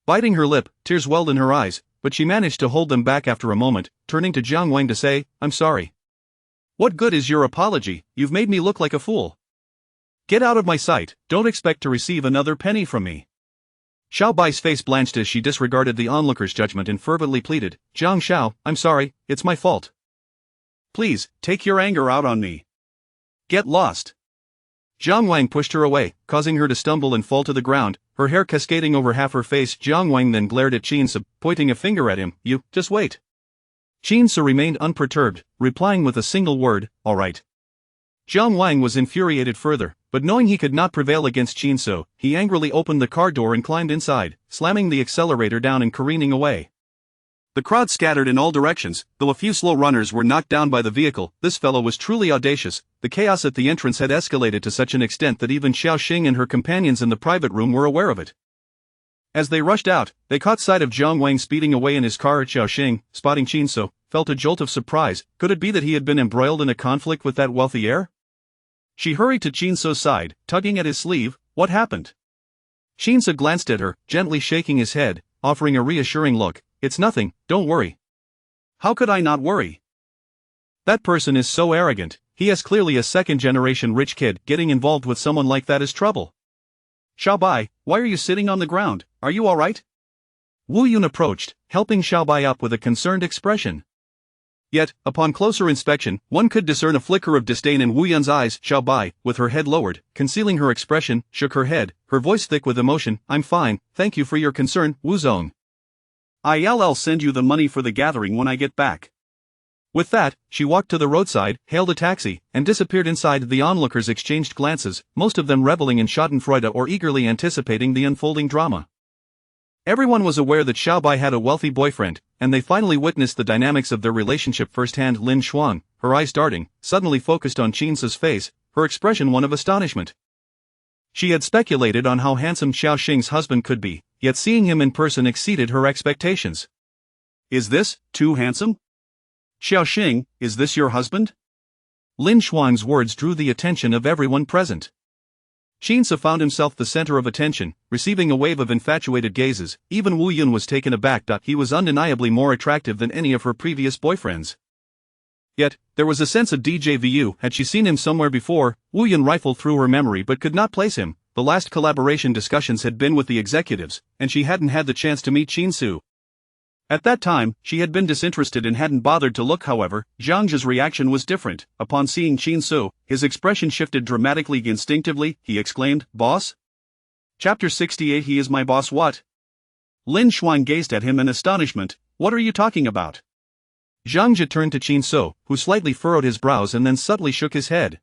Biting her lip, tears welled in her eyes, but she managed to hold them back after a moment, turning to Jiang Wang to say, I'm sorry. What good is your apology? You've made me look like a fool. Get out of my sight, don't expect to receive another penny from me. Xiaobai's face blanched as she disregarded the onlooker's judgment and fervently pleaded, Jiang Xiao, I'm sorry, it's my fault. Please, take your anger out on me. Get lost. Jiang Wang pushed her away, causing her to stumble and fall to the ground, her hair cascading over half her face. Jiang Wang then glared at Qin Si, pointing a finger at him. You, just wait. Qin Si remained unperturbed, replying with a single word, all right. Jiang Wang was infuriated further, but knowing he could not prevail against Qin Si, he angrily opened the car door and climbed inside, slamming the accelerator down and careening away. The crowd scattered in all directions, though a few slow runners were knocked down by the vehicle. This fellow was truly audacious. The chaos at the entrance had escalated to such an extent that even Xiaoxing and her companions in the private room were aware of it. As they rushed out, they caught sight of Jiang Wang speeding away in his car. Xiaoxing, spotting Qin Si, felt a jolt of surprise. Could it be that he had been embroiled in a conflict with that wealthy heir? She hurried to Qin Si's side, tugging at his sleeve. What happened? Qin Si glanced at her, gently shaking his head, offering a reassuring look. It's nothing, don't worry. How could I not worry? That person is so arrogant. He is clearly a second-generation rich kid. Getting involved with someone like that is trouble. Xiaobai, why are you sitting on the ground? Are you all right? Wu Yun approached, helping Xiaobai up with a concerned expression. Yet, upon closer inspection, one could discern a flicker of disdain in Wu Yun's eyes. Xiaobai, with her head lowered, concealing her expression, shook her head, her voice thick with emotion. I'm fine, thank you for your concern, Wu Zong. I'll send you the money for the gathering when I get back. With that, she walked to the roadside, hailed a taxi, and disappeared inside. The onlookers exchanged glances, most of them reveling in schadenfreude or eagerly anticipating the unfolding drama. Everyone was aware that Xiaobai had a wealthy boyfriend, and they finally witnessed the dynamics of their relationship firsthand. Lin Xuan, her eyes darting, suddenly focused on Qin Si's face, her expression one of astonishment. She had speculated on how handsome Xiaoxing's husband could be, yet seeing him in person exceeded her expectations. Is this too handsome? Xiaoxing, is this your husband? Lin Xuan's words drew the attention of everyone present. Qin Si found himself the center of attention, receiving a wave of infatuated gazes. Even Wu Yun was taken aback. He was undeniably more attractive than any of her previous boyfriends. Yet, there was a sense of déjà vu. Had she seen him somewhere before? Wu Yun rifled through her memory but could not place him. The last collaboration discussions had been with the executives, and she hadn't had the chance to meet Qin Si. At that time, she had been disinterested and hadn't bothered to look. However, Zhang Zhe's reaction was different. Upon seeing Qin Si, his expression shifted dramatically. Instinctively, he exclaimed, "Boss?" Chapter 68. He is my boss. What? Lin Xuan gazed at him in astonishment. What are you talking about? Zhang Zhe turned to Qin Si, who slightly furrowed his brows and then subtly shook his head.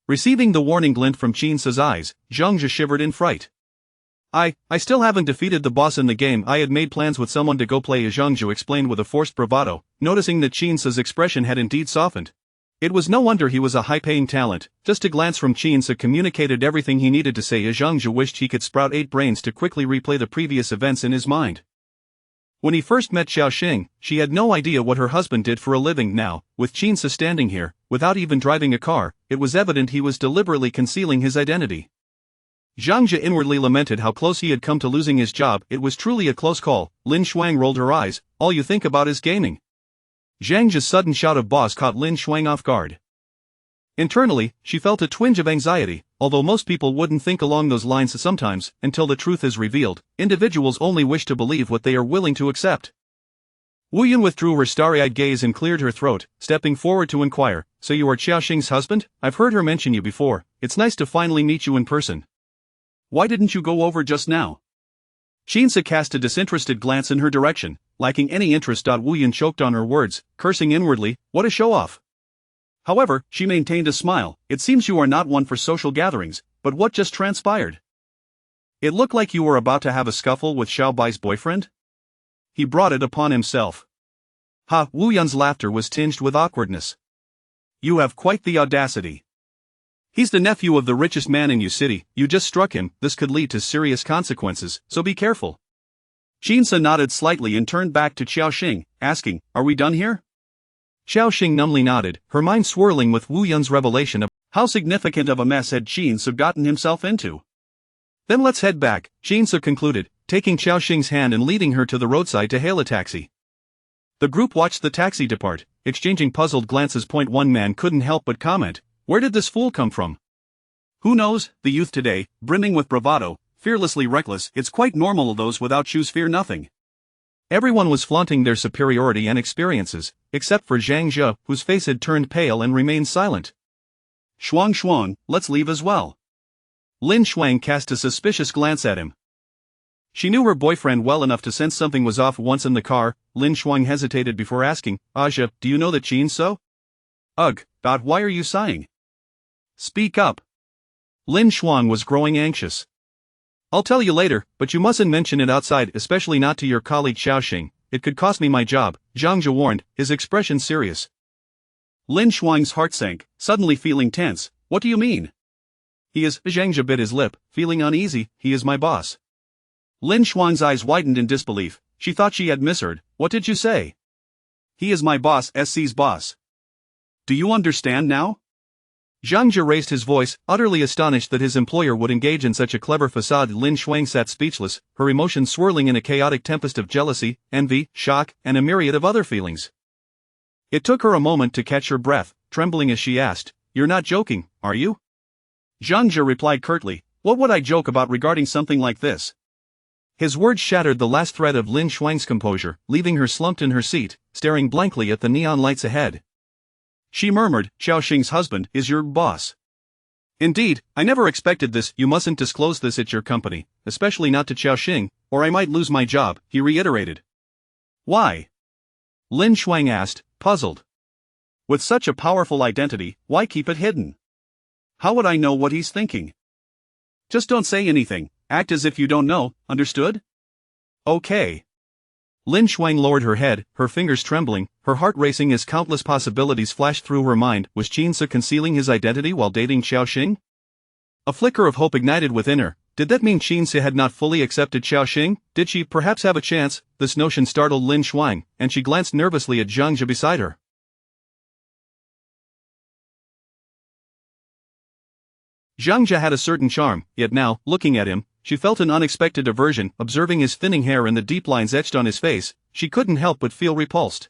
Receiving the warning glint from Qin Si's eyes, Zhang Zhe shivered in fright. I still haven't defeated the boss in the game. I had made plans with someone to go play. Zhang Zhe explained with a forced bravado, noticing that Qin Si's expression had indeed softened. It was no wonder he was a high-paying talent. Just a glance from Qin Si communicated everything he needed to say. Zhang Zhe wished he could sprout 8 brains to quickly replay the previous events in his mind. When he first met Xiaoxing, she had no idea what her husband did for a living. Now, with Qin Si standing here, without even driving a car, it was evident he was deliberately concealing his identity. Zhang Zhe inwardly lamented how close he had come to losing his job. It was truly a close call. Lin Xuan rolled her eyes. All you think about is gaming. Zhang Zhe's sudden shout of boss caught Lin Xuan off guard. Internally, she felt a twinge of anxiety, although most people wouldn't think along those lines sometimes. Until the truth is revealed, individuals only wish to believe what they are willing to accept. Wu Yun withdrew her starry-eyed gaze and cleared her throat, stepping forward to inquire, "So you are Xiaoxing's husband? I've heard her mention you before. It's nice to finally meet you in person. Why didn't you go over just now?" Qin Si cast a disinterested glance in her direction, lacking any interest. Wu Yun choked on her words, cursing inwardly, what a show-off. However, she maintained a smile. It seems you are not one for social gatherings, but what just transpired? It looked like you were about to have a scuffle with Xiaobai's boyfriend? He brought it upon himself. Ha! Wu Yun's laughter was tinged with awkwardness. You have quite the audacity. He's the nephew of the richest man in your city. You just struck him. This could lead to serious consequences, so be careful. Qin Si nodded slightly and turned back to Xiaoxing, asking, "Are we done here?" Xiaoxing numbly nodded, her mind swirling with Wu Yun's revelation of how significant of a mess had Qin Si gotten himself into. Then let's head back, Qin Si concluded, taking Xiaoxing's hand and leading her to the roadside to hail a taxi. The group watched the taxi depart, exchanging puzzled glances. One man couldn't help but comment, where did this fool come from? Who knows, the youth today, brimming with bravado, fearlessly reckless, it's quite normal. Those without shoes fear nothing. Everyone was flaunting their superiority and experiences, except for Zhang Zhe, whose face had turned pale and remained silent. Shuang Shuang, let's leave as well. Lin Shuang cast a suspicious glance at him. She knew her boyfriend well enough to sense something was off once in the car. Lin Shuang hesitated before asking, Aja, do you know that Qin so? Ugh, why are you sighing? Speak up. Lin Shuang was growing anxious. I'll tell you later, but you mustn't mention it outside, especially not to your colleague Xiaoxing. It could cost me my job, Zhang Jia warned, his expression serious. Lin Shuang's heart sank, suddenly feeling tense. What do you mean? He is, Zhang Jia bit his lip, feeling uneasy. He is my boss. Lin Shuang's eyes widened in disbelief. She thought she had misheard. What did you say? He is my boss, SC's boss. Do you understand now? Zhang Jia raised his voice, utterly astonished that his employer would engage in such a clever facade. Lin Shuang sat speechless, her emotions swirling in a chaotic tempest of jealousy, envy, shock, and a myriad of other feelings. It took her a moment to catch her breath, trembling as she asked, You're not joking, are you? Zhang Jia replied curtly, What would I joke about regarding something like this? His words shattered the last thread of Lin Shuang's composure, leaving her slumped in her seat, staring blankly at the neon lights ahead. She murmured, Xiaoxing's husband is your boss. Indeed, I never expected this. You mustn't disclose this at your company, especially not to Xiaoxing, or I might lose my job, he reiterated. Why? Lin Shuang asked, puzzled. With such a powerful identity, why keep it hidden? How would I know what he's thinking? Just don't say anything, act as if you don't know, understood? Okay. Lin Shuang lowered her head, her fingers trembling, her heart racing as countless possibilities flashed through her mind. Was Qin So concealing his identity while dating Xiaoxing? A flicker of hope ignited within her. Did that mean Qin So had not fully accepted Xiaoxing? Did she perhaps have a chance? This notion startled Lin Shuang, and she glanced nervously at Zhang Jia beside her. Zhang Jia had a certain charm, yet now, looking at him, she felt an unexpected aversion. Observing his thinning hair and the deep lines etched on his face, she couldn't help but feel repulsed.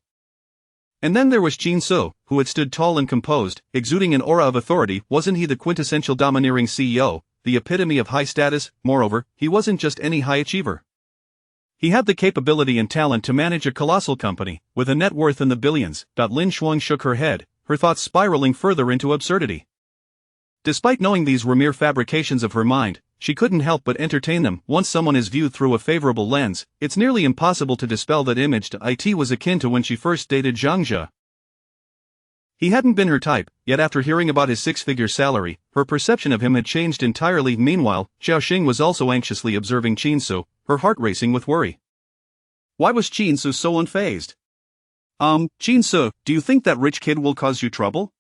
And then there was Qin So, who had stood tall and composed, exuding an aura of authority. Wasn't he the quintessential domineering CEO, the epitome of high status? Moreover, he wasn't just any high achiever. He had the capability and talent to manage a colossal company, with a net worth in the billions. Lin Shuang shook her head, her thoughts spiraling further into absurdity. Despite knowing these were mere fabrications of her mind, she couldn't help but entertain them. Once someone is viewed through a favorable lens, it's nearly impossible to dispel that image. It was akin to when she first dated Zhang Jia. He hadn't been her type, yet after hearing about his six-figure salary, her perception of him had changed entirely. Meanwhile, Xiaoxing was also anxiously observing Qin So, her heart racing with worry. Why was Qin So unfazed? Qin So, do you think that rich kid will cause you trouble?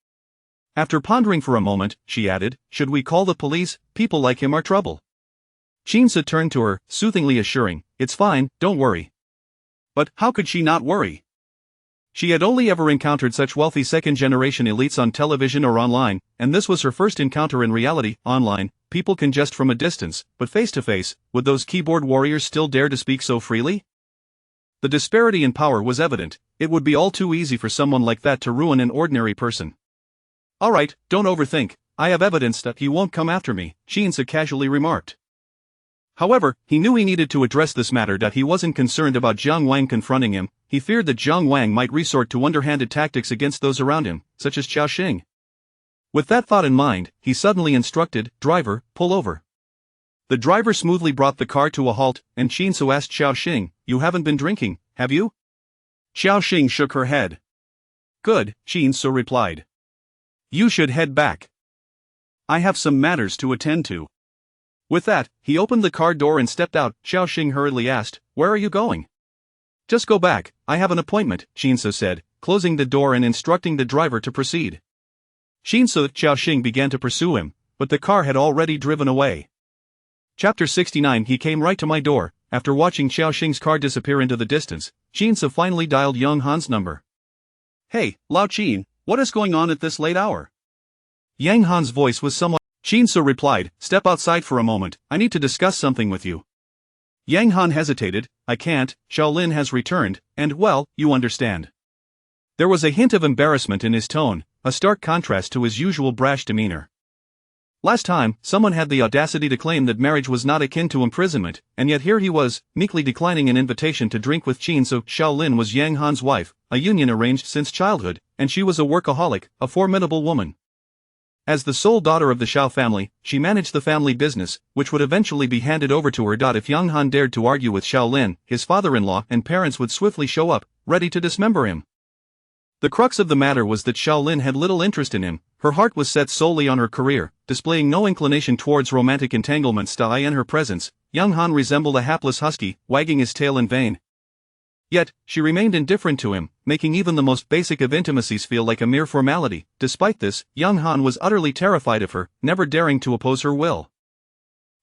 After pondering for a moment, she added, should we call the police? People like him are trouble. Qin So turned to her, soothingly assuring, it's fine, don't worry. But how could she not worry? She had only ever encountered such wealthy second-generation elites on television or online, and this was her first encounter in reality. Online, people can jest from a distance, but face-to-face, would those keyboard warriors still dare to speak so freely? The disparity in power was evident. It would be all too easy for someone like that to ruin an ordinary person. Alright, don't overthink, I have evidence that he won't come after me, Qin So casually remarked. However, he knew he needed to address this matter. He wasn't concerned about Jiang Wang confronting him, he feared that Jiang Wang might resort to underhanded tactics against those around him, such as Xiaoxing. With that thought in mind, he suddenly instructed, driver, pull over. The driver smoothly brought the car to a halt, and Qin So asked Xiaoxing, you haven't been drinking, have you? Xiaoxing shook her head. Good, Qin So replied. You should head back. I have some matters to attend to. With that, he opened the car door and stepped out. Xiaoxing hurriedly asked, where are you going? Just go back, I have an appointment, Qin So said, closing the door and instructing the driver to proceed. Qin So Xiaoxing began to pursue him, but the car had already driven away. Chapter 69. He came right to my door. After watching Xiaoxing's car disappear into the distance, Qin So finally dialed Young Han's number. Hey, Lao Qin, what is going on at this late hour? Yang Han's voice was somewhat. Qin So replied, step outside for a moment, I need to discuss something with you. Yang Han hesitated, I can't, Shaolin has returned, and well, you understand. There was a hint of embarrassment in his tone, a stark contrast to his usual brash demeanor. Last time, someone had the audacity to claim that marriage was not akin to imprisonment, and yet here he was, meekly declining an invitation to drink with Qin So. Shaolin was Yang Han's wife, a union arranged since childhood, and she was a workaholic, a formidable woman. As the sole daughter of the Xiao family, she managed the family business, which would eventually be handed over to her. If Yang Han dared to argue with Xiao Lin, his father-in-law and parents would swiftly show up, ready to dismember him. The crux of the matter was that Xiao Lin had little interest in him. Her heart was set solely on her career, displaying no inclination towards romantic entanglements. In her presence, Yang Han resembled a hapless husky, wagging his tail in vain. Yet, she remained indifferent to him, making even the most basic of intimacies feel like a mere formality. Despite this, Yang Han was utterly terrified of her, never daring to oppose her will.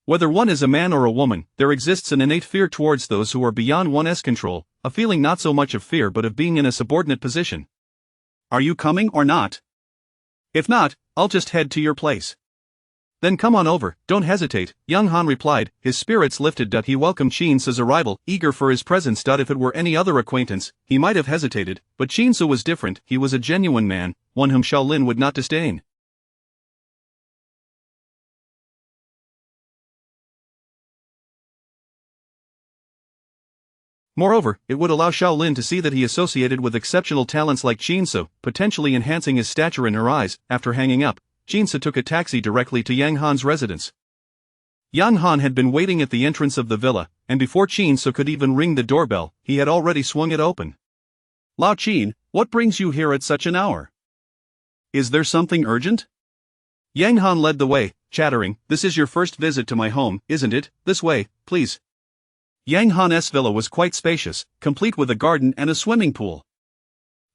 Whether one is a man or a woman, there exists an innate fear towards those who are beyond one's control, a feeling not so much of fear but of being in a subordinate position. Are you coming or not? If not, I'll just head to your place. Then come on over, don't hesitate, Yang Han replied, his spirits lifted. He welcomed Qin Su's arrival, eager for his presence. If it were any other acquaintance, he might have hesitated, but Qin Su was different. He was a genuine man, one whom Xiao Lin would not disdain. Moreover, it would allow Xiao Lin to see that he associated with exceptional talents like Qin Su, potentially enhancing his stature in her eyes. After hanging up, Qin Su took a taxi directly to Yang Han's residence. Yang Han had been waiting at the entrance of the villa, and before Qin Su could even ring the doorbell, he had already swung it open. Lao Qin, what brings you here at such an hour? Is there something urgent? Yang Han led the way, chattering, "This is your first visit to my home, isn't it? This way, please." Yang Han's villa was quite spacious, complete with a garden and a swimming pool.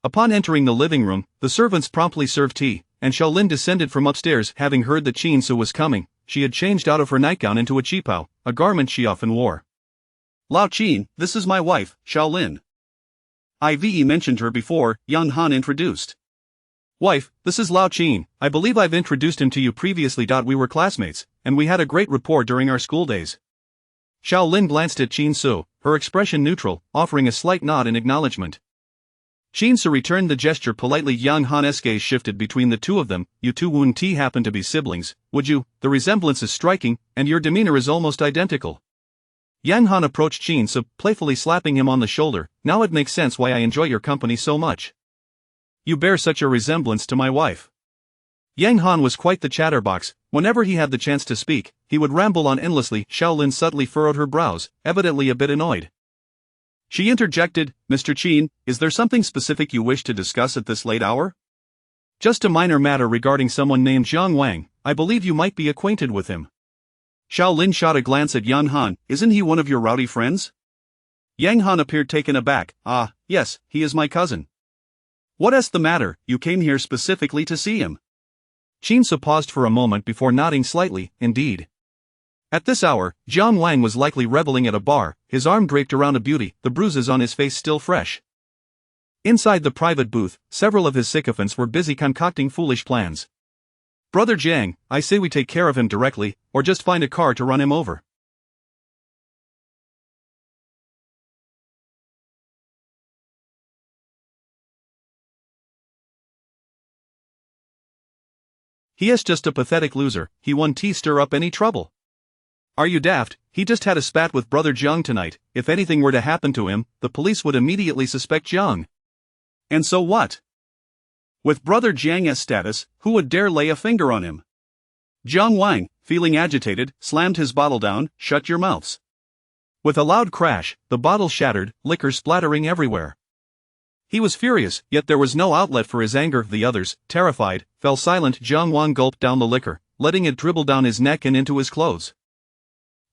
Upon entering the living room, the servants promptly served tea, and Xiao Lin descended from upstairs. Having heard that Qin Su was coming, she had changed out of her nightgown into a qipao, a garment she often wore. Lao Qin, this is my wife, Xiao Lin. I've mentioned her before, Yang Han introduced. Wife, this is Lao Qin, I believe I've introduced him to you previously. We were classmates, and we had a great rapport during our school days. Xiao Lin glanced at Qin Su, her expression neutral, offering a slight nod in acknowledgement. Qin Su returned the gesture politely. Yang Han's gaze shifted between the two of them. You two wouldn't happen to be siblings, would you? The resemblance is striking, and your demeanor is almost identical. Yang Han approached Qin Su, playfully slapping him on the shoulder. Now it makes sense why I enjoy your company so much. You bear such a resemblance to my wife. Yang Han was quite the chatterbox. Whenever he had the chance to speak, he would ramble on endlessly. Xiao Lin subtly furrowed her brows, evidently a bit annoyed. She interjected, Mr. Qin, is there something specific you wish to discuss at this late hour? Just a minor matter regarding someone named Zhang Wang. I believe you might be acquainted with him. Xiao Lin shot a glance at Yang Han. Isn't he one of your rowdy friends? Yang Han appeared taken aback. Ah, yes, he is my cousin. What's the matter? You came here specifically to see him? Qin Su paused for a moment before nodding slightly. Indeed. At this hour, Zhang Wang was likely reveling at a bar, his arm draped around a beauty, the bruises on his face still fresh. Inside the private booth, several of his sycophants were busy concocting foolish plans. Brother Jiang, I say we take care of him directly, or just find a car to run him over. He is just a pathetic loser. He won't stir up any trouble. Are you daft? He just had a spat with Brother Jiang tonight. If anything were to happen to him, the police would immediately suspect Jiang. And so what? With Brother Jiang's status, who would dare lay a finger on him? Zhang Wang, feeling agitated, slammed his bottle down. Shut your mouths. With a loud crash, the bottle shattered, liquor splattering everywhere. He was furious, yet there was no outlet for his anger. The others, terrified, fell silent. Zhang Wang gulped down the liquor, letting it dribble down his neck and into his clothes.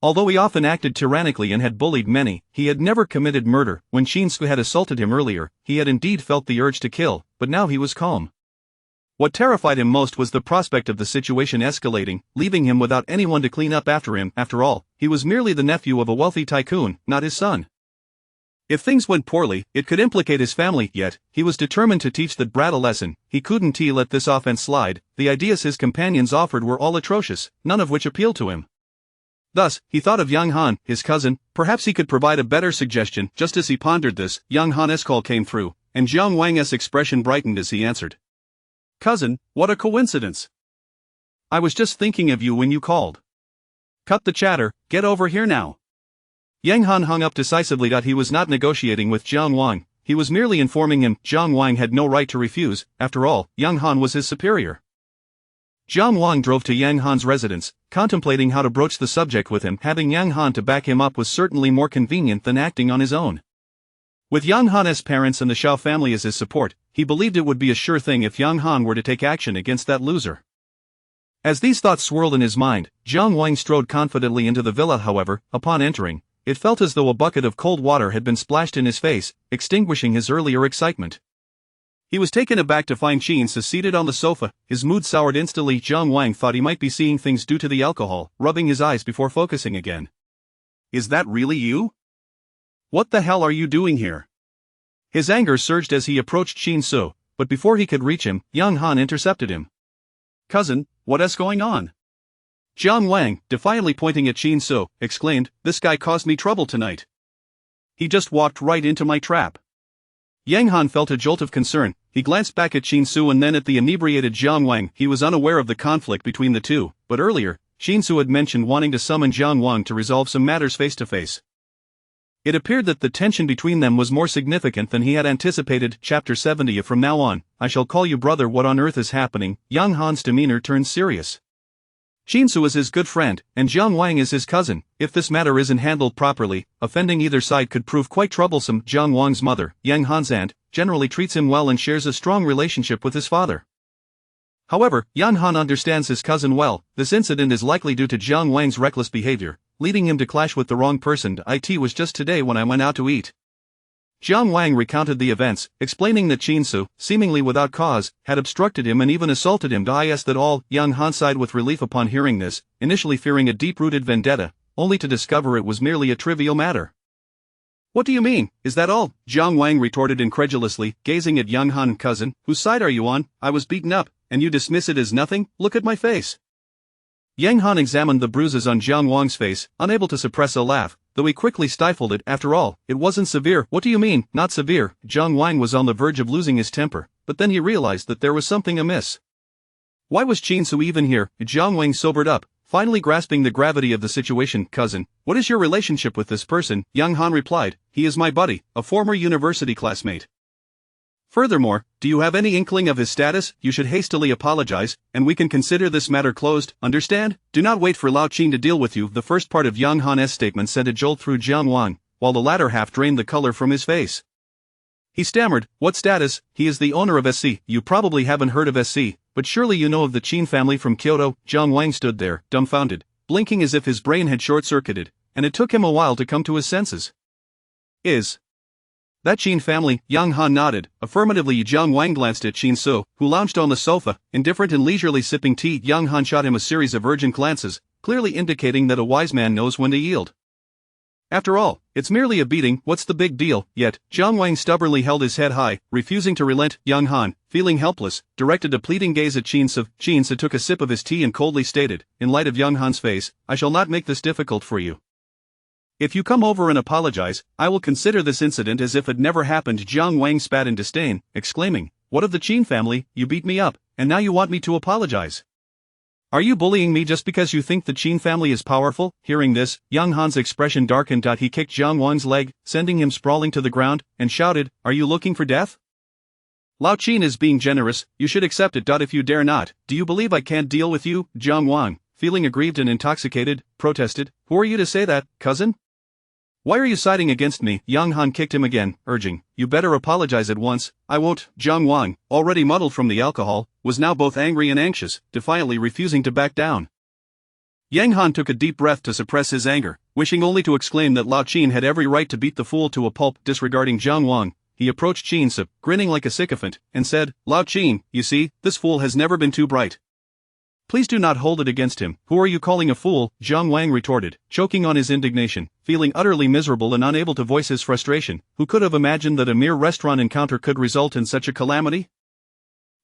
Although he often acted tyrannically and had bullied many, he had never committed murder. When Qin Su had assaulted him earlier, he had indeed felt the urge to kill, but now he was calm. What terrified him most was the prospect of the situation escalating, leaving him without anyone to clean up after him. After all, he was merely the nephew of a wealthy tycoon, not his son. If things went poorly, it could implicate his family, yet he was determined to teach that brat a lesson. He couldn't let this offense slide. The ideas his companions offered were all atrocious, none of which appealed to him. Thus, he thought of Yang Han, his cousin. Perhaps he could provide a better suggestion. Just as he pondered this, Yang Han's call came through, and Zhang Wang's expression brightened as he answered. Cousin, what a coincidence. I was just thinking of you when you called. Cut the chatter, get over here now. Yang Han hung up decisively. He was not negotiating with Zhang Wang, he was merely informing him Zhang Wang had no right to refuse. After all, Yang Han was his superior. Jiang Wang drove to Yang Han's residence, contemplating how to broach the subject with him. Having Yang Han to back him up was certainly more convenient than acting on his own. With Yang Han's parents and the Shao family as his support, he believed it would be a sure thing if Yang Han were to take action against that loser. As these thoughts swirled in his mind, Jiang Wang strode confidently into the villa. However, upon entering, it felt as though a bucket of cold water had been splashed in his face, extinguishing his earlier excitement. He was taken aback to find Qin Su seated on the sofa. His mood soured instantly. Jiang Wang thought he might be seeing things due to the alcohol, rubbing his eyes before focusing again. Is that really you? What the hell are you doing here? His anger surged as he approached Qin Su, but before he could reach him, Yang Han intercepted him. Cousin, what's going on? Jiang Wang, defiantly pointing at Qin Su, exclaimed, "This guy caused me trouble tonight. He just walked right into my trap." Yang Han felt a jolt of concern. He glanced back at Qin Su and then at the inebriated Jiang Wang. He was unaware of the conflict between the two, but earlier, Qin Su had mentioned wanting to summon Jiang Wang to resolve some matters face to face. It appeared that the tension between them was more significant than he had anticipated. Chapter 70. From now on, I shall call you brother. What on earth is happening? Yang Han's demeanor turned serious. Qin Su is his good friend, and Jiang Wang is his cousin. If this matter isn't handled properly, offending either side could prove quite troublesome. Jiang Wang's mother, Yang Han's aunt, generally treats him well and shares a strong relationship with his father. However, Yang Han understands his cousin well. This incident is likely due to Jiang Wang's reckless behavior, leading him to clash with the wrong person. It was just today when I went out to eat. Jiang Wang recounted the events, explaining that Qin Su, seemingly without cause, had obstructed him and even assaulted him. That all. Yang Han sighed with relief upon hearing this, initially fearing a deep-rooted vendetta, only to discover it was merely a trivial matter. What do you mean, is that all? Jiang Wang retorted incredulously, gazing at Yang Han. Cousin, whose side are you on? I was beaten up, and you dismiss it as nothing? Look at my face. Yang Han examined the bruises on Jiang Wang's face, unable to suppress a laugh, though he quickly stifled it. After all, it wasn't severe. What do you mean, not severe? Jiang Wang was on the verge of losing his temper, but then he realized that there was something amiss. Why was Qin Su even here? Jiang Wang sobered up, finally grasping the gravity of the situation. Cousin, what is your relationship with this person? Yang Han replied, he is my buddy, a former university classmate. Furthermore, do you have any inkling of his status? You should hastily apologize, and we can consider this matter closed, understand? Do not wait for Lao Qin to deal with you. The first part of Yang Han's statement sent a jolt through Jiang Wang, while the latter half drained the color from his face. He stammered, what status? He is the owner of SC. You probably haven't heard of SC, but surely you know of the Qin family from Kyoto. Jiang Wang stood there, dumbfounded, blinking as if his brain had short-circuited, and it took him a while to come to his senses. Is that Qin family? Yang Han nodded, affirmatively. Jiang Wang glanced at Qin Su, who lounged on the sofa, indifferent and leisurely sipping tea. Yang Han shot him a series of urgent glances, clearly indicating that a wise man knows when to yield. After all, it's merely a beating, what's the big deal? Yet, Jiang Wang stubbornly held his head high, refusing to relent. Yang Han, feeling helpless, directed a pleading gaze at Qin Su. Qin Su took a sip of his tea and coldly stated, in light of Yang Han's face, I shall not make this difficult for you. If you come over and apologize, I will consider this incident as if it never happened. Jiang Wang spat in disdain, exclaiming, what of the Qin family? You beat me up, and now you want me to apologize? Are you bullying me just because you think the Qin family is powerful? Hearing this, Yang Han's expression darkened. He kicked Jiang Wang's leg, sending him sprawling to the ground, and shouted, are you looking for death? Lao Qin is being generous, you should accept it. If you dare not, do you believe I can't deal with you? Jiang Wang, feeling aggrieved and intoxicated, protested, who are you to say that, cousin? Why are you siding against me? Yang Han kicked him again, urging, you better apologize at once. I won't. Jiang Wang, already muddled from the alcohol, was now both angry and anxious, defiantly refusing to back down. Yang Han took a deep breath to suppress his anger, wishing only to exclaim that Lao Qin had every right to beat the fool to a pulp. Disregarding Jiang Wang, he approached Qin Su, grinning like a sycophant, and said, Lao Qin, you see, this fool has never been too bright. Please do not hold it against him. Who are you calling a fool? Jiang Wang retorted, choking on his indignation, feeling utterly miserable and unable to voice his frustration. Who could have imagined that a mere restaurant encounter could result in such a calamity?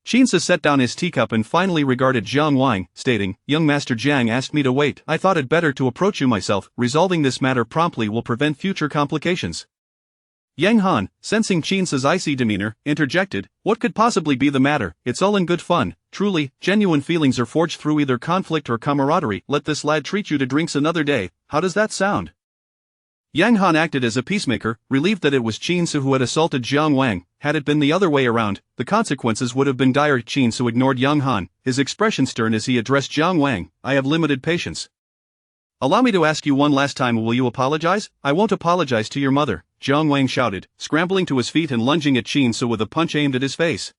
Qin Su set down his teacup and finally regarded Jiang Wang, stating, young Master Jiang asked me to wait. I thought it better to approach you myself. Resolving this matter promptly will prevent future complications. Yang Han, sensing Qin Su's icy demeanor, interjected, what could possibly be the matter? It's all in good fun. Truly, genuine feelings are forged through either conflict or camaraderie. Let this lad treat you to drinks another day. How does that sound? Yang Han acted as a peacemaker, relieved that it was Qin Su who had assaulted Jiang Wang. Had it been the other way around, the consequences would have been dire. Qin Su ignored Yang Han, his expression stern as he addressed Jiang Wang. I have limited patience. Allow me to ask you one last time, will you apologize? I won't apologize to your mother, Jiang Wang shouted, scrambling to his feet and lunging at Qin Su with a punch aimed at his face.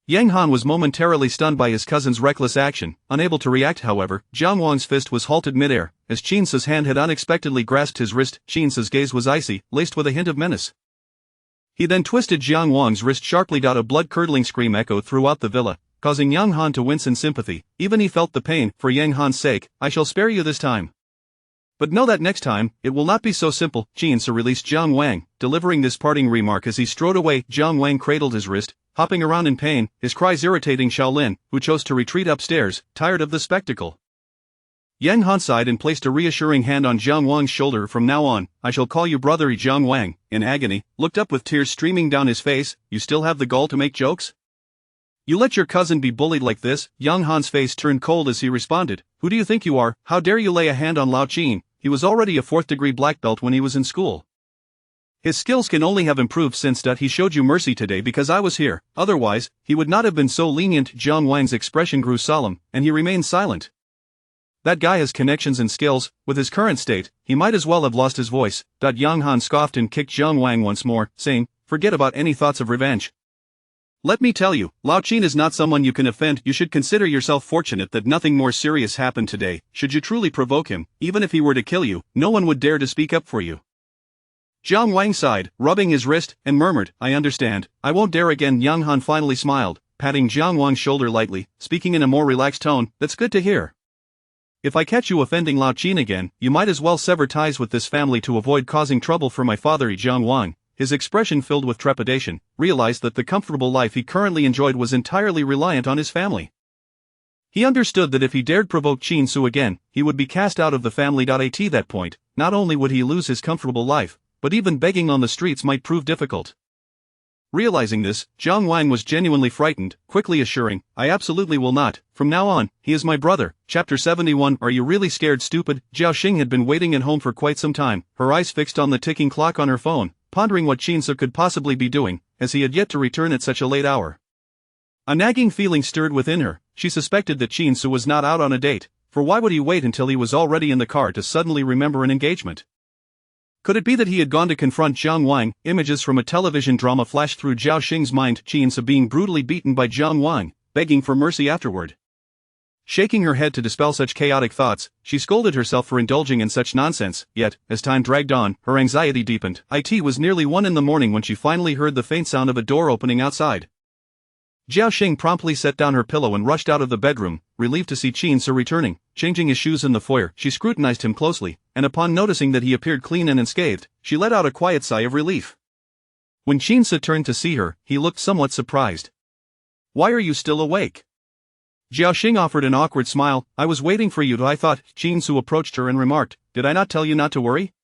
Yang Han was momentarily stunned by his cousin's reckless action. Unable to react, however, Jiang Wang's fist was halted midair, as Qin Su's hand had unexpectedly grasped his wrist. Qin Su's gaze was icy, laced with a hint of menace. He then twisted Jiang Wang's wrist sharply. A blood-curdling scream echoed throughout the villa, causing Yang Han to wince in sympathy. Even he felt the pain. For Yang Han's sake, I shall spare you this time. But know that next time, it will not be so simple. Qin Su released Jiang Wang, delivering this parting remark as he strode away. Jiang Wang cradled his wrist, hopping around in pain, his cries irritating Shaolin, who chose to retreat upstairs, tired of the spectacle. Yang Han sighed and placed a reassuring hand on Jiang Wang's shoulder. From now on, I shall call you brother. Jiang Wang, in agony, looked up with tears streaming down his face. You still have the gall to make jokes? You let your cousin be bullied like this? Yang Han's face turned cold as he responded. Who do you think you are? How dare you lay a hand on Lao Qin? He was already a 4th-degree black belt when he was in school. His skills can only have improved since he showed you mercy today because I was here. Otherwise, he would not have been so lenient. Jiang Wang's expression grew solemn, and he remained silent. That guy has connections and skills. With his current state, he might as well have lost his voice. Yang Han scoffed and kicked Jiang Wang once more, saying, forget about any thoughts of revenge. Let me tell you, Lao Qin is not someone you can offend. You should consider yourself fortunate that nothing more serious happened today. Should you truly provoke him, even if he were to kill you, no one would dare to speak up for you. Jiang Wang sighed, rubbing his wrist, and murmured, I understand, I won't dare again. Yang Han finally smiled, patting Jiang Wang's shoulder lightly, speaking in a more relaxed tone. That's good to hear. If I catch you offending Lao Qin again, you might as well sever ties with this family to avoid causing trouble for my father. Jiang Wang, his expression filled with trepidation, realized that the comfortable life he currently enjoyed was entirely reliant on his family. He understood that if he dared provoke Qin Su again, he would be cast out of the family. At that point, not only would he lose his comfortable life, but even begging on the streets might prove difficult. Realizing this, Jiang Wang was genuinely frightened, quickly assuring, I absolutely will not. From now on, he is my brother. Chapter 71. Are you really scared, stupid? Jiao Xing had been waiting at home for quite some time, her eyes fixed on the ticking clock on her phone, pondering what Qin Su could possibly be doing, as he had yet to return at such a late hour. A nagging feeling stirred within her. She suspected that Qin Su was not out on a date, for why would he wait until he was already in the car to suddenly remember an engagement? Could it be that he had gone to confront Jiang Wang? Images from a television drama flashed through Jiao Xing's mind. Qin Su being brutally beaten by Jiang Wang, begging for mercy afterward. Shaking her head to dispel such chaotic thoughts, she scolded herself for indulging in such nonsense. Yet, as time dragged on, her anxiety deepened. It was nearly 1 in the morning when she finally heard the faint sound of a door opening outside. Jiao Xing promptly set down her pillow and rushed out of the bedroom, relieved to see Qin Su returning. Changing his shoes in the foyer, she scrutinized him closely, and upon noticing that he appeared clean and unscathed, she let out a quiet sigh of relief. When Qin Su turned to see her, he looked somewhat surprised. Why are you still awake? Jiao Xing offered an awkward smile. I was waiting for you. I thought. Qin Su approached her and remarked, did I not tell you not to worry?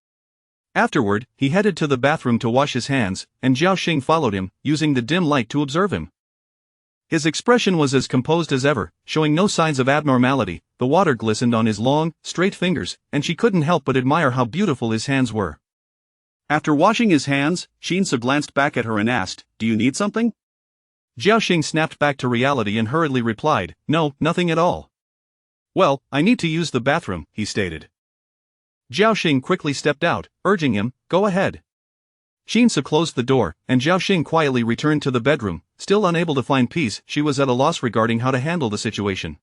Afterward, he headed to the bathroom to wash his hands, and Jiao Xing followed him, using the dim light to observe him. His expression was as composed as ever, showing no signs of abnormality. The water glistened on his long, straight fingers, and she couldn't help but admire how beautiful his hands were. After washing his hands, Qin Su glanced back at her and asked, do you need something? Jiao Xing snapped back to reality and hurriedly replied, no, nothing at all. Well, I need to use the bathroom, he stated. Jiao Xing quickly stepped out, urging him, go ahead. Qin Su closed the door, and Jiao Xing quietly returned to the bedroom. Still unable to find peace, she was at a loss regarding how to handle the situation.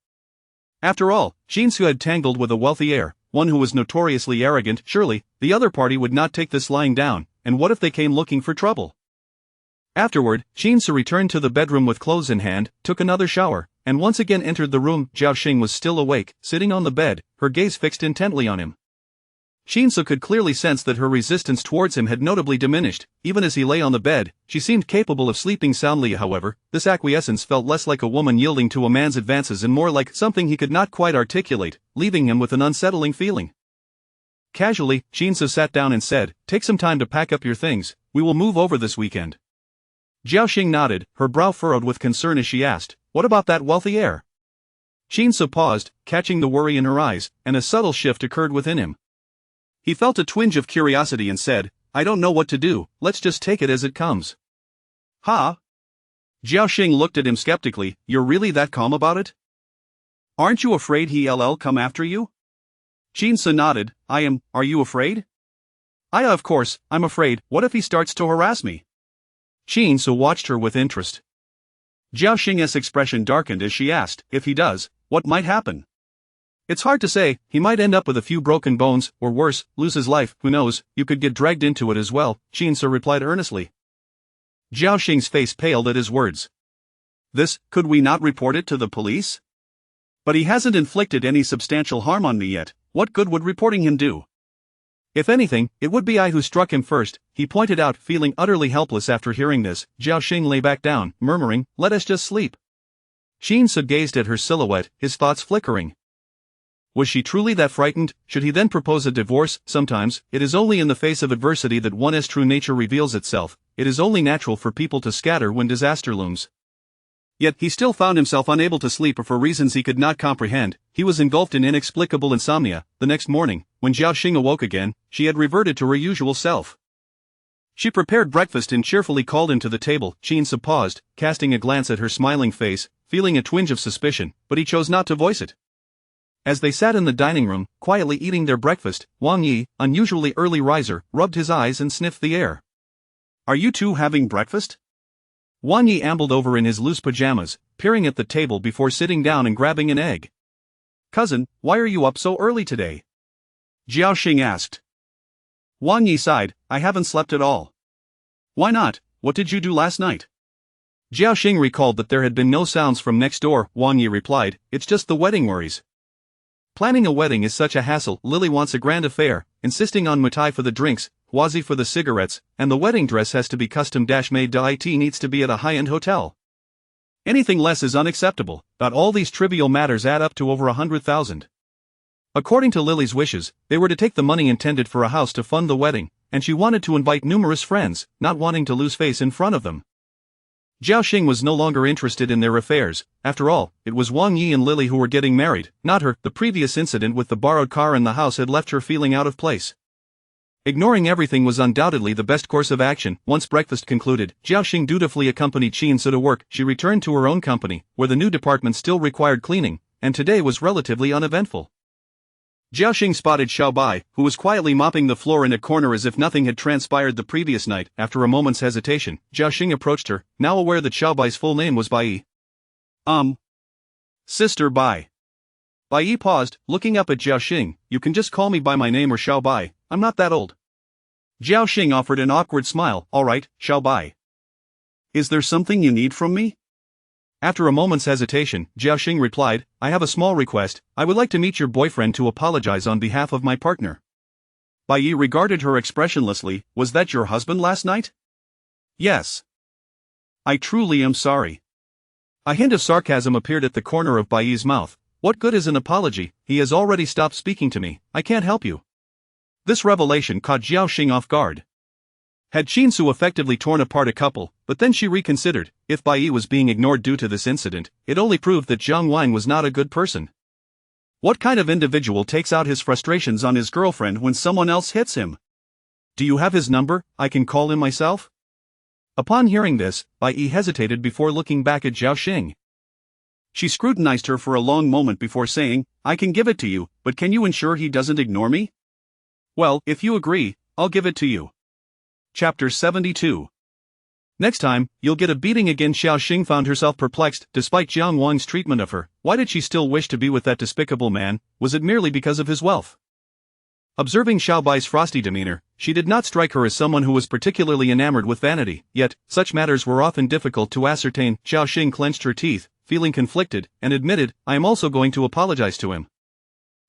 After all, Qin Su had tangled with a wealthy heir, one who was notoriously arrogant. Surely, the other party would not take this lying down, and what if they came looking for trouble? Afterward, Qin Su returned to the bedroom with clothes in hand, took another shower, and once again entered the room. Jiao Xing was still awake, sitting on the bed, her gaze fixed intently on him. Qin Su could clearly sense that her resistance towards him had notably diminished. Even as he lay on the bed, she seemed capable of sleeping soundly. However, this acquiescence felt less like a woman yielding to a man's advances and more like something he could not quite articulate, leaving him with an unsettling feeling. Casually, Qin Su sat down and said, take some time to pack up your things, we will move over this weekend. Jiao Xing nodded, her brow furrowed with concern as she asked, what about that wealthy heir? Qin Su paused, catching the worry in her eyes, and a subtle shift occurred within him. He felt a twinge of curiosity and said, I don't know what to do, let's just take it as it comes. Ha? Jiao Xing looked at him skeptically, you're really that calm about it? Aren't you afraid he'll come after you? Qin Si nodded, I am, are you afraid? Of course, I'm afraid, what if he starts to harass me? Qin Si watched her with interest. Jiao Xing's expression darkened as she asked, if he does, what might happen? It's hard to say, he might end up with a few broken bones, or worse, lose his life, who knows, you could get dragged into it as well, Qin Si replied earnestly. Jiao Xing's face paled at his words. Could we not report it to the police? But he hasn't inflicted any substantial harm on me yet, what good would reporting him do? If anything, it would be I who struck him first, he pointed out, feeling utterly helpless after hearing this. Jiao Xing lay back down, murmuring, let us just sleep. Qin Si gazed at her silhouette, his thoughts flickering. Was she truly that frightened? Should he then propose a divorce? Sometimes, it is only in the face of adversity that one's true nature reveals itself. It is only natural for people to scatter when disaster looms. Yet he still found himself unable to sleep for reasons he could not comprehend. He was engulfed in inexplicable insomnia. The next morning, when Jiao Xing awoke again, she had reverted to her usual self. She prepared breakfast and cheerfully called him to the table. Qin Si paused, casting a glance at her smiling face, feeling a twinge of suspicion, but he chose not to voice it. As they sat in the dining room, quietly eating their breakfast, Wang Yi, unusually early riser, rubbed his eyes and sniffed the air. Are you two having breakfast? Wang Yi ambled over in his loose pajamas, peering at the table before sitting down and grabbing an egg. Cousin, why are you up so early today? Jiao Xing asked. Wang Yi sighed, I haven't slept at all. Why not? What did you do last night? Jiao Xing recalled that there had been no sounds from next door. Wang Yi replied, it's just the wedding worries. Planning a wedding is such a hassle. Lily wants a grand affair, insisting on mutai for the drinks, huazi for the cigarettes, and the wedding dress has to be custom-made. It needs to be at a high-end hotel. Anything less is unacceptable, but all these trivial matters add up to over 100,000. According to Lily's wishes, they were to take the money intended for a house to fund the wedding, and she wanted to invite numerous friends, not wanting to lose face in front of them. Jiao Xing was no longer interested in their affairs. After all, it was Wang Yi and Lily who were getting married, not her. The previous incident with the borrowed car in the house had left her feeling out of place. Ignoring everything was undoubtedly the best course of action. Once breakfast concluded, Jiao Xing dutifully accompanied Qin Si to work. She returned to her own company, where the new department still required cleaning, and today was relatively uneventful. Jiao Xing spotted Xiao Bai, who was quietly mopping the floor in a corner as if nothing had transpired the previous night. After a moment's hesitation, Jiao Xing approached her, now aware that Xiao Bai's full name was Bai. Sister Bai. Bai paused, looking up at Jiao Xing, you can just call me by my name or Xiao Bai, I'm not that old. Jiao Xing offered an awkward smile, alright, Xiao Bai. Is there something you need from me? After a moment's hesitation, Jiao Xing replied, I have a small request, I would like to meet your boyfriend to apologize on behalf of my partner. Bai Yi regarded her expressionlessly, was that your husband last night? Yes. I truly am sorry. A hint of sarcasm appeared at the corner of Bai Yi's mouth. What good is an apology? He has already stopped speaking to me, I can't help you. This revelation caught Jiao Xing off guard. Had Qin Si effectively torn apart a couple, but then she reconsidered, if Bai Yi was being ignored due to this incident, it only proved that Jiang Wang was not a good person. What kind of individual takes out his frustrations on his girlfriend when someone else hits him? Do you have his number? I can call him myself? Upon hearing this, Bai Yi hesitated before looking back at Jiao Xing. She scrutinized her for a long moment before saying, I can give it to you, but can you ensure he doesn't ignore me? Well, if you agree, I'll give it to you. Chapter 72. Next time, you'll get a beating again. Xiao Xing found herself perplexed. Despite Jiang Wang's treatment of her, why did she still wish to be with that despicable man? Was it merely because of his wealth? Observing Xiao Bai's frosty demeanor, she did not strike her as someone who was particularly enamored with vanity, yet, such matters were often difficult to ascertain. Xiao Xing clenched her teeth, feeling conflicted, and admitted, I am also going to apologize to him.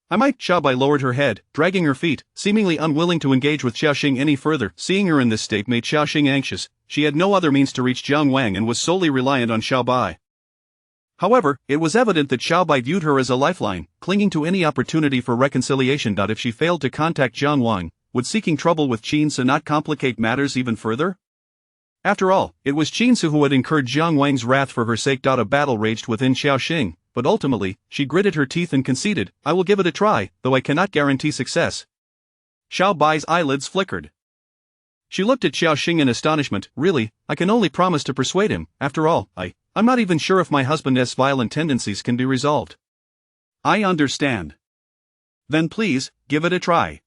I might. Xiao Bai lowered her head, dragging her feet, seemingly unwilling to engage with Xiao Xing any further. Seeing her in this state made Xiao Xing anxious. She had no other means to reach Jiang Wang and was solely reliant on Xiao Bai. However, it was evident that Xiao Bai viewed her as a lifeline, clinging to any opportunity for reconciliation. If she failed to contact Jiang Wang, would seeking trouble with Qin Si not complicate matters even further? After all, it was Qin Si who had incurred Jiang Wang's wrath for her sake. A battle raged within Xiao Xing, but ultimately, she gritted her teeth and conceded, I will give it a try, though I cannot guarantee success. Xiao Bai's eyelids flickered. She looked at Xiao Xing in astonishment. Really, I can only promise to persuade him. After all, I'm not even sure if my husband's violent tendencies can be resolved. I understand. Then please, give it a try.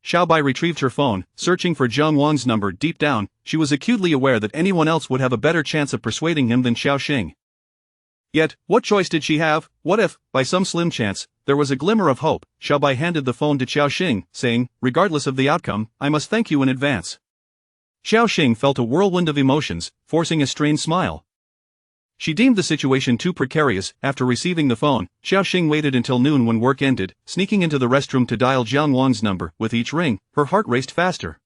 Xiao Bai retrieved her phone, searching for Jiang Wang's number. Deep down, she was acutely aware that anyone else would have a better chance of persuading him than Xiao Xing. Yet, what choice did she have? What if, by some slim chance, there was a glimmer of hope? Xiao Bai handed the phone to Xiao Xing, saying, regardless of the outcome, I must thank you in advance. Xiao Xing felt a whirlwind of emotions, forcing a strained smile. She deemed the situation too precarious. After receiving the phone, Xiao Xing waited until noon when work ended, sneaking into the restroom to dial Jiang Wang's number. With each ring, her heart raced faster.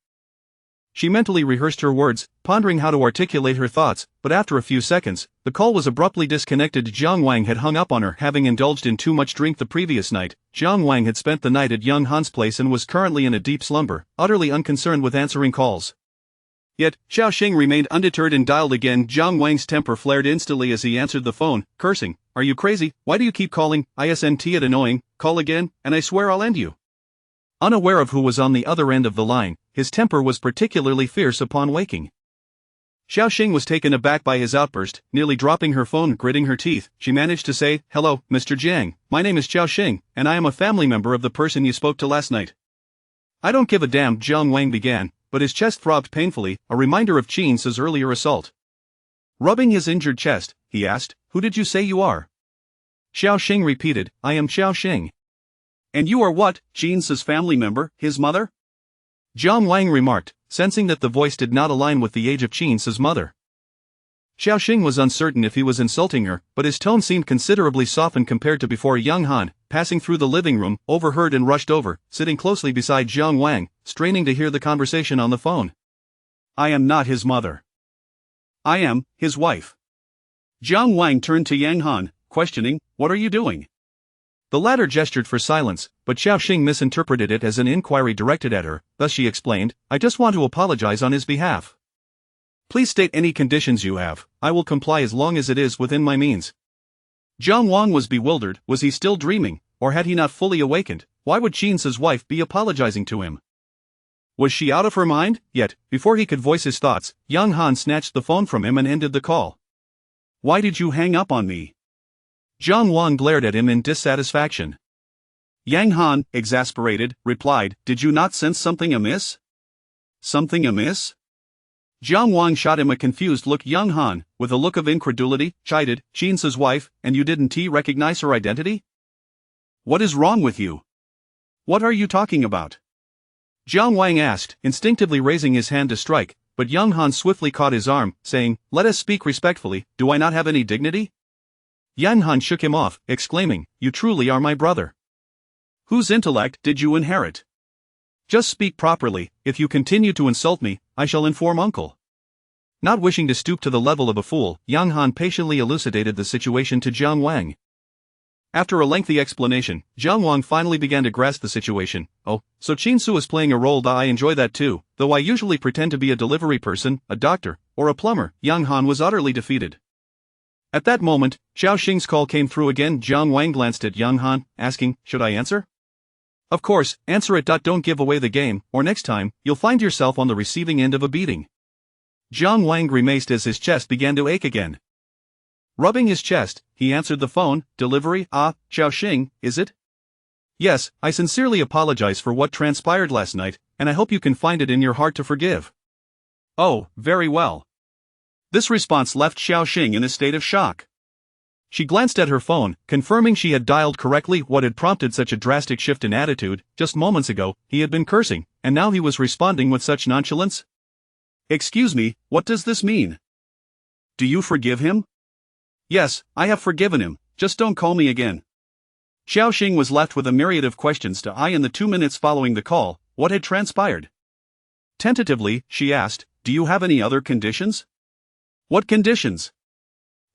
She mentally rehearsed her words, pondering how to articulate her thoughts, but after a few seconds, the call was abruptly disconnected. Jiang Wang had hung up on her, having indulged in too much drink the previous night. Jiang Wang had spent the night at Young Han's place and was currently in a deep slumber, utterly unconcerned with answering calls. Yet, Xiao Xing remained undeterred and dialed again. Jiang Wang's temper flared instantly as he answered the phone, cursing, Are you crazy? Why do you keep calling? Isn't it annoying? Call again, and I swear I'll end you. Unaware of who was on the other end of the line, his temper was particularly fierce upon waking. Xiao Xing was taken aback by his outburst. Nearly dropping her phone, gritting her teeth, she managed to say, Hello, Mr. Jiang, my name is Xiao Xing, and I am a family member of the person you spoke to last night. I don't give a damn, Jiang Wang began, but his chest throbbed painfully, a reminder of Qin Si's earlier assault. Rubbing his injured chest, he asked, Who did you say you are? Xiao Xing repeated, I am Xiao Xing. And you are what, Qin Si's family member, his mother? Jiang Wang remarked, sensing that the voice did not align with the age of Qin Si's mother. Xiao Xing was uncertain if he was insulting her, but his tone seemed considerably softened compared to before. Young Han, passing through the living room, overheard and rushed over, sitting closely beside Jiang Wang, straining to hear the conversation on the phone. I am not his mother. I am his wife. Jiang Wang turned to Yang Han, questioning, What are you doing? The latter gestured for silence, but Xiao Xing misinterpreted it as an inquiry directed at her. Thus she explained, I just want to apologize on his behalf. Please state any conditions you have. I will comply as long as it is within my means. Jiang Wang was bewildered. Was he still dreaming, or had he not fully awakened? Why would Qin Si's wife be apologizing to him? Was she out of her mind? Yet, before he could voice his thoughts, Yang Han snatched the phone from him and ended the call. Why did you hang up on me? Jiang Wang glared at him in dissatisfaction. Yang Han, exasperated, replied, Did you not sense something amiss? Something amiss? Jiang Wang shot him a confused look. Yang Han, with a look of incredulity, chided, Qin Si's wife, and you didn't recognize her identity? What is wrong with you? What are you talking about? Jiang Wang asked, instinctively raising his hand to strike, but Yang Han swiftly caught his arm, saying, Let us speak respectfully. Do I not have any dignity? Yang Han shook him off, exclaiming, You truly are my brother. Whose intellect did you inherit? Just speak properly. If you continue to insult me, I shall inform uncle. Not wishing to stoop to the level of a fool, Yang Han patiently elucidated the situation to Jiang Wang. After a lengthy explanation, Jiang Wang finally began to grasp the situation. Oh, so Qin Si is playing a role. I enjoy that too, though I usually pretend to be a delivery person, a doctor, or a plumber. Yang Han was utterly defeated. At that moment, Xiao Xing's call came through again. Jiang Wang glanced at Yang Han, asking, Should I answer? Of course, answer it. Don't give away the game, or next time, you'll find yourself on the receiving end of a beating. Jiang Wang grimaced as his chest began to ache again. Rubbing his chest, he answered the phone. Delivery? Xiao Xing, is it? Yes, I sincerely apologize for what transpired last night, and I hope you can find it in your heart to forgive. Oh, very well. This response left Xiao Xing in a state of shock. She glanced at her phone, confirming she had dialed correctly. What had prompted such a drastic shift in attitude? Just moments ago, he had been cursing, and now he was responding with such nonchalance? Excuse me, what does this mean? Do you forgive him? Yes, I have forgiven him, just don't call me again. Xiao Xing was left with a myriad of questions to eye in the 2 minutes following the call. What had transpired? Tentatively, she asked, Do you have any other conditions? What conditions?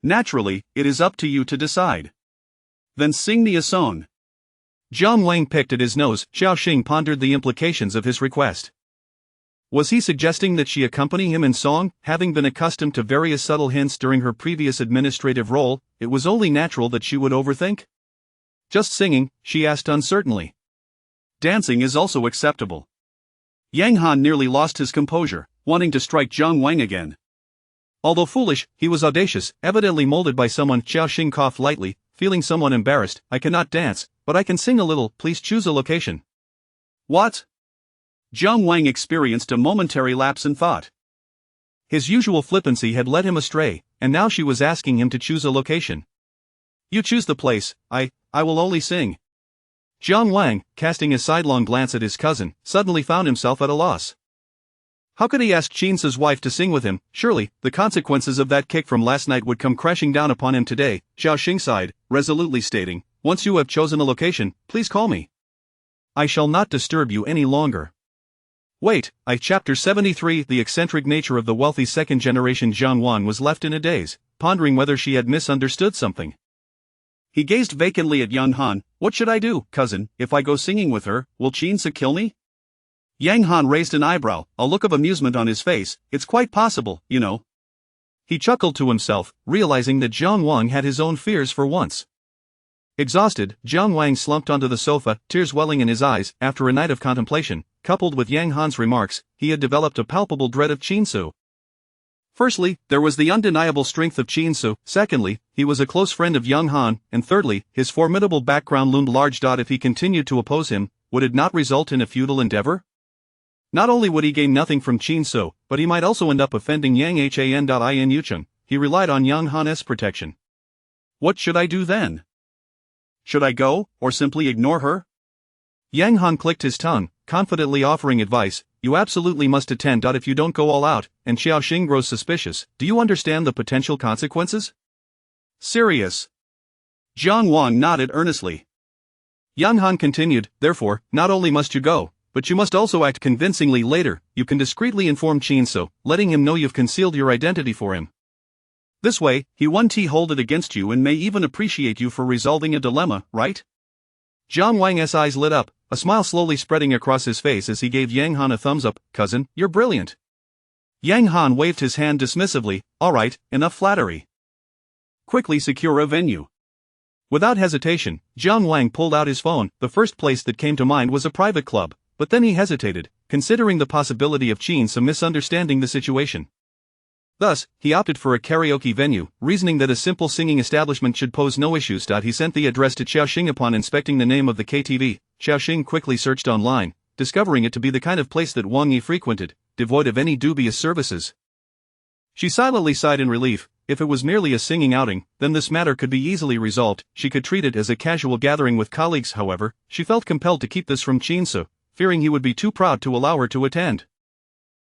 Naturally, it is up to you to decide. Then sing me a song. Jiang Wang picked at his nose. Xiao Xing pondered the implications of his request. Was he suggesting that she accompany him in song? Having been accustomed to various subtle hints during her previous administrative role, it was only natural that she would overthink. Just singing, she asked uncertainly. Dancing is also acceptable. Yang Han nearly lost his composure, wanting to strike Jiang Wang again. Although foolish, he was audacious, evidently molded by someone. Xiao Xing coughed lightly, feeling somewhat embarrassed. I cannot dance, but I can sing a little, please choose a location. What? Jiang Wang experienced a momentary lapse in thought. His usual flippancy had led him astray, and now she was asking him to choose a location. You choose the place, I will only sing. Jiang Wang, casting a sidelong glance at his cousin, suddenly found himself at a loss. How could he ask Qin Si's wife to sing with him? Surely, the consequences of that kick from last night would come crashing down upon him today. Xiao Xing sighed, resolutely stating, once you have chosen a location, please call me. I shall not disturb you any longer. Wait, Chapter 73. The eccentric nature of the wealthy second-generation Jiang Wan was left in a daze, pondering whether she had misunderstood something. He gazed vacantly at Yang Han. What should I do, cousin? If I go singing with her, will Qin Si kill me? Yang Han raised an eyebrow, a look of amusement on his face. It's quite possible, you know. He chuckled to himself, realizing that Jiang Wang had his own fears for once. Exhausted, Jiang Wang slumped onto the sofa, tears welling in his eyes. After a night of contemplation, coupled with Yang Han's remarks, he had developed a palpable dread of Qin Si. Firstly, there was the undeniable strength of Qin Si. Secondly, he was a close friend of Yang Han. And thirdly, his formidable background loomed large. If he continued to oppose him, would it not result in a futile endeavor? Not only would he gain nothing from Qin Si, but he might also end up offending Yang Han. In Yucheng, he relied on Yang Han's protection. What should I do then? Should I go, or simply ignore her? Yang Han clicked his tongue, confidently offering advice. You absolutely must attend. If you don't go all out, and Xiao Xing grows suspicious, do you understand the potential consequences? Serious. Jiang Wang nodded earnestly. Yang Han continued, therefore, not only must you go, but you must also act convincingly later. You can discreetly inform Qin Si, letting him know you've concealed your identity for him. This way, he won't hold it against you and may even appreciate you for resolving a dilemma, right? Jiang Wang's eyes lit up, a smile slowly spreading across his face as he gave Yang Han a thumbs up. Cousin, you're brilliant. Yang Han waved his hand dismissively. All right, enough flattery. Quickly secure a venue. Without hesitation, Jiang Wang pulled out his phone. The first place that came to mind was a private club, but then he hesitated, considering the possibility of Qin Si misunderstanding the situation. Thus, he opted for a karaoke venue, reasoning that a simple singing establishment should pose no issues. He sent the address to Xiao Xing. Upon inspecting the name of the KTV, Xiao Xing quickly searched online, discovering it to be the kind of place that Wang Yi frequented, devoid of any dubious services. She silently sighed in relief. If it was merely a singing outing, then this matter could be easily resolved. She could treat it as a casual gathering with colleagues. However, she felt compelled to keep this from Qin Si, fearing he would be too proud to allow her to attend.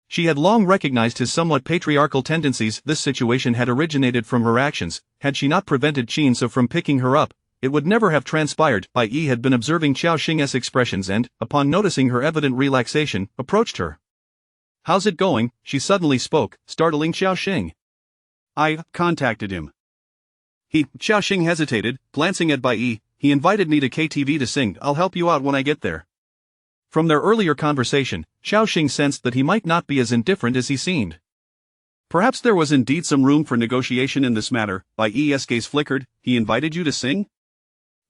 She had long recognized his somewhat patriarchal tendencies. This situation had originated from her actions. Had she not prevented Qin Si from picking her up, it would never have transpired. Bai Yi had been observing Xiao Xing's expressions and, upon noticing her evident relaxation, approached her. How's it going? She suddenly spoke, startling Xiao Xing. I contacted him. Xiao Xing hesitated, glancing at Bai Yi. He invited me to KTV to sing. I'll help you out when I get there. From their earlier conversation, Xiao Xing sensed that he might not be as indifferent as he seemed. Perhaps there was indeed some room for negotiation in this matter. Bai Yi's gaze flickered. He invited you to sing?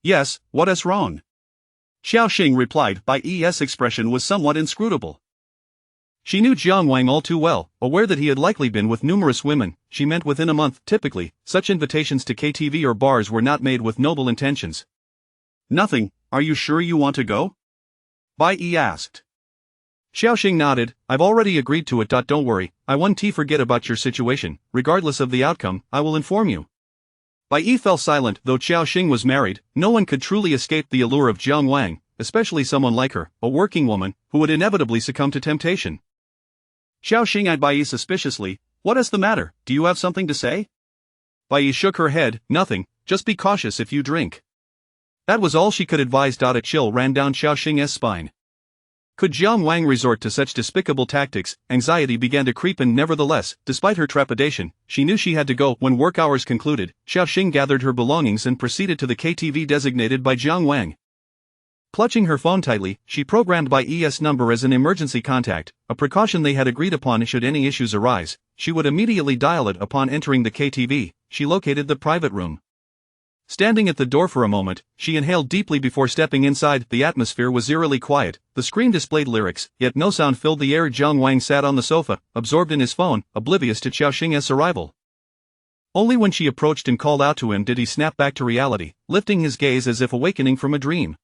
Yes, what is wrong? Xiao Xing replied. Bai Yi's expression was somewhat inscrutable. She knew Jiang Wang all too well, aware that he had likely been with numerous women. She meant within a month. Typically, such invitations to KTV or bars were not made with noble intentions. Nothing. Are you sure you want to go? Bai Yi asked. Xiao Xing nodded. I've already agreed to it. Don't worry, I won't forget about your situation. Regardless of the outcome, I will inform you. Bai Yi fell silent. Though Xiao Xing was married, no one could truly escape the allure of Jiang Wang, especially someone like her, a working woman, who would inevitably succumb to temptation. Xiao Xing eyed Bai Yi suspiciously. What is the matter? Do you have something to say? Bai Yi shook her head. Nothing, just be cautious if you drink. That was all she could advise. A chill ran down Xiao Xing's spine. Could Jiang Wang resort to such despicable tactics? Anxiety began to creep in. Nevertheless, despite her trepidation, she knew she had to go. When work hours concluded, Xiao Xing gathered her belongings and proceeded to the KTV designated by Jiang Wang. Clutching her phone tightly, she programmed Bai Yi's number as an emergency contact, a precaution they had agreed upon. Should any issues arise, she would immediately dial it. Upon entering the KTV, she located the private room. Standing at the door for a moment, she inhaled deeply before stepping inside. The atmosphere was eerily quiet. The screen displayed lyrics, yet no sound filled the air. Jiang Wang sat on the sofa, absorbed in his phone, oblivious to Xiao Xing's arrival. Only when she approached and called out to him did he snap back to reality, lifting his gaze as if awakening from a dream.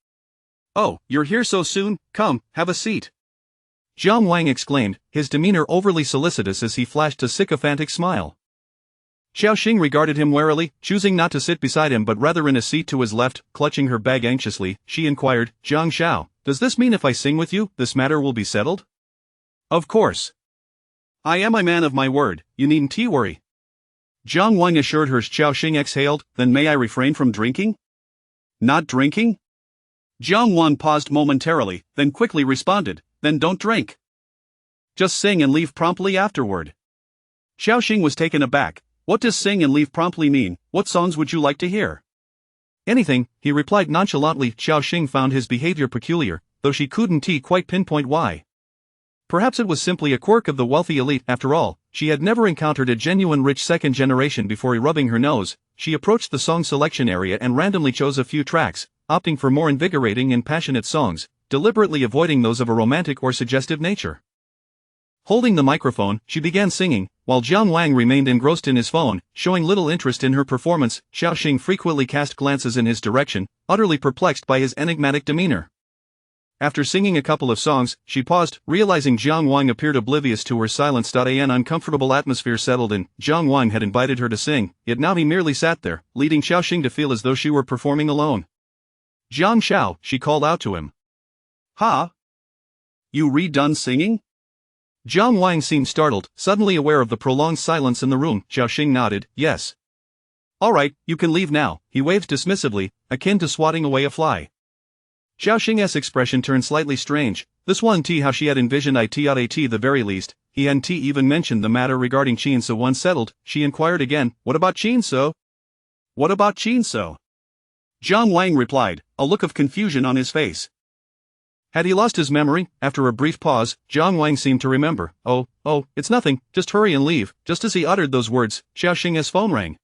"Oh, you're here so soon? Come, have a seat," Jiang Wang exclaimed, his demeanor overly solicitous as he flashed a sycophantic smile. Xiao Xing regarded him warily, choosing not to sit beside him but rather in a seat to his left. Clutching her bag anxiously, she inquired, "Jiang Xiao, does this mean if I sing with you, this matter will be settled?" "Of course. I am a man of my word, you needn't worry," Jiang Wang assured her. Xiao Xing exhaled, "Then may I refrain from drinking?" "Not drinking?" Jiang Wang paused momentarily, then quickly responded, "Then don't drink. Just sing and leave promptly afterward." Xiao Xing was taken aback. "What does sing and leave promptly mean? What songs would you like to hear?" "Anything," he replied nonchalantly. Xiao Xing found his behavior peculiar, though she couldn't quite pinpoint why. Perhaps it was simply a quirk of the wealthy elite. After all, she had never encountered a genuine rich second generation before. Rubbing her nose, she approached the song selection area and randomly chose a few tracks, opting for more invigorating and passionate songs, deliberately avoiding those of a romantic or suggestive nature. Holding the microphone, she began singing, while Jiang Wang remained engrossed in his phone, showing little interest in her performance. Xiao Xing frequently cast glances in his direction, utterly perplexed by his enigmatic demeanor. After singing a couple of songs, she paused, realizing Jiang Wang appeared oblivious to her silence. An uncomfortable atmosphere settled in. Jiang Wang had invited her to sing, yet now he merely sat there, leading Xiao Xing to feel as though she were performing alone. "Jiang Xiao," she called out to him. "Ha? You redone singing?" Jiang Wang seemed startled, suddenly aware of the prolonged silence in the room. Xiao Xing nodded, "Yes." "All right, you can leave now," he waved dismissively, akin to swatting away a fly. Xiao Xing's expression turned slightly strange. This wasn't how she had envisioned it. At the very least, he hadn't even mentioned the matter regarding Qin So. Once settled, she inquired again, "What about Qin So?" "What about Qin So?" Jiang Wang replied, a look of confusion on his face. Had he lost his memory? After a brief pause, Jiang Wang seemed to remember. Oh, it's nothing, just hurry and leave." Just as he uttered those words, Xiao Xing's phone rang.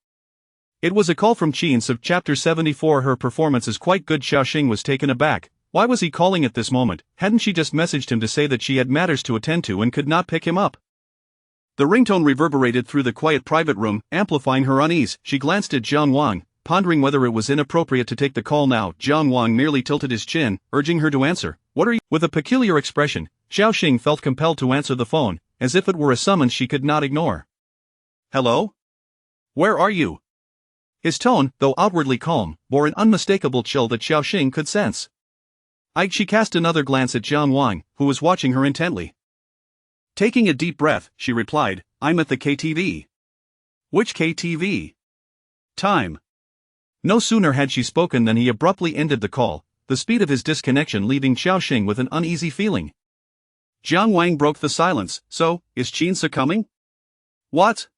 It was a call from Qin So. Chapter 74. Her performance is quite good. Xiao Xing was taken aback. Why was he calling at this moment? Hadn't she just messaged him to say that she had matters to attend to and could not pick him up? The ringtone reverberated through the quiet private room, amplifying her unease. She glanced at Jiang Wang, pondering whether it was inappropriate to take the call now. Jiang Wang merely tilted his chin, urging her to answer. "What are you?" With a peculiar expression, Xiao Xing felt compelled to answer the phone, as if it were a summons she could not ignore. "Hello? Where are you?" His tone, though outwardly calm, bore an unmistakable chill that Xiao Xing could sense. She cast another glance at Jiang Wang, who was watching her intently. Taking a deep breath, she replied, "I'm at the KTV." "Which KTV? Time?" No sooner had she spoken than he abruptly ended the call, the speed of his disconnection leaving Xiao Xing with an uneasy feeling. Jiang Wang broke the silence. "So, is Qin So coming?" "What?"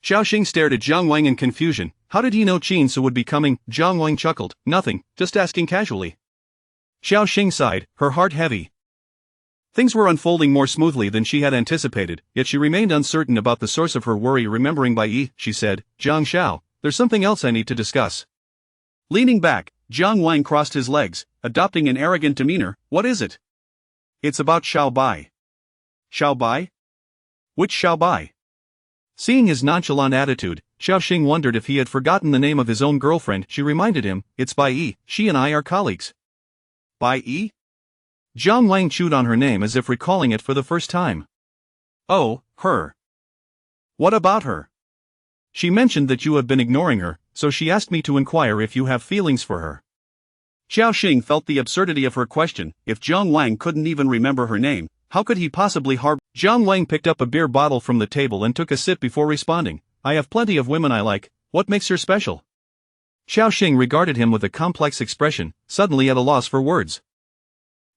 Xiao Xing stared at Jiang Wang in confusion. How did he know Qin So would be coming? Jiang Wang chuckled. "Nothing, just asking casually." Xiao Xing sighed, her heart heavy. Things were unfolding more smoothly than she had anticipated, yet she remained uncertain about the source of her worry. "Remembering by she said, "Jiang Xiao, there's something else I need to discuss." Leaning back, Jiang Wang crossed his legs, adopting an arrogant demeanor. "What is it?" "It's about Xiao Bai." "Xiao Bai? Which Xiao Bai?" Seeing his nonchalant attitude, Xiao Xing wondered if he had forgotten the name of his own girlfriend. She reminded him, "It's Bai. She and I are colleagues." "Bai?" Jiang Wang chewed on her name as if recalling it for the first time. "Oh, her. What about her?" "She mentioned that you have been ignoring her, so she asked me to inquire if you have feelings for her." Xiao Xing felt the absurdity of her question. If Jiang Wang couldn't even remember her name, how could he possibly harbor? Jiang Wang picked up a beer bottle from the table and took a sip before responding. "I have plenty of women I like. What makes her special?" Xiao Xing regarded him with a complex expression, suddenly at a loss for words.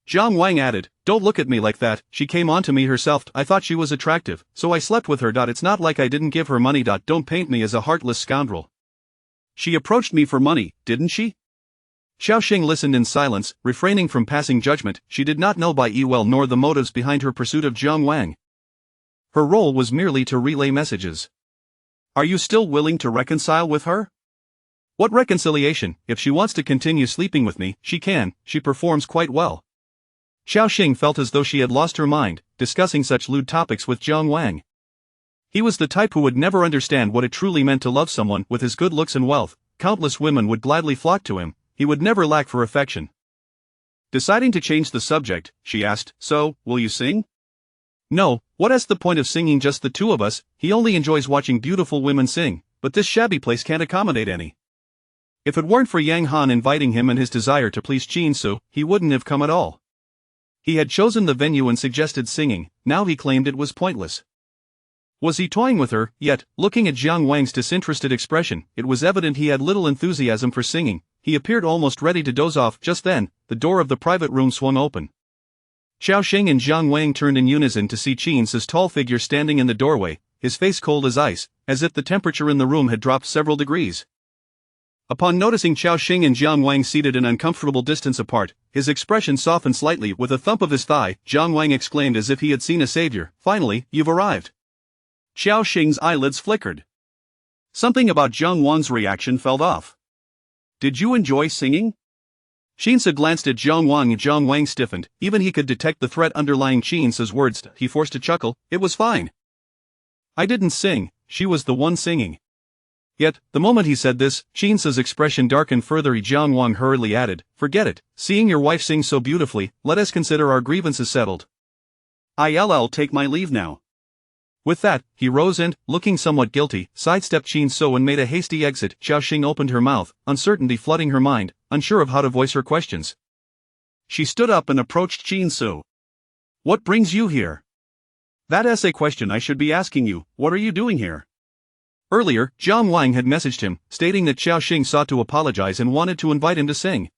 Jiang Wang added, "Don't look at me like that, she came on to me herself. I thought she was attractive, so I slept with her. It's not like I didn't give her money. Don't paint me as a heartless scoundrel." "She approached me for money, didn't she?" Xiao Xing listened in silence, refraining from passing judgment. She did not know Bai well nor the motives behind her pursuit of Jiang Wang. Her role was merely to relay messages. "Are you still willing to reconcile with her?" What reconciliation? If she wants to continue sleeping with me, she can, she performs quite well. Xiao Xing felt as though she had lost her mind, discussing such lewd topics with Jiang Wang. He was the type who would never understand what it truly meant to love someone. With his good looks and wealth, countless women would gladly flock to him, he would never lack for affection. Deciding to change the subject, she asked, "So, will you sing?" "No, what is the point of singing just the two of us? He only enjoys watching beautiful women sing, but this shabby place can't accommodate any." If it weren't for Yang Han inviting him and his desire to please Qin Su, he wouldn't have come at all. He had chosen the venue and suggested singing, now he claimed it was pointless. Was he toying with her? Yet, looking at Jiang Wang's disinterested expression, it was evident he had little enthusiasm for singing. He appeared almost ready to doze off. Just then, the door of the private room swung open. Xiao Xing and Jiang Wang turned in unison to see Qin Su's tall figure standing in the doorway, his face cold as ice, as if the temperature in the room had dropped several degrees. Upon noticing Xiao Xing and Jiang Wang seated an uncomfortable distance apart, his expression softened slightly. With a thump of his thigh, Jiang Wang exclaimed as if he had seen a savior, "Finally, you've arrived." Xiao Xing's eyelids flickered. Something about Jiang Wang's reaction fell off. "Did you enjoy singing?" Qin Su glanced at Jiang Wang and Jiang Wang stiffened. Even he could detect the threat underlying Qin Su's words. He forced a chuckle. "It was fine. I didn't sing, she was the one singing." Yet, the moment he said this, Qin Su's expression darkened further. Jiang Wang hurriedly added, "Forget it, seeing your wife sing so beautifully, let us consider our grievances settled. I'll take my leave now." With that, he rose and, looking somewhat guilty, sidestepped Qin Su and made a hasty exit. Xiao Xing opened her mouth, uncertainty flooding her mind, unsure of how to voice her questions. She stood up and approached Qin Su. "What brings you here?" "That's a question I should be asking you. What are you doing here?" Earlier, Jiang Wang had messaged him, stating that Xiao Xing sought to apologize and wanted to invite him to sing.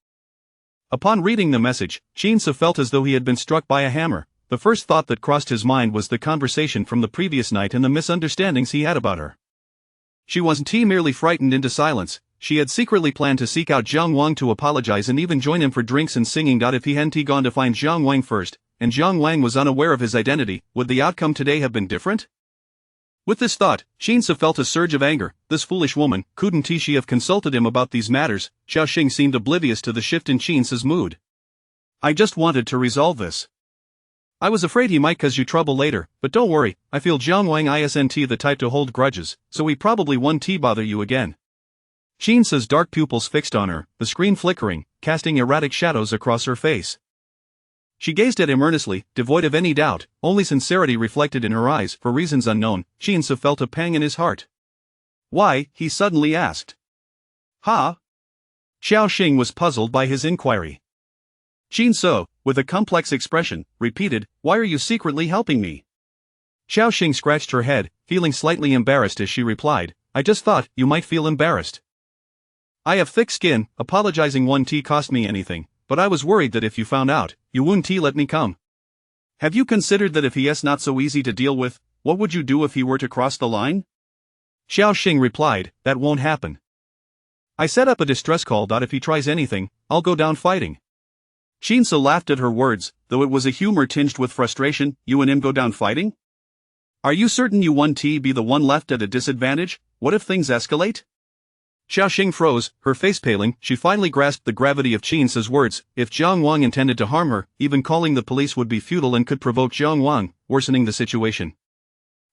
Upon reading the message, Qin Su felt as though he had been struck by a hammer. The first thought that crossed his mind was the conversation from the previous night and the misunderstandings he had about her. She wasn't merely frightened into silence, she had secretly planned to seek out Jiang Wang to apologize and even join him for drinks and singing. If he hadn't gone to find Jiang Wang first, and Jiang Wang was unaware of his identity, would the outcome today have been different? With this thought, Qin Su felt a surge of anger. This foolish woman, couldn't she have consulted him about these matters? Xiao Xing seemed oblivious to the shift in Qin Su's mood. "I just wanted to resolve this." "I was afraid he might cause you trouble later, but don't worry, I feel Jiang Wang isn't the type to hold grudges, so he probably won't bother you again." Qin Su's dark pupils fixed on her, the screen flickering, casting erratic shadows across her face. She gazed at him earnestly, devoid of any doubt, only sincerity reflected in her eyes. For reasons unknown, Qin Su felt a pang in his heart. "Why?" he suddenly asked. "Huh?" Xiao Xing was puzzled by his inquiry. Qin Su, with a complex expression, repeated, "Why are you secretly helping me?" Xiao Xing scratched her head, feeling slightly embarrassed as she replied, "I just thought you might feel embarrassed. I have thick skin, apologizing won't cost me anything, but I was worried that if you found out, you wouldn't let me come." "Have you considered that if he is not so easy to deal with, what would you do if he were to cross the line?" Xiao Xing replied, "That won't happen. I set up a distress call. If he tries anything, I'll go down fighting." Qin Su laughed at her words, though it was a humor tinged with frustration. "You and him go down fighting? Are you certain you won't be the one left at a disadvantage? What if things escalate?" Xiao Xing froze, her face paling. She finally grasped the gravity of Qin Su's words. If Jiang Wang intended to harm her, even calling the police would be futile and could provoke Jiang Wang, worsening the situation.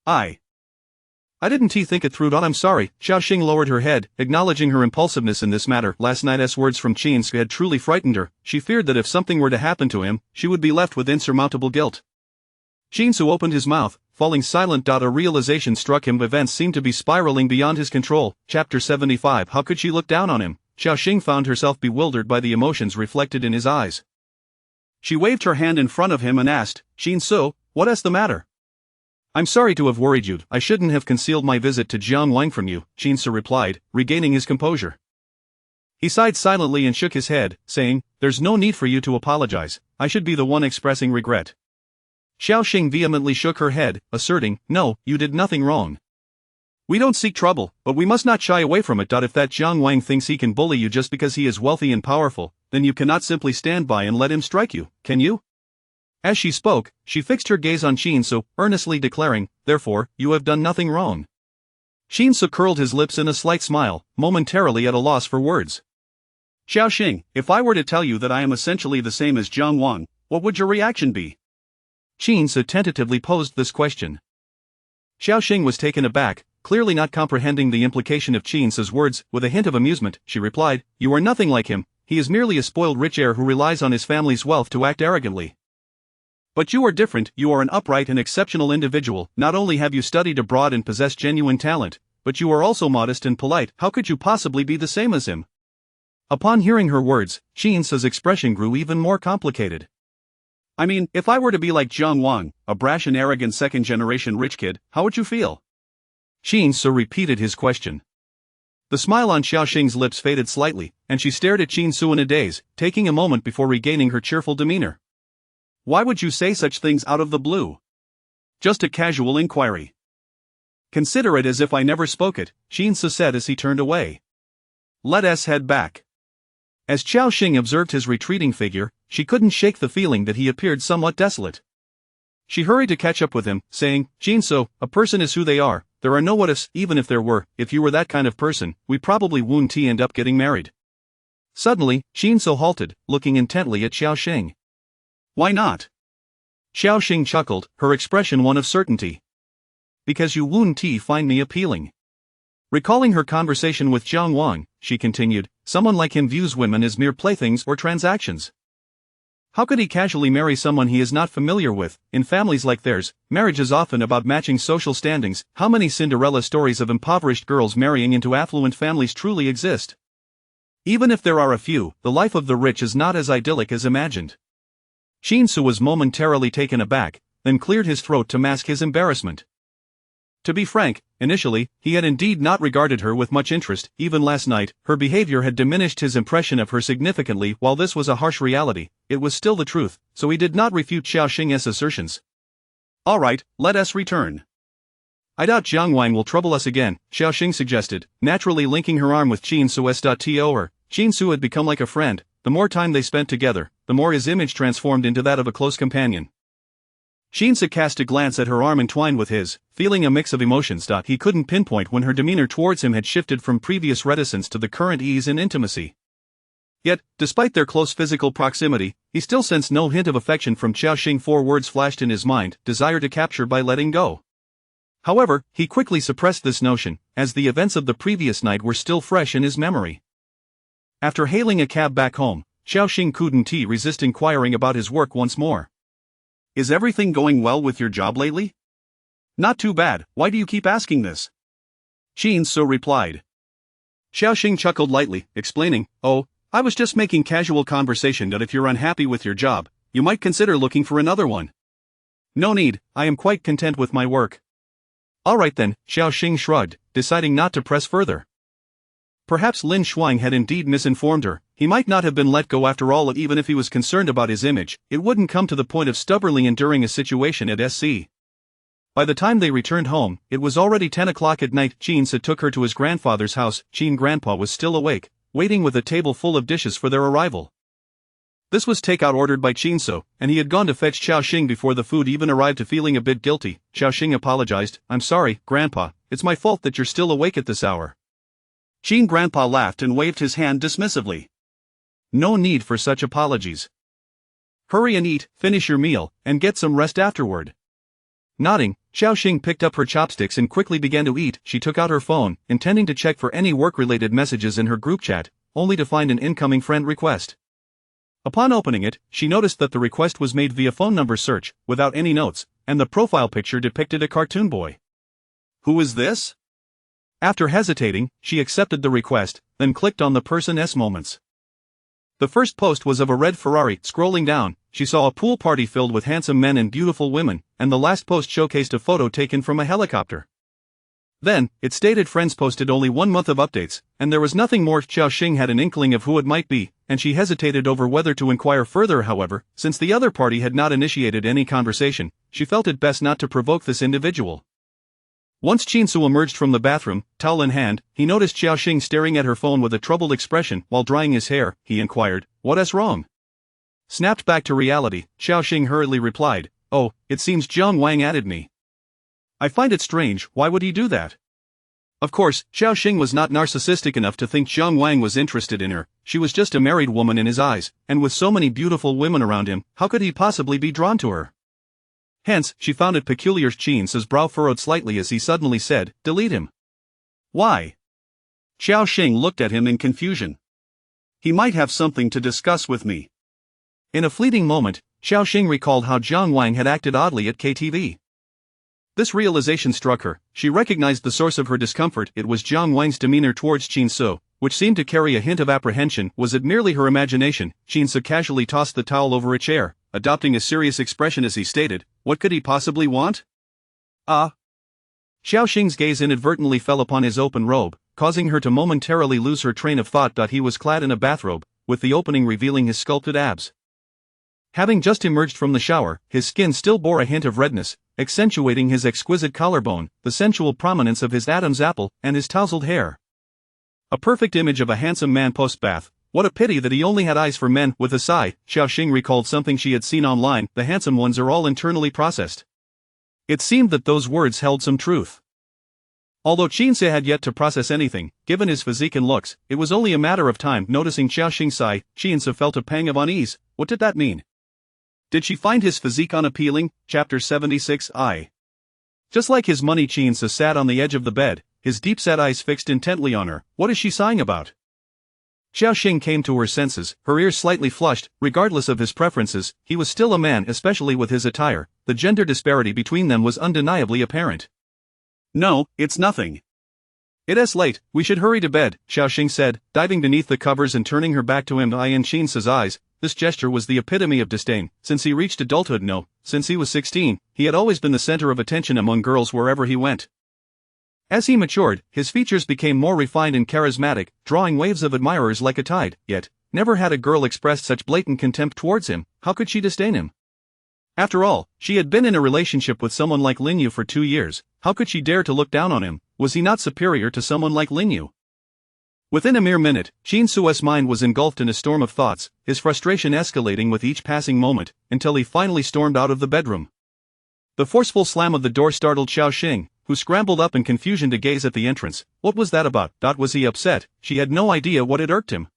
I didn't think it through. I'm sorry. Xiao Xing lowered her head, acknowledging her impulsiveness in this matter. Last night's words from Qin Su had truly frightened her. She feared that if something were to happen to him, she would be left with insurmountable guilt. Qin Su opened his mouth, falling silent. A realization struck him. Events seemed to be spiraling beyond his control. Chapter 75. How could she look down on him? Xiao Xing found herself bewildered by the emotions reflected in his eyes. She waved her hand in front of him and asked, "Qin Su, what is the matter?" "I'm sorry to have worried you. I shouldn't have concealed my visit to Jiang Wang from you," Qin Su replied, regaining his composure. He sighed silently and shook his head, saying, "There's no need for you to apologize. I should be the one expressing regret." Xiao Xing vehemently shook her head, asserting, "No, you did nothing wrong. We don't seek trouble, but we must not shy away from it. If that Jiang Wang thinks he can bully you just because he is wealthy and powerful, then you cannot simply stand by and let him strike you, can you?" As she spoke, she fixed her gaze on Qin Su, earnestly declaring, "Therefore, you have done nothing wrong." Qin Su curled his lips in a slight smile, momentarily at a loss for words. Xiaoxing, if I were to tell you that I am essentially the same as Jiang Wang, what would your reaction be? Qin Su tentatively posed this question. Xiaoxing was taken aback, clearly not comprehending the implication of Qin Su's words. With a hint of amusement, she replied, "You are nothing like him, he is merely a spoiled rich heir who relies on his family's wealth to act arrogantly." But you are different, you are an upright and exceptional individual. Not only have you studied abroad and possess genuine talent, but you are also modest and polite. How could you possibly be the same as him? Upon hearing her words, Qin Su's expression grew even more complicated. I mean, if I were to be like Jiang Wang, a brash and arrogant second-generation rich kid, how would you feel? Qin Su repeated his question. The smile on Xiaoxing's lips faded slightly, and she stared at Qin Su in a daze, taking a moment before regaining her cheerful demeanor. Why would you say such things out of the blue? Just a casual inquiry. Consider it as if I never spoke it, Qin Su said as he turned away. Let us head back. As Xiaoxing observed his retreating figure, she couldn't shake the feeling that he appeared somewhat desolate. She hurried to catch up with him, saying, "Qin Su, a person is who they are, there are no what-ifs. Even if there were, if you were that kind of person, we probably wouldn't end up getting married." Suddenly, Qin Su halted, looking intently at Xiaoxing. Why not? Xiaoxing chuckled, her expression one of certainty. Because you wouldn't find me appealing. Recalling her conversation with Jiang Wang, she continued, someone like him views women as mere playthings or transactions. How could he casually marry someone he is not familiar with? In families like theirs, marriage is often about matching social standings. How many Cinderella stories of impoverished girls marrying into affluent families truly exist? Even if there are a few, the life of the rich is not as idyllic as imagined. Qin Su was momentarily taken aback, then cleared his throat to mask his embarrassment. To be frank, initially, he had indeed not regarded her with much interest. Even last night, her behavior had diminished his impression of her significantly. While this was a harsh reality, it was still the truth, so he did not refute Xiaoxing's assertions. All right, let us return. I doubt Jiang Wang will trouble us again, Xiaoxing suggested, naturally linking her arm with Qin Su's. Qin Su had become like a friend. The more time they spent together, the more his image transformed into that of a close companion. Qin Su cast a glance at her arm entwined with his, feeling a mix of emotions. He couldn't pinpoint when her demeanor towards him had shifted from previous reticence to the current ease and intimacy. Yet, despite their close physical proximity, he still sensed no hint of affection from Xiaoxing. 4 words flashed in his mind, desire to capture by letting go. However, he quickly suppressed this notion, as the events of the previous night were still fresh in his memory. After hailing a cab back home, Xiaoxing couldn't resist inquiring about his work once more. Is everything going well with your job lately? Not too bad, why do you keep asking this? Qin Su replied. Xiaoxing chuckled lightly, explaining, "Oh, I was just making casual conversation that if you're unhappy with your job, you might consider looking for another one." "No need, I am quite content with my work." "All right then," Xiaoxing shrugged, deciding not to press further. Perhaps Lin Shuang had indeed misinformed her. He might not have been let go after all. Even if he was concerned about his image, it wouldn't come to the point of stubbornly enduring a situation at SC. By the time they returned home, it was already 10 o'clock at night. Qin Su took her to his grandfather's house. Qin grandpa was still awake, waiting with a table full of dishes for their arrival. This was takeout ordered by Qin Su, and he had gone to fetch Xiaoxing before the food even arrived. Feeling a bit guilty, Xiaoxing apologized. "I'm sorry, grandpa, it's my fault that you're still awake at this hour." Qin grandpa laughed and waved his hand dismissively. "No need for such apologies. Hurry and eat, finish your meal, and get some rest afterward." Nodding, Xiaoxing picked up her chopsticks and quickly began to eat. She took out her phone, intending to check for any work-related messages in her group chat, only to find an incoming friend request. Upon opening it, she noticed that the request was made via phone number search, without any notes, and the profile picture depicted a cartoon boy. Who is this? After hesitating, she accepted the request, then clicked on the person's moments. The first post was of a red Ferrari. Scrolling down, she saw a pool party filled with handsome men and beautiful women, and the last post showcased a photo taken from a helicopter. Then, it stated friends posted only 1 month of updates, and there was nothing more. Xiaoxing had an inkling of who it might be, and she hesitated over whether to inquire further. However, since the other party had not initiated any conversation, she felt it best not to provoke this individual. Once Qin Su emerged from the bathroom, towel in hand, he noticed Xiaoxing staring at her phone with a troubled expression. While drying his hair, he inquired, "What's wrong?" Snapped back to reality, Xiaoxing hurriedly replied, "Oh, it seems Jiang Wang added me. I find it strange. Why would he do that?" Of course, Xiaoxing was not narcissistic enough to think Zhang Wang was interested in her. She was just a married woman in his eyes, and with so many beautiful women around him, how could he possibly be drawn to her? Hence, she found it peculiar. Qin Su's brow furrowed slightly as he suddenly said, "Delete him." "Why?" Xiaoxing looked at him in confusion. "He might have something to discuss with me." In a fleeting moment, Xiaoxing recalled how Zhang Wang had acted oddly at KTV. This realization struck her. She recognized the source of her discomfort. It was Zhang Wang's demeanor towards Qin Su, which seemed to carry a hint of apprehension. Was it merely her imagination? Qin Su casually tossed the towel over a chair, adopting a serious expression as he stated, "What could he possibly want?" Xiaoxing's gaze inadvertently fell upon his open robe, causing her to momentarily lose her train of thought. He was clad in a bathrobe, with the opening revealing his sculpted abs. Having just emerged from the shower, his skin still bore a hint of redness, accentuating his exquisite collarbone, the sensual prominence of his Adam's apple, and his tousled hair. A perfect image of a handsome man post-bath. What a pity that he only had eyes for men. With a sigh, Xiaoxing recalled something she had seen online: the handsome ones are all internally processed. It seemed that those words held some truth. Although Qin Su had yet to process anything, given his physique and looks, it was only a matter of time. Noticing Xiaoxing's sigh, Qin Su felt a pang of unease. What did that mean? Did she find his physique unappealing? Chapter 76I. Just like his money, Qin Su sat on the edge of the bed, his deep-set eyes fixed intently on her. What is she sighing about? Xiaoxing came to her senses, her ears slightly flushed. Regardless of his preferences, he was still a man, especially with his attire. The gender disparity between them was undeniably apparent. "No, it's nothing. It's late, we should hurry to bed," Xiaoxing said, diving beneath the covers and turning her back to him. In Qin Su's eyes, this gesture was the epitome of disdain. Since he reached adulthood, no, since he was 16, he had always been the center of attention among girls wherever he went. As he matured, his features became more refined and charismatic, drawing waves of admirers like a tide. Yet, never had a girl expressed such blatant contempt towards him. How could she disdain him? After all, she had been in a relationship with someone like Lin Yu for 2 years. How could she dare to look down on him? Was he not superior to someone like Lin Yu? Within a mere minute, Qin Su's mind was engulfed in a storm of thoughts, his frustration escalating with each passing moment, until he finally stormed out of the bedroom. The forceful slam of the door startled Xiaoxing, who scrambled up in confusion to gaze at the entrance. What was that about? Was he upset? She had no idea what had irked him.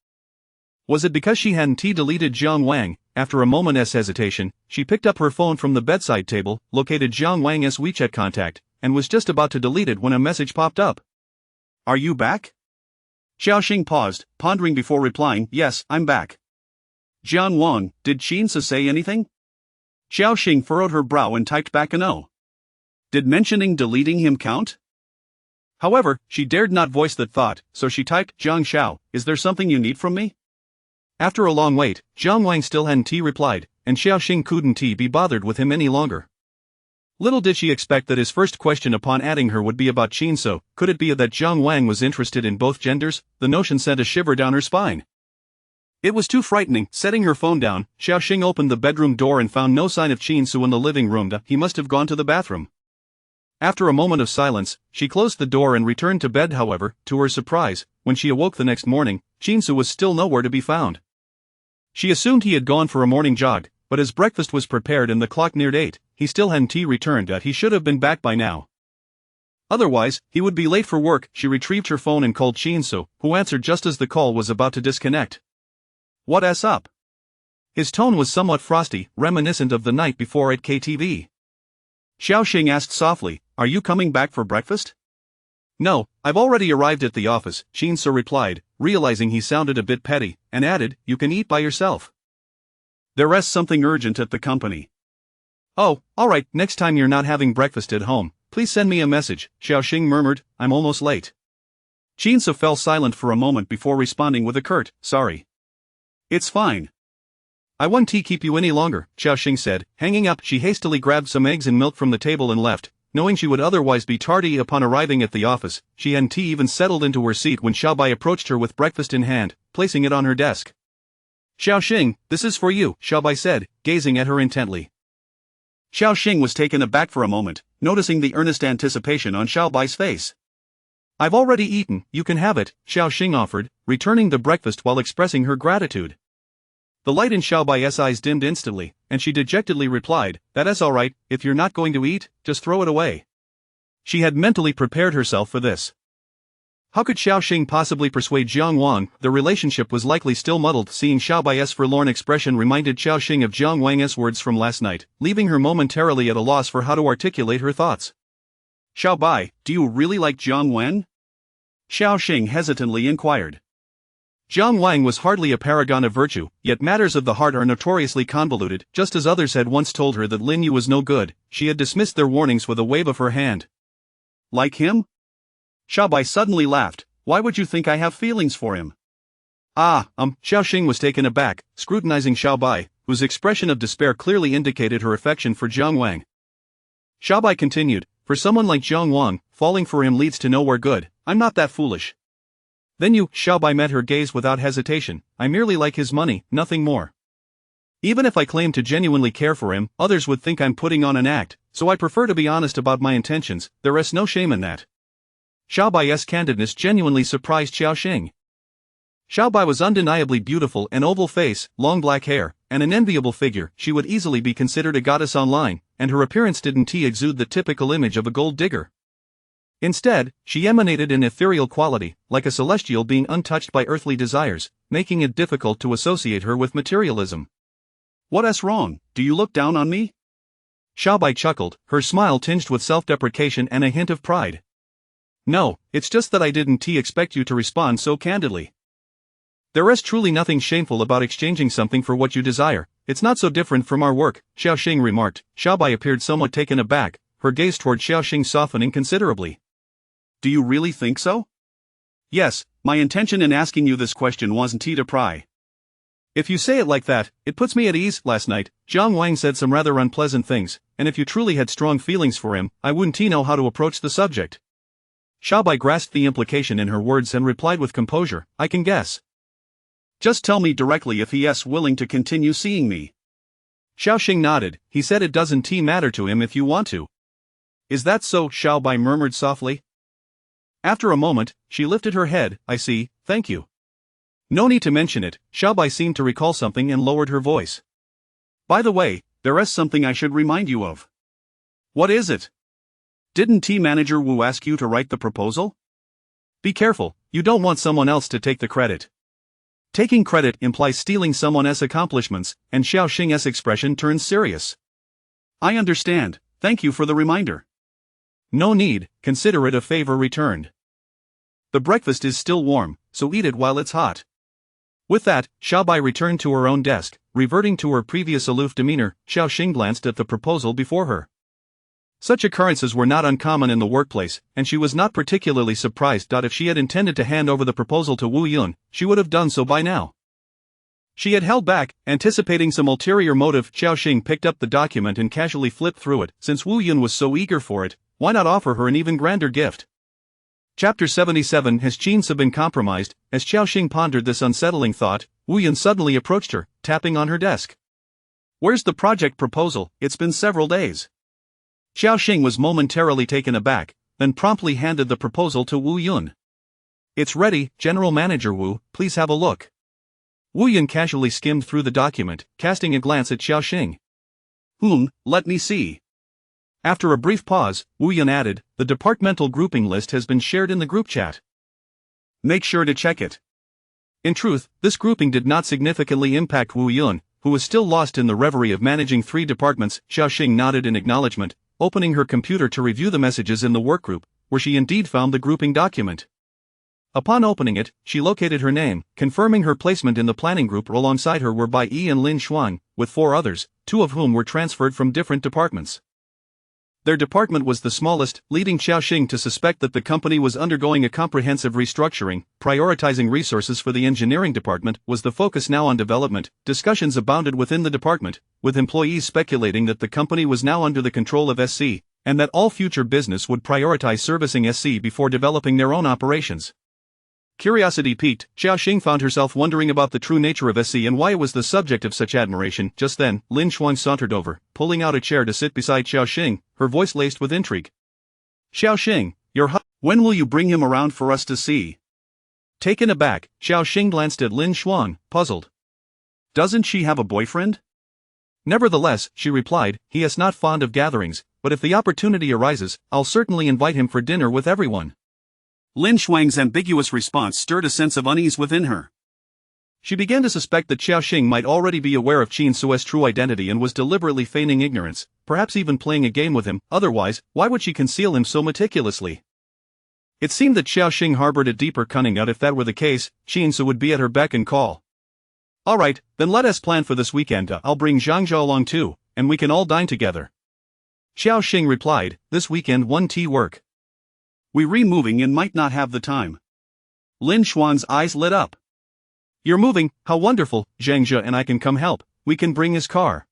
Was it because she hadn't deleted Zhang Wang? After a moment's hesitation, she picked up her phone from the bedside table, located Zhang Wang's WeChat contact, and was just about to delete it when a message popped up. "Are you back?" Xiaoxing paused, pondering before replying, "Yes, I'm back." "Zhang Wang, did Qin Su say anything?" Xiaoxing furrowed her brow and typed back a no. Did mentioning deleting him count? However, she dared not voice that thought, so she typed, "Zhang Xiao, is there something you need from me?" After a long wait, Zhang Wang still hadn't replied, and Xiaoxing couldn't be bothered with him any longer. Little did she expect that his first question upon adding her would be about Qin Su. Could it be that Zhang Wang was interested in both genders? The notion sent a shiver down her spine. It was too frightening. Setting her phone down, Xiaoxing opened the bedroom door and found no sign of Qin Su in the living room. He must have gone to the bathroom. After a moment of silence, she closed the door and returned to bed. However, to her surprise, when she awoke the next morning, Qin Su was still nowhere to be found. She assumed he had gone for a morning jog, but as breakfast was prepared and the clock neared 8, he still hadn't returned. He should have been back by now. Otherwise, he would be late for work. She retrieved her phone and called Qin Su, who answered just as the call was about to disconnect. "What's up?" His tone was somewhat frosty, reminiscent of the night before at KTV. Xiaoxing asked softly, "Are you coming back for breakfast?" "No, I've already arrived at the office," Qin Su replied, realizing he sounded a bit petty, and added, "You can eat by yourself. There's something urgent at the company." "Oh, alright, next time you're not having breakfast at home, please send me a message," Xiaoxing murmured, "I'm almost late." Qin Su fell silent for a moment before responding with a curt, "Sorry." "It's fine. I won't keep you any longer," Xiaoxing said. Hanging up, she hastily grabbed some eggs and milk from the table and left, knowing she would otherwise be tardy upon arriving at the office. She hadn't even settled into her seat when Xiaobai approached her with breakfast in hand, placing it on her desk. "Xiaoxing, this is for you," Xiaobai said, gazing at her intently. Xiaoxing was taken aback for a moment, noticing the earnest anticipation on Xiaobai's face. "I've already eaten, you can have it," Xiaoxing offered, returning the breakfast while expressing her gratitude. The light in Xiaobai's eyes dimmed instantly, and she dejectedly replied, "That's alright, if you're not going to eat, just throw it away." She had mentally prepared herself for this. How could Xiao Xing possibly persuade Jiang Wang? The relationship was likely still muddled. Seeing Xiao Bai's forlorn expression reminded Xiao Xing of Jiang Wang's words from last night, leaving her momentarily at a loss for how to articulate her thoughts. Xiao Bai, do you really like Jiang Wang? Xiao Xing hesitantly inquired. Jiang Wang was hardly a paragon of virtue, yet matters of the heart are notoriously convoluted. Just as others had once told her that Lin Yu was no good, she had dismissed their warnings with a wave of her hand. Like him? Xiao Bai suddenly laughed. Why would you think I have feelings for him? Xiao Xing was taken aback, scrutinizing Xiao Bai, whose expression of despair clearly indicated her affection for Jiang Wang. Xiao Bai continued, for someone like Jiang Wang, falling for him leads to nowhere good. I'm not that foolish. Then Xiao Bai met her gaze without hesitation. I merely like his money, nothing more. Even if I claim to genuinely care for him, others would think I'm putting on an act, so I prefer to be honest about my intentions. There is no shame in that. Xiao Bai's candidness genuinely surprised Xiao Xing. Xiao Bai was undeniably beautiful, an oval face, long black hair, and an enviable figure. She would easily be considered a goddess online, and her appearance didn't exude the typical image of a gold digger. Instead, she emanated an ethereal quality, like a celestial being untouched by earthly desires, making it difficult to associate her with materialism. What's wrong? Do you look down on me? Xiao Bai chuckled, her smile tinged with self-deprecation and a hint of pride. No, it's just that I didn't expect you to respond so candidly. There is truly nothing shameful about exchanging something for what you desire. It's not so different from our work, Xiao Xing remarked. Xiao Bai appeared somewhat taken aback, her gaze toward Xiao Xing softening considerably. Do you really think so? Yes, my intention in asking you this question wasn't to pry. If you say it like that, it puts me at ease. Last night, Jiang Wang said some rather unpleasant things, and if you truly had strong feelings for him, I wouldn't know how to approach the subject. Xiao Bai grasped the implication in her words and replied with composure, I can guess. Just tell me directly if he is willing to continue seeing me. Xiao Xing nodded. He said it doesn't matter to him if you want to. Is that so? Xiao Bai murmured softly. After a moment, she lifted her head. I see, thank you. No need to mention it. Xiao Bai seemed to recall something and lowered her voice. By the way, there is something I should remind you of. What is it? Didn't Manager Wu ask you to write the proposal? Be careful, you don't want someone else to take the credit. Taking credit implies stealing someone else's accomplishments, and Xiao Xing's expression turns serious. I understand, thank you for the reminder. No need, consider it a favor returned. The breakfast is still warm, so eat it while it's hot. With that, Xiao Bai returned to her own desk, reverting to her previous aloof demeanor. Xiao Xing glanced at the proposal before her. Such occurrences were not uncommon in the workplace, and she was not particularly surprised. If she had intended to hand over the proposal to Wu Yun, she would have done so by now. She had held back, anticipating some ulterior motive. Xiao Xing picked up the document and casually flipped through it. Since Wu Yun was so eager for it, why not offer her an even grander gift? Chapter 77. Has Qinsa been compromised? As Xiao Xing pondered this unsettling thought, Wu Yun suddenly approached her, tapping on her desk. Where's the project proposal? It's been several days. Xiao Xing was momentarily taken aback, then promptly handed the proposal to Wu Yun. It's ready, General Manager Wu, please have a look. Wu Yun casually skimmed through the document, casting a glance at Xiao Xing. Let me see. After a brief pause, Wu Yun added, the departmental grouping list has been shared in the group chat. Make sure to check it. In truth, this grouping did not significantly impact Wu Yun, who was still lost in the reverie of managing 3 departments. Xiao Xing nodded in acknowledgement, opening her computer to review the messages in the workgroup, where she indeed found the grouping document. Upon opening it, she located her name, confirming her placement in the planning group. Alongside her were Bai Yi and Lin Xuan, with 4 others, 2 of whom were transferred from different departments. Their department was the smallest, leading Xiao Xing to suspect that the company was undergoing a comprehensive restructuring. Prioritizing resources for the engineering department was the focus now on development. Discussions abounded within the department, with employees speculating that the company was now under the control of SC, and that all future business would prioritize servicing SC before developing their own operations. Curiosity piqued, Xiao Xing found herself wondering about the true nature of SC and why it was the subject of such admiration. Just then, Lin Xuan sauntered over, pulling out a chair to sit beside Xiao Xing, her voice laced with intrigue. Xiao Xing, when will you bring him around for us to see? Taken aback, Xiao Xing glanced at Lin Xuan, puzzled. Doesn't she have a boyfriend? Nevertheless, she replied, he is not fond of gatherings, but if the opportunity arises, I'll certainly invite him for dinner with everyone. Lin Shuang's ambiguous response stirred a sense of unease within her. She began to suspect that Xiaoxing might already be aware of Qin Sue's true identity and was deliberately feigning ignorance, perhaps even playing a game with him. Otherwise, why would she conceal him so meticulously? It seemed that Xiaoxing harbored a deeper cunning. If that were the case, Qin Su would be at her beck and call. Alright, then let us plan for this weekend. I'll bring Zhangzhou along too, and we can all dine together. Xiaoxing replied, this weekend won't work. We re-moving and might not have the time. Lin Xuan's eyes lit up. You're moving, how wonderful, Zhangzhou and I can come help, we can bring his car.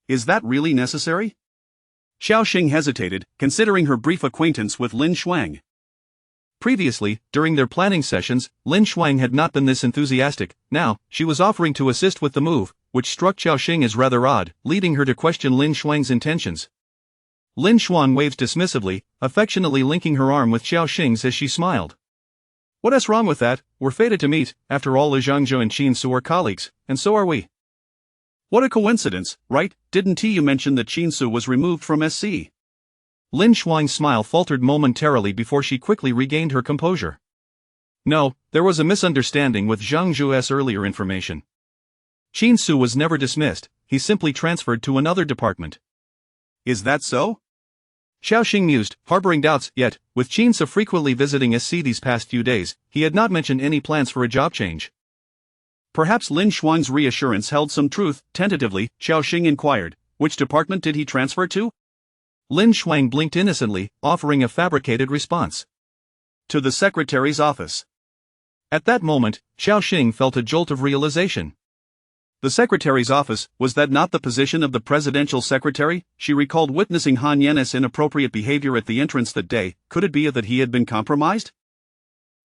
Is that really necessary? Xiaoxing hesitated, considering her brief acquaintance with Lin Xuang. Previously, during their planning sessions, Lin Xuang had not been this enthusiastic. Now, she was offering to assist with the move, which struck Xiaoxing as rather odd, leading her to question Lin Xuang's intentions. Lin Xuan waved dismissively, affectionately linking her arm with Xiaoxing's as she smiled. What's wrong with that? We're fated to meet. After all, Zhangzhou and Qin Su are colleagues, and so are we. What a coincidence, right? Didn't you mention that Qin Su was removed from SC? Lin Xuan's smile faltered momentarily before she quickly regained her composure. No, there was a misunderstanding with Zhang Zhu's earlier information. Qin Su was never dismissed, he simply transferred to another department. Is that so? Xiaoxing mused, harboring doubts. Yet, with Qin Su frequently visiting SC these past few days, he had not mentioned any plans for a job change. Perhaps Lin Xuan's reassurance held some truth. Tentatively, Xiaoxing inquired, which department did he transfer to? Lin Xuang blinked innocently, offering a fabricated response. To the secretary's office. At that moment, Xiaoxing felt a jolt of realization. The secretary's office, was that not the position of the presidential secretary? She recalled witnessing Han Yan's inappropriate behavior at the entrance that day. Could it be that he had been compromised?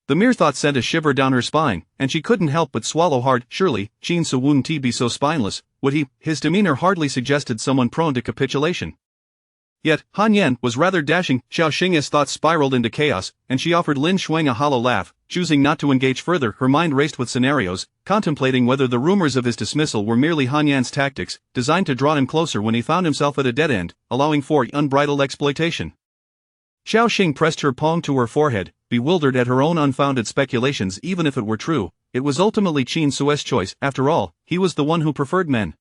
The mere thought sent a shiver down her spine, and she couldn't help but swallow hard. Surely, Qin Su wouldn't be so spineless, would he? His demeanor hardly suggested someone prone to capitulation. Yet, Han Yan was rather dashing. Xiaoxing's thoughts spiraled into chaos, and she offered Lin Xuang a hollow laugh. Choosing not to engage further, her mind raced with scenarios, contemplating whether the rumors of his dismissal were merely Han Yan's tactics, designed to draw him closer when he found himself at a dead end, allowing for unbridled exploitation. Xiaoxing pressed her palm to her forehead, bewildered at her own unfounded speculations. Even if it were true, it was ultimately Qin Sue's choice. After all, he was the one who preferred men.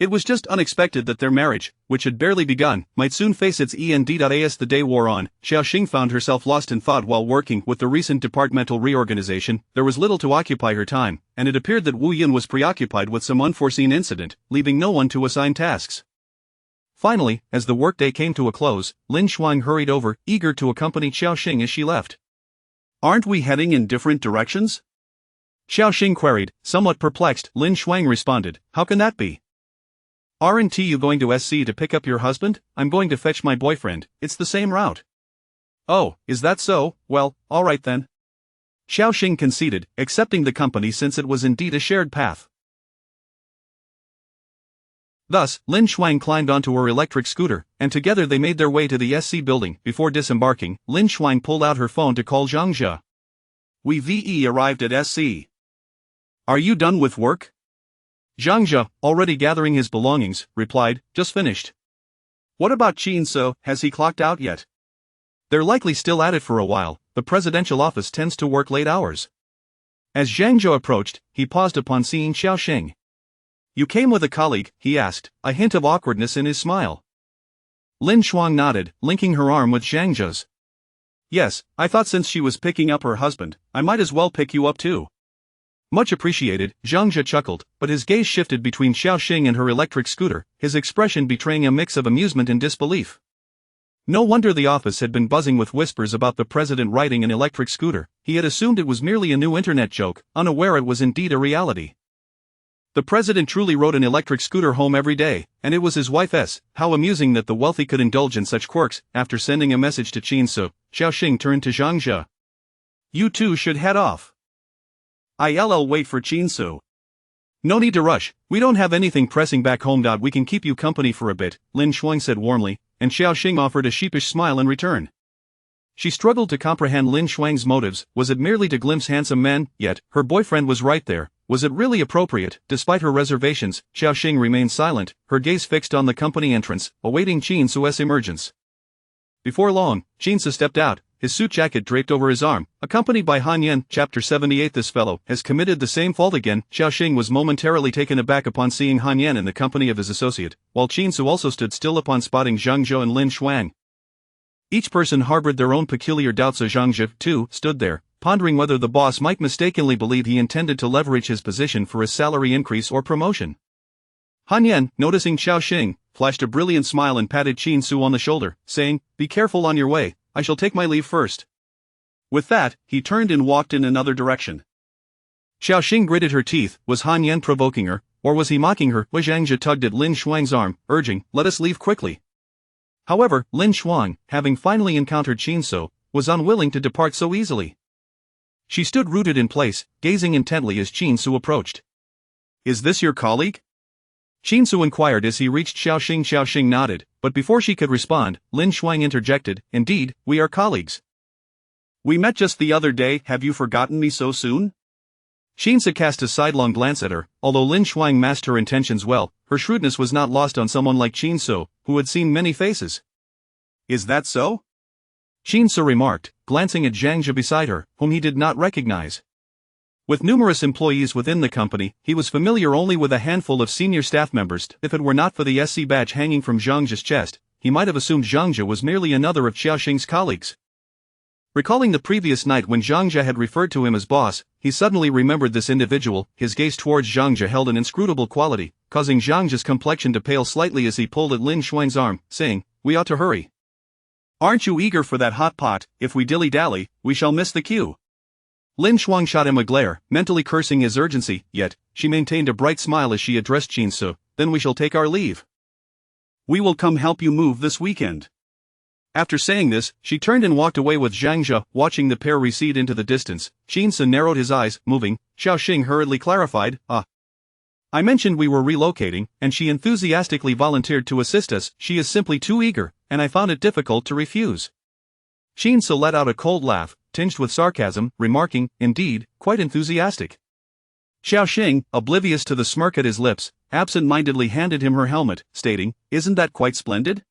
It was just unexpected that their marriage, which had barely begun, might soon face its end. As the day wore on, Xiaoxing found herself lost in thought while working. With the recent departmental reorganization, there was little to occupy her time, and it appeared that Wu Yun was preoccupied with some unforeseen incident, leaving no one to assign tasks. Finally, as the workday came to a close, Lin Xuang hurried over, eager to accompany Xiaoxing as she left. Aren't we heading in different directions? Xiaoxing queried, somewhat perplexed. Lin Xuang responded, how can that be? Aren't you going to SC to pick up your husband? I'm going to fetch my boyfriend. It's the same route. Oh, is that so? Well, alright then. Xiaoxing conceded, accepting the company since it was indeed a shared path. Thus, Lin Xuang climbed onto her electric scooter, and together they made their way to the SC building. Before disembarking, Lin Xuang pulled out her phone to call Zhang Zhe. We arrived at SC. Are you done with work? Zhang Zhe, already gathering his belongings, replied, just finished. What about Qin Su, has he clocked out yet? They're likely still at it for a while, the presidential office tends to work late hours. As Zhang Zhe approached, he paused upon seeing Xiaoxing. You came with a colleague, he asked, a hint of awkwardness in his smile. Lin Xuang nodded, linking her arm with Zhang Zhe's. Yes, I thought since she was picking up her husband, I might as well pick you up too. Much appreciated, Zhang Zhe chuckled, but his gaze shifted between Xiaoxing and her electric scooter, his expression betraying a mix of amusement and disbelief. No wonder the office had been buzzing with whispers about the president riding an electric scooter. He had assumed it was merely a new internet joke, unaware it was indeed a reality. The president truly rode an electric scooter home every day, and it was his wife's. How amusing that the wealthy could indulge in such quirks. After sending a message to Qin Su, Xiaoxing turned to Zhang Zhe. You two should head off. I'll wait for Qin Su. No need to rush, we don't have anything pressing back home. We can keep you company for a bit, Lin Xuang said warmly, and Xiaoxing offered a sheepish smile in return. She struggled to comprehend Lin Xuang's motives. Was it merely to glimpse handsome men? Yet, her boyfriend was right there. Was it really appropriate? Despite her reservations, Xiaoxing remained silent, her gaze fixed on the company entrance, awaiting Qin Su's emergence. Before long, Qin Su stepped out, his suit jacket draped over his arm, accompanied by Han Yan. Chapter 78. This fellow has committed the same fault again. Xiaoxing was momentarily taken aback upon seeing Han Yan in the company of his associate, while Qin Su also stood still upon spotting Zhang Zhou and Lin Shuang. Each person harbored their own peculiar doubts. Zhang Zhou, too, stood there, pondering whether the boss might mistakenly believe he intended to leverage his position for a salary increase or promotion. Han Yan, noticing Xiaoxing, flashed a brilliant smile and patted Qin Su on the shoulder, saying, "Be careful on your way, I shall take my leave first." With that, he turned and walked in another direction. Xiaoxing gritted her teeth. Was Han Yan provoking her, or was he mocking her? Zhang Zhou tugged at Lin Shuang's arm, urging, "Let us leave quickly." However, Lin Shuang, having finally encountered Qin Su, was unwilling to depart so easily. She stood rooted in place, gazing intently as Qin Su approached. "Is this your colleague?" Qin Su inquired as he reached Xiaoxing. Xiaoxing nodded, but before she could respond, Lin Shuang interjected, "Indeed, we are colleagues. We met just the other day. Have you forgotten me so soon?" Qin Su cast a sidelong glance at her. Although Lin Shuang masked her intentions well, her shrewdness was not lost on someone like Qin Su, who had seen many faces. "Is that so?" Qin Su remarked, glancing at Zhang Zhou beside her, whom he did not recognize. With numerous employees within the company, he was familiar only with a handful of senior staff members. If it were not for the SC badge hanging from Zhang Zhou's chest, he might have assumed Zhang Zhou was merely another of Xiaoxing's colleagues. Recalling the previous night when Zhang Zhou had referred to him as boss, he suddenly remembered this individual. His gaze towards Zhang Zhou held an inscrutable quality, causing Zhang Zhou's complexion to pale slightly as he pulled at Lin Shuang's arm, saying, "We ought to hurry. Aren't you eager for that hot pot? If we dilly-dally, we shall miss the queue." Lin Shuang shot him a glare, mentally cursing his urgency, yet she maintained a bright smile as she addressed Qin Su. "Then we shall take our leave. We will come help you move this weekend." After saying this, she turned and walked away with Zhang Zhou. Watching the pair recede into the distance, Qin Su narrowed his eyes, moving. Xiaoxing hurriedly clarified, I mentioned we were relocating, and she enthusiastically volunteered to assist us. She is simply too eager, and I found it difficult to refuse." Qin Su let out a cold laugh, tinged with sarcasm, remarking, "Indeed, quite enthusiastic." Xiaoxing, oblivious to the smirk at his lips, absent-mindedly handed him her helmet, stating, "Isn't that quite splendid?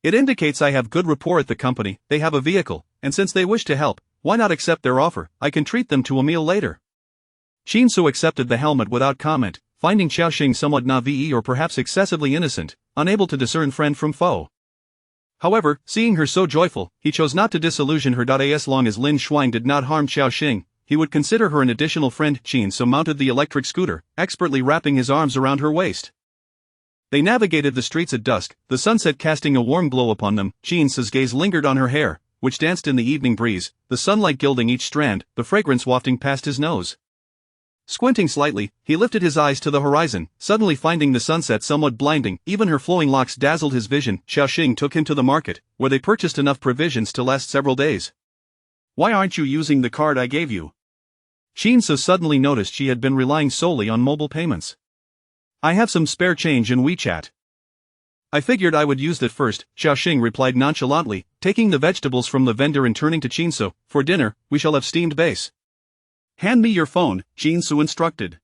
It indicates I have good rapport at the company. They have a vehicle, and since they wish to help, why not accept their offer? I can treat them to a meal later." Qin Su accepted the helmet without comment, finding Xiaoxing somewhat naïve or perhaps excessively innocent, unable to discern friend from foe. However, seeing her so joyful, he chose not to disillusion her. As long as Lin Shuang did not harm Xiaoxing, he would consider her an additional friend. Qin Su mounted the electric scooter, expertly wrapping his arms around her waist. They navigated the streets at dusk, the sunset casting a warm glow upon them. Qin Su's gaze lingered on her hair, which danced in the evening breeze, the sunlight gilding each strand, the fragrance wafting past his nose. Squinting slightly, he lifted his eyes to the horizon, suddenly finding the sunset somewhat blinding. Even her flowing locks dazzled his vision. Xiaoxing took him to the market, where they purchased enough provisions to last several days. "Why aren't you using the card I gave you?" Qin Su suddenly noticed she had been relying solely on mobile payments. "I have some spare change in WeChat. I figured I would use that first," Xiaoxing replied nonchalantly, taking the vegetables from the vendor and turning to Qin Su. "For dinner, we shall have steamed base." "Hand me your phone," Qin Su instructed.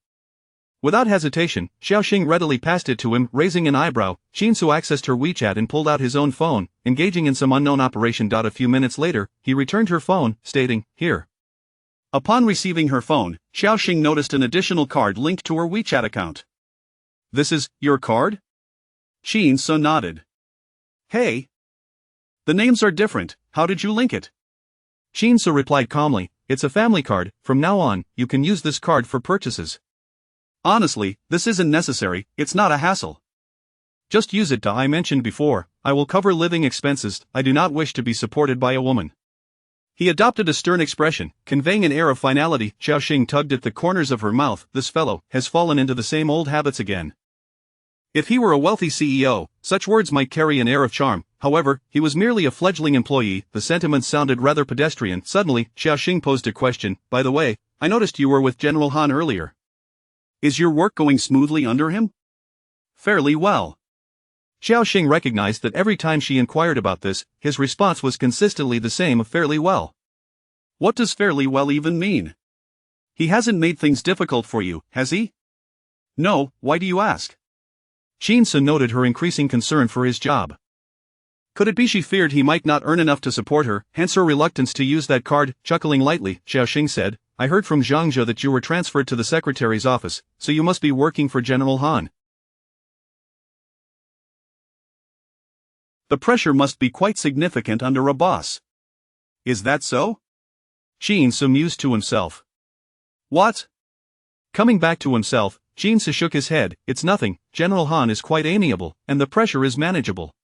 Without hesitation, Xiaoxing readily passed it to him. Raising an eyebrow, Qin Su accessed her WeChat and pulled out his own phone, engaging in some unknown operation. A few minutes later, he returned her phone, stating, "Here." Upon receiving her phone, Xiaoxing noticed an additional card linked to her WeChat account. "This is your card?" Qin Su nodded. "Hey. The names are different, how did you link it?" Qin Su replied calmly, "It's a family card. From now on, you can use this card for purchases. Honestly, this isn't necessary, it's not a hassle. Just use it. I mentioned before, I will cover living expenses. I do not wish to be supported by a woman." He adopted a stern expression, conveying an air of finality. Xiaoxing tugged at the corners of her mouth. This fellow has fallen into the same old habits again. If he were a wealthy CEO, such words might carry an air of charm. However, he was merely a fledgling employee. The sentiment sounded rather pedestrian. Suddenly, Xiaoxing posed a question. "By the way, I noticed you were with General Han earlier. Is your work going smoothly under him?" "Fairly well." Xiaoxing recognized that every time she inquired about this, his response was consistently the same of fairly well. What does fairly well even mean? He hasn't made things difficult for you, has he? No, why do you ask? Qin Su noted her increasing concern for his job. Could it be she feared he might not earn enough to support her, hence her reluctance to use that card? Chuckling lightly, Xiaoxing said, I heard from Zhangzhe that you were transferred to the secretary's office, so you must be working for General Han. The pressure must be quite significant under a boss. Is that so? Jinsu mused to himself. What? Coming back to himself, Jinsu shook his head. It's nothing, General Han is quite amiable, and the pressure is manageable.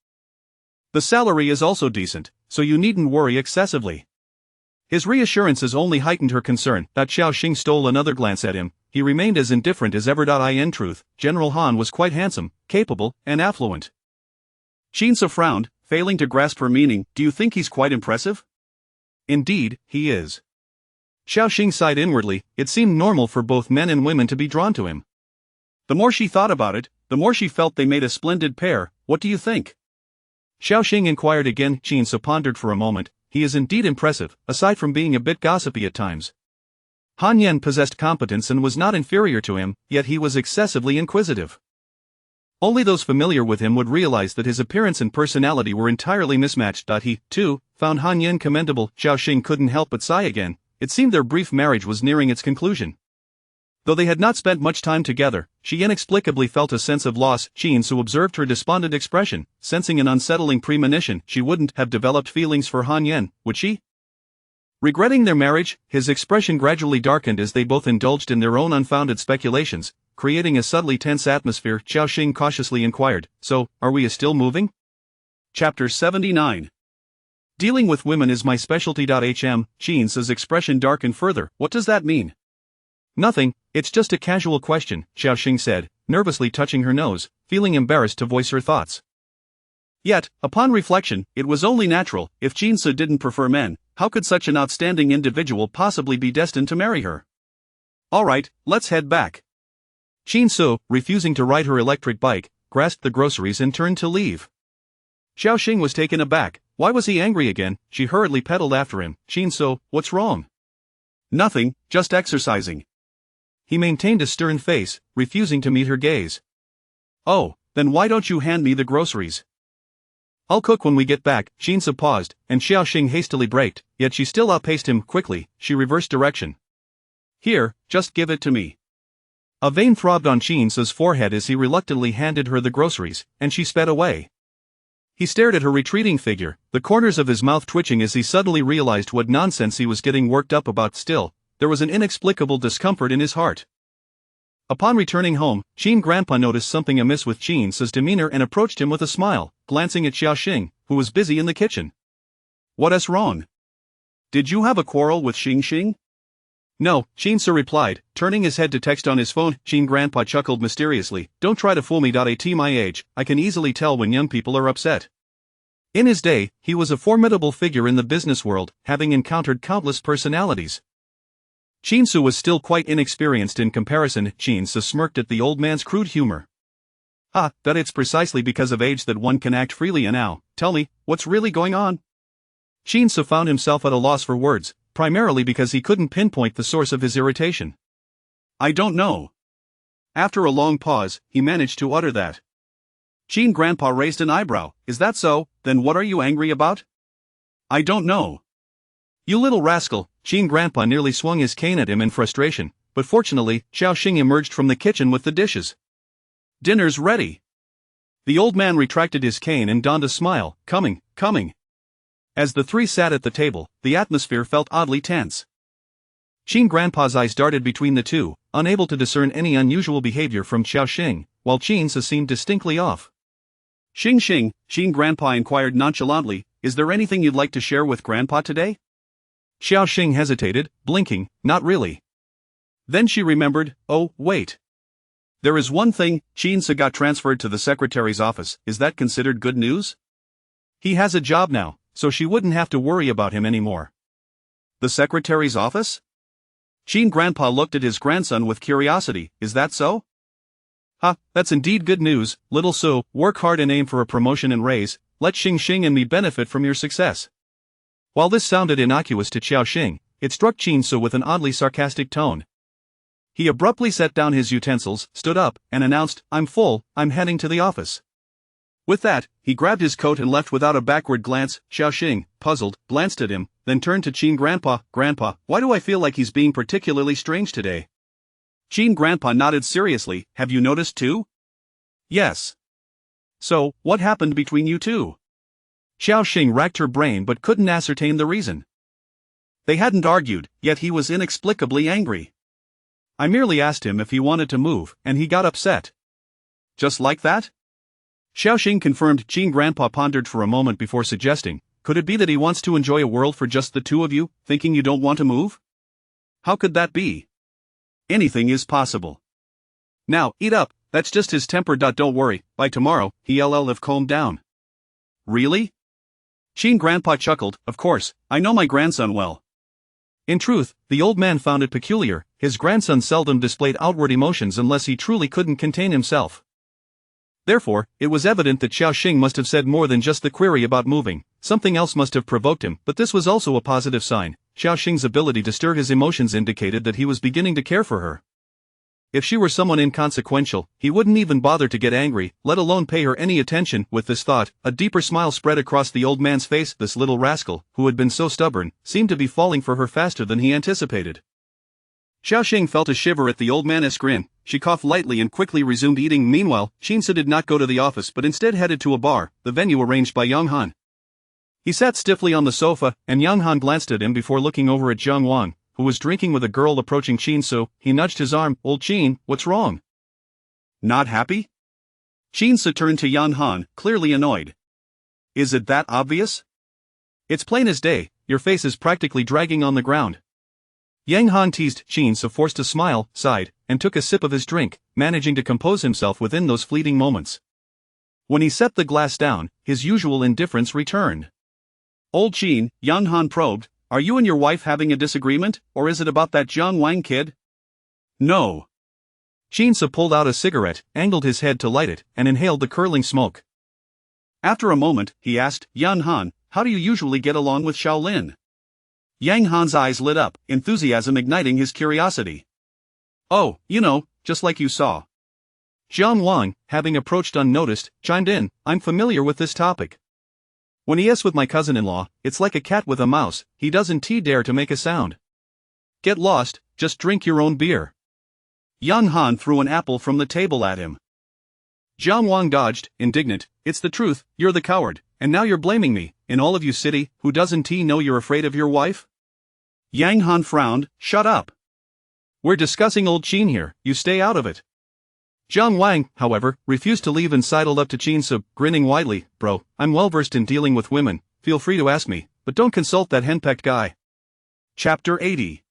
The salary is also decent, so you needn't worry excessively. His reassurances only heightened her concern. Xiaoxing stole another glance at him. He remained as indifferent as ever. In truth, General Han was quite handsome, capable, and affluent. Jinsu frowned, failing to grasp her meaning. Do you think he's quite impressive? Indeed, he is. Xiaoxing sighed inwardly. It seemed normal for both men and women to be drawn to him. The more she thought about it, the more she felt they made a splendid pair. What do you think? Xiaoxing inquired again. Jinsu pondered for a moment. He is indeed impressive, aside from being a bit gossipy at times. Han Yan possessed competence and was not inferior to him, yet he was excessively inquisitive. Only those familiar with him would realize that his appearance and personality were entirely mismatched. He, too, found Han Yan commendable. Xiaoxing couldn't help but sigh again. It seemed their brief marriage was nearing its conclusion. Though they had not spent much time together, she inexplicably felt a sense of loss. Jinsu observed her despondent expression, sensing an unsettling premonition. She wouldn't have developed feelings for Han Yan, would she? Regretting their marriage, his expression gradually darkened as they both indulged in their own unfounded speculations, creating a subtly tense atmosphere. Xiaoxing cautiously inquired, So, are we still moving? Chapter 79. Dealing with women is my specialty. Jinsu's expression darkened further. What does that mean? Nothing, it's just a casual question, Xiaoxing said, nervously touching her nose, feeling embarrassed to voice her thoughts. Yet, upon reflection, it was only natural. If Jinsu didn't prefer men, how could such an outstanding individual possibly be destined to marry her? Alright, let's head back. Jinsu, refusing to ride her electric bike, grasped the groceries and turned to leave. Xiaoxing was taken aback. Why was he angry again? She hurriedly pedaled after him. Jinsu, what's wrong? Nothing, just exercising. He maintained a stern face, refusing to meet her gaze. Oh, then why don't you hand me the groceries? I'll cook when we get back. Jinsu paused, and Xiaoxing hastily braked, yet she still outpaced him. Quickly, she reversed direction. Here, just give it to me. A vein throbbed on Jinsu's forehead as he reluctantly handed her the groceries, and she sped away. He stared at her retreating figure, the corners of his mouth twitching as he suddenly realized what nonsense he was getting worked up about. Still, there was an inexplicable discomfort in his heart. Upon returning home, Qin Grandpa noticed something amiss with Jinsu's demeanor and approached him with a smile, glancing at Xiaoxing, who was busy in the kitchen. What's wrong? Did you have a quarrel with Xing? No, Jinsu replied, turning his head to text on his phone. Qin Grandpa chuckled mysteriously. Don't try to fool me. At my age, I can easily tell when young people are upset. In his day, he was a formidable figure in the business world, having encountered countless personalities. Jinsu was still quite inexperienced in comparison. Jinsu smirked at the old man's crude humor. That it's precisely because of age that one can act freely. And now, tell me, what's really going on? Jinsu found himself at a loss for words, primarily because he couldn't pinpoint the source of his irritation. I don't know. After a long pause, he managed to utter that. Qin Grandpa raised an eyebrow. Is that so? Then what are you angry about? I don't know. You little rascal. Qin Grandpa nearly swung his cane at him in frustration, but fortunately, Xiaoxing emerged from the kitchen with the dishes. Dinner's ready. The old man retracted his cane and donned a smile. Coming. As the three sat at the table, the atmosphere felt oddly tense. Qin Grandpa's eyes darted between the two, unable to discern any unusual behavior from Xiaoxing, while Jinsu seemed distinctly off. Xing, Qin Grandpa inquired nonchalantly, is there anything you'd like to share with Grandpa today? Xiaoxing hesitated, blinking, not really. Then she remembered, oh, wait. There is one thing, Jinsu got transferred to the secretary's office. Is that considered good news? He has a job now, so she wouldn't have to worry about him anymore. The secretary's office? Qin Grandpa looked at his grandson with curiosity. Is that so? That's indeed good news, little Su. Work hard and aim for a promotion and raise. Let Xing and me benefit from your success. While this sounded innocuous to Xiaoxing, it struck Jinsu with an oddly sarcastic tone. He abruptly set down his utensils, stood up, and announced, I'm full, I'm heading to the office. With that, he grabbed his coat and left without a backward glance. Xiaoxing, puzzled, glanced at him, then turned to Qin Grandpa. Grandpa, why do I feel like he's being particularly strange today? Qin Grandpa nodded seriously. Have you noticed too? Yes. So, what happened between you two? Xiaoxing racked her brain but couldn't ascertain the reason. They hadn't argued, yet he was inexplicably angry. I merely asked him if he wanted to move, and he got upset. Just like that? Xiaoxing confirmed. Qin Grandpa pondered for a moment before suggesting, could it be that he wants to enjoy a world for just the two of you, thinking you don't want to move? How could that be? Anything is possible. Now, eat up, that's just his temper. Don't worry, by tomorrow, he'll have calmed down. Really? Qin Grandpa chuckled. Of course, I know my grandson well. In truth, the old man found it peculiar, his grandson seldom displayed outward emotions unless he truly couldn't contain himself. Therefore, it was evident that Xiaoxing must have said more than just the query about moving, something else must have provoked him, but this was also a positive sign. Xiaoxing's ability to stir his emotions indicated that he was beginning to care for her. If she were someone inconsequential, he wouldn't even bother to get angry, let alone pay her any attention. With this thought, a deeper smile spread across the old man's face. This little rascal, who had been so stubborn, seemed to be falling for her faster than he anticipated. Xiaoxing felt a shiver at the old man's grin. She coughed lightly and quickly resumed eating. Meanwhile, Qinsu did not go to the office but instead headed to a bar, the venue arranged by Yang Han. He sat stiffly on the sofa, and Yang Han glanced at him before looking over at Zhang Wang, who was drinking with a girl approaching Qinsu. He nudged his arm. Old Qin, what's wrong? Not happy? Qinsu turned to Yang Han, clearly annoyed. Is it that obvious? It's plain as day, your face is practically dragging on the ground. Yang Han teased. Qinsu forced a smile, sighed, and took a sip of his drink, managing to compose himself within those fleeting moments. When he set the glass down, his usual indifference returned. Old Qin, Yang Han probed, are you and your wife having a disagreement, or is it about that Zhang Wang kid? No. Qinsu pulled out a cigarette, angled his head to light it, and inhaled the curling smoke. After a moment, he asked, Yang Han, how do you usually get along with Shaolin? Yang Han's eyes lit up, enthusiasm igniting his curiosity. Oh, you know, just like you saw. Zhang Wang, having approached unnoticed, chimed in, I'm familiar with this topic. When he is with my cousin-in-law, it's like a cat with a mouse, he doesn't dare to make a sound. Get lost, just drink your own beer. Yang Han threw an apple from the table at him. Zhang Wang dodged, indignant, it's the truth, you're the coward, and now you're blaming me, in all of you city, who doesn't know you're afraid of your wife? Yang Han frowned, shut up. We're discussing old Qin here, you stay out of it. Zhang Wang, however, refused to leave and sidled up to Qinsu, grinning widely, bro, I'm well versed in dealing with women, feel free to ask me, but don't consult that henpecked guy. Chapter 80.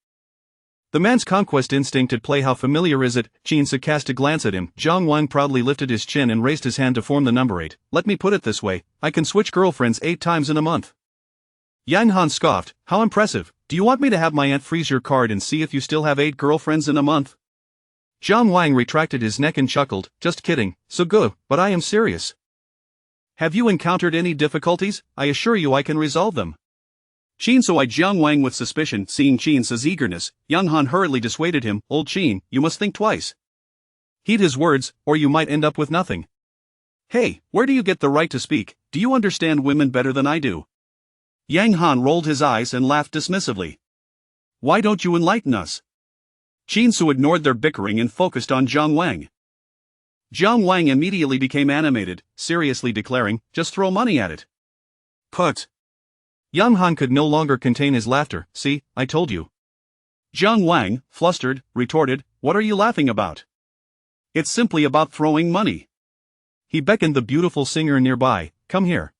The man's conquest instinct at play. How familiar is it? Qinsu cast a glance at him. Zhang Wang proudly lifted his chin and raised his hand to form the number 8. Let me put it this way, I can switch girlfriends 8 times in a month. Yang Han scoffed, how impressive, do you want me to have my aunt freeze your card and see if you still have 8 girlfriends in a month? Zhang Wang retracted his neck and chuckled, just kidding, so good, but I am serious. Have you encountered any difficulties? I assure you I can resolve them. Qinsu eyed Zhang Wang with suspicion. Seeing Qinsu's eagerness, Yang Han hurriedly dissuaded him, old Qin, you must think twice. Heed his words, or you might end up with nothing. Hey, where do you get the right to speak? Do you understand women better than I do? Yang Han rolled his eyes and laughed dismissively. Why don't you enlighten us? Qinsu ignored their bickering and focused on Zhang Wang. Zhang Wang immediately became animated, seriously declaring, just throw money at it. Put. Yang Han could no longer contain his laughter. See, I told you. Zhang Wang, flustered, retorted, what are you laughing about? It's simply about throwing money. He beckoned the beautiful singer nearby, come here.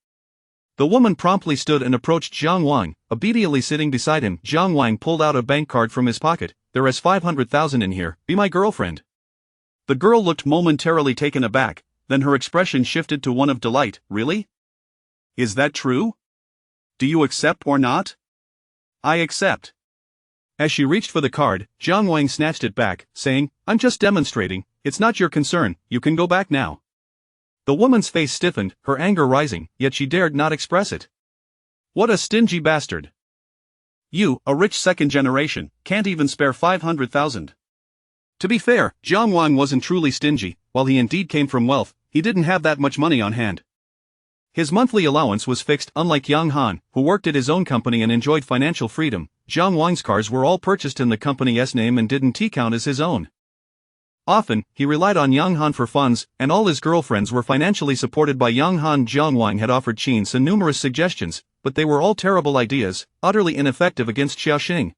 The woman promptly stood and approached Zhang Wang, obediently sitting beside him. Zhang Wang pulled out a bank card from his pocket. There is 500,000 in here, be my girlfriend. The girl looked momentarily taken aback, then her expression shifted to one of delight. Really? Is that true? Do you accept or not? I accept. As she reached for the card, Zhang Wang snatched it back, saying, I'm just demonstrating, it's not your concern, you can go back now. The woman's face stiffened, her anger rising, yet she dared not express it. What a stingy bastard. You, a rich second generation, can't even spare 500,000. To be fair, Zhang Wang wasn't truly stingy, while he indeed came from wealth, he didn't have that much money on hand. His monthly allowance was fixed. Unlike Yang Han, who worked at his own company and enjoyed financial freedom, Zhang Wang's cars were all purchased in the company's name and didn't count as his own. Often, he relied on Yang Han for funds, and all his girlfriends were financially supported by Yang Han. Zhang Wang had offered Qin Su numerous suggestions, but they were all terrible ideas, utterly ineffective against Xiaoxing.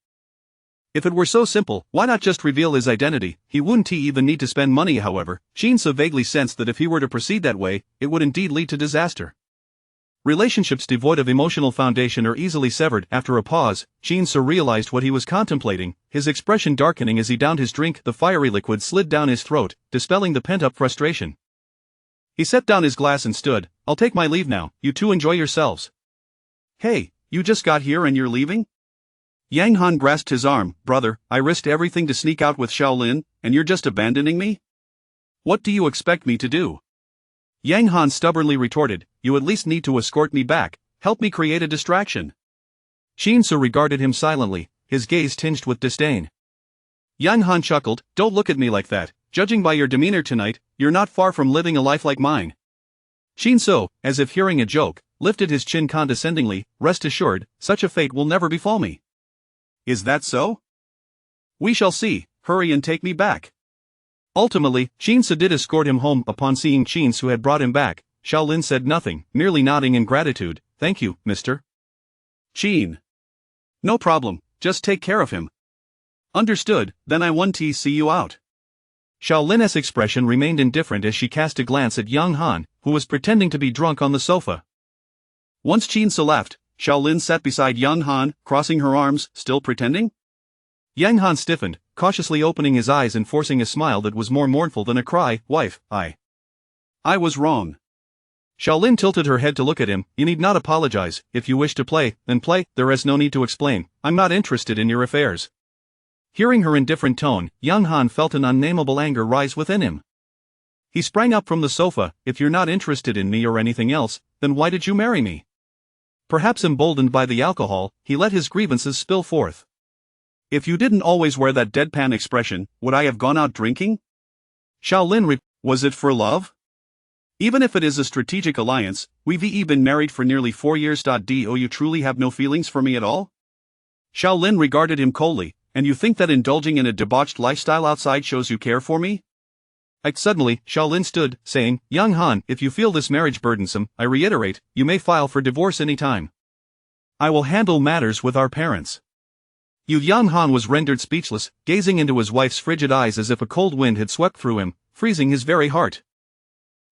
If it were so simple, why not just reveal his identity? He wouldn't even need to spend money. However, Qin Su vaguely sensed that if he were to proceed that way, it would indeed lead to disaster. Relationships devoid of emotional foundation are easily severed. After a pause, Qin Su realized what he was contemplating, his expression darkening as he downed his drink. The fiery liquid slid down his throat, dispelling the pent-up frustration. He set down his glass and stood. "I'll take my leave now, you two enjoy yourselves." "Hey, you just got here and you're leaving?" Yang Han grasped his arm. "Brother, I risked everything to sneak out with Shaolin, and you're just abandoning me? What do you expect me to do?" Yang Han stubbornly retorted, "You at least need to escort me back, help me create a distraction." Qin Su regarded him silently, his gaze tinged with disdain. Yang Han chuckled, "Don't look at me like that, judging by your demeanor tonight, you're not far from living a life like mine." Qin Su, as if hearing a joke, lifted his chin condescendingly. "Rest assured, such a fate will never befall me." "Is that so? We shall see. Hurry and take me back." Ultimately, Qin Su did escort him home. Upon seeing Qin Su had brought him back, Shaolin said nothing, merely nodding in gratitude. "Thank you, Mr. Qin." "No problem, just take care of him." "Understood, then I want to see you out." Shaolin's expression remained indifferent as she cast a glance at Yang Han, who was pretending to be drunk on the sofa. Once Qin Su left, Shaolin sat beside Yang Han, crossing her arms, still pretending? Yang Han stiffened, cautiously opening his eyes and forcing a smile that was more mournful than a cry. "Wife, I was wrong." Shaolin tilted her head to look at him. "You need not apologize. If you wish to play, then play. There is no need to explain. I'm not interested in your affairs." Hearing her indifferent tone, Yang Han felt an unnameable anger rise within him. He sprang up from the sofa. "If you're not interested in me or anything else, then why did you marry me?" Perhaps emboldened by the alcohol, he let his grievances spill forth. "If you didn't always wear that deadpan expression, would I have gone out drinking?" Shaolin "Was it for love? Even if it is a strategic alliance, we've been married for nearly 4 years. Do you truly have no feelings for me at all?" Shaolin regarded him coldly. "And you think that indulging in a debauched lifestyle outside shows you care for me?" Suddenly, Shaolin stood, saying, "Yang Han, if you feel this marriage burdensome, I reiterate, you may file for divorce any time. I will handle matters with our parents." Yang Han was rendered speechless, gazing into his wife's frigid eyes as if a cold wind had swept through him, freezing his very heart.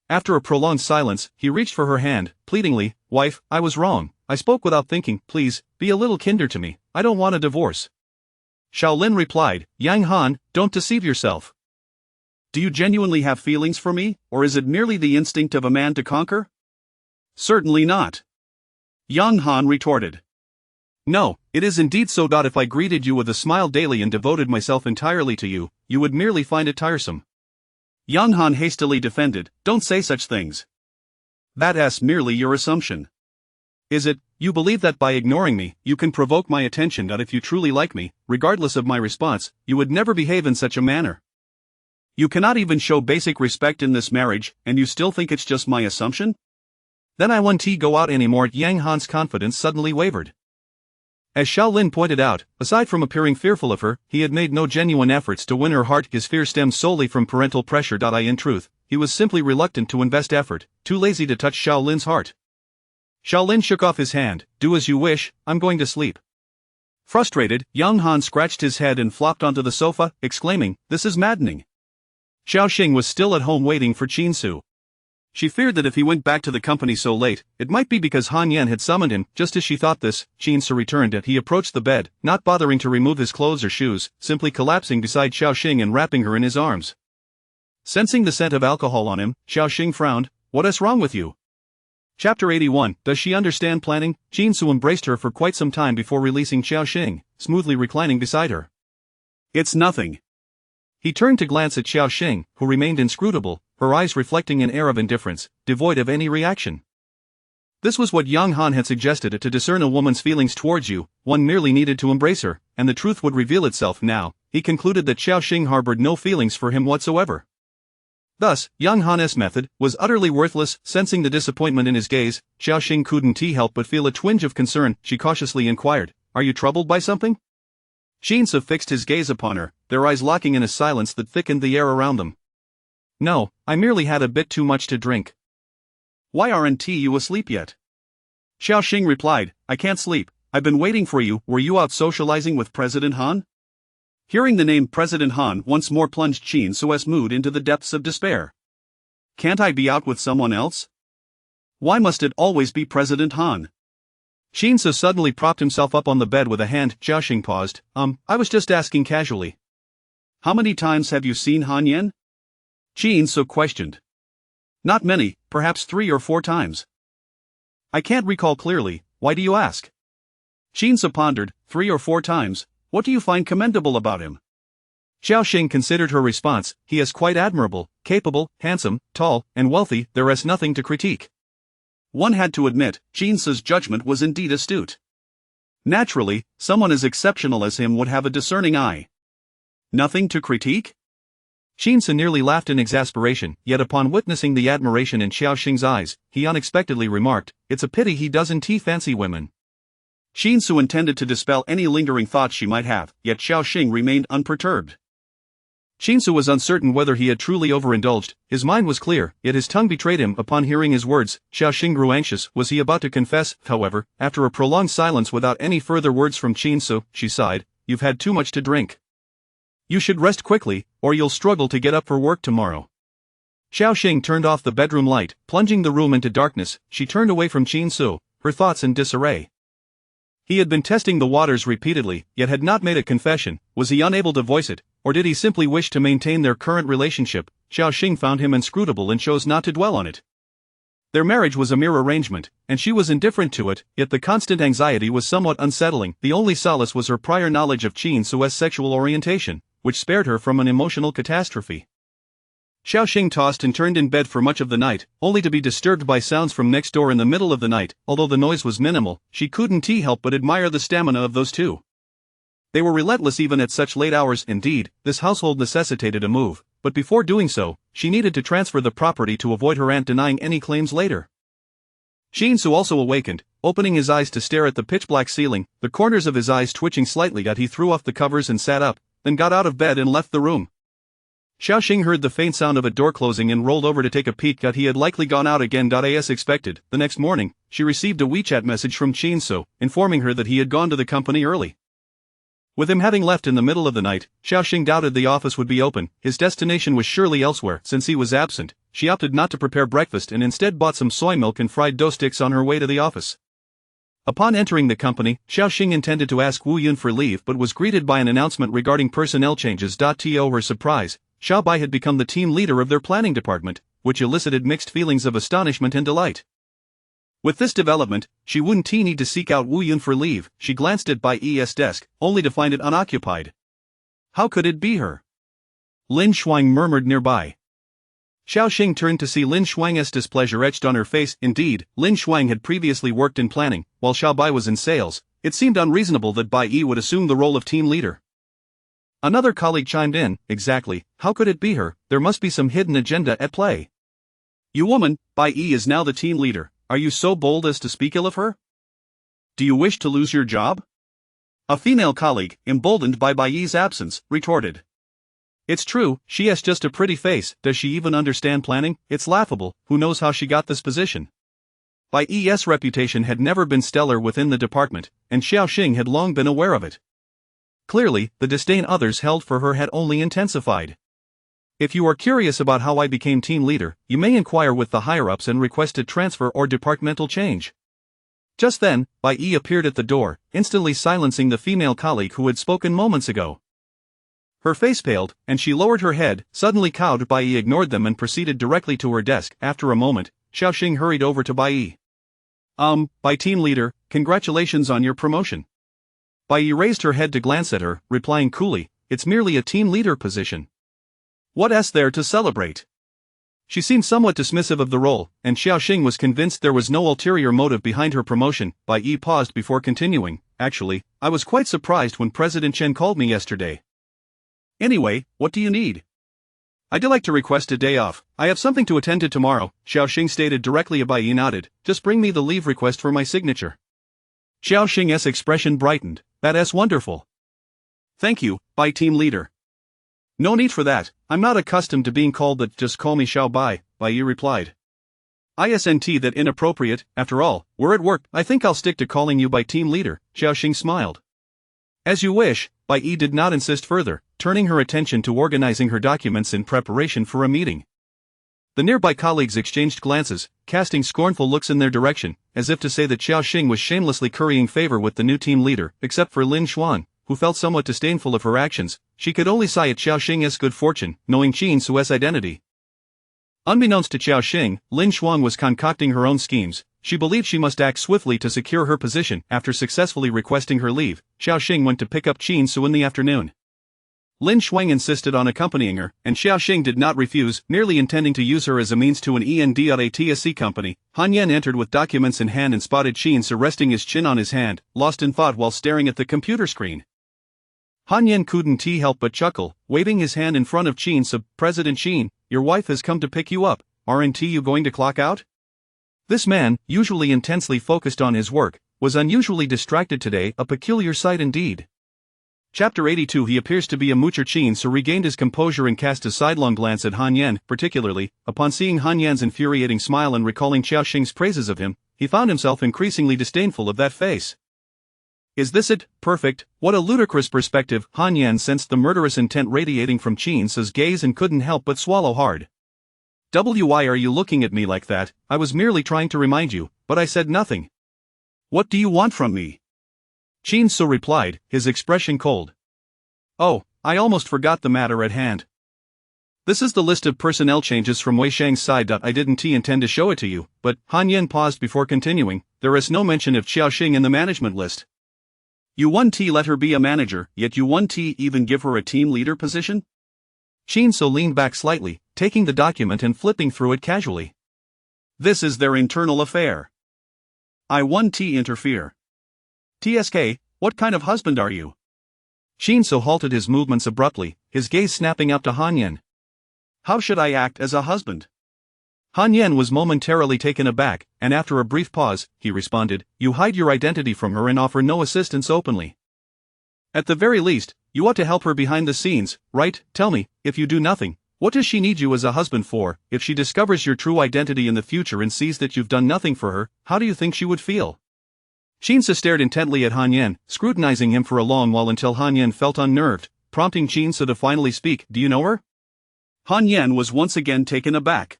After a prolonged silence, he reached for her hand, pleadingly. "Wife, I was wrong. I spoke without thinking. Please, be a little kinder to me. I don't want a divorce." Shaolin replied, "Yang Han, don't deceive yourself. Do you genuinely have feelings for me, or is it merely the instinct of a man to conquer?" "Certainly not," Yang Han retorted. "No, it is indeed so. If I greeted you with a smile daily and devoted myself entirely to you, you would merely find it tiresome." Yang Han hastily defended, "Don't say such things. That's merely your assumption. Is it, you believe that by ignoring me, you can provoke my attention? That if you truly like me, regardless of my response, you would never behave in such a manner. You cannot even show basic respect in this marriage, and you still think it's just my assumption? Then I won't go out anymore." Yang Han's confidence suddenly wavered. As Shaolin pointed out, aside from appearing fearful of her, he had made no genuine efforts to win her heart. His fear stemmed solely from parental pressure. In truth, he was simply reluctant to invest effort, too lazy to touch Shaolin's heart. Shaolin shook off his hand. "Do as you wish, I'm going to sleep." Frustrated, Yang Han scratched his head and flopped onto the sofa, exclaiming, "This is maddening." Xiaoxing was still at home waiting for Qin Su. She feared that if he went back to the company so late, it might be because Han Yan had summoned him. Just as she thought this, Qin Su returned and he approached the bed, not bothering to remove his clothes or shoes, simply collapsing beside Xiaoxing and wrapping her in his arms. Sensing the scent of alcohol on him, Xiaoxing frowned. "What is wrong with you?" Chapter 81. Does she understand planning? Qin Su embraced her for quite some time before releasing Xiaoxing, smoothly reclining beside her. "It's nothing." He turned to glance at Xiaoxing, who remained inscrutable, her eyes reflecting an air of indifference, devoid of any reaction. This was what Yang Han had suggested. To discern a woman's feelings towards you, one merely needed to embrace her, and the truth would reveal itself. Now, he concluded that Xiaoxing harbored no feelings for him whatsoever. Thus, young Han's method was utterly worthless. Sensing the disappointment in his gaze, Xiaoxing couldn't help but feel a twinge of concern. She cautiously inquired, "Are you troubled by something?" Jinsu fixed his gaze upon her, their eyes locking in a silence that thickened the air around them. "No, I merely had a bit too much to drink." "Why aren't you asleep yet?" Xiaoxing replied, "I can't sleep. I've been waiting for you. Were you out socializing with President Han?" Hearing the name President Han once more plunged Jinsu's mood into the depths of despair. "Can't I be out with someone else? Why must it always be President Han?" Jinsu suddenly propped himself up on the bed with a hand. Xiaoxing paused. I was just asking casually." "How many times have you seen Han Yen?" Jinsu questioned. "Not many, perhaps 3 or 4 times." "I can't recall clearly. Why do you ask?" Jinsu pondered. 3 or 4 times. What do you find commendable about him?" Xiaoxing considered her response. "He is quite admirable, capable, handsome, tall, and wealthy. There is nothing to critique." One had to admit, Jinsu's judgment was indeed astute. Naturally, someone as exceptional as him would have a discerning eye. Nothing to critique? Jinsu nearly laughed in exasperation, yet upon witnessing the admiration in Xiaoxing's eyes, he unexpectedly remarked, "It's a pity he doesn't fancy women." Jinsu intended to dispel any lingering thoughts she might have, yet Xiaoxing remained unperturbed. Jinsu was uncertain whether he had truly overindulged. His mind was clear, yet his tongue betrayed him upon hearing his words. Xiaoxing grew anxious. Was he about to confess? However, after a prolonged silence without any further words from Jinsu, she sighed, "You've had too much to drink. You should rest quickly, or you'll struggle to get up for work tomorrow." Xiaoxing turned off the bedroom light, plunging the room into darkness. She turned away from Jinsu, her thoughts in disarray. He had been testing the waters repeatedly, yet had not made a confession. Was he unable to voice it, or did he simply wish to maintain their current relationship? Xiaoxing found him inscrutable and chose not to dwell on it. Their marriage was a mere arrangement, and she was indifferent to it, yet the constant anxiety was somewhat unsettling. The only solace was her prior knowledge of Jinsu's sexual orientation, which spared her from an emotional catastrophe. Xiaoxing tossed and turned in bed for much of the night, only to be disturbed by sounds from next door in the middle of the night. Although the noise was minimal, she couldn't help but admire the stamina of those two. They were relentless even at such late hours. Indeed, this household necessitated a move, but before doing so, she needed to transfer the property to avoid her aunt denying any claims later. Jinsu also awakened, opening his eyes to stare at the pitch-black ceiling, the corners of his eyes twitching slightly. He threw off the covers and sat up, then got out of bed and left the room. Xiaoxing heard the faint sound of a door closing and rolled over to take a peek. He had likely gone out again. As expected, the next morning, she received a WeChat message from Jinsu, informing her that he had gone to the company early. With him having left in the middle of the night, Xiaoxing doubted the office would be open. His destination was surely elsewhere. Since he was absent, she opted not to prepare breakfast and instead bought some soy milk and fried dough sticks on her way to the office. Upon entering the company, Xiaoxing intended to ask Wu Yun for leave but was greeted by an announcement regarding personnel changes. To her surprise, Xiao Bai had become the team leader of their planning department, which elicited mixed feelings of astonishment and delight. With this development, she wouldn't need to seek out Wu Yun for leave. She glanced at Bai's desk, only to find it unoccupied. How could it be her? Lin Shuang murmured nearby. Xiaoxing turned to see Lin Shuang's displeasure etched on her face. Indeed, Lin Shuang had previously worked in planning, while Xiao Bai was in sales. It seemed unreasonable that Bai would assume the role of team leader. Another colleague chimed in, "Exactly, how could it be her? There must be some hidden agenda at play." "You woman, Bai is now the team leader. Are you so bold as to speak ill of her? Do you wish to lose your job?" A female colleague, emboldened by Bai's absence, retorted. "It's true, she has just a pretty face. Does she even understand planning? It's laughable. Who knows how she got this position?" Bai's reputation had never been stellar within the department, and Xiaoxing had long been aware of it. Clearly, the disdain others held for her had only intensified. "If you are curious about how I became team leader, you may inquire with the higher-ups and request a transfer or departmental change." Just then, Bai appeared at the door, instantly silencing the female colleague who had spoken moments ago. Her face paled, and she lowered her head. Suddenly cowed, Bai ignored them and proceeded directly to her desk. After a moment, Xiaoxing hurried over to Bai. Bai team leader, congratulations on your promotion." Bai raised her head to glance at her, replying coolly, "It's merely a team leader position. What's there to celebrate?" She seemed somewhat dismissive of the role, and Xiaoxing was convinced there was no ulterior motive behind her promotion. Bai paused before continuing, "Actually, I was quite surprised when President Chen called me yesterday." "Anyway, what do you need?" I'd like to request a day off. I have something to attend to tomorrow, Xiao Xing stated directly. Bai Yi nodded. Just bring me the leave request for my signature. Xiao Xing's expression brightened. That's wonderful. Thank you, Bai team leader. No need for that, I'm not accustomed to being called that, just call me Xiao Bai Yi replied. Isn't that inappropriate? After all, we're at work. I think I'll stick to calling you Bai team leader, Xiao Xing smiled. As you wish, Bai Yi did not insist further, turning her attention to organizing her documents in preparation for a meeting. The nearby colleagues exchanged glances, casting scornful looks in their direction, as if to say that Xiao Xing was shamelessly currying favor with the new team leader, except for Lin Xuan, who felt somewhat disdainful of her actions. She could only sigh at Xiao Xing's good fortune, knowing Qin Su's identity. Unbeknownst to Xiao Xing, Lin Xuan was concocting her own schemes. She believed she must act swiftly to secure her position. After successfully requesting her leave, Xiao Xing went to pick up Qin Su in the afternoon. Lin Xuan insisted on accompanying her, and Xiao Xing did not refuse, merely intending to use her as a means to an ENDATSC company. Han Yan entered with documents in hand and spotted Qin Su resting his chin on his hand, lost in thought while staring at the computer screen. Han Yan couldn't help but chuckle, waving his hand in front of Qin Su. President Qin, your wife has come to pick you up. Aren't you going to clock out? This man, usually intensely focused on his work, was unusually distracted today, a peculiar sight indeed. Chapter 82. He appears to be a moocher. Qin Su regained his composure and cast a sidelong glance at Han Yan, particularly, upon seeing Han Yan's infuriating smile and recalling Xiao Xing's praises of him, he found himself increasingly disdainful of that face. Is this it? Perfect. What a ludicrous perspective. Han Yan sensed the murderous intent radiating from Qin Su's gaze and couldn't help but swallow hard. Why are you looking at me like that? I was merely trying to remind you, but I said nothing. What do you want from me? Qin Su replied, his expression cold. Oh, I almost forgot the matter at hand. This is the list of personnel changes from Wei Shang's side. I didn't intend to show it to you, but Han Yan paused before continuing. There is no mention of Xiao Xing in the management list. You let her be a manager, yet you even give her a team leader position? Qin Su leaned back slightly, taking the document and flipping through it casually. This is their internal affair. I interfere. TSK, what kind of husband are you? Qin Su halted his movements abruptly, his gaze snapping up to Han Yan. How should I act as a husband? Han Yan was momentarily taken aback, and after a brief pause, he responded, you hide your identity from her and offer no assistance openly. At the very least, you ought to help her behind the scenes, right? Tell me, if you do nothing, what does she need you as a husband for? If she discovers your true identity in the future and sees that you've done nothing for her, how do you think she would feel? Qin Su stared intently at Han Yan, scrutinizing him for a long while until Han Yan felt unnerved, prompting Qin Su to finally speak. Do you know her? Han Yan was once again taken aback.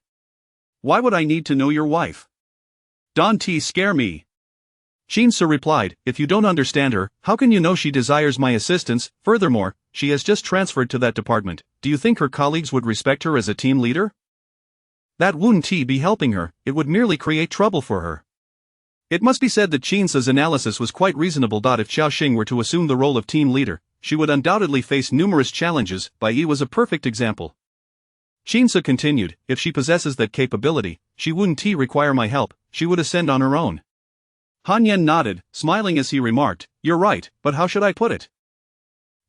Why would I need to know your wife? Don't scare me. Qin Su replied, if you don't understand her, how can you know she desires my assistance? Furthermore, she has just transferred to that department. Do you think her colleagues would respect her as a team leader? That wouldn't be helping her, it would merely create trouble for her. It must be said that Qin Su's analysis was quite reasonable. If Xiao Xing were to assume the role of team leader, she would undoubtedly face numerous challenges. Bai Yi was a perfect example. Qin Su continued, if she possesses that capability, she wouldn't require my help, she would ascend on her own. Han Yan nodded, smiling as he remarked, you're right, but how should I put it?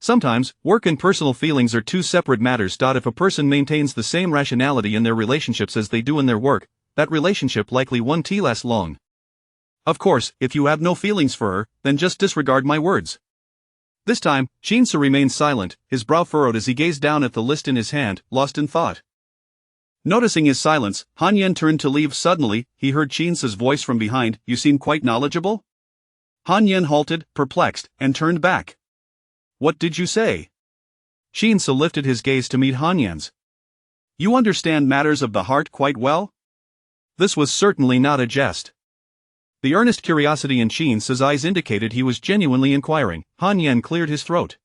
Sometimes, work and personal feelings are two separate matters. If a person maintains the same rationality in their relationships as they do in their work, that relationship likely won't last long. Of course, if you have no feelings for her, then just disregard my words. This time, Qin Su remained silent, his brow furrowed as he gazed down at the list in his hand, lost in thought. Noticing his silence, Han Yan turned to leave. Suddenly, he heard Qin Su's voice from behind, you seem quite knowledgeable? Han Yan halted, perplexed, and turned back. What did you say? Qin Su lifted his gaze to meet Han Yan's. You understand matters of the heart quite well? This was certainly not a jest. The earnest curiosity in Qin Su's eyes indicated he was genuinely inquiring. Han Yan cleared his throat.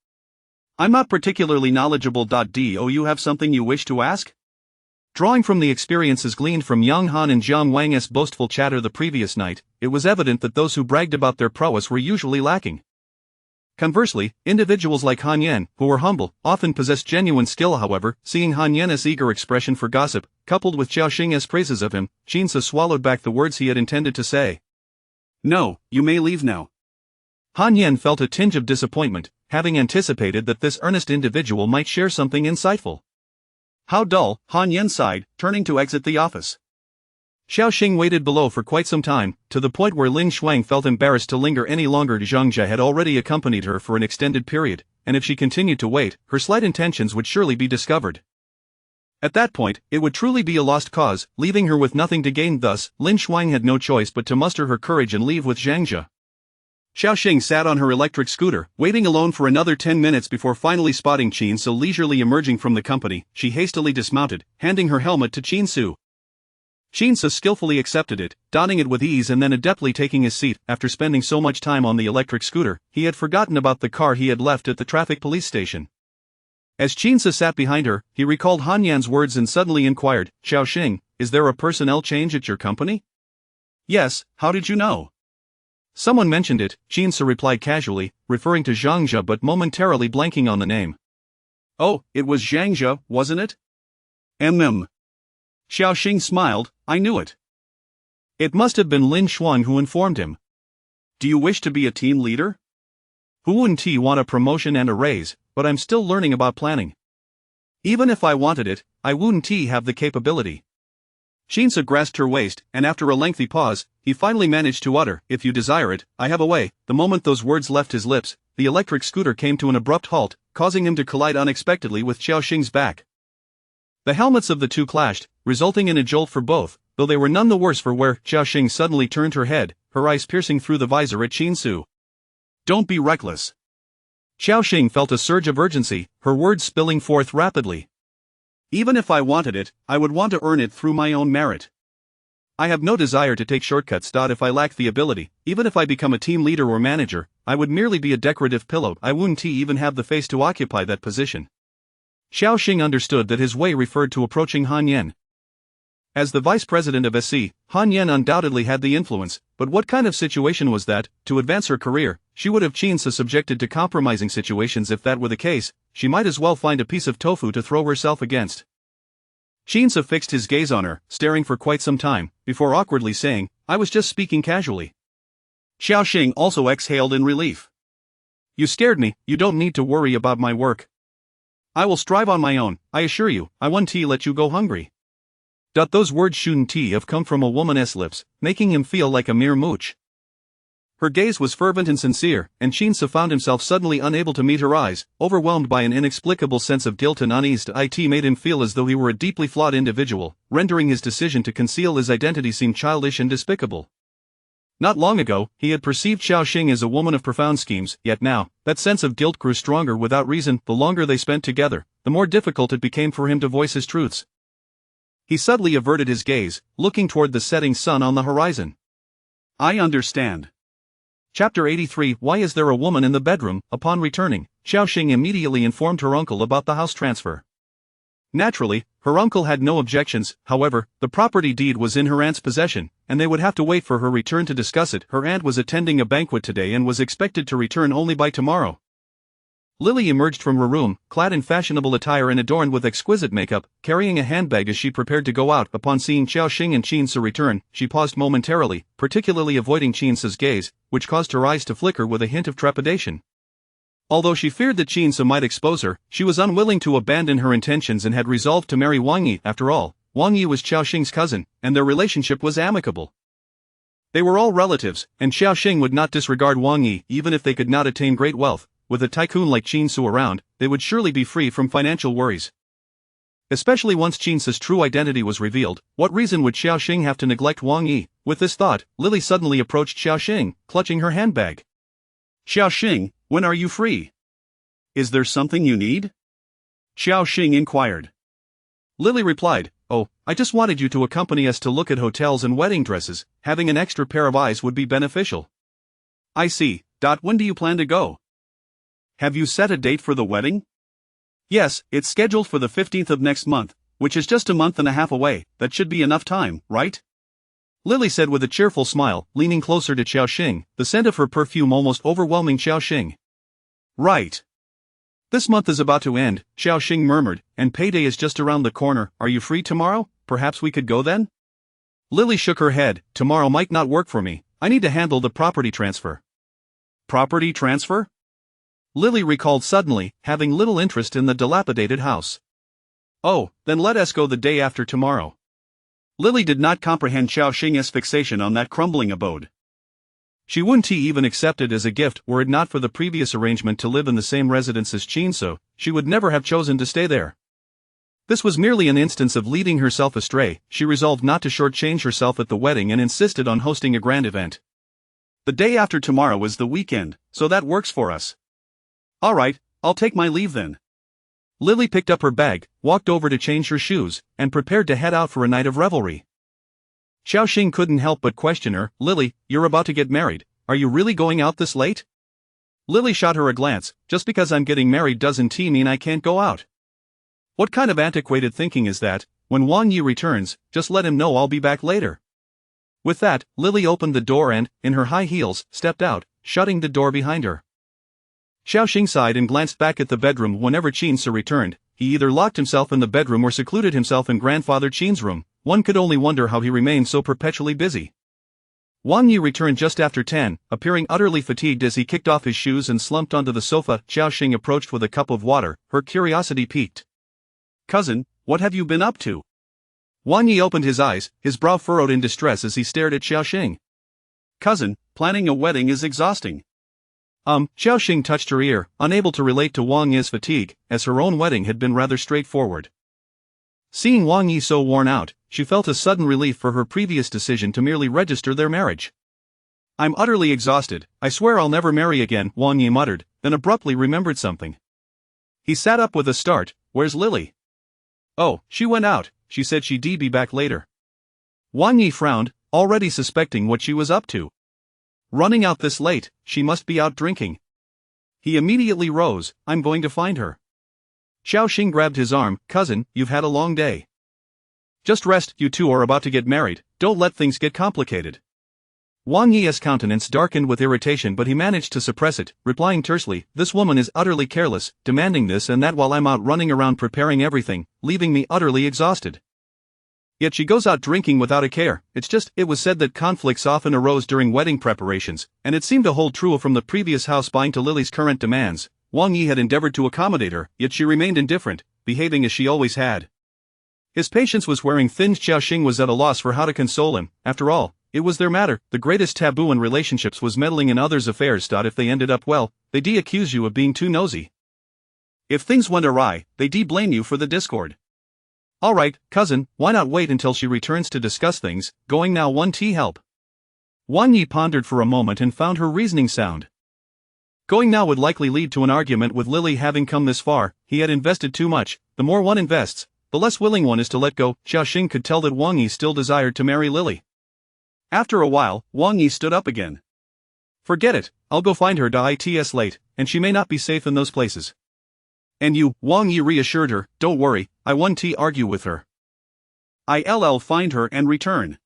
I'm not particularly knowledgeable. Do you have something you wish to ask? Drawing from the experiences gleaned from Yang Han and Jiang Wang's boastful chatter the previous night, it was evident that those who bragged about their prowess were usually lacking. Conversely, individuals like Han Yan, who were humble, often possessed genuine skill. However, seeing Han Yan's eager expression for gossip, coupled with Xiao Xing's praises of him, Qin Su swallowed back the words he had intended to say. No, you may leave now. Han Yan felt a tinge of disappointment, having anticipated that this earnest individual might share something insightful. How dull, Han Yen sighed, turning to exit the office. Xiao Xing waited below for quite some time, to the point where Lin Shuang felt embarrassed to linger any longer. Zhang Jia had already accompanied her for an extended period, and if she continued to wait, her slight intentions would surely be discovered. At that point, it would truly be a lost cause, leaving her with nothing to gain. Thus, Lin Shuang had no choice but to muster her courage and leave with Zhang Jia. Xiao Xing sat on her electric scooter, waiting alone for another 10 minutes before finally spotting Qin Su leisurely emerging from the company. She hastily dismounted, handing her helmet to Qin Su. Qin Su skillfully accepted it, donning it with ease and then adeptly taking his seat. After spending so much time on the electric scooter, he had forgotten about the car he had left at the traffic police station. As Qin Su sat behind her, he recalled Han Yan's words and suddenly inquired, "Xiao Xing, is there a personnel change at your company?" "Yes, how did you know?" "Someone mentioned it," Qin Su replied casually, referring to Zhang Jia but momentarily blanking on the name. "Oh, it was Zhang Jia, wasn't it?" "Mm." Xiao Xing smiled, "I knew it." It must have been Lin Shuang who informed him. "Do you wish to be a team leader?" "Who wouldn't want a promotion and a raise, but I'm still learning about planning." "Even if I wanted it, I wouldn't have the capability." Qin Su grasped her waist, and after a lengthy pause, he finally managed to utter, "If you desire it, I have a way." The moment those words left his lips, the electric scooter came to an abrupt halt, causing him to collide unexpectedly with Xiao Xing's back. The helmets of the two clashed, resulting in a jolt for both, though they were none the worse for wear. Xiao Xing suddenly turned her head, her eyes piercing through the visor at Qin Su. "Don't be reckless." Xiao Xing felt a surge of urgency, her words spilling forth rapidly. "Even if I wanted it, I would want to earn it through my own merit. I have no desire to take shortcuts. If I lack the ability, even if I become a team leader or manager, I would merely be a decorative pillow. I wouldn't even have the face to occupy that position." Xiao Xing understood that his way referred to approaching Han Yen. As the vice president of SC, Han Yen undoubtedly had the influence, but what kind of situation was that? To advance her career, she would have Qin Su subjected to compromising situations. If that were the case, she might as well find a piece of tofu to throw herself against. Qin Su fixed his gaze on her, staring for quite some time, before awkwardly saying, "I was just speaking casually." Xiao Xing also exhaled in relief. "You scared me. You don't need to worry about my work. I will strive on my own, I assure you. I won't let you go hungry." Those words shouldn't have come from a woman's lips, making him feel like a mere mooch. Her gaze was fervent and sincere, and Qin Su found himself suddenly unable to meet her eyes, overwhelmed by an inexplicable sense of guilt and unease. It made him feel as though he were a deeply flawed individual, rendering his decision to conceal his identity seem childish and despicable. Not long ago, he had perceived Xiao Xing as a woman of profound schemes, yet now, that sense of guilt grew stronger without reason. The longer they spent together, the more difficult it became for him to voice his truths. He suddenly averted his gaze, looking toward the setting sun on the horizon. "I understand." Chapter 83 Why is there a woman in the bedroom? Upon returning, Xiao Xing immediately informed her uncle about the house transfer. Naturally, her uncle had no objections. However, the property deed was in her aunt's possession, and they would have to wait for her return to discuss it. Her aunt was attending a banquet today and was expected to return only by tomorrow. Lily emerged from her room, clad in fashionable attire and adorned with exquisite makeup, carrying a handbag as she prepared to go out. Upon seeing Xiao Xing and Qin Su return, she paused momentarily, particularly avoiding Qin Su's gaze, which caused her eyes to flicker with a hint of trepidation. Although she feared that Qin Su might expose her, she was unwilling to abandon her intentions and had resolved to marry Wang Yi. After all, Wang Yi was Xiao Xing's cousin, and their relationship was amicable. They were all relatives, and Xiao Xing would not disregard Wang Yi even if they could not attain great wealth. With a tycoon like Qin Su around, they would surely be free from financial worries. Especially once Qin Su's true identity was revealed, what reason would Xiao Xing have to neglect Wang Yi? With this thought, Lily suddenly approached Xiao Xing, clutching her handbag. "Xiao Xing, when are you free? Is there something you need?" Xiao Xing inquired. Lily replied, "Oh, I just wanted you to accompany us to look at hotels and wedding dresses. Having an extra pair of eyes would be beneficial." "I see. When do you plan to go? Have you set a date for the wedding?" "Yes, it's scheduled for the 15th of next month, which is just a month and a half away. That should be enough time, right?" Lily said with a cheerful smile, leaning closer to Xiao Xing, the scent of her perfume almost overwhelming Xiao Xing. "Right. This month is about to end," Xiao Xing murmured, "and payday is just around the corner. Are you free tomorrow? Perhaps we could go then?" Lily shook her head. "Tomorrow might not work for me. I need to handle the property transfer." "Property transfer?" Lily recalled suddenly, having little interest in the dilapidated house. Oh, then let us go the day after tomorrow. Lily did not comprehend Xiao Xing's fixation on that crumbling abode. She wouldn't even accept it as a gift were it not for the previous arrangement to live in the same residence as Qin, so she would never have chosen to stay there. This was merely an instance of leading herself astray. She resolved not to shortchange herself at the wedding and insisted on hosting a grand event. The day after tomorrow is the weekend, so that works for us. Alright, I'll take my leave then. Lily picked up her bag, walked over to change her shoes, and prepared to head out for a night of revelry. Xiao Xing couldn't help but question her. Lily, you're about to get married, are you really going out this late? Lily shot her a glance. Just because I'm getting married doesn't mean I can't go out. What kind of antiquated thinking is that? When Wang Yi returns, just let him know I'll be back later. With that, Lily opened the door and, in her high heels, stepped out, shutting the door behind her. Xiao Xing sighed and glanced back at the bedroom. Whenever Qin returned, he either locked himself in the bedroom or secluded himself in grandfather Qin's room. One could only wonder how he remained so perpetually busy. Wang Yi returned just after 10, appearing utterly fatigued as he kicked off his shoes and slumped onto the sofa. Xiao Xing approached with a cup of water, her curiosity piqued. Cousin, what have you been up to? Wang Yi opened his eyes, his brow furrowed in distress as he stared at Xiao Xing. Cousin, planning a wedding is exhausting. Xiao Xing touched her ear, unable to relate to Wang Yi's fatigue, as her own wedding had been rather straightforward. Seeing Wang Yi so worn out, she felt a sudden relief for her previous decision to merely register their marriage. I'm utterly exhausted, I swear I'll never marry again, Wang Yi muttered, then abruptly remembered something. He sat up with a start. Where's Lily? Oh, she went out, she said she'd be back later. Wang Yi frowned, already suspecting what she was up to. Running out this late, she must be out drinking. He immediately rose. I'm going to find her. Xiao Xing grabbed his arm. Cousin, you've had a long day. Just rest, you two are about to get married, don't let things get complicated. Wang Yi's countenance darkened with irritation, but he managed to suppress it, replying tersely, this woman is utterly careless, demanding this and that while I'm out running around preparing everything, leaving me utterly exhausted. Yet she goes out drinking without a care. It was said that conflicts often arose during wedding preparations, and it seemed to hold true from the previous house buying to Lily's current demands. Wang Yi had endeavored to accommodate her, yet she remained indifferent, behaving as she always had. His patience was wearing thin. Xiao Xing was at a loss for how to console him. After all, it was their matter. The greatest taboo in relationships was meddling in others' affairs. If they ended up well, they'd accuse you of being too nosy. If things went awry, they'd blame you for the discord. Alright, cousin, why not wait until she returns to discuss things? Going now won't help. Wang Yi pondered for a moment and found her reasoning sound. Going now would likely lead to an argument with Lily. Having come this far, he had invested too much. The more one invests, the less willing one is to let go. Xiao Xing could tell that Wang Yi still desired to marry Lily. After a while, Wang Yi stood up again. Forget it, I'll go find her. It's late, and she may not be safe in those places. And you, Wang Yi reassured her, don't worry, I won't argue with her. I'll find her and return.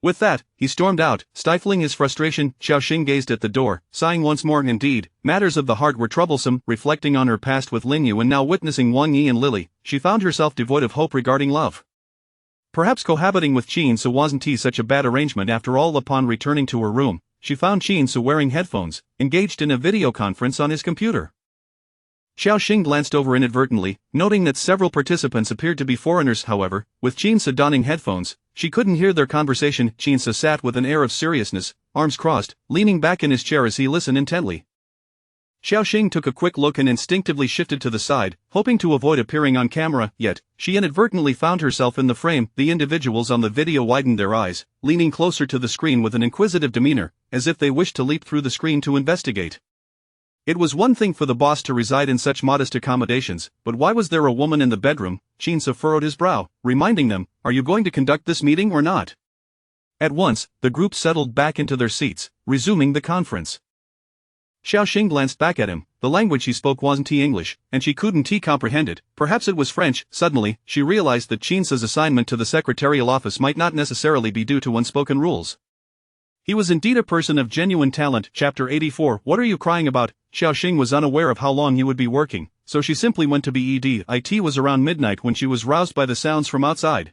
With that, he stormed out, stifling his frustration. Xiao Xing gazed at the door, sighing once more. Indeed, matters of the heart were troublesome. Reflecting on her past with Lin Yu and now witnessing Wang Yi and Lily, she found herself devoid of hope regarding love. Perhaps cohabiting with Qin wasn't such a bad arrangement after all. Upon returning to her room, she found Qin wearing headphones, engaged in a video conference on his computer. Xiao Xing glanced over inadvertently, noting that several participants appeared to be foreigners. However, with Qin donning headphones, she couldn't hear their conversation. Qin sat with an air of seriousness, arms crossed, leaning back in his chair as he listened intently. Xiao Xing took a quick look and instinctively shifted to the side, hoping to avoid appearing on camera, yet, she inadvertently found herself in the frame. The individuals on the video widened their eyes, leaning closer to the screen with an inquisitive demeanor, as if they wished to leap through the screen to investigate. It was one thing for the boss to reside in such modest accommodations, but why was there a woman in the bedroom? Qin furrowed his brow, reminding them, are you going to conduct this meeting or not? At once, the group settled back into their seats, resuming the conference. Xiao Xing glanced back at him. The language he spoke wasn't English, and she couldn't comprehend it. Perhaps it was French. Suddenly, she realized that Qin's assignment to the secretarial office might not necessarily be due to unspoken rules. He was indeed a person of genuine talent. Chapter 84. What are you crying about? Xiao Xing was unaware of how long he would be working, so she simply went to bed. It was around midnight when she was roused by the sounds from outside.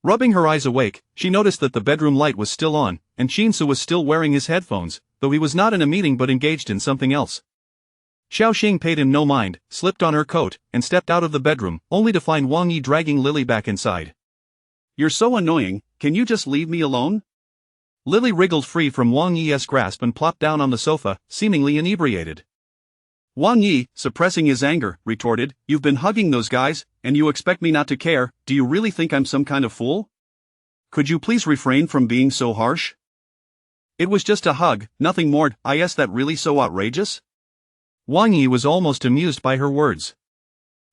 Rubbing her eyes awake, she noticed that the bedroom light was still on, and Qin was still wearing his headphones, though he was not in a meeting but engaged in something else. Xiaoxing paid him no mind, slipped on her coat, and stepped out of the bedroom, only to find Wang Yi dragging Lily back inside. You're so annoying, can you just leave me alone? Lily wriggled free from Wang Yi's grasp and plopped down on the sofa, seemingly inebriated. Wang Yi, suppressing his anger, retorted, "You've been hugging those guys, and you expect me not to care? Do you really think I'm some kind of fool? Could you please refrain from being so harsh? It was just a hug, nothing more. Is that really so outrageous?" Wang Yi was almost amused by her words.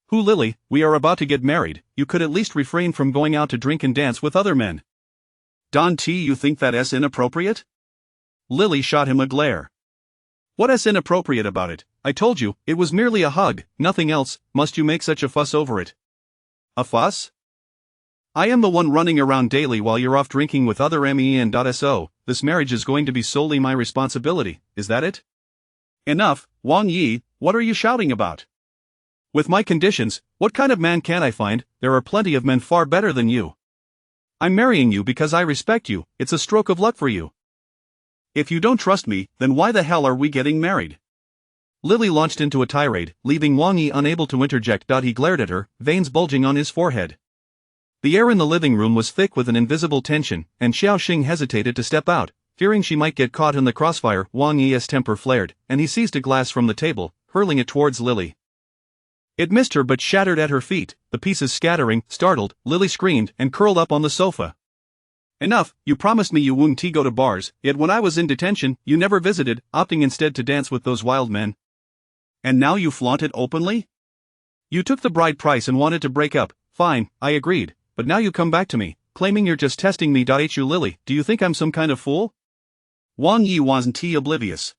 "Who, Lily, we are about to get married, you could at least refrain from going out to drink and dance with other men." "Don T, you think that's inappropriate?" Lily shot him a glare. "What's inappropriate about it? I told you, it was merely a hug, nothing else. Must you make such a fuss over it?" "A fuss? I am the one running around daily while you're off drinking with other men.So, this marriage is going to be solely my responsibility, is that it?" "Enough, Wang Yi, what are you shouting about?" "With my conditions, what kind of man can I find? There are plenty of men far better than you. I'm marrying you because I respect you, it's a stroke of luck for you." "If you don't trust me, then why the hell are we getting married?" Lily launched into a tirade, leaving Wang Yi unable to interject. He glared at her, veins bulging on his forehead. The air in the living room was thick with an invisible tension, and Xiaoxing hesitated to step out, fearing she might get caught in the crossfire. Wang Yi's temper flared, and he seized a glass from the table, hurling it towards Lily. It missed her but shattered at her feet, the pieces scattering. Startled, Lily screamed and curled up on the sofa. "Enough, you promised me you wouldn't go to bars, yet when I was in detention, you never visited, opting instead to dance with those wild men. And now you flaunt it openly? You took the bride price and wanted to break up. Fine, I agreed, but now you come back to me, claiming you're just testing me. You, Lily, do you think I'm some kind of fool?" Wang Yi wasn't oblivious.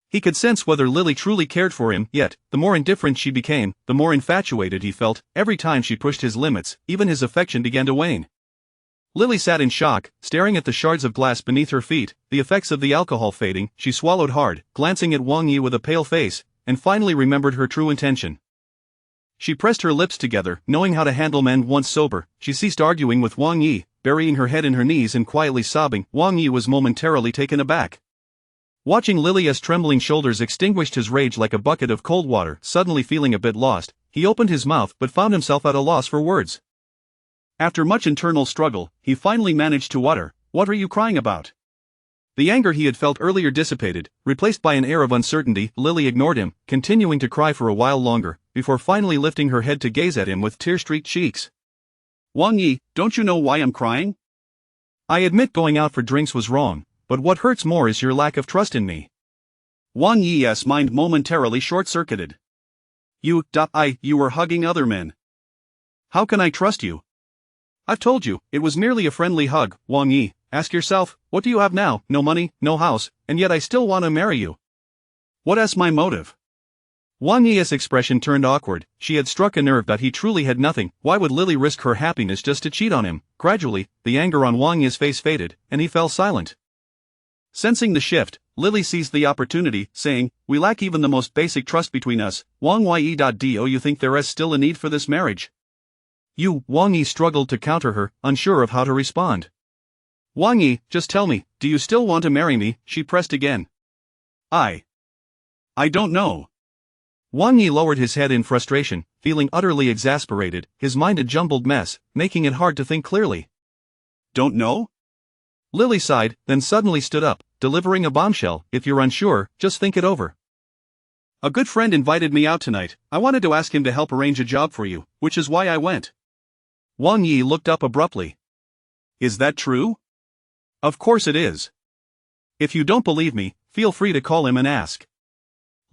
He could sense whether Lily truly cared for him, yet, the more indifferent she became, the more infatuated he felt. Every time she pushed his limits, even his affection began to wane. Lily sat in shock, staring at the shards of glass beneath her feet, the effects of the alcohol fading. She swallowed hard, glancing at Wang Yi with a pale face, and finally remembered her true intention. She pressed her lips together, knowing how to handle men once sober. She ceased arguing with Wang Yi, burying her head in her knees and quietly sobbing. Wang Yi was momentarily taken aback. Watching Lily's trembling shoulders extinguished his rage like a bucket of cold water. Suddenly feeling a bit lost, he opened his mouth but found himself at a loss for words. After much internal struggle, he finally managed to utter, "What are you crying about?" The anger he had felt earlier dissipated, replaced by an air of uncertainty. Lily ignored him, continuing to cry for a while longer, before finally lifting her head to gaze at him with tear-streaked cheeks. "Wang Yi, don't you know why I'm crying?" "I admit going out for drinks was wrong, but what hurts more is your lack of trust in me." Wang Yi's mind momentarily short-circuited. You were hugging other men. How can I trust you?" "I've told you, it was merely a friendly hug, Wang Yi. Ask yourself, what do you have now? No money, no house, and yet I still want to marry you." "What's my motive?" Wang Yi's expression turned awkward. She had struck a nerve that he truly had nothing. Why would Lily risk her happiness just to cheat on him? Gradually, the anger on Wang Yi's face faded, and he fell silent. Sensing the shift, Lily seized the opportunity, saying, "We lack even the most basic trust between us. Wang Yi.Do you think there is still a need for this marriage?" Wang Yi struggled to counter her, unsure of how to respond. "Wang Yi, just tell me, do you still want to marry me?" she pressed again. I don't know." Wang Yi lowered his head in frustration, feeling utterly exasperated, his mind a jumbled mess, making it hard to think clearly. "Don't know?" Lily sighed, then suddenly stood up, delivering a bombshell. "If you're unsure, just think it over. A good friend invited me out tonight. I wanted to ask him to help arrange a job for you, which is why I went." Wang Yi looked up abruptly. "Is that true?" "Of course it is. If you don't believe me, feel free to call him and ask."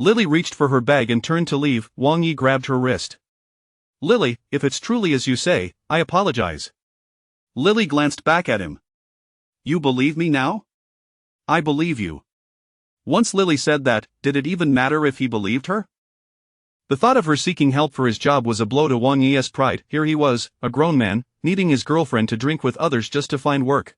Lily reached for her bag and turned to leave. Wang Yi grabbed her wrist. "Lily, if it's truly as you say, I apologize." Lily glanced back at him. "You believe me now?" "I believe you." Once Lily said that, did it even matter if he believed her? The thought of her seeking help for his job was a blow to Wang Yi's pride. Here he was, a grown man, needing his girlfriend to drink with others just to find work.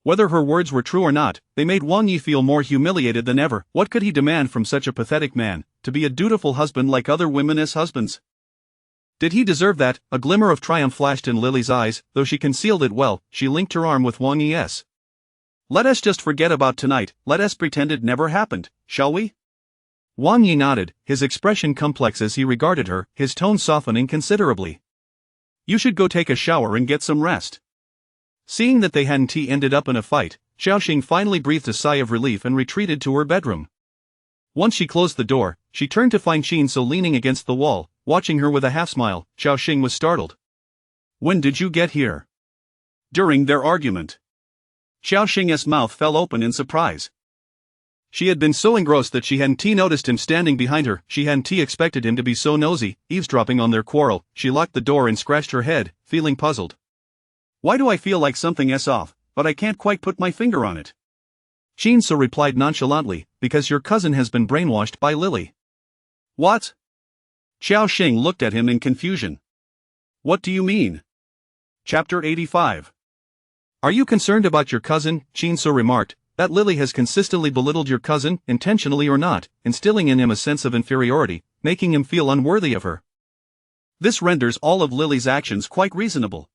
Whether her words were true or not, they made Wang Yi feel more humiliated than ever. What could he demand from such a pathetic man? To be a dutiful husband like other women as husbands? Did he deserve that? A glimmer of triumph flashed in Lily's eyes, though she concealed it well. She linked her arm with Wang Yi's. "Let us just forget about tonight, let us pretend it never happened, shall we?" Wang Yi nodded, his expression complex as he regarded her, his tone softening considerably. You should go take a shower and get some rest. Seeing that they hadn't ended up in a fight, Xiaoxing finally breathed a sigh of relief and retreated to her bedroom. Once she closed the door, she turned to find Qin leaning against the wall, watching her with a half-smile. Xiaoxing was startled. When did you get here? During their argument. Xiaoxing's mouth fell open in surprise. She had been so engrossed that she hadn't noticed him standing behind her. She hadn't expected him to be so nosy, eavesdropping on their quarrel. She locked the door and scratched her head, feeling puzzled. Why do I feel like something's off, but I can't quite put my finger on it? Qin replied nonchalantly, because your cousin has been brainwashed by Lily. What? Xiaoxing looked at him in confusion. What do you mean? Chapter 85. Are you concerned about your cousin? Qin remarked. That Lily has consistently belittled your cousin, intentionally or not, instilling in him a sense of inferiority, making him feel unworthy of her. This renders all of Lily's actions quite reasonable.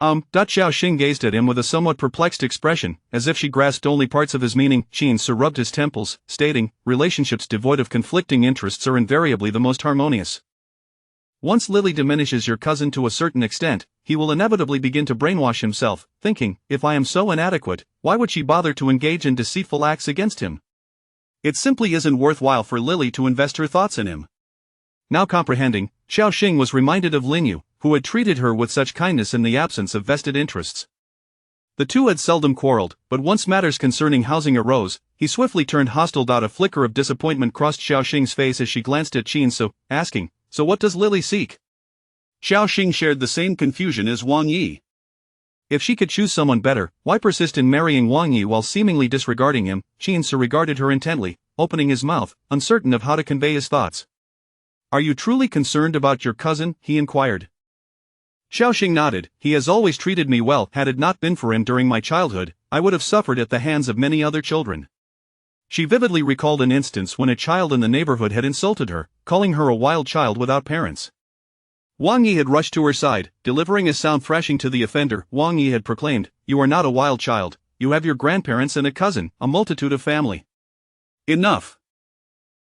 Xiaoxing gazed at him with a somewhat perplexed expression, as if she grasped only parts of his meaning. Qin rubbed his temples, stating, relationships devoid of conflicting interests are invariably the most harmonious. Once Lily diminishes your cousin to a certain extent, he will inevitably begin to brainwash himself, thinking, if I am so inadequate, why would she bother to engage in deceitful acts against him? It simply isn't worthwhile for Lily to invest her thoughts in him. Now comprehending, Xiaoxing was reminded of Lin Yu, who had treated her with such kindness in the absence of vested interests. The two had seldom quarreled, but once matters concerning housing arose, he swiftly turned hostile. A flicker of disappointment crossed Xiaoxing's face as she glanced at Qin, asking, so what does Lily seek? Xiaoxing shared the same confusion as Wang Yi. If she could choose someone better, why persist in marrying Wang Yi while seemingly disregarding him? Qin regarded her intently, opening his mouth, uncertain of how to convey his thoughts. Are you truly concerned about your cousin? He inquired. Xiaoxing nodded. He has always treated me well. Had it not been for him during my childhood, I would have suffered at the hands of many other children. She vividly recalled an instance when a child in the neighborhood had insulted her, calling her a wild child without parents. Wang Yi had rushed to her side, delivering a sound thrashing to the offender. Wang Yi had proclaimed, you are not a wild child, you have your grandparents and a cousin, a multitude of family. Enough.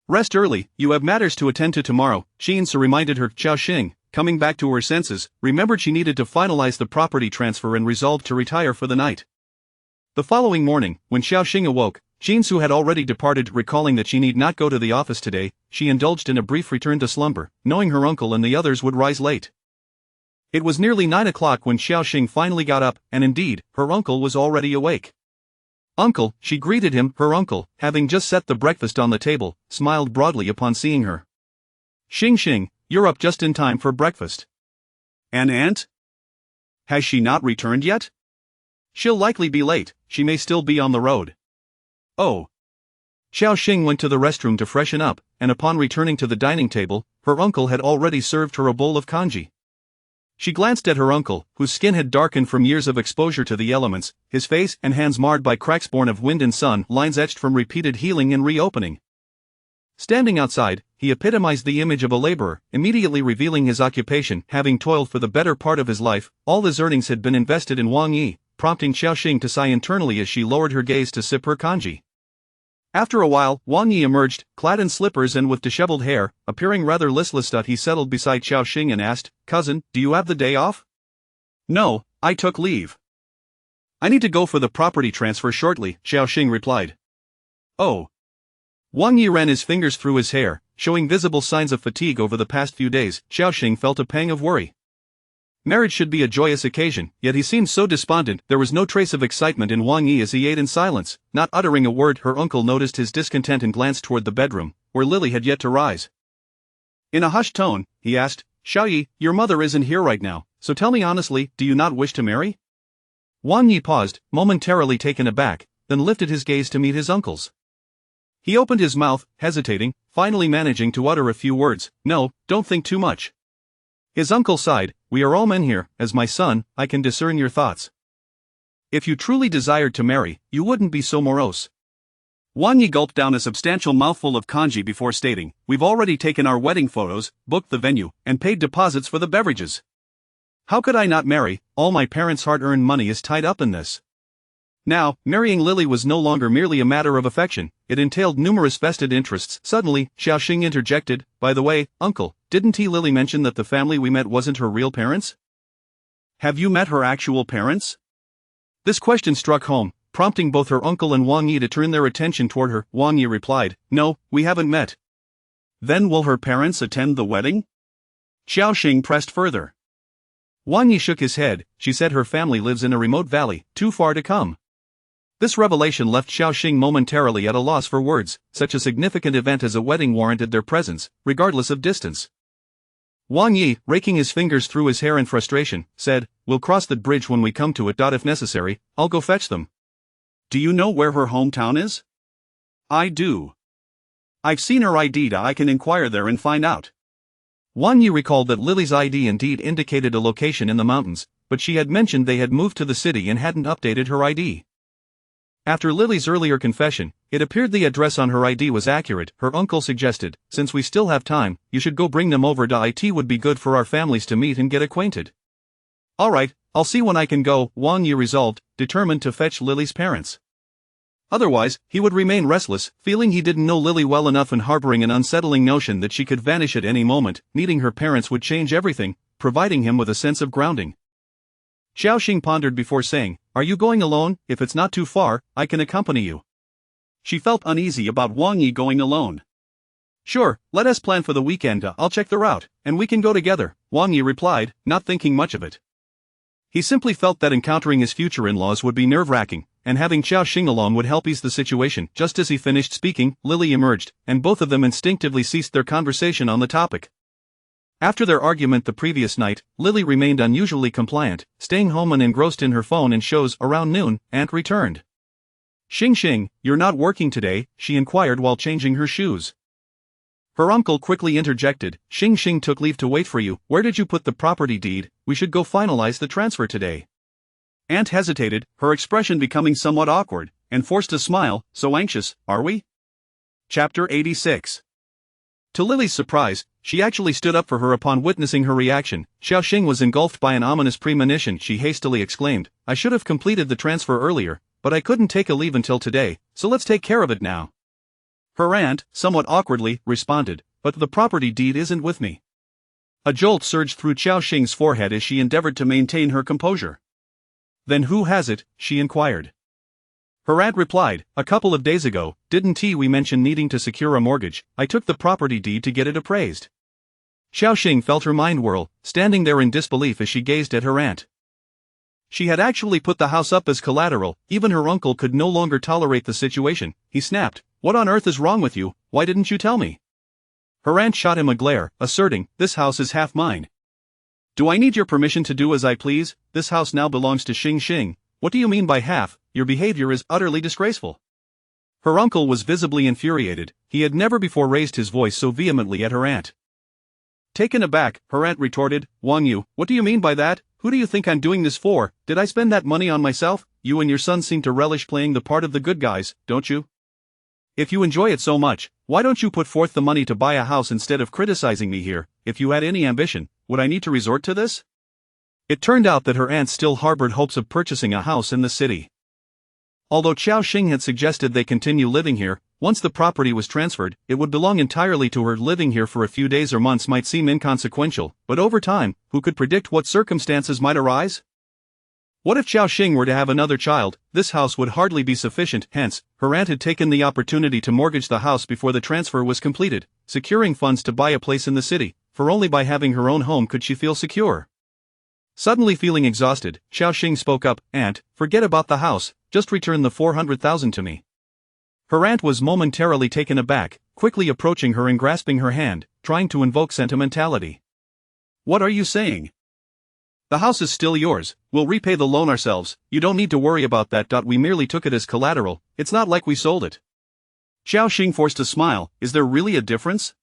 Rest early, you have matters to attend to tomorrow, Qin reminded her. Xiaoxing, coming back to her senses, remembered she needed to finalize the property transfer and resolved to retire for the night. The following morning, when Xiaoxing awoke, Qin had already departed. Recalling that she need not go to the office today, she indulged in a brief return to slumber, knowing her uncle and the others would rise late. It was nearly 9 o'clock when Xiaoxing finally got up, and indeed, her uncle was already awake. Uncle, she greeted him. Her uncle, having just set the breakfast on the table, smiled broadly upon seeing her. Xing, you're up just in time for breakfast. An aunt? Has she not returned yet? She'll likely be late, she may still be on the road. Oh. Xiaoxing went to the restroom to freshen up, and upon returning to the dining table, her uncle had already served her a bowl of congee. She glanced at her uncle, whose skin had darkened from years of exposure to the elements, his face and hands marred by cracks born of wind and sun, lines etched from repeated healing and reopening. Standing outside, he epitomized the image of a laborer, immediately revealing his occupation. Having toiled for the better part of his life, all his earnings had been invested in Wang Yi, prompting Xiaoxing to sigh internally as she lowered her gaze to sip her congee. After a while, Wang Yi emerged, clad in slippers and with disheveled hair, appearing rather listless. He settled beside Xiaoxing and asked, cousin, do you have the day off? No, I took leave. I need to go for the property transfer shortly, Xiaoxing replied. Oh. Wang Yi ran his fingers through his hair, showing visible signs of fatigue over the past few days. Xiaoxing felt a pang of worry. Marriage should be a joyous occasion, yet he seemed so despondent. There was no trace of excitement in Wang Yi as he ate in silence, not uttering a word. Her uncle noticed his discontent and glanced toward the bedroom, where Lily had yet to rise. In a hushed tone, he asked, Xiaoyi, your mother isn't here right now, so tell me honestly, do you not wish to marry? Wang Yi paused, momentarily taken aback, then lifted his gaze to meet his uncle's. He opened his mouth, hesitating, finally managing to utter a few words. No, don't think too much. His uncle sighed, we are all men here, as my son, I can discern your thoughts. If you truly desired to marry, you wouldn't be so morose. Wang Yi gulped down a substantial mouthful of congee before stating, we've already taken our wedding photos, booked the venue, and paid deposits for the beverages. How could I not marry? All my parents' hard-earned money is tied up in this. Now, marrying Lily was no longer merely a matter of affection, it entailed numerous vested interests. Suddenly, Xiaoxing interjected, by the way, uncle, didn't Lily mention that the family we met wasn't her real parents? Have you met her actual parents? This question struck home, prompting both her uncle and Wang Yi to turn their attention toward her. Wang Yi replied, no, we haven't met. Then will her parents attend the wedding? Xiaoxing pressed further. Wang Yi shook his head. She said her family lives in a remote valley, too far to come. This revelation left Xiaoxing momentarily at a loss for words. Such a significant event as a wedding warranted their presence, regardless of distance. Wang Yi, raking his fingers through his hair in frustration, said, we'll cross that bridge when we come to it. If necessary, I'll go fetch them. Do you know where her hometown is? I do. I've seen her ID. I can inquire there and find out. Wang Yi recalled that Lily's ID indeed indicated a location in the mountains, but she had mentioned they had moved to the city and hadn't updated her ID. After Lily's earlier confession, it appeared the address on her ID was accurate. Her uncle suggested, since we still have time, you should go bring them over. It would be good for our families to meet and get acquainted. All right, I'll see when I can go, Wang Yi resolved, determined to fetch Lily's parents. Otherwise, he would remain restless, feeling he didn't know Lily well enough and harboring an unsettling notion that she could vanish at any moment. Meeting her parents would change everything, providing him with a sense of grounding. Xiaoxing pondered before saying, are you going alone? If it's not too far, I can accompany you. She felt uneasy about Wang Yi going alone. Sure, let us plan for the weekend. I'll check the route, and we can go together, Wang Yi replied, not thinking much of it. He simply felt that encountering his future in-laws would be nerve-wracking, and having Xiaoxing along would help ease the situation. Just as he finished speaking, Lily emerged, and both of them instinctively ceased their conversation on the topic. After their argument the previous night, Lily remained unusually compliant, staying home and engrossed in her phone and shows. Around noon, Aunt returned. Xing, you're not working today, she inquired while changing her shoes. Her uncle quickly interjected, Xing took leave to wait for you. Where did you put the property deed? We should go finalize the transfer today. Aunt hesitated, her expression becoming somewhat awkward, and forced a smile. So anxious, are we? Chapter 86. To Lily's surprise, she actually stood up for her upon witnessing her reaction. Xiaoxing was engulfed by an ominous premonition. She hastily exclaimed, I should have completed the transfer earlier, but I couldn't take a leave until today, so let's take care of it now. Her aunt, somewhat awkwardly, responded, but the property deed isn't with me. A jolt surged through Xiaoxing's forehead as she endeavored to maintain her composure. Then who has it? She inquired. Her aunt replied, a couple of days ago, didn't we mention needing to secure a mortgage? I took the property deed to get it appraised. Xiaoxing felt her mind whirl, standing there in disbelief as she gazed at her aunt. She had actually put the house up as collateral. Even her uncle could no longer tolerate the situation. He snapped, what on earth is wrong with you? Why didn't you tell me? Her aunt shot him a glare, asserting, this house is half mine. Do I need your permission to do as I please? This house now belongs to Xing. What do you mean by half? Your behavior is utterly disgraceful. Her uncle was visibly infuriated. He had never before raised his voice so vehemently at her aunt. Taken aback, her aunt retorted, Wang Yu, what do you mean by that? Who do you think I'm doing this for? Did I spend that money on myself? You and your son seem to relish playing the part of the good guys, don't you? If you enjoy it so much, why don't you put forth the money to buy a house instead of criticizing me here? If you had any ambition, would I need to resort to this? It turned out that her aunt still harbored hopes of purchasing a house in the city. Although Xiaoxing had suggested they continue living here, once the property was transferred, it would belong entirely to her. Living here for a few days or months might seem inconsequential, but over time, who could predict what circumstances might arise? What if Xiaoxing were to have another child? This house would hardly be sufficient. Hence, her aunt had taken the opportunity to mortgage the house before the transfer was completed, securing funds to buy a place in the city, for only by having her own home could she feel secure. Suddenly feeling exhausted, Xiaoxing spoke up, Aunt, forget about the house, just return the 400,000 to me. Her aunt was momentarily taken aback, quickly approaching her and grasping her hand, trying to invoke sentimentality. What are you saying? The house is still yours, we'll repay the loan ourselves, you don't need to worry about that. We merely took it as collateral, it's not like we sold it. Xiaoxing forced a smile, is there really a difference?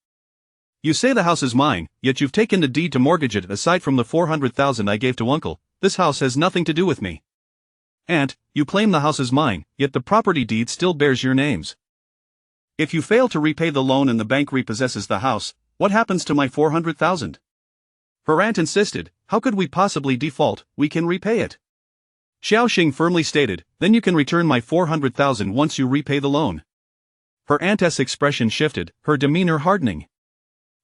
You say the house is mine, yet you've taken the deed to mortgage it. Aside from the 400,000 I gave to uncle, this house has nothing to do with me. Aunt, you claim the house is mine, yet the property deed still bears your names. If you fail to repay the loan and the bank repossesses the house, what happens to my 400,000? Her aunt insisted, how could we possibly default? We can repay it. Xiao Xing firmly stated, then you can return my 400,000 once you repay the loan. Her aunt's expression shifted, her demeanor hardening.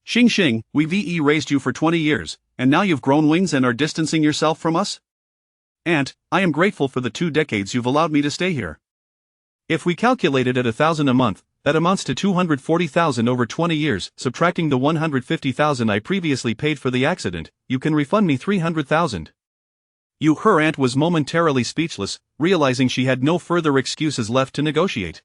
Xing, we've raised you for 20 years, and now you've grown wings and are distancing yourself from us? Aunt, I am grateful for the 2 decades you've allowed me to stay here. If we calculate it at 1,000 a month, that amounts to 240,000 over 20 years, subtracting the 150,000 I previously paid for the accident, you can refund me 300,000. Her aunt was momentarily speechless, realizing she had no further excuses left to negotiate.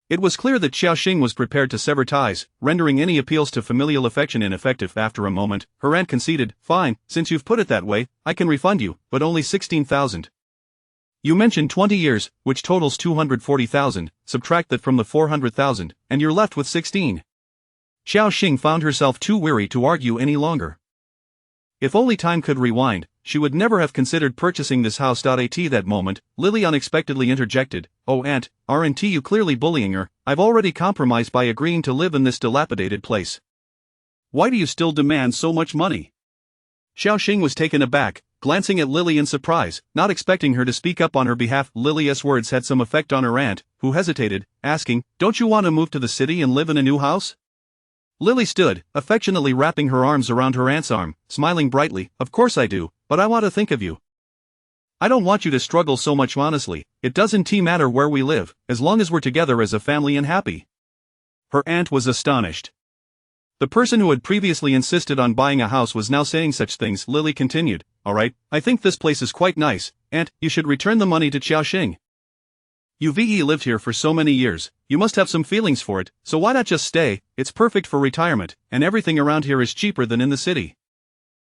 It was clear that Xiao Xing was prepared to sever ties, rendering any appeals to familial affection ineffective. After a moment, her aunt conceded, fine, since you've put it that way, I can refund you, but only 16,000. You mentioned 20 years, which totals 240,000, subtract that from the 400,000, and you're left with 16. Xiao Xing found herself too weary to argue any longer. If only time could rewind, she would never have considered purchasing this house. At that moment, Lily unexpectedly interjected, oh aunt, aren't you clearly bullying her? I've already compromised by agreeing to live in this dilapidated place. Why do you still demand so much money? Xiao Xing was taken aback, glancing at Lily in surprise, not expecting her to speak up on her behalf. Lily's words had some effect on her aunt, who hesitated, asking, don't you want to move to the city and live in a new house? Lily stood, affectionately wrapping her arms around her aunt's arm, smiling brightly, of course I do, but I want to think of you. I don't want you to struggle so much. Honestly, it doesn't matter where we live, as long as we're together as a family and happy. Her aunt was astonished. The person who had previously insisted on buying a house was now saying such things. Lily continued, alright, I think this place is quite nice, aunt, you should return the money to Xiao Xing. You've lived here for so many years, you must have some feelings for it, so why not just stay? It's perfect for retirement, and everything around here is cheaper than in the city.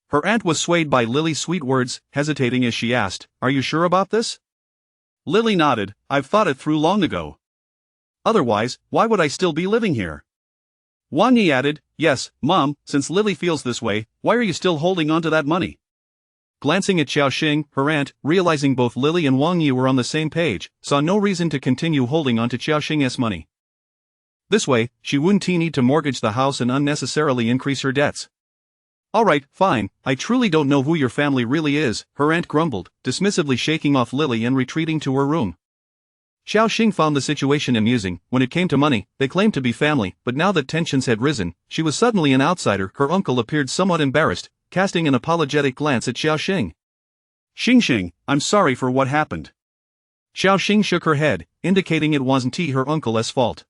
Her aunt was swayed by Lily's sweet words, hesitating as she asked, are you sure about this? Lily nodded, I've thought it through long ago. Otherwise, why would I still be living here? Wang Yi added, yes, Mom, since Lily feels this way, why are you still holding on to that money? Glancing at Xiao Xing, her aunt, realizing both Lily and Wang Yi were on the same page, saw no reason to continue holding on to Xiao Xing's money. This way, she wouldn't need to mortgage the house and unnecessarily increase her debts. Alright, fine, I truly don't know who your family really is, her aunt grumbled, dismissively shaking off Lily and retreating to her room. Xiao Xing found the situation amusing. When it came to money, they claimed to be family, but now that tensions had risen, she was suddenly an outsider. Her uncle appeared somewhat embarrassed, casting an apologetic glance at Xiao Xing. Xing, I'm sorry for what happened. Xiao Xing shook her head, indicating it wasn't her uncle's fault.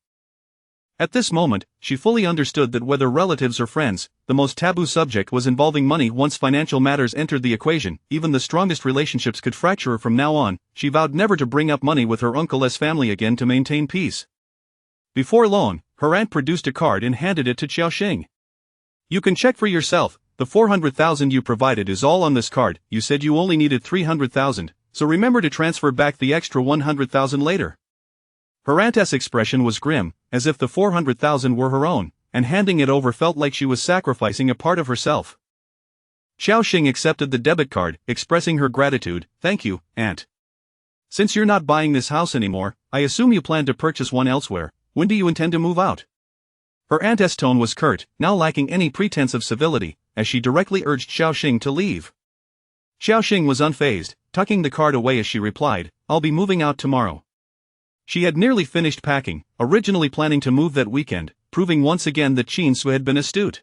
At this moment, she fully understood that whether relatives or friends, the most taboo subject was involving money. Once financial matters entered the equation, even the strongest relationships could fracture her. From now on, she vowed never to bring up money with her uncle's family again to maintain peace. Before long, her aunt produced a card and handed it to Xiao Xing. You can check for yourself, the 400,000 you provided is all on this card. You said you only needed 300,000, so remember to transfer back the extra 100,000 later. Her aunt's expression was grim, as if the 400,000 were her own, and handing it over felt like she was sacrificing a part of herself. Xiao Xing accepted the debit card, expressing her gratitude. Thank you, aunt. Since you're not buying this house anymore, I assume you plan to purchase one elsewhere. When do you intend to move out? Her aunt's tone was curt, now lacking any pretense of civility, as she directly urged Xiao Xing to leave. Xiao Xing was unfazed, tucking the card away as she replied, I'll be moving out tomorrow. She had nearly finished packing, originally planning to move that weekend, proving once again that Qin Su had been astute.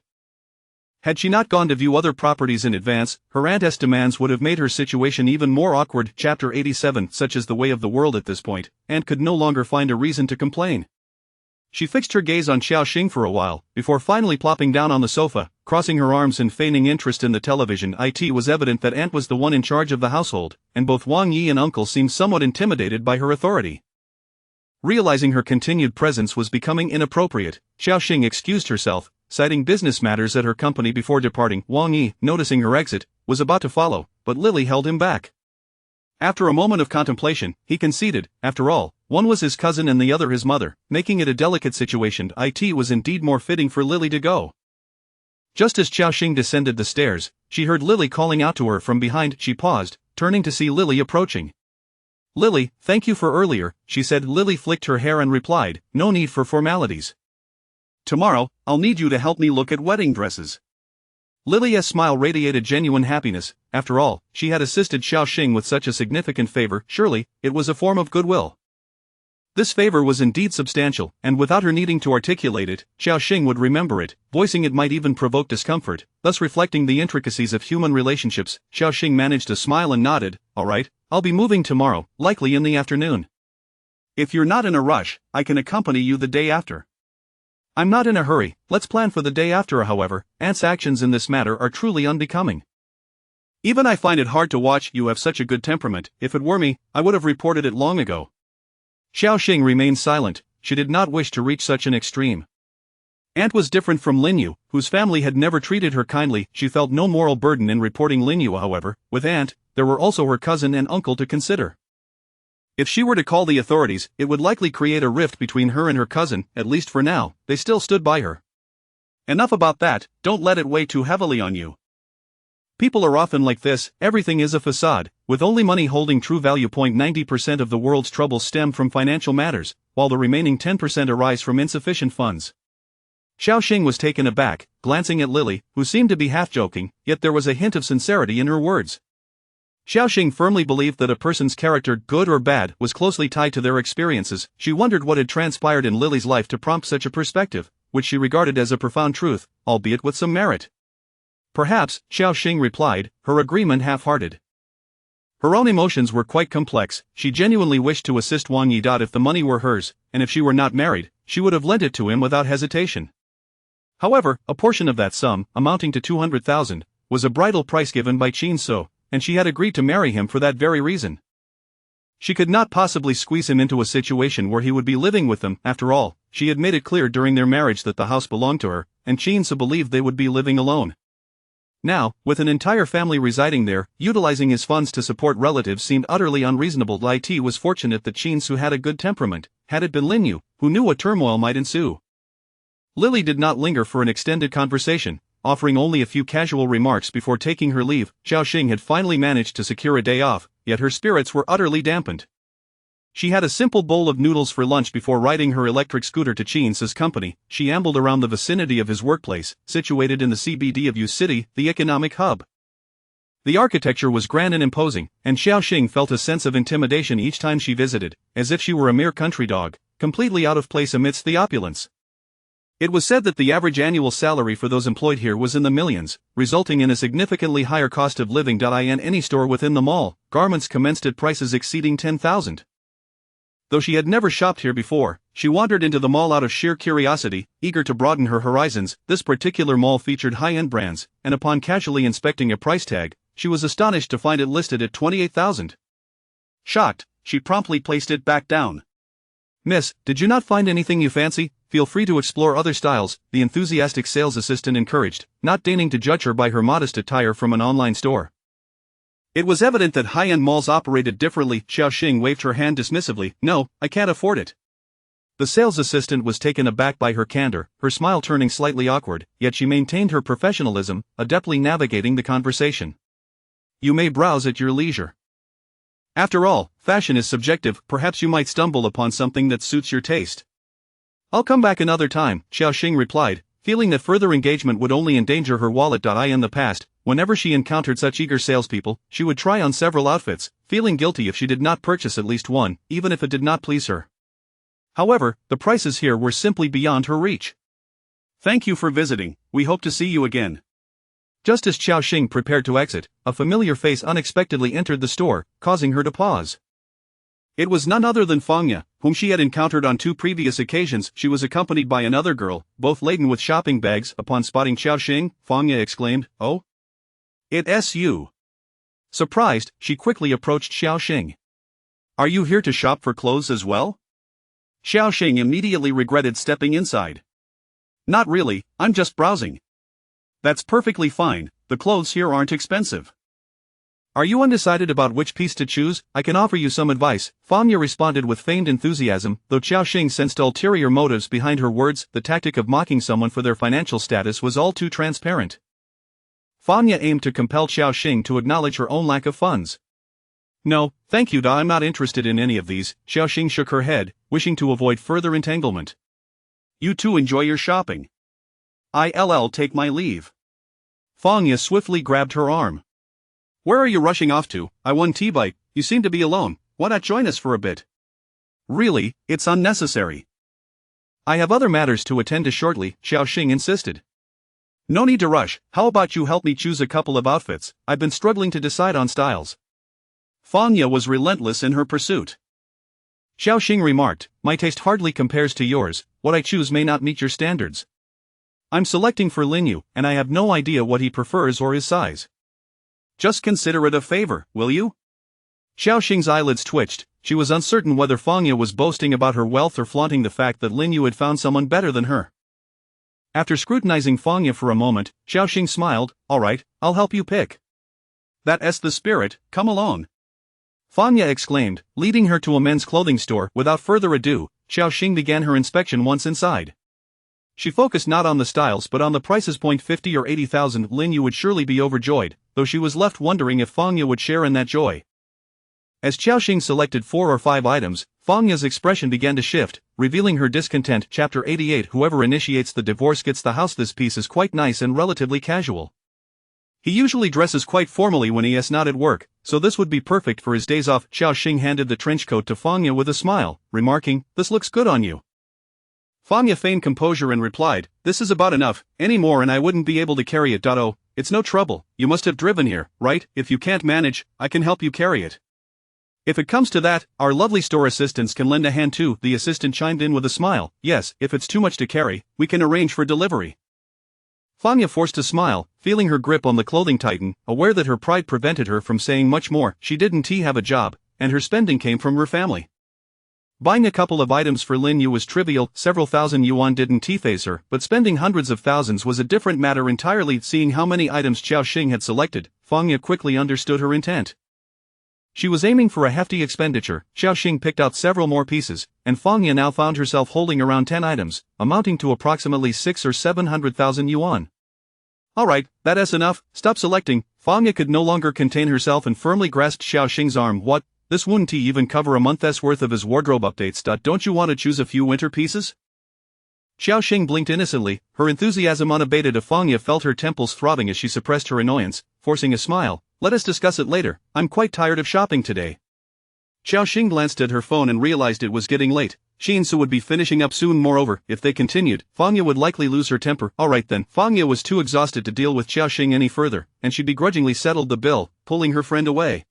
Had she not gone to view other properties in advance, her aunt's demands would have made her situation even more awkward. Chapter 87. Such is the way of the world at this point, Aunt could no longer find a reason to complain. She fixed her gaze on Xiao Xing for a while, before finally plopping down on the sofa, crossing her arms and feigning interest in the television. It was evident that Aunt was the one in charge of the household, and both Wang Yi and Uncle seemed somewhat intimidated by her authority. Realizing her continued presence was becoming inappropriate, Xiao Xing excused herself, citing business matters at her company before departing. Wang Yi, noticing her exit, was about to follow, but Lily held him back. After a moment of contemplation, he conceded, after all, one was his cousin and the other his mother, making it a delicate situation. It was indeed more fitting for Lily to go. Just as Xiao Xing descended the stairs, she heard Lily calling out to her from behind. She paused, turning to see Lily approaching. Lily, thank you for earlier, she said. Lily flicked her hair and replied, no need for formalities. Tomorrow, I'll need you to help me look at wedding dresses. Lilia's smile radiated genuine happiness. After all, she had assisted Xiaoxing with such a significant favor, surely, it was a form of goodwill. This favor was indeed substantial, and without her needing to articulate it, Xiaoxing would remember it. Voicing it might even provoke discomfort, thus reflecting the intricacies of human relationships. Xiaoxing managed to smile and nodded. All right, I'll be moving tomorrow, likely in the afternoon. If you're not in a rush, I can accompany you the day after. I'm not in a hurry. Let's plan for the day after. However, Aunt's actions in this matter are truly unbecoming. Even I find it hard to watch. You have such a good temperament. If it were me, I would have reported it long ago. Xiaoxing remained silent. She did not wish to reach such an extreme. Aunt was different from Linyu, whose family had never treated her kindly. She felt no moral burden in reporting Linyu. However, with Aunt, there were also her cousin and uncle to consider. If she were to call the authorities, it would likely create a rift between her and her cousin. At least for now, they still stood by her. Enough about that, don't let it weigh too heavily on you. People are often like this, everything is a facade, with only money holding true value. 90% of the world's troubles stem from financial matters, while the remaining 10% arise from insufficient funds. Xiaoxing was taken aback, glancing at Lily, who seemed to be half-joking, yet there was a hint of sincerity in her words. Xiaoxing firmly believed that a person's character, good or bad, was closely tied to their experiences. She wondered what had transpired in Lily's life to prompt such a perspective, which she regarded as a profound truth, albeit with some merit. Perhaps, Xiaoxing replied, her agreement half-hearted. Her own emotions were quite complex. She genuinely wished to assist Wang Yi. If the money were hers, and if she were not married, she would have lent it to him without hesitation. However, a portion of that sum, amounting to 200,000, was a bridal price given by Qin So, and she had agreed to marry him for that very reason. She could not possibly squeeze him into a situation where he would be living with them. After all, she had made it clear during their marriage that the house belonged to her, and Qin So believed they would be living alone. Now, with an entire family residing there, utilizing his funds to support relatives seemed utterly unreasonable. It was fortunate that Qin So had a good temperament. Had it been Linyu, who knew what turmoil might ensue. Lily did not linger for an extended conversation, offering only a few casual remarks before taking her leave. Xiaoxing had finally managed to secure a day off, yet her spirits were utterly dampened. She had a simple bowl of noodles for lunch before riding her electric scooter to Qin So's company. She ambled around the vicinity of his workplace, situated in the CBD of Yu City, the economic hub. The architecture was grand and imposing, and Xiaoxing felt a sense of intimidation each time she visited, as if she were a mere country dog, completely out of place amidst the opulence. It was said that the average annual salary for those employed here was in the millions, resulting in a significantly higher cost of living. In any store within the mall, garments commenced at prices exceeding 10,000. Though she had never shopped here before, she wandered into the mall out of sheer curiosity, eager to broaden her horizons. This particular mall featured high-end brands, and upon casually inspecting a price tag, she was astonished to find it listed at 28,000. Shocked, she promptly placed it back down. "Miss, did you not find anything you fancy? Feel free to explore other styles," the enthusiastic sales assistant encouraged, not deigning to judge her by her modest attire from an online store. It was evident that high-end malls operated differently. Xiaoxing waved her hand dismissively. "No, I can't afford it." The sales assistant was taken aback by her candor, her smile turning slightly awkward, yet she maintained her professionalism, adeptly navigating the conversation. "You may browse at your leisure. After all, fashion is subjective. Perhaps you might stumble upon something that suits your taste." "I'll come back another time," Xiaoxing replied, feeling that further engagement would only endanger her wallet. In the past, whenever she encountered such eager salespeople, she would try on several outfits, feeling guilty if she did not purchase at least one, even if it did not please her. However, the prices here were simply beyond her reach. "Thank you for visiting, we hope to see you again." Just as Xiaoxing prepared to exit, a familiar face unexpectedly entered the store, causing her to pause. It was none other than Fangya, whom she had encountered on 2 previous occasions. She was accompanied by another girl, both laden with shopping bags. Upon spotting Xiaoxing, Fangya exclaimed, "Oh? It's you." Surprised, she quickly approached Xiaoxing. "Are you here to shop for clothes as well?" Xiaoxing immediately regretted stepping inside. "Not really, I'm just browsing." "That's perfectly fine, the clothes here aren't expensive." "Are you undecided about which piece to choose? I can offer you some advice," Fangya responded with feigned enthusiasm. Though Xiaoxing sensed ulterior motives behind her words, the tactic of mocking someone for their financial status was all too transparent. Fangya aimed to compel Xiaoxing to acknowledge her own lack of funds. "No, thank you, I'm not interested in any of these." Xiaoxing shook her head, wishing to avoid further entanglement. "You two enjoy your shopping. I'll take my leave." Fangya swiftly grabbed her arm. Where are you rushing off to? I won T-bite, you seem to be alone, why not join us for a bit? Really, it's unnecessary. I have other matters to attend to shortly, Xiaoxing insisted. No need to rush, how about you help me choose a couple of outfits, I've been struggling to decide on styles. Fangya was relentless in her pursuit. Xiaoxing remarked, my taste hardly compares to yours, what I choose may not meet your standards. I'm selecting for Linyu, and I have no idea what he prefers or his size. Just consider it a favor, will you? Xiaoxing's eyelids twitched, she was uncertain whether Fangya was boasting about her wealth or flaunting the fact that Linyu had found someone better than her. After scrutinizing Fangya for a moment, Xiaoxing smiled, alright, I'll help you pick. That's the spirit, come along. Fangya exclaimed, leading her to a men's clothing store. Without further ado, Xiaoxing began her inspection once inside. She focused not on the styles but on the prices. 50 or 80,000. Linyu would surely be overjoyed, though she was left wondering if Fangya would share in that joy. As Xiaoxing selected 4 or 5 items, Fangya's expression began to shift, revealing her discontent. Chapter 88. Whoever initiates the divorce gets the house. This piece is quite nice and relatively casual. He usually dresses quite formally when he is not at work, so this would be perfect for his days off. Xiaoxing handed the trench coat to Fangya with a smile, remarking, this looks good on you. Fangya feigned composure and replied, this is about enough, any more and I wouldn't be able to carry it. Oh, it's no trouble, you must have driven here, right? If you can't manage, I can help you carry it. If it comes to that, our lovely store assistants can lend a hand too. The assistant chimed in with a smile, yes, if it's too much to carry, we can arrange for delivery. Fangya forced a smile, feeling her grip on the clothing tighten, aware that her pride prevented her from saying much more. She didn't have a job, and her spending came from her family. Buying a couple of items for Linyu was trivial, several thousand yuan didn't faze her, but spending hundreds of thousands was a different matter entirely. Seeing how many items Xiaoxing had selected, Fangya quickly understood her intent. She was aiming for a hefty expenditure. Xiaoxing picked out several more pieces, and Fangya now found herself holding around 10 items, amounting to approximately 600,000 or 700,000 yuan. Alright, that's enough, stop selecting. Fangya could no longer contain herself and firmly grasped Xiaoxing's arm. What? This wouldn't even cover a month's worth of his wardrobe updates. Don't you want to choose a few winter pieces? Xiaoxing blinked innocently, her enthusiasm unabated. Fangya felt her temples throbbing as she suppressed her annoyance, forcing a smile. Let us discuss it later, I'm quite tired of shopping today. Xiaoxing glanced at her phone and realized it was getting late. Shinsu would be finishing up soon. Moreover, if they continued, Fangya would likely lose her temper. Alright then. Fangya was too exhausted to deal with Xiaoxing any further, and she begrudgingly settled the bill, pulling her friend away.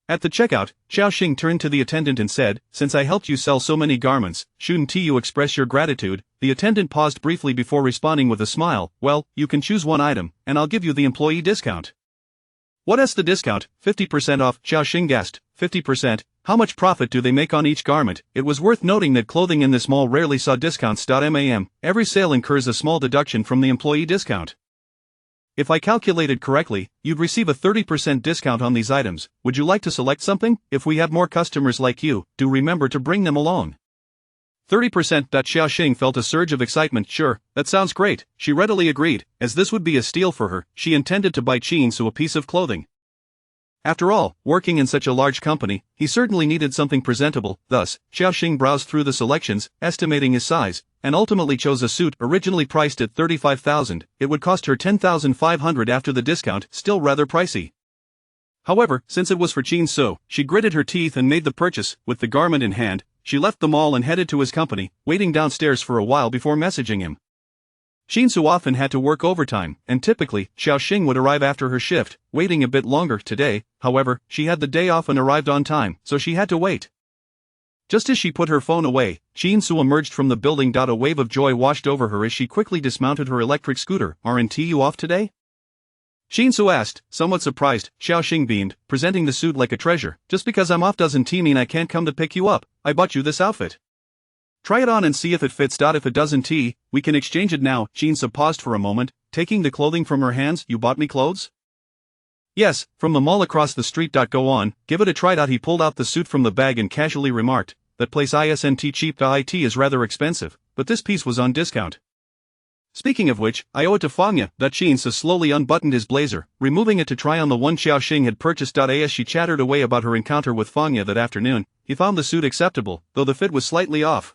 At the checkout, Xiaoxing turned to the attendant and said, since I helped you sell so many garments, shouldn't you express your gratitude? The attendant paused briefly before responding with a smile, well, you can choose one item, and I'll give you the employee discount. What's the discount? 50% off, Xiaoxing gasped. 50%? How much profit do they make on each garment? It was worth noting that clothing in this mall rarely saw discounts. Every sale incurs a small deduction from the employee discount. If I calculated correctly, you'd receive a 30% discount on these items. Would you like to select something? If we have more customers like you, do remember to bring them along. 30%. Xiaoxing felt a surge of excitement. Sure, that sounds great, she readily agreed, as this would be a steal for her. She intended to buy Shinsu a piece of clothing. After all, working in such a large company, he certainly needed something presentable. Thus, Xiaoxing browsed through the selections, estimating his size, and ultimately chose a suit originally priced at 35,000. It would cost her 10,500 after the discount, still rather pricey. However, since it was for Shinsu, she gritted her teeth and made the purchase. With the garment in hand, she left the mall and headed to his company, waiting downstairs for a while before messaging him. Shinsu often had to work overtime, and typically, Xiaoxing would arrive after her shift, waiting a bit longer. Today, however, she had the day off and arrived on time, so she had to wait. Just as she put her phone away, Shinsu emerged from the building. A wave of joy washed over her as she quickly dismounted her electric scooter. Aren't you off today? Shinsu asked, somewhat surprised. Xiaoxing beamed, presenting the suit like a treasure. Just because I'm off doesn't mean I can't come to pick you up. I bought you this outfit. Try it on and see if it fits. If it doesn't, we can exchange it now. Shinsu paused for a moment, taking the clothing from her hands. You bought me clothes? Yes, from the mall across the street. Go on, give it a try. He pulled out the suit from the bag and casually remarked, that place isn't cheap. It is rather expensive, but this piece was on discount. Speaking of which, I owe it to Fangya. Shinsu slowly unbuttoned his blazer, removing it to try on the one Xiaoxing had purchased. As she chattered away about her encounter with Fangya that afternoon, he found the suit acceptable, though the fit was slightly off.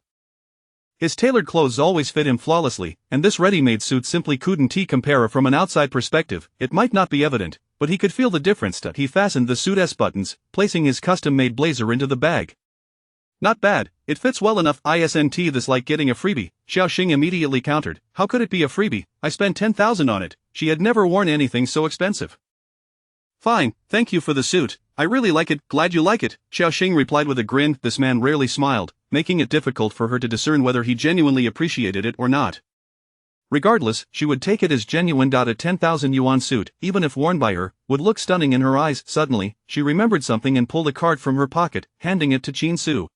His tailored clothes always fit him flawlessly, and this ready-made suit simply couldn't compare from an outside perspective. It might not be evident, but he could feel the difference that he fastened the suit's buttons, placing his custom-made blazer into the bag. Not bad, it fits well enough. Isn't this like getting a freebie? Xiao Xing immediately countered. How could it be a freebie? I spent 10,000 on it. She had never worn anything so expensive. Fine, thank you for the suit. I really like it. Glad you like it, Xiao Xing replied with a grin. This man rarely smiled, making it difficult for her to discern whether he genuinely appreciated it or not. Regardless, she would take it as genuine. A 10,000 yuan suit, even if worn by her, would look stunning in her eyes. Suddenly, she remembered something and pulled a card from her pocket, handing it to Qin Su.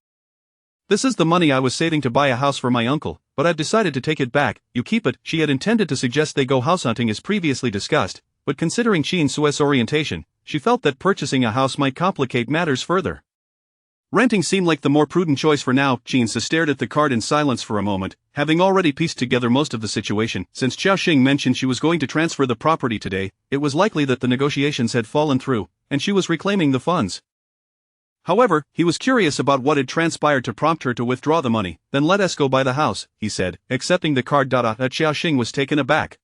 This is the money I was saving to buy a house for my uncle, but I've decided to take it back. You keep it. She had intended to suggest they go house hunting as previously discussed, but considering Qin Su's orientation, she felt that purchasing a house might complicate matters further. Renting seemed like the more prudent choice for now. Qin Su stared at the card in silence for a moment, having already pieced together most of the situation. Since Xiao Xing mentioned she was going to transfer the property today, it was likely that the negotiations had fallen through, and she was reclaiming the funds. However, he was curious about what had transpired to prompt her to withdraw the money. Then let us go buy the house, he said, accepting the card. Xiao Xing was taken aback.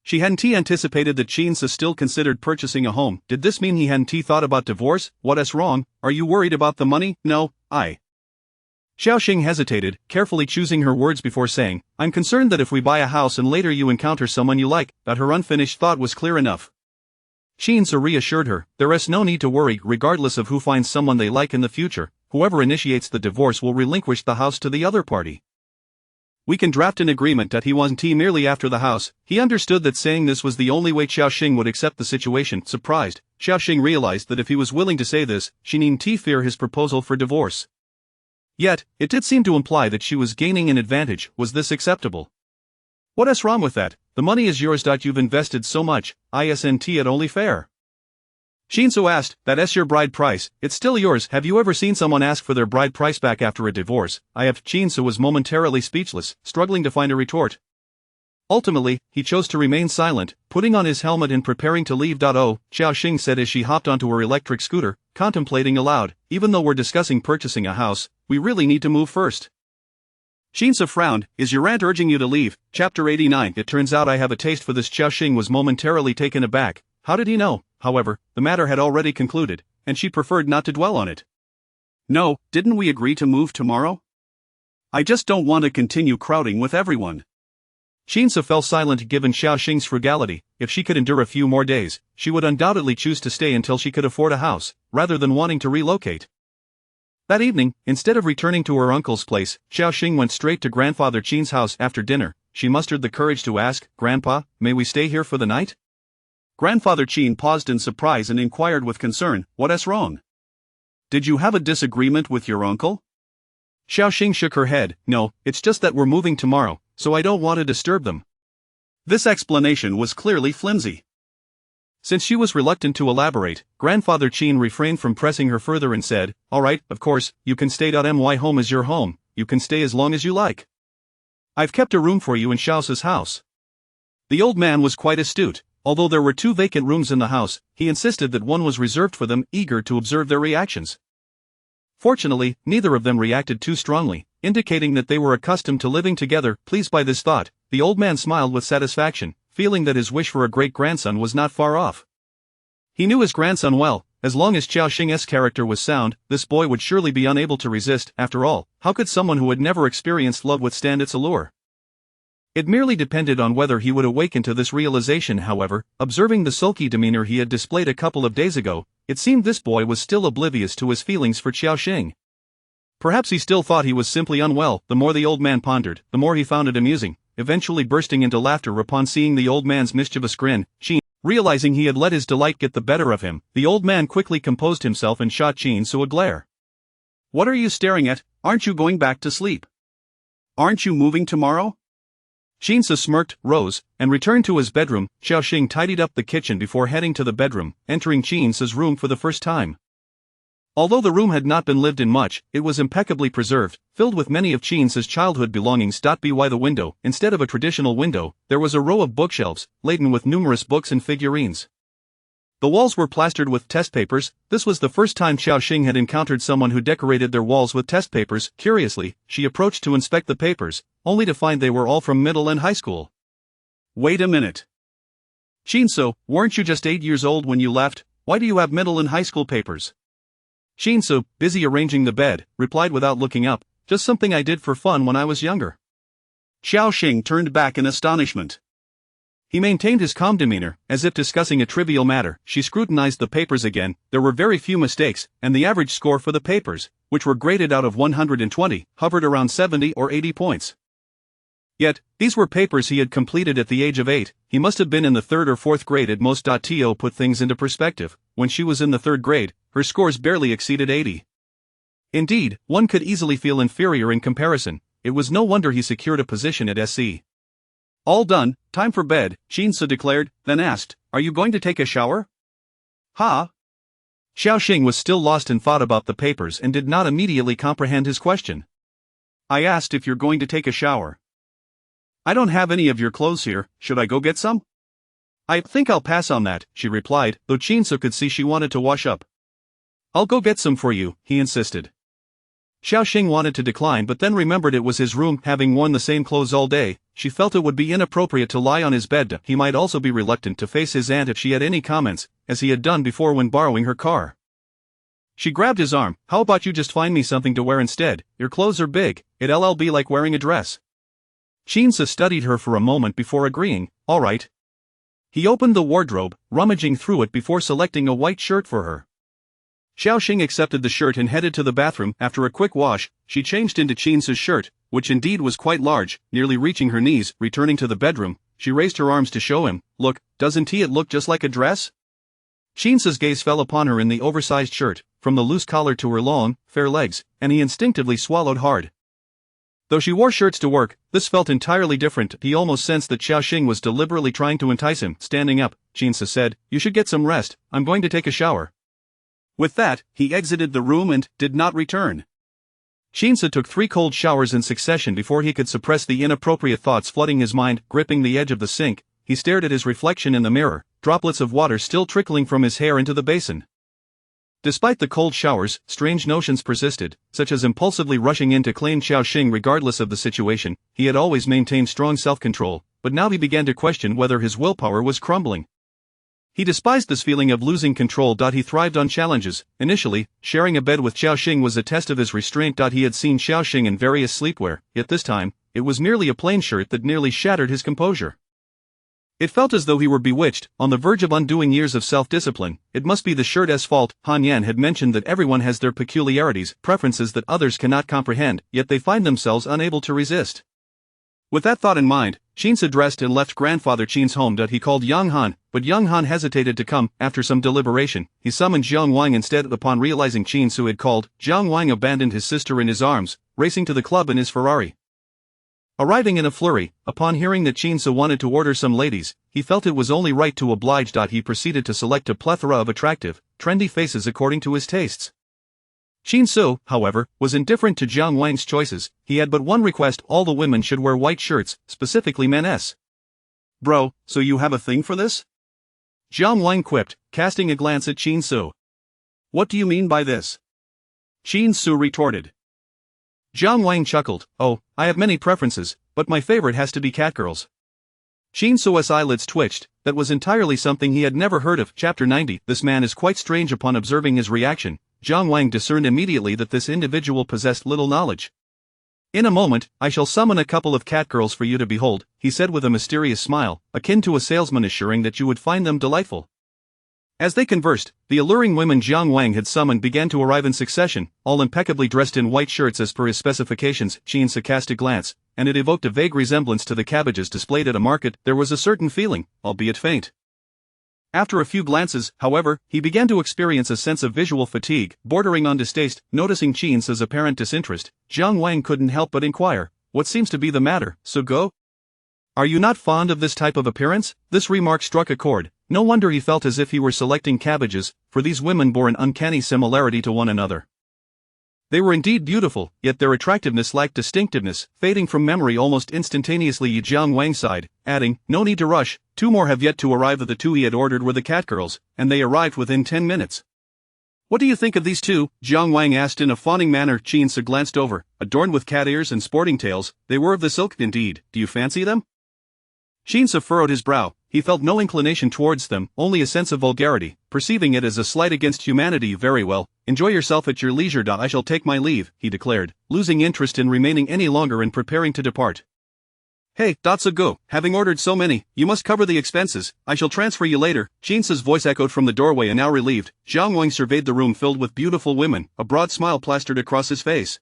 She hadn't anticipated that Qin Su still considered purchasing a home. Did this mean he hadn't thought about divorce? What's wrong? Are you worried about the money? No, Xiao Xing hesitated, carefully choosing her words before saying, I'm concerned that if we buy a house and later you encounter someone you like, that her unfinished thought was clear enough. Qin Su reassured her, there is no need to worry. Regardless of who finds someone they like in the future, whoever initiates the divorce will relinquish the house to the other party. We can draft an agreement that he wasn't merely after the house. He understood that saying this was the only way Xiao Xing would accept the situation. Surprised, Xiao Xing realized that if he was willing to say this, she needn't fear his proposal for divorce. Yet, it did seem to imply that she was gaining an advantage. Was this acceptable? What's wrong with that? The money is yours. You've invested so much, isn't it only fair? Qin Su asked, that's your bride price, it's still yours. Have you ever seen someone ask for their bride price back after a divorce? I have. Qin Su was momentarily speechless, struggling to find a retort. Ultimately, he chose to remain silent, putting on his helmet and preparing to leave. Oh, Xiao Xing said as she hopped onto her electric scooter, contemplating aloud, even though we're discussing purchasing a house, we really need to move first. Qin Su frowned, is your aunt urging you to leave? Chapter 89. It turns out I have a taste for this. Xiao Xing was momentarily taken aback. How did he know? However, the matter had already concluded, and she preferred not to dwell on it. No, didn't we agree to move tomorrow? I just don't want to continue crowding with everyone. Qin Su fell silent given Xiao Xing's frugality. If she could endure a few more days, she would undoubtedly choose to stay until she could afford a house, rather than wanting to relocate. That evening, instead of returning to her uncle's place, Xiao Xing went straight to grandfather Qin's house. After dinner, she mustered the courage to ask, Grandpa, may we stay here for the night? Grandfather Qin paused in surprise and inquired with concern, what's wrong? Did you have a disagreement with your uncle? Xiao Xing shook her head, no, it's just that we're moving tomorrow, so I don't want to disturb them. This explanation was clearly flimsy. Since she was reluctant to elaborate, Grandfather Qin refrained from pressing her further and said, all right, of course, you can stay. My home is your home, you can stay as long as you like. I've kept a room for you in Xiao's house. The old man was quite astute. Although there were 2 vacant rooms in the house, he insisted that one was reserved for them, eager to observe their reactions. Fortunately, neither of them reacted too strongly, indicating that they were accustomed to living together. Pleased by this thought, the old man smiled with satisfaction, feeling that his wish for a great-grandson was not far off. He knew his grandson well. As long as Xiao Xing's character was sound, this boy would surely be unable to resist. After all, how could someone who had never experienced love withstand its allure? It merely depended on whether he would awaken to this realization. However, observing the sulky demeanor he had displayed a couple of days ago, it seemed this boy was still oblivious to his feelings for Xiao Xing. Perhaps he still thought he was simply unwell. The more the old man pondered, the more he found it amusing, eventually bursting into laughter upon seeing the old man's mischievous grin. Qin, realizing he had let his delight get the better of him, the old man quickly composed himself and shot Qin Su a glare. What are you staring at? Aren't you going back to sleep? Aren't you moving tomorrow? Qin Su smirked, rose, and returned to his bedroom. Xiao Xing tidied up the kitchen before heading to the bedroom, entering Qin Su's room for the first time. Although the room had not been lived in much, it was impeccably preserved, filled with many of Qin Su's childhood belongings. By the window, instead of a traditional window, there was a row of bookshelves, laden with numerous books and figurines. The walls were plastered with test papers. This was the first time Xiaoxing had encountered someone who decorated their walls with test papers. Curiously, she approached to inspect the papers, only to find they were all from middle and high school. Wait a minute. Shinso, weren't you just 8 years old when you left? Why do you have middle and high school papers? Shinso, busy arranging the bed, replied without looking up, just something I did for fun when I was younger. Xiaoxing turned back in astonishment. He maintained his calm demeanor, as if discussing a trivial matter. She scrutinized the papers again. There were very few mistakes, and the average score for the papers, which were graded out of 120, hovered around 70 or 80 points. Yet, these were papers he had completed at the age of 8, he must have been in the 3rd or 4th grade at most. To put things into perspective, when she was in the 3rd grade, her scores barely exceeded 80. Indeed, one could easily feel inferior in comparison. It was no wonder he secured a position at SC. All done, time for bed, Shinso declared, then asked, are you going to take a shower? Ha? Xiaoxing was still lost in thought about the papers and did not immediately comprehend his question. I asked if you're going to take a shower. I don't have any of your clothes here, should I go get some? I think I'll pass on that, she replied, though Shinso could see she wanted to wash up. I'll go get some for you, he insisted. Xiaoxing wanted to decline but then remembered it was his room. Having worn the same clothes all day, she felt it would be inappropriate to lie on his bed. He might also be reluctant to face his aunt if she had any comments, as he had done before when borrowing her car. She grabbed his arm. How about you just find me something to wear instead? Your clothes are big, it'll be like wearing a dress. Shinso studied her for a moment before agreeing, all right. He opened the wardrobe, rummaging through it before selecting a white shirt for her. Xiaoxing accepted the shirt and headed to the bathroom. After a quick wash, she changed into Shinso's shirt, which indeed was quite large, nearly reaching her knees. Returning to the bedroom, she raised her arms to show him, look, doesn't it look just like a dress? Shinso's gaze fell upon her in the oversized shirt, from the loose collar to her long, fair legs, and he instinctively swallowed hard. Though she wore shirts to work, this felt entirely different. He almost sensed that Xiaoxing was deliberately trying to entice him. Standing up, Shinso said, you should get some rest, I'm going to take a shower. With that, he exited the room and did not return. Shinso took 3 cold showers in succession before he could suppress the inappropriate thoughts flooding his mind. Gripping the edge of the sink, he stared at his reflection in the mirror, droplets of water still trickling from his hair into the basin. Despite the cold showers, strange notions persisted, such as impulsively rushing in to claim Xiaoxing regardless of the situation. He had always maintained strong self-control, but now he began to question whether his willpower was crumbling. He despised this feeling of losing control. He thrived on challenges. Initially, sharing a bed with Xiaoxing was a test of his restraint. He had seen Xiaoxing in various sleepwear, yet this time, it was merely a plain shirt that nearly shattered his composure. It felt as though he were bewitched, on the verge of undoing years of self-discipline. It must be the shirt's fault. Han Yan had mentioned that everyone has their peculiarities, preferences that others cannot comprehend, yet they find themselves unable to resist. With that thought in mind, Shinso dressed and left grandfather Qin's home. He called Yang Han, but Yang Han hesitated to come. After some deliberation, he summoned Jiang Wang instead. Upon realizing Qinsu had called, Jiang Wang abandoned his sister in his arms, racing to the club in his Ferrari. Arriving in a flurry, upon hearing that Qinsu wanted to order some ladies, he felt it was only right to oblige. He proceeded to select a plethora of attractive, trendy faces according to his tastes. Qinsu, however, was indifferent to Jiang Wang's choices. He had but one request: all the women should wear white shirts, specifically men's. Bro, so you have a thing for this? Jiang Wang quipped, casting a glance at Qinsu. What do you mean by this? Qinsu retorted. Jiang Wang chuckled, oh, I have many preferences, but my favorite has to be catgirls. Qinsu's eyelids twitched. That was entirely something he had never heard of. Chapter 90. This man is quite strange. Upon observing his reaction, Jiang Wang discerned immediately that this individual possessed little knowledge. In a moment, I shall summon a couple of catgirls for you to behold, he said with a mysterious smile, akin to a salesman assuring that you would find them delightful. As they conversed, the alluring women Jiang Wang had summoned began to arrive in succession, all impeccably dressed in white shirts as per his specifications. Qinsu cast a glance, and it evoked a vague resemblance to the cabbages displayed at a market. There was a certain feeling, albeit faint. After a few glances, however, he began to experience a sense of visual fatigue, bordering on distaste. Noticing Qinsu's apparent disinterest, Jiang Wang couldn't help but inquire, what seems to be the matter, so go? Are you not fond of this type of appearance? This remark struck a chord. No wonder he felt as if he were selecting cabbages, for these women bore an uncanny similarity to one another. They were indeed beautiful, yet their attractiveness lacked distinctiveness, fading from memory almost instantaneously. Jiang Wang sighed, adding, "No need to rush, 2 more have yet to arrive." The 2 he had ordered were the catgirls, and they arrived within 10 minutes. "What do you think of these 2? Jiang Wang asked in a fawning manner. Qin Su glanced over, adorned with cat ears and sporting tails. They were of the silk indeed. Do you fancy them? Qin Su furrowed his brow. He felt no inclination towards them, only a sense of vulgarity, perceiving it as a slight against humanity. "Very well, enjoy yourself at your leisure. I shall take my leave," he declared, losing interest in remaining any longer and preparing to depart. "Hey, that's a go. Having ordered so many, you must cover the expenses. I shall transfer you later." Qin Su's voice echoed from the doorway, and now relieved, Jiang Wang surveyed the room filled with beautiful women, a broad smile plastered across his face.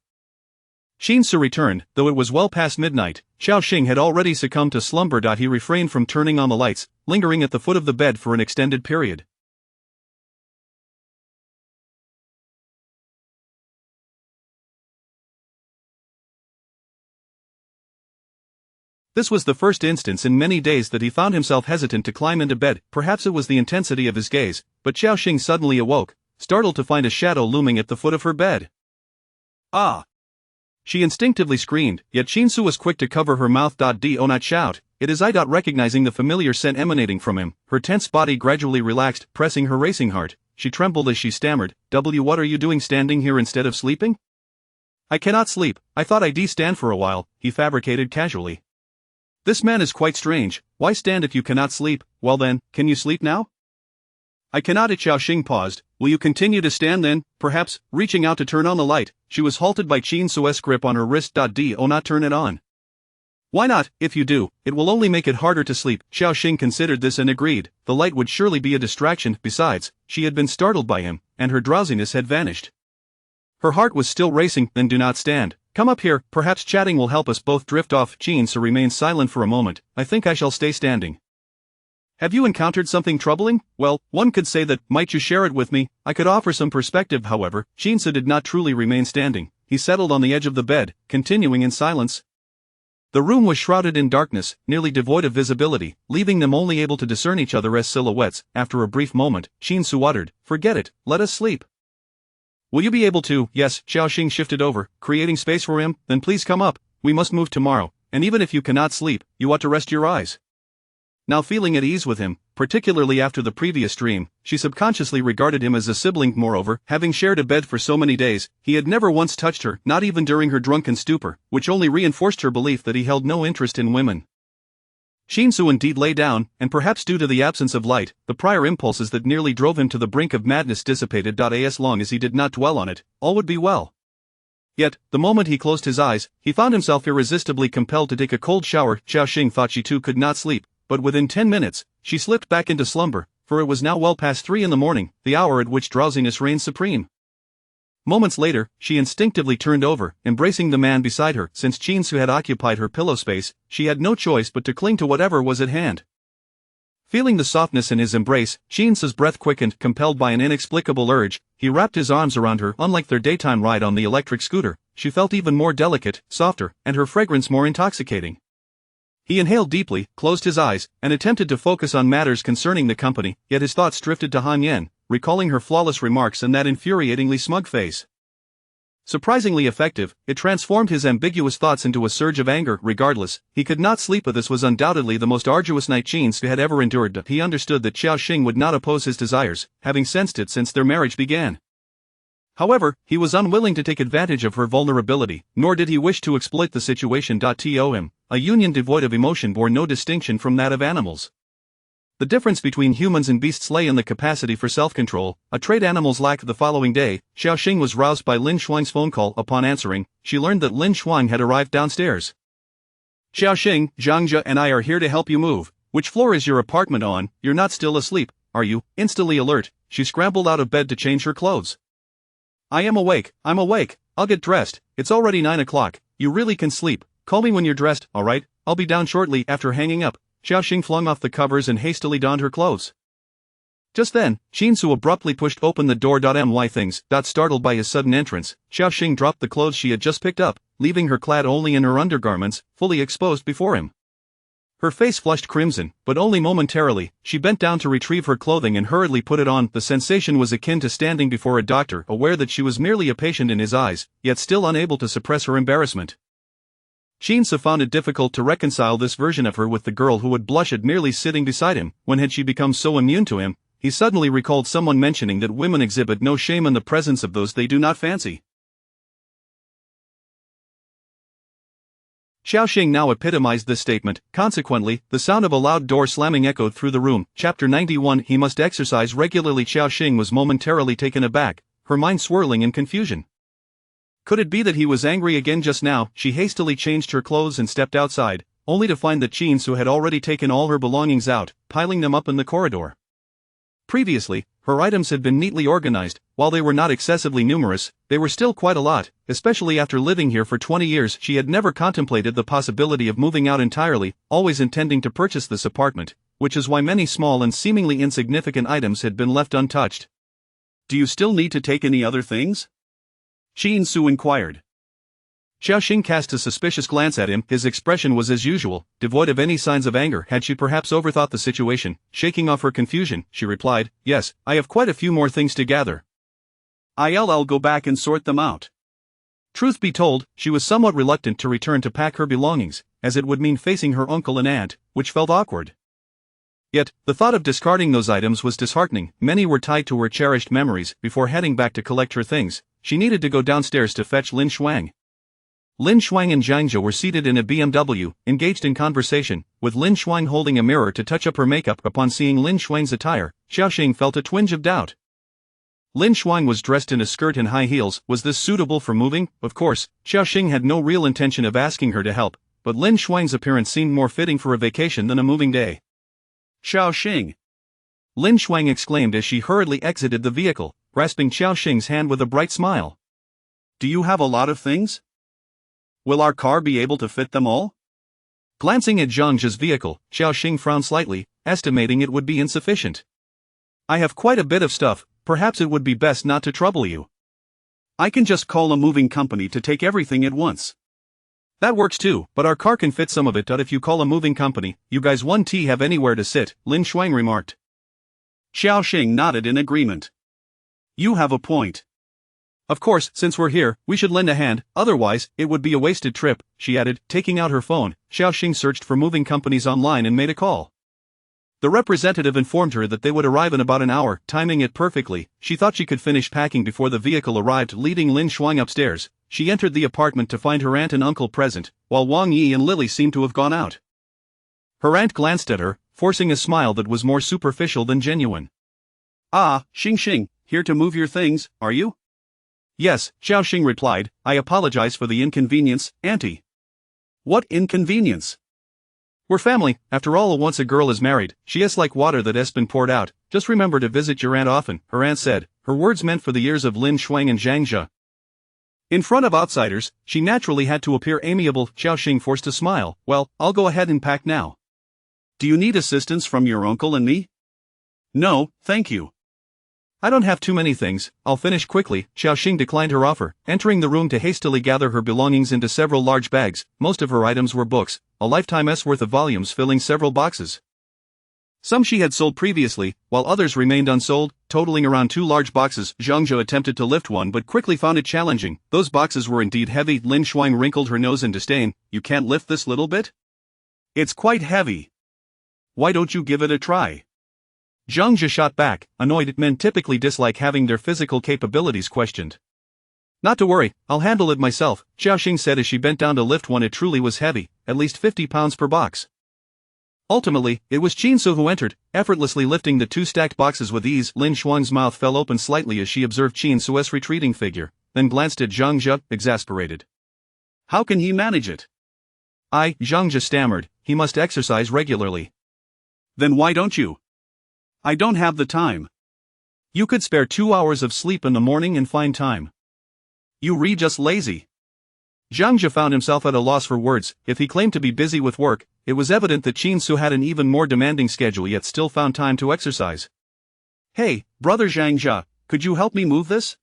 Qin Su returned, though it was well past midnight. Xiao Xing had already succumbed to slumber. He refrained from turning on the lights, lingering at the foot of the bed for an extended period. This was the first instance in many days that he found himself hesitant to climb into bed. Perhaps it was the intensity of his gaze, but Xiao Xing suddenly awoke, startled to find a shadow looming at the foot of her bed. "Ah!" She instinctively screamed, yet Qin Su was quick to cover her mouth. "Do not shout, it is I." Recognizing the familiar scent emanating from him, her tense body gradually relaxed, pressing her racing heart. She trembled as she stammered, "What are you doing standing here instead of sleeping?" "I cannot sleep, I thought I'd stand for a while," he fabricated casually. "This man is quite strange. Why stand if you cannot sleep? Well then, can you sleep now?" "I cannot." Xiao Xing paused. "Will you continue to stand then, perhaps?" Reaching out to turn on the light, she was halted by Qin Su's grip on her wrist. "Do not turn it on." "Why not? If you do, it will only make it harder to sleep." Xiao Xing considered this and agreed. The light would surely be a distraction. Besides, she had been startled by him, and her drowsiness had vanished. Her heart was still racing. "Then do not stand. Come up here, perhaps chatting will help us both drift off." Qin Su remained silent for a moment. "I think I shall stay standing." "Have you encountered something troubling? Well, one could say that. Might you share it with me? I could offer some perspective." However, Qin Su did not truly remain standing. He settled on the edge of the bed, continuing in silence. The room was shrouded in darkness, nearly devoid of visibility, leaving them only able to discern each other as silhouettes. After a brief moment, Qin Su uttered, "Forget it, let us sleep." "Will you be able to?" "Yes." Xiao Xing shifted over, creating space for him. "Then please come up. We must move tomorrow, and even if you cannot sleep, you ought to rest your eyes." Now feeling at ease with him, particularly after the previous dream, she subconsciously regarded him as a sibling. Moreover, having shared a bed for so many days, he had never once touched her, not even during her drunken stupor, which only reinforced her belief that he held no interest in women. Qin Su indeed lay down, and perhaps due to the absence of light, the prior impulses that nearly drove him to the brink of madness dissipated. As long as he did not dwell on it, all would be well. Yet, the moment he closed his eyes, he found himself irresistibly compelled to take a cold shower. Xiao Xing thought she too could not sleep, but within 10 minutes, she slipped back into slumber, for it was now well past 3 in the morning, the hour at which drowsiness reigns supreme. Moments later, she instinctively turned over, embracing the man beside her. Since Qin Su had occupied her pillow space, she had no choice but to cling to whatever was at hand. Feeling the softness in his embrace, Qin Su's breath quickened. Compelled by an inexplicable urge, he wrapped his arms around her. Unlike their daytime ride on the electric scooter, she felt even more delicate, softer, and her fragrance more intoxicating. He inhaled deeply, closed his eyes, and attempted to focus on matters concerning the company, yet his thoughts drifted to Han Yen, recalling her flawless remarks and that infuriatingly smug face. Surprisingly effective, it transformed his ambiguous thoughts into a surge of anger. Regardless, he could not sleep. This was undoubtedly the most arduous night Qin Su had ever endured. He understood that Xiao Xing would not oppose his desires, having sensed it since their marriage began. However, he was unwilling to take advantage of her vulnerability, nor did he wish to exploit the situation. To him, a union devoid of emotion bore no distinction from that of animals. The difference between humans and beasts lay in the capacity for self-control, a trait animals lack. The following day, Xiao Xing was roused by Lin Shuang's phone call. Upon answering, she learned that Lin Shuang had arrived downstairs. "Xiao Xing, Zhang Jie and I are here to help you move. Which floor is your apartment on? You're not still asleep, are you?" Instantly alert, she scrambled out of bed to change her clothes. "I am awake, I'm awake. I'll get dressed. It's already 9 o'clock. You really can sleep. Call me when you're dressed." "Alright, I'll be down shortly." After hanging up, Xiao Xing flung off the covers and hastily donned her clothes. Just then, Qin Su abruptly pushed open the door. My things. Startled by his sudden entrance, Xiao Xing dropped the clothes she had just picked up, leaving her clad only in her undergarments, fully exposed before him. Her face flushed crimson, but only momentarily. She bent down to retrieve her clothing and hurriedly put it on. The sensation was akin to standing before a doctor, aware that she was merely a patient in his eyes, yet still unable to suppress her embarrassment. Chin-su found it difficult to reconcile this version of her with the girl who would blush at merely sitting beside him. When had she become so immune to him? He suddenly recalled someone mentioning that women exhibit no shame in the presence of those they do not fancy. Xiaoxing now epitomized this statement. Consequently, the sound of a loud door slamming echoed through the room. Chapter 91. He must exercise regularly. Xiaoxing was momentarily taken aback, her mind swirling in confusion. Could it be that he was angry again just now? She hastily changed her clothes and stepped outside, only to find that Chin-su had already taken all her belongings out, piling them up in the corridor. Previously, her items had been neatly organized. While they were not excessively numerous, they were still quite a lot. Especially after living here for 20 years, she had never contemplated the possibility of moving out entirely, always intending to purchase this apartment, which is why many small and seemingly insignificant items had been left untouched. Do you still need to take any other things? Chin-su inquired. Xiaoxing cast a suspicious glance at him. His expression was as usual, devoid of any signs of anger. Had she perhaps overthought the situation? Shaking off her confusion, she replied, "Yes, I have quite a few more things to gather. I'll go back and sort them out." Truth be told, she was somewhat reluctant to return to pack her belongings, as it would mean facing her uncle and aunt, which felt awkward. Yet, the thought of discarding those items was disheartening. Many were tied to her cherished memories. Before heading back to collect her things, she needed to go downstairs to fetch Lin Shuang. Lin Shuang and Zhang Jia were seated in a BMW, engaged in conversation, with Lin Shuang holding a mirror to touch up her makeup. Upon seeing Lin Shuang's attire, Xiaoxing felt a twinge of doubt. Lin Shuang was dressed in a skirt and high heels. Was this suitable for moving? Of course, Xiaoxing had no real intention of asking her to help, but Lin Shuang's appearance seemed more fitting for a vacation than a moving day. Xiaoxing! Lin Shuang exclaimed as she hurriedly exited the vehicle, grasping Xiaoxing's hand with a bright smile. Do you have a lot of things? Will our car be able to fit them all? Glancing at Zhang Jia's vehicle, Xiaoxing frowned slightly, estimating it would be insufficient. I have quite a bit of stuff, perhaps it would be best not to trouble you. I can just call a moving company to take everything at once. That works too, but our car can fit some of it. If you call a moving company, you guys won't have anywhere to sit, Lin Shuang remarked. Xiaoxing nodded in agreement. You have a point. Of course, since we're here, we should lend a hand, otherwise, it would be a wasted trip, she added, taking out her phone. Xiaoxing searched for moving companies online and made a call. The representative informed her that they would arrive in about an hour, timing it perfectly. She thought she could finish packing before the vehicle arrived. Leading Lin Shuang upstairs, she entered the apartment to find her aunt and uncle present, while Wang Yi and Lily seemed to have gone out. Her aunt glanced at her, forcing a smile that was more superficial than genuine. Ah, Xing, here to move your things, are you? Yes, Xiaoxing replied. I apologize for the inconvenience, auntie. What inconvenience? We're family, after all. Once a girl is married, she is like water that has been poured out. Just remember to visit your aunt often, her aunt said, her words meant for the ears of Lin Shuang and Zhang Jia. In front of outsiders, she naturally had to appear amiable. Xiaoxing forced a smile. Well, I'll go ahead and pack now. Do you need assistance from your uncle and me? No, thank you. I don't have too many things, I'll finish quickly. Xiaoxing declined her offer, entering the room to hastily gather her belongings into several large bags. Most of her items were books, a lifetime's worth of volumes filling several boxes. Some she had sold previously, while others remained unsold, totaling around 2 large boxes. Zhang Jia attempted to lift one but quickly found it challenging. Those boxes were indeed heavy. Lin Shuang wrinkled her nose in disdain. You can't lift this little bit? It's quite heavy. Why don't you give it a try? Zhang Jia shot back, annoyed. Men typically dislike having their physical capabilities questioned. Not to worry, I'll handle it myself, Xiaoxing said as she bent down to lift one. It truly was heavy, at least 50 pounds per box. Ultimately, it was Chin-su who entered, effortlessly lifting the 2 stacked boxes with ease. Lin Shuang's mouth fell open slightly as she observed Chin-su's retreating figure, then glanced at Zhang Jia, exasperated. How can he manage it? Zhang Jia stammered, he must exercise regularly. Then why don't you? I don't have the time. You could spare 2 hours of sleep in the morning and find time. You're just lazy. Zhang Jia found himself at a loss for words. If he claimed to be busy with work, it was evident that Chin-su had an even more demanding schedule yet still found time to exercise. Hey, brother Zhang Jia, could you help me move this?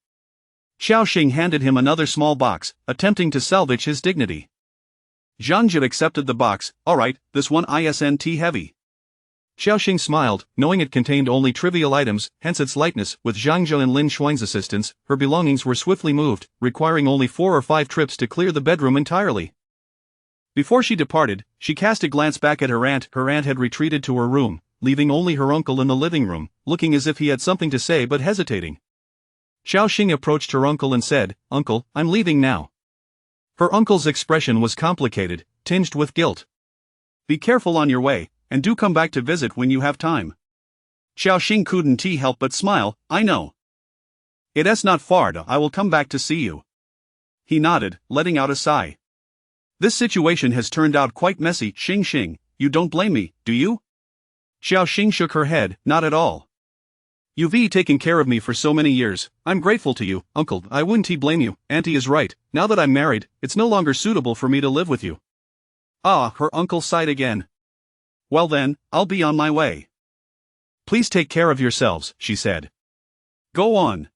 Xiaoxing handed him another small box, attempting to salvage his dignity. Zhang Jie accepted the box. Alright, this one isn't heavy. Xiaoxing smiled, knowing it contained only trivial items, hence its lightness. With Zhang Jie and Lin Shuang's assistance, her belongings were swiftly moved, requiring only 4 or 5 trips to clear the bedroom entirely. Before she departed, she cast a glance back at her aunt. Her aunt had retreated to her room, leaving only her uncle in the living room, looking as if he had something to say but hesitating. Xiaoxing approached her uncle and said, "Uncle, I'm leaving now." Her uncle's expression was complicated, tinged with guilt. "Be careful on your way, and do come back to visit when you have time." Xiaoxing couldn't help but smile. "I know. It's not far. I will come back to see you." He nodded, letting out a sigh. "This situation has turned out quite messy, Xing. You don't blame me, do you?" Xiaoxing shook her head. "Not at all. You've taken care of me for so many years. I'm grateful to you, uncle. I wouldn't blame you. Auntie is right. Now that I'm married, it's no longer suitable for me to live with you." Ah, her uncle sighed again. "Well then, I'll be on my way." "Please take care of yourselves," she said. "Go on."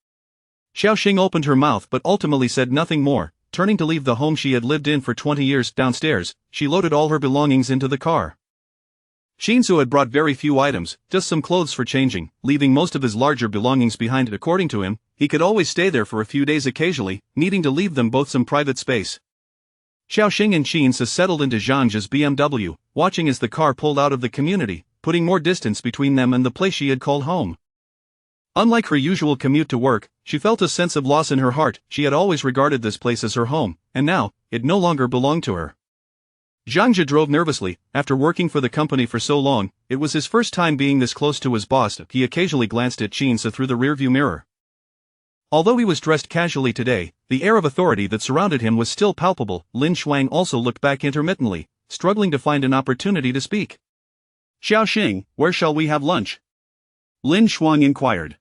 Xiaoxing opened her mouth but ultimately said nothing more. Turning to leave the home she had lived in for 20 years, downstairs, she loaded all her belongings into the car. Shinsu had brought very few items, just some clothes for changing, leaving most of his larger belongings behind. According to him, he could always stay there for a few days occasionally, needing to leave them both some private space. Xiaoxing and Shinsu settled into Zhang Jie's BMW, watching as the car pulled out of the community, putting more distance between them and the place she had called home. Unlike her usual commute to work, she felt a sense of loss in her heart. She had always regarded this place as her home, and now, it no longer belonged to her. Zhang Jie drove nervously. After working for the company for so long, it was his first time being this close to his boss. He occasionally glanced at Shinsu through the rearview mirror. Although he was dressed casually today, the air of authority that surrounded him was still palpable. Lin Shuang also looked back intermittently, struggling to find an opportunity to speak. "Xiaoxing, where shall we have lunch?" Lin Shuang inquired.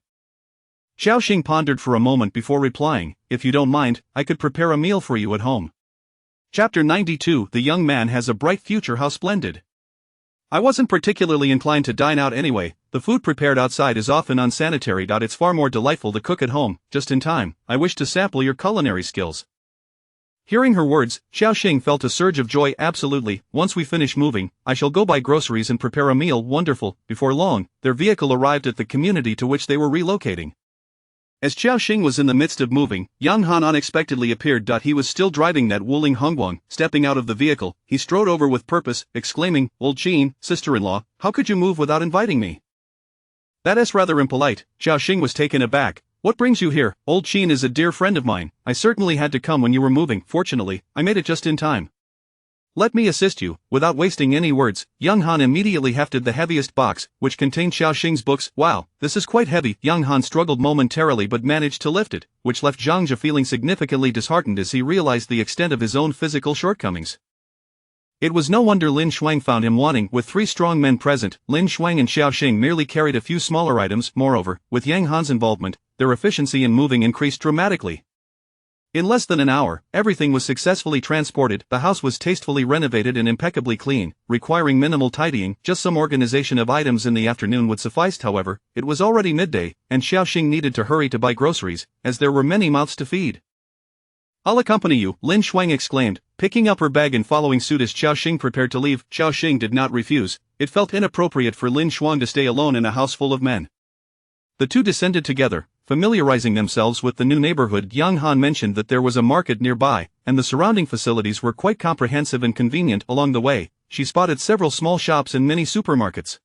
Xiaoxing pondered for a moment before replying, "If you don't mind, I could prepare a meal for you at home." Chapter 92. The young man has a bright future. How splendid. I wasn't particularly inclined to dine out anyway. The food prepared outside is often unsanitary. It's far more delightful to cook at home, just in time. I wish to sample your culinary skills. Hearing her words, Xiaoxing felt a surge of joy. Absolutely, once we finish moving, I shall go buy groceries and prepare a meal. Wonderful. Before long, their vehicle arrived at the community to which they were relocating. As Xiaoxing was in the midst of moving, Yang Han unexpectedly appeared. He was still driving that Wuling Hongguang. Stepping out of the vehicle, he strode over with purpose, exclaiming, "Old Qin, sister-in-law, how could you move without inviting me?" "That's rather impolite." Xiaoxing was taken aback. "What brings you here? Old Qin is a dear friend of mine. I certainly had to come when you were moving. Fortunately, I made it just in time." "Let me assist you." Without wasting any words, Yang Han immediately hefted the heaviest box, which contained Xiaoxing's books. "Wow, this is quite heavy." Yang Han struggled momentarily but managed to lift it, which left Zhang Jie feeling significantly disheartened as he realized the extent of his own physical shortcomings. It was no wonder Lin Shuang found him wanting. With 3 strong men present, Lin Shuang and Xiaoxing merely carried a few smaller items. Moreover, with Yang Han's involvement, their efficiency in moving increased dramatically. In less than an hour, everything was successfully transported. The house was tastefully renovated and impeccably clean, requiring minimal tidying. Just some organization of items in the afternoon would suffice. However, it was already midday, and Xiaoxing needed to hurry to buy groceries, as there were many mouths to feed. "I'll accompany you," Lin Shuang exclaimed, picking up her bag and following suit as Xiaoxing prepared to leave. Xiaoxing did not refuse. It felt inappropriate for Lin Shuang to stay alone in a house full of men. The two descended together, familiarizing themselves with the new neighborhood. Yang Han mentioned that there was a market nearby, and the surrounding facilities were quite comprehensive and convenient. Along the way, she spotted several small shops and mini supermarkets.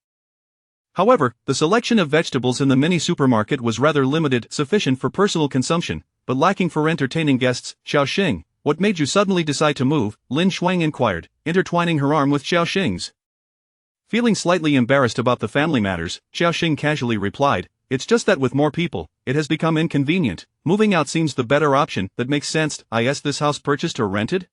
However, the selection of vegetables in the mini supermarket was rather limited, sufficient for personal consumption, but lacking for entertaining guests. "Xiaoxing, what made you suddenly decide to move?" Lin Shuang inquired, intertwining her arm with Xiaoxing's. Feeling slightly embarrassed about the family matters, Xiaoxing casually replied, "It's just that with more people, it has become inconvenient. Moving out seems the better option." "That makes sense. Is this house purchased or rented?"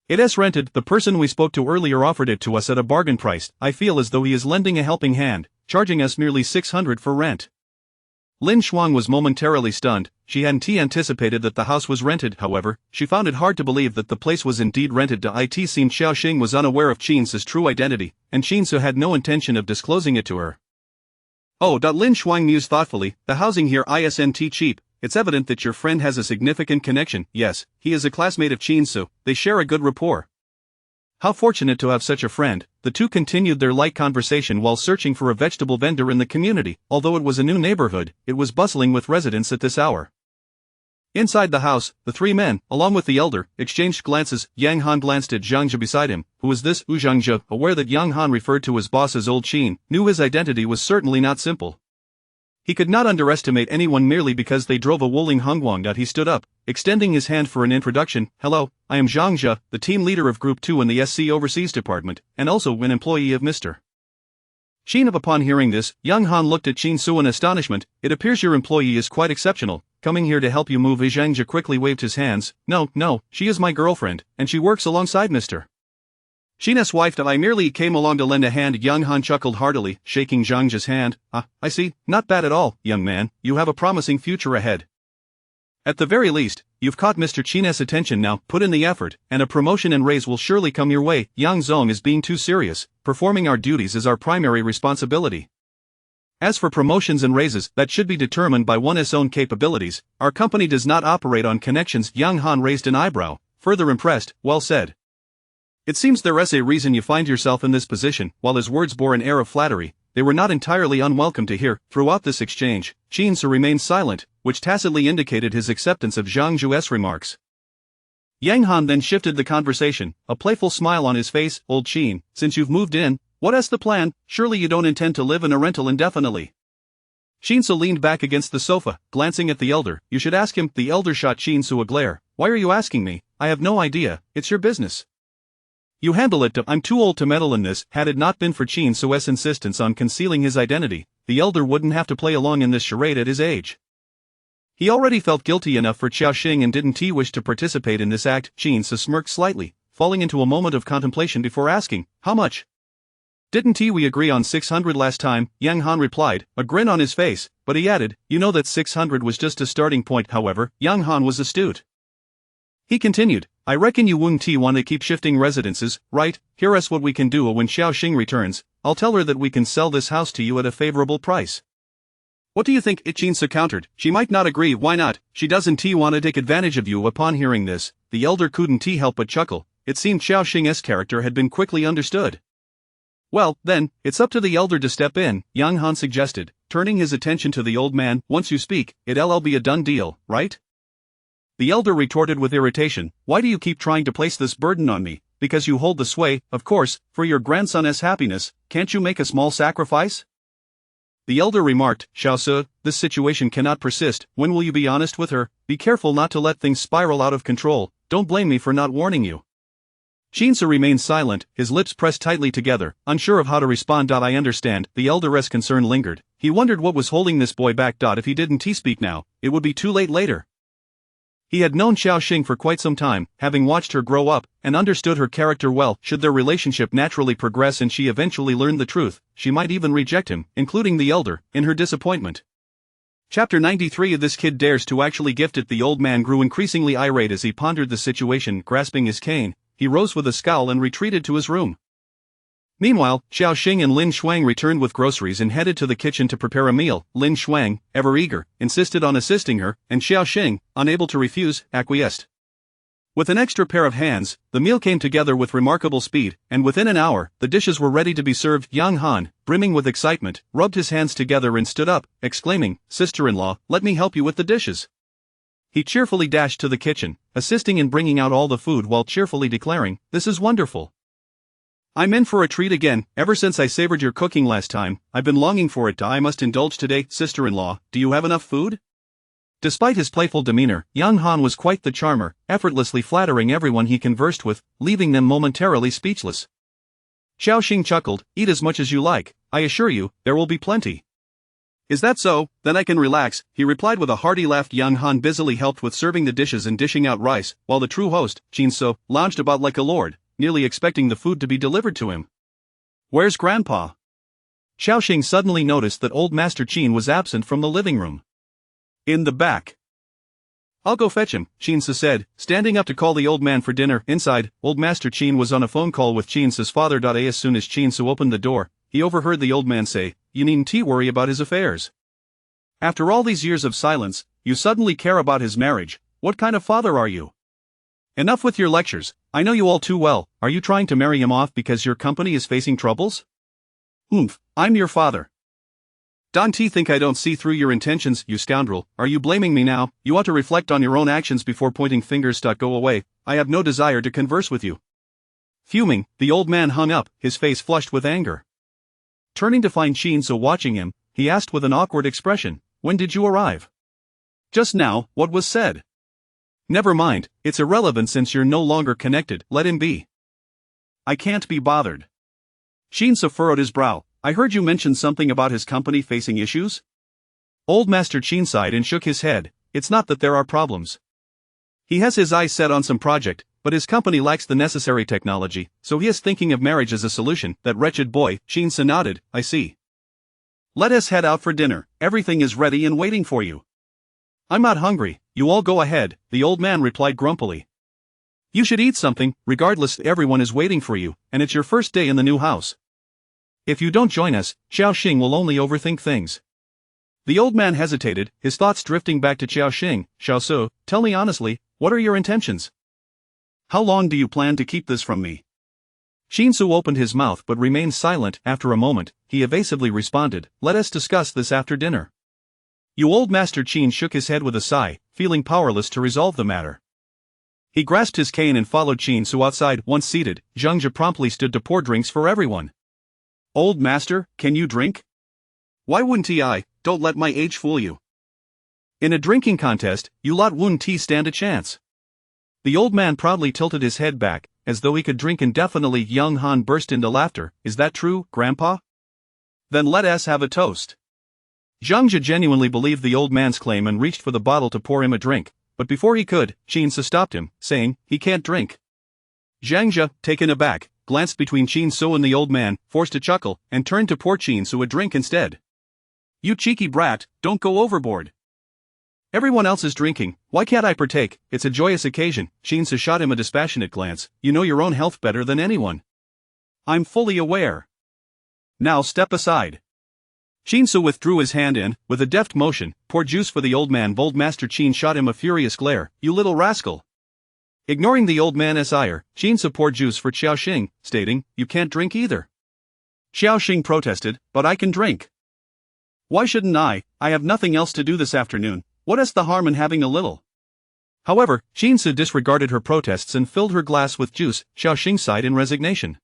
"It is rented. The person we spoke to earlier offered it to us at a bargain price. I feel as though he is lending a helping hand, charging us merely 600 for rent." Lin Shuang was momentarily stunned. She hadn't anticipated that the house was rented. However, she found it hard to believe that the place was indeed rented. It seemed Xiaoxing was unaware of Qin's true identity, and Qin's had no intention of disclosing it to her. "Oh." Lin Shuang mused thoughtfully, "The housing here isn't cheap. It's evident that your friend has a significant connection." "Yes, he is a classmate of Qin's. They share a good rapport." How fortunate to have such a friend. The two continued their light conversation while searching for a vegetable vendor in the community. Although it was a new neighborhood, it was bustling with residents at this hour. Inside the house, the three men, along with the elder, exchanged glances. Yang Han glanced at Zhang Jia beside him. Who was this? Zhang Jia, aware that Yang Han referred to his boss as Old Qin, knew his identity was certainly not simple. He could not underestimate anyone merely because they drove a Wuling Hongguang. He stood up, extending his hand for an introduction. Hello, I am Zhang Jia, the team leader of Group 2 in the SC Overseas Department, and also an employee of Mr. Qin. Upon hearing this, Yang Han looked at Qin Su in astonishment. It appears your employee is quite exceptional, coming here to help you move. Zhang Jia quickly waved his hands. No, she is my girlfriend, and she works alongside Mr. Qin's wife. I merely came along to lend a hand. Yang Han chuckled heartily, shaking Zhang Jia's hand. I see, not bad at all, young man, you have a promising future ahead. At the very least, you've caught Mr. Qin's attention now. Put in the effort, and a promotion and raise will surely come your way. Yang Zong is being too serious. Performing our duties is our primary responsibility. As for promotions and raises, that should be determined by one's own capabilities. Our company does not operate on connections. Yang Han raised an eyebrow, further impressed. Well said. It seems there is a reason you find yourself in this position. While his words bore an air of flattery, they were not entirely unwelcome to hear. Throughout this exchange, Qin Su remained silent, which tacitly indicated his acceptance of Zhang Jia's remarks. Yang Han then shifted the conversation, a playful smile on his face. Old Qin, since you've moved in, what's the plan? Surely you don't intend to live in a rental indefinitely. Qin Su leaned back against the sofa, glancing at the elder. You should ask him. The elder shot Qin Su a glare. Why are you asking me? I have no idea, it's your business. You handle it. I'm too old to meddle in this. Had it not been for Qin Su's insistence on concealing his identity, the elder wouldn't have to play along in this charade at his age. He already felt guilty enough for Xiaoxing and didn't he wish to participate in this act. Qin Su smirked slightly, falling into a moment of contemplation before asking, how much? Didn't we agree on 600 last time? Yang Han replied, a grin on his face, but he added, you know that 600 was just a starting point. However, Yang Han was astute. He continued, I reckon you won't want to keep shifting residences, right? Here's what we can do. When Xiaoxing returns, I'll tell her that we can sell this house to you at a favorable price. What do you think? Qin Su countered. She might not agree. Why not? She doesn't want to take advantage of you. Upon hearing this, the elder couldn't help but chuckle. It seemed Xiaoxing's character had been quickly understood. Well, then, it's up to the elder to step in, Yang Han suggested, turning his attention to the old man. Once you speak, it'll be a done deal, right? The elder retorted with irritation, why do you keep trying to place this burden on me? Because you hold the sway, of course, for your grandson's happiness. Can't you make a small sacrifice? The elder remarked, Xiaosu, this situation cannot persist. When will you be honest with her? Be careful not to let things spiral out of control. Don't blame me for not warning you. Qin Su remained silent, his lips pressed tightly together, unsure of how to respond. I understand. The elder's concern lingered. He wondered what was holding this boy back. If he didn't speak now, it would be too late later. He had known Xiaoxing for quite some time, having watched her grow up, and understood her character well. Should their relationship naturally progress and she eventually learned the truth, she might even reject him, including the elder, in her disappointment. Chapter 93. This kid dares to actually gift it. The old man grew increasingly irate as he pondered the situation. Grasping his cane, he rose with a scowl and retreated to his room. Meanwhile, Xiaoxing and Lin Shuang returned with groceries and headed to the kitchen to prepare a meal. Lin Shuang, ever eager, insisted on assisting her, and Xiaoxing, unable to refuse, acquiesced. With an extra pair of hands, the meal came together with remarkable speed, and within an hour, the dishes were ready to be served. Yang Han, brimming with excitement, rubbed his hands together and stood up, exclaiming, Sister-in-law, let me help you with the dishes. He cheerfully dashed to the kitchen, assisting in bringing out all the food while cheerfully declaring, this is wonderful. I'm in for a treat again. Ever since I savored your cooking last time, I've been longing for it. I must indulge today. Sister-in-law, do you have enough food? Despite his playful demeanor, Yang Han was quite the charmer, effortlessly flattering everyone he conversed with, leaving them momentarily speechless. Xiaoxing chuckled, eat as much as you like, I assure you, there will be plenty. Is that so? Then I can relax, he replied with a hearty laugh. Yang Han busily helped with serving the dishes and dishing out rice, while the true host, Qin Su, lounged about like a lord, nearly expecting the food to be delivered to him. Where's Grandpa? Xiaoxing suddenly noticed that old Master Qin was absent from the living room. In the back. I'll go fetch him, Qin Su said, standing up to call the old man for dinner. Inside, old Master Qin was on a phone call with Qin Su's father. As soon as Qin Su opened the door, he overheard the old man say, you needn't worry about his affairs. After all these years of silence, you suddenly care about his marriage. What kind of father are you? Enough with your lectures, I know you all too well. Are you trying to marry him off because your company is facing troubles? I'm your father. Don't think I don't see through your intentions, you scoundrel. Are you blaming me now? You ought to reflect on your own actions before pointing fingers. Go away. I have no desire to converse with you. Fuming, the old man hung up, his face flushed with anger. Turning to find Shinzo watching him, he asked with an awkward expression, "When did you arrive?" "Just now." What was said? "Never mind, it's irrelevant since you're no longer connected, let him be." "I can't be bothered." Shinzo furrowed his brow. "I heard you mention something about his company facing issues?" Old Master Chin sighed and shook his head. "It's not that there are problems. He has his eyes set on some project, but his company lacks the necessary technology, so he is thinking of marriage as a solution." That wretched boy, Shinzo nodded. "I see. Let us head out for dinner, everything is ready and waiting for you." "I'm not hungry, you all go ahead," the old man replied grumpily. "You should eat something, regardless everyone is waiting for you, and it's your first day in the new house. If you don't join us, Xiaoxing will only overthink things." The old man hesitated, his thoughts drifting back to Xiaoxing. "Xiaosu, tell me honestly, what are your intentions? How long do you plan to keep this from me?" Shinsu opened his mouth but remained silent. After a moment, he evasively responded, "Let us discuss this after dinner." You Old Master Qin shook his head with a sigh, feeling powerless to resolve the matter. He grasped his cane and followed Shinsu outside. Once seated, Zhangzhe promptly stood to pour drinks for everyone. "Old Master, can you drink?" "Why wouldn't I? Don't let my age fool you. In a drinking contest, you lot wouldn't stand a chance." The old man proudly tilted his head back, as though he could drink indefinitely. Young Han burst into laughter. "Is that true, Grandpa? Then let us have a toast." Zhangzhe genuinely believed the old man's claim and reached for the bottle to pour him a drink, but before he could, Shinsu stopped him, saying, "He can't drink." Zhangzhe, taken aback, glanced between Shinsu and the old man, forced a chuckle, and turned to pour Shinsu a drink instead. "You cheeky brat, don't go overboard. Everyone else is drinking, why can't I partake? It's a joyous occasion." Shinsu shot him a dispassionate glance. "You know your own health better than anyone." "I'm fully aware. Now step aside." Shinsu withdrew his hand and, with a deft motion, poured juice for the old man. Old Master Qin shot him a furious glare. "You little rascal." Ignoring the old man's ire, Shinsu poured juice for Xiaoxing, stating, "You can't drink either." Xiaoxing protested, "But I can drink. Why shouldn't I? I have nothing else to do this afternoon. What is the harm in having a little?" However, Shinsu disregarded her protests and filled her glass with juice. Xiaoxing sighed in resignation.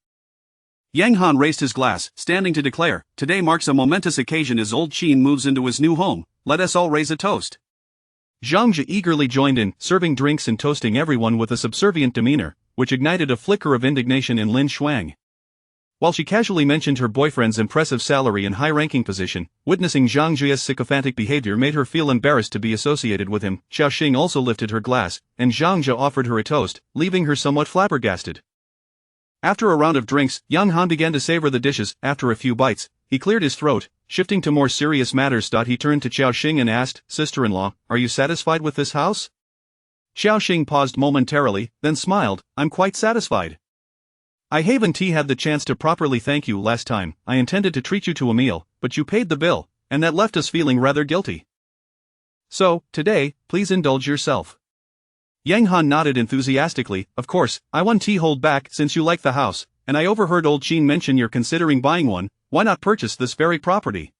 Yang Han raised his glass, standing to declare, "Today marks a momentous occasion as old Qin moves into his new home. Let us all raise a toast." Zhangzhe eagerly joined in, serving drinks and toasting everyone with a subservient demeanor, which ignited a flicker of indignation in Lin Shuang. While she casually mentioned her boyfriend's impressive salary and high-ranking position, witnessing Zhangzhe's sycophantic behavior made her feel embarrassed to be associated with him. Xiaoxing also lifted her glass, and Zhangzhe offered her a toast, leaving her somewhat flabbergasted. After a round of drinks, Yang Han began to savor the dishes. After a few bites, he cleared his throat, shifting to more serious matters. He turned to Xiaoxing and asked, "Sister-in-law, are you satisfied with this house?" Xiaoxing paused momentarily, then smiled, "I'm quite satisfied. I haven't had the chance to properly thank you last time. I intended to treat you to a meal, but you paid the bill, and that left us feeling rather guilty. So, today, please indulge yourself." Yang Han nodded enthusiastically. "Of course, I won't hold back. Since you like the house, and I overheard old Qin mention you're considering buying one, why not purchase this very property?"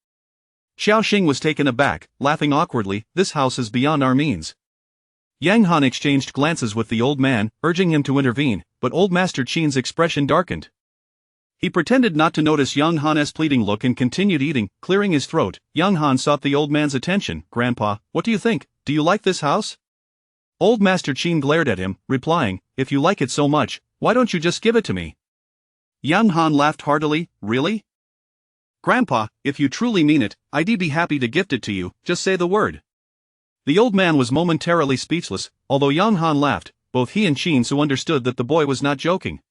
Xiaoxing was taken aback, laughing awkwardly. "This house is beyond our means." Yang Han exchanged glances with the old man, urging him to intervene, but Old Master Qin's expression darkened. He pretended not to notice Yang Han's pleading look and continued eating, clearing his throat. Yang Han sought the old man's attention. "Grandpa, what do you think? Do you like this house?" Old Master Qin glared at him, replying, "If you like it so much, why don't you just give it to me?" Yang Han laughed heartily. "Really? Grandpa, if you truly mean it, I'd be happy to gift it to you, just say the word." The old man was momentarily speechless. Although Yang Han laughed, both he and Shinsu understood that the boy was not joking.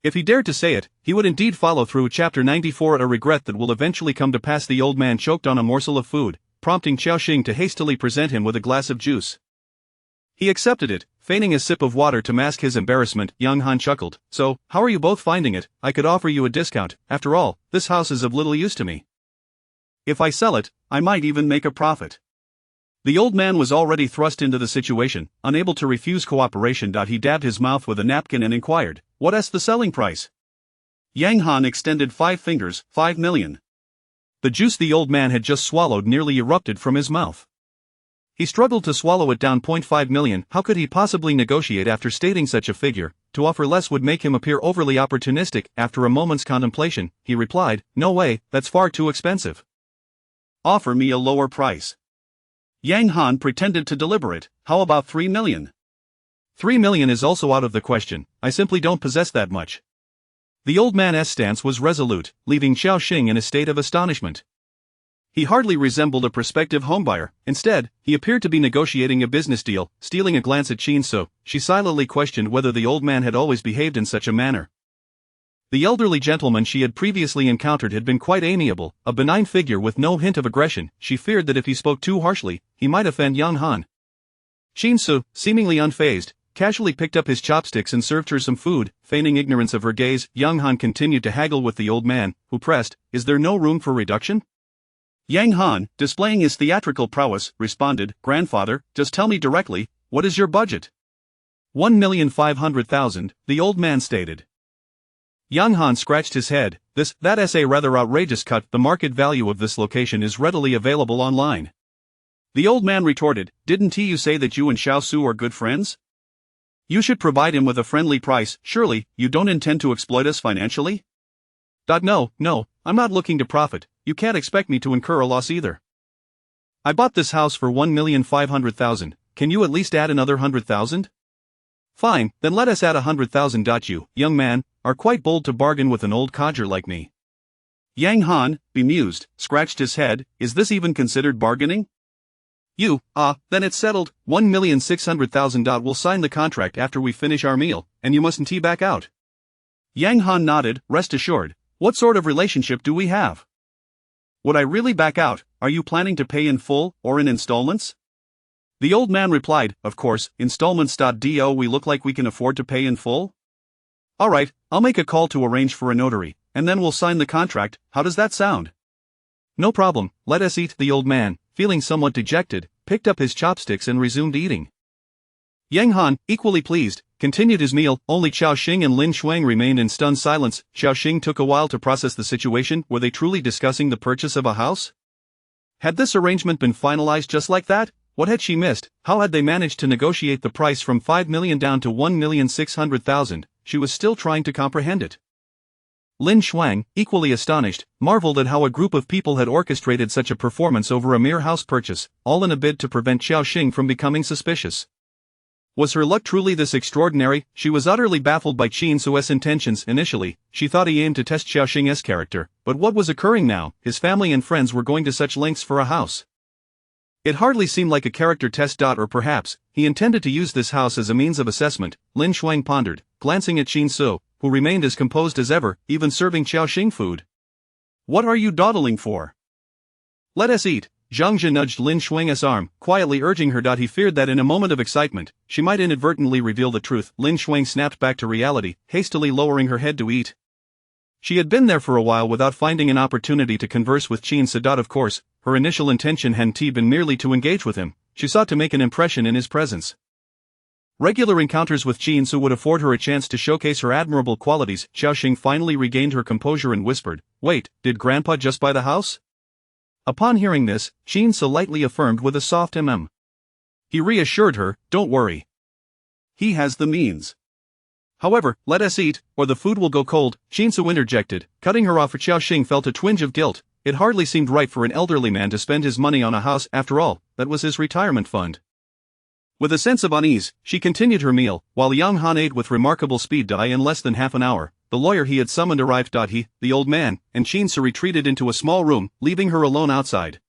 If he dared to say it, he would indeed follow through. Chapter 94. A regret that will eventually come to pass. The old man choked on a morsel of food, prompting Xiaoxing to hastily present him with a glass of juice. He accepted it, feigning a sip of water to mask his embarrassment. Yang Han chuckled. "So, how are you both finding it? I could offer you a discount. After all, this house is of little use to me. If I sell it, I might even make a profit." The old man was already thrust into the situation, unable to refuse cooperation. He dabbed his mouth with a napkin and inquired, "What's the selling price?" Yang Han extended 5 fingers, 5 million. The juice the old man had just swallowed nearly erupted from his mouth. He struggled to swallow it down. 0.5 million. How could he possibly negotiate after stating such a figure? To offer less would make him appear overly opportunistic. After a moment's contemplation, he replied, "No way, that's far too expensive. Offer me a lower price." Yang Han pretended to deliberate. "How about 3 million? 3 million is also out of the question, I simply don't possess that much." The old man's stance was resolute, leaving Xiao Xing in a state of astonishment. He hardly resembled a prospective homebuyer. Instead, he appeared to be negotiating a business deal. Stealing a glance at Qin Su, she silently questioned whether the old man had always behaved in such a manner. The elderly gentleman she had previously encountered had been quite amiable, a benign figure with no hint of aggression. She feared that if he spoke too harshly, he might offend Yang Han. Qin Su, seemingly unfazed, casually picked up his chopsticks and served her some food, feigning ignorance of her gaze. Yang Han continued to haggle with the old man, who pressed, "Is there no room for reduction?" Yang Han, displaying his theatrical prowess, responded, "Grandfather, just tell me directly, what is your budget?" 1,500,000, the old man stated. Yang Han scratched his head. That's a rather outrageous cut. The market value of this location is readily available online. The old man retorted, "Didn't you say that you and Xiao Su are good friends? You should provide him with a friendly price. Surely, you don't intend to exploit us financially?" No, I'm not looking to profit. You can't expect me to incur a loss either. I bought this house for 1,500,000, can you at least add another 100,000? Fine, then let us add 100,000. You, young man, are quite bold to bargain with an old codger like me. Yang Han, bemused, scratched his head. Is this even considered bargaining? Then it's settled. 1,600,000. We'll sign the contract after we finish our meal, and you mustn't back out. Yang Han nodded. Rest assured. What sort of relationship do we have? Would I really back out? Are you planning to pay in full, or in installments? The old man replied, Of course, installments. Do we look like we can afford to pay in full? Alright, I'll make a call to arrange for a notary, and then we'll sign the contract. How does that sound? No problem, let us eat. The old man, feeling somewhat dejected, picked up his chopsticks and resumed eating. Yang Han, equally pleased, continued his meal. Only Xiao Xing and Lin Shuang remained in stunned silence. Xiao Xing took a while to process the situation. Were they truly discussing the purchase of a house? Had this arrangement been finalized just like that? What had she missed? How had they managed to negotiate the price from 5 million down to 1,600,000? She was still trying to comprehend it. Lin Shuang, equally astonished, marveled at how a group of people had orchestrated such a performance over a mere house purchase, all in a bid to prevent Xiao Xing from becoming suspicious. Was her luck truly this extraordinary? She was utterly baffled by Qin Su's intentions. Initially, she thought he aimed to test Xiao Xing's character, but what was occurring now? His family and friends were going to such lengths for a house. It hardly seemed like a character test. Or perhaps, he intended to use this house as a means of assessment, Lin Shuang pondered, glancing at Qin Su, who remained as composed as ever, even serving Xiao Xing food. What are you dawdling for? Let us eat. Zhang Jie nudged Lin Shuang's arm, quietly urging her. He feared that in a moment of excitement, she might inadvertently reveal the truth. Lin Shuang snapped back to reality, hastily lowering her head to eat. She had been there for a while without finding an opportunity to converse with Qin Su. Of course, her initial intention hadn't been merely to engage with him, she sought to make an impression in his presence. Regular encounters with Qin Su would afford her a chance to showcase her admirable qualities. Xiao Xing finally regained her composure and whispered, Wait, did Grandpa just buy the house? Upon hearing this, Qin Su lightly affirmed with a soft He reassured her, Don't worry. He has the means. However, let us eat, or the food will go cold, Qin Su interjected, cutting her off. Xiao Xing felt a twinge of guilt. It hardly seemed right for an elderly man to spend his money on a house. After all, that was his retirement fund. With a sense of unease, she continued her meal, while Yang Han ate with remarkable speed. In less than half an hour, the lawyer he had summoned arrived. He, the old man, and Qin Su retreated into a small room, leaving her alone outside.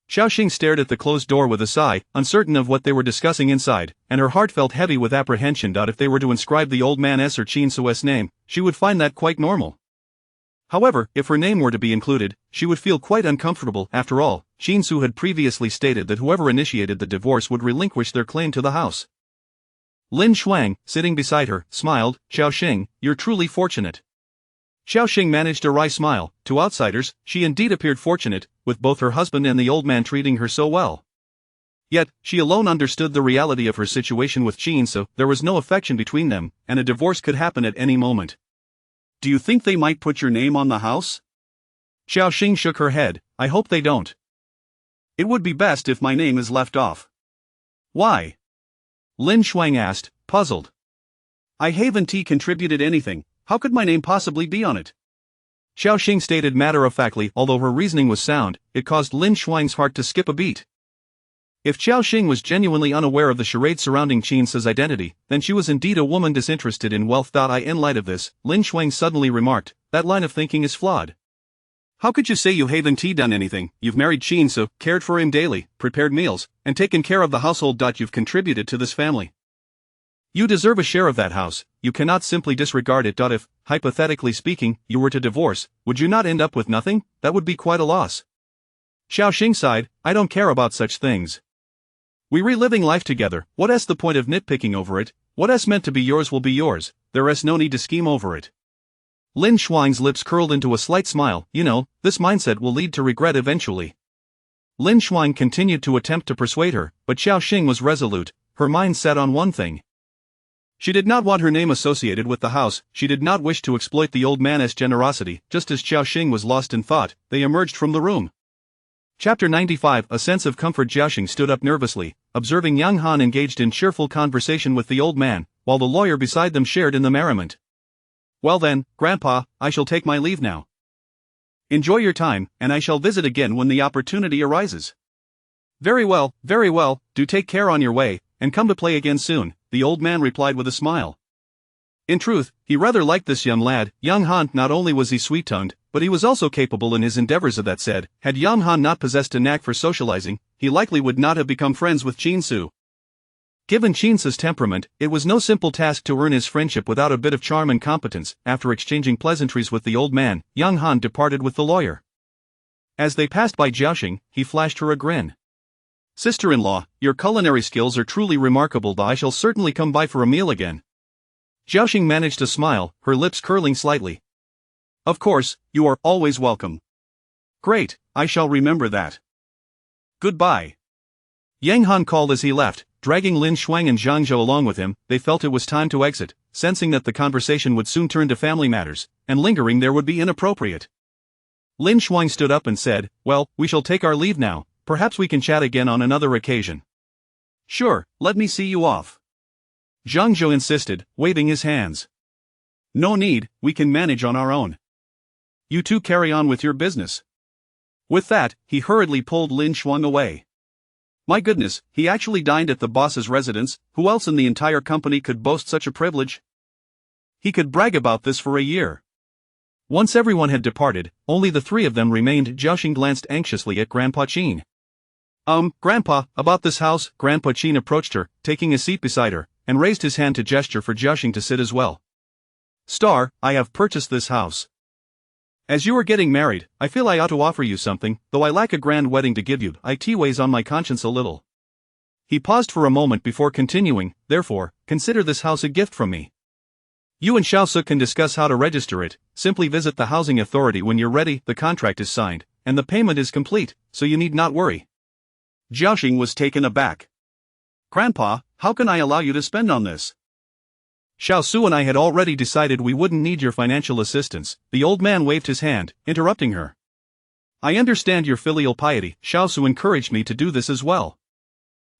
Xiao Xing stared at the closed door with a sigh, uncertain of what they were discussing inside, and her heart felt heavy with apprehension. If they were to inscribe the old man's or Qin Su's name, she would find that quite normal. However, if her name were to be included, she would feel quite uncomfortable. After all, Qin Su had previously stated that whoever initiated the divorce would relinquish their claim to the house. Lin Shuang, sitting beside her, smiled, Xiao Xing, you're truly fortunate. Xiao Xing managed a wry smile. To outsiders, she indeed appeared fortunate, with both her husband and the old man treating her so well. Yet, she alone understood the reality of her situation with Qin, so there was no affection between them, and a divorce could happen at any moment. Do you think they might put your name on the house? Xiao Xing shook her head. I hope they don't. It would be best if my name is left off. Why? Lin Shuang asked, puzzled. I haven't contributed anything, how could my name possibly be on it? Xiao Xing stated matter-of-factly. Although her reasoning was sound, it caused Lin Shuang's heart to skip a beat. If Xiao Xing was genuinely unaware of the charade surrounding Qin's identity, then she was indeed a woman disinterested in wealth. In light of this, Lin Shuang suddenly remarked, that line of thinking is flawed. How could you say you haven't done anything? You've married Qin, so cared for him daily, prepared meals, and taken care of the household. You've contributed to this family. You deserve a share of that house, you cannot simply disregard it. If, hypothetically speaking, you were to divorce, would you not end up with nothing? That would be quite a loss. Xiao Xing sighed, I don't care about such things. We're reliving life together, what's the point of nitpicking over it? What's meant to be yours will be yours, there's no need to scheme over it. Lin Shuang's lips curled into a slight smile. You know, this mindset will lead to regret eventually. Lin Shuang continued to attempt to persuade her, but Xiao Xing was resolute, her mind set on one thing. She did not want her name associated with the house, she did not wish to exploit the old man's generosity. Just as Xiao Xing was lost in thought, they emerged from the room. Chapter 95. A sense of comfort. Xiao Xing stood up nervously, observing Yang Han engaged in cheerful conversation with the old man, while the lawyer beside them shared in the merriment. Well then, Grandpa, I shall take my leave now. Enjoy your time, and I shall visit again when the opportunity arises. Very well, do take care on your way, and come to play again soon, the old man replied with a smile. In truth, he rather liked this young lad. Yang Han. Not only was he sweet-tongued, but he was also capable in his endeavors. That said, had Yang Han not possessed a knack for socializing, he likely would not have become friends with Qin Su. Given Qin's temperament, it was no simple task to earn his friendship without a bit of charm and competence. After exchanging pleasantries with the old man, Yang Han departed with the lawyer. As they passed by Xiao Xing, he flashed her a grin. Sister-in-law, your culinary skills are truly remarkable. I shall certainly come by for a meal again. Xiao Xing managed to smile, her lips curling slightly. Of course, you are always welcome. Great, I shall remember that. Goodbye. Yang Han called as he left, dragging Lin Shuang and Zhang Zhou along with him. They felt it was time to exit, sensing that the conversation would soon turn to family matters, and lingering there would be inappropriate. Lin Shuang stood up and said, well, we shall take our leave now, perhaps we can chat again on another occasion. Sure, let me see you off. Zhang Zhou insisted, waving his hands. No need, we can manage on our own. You two carry on with your business. With that, he hurriedly pulled Lin Shuang away. My goodness, he actually dined at the boss's residence. Who else in the entire company could boast such a privilege? He could brag about this for a year. Once everyone had departed, only the three of them remained. Xiao Xing glanced anxiously at Grandpa Qin. Grandpa, about this house. Grandpa Qin approached her, taking a seat beside her, and raised his hand to gesture for Xiao Xing to sit as well. Star, I have purchased this house. As you are getting married, I feel I ought to offer you something, though I lack a grand wedding to give you. It weighs on my conscience a little. He paused for a moment before continuing, therefore, consider this house a gift from me. You and Xiao Su can discuss how to register it, simply visit the housing authority when you're ready. The contract is signed, and the payment is complete, so you need not worry. Xiao Xing was taken aback. Grandpa, how can I allow you to spend on this? Xiao Su and I had already decided we wouldn't need your financial assistance. The old man waved his hand, interrupting her. I understand your filial piety. Xiao Su encouraged me to do this as well.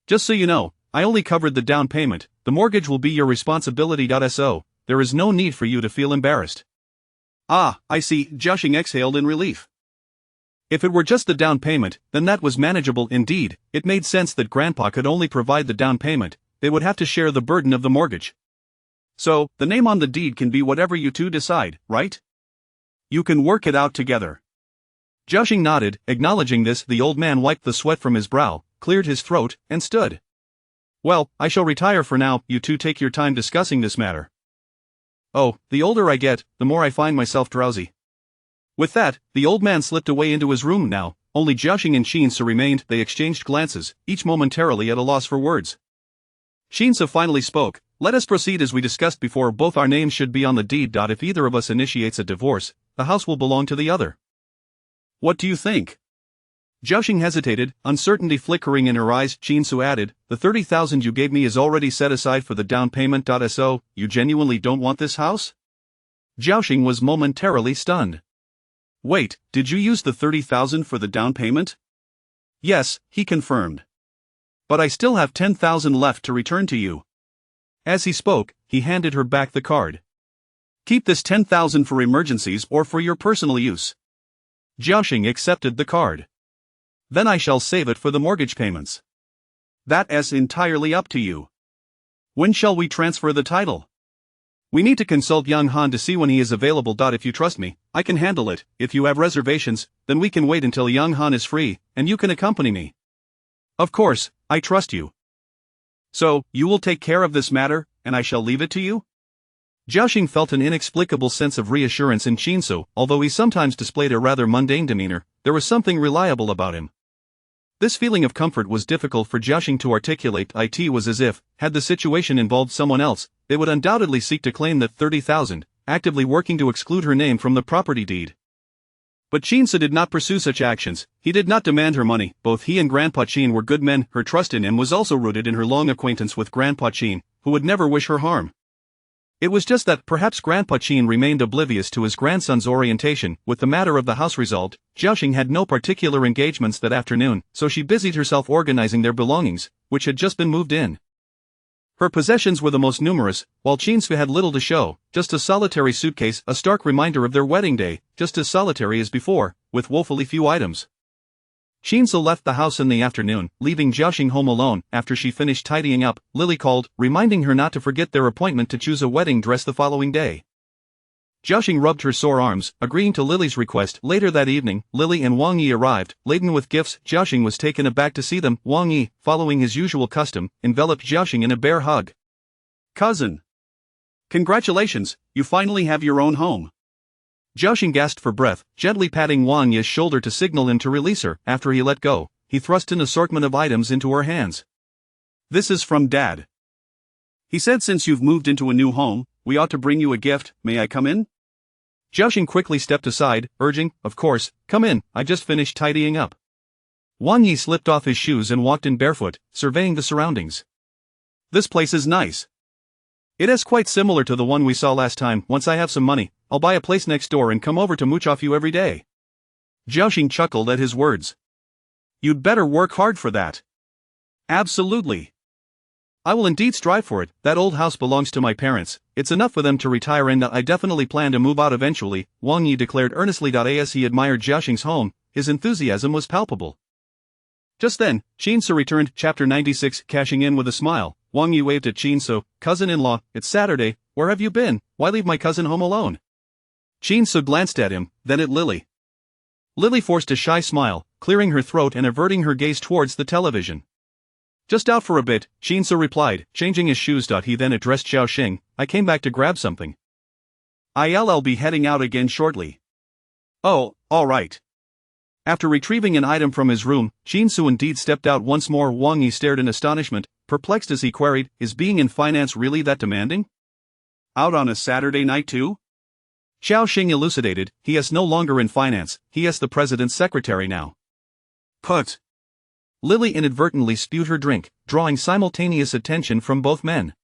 Just so you know, I only covered the down payment. The mortgage will be your responsibility. So, there is no need for you to feel embarrassed. Ah, I see. Xiao Xing exhaled in relief. If it were just the down payment, then that was manageable indeed. It made sense that Grandpa could only provide the down payment. They would have to share the burden of the mortgage. So, the name on the deed can be whatever you two decide, right? You can work it out together. Xiao Xing nodded, acknowledging this. The old man wiped the sweat from his brow, cleared his throat, and stood. Well, I shall retire for now. You two take your time discussing this matter. Oh, the older I get, the more I find myself drowsy. With that, the old man slipped away into his room. Now, only Xiao Xing and Qin Su remained. They exchanged glances, each momentarily at a loss for words. Qin Su finally spoke. Let us proceed as we discussed before. Both our names should be on the deed. If either of us initiates a divorce, the house will belong to the other. What do you think? Zhao Xing hesitated, uncertainty flickering in her eyes. Qin Su added, the 30,000 you gave me is already set aside for the down payment. So, you genuinely don't want this house? Zhao Xing was momentarily stunned. Wait, did you use the 30,000 for the down payment? Yes, he confirmed. But I still have 10,000 left to return to you. As he spoke, he handed her back the card. Keep this 10,000 for emergencies or for your personal use. Zhao Xing accepted the card. Then I shall save it for the mortgage payments. That is entirely up to you. When shall we transfer the title? We need to consult Young Han to see when he is available. If you trust me, I can handle it. If you have reservations, then we can wait until Young Han is free, and you can accompany me. Of course, I trust you. So, you will take care of this matter, and I shall leave it to you? Zhao Xing felt an inexplicable sense of reassurance in Qin Su. Although he sometimes displayed a rather mundane demeanor, there was something reliable about him. This feeling of comfort was difficult for Zhao Xing to articulate. It was as if, had the situation involved someone else, they would undoubtedly seek to claim that 30,000, actively working to exclude her name from the property deed. But Qin Su did not pursue such actions. He did not demand her money. Both he and Grandpa Qin were good men. Her trust in him was also rooted in her long acquaintance with Grandpa Qin, who would never wish her harm. It was just that perhaps Grandpa Qin remained oblivious to his grandson's orientation. With the matter of the house resolved, Zhao Xing had no particular engagements that afternoon, so she busied herself organizing their belongings, which had just been moved in. Her possessions were the most numerous, while Qin Su had little to show, just a solitary suitcase, a stark reminder of their wedding day, just as solitary as before, with woefully few items. Qin Su left the house in the afternoon, leaving Zhao Xing home alone. After she finished tidying up, Lily called, reminding her not to forget their appointment to choose a wedding dress the following day. Zhao Xing rubbed her sore arms, agreeing to Lily's request. Later that evening, Lily and Wang Yi arrived, laden with gifts. Zhao Xing was taken aback to see them. Wang Yi, following his usual custom, enveloped Zhao Xing in a bear hug. Cousin! Congratulations, you finally have your own home. Zhao Xing gasped for breath, gently patting Wang Yi's shoulder to signal him to release her. After he let go, he thrust an assortment of items into her hands. This is from Dad. He said since you've moved into a new home, we ought to bring you a gift. May I come in? Zhao Xing quickly stepped aside, urging, of course, come in, I just finished tidying up. Wang Yi slipped off his shoes and walked in barefoot, surveying the surroundings. This place is nice. It is quite similar to the one we saw last time. Once I have some money, I'll buy a place next door and come over to mooch off you every day. Zhao Xing chuckled at his words. You'd better work hard for that. Absolutely. I will indeed strive for it. That old house belongs to my parents. It's enough for them to retire and I definitely plan to move out eventually, Wang Yi declared earnestly. As he admired Zhao Xing's home, his enthusiasm was palpable. Just then, Qin Su returned. Chapter 96. Cashing in with a smile, Wang Yi waved at Qin Su. Cousin-in-law, it's Saturday, where have you been? Why leave my cousin home alone? Qin Su glanced at him, then at Lily. Lily forced a shy smile, clearing her throat and averting her gaze towards the television. Just out for a bit, Qin Su replied, changing his shoes. He then addressed Zhao Xing, I came back to grab something. I'll be heading out again shortly. Oh, alright. After retrieving an item from his room, Qin Su indeed stepped out once more. Wang Yi stared in astonishment, perplexed as he queried, is being in finance really that demanding? Out on a Saturday night too? Zhao Xing elucidated, he is no longer in finance, he is the president's secretary now. Put. Lily inadvertently spewed her drink, drawing simultaneous attention from both men.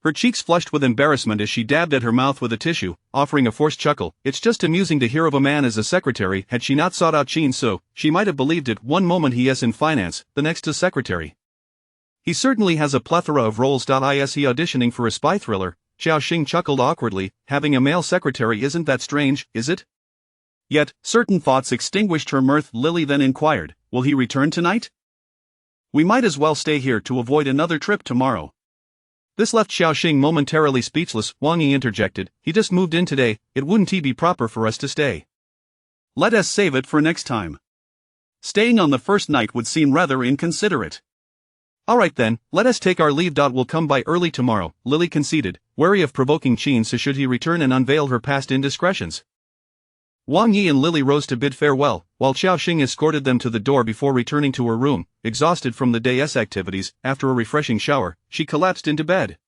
Her cheeks flushed with embarrassment as she dabbed at her mouth with a tissue, offering a forced chuckle. It's just amusing to hear of a man as a secretary. Had she not sought out Qin Su, she might have believed it. One moment he is in finance, the next as secretary. He certainly has a plethora of roles. Is he auditioning for a spy thriller? Zhao Xing chuckled awkwardly, having a male secretary isn't that strange, is it? Yet, certain thoughts extinguished her mirth. Lily then inquired, will he return tonight? We might as well stay here to avoid another trip tomorrow. This left Zhao Xing momentarily speechless. Wang Yi interjected, he just moved in today, it wouldn't be proper for us to stay. Let us save it for next time. Staying on the first night would seem rather inconsiderate. Alright then, let us take our leave. We'll come by early tomorrow, Lily conceded, wary of provoking Qin Su should he return and unveil her past indiscretions. Wang Yi and Lily rose to bid farewell, while Zhao Xing escorted them to the door before returning to her room. Exhausted from the day's activities, after a refreshing shower, she collapsed into bed.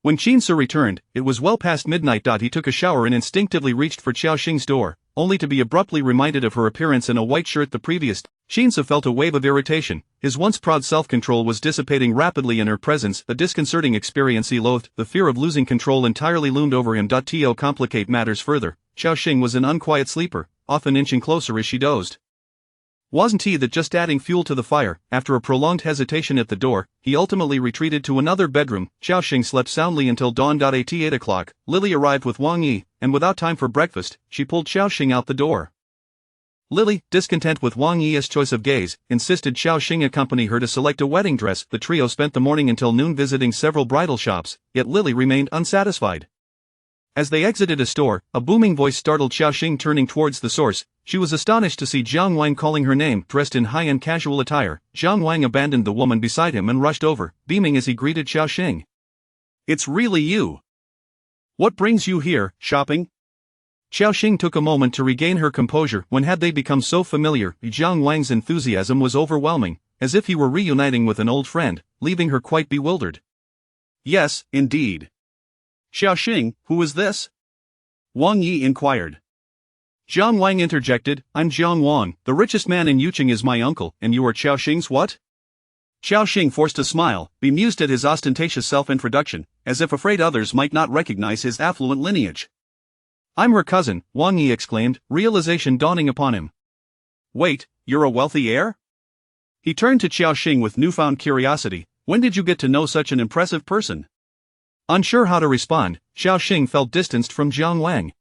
When Qin Su returned, it was well past midnight. He took a shower and instinctively reached for Zhao Xing's door, only to be abruptly reminded of her appearance in a white shirt the previous Shinsu felt a wave of irritation. His once proud self-control was dissipating rapidly in her presence, a disconcerting experience he loathed. The fear of losing control entirely loomed over him. To complicate matters further, Xiaoxing was an unquiet sleeper, often inching closer as she dozed. Wasn't he that just adding fuel to the fire? After a prolonged hesitation at the door, he ultimately retreated to another bedroom. Xiaoxing slept soundly until dawn. At 8 o'clock, Lily arrived with Wang Yi, and without time for breakfast, she pulled Xiaoxing out the door. Lily, discontent with Wang Yi's choice of gaze, insisted Xiaoxing accompany her to select a wedding dress. The trio spent the morning until noon visiting several bridal shops, yet Lily remained unsatisfied. As they exited a store, a booming voice startled Xiaoxing. Turning towards the source, she was astonished to see Jiang Wang calling her name. Dressed in high-end casual attire, Jiang Wang abandoned the woman beside him and rushed over, beaming as he greeted Xiaoxing. It's really you. What brings you here, shopping? Xiaoxing took a moment to regain her composure. When had they become so familiar? Jiang Wang's enthusiasm was overwhelming, as if he were reuniting with an old friend, leaving her quite bewildered. Yes, indeed. Xiaoxing, who is this? Wang Yi inquired. Jiang Wang interjected, I'm Jiang Wang, the richest man in Yuqing is my uncle, and you are Xiaoxing's what? Xiaoxing forced a smile, bemused at his ostentatious self-introduction, as if afraid others might not recognize his affluent lineage. I'm her cousin, Wang Yi exclaimed, realization dawning upon him. Wait, you're a wealthy heir? He turned to Xiaoxing with newfound curiosity. When did you get to know such an impressive person? Unsure how to respond, Xiaoxing felt distanced from Jiang Wang.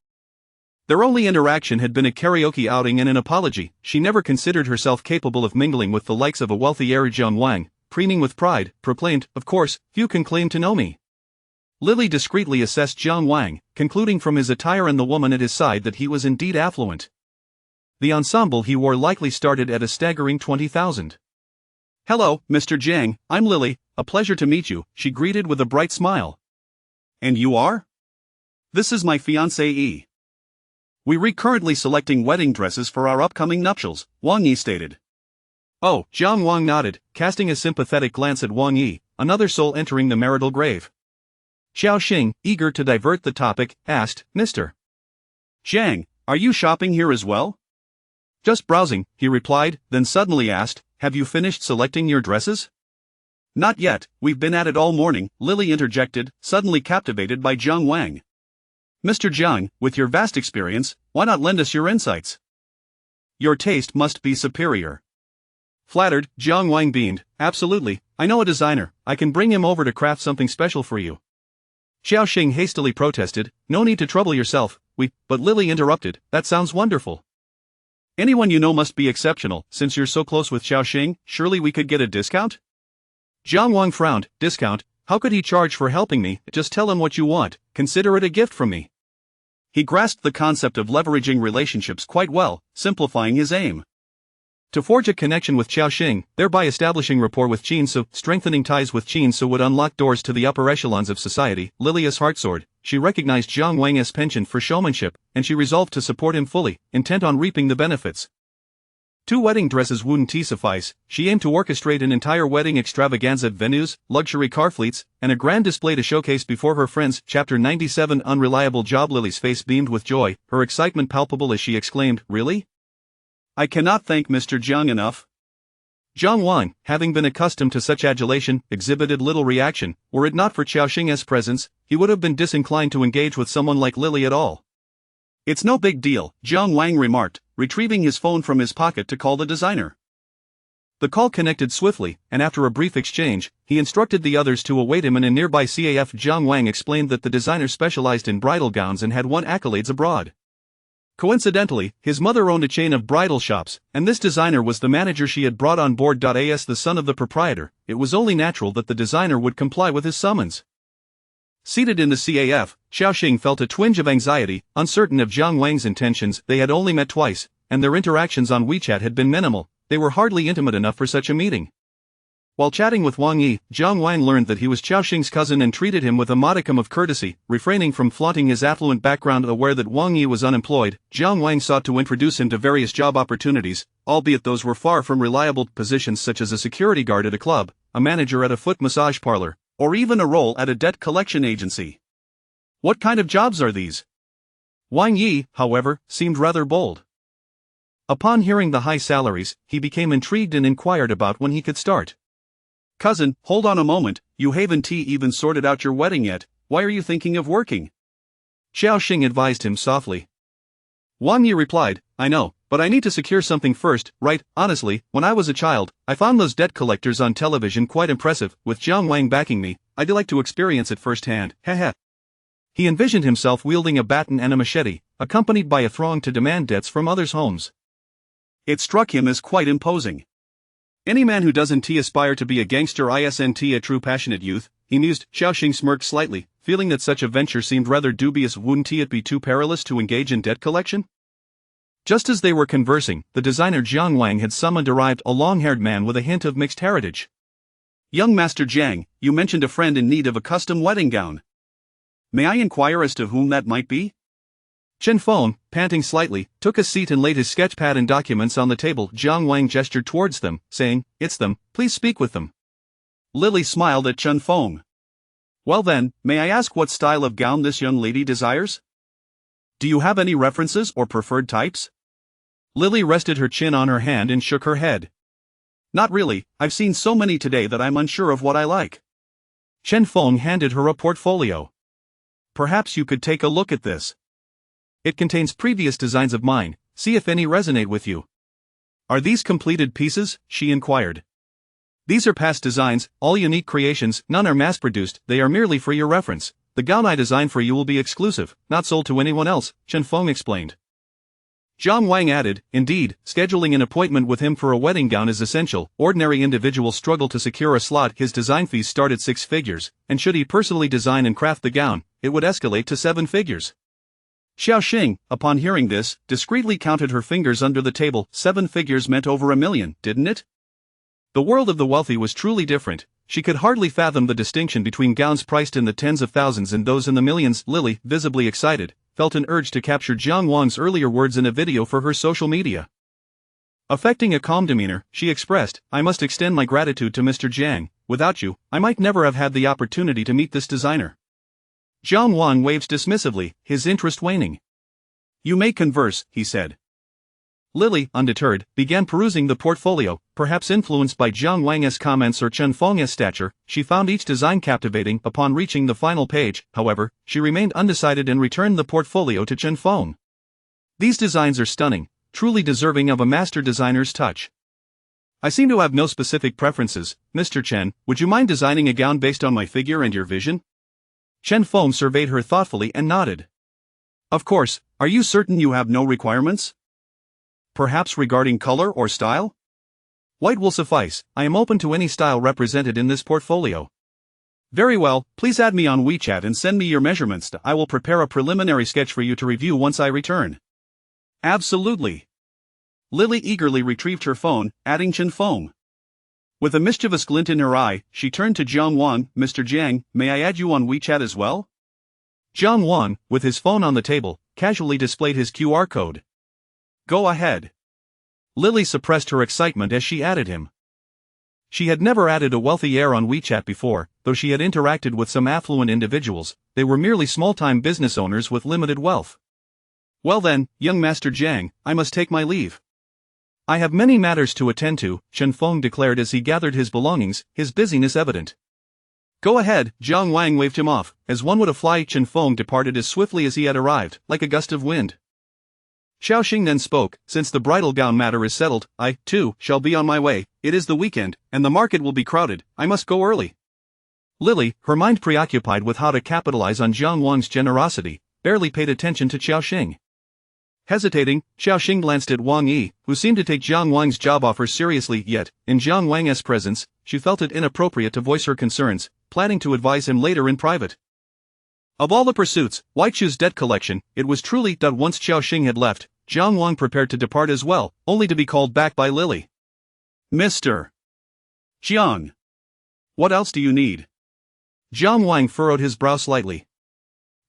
Their only interaction had been a karaoke outing and an apology. She never considered herself capable of mingling with the likes of a wealthy heir. Jiang Wang, preening with pride, proclaimed, of course, few can claim to know me. Lily discreetly assessed Jiang Wang, concluding from his attire and the woman at his side that he was indeed affluent. The ensemble he wore likely started at a staggering 20,000. Hello, Mr. Jiang, I'm Lily, a pleasure to meet you, she greeted with a bright smile. And you are? This is my fiancée. We're currently selecting wedding dresses for our upcoming nuptials, Wang Yi stated. Oh, Jiang Wang nodded, casting a sympathetic glance at Wang Yi, another soul entering the marital grave. Xiaoxing, eager to divert the topic, asked, Mr. Jiang, are you shopping here as well? Just browsing, he replied, then suddenly asked, have you finished selecting your dresses? Not yet, we've been at it all morning, Lily interjected, suddenly captivated by Jiang Wang. Mr. Jiang, with your vast experience, why not lend us your insights? Your taste must be superior. Flattered, Jiang Wang beamed, absolutely, I know a designer, I can bring him over to craft something special for you. Xiaoxing hastily protested, no need to trouble yourself, but Lily interrupted, that sounds wonderful. Anyone you know must be exceptional, since you're so close with Xiaoxing, surely we could get a discount? Jiang Wang frowned, discount, how could he charge for helping me? Just tell him what you want, consider it a gift from me. He grasped the concept of leveraging relationships quite well, simplifying his aim. To forge a connection with Xiaoxing, thereby establishing rapport with Qinsu, strengthening ties with Qinsu would unlock doors to the upper echelons of society. Lilia's heartsword, she recognized Jiang Wang's penchant for showmanship, and she resolved to support him fully, intent on reaping the benefits. 2 wedding dresses wouldn't suffice. She aimed to orchestrate an entire wedding extravaganza at venues, luxury car fleets, and a grand display to showcase before her friends. Chapter 97 Unreliable job. Lily's face beamed with joy, her excitement palpable as she exclaimed, really? I cannot thank Mr. Jiang enough. Jiang Wang, having been accustomed to such adulation, exhibited little reaction. Were it not for Xiaoxing's presence, he would have been disinclined to engage with someone like Lily at all. It's no big deal, Jiang Wang remarked, retrieving his phone from his pocket to call the designer. The call connected swiftly, and after a brief exchange, he instructed the others to await him in a nearby CAF. Jiang Wang explained that the designer specialized in bridal gowns and had won accolades abroad. Coincidentally, his mother owned a chain of bridal shops, and this designer was the manager she had brought on board. As the son of the proprietor, it was only natural that the designer would comply with his summons. Seated in the CAF, Xiaoxing felt a twinge of anxiety, uncertain of Jiang Wang's intentions. They had only met twice, and their interactions on WeChat had been minimal. They were hardly intimate enough for such a meeting. While chatting with Wang Yi, Jiang Wang learned that he was Xiaoxing's cousin and treated him with a modicum of courtesy, refraining from flaunting his affluent background. Aware that Wang Yi was unemployed, Jiang Wang sought to introduce him to various job opportunities, albeit those were far from reliable positions such as a security guard at a club, a manager at a foot massage parlor, or even a role at a debt collection agency. What kind of jobs are these? Wang Yi, however, seemed rather bold. Upon hearing the high salaries, he became intrigued and inquired about when he could start. Cousin, hold on a moment, you haven't even sorted out your wedding yet, why are you thinking of working? Xiao Xing advised him softly. Wang Yi replied, I know, but I need to secure something first, right? Honestly, when I was a child, I found those debt collectors on television quite impressive, with Jiang Wang backing me, I'd like to experience it firsthand, heh. He envisioned himself wielding a baton and a machete, accompanied by a throng to demand debts from others' homes. It struck him as quite imposing. Any man who doesn't aspire to be a gangster isn't a true passionate youth, he mused. Xiao Xing smirked slightly, feeling that such a venture seemed rather dubious. Wouldn't it be too perilous to engage in debt collection? Just as they were conversing, the designer Jiang Wang had summoned arrived a long-haired man with a hint of mixed heritage. Young Master Jiang, you mentioned a friend in need of a custom wedding gown. May I inquire as to whom that might be? Chen Feng, panting slightly, took a seat and laid his sketchpad and documents on the table. Jiang Wang gestured towards them, saying, It's them, please speak with them. Lily smiled at Chen Feng. Well then, may I ask what style of gown this young lady desires? Do you have any references or preferred types? Lily rested her chin on her hand and shook her head. Not really, I've seen so many today that I'm unsure of what I like. Chen Feng handed her a portfolio. Perhaps you could take a look at this. It contains previous designs of mine, see if any resonate with you. Are these completed pieces? She inquired. These are past designs, all unique creations, none are mass-produced, they are merely for your reference. The gown I designed for you will be exclusive, not sold to anyone else, Chen Feng explained. Jiang Wang added, Indeed, scheduling an appointment with him for a wedding gown is essential. Ordinary individuals struggle to secure a slot. His design fees start at 6 figures, and should he personally design and craft the gown, it would escalate to 7 figures. Xiao Xing, upon hearing this, discreetly counted her fingers under the table. 7 figures meant over $1 million, didn't it? The world of the wealthy was truly different. She could hardly fathom the distinction between gowns priced in the tens of thousands and those in the millions. Lily, visibly excited, felt an urge to capture Jiang Wang's earlier words in a video for her social media. Affecting a calm demeanor, she expressed, I must extend my gratitude to Mr. Jiang. Without you, I might never have had the opportunity to meet this designer. Jiang Wang waved dismissively, his interest waning. You may converse, he said. Lily, undeterred, began perusing the portfolio. Perhaps influenced by Jiang Wang's comments or Chen Feng's stature, she found each design captivating. Upon reaching the final page, however, she remained undecided and returned the portfolio to Chen Feng. These designs are stunning, truly deserving of a master designer's touch. I seem to have no specific preferences, Mr. Chen. Would you mind designing a gown based on my figure and your vision? Chen Feng surveyed her thoughtfully and nodded. Of course, are you certain you have no requirements? Perhaps regarding color or style? White will suffice, I am open to any style represented in this portfolio. Very well, please add me on WeChat and send me your measurements. I will prepare a preliminary sketch for you to review once I return. Absolutely. Lily eagerly retrieved her phone, adding Chen Feng. With a mischievous glint in her eye, she turned to Jiang Wang. Mr. Jiang, may I add you on WeChat as well? Jiang Wang, with his phone on the table, casually displayed his QR code. Go ahead. Lily suppressed her excitement as she added him. She had never added a wealthy heir on WeChat before, though she had interacted with some affluent individuals. They were merely small-time business owners with limited wealth. Well then, young Master Jiang, I must take my leave. I have many matters to attend to, Chen Feng declared as he gathered his belongings, his busyness evident. Go ahead, Jiang Wang waved him off. As one would fly, Chen Feng departed as swiftly as he had arrived, like a gust of wind. Xiao Xing then spoke, since the bridal gown matter is settled, I, too, shall be on my way. It is the weekend, and the market will be crowded. I must go early. Lily, her mind preoccupied with how to capitalize on Jiang Wang's generosity, barely paid attention to Xiao Xing. Hesitating, Xiao Xing glanced at Wang Yi, who seemed to take Jiang Wang's job offer seriously, yet, in Jiang Wang's presence, she felt it inappropriate to voice her concerns, planning to advise him later in private. Of all the pursuits, why choose debt collection? It was truly that once Xiao Xing had left, Jiang Wang prepared to depart as well, only to be called back by Lily. Mr. Jiang. What else do you need? Jiang Wang furrowed his brow slightly.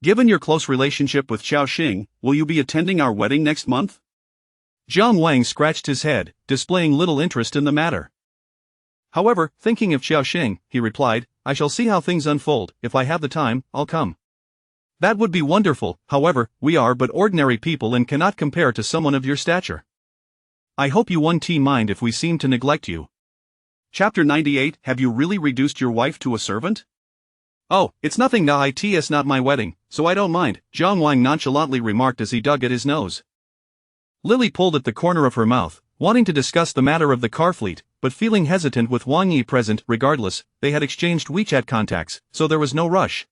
Given your close relationship with Xiao Xing, will you be attending our wedding next month? Jiang Wang scratched his head, displaying little interest in the matter. However, thinking of Xiao Xing, he replied, I shall see how things unfold. If I have the time, I'll come. That would be wonderful. However, we are but ordinary people and cannot compare to someone of your stature. I hope you won't mind if we seem to neglect you. Chapter 98. Have you really reduced your wife to a servant? Oh, it's nothing na it's not my wedding, so I don't mind, Jiang Wang nonchalantly remarked as he dug at his nose. Lily pulled at the corner of her mouth, wanting to discuss the matter of the car fleet, but feeling hesitant with Wang Yi present. Regardless, they had exchanged WeChat contacts, so there was no rush.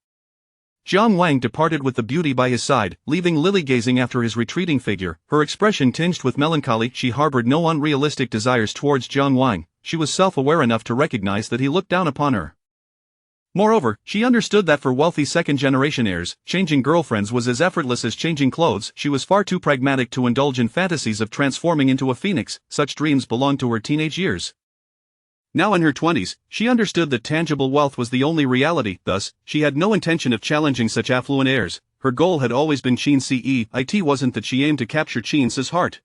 Jiang Wang departed with the beauty by his side, leaving Lily gazing after his retreating figure, her expression tinged with melancholy. She harbored no unrealistic desires towards Jiang Wang. She was self-aware enough to recognize that he looked down upon her. Moreover, she understood that for wealthy second-generation heirs, changing girlfriends was as effortless as changing clothes. She was far too pragmatic to indulge in fantasies of transforming into a phoenix. Such dreams belonged to her teenage years. Now in her 20s, she understood that tangible wealth was the only reality. Thus, she had no intention of challenging such affluent heirs. Her goal had always been Qin's CE. It wasn't that she aimed to capture Qin's heart.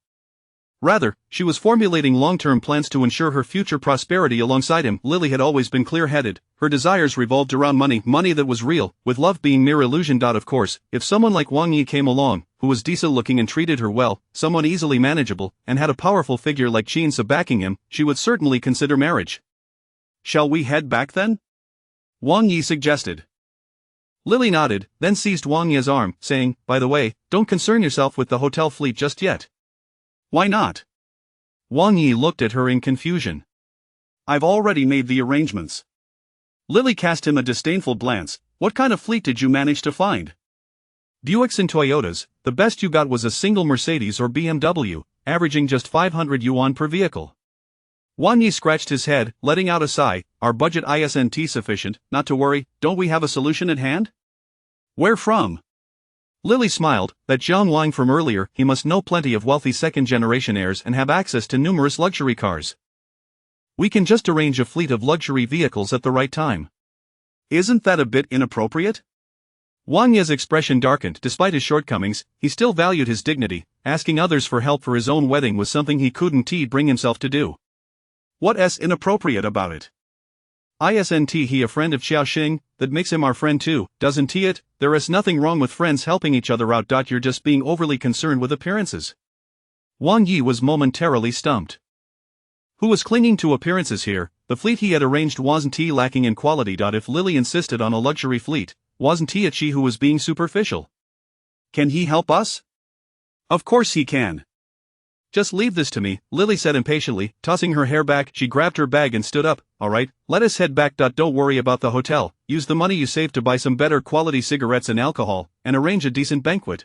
Rather, she was formulating long-term plans to ensure her future prosperity alongside him. Lily had always been clear-headed. Her desires revolved around money that was real, with love being mere illusion. Of course, if someone like Wang Yi came along, who was decent-looking and treated her well, someone easily manageable, and had a powerful figure like Qin's backing him, she would certainly consider marriage. Shall we head back then? Wang Yi suggested. Lily nodded, then seized Wang Yi's arm, saying, by the way, don't concern yourself with the hotel fleet just yet. Why not? Wang Yi looked at her in confusion. I've already made the arrangements. Lily cast him a disdainful glance. What kind of fleet did you manage to find? Buicks and Toyotas. The best you got was a single Mercedes or BMW, averaging just 500 yuan per vehicle. Wang Yi scratched his head, letting out a sigh. Our budget isn't sufficient. Not to worry, don't we have a solution at hand? Where from? Lily smiled. That Jiang Wang from earlier. He must know plenty of wealthy second-generation heirs and have access to numerous luxury cars. We can just arrange a fleet of luxury vehicles at the right time. Isn't that a bit inappropriate? Wang Yi's expression darkened. Despite his shortcomings, he still valued his dignity. Asking others for help for his own wedding was something he couldn't bring himself to do. What's inappropriate about it? Isn't he a friend of Xiaoxing? That makes him our friend too, doesn't it? There is nothing wrong with friends helping each other out. You're just being overly concerned with appearances. Wang Yi was momentarily stumped. Who was clinging to appearances here? The fleet he had arranged wasn't lacking in quality. If Lily insisted on a luxury fleet, wasn't it she who was being superficial? Can he help us? Of course he can. Just leave this to me, Lily said impatiently, tossing her hair back. She grabbed her bag and stood up. Alright, let us head back. Don't worry about the hotel. Use the money you saved to buy some better quality cigarettes and alcohol, and arrange a decent banquet.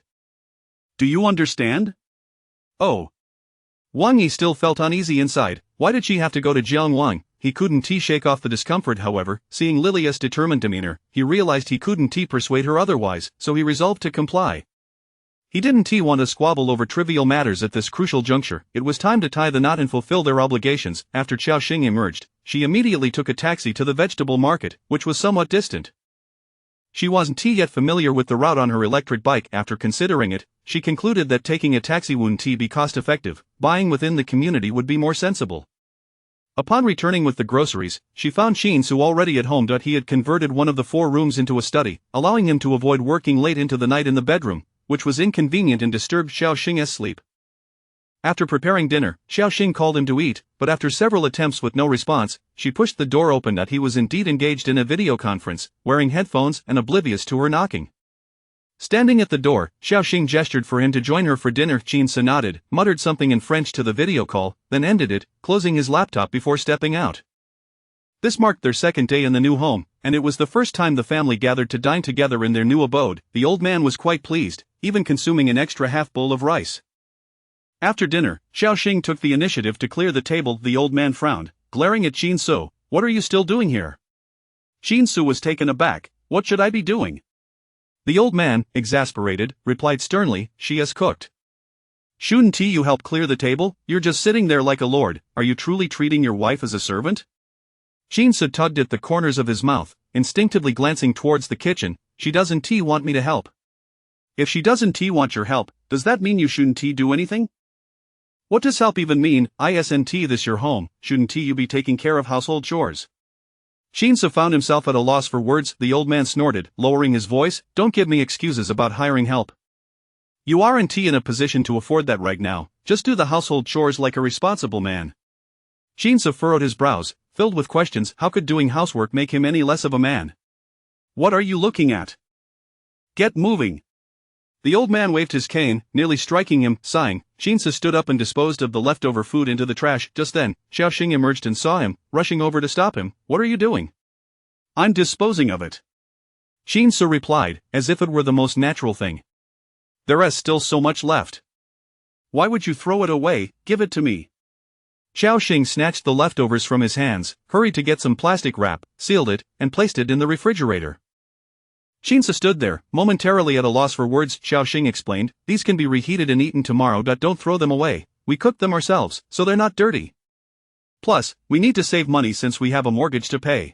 Do you understand? Oh. Wang Yi still felt uneasy inside. Why did she have to go to Jiang Wang? He couldn't shake off the discomfort. However, seeing Lily's determined demeanor, he realized he couldn't persuade her otherwise, so he resolved to comply. He didn't want to squabble over trivial matters at this crucial juncture. It was time to tie the knot and fulfill their obligations. After Xiaoxing emerged, she immediately took a taxi to the vegetable market, which was somewhat distant. She wasn't yet familiar with the route on her electric bike. After considering it, she concluded that taking a taxi wouldn't be cost-effective. Buying within the community would be more sensible. Upon returning with the groceries, she found Qinsu already at home. He had converted one of the 4 rooms into a study, allowing him to avoid working late into the night in the bedroom, which was inconvenient and disturbed Xiaoxing's sleep. After preparing dinner, Xiaoxing called him to eat, but after several attempts with no response, she pushed the door open. He was indeed engaged in a video conference, wearing headphones and oblivious to her knocking. Standing at the door, Xiaoxing gestured for him to join her for dinner. Qin nodded, muttered something in French to the video call, then ended it, closing his laptop before stepping out. This marked their second day in the new home, and it was the first time the family gathered to dine together in their new abode. The old man was quite pleased, even consuming an extra half bowl of rice. After dinner, Xiaoxing took the initiative to clear the table. The old man frowned, glaring at Qinsu. What are you still doing here? Qinsu was taken aback. What should I be doing? The old man, exasperated, replied sternly, she has cooked. Shouldn't you help clear the table? You're just sitting there like a lord. Are you truly treating your wife as a servant? Qinsu tugged at the corners of his mouth, instinctively glancing towards the kitchen. She doesn't want me to help. If she doesn't want your help, does that mean you shouldn't do anything? What does help even mean? Isn't this your home? Shouldn't you be taking care of household chores? Qinsu found himself at a loss for words. The old man snorted, lowering his voice. Don't give me excuses about hiring help. You aren't in a position to afford that right now, just do the household chores like a responsible man. Shinsu furrowed his brows, filled with questions. How could doing housework make him any less of a man? What are you looking at? Get moving. The old man waved his cane, nearly striking him. Sighing, Shinsu stood up and disposed of the leftover food into the trash. Just then, Xiaoxing emerged and saw him, rushing over to stop him. What are you doing? I'm disposing of it. Shinsu replied, as if it were the most natural thing. There is still so much left. Why would you throw it away? Give it to me. Xiaoxing snatched the leftovers from his hands, hurried to get some plastic wrap, sealed it, and placed it in the refrigerator. Shinsu stood there, momentarily at a loss for words. Xiaoxing explained, these can be reheated and eaten tomorrow. Don't throw them away, we cooked them ourselves, so they're not dirty. Plus, we need to save money since we have a mortgage to pay.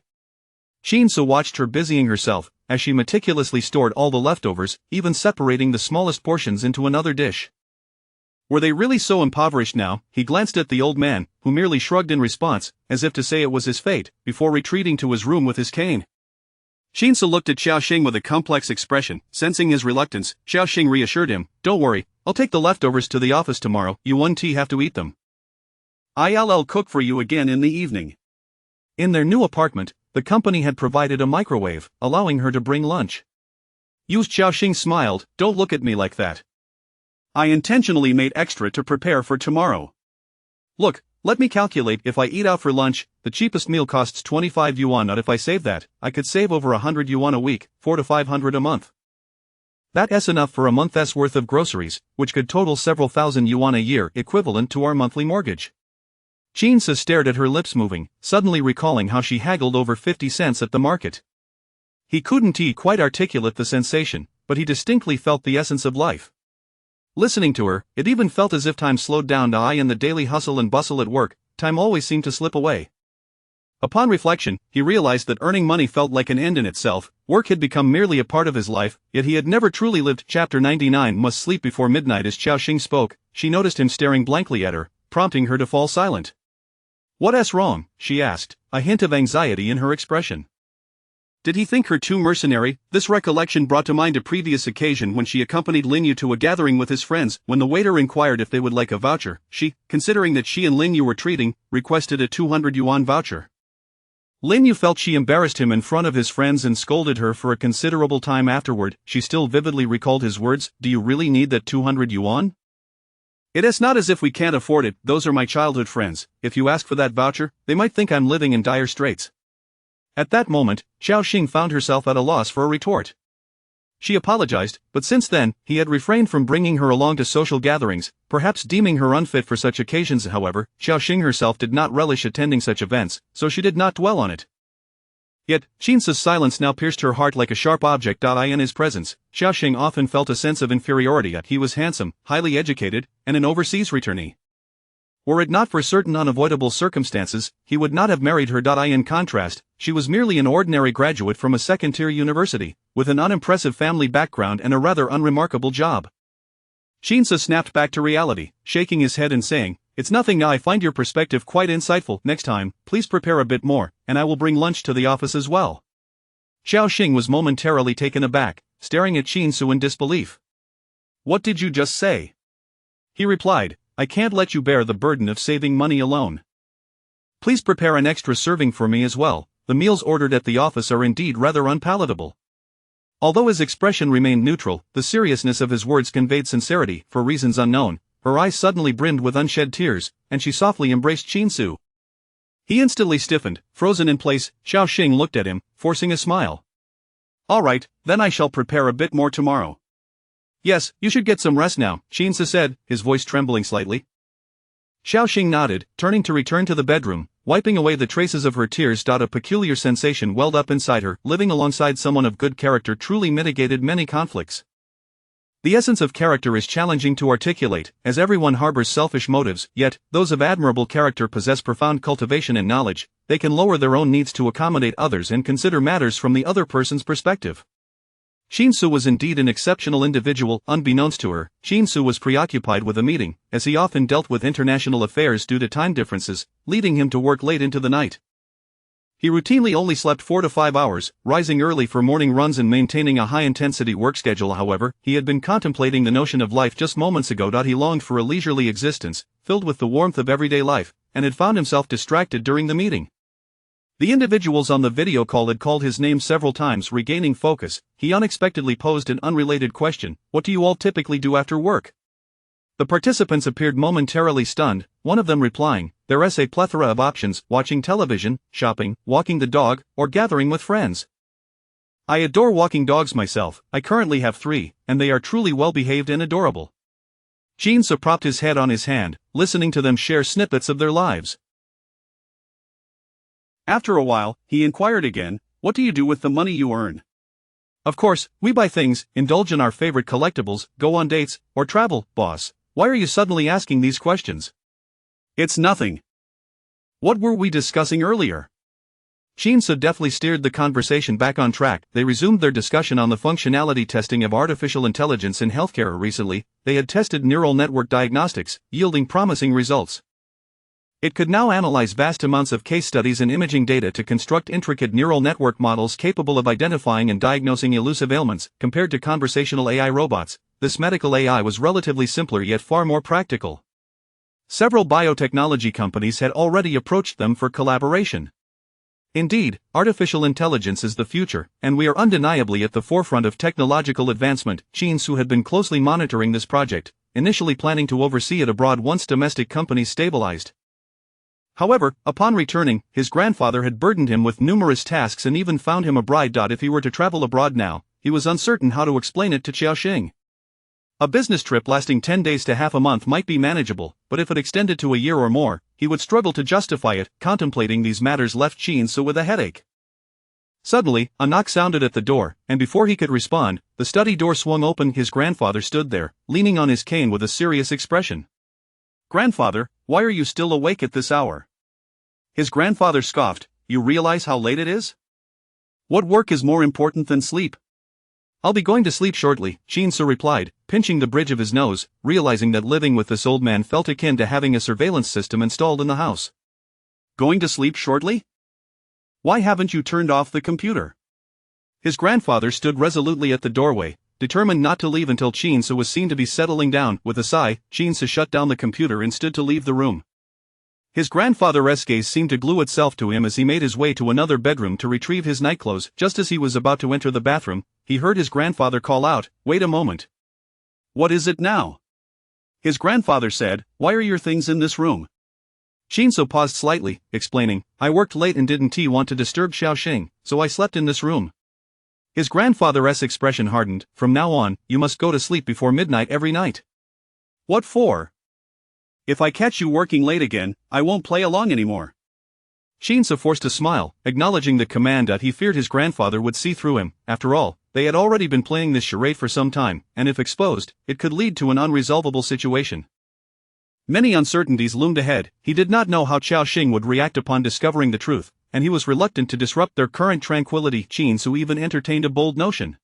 Shinsu watched her busying herself, as she meticulously stored all the leftovers, even separating the smallest portions into another dish. Were they really so impoverished now? He glanced at the old man, who merely shrugged in response, as if to say it was his fate, before retreating to his room with his cane. Shinsu looked at Xiaoxing with a complex expression. Sensing his reluctance, Xiaoxing reassured him, don't worry, I'll take the leftovers to the office tomorrow. You won't have to eat them. I'll cook for you again in the evening. In their new apartment, the company had provided a microwave, allowing her to bring lunch. Xiaoxing smiled, don't look at me like that. I intentionally made extra to prepare for tomorrow. Look, let me calculate. If I eat out for lunch, the cheapest meal costs 25 yuan. Not if I save that, I could save over 100 yuan a week, 400 to 500 a month. That's enough for a month's worth of groceries, which could total several thousand yuan a year, equivalent to our monthly mortgage. Shinsu stared at her lips moving, suddenly recalling how she haggled over 50 cents at the market. He couldn't quite articulate the sensation, but he distinctly felt the essence of life. Listening to her, it even felt as if time slowed down. In the daily hustle and bustle at work, time always seemed to slip away. Upon reflection, he realized that earning money felt like an end in itself. Work had become merely a part of his life, yet he had never truly lived. Chapter 99. Must sleep before midnight. As Xiaoxing spoke, she noticed him staring blankly at her, prompting her to fall silent. What's wrong? She asked, a hint of anxiety in her expression. Did he think her too mercenary? This recollection brought to mind a previous occasion when she accompanied Linyu to a gathering with his friends. When the waiter inquired if they would like a voucher, she, considering that she and Linyu were treating, requested a 200 yuan voucher. Linyu felt she embarrassed him in front of his friends and scolded her for a considerable time afterward. She still vividly recalled his words, do you really need that 200 yuan? It's not as if we can't afford it, those are my childhood friends. If you ask for that voucher, they might think I'm living in dire straits. At that moment, Xiaoxing found herself at a loss for a retort. She apologized, but since then, he had refrained from bringing her along to social gatherings, perhaps deeming her unfit for such occasions. However, Xiaoxing herself did not relish attending such events, so she did not dwell on it. Yet, Shinsu's silence now pierced her heart like a sharp object. In his presence, Xiaoxing often felt a sense of inferiority. He was handsome, highly educated, and an overseas returnee. Were it not for certain unavoidable circumstances, he would not have married her. In contrast, she was merely an ordinary graduate from a second-tier university, with an unimpressive family background and a rather unremarkable job. Shinsu snapped back to reality, shaking his head and saying, it's nothing. I find your perspective quite insightful. Next time, please prepare a bit more, and I will bring lunch to the office as well. Xiaoxing was momentarily taken aback, staring at Shinsu in disbelief. What did you just say? He replied, I can't let you bear the burden of saving money alone. Please prepare an extra serving for me as well. The meals ordered at the office are indeed rather unpalatable. Although his expression remained neutral, the seriousness of his words conveyed sincerity. For reasons unknown, her eyes suddenly brimmed with unshed tears, and she softly embraced Shinsu. He instantly stiffened, frozen in place. Xiaoxing looked at him, forcing a smile. All right, then I shall prepare a bit more tomorrow. Yes, you should get some rest now, Shinsu said, his voice trembling slightly. Xiaoxing nodded, turning to return to the bedroom, wiping away the traces of her tears. A peculiar sensation welled up inside her. Living alongside someone of good character truly mitigated many conflicts. The essence of character is challenging to articulate, as everyone harbors selfish motives, yet, those of admirable character possess profound cultivation and knowledge. They can lower their own needs to accommodate others and consider matters from the other person's perspective. Shinsu was indeed an exceptional individual. Unbeknownst to her, Shinsu was preoccupied with a meeting, as he often dealt with international affairs due to time differences, leading him to work late into the night. He routinely only slept 4 to 5 hours, rising early for morning runs and maintaining a high-intensity work schedule. However, he had been contemplating the notion of life just moments ago. He longed for a leisurely existence, filled with the warmth of everyday life, and had found himself distracted during the meeting. The individuals on the video call had called his name several times. Regaining focus, he unexpectedly posed an unrelated question: "What do you all typically do after work?" The participants appeared momentarily stunned, one of them replying, "There's a plethora of options: watching television, shopping, walking the dog, or gathering with friends. I adore walking dogs myself. I currently have 3, and they are truly well behaved and adorable." Chin-soo propped his head on his hand, listening to them share snippets of their lives. After a while, he inquired again, "What do you do with the money you earn?" "Of course, we buy things, indulge in our favorite collectibles, go on dates, or travel, boss. Why are you suddenly asking these questions?" "It's nothing. What were we discussing earlier?" Chin-soo deftly steered the conversation back on track. They resumed their discussion on the functionality testing of artificial intelligence in healthcare. Recently, they had tested neural network diagnostics, yielding promising results. It could now analyze vast amounts of case studies and imaging data to construct intricate neural network models capable of identifying and diagnosing elusive ailments. Compared to conversational AI robots, this medical AI was relatively simpler yet far more practical. Several biotechnology companies had already approached them for collaboration. Indeed, artificial intelligence is the future, and we are undeniably at the forefront of technological advancement. Chin-soo had been closely monitoring this project, initially planning to oversee it abroad once domestic companies stabilized. However, upon returning, his grandfather had burdened him with numerous tasks and even found him a bride. If he were to travel abroad now, he was uncertain how to explain it to Xiaoxing. A business trip lasting 10 days to half a month might be manageable, but if it extended to a year or more, he would struggle to justify it. Contemplating these matters left Chin-soo with a headache. Suddenly, a knock sounded at the door, and before he could respond, the study door swung open. His grandfather stood there, leaning on his cane with a serious expression. "Grandfather, why are you still awake at this hour?" His grandfather scoffed. "You realize how late it is? What work is more important than sleep?" "I'll be going to sleep shortly," Chin-soo replied, pinching the bridge of his nose, realizing that living with this old man felt akin to having a surveillance system installed in the house. "Going to sleep shortly? Why haven't you turned off the computer?" His grandfather stood resolutely at the doorway, determined not to leave until Chin-soo was seen to be settling down. With a sigh, Chin-soo shut down the computer and stood to leave the room. His grandfather's gaze seemed to glue itself to him as he made his way to another bedroom to retrieve his nightclothes. Just as he was about to enter the bathroom, he heard his grandfather call out, "Wait a moment." "What is it now?" His grandfather said, "Why are your things in this room?" Chin-soo paused slightly, explaining, "I worked late and didn't want to disturb Xiaoxing, so I slept in this room." His grandfather's expression hardened. "From now on, you must go to sleep before midnight every night." "What for? If I catch you working late again, I won't play along anymore." Chin-soo forced a smile, acknowledging the command. He feared his grandfather would see through him. After all, they had already been playing this charade for some time, and if exposed, it could lead to an unresolvable situation. Many uncertainties loomed ahead. He did not know how Xiaoxing would react upon discovering the truth, and he was reluctant to disrupt their current tranquility. Chin-soo even entertained a bold notion: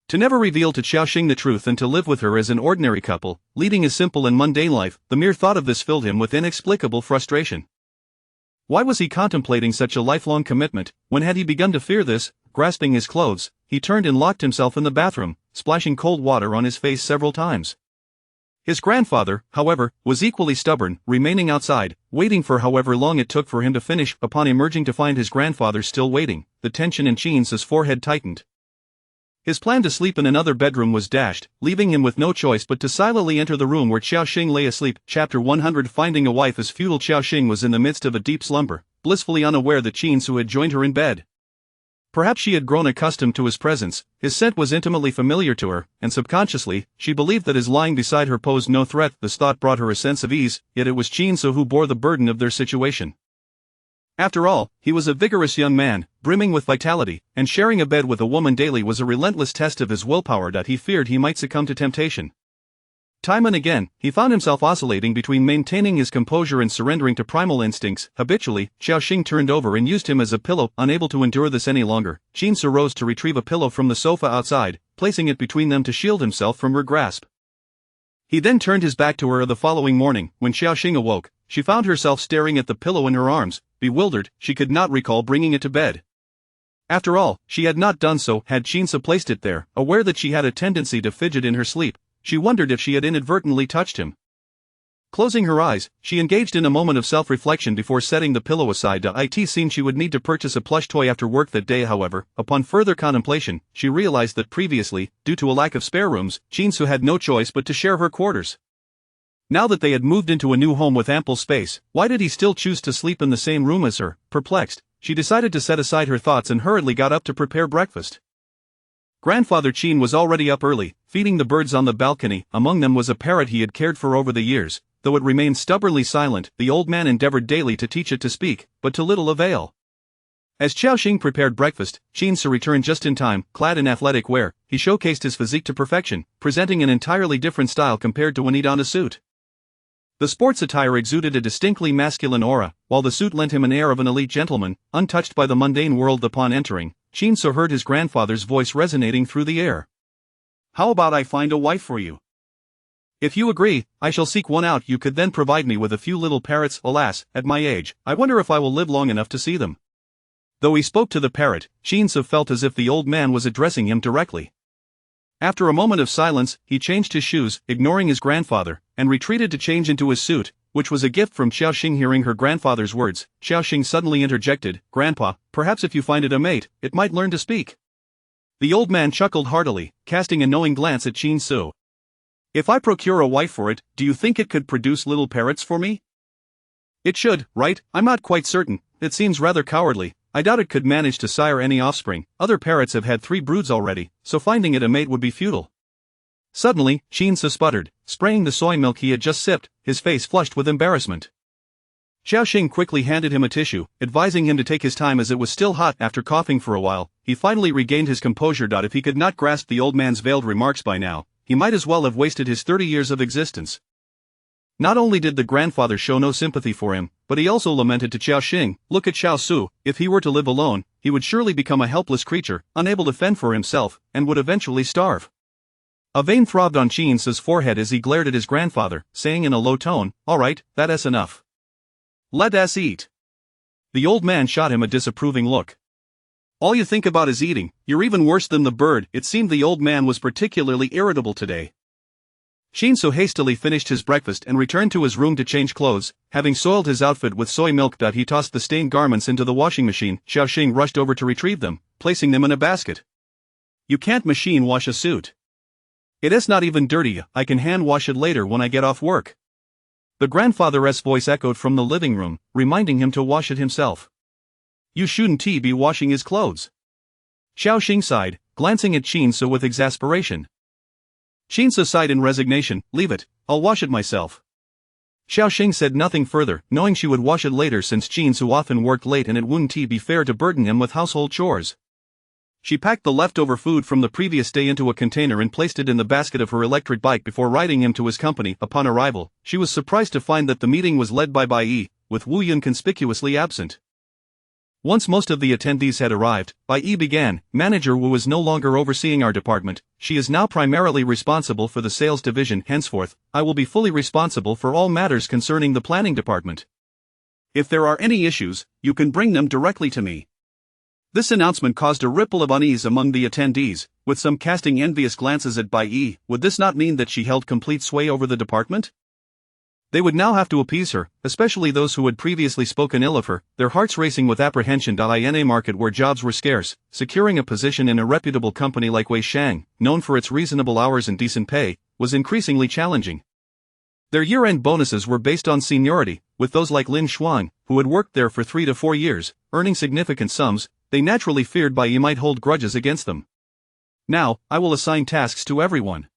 to never reveal to Xiaoxing the truth and to live with her as an ordinary couple, leading a simple and mundane life. The mere thought of this filled him with inexplicable frustration. Why was he contemplating such a lifelong commitment? When had he begun to fear this? Grasping his clothes, he turned and locked himself in the bathroom, splashing cold water on his face several times. His grandfather, however, was equally stubborn, remaining outside, waiting for however long it took for him to finish. Upon emerging to find his grandfather still waiting, the tension in Chin-soo's forehead tightened. His plan to sleep in another bedroom was dashed, leaving him with no choice but to silently enter the room where Xiaoxing lay asleep. Chapter 100. Finding a wife is futile. Xiaoxing was in the midst of a deep slumber, blissfully unaware that Chin-soo had joined her in bed. Perhaps she had grown accustomed to his presence, his scent was intimately familiar to her, and subconsciously, she believed that his lying beside her posed no threat. This thought brought her a sense of ease, yet it was Chin-soo who bore the burden of their situation. After all, he was a vigorous young man, brimming with vitality, and sharing a bed with a woman daily was a relentless test of his willpower. He feared he might succumb to temptation. Time and again, he found himself oscillating between maintaining his composure and surrendering to primal instincts. Habitually, Xiaoxing turned over and used him as a pillow. Unable to endure this any longer, Chin-soo rose to retrieve a pillow from the sofa outside, placing it between them to shield himself from her grasp. He then turned his back to her. The following morning, when Xiaoxing awoke, she found herself staring at the pillow in her arms. Bewildered, she could not recall bringing it to bed. After all, she had not done so had Chinsa placed it there. Aware that she had a tendency to fidget in her sleep, she wondered if she had inadvertently touched him. Closing her eyes, she engaged in a moment of self-reflection before setting the pillow aside. It seemed she would need to purchase a plush toy after work that day. However, upon further contemplation, she realized that previously, due to a lack of spare rooms, Chinsu had no choice but to share her quarters. Now that they had moved into a new home with ample space, why did he still choose to sleep in the same room as her? Perplexed, she decided to set aside her thoughts and hurriedly got up to prepare breakfast. Grandfather Chin was already up early, feeding the birds on the balcony. Among them was a parrot he had cared for over the years. Though it remained stubbornly silent, the old man endeavored daily to teach it to speak, but to little avail. As Xiaoxing prepared breakfast, Chinsa returned just in time. Clad in athletic wear, he showcased his physique to perfection, presenting an entirely different style compared to when he donned a suit. The sports attire exuded a distinctly masculine aura, while the suit lent him an air of an elite gentleman, untouched by the mundane world. Upon entering, Chinsa heard his grandfather's voice resonating through the air. "How about I find a wife for you? If you agree, I shall seek one out. You could then provide me with a few little parrots. Alas, at my age, I wonder if I will live long enough to see them." Though he spoke to the parrot, Chinsa felt as if the old man was addressing him directly. After a moment of silence, he changed his shoes, ignoring his grandfather, and retreated to change into his suit, which was a gift from Xiaoxing. Hearing her grandfather's words, Xiaoxing suddenly interjected, "Grandpa, perhaps if you find it a mate, it might learn to speak." The old man chuckled heartily, casting a knowing glance at Chinsu. "If I procure a wife for it, do you think it could produce little parrots for me?" "It should, right? I'm not quite certain. It seems rather cowardly. I doubt it could manage to sire any offspring. Other parrots have had 3 broods already, so finding it a mate would be futile." Suddenly, Chinsa sputtered, spraying the soy milk he had just sipped, his face flushed with embarrassment. Xiaoxing quickly handed him a tissue, advising him to take his time as it was still hot. After coughing for a while, he finally regained his composure. If he could not grasp the old man's veiled remarks by now, he might as well have wasted his 30 years of existence. Not only did the grandfather show no sympathy for him, but he also lamented to Xiaoxing, "Look at Xiao Su, if he were to live alone, he would surely become a helpless creature, unable to fend for himself, and would eventually starve." A vein throbbed on Chinsa's forehead as he glared at his grandfather, saying in a low tone, "All right, that's enough. Let us eat." The old man shot him a disapproving look. "All you think about is eating, you're even worse than the bird." It seemed the old man was particularly irritable today. Shinsu hastily finished his breakfast and returned to his room to change clothes. Having soiled his outfit with soy milk, he tossed the stained garments into the washing machine. Xiaoxing rushed over to retrieve them, placing them in a basket. "You can't machine wash a suit. It is not even dirty. I can hand wash it later when I get off work." The grandfather's voice echoed from the living room, reminding him to wash it himself. "You shouldn't be washing his clothes." Xiaoxing sighed, glancing at Chinsu with exasperation. Chinsu sighed in resignation, "Leave it, I'll wash it myself." Xiaoxing said nothing further, knowing she would wash it later since Chinsu often worked late and it wouldn't be fair to burden him with household chores. She packed the leftover food from the previous day into a container and placed it in the basket of her electric bike before riding him to his company. Upon arrival, she was surprised to find that the meeting was led by Bai Yi, with Wu Yun conspicuously absent. Once most of the attendees had arrived, Bai Yi began, "Manager Wu is no longer overseeing our department. She is now primarily responsible for the sales division. Henceforth, I will be fully responsible for all matters concerning the planning department. If there are any issues, you can bring them directly to me." This announcement caused a ripple of unease among the attendees, with some casting envious glances at Bai Yi. Would this not mean that she held complete sway over the department? They would now have to appease her, especially those who had previously spoken ill of her, their hearts racing with apprehension. In a market where jobs were scarce, securing a position in a reputable company like Wei Shang, known for its reasonable hours and decent pay, was increasingly challenging. Their year-end bonuses were based on seniority, with those like Lin Xuan, who had worked there for 3 to 4 years, earning significant sums. They naturally feared Bai Yi might hold grudges against them. "Now, I will assign tasks to everyone.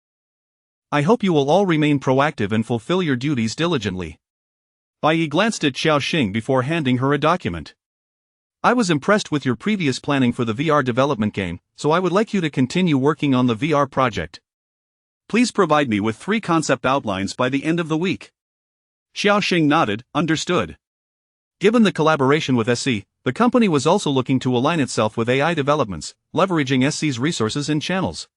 I hope you will all remain proactive and fulfill your duties diligently." Bai Yi glanced at Xiaoxing before handing her a document. "I was impressed with your previous planning for the VR development game, so I would like you to continue working on the VR project. Please provide me with 3 concept outlines by the end of the week." Xiaoxing nodded, understood. Given the collaboration with SC, the company was also looking to align itself with AI developments, leveraging SC's resources and channels.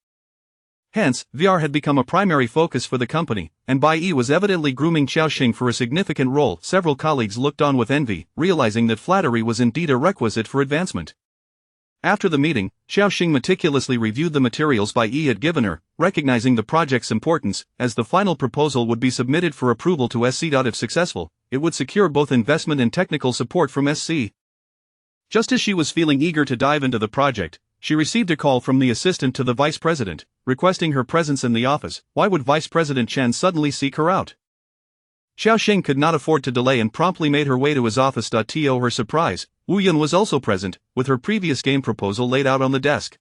Hence, VR had become a primary focus for the company, and Bai Yi was evidently grooming Xiaoxing for a significant role. Several colleagues looked on with envy, realizing that flattery was indeed a requisite for advancement. After the meeting, Xiaoxing meticulously reviewed the materials Bai Yi had given her, recognizing the project's importance, as the final proposal would be submitted for approval to SC. If successful, it would secure both investment and technical support from SC. Just as she was feeling eager to dive into the project, she received a call from the assistant to the vice president, requesting her presence in the office. Why would Vice President Chen suddenly seek her out? Xiaoxing could not afford to delay and promptly made her way to his office. To her surprise, Wu Yun was also present, with her previous game proposal laid out on the desk.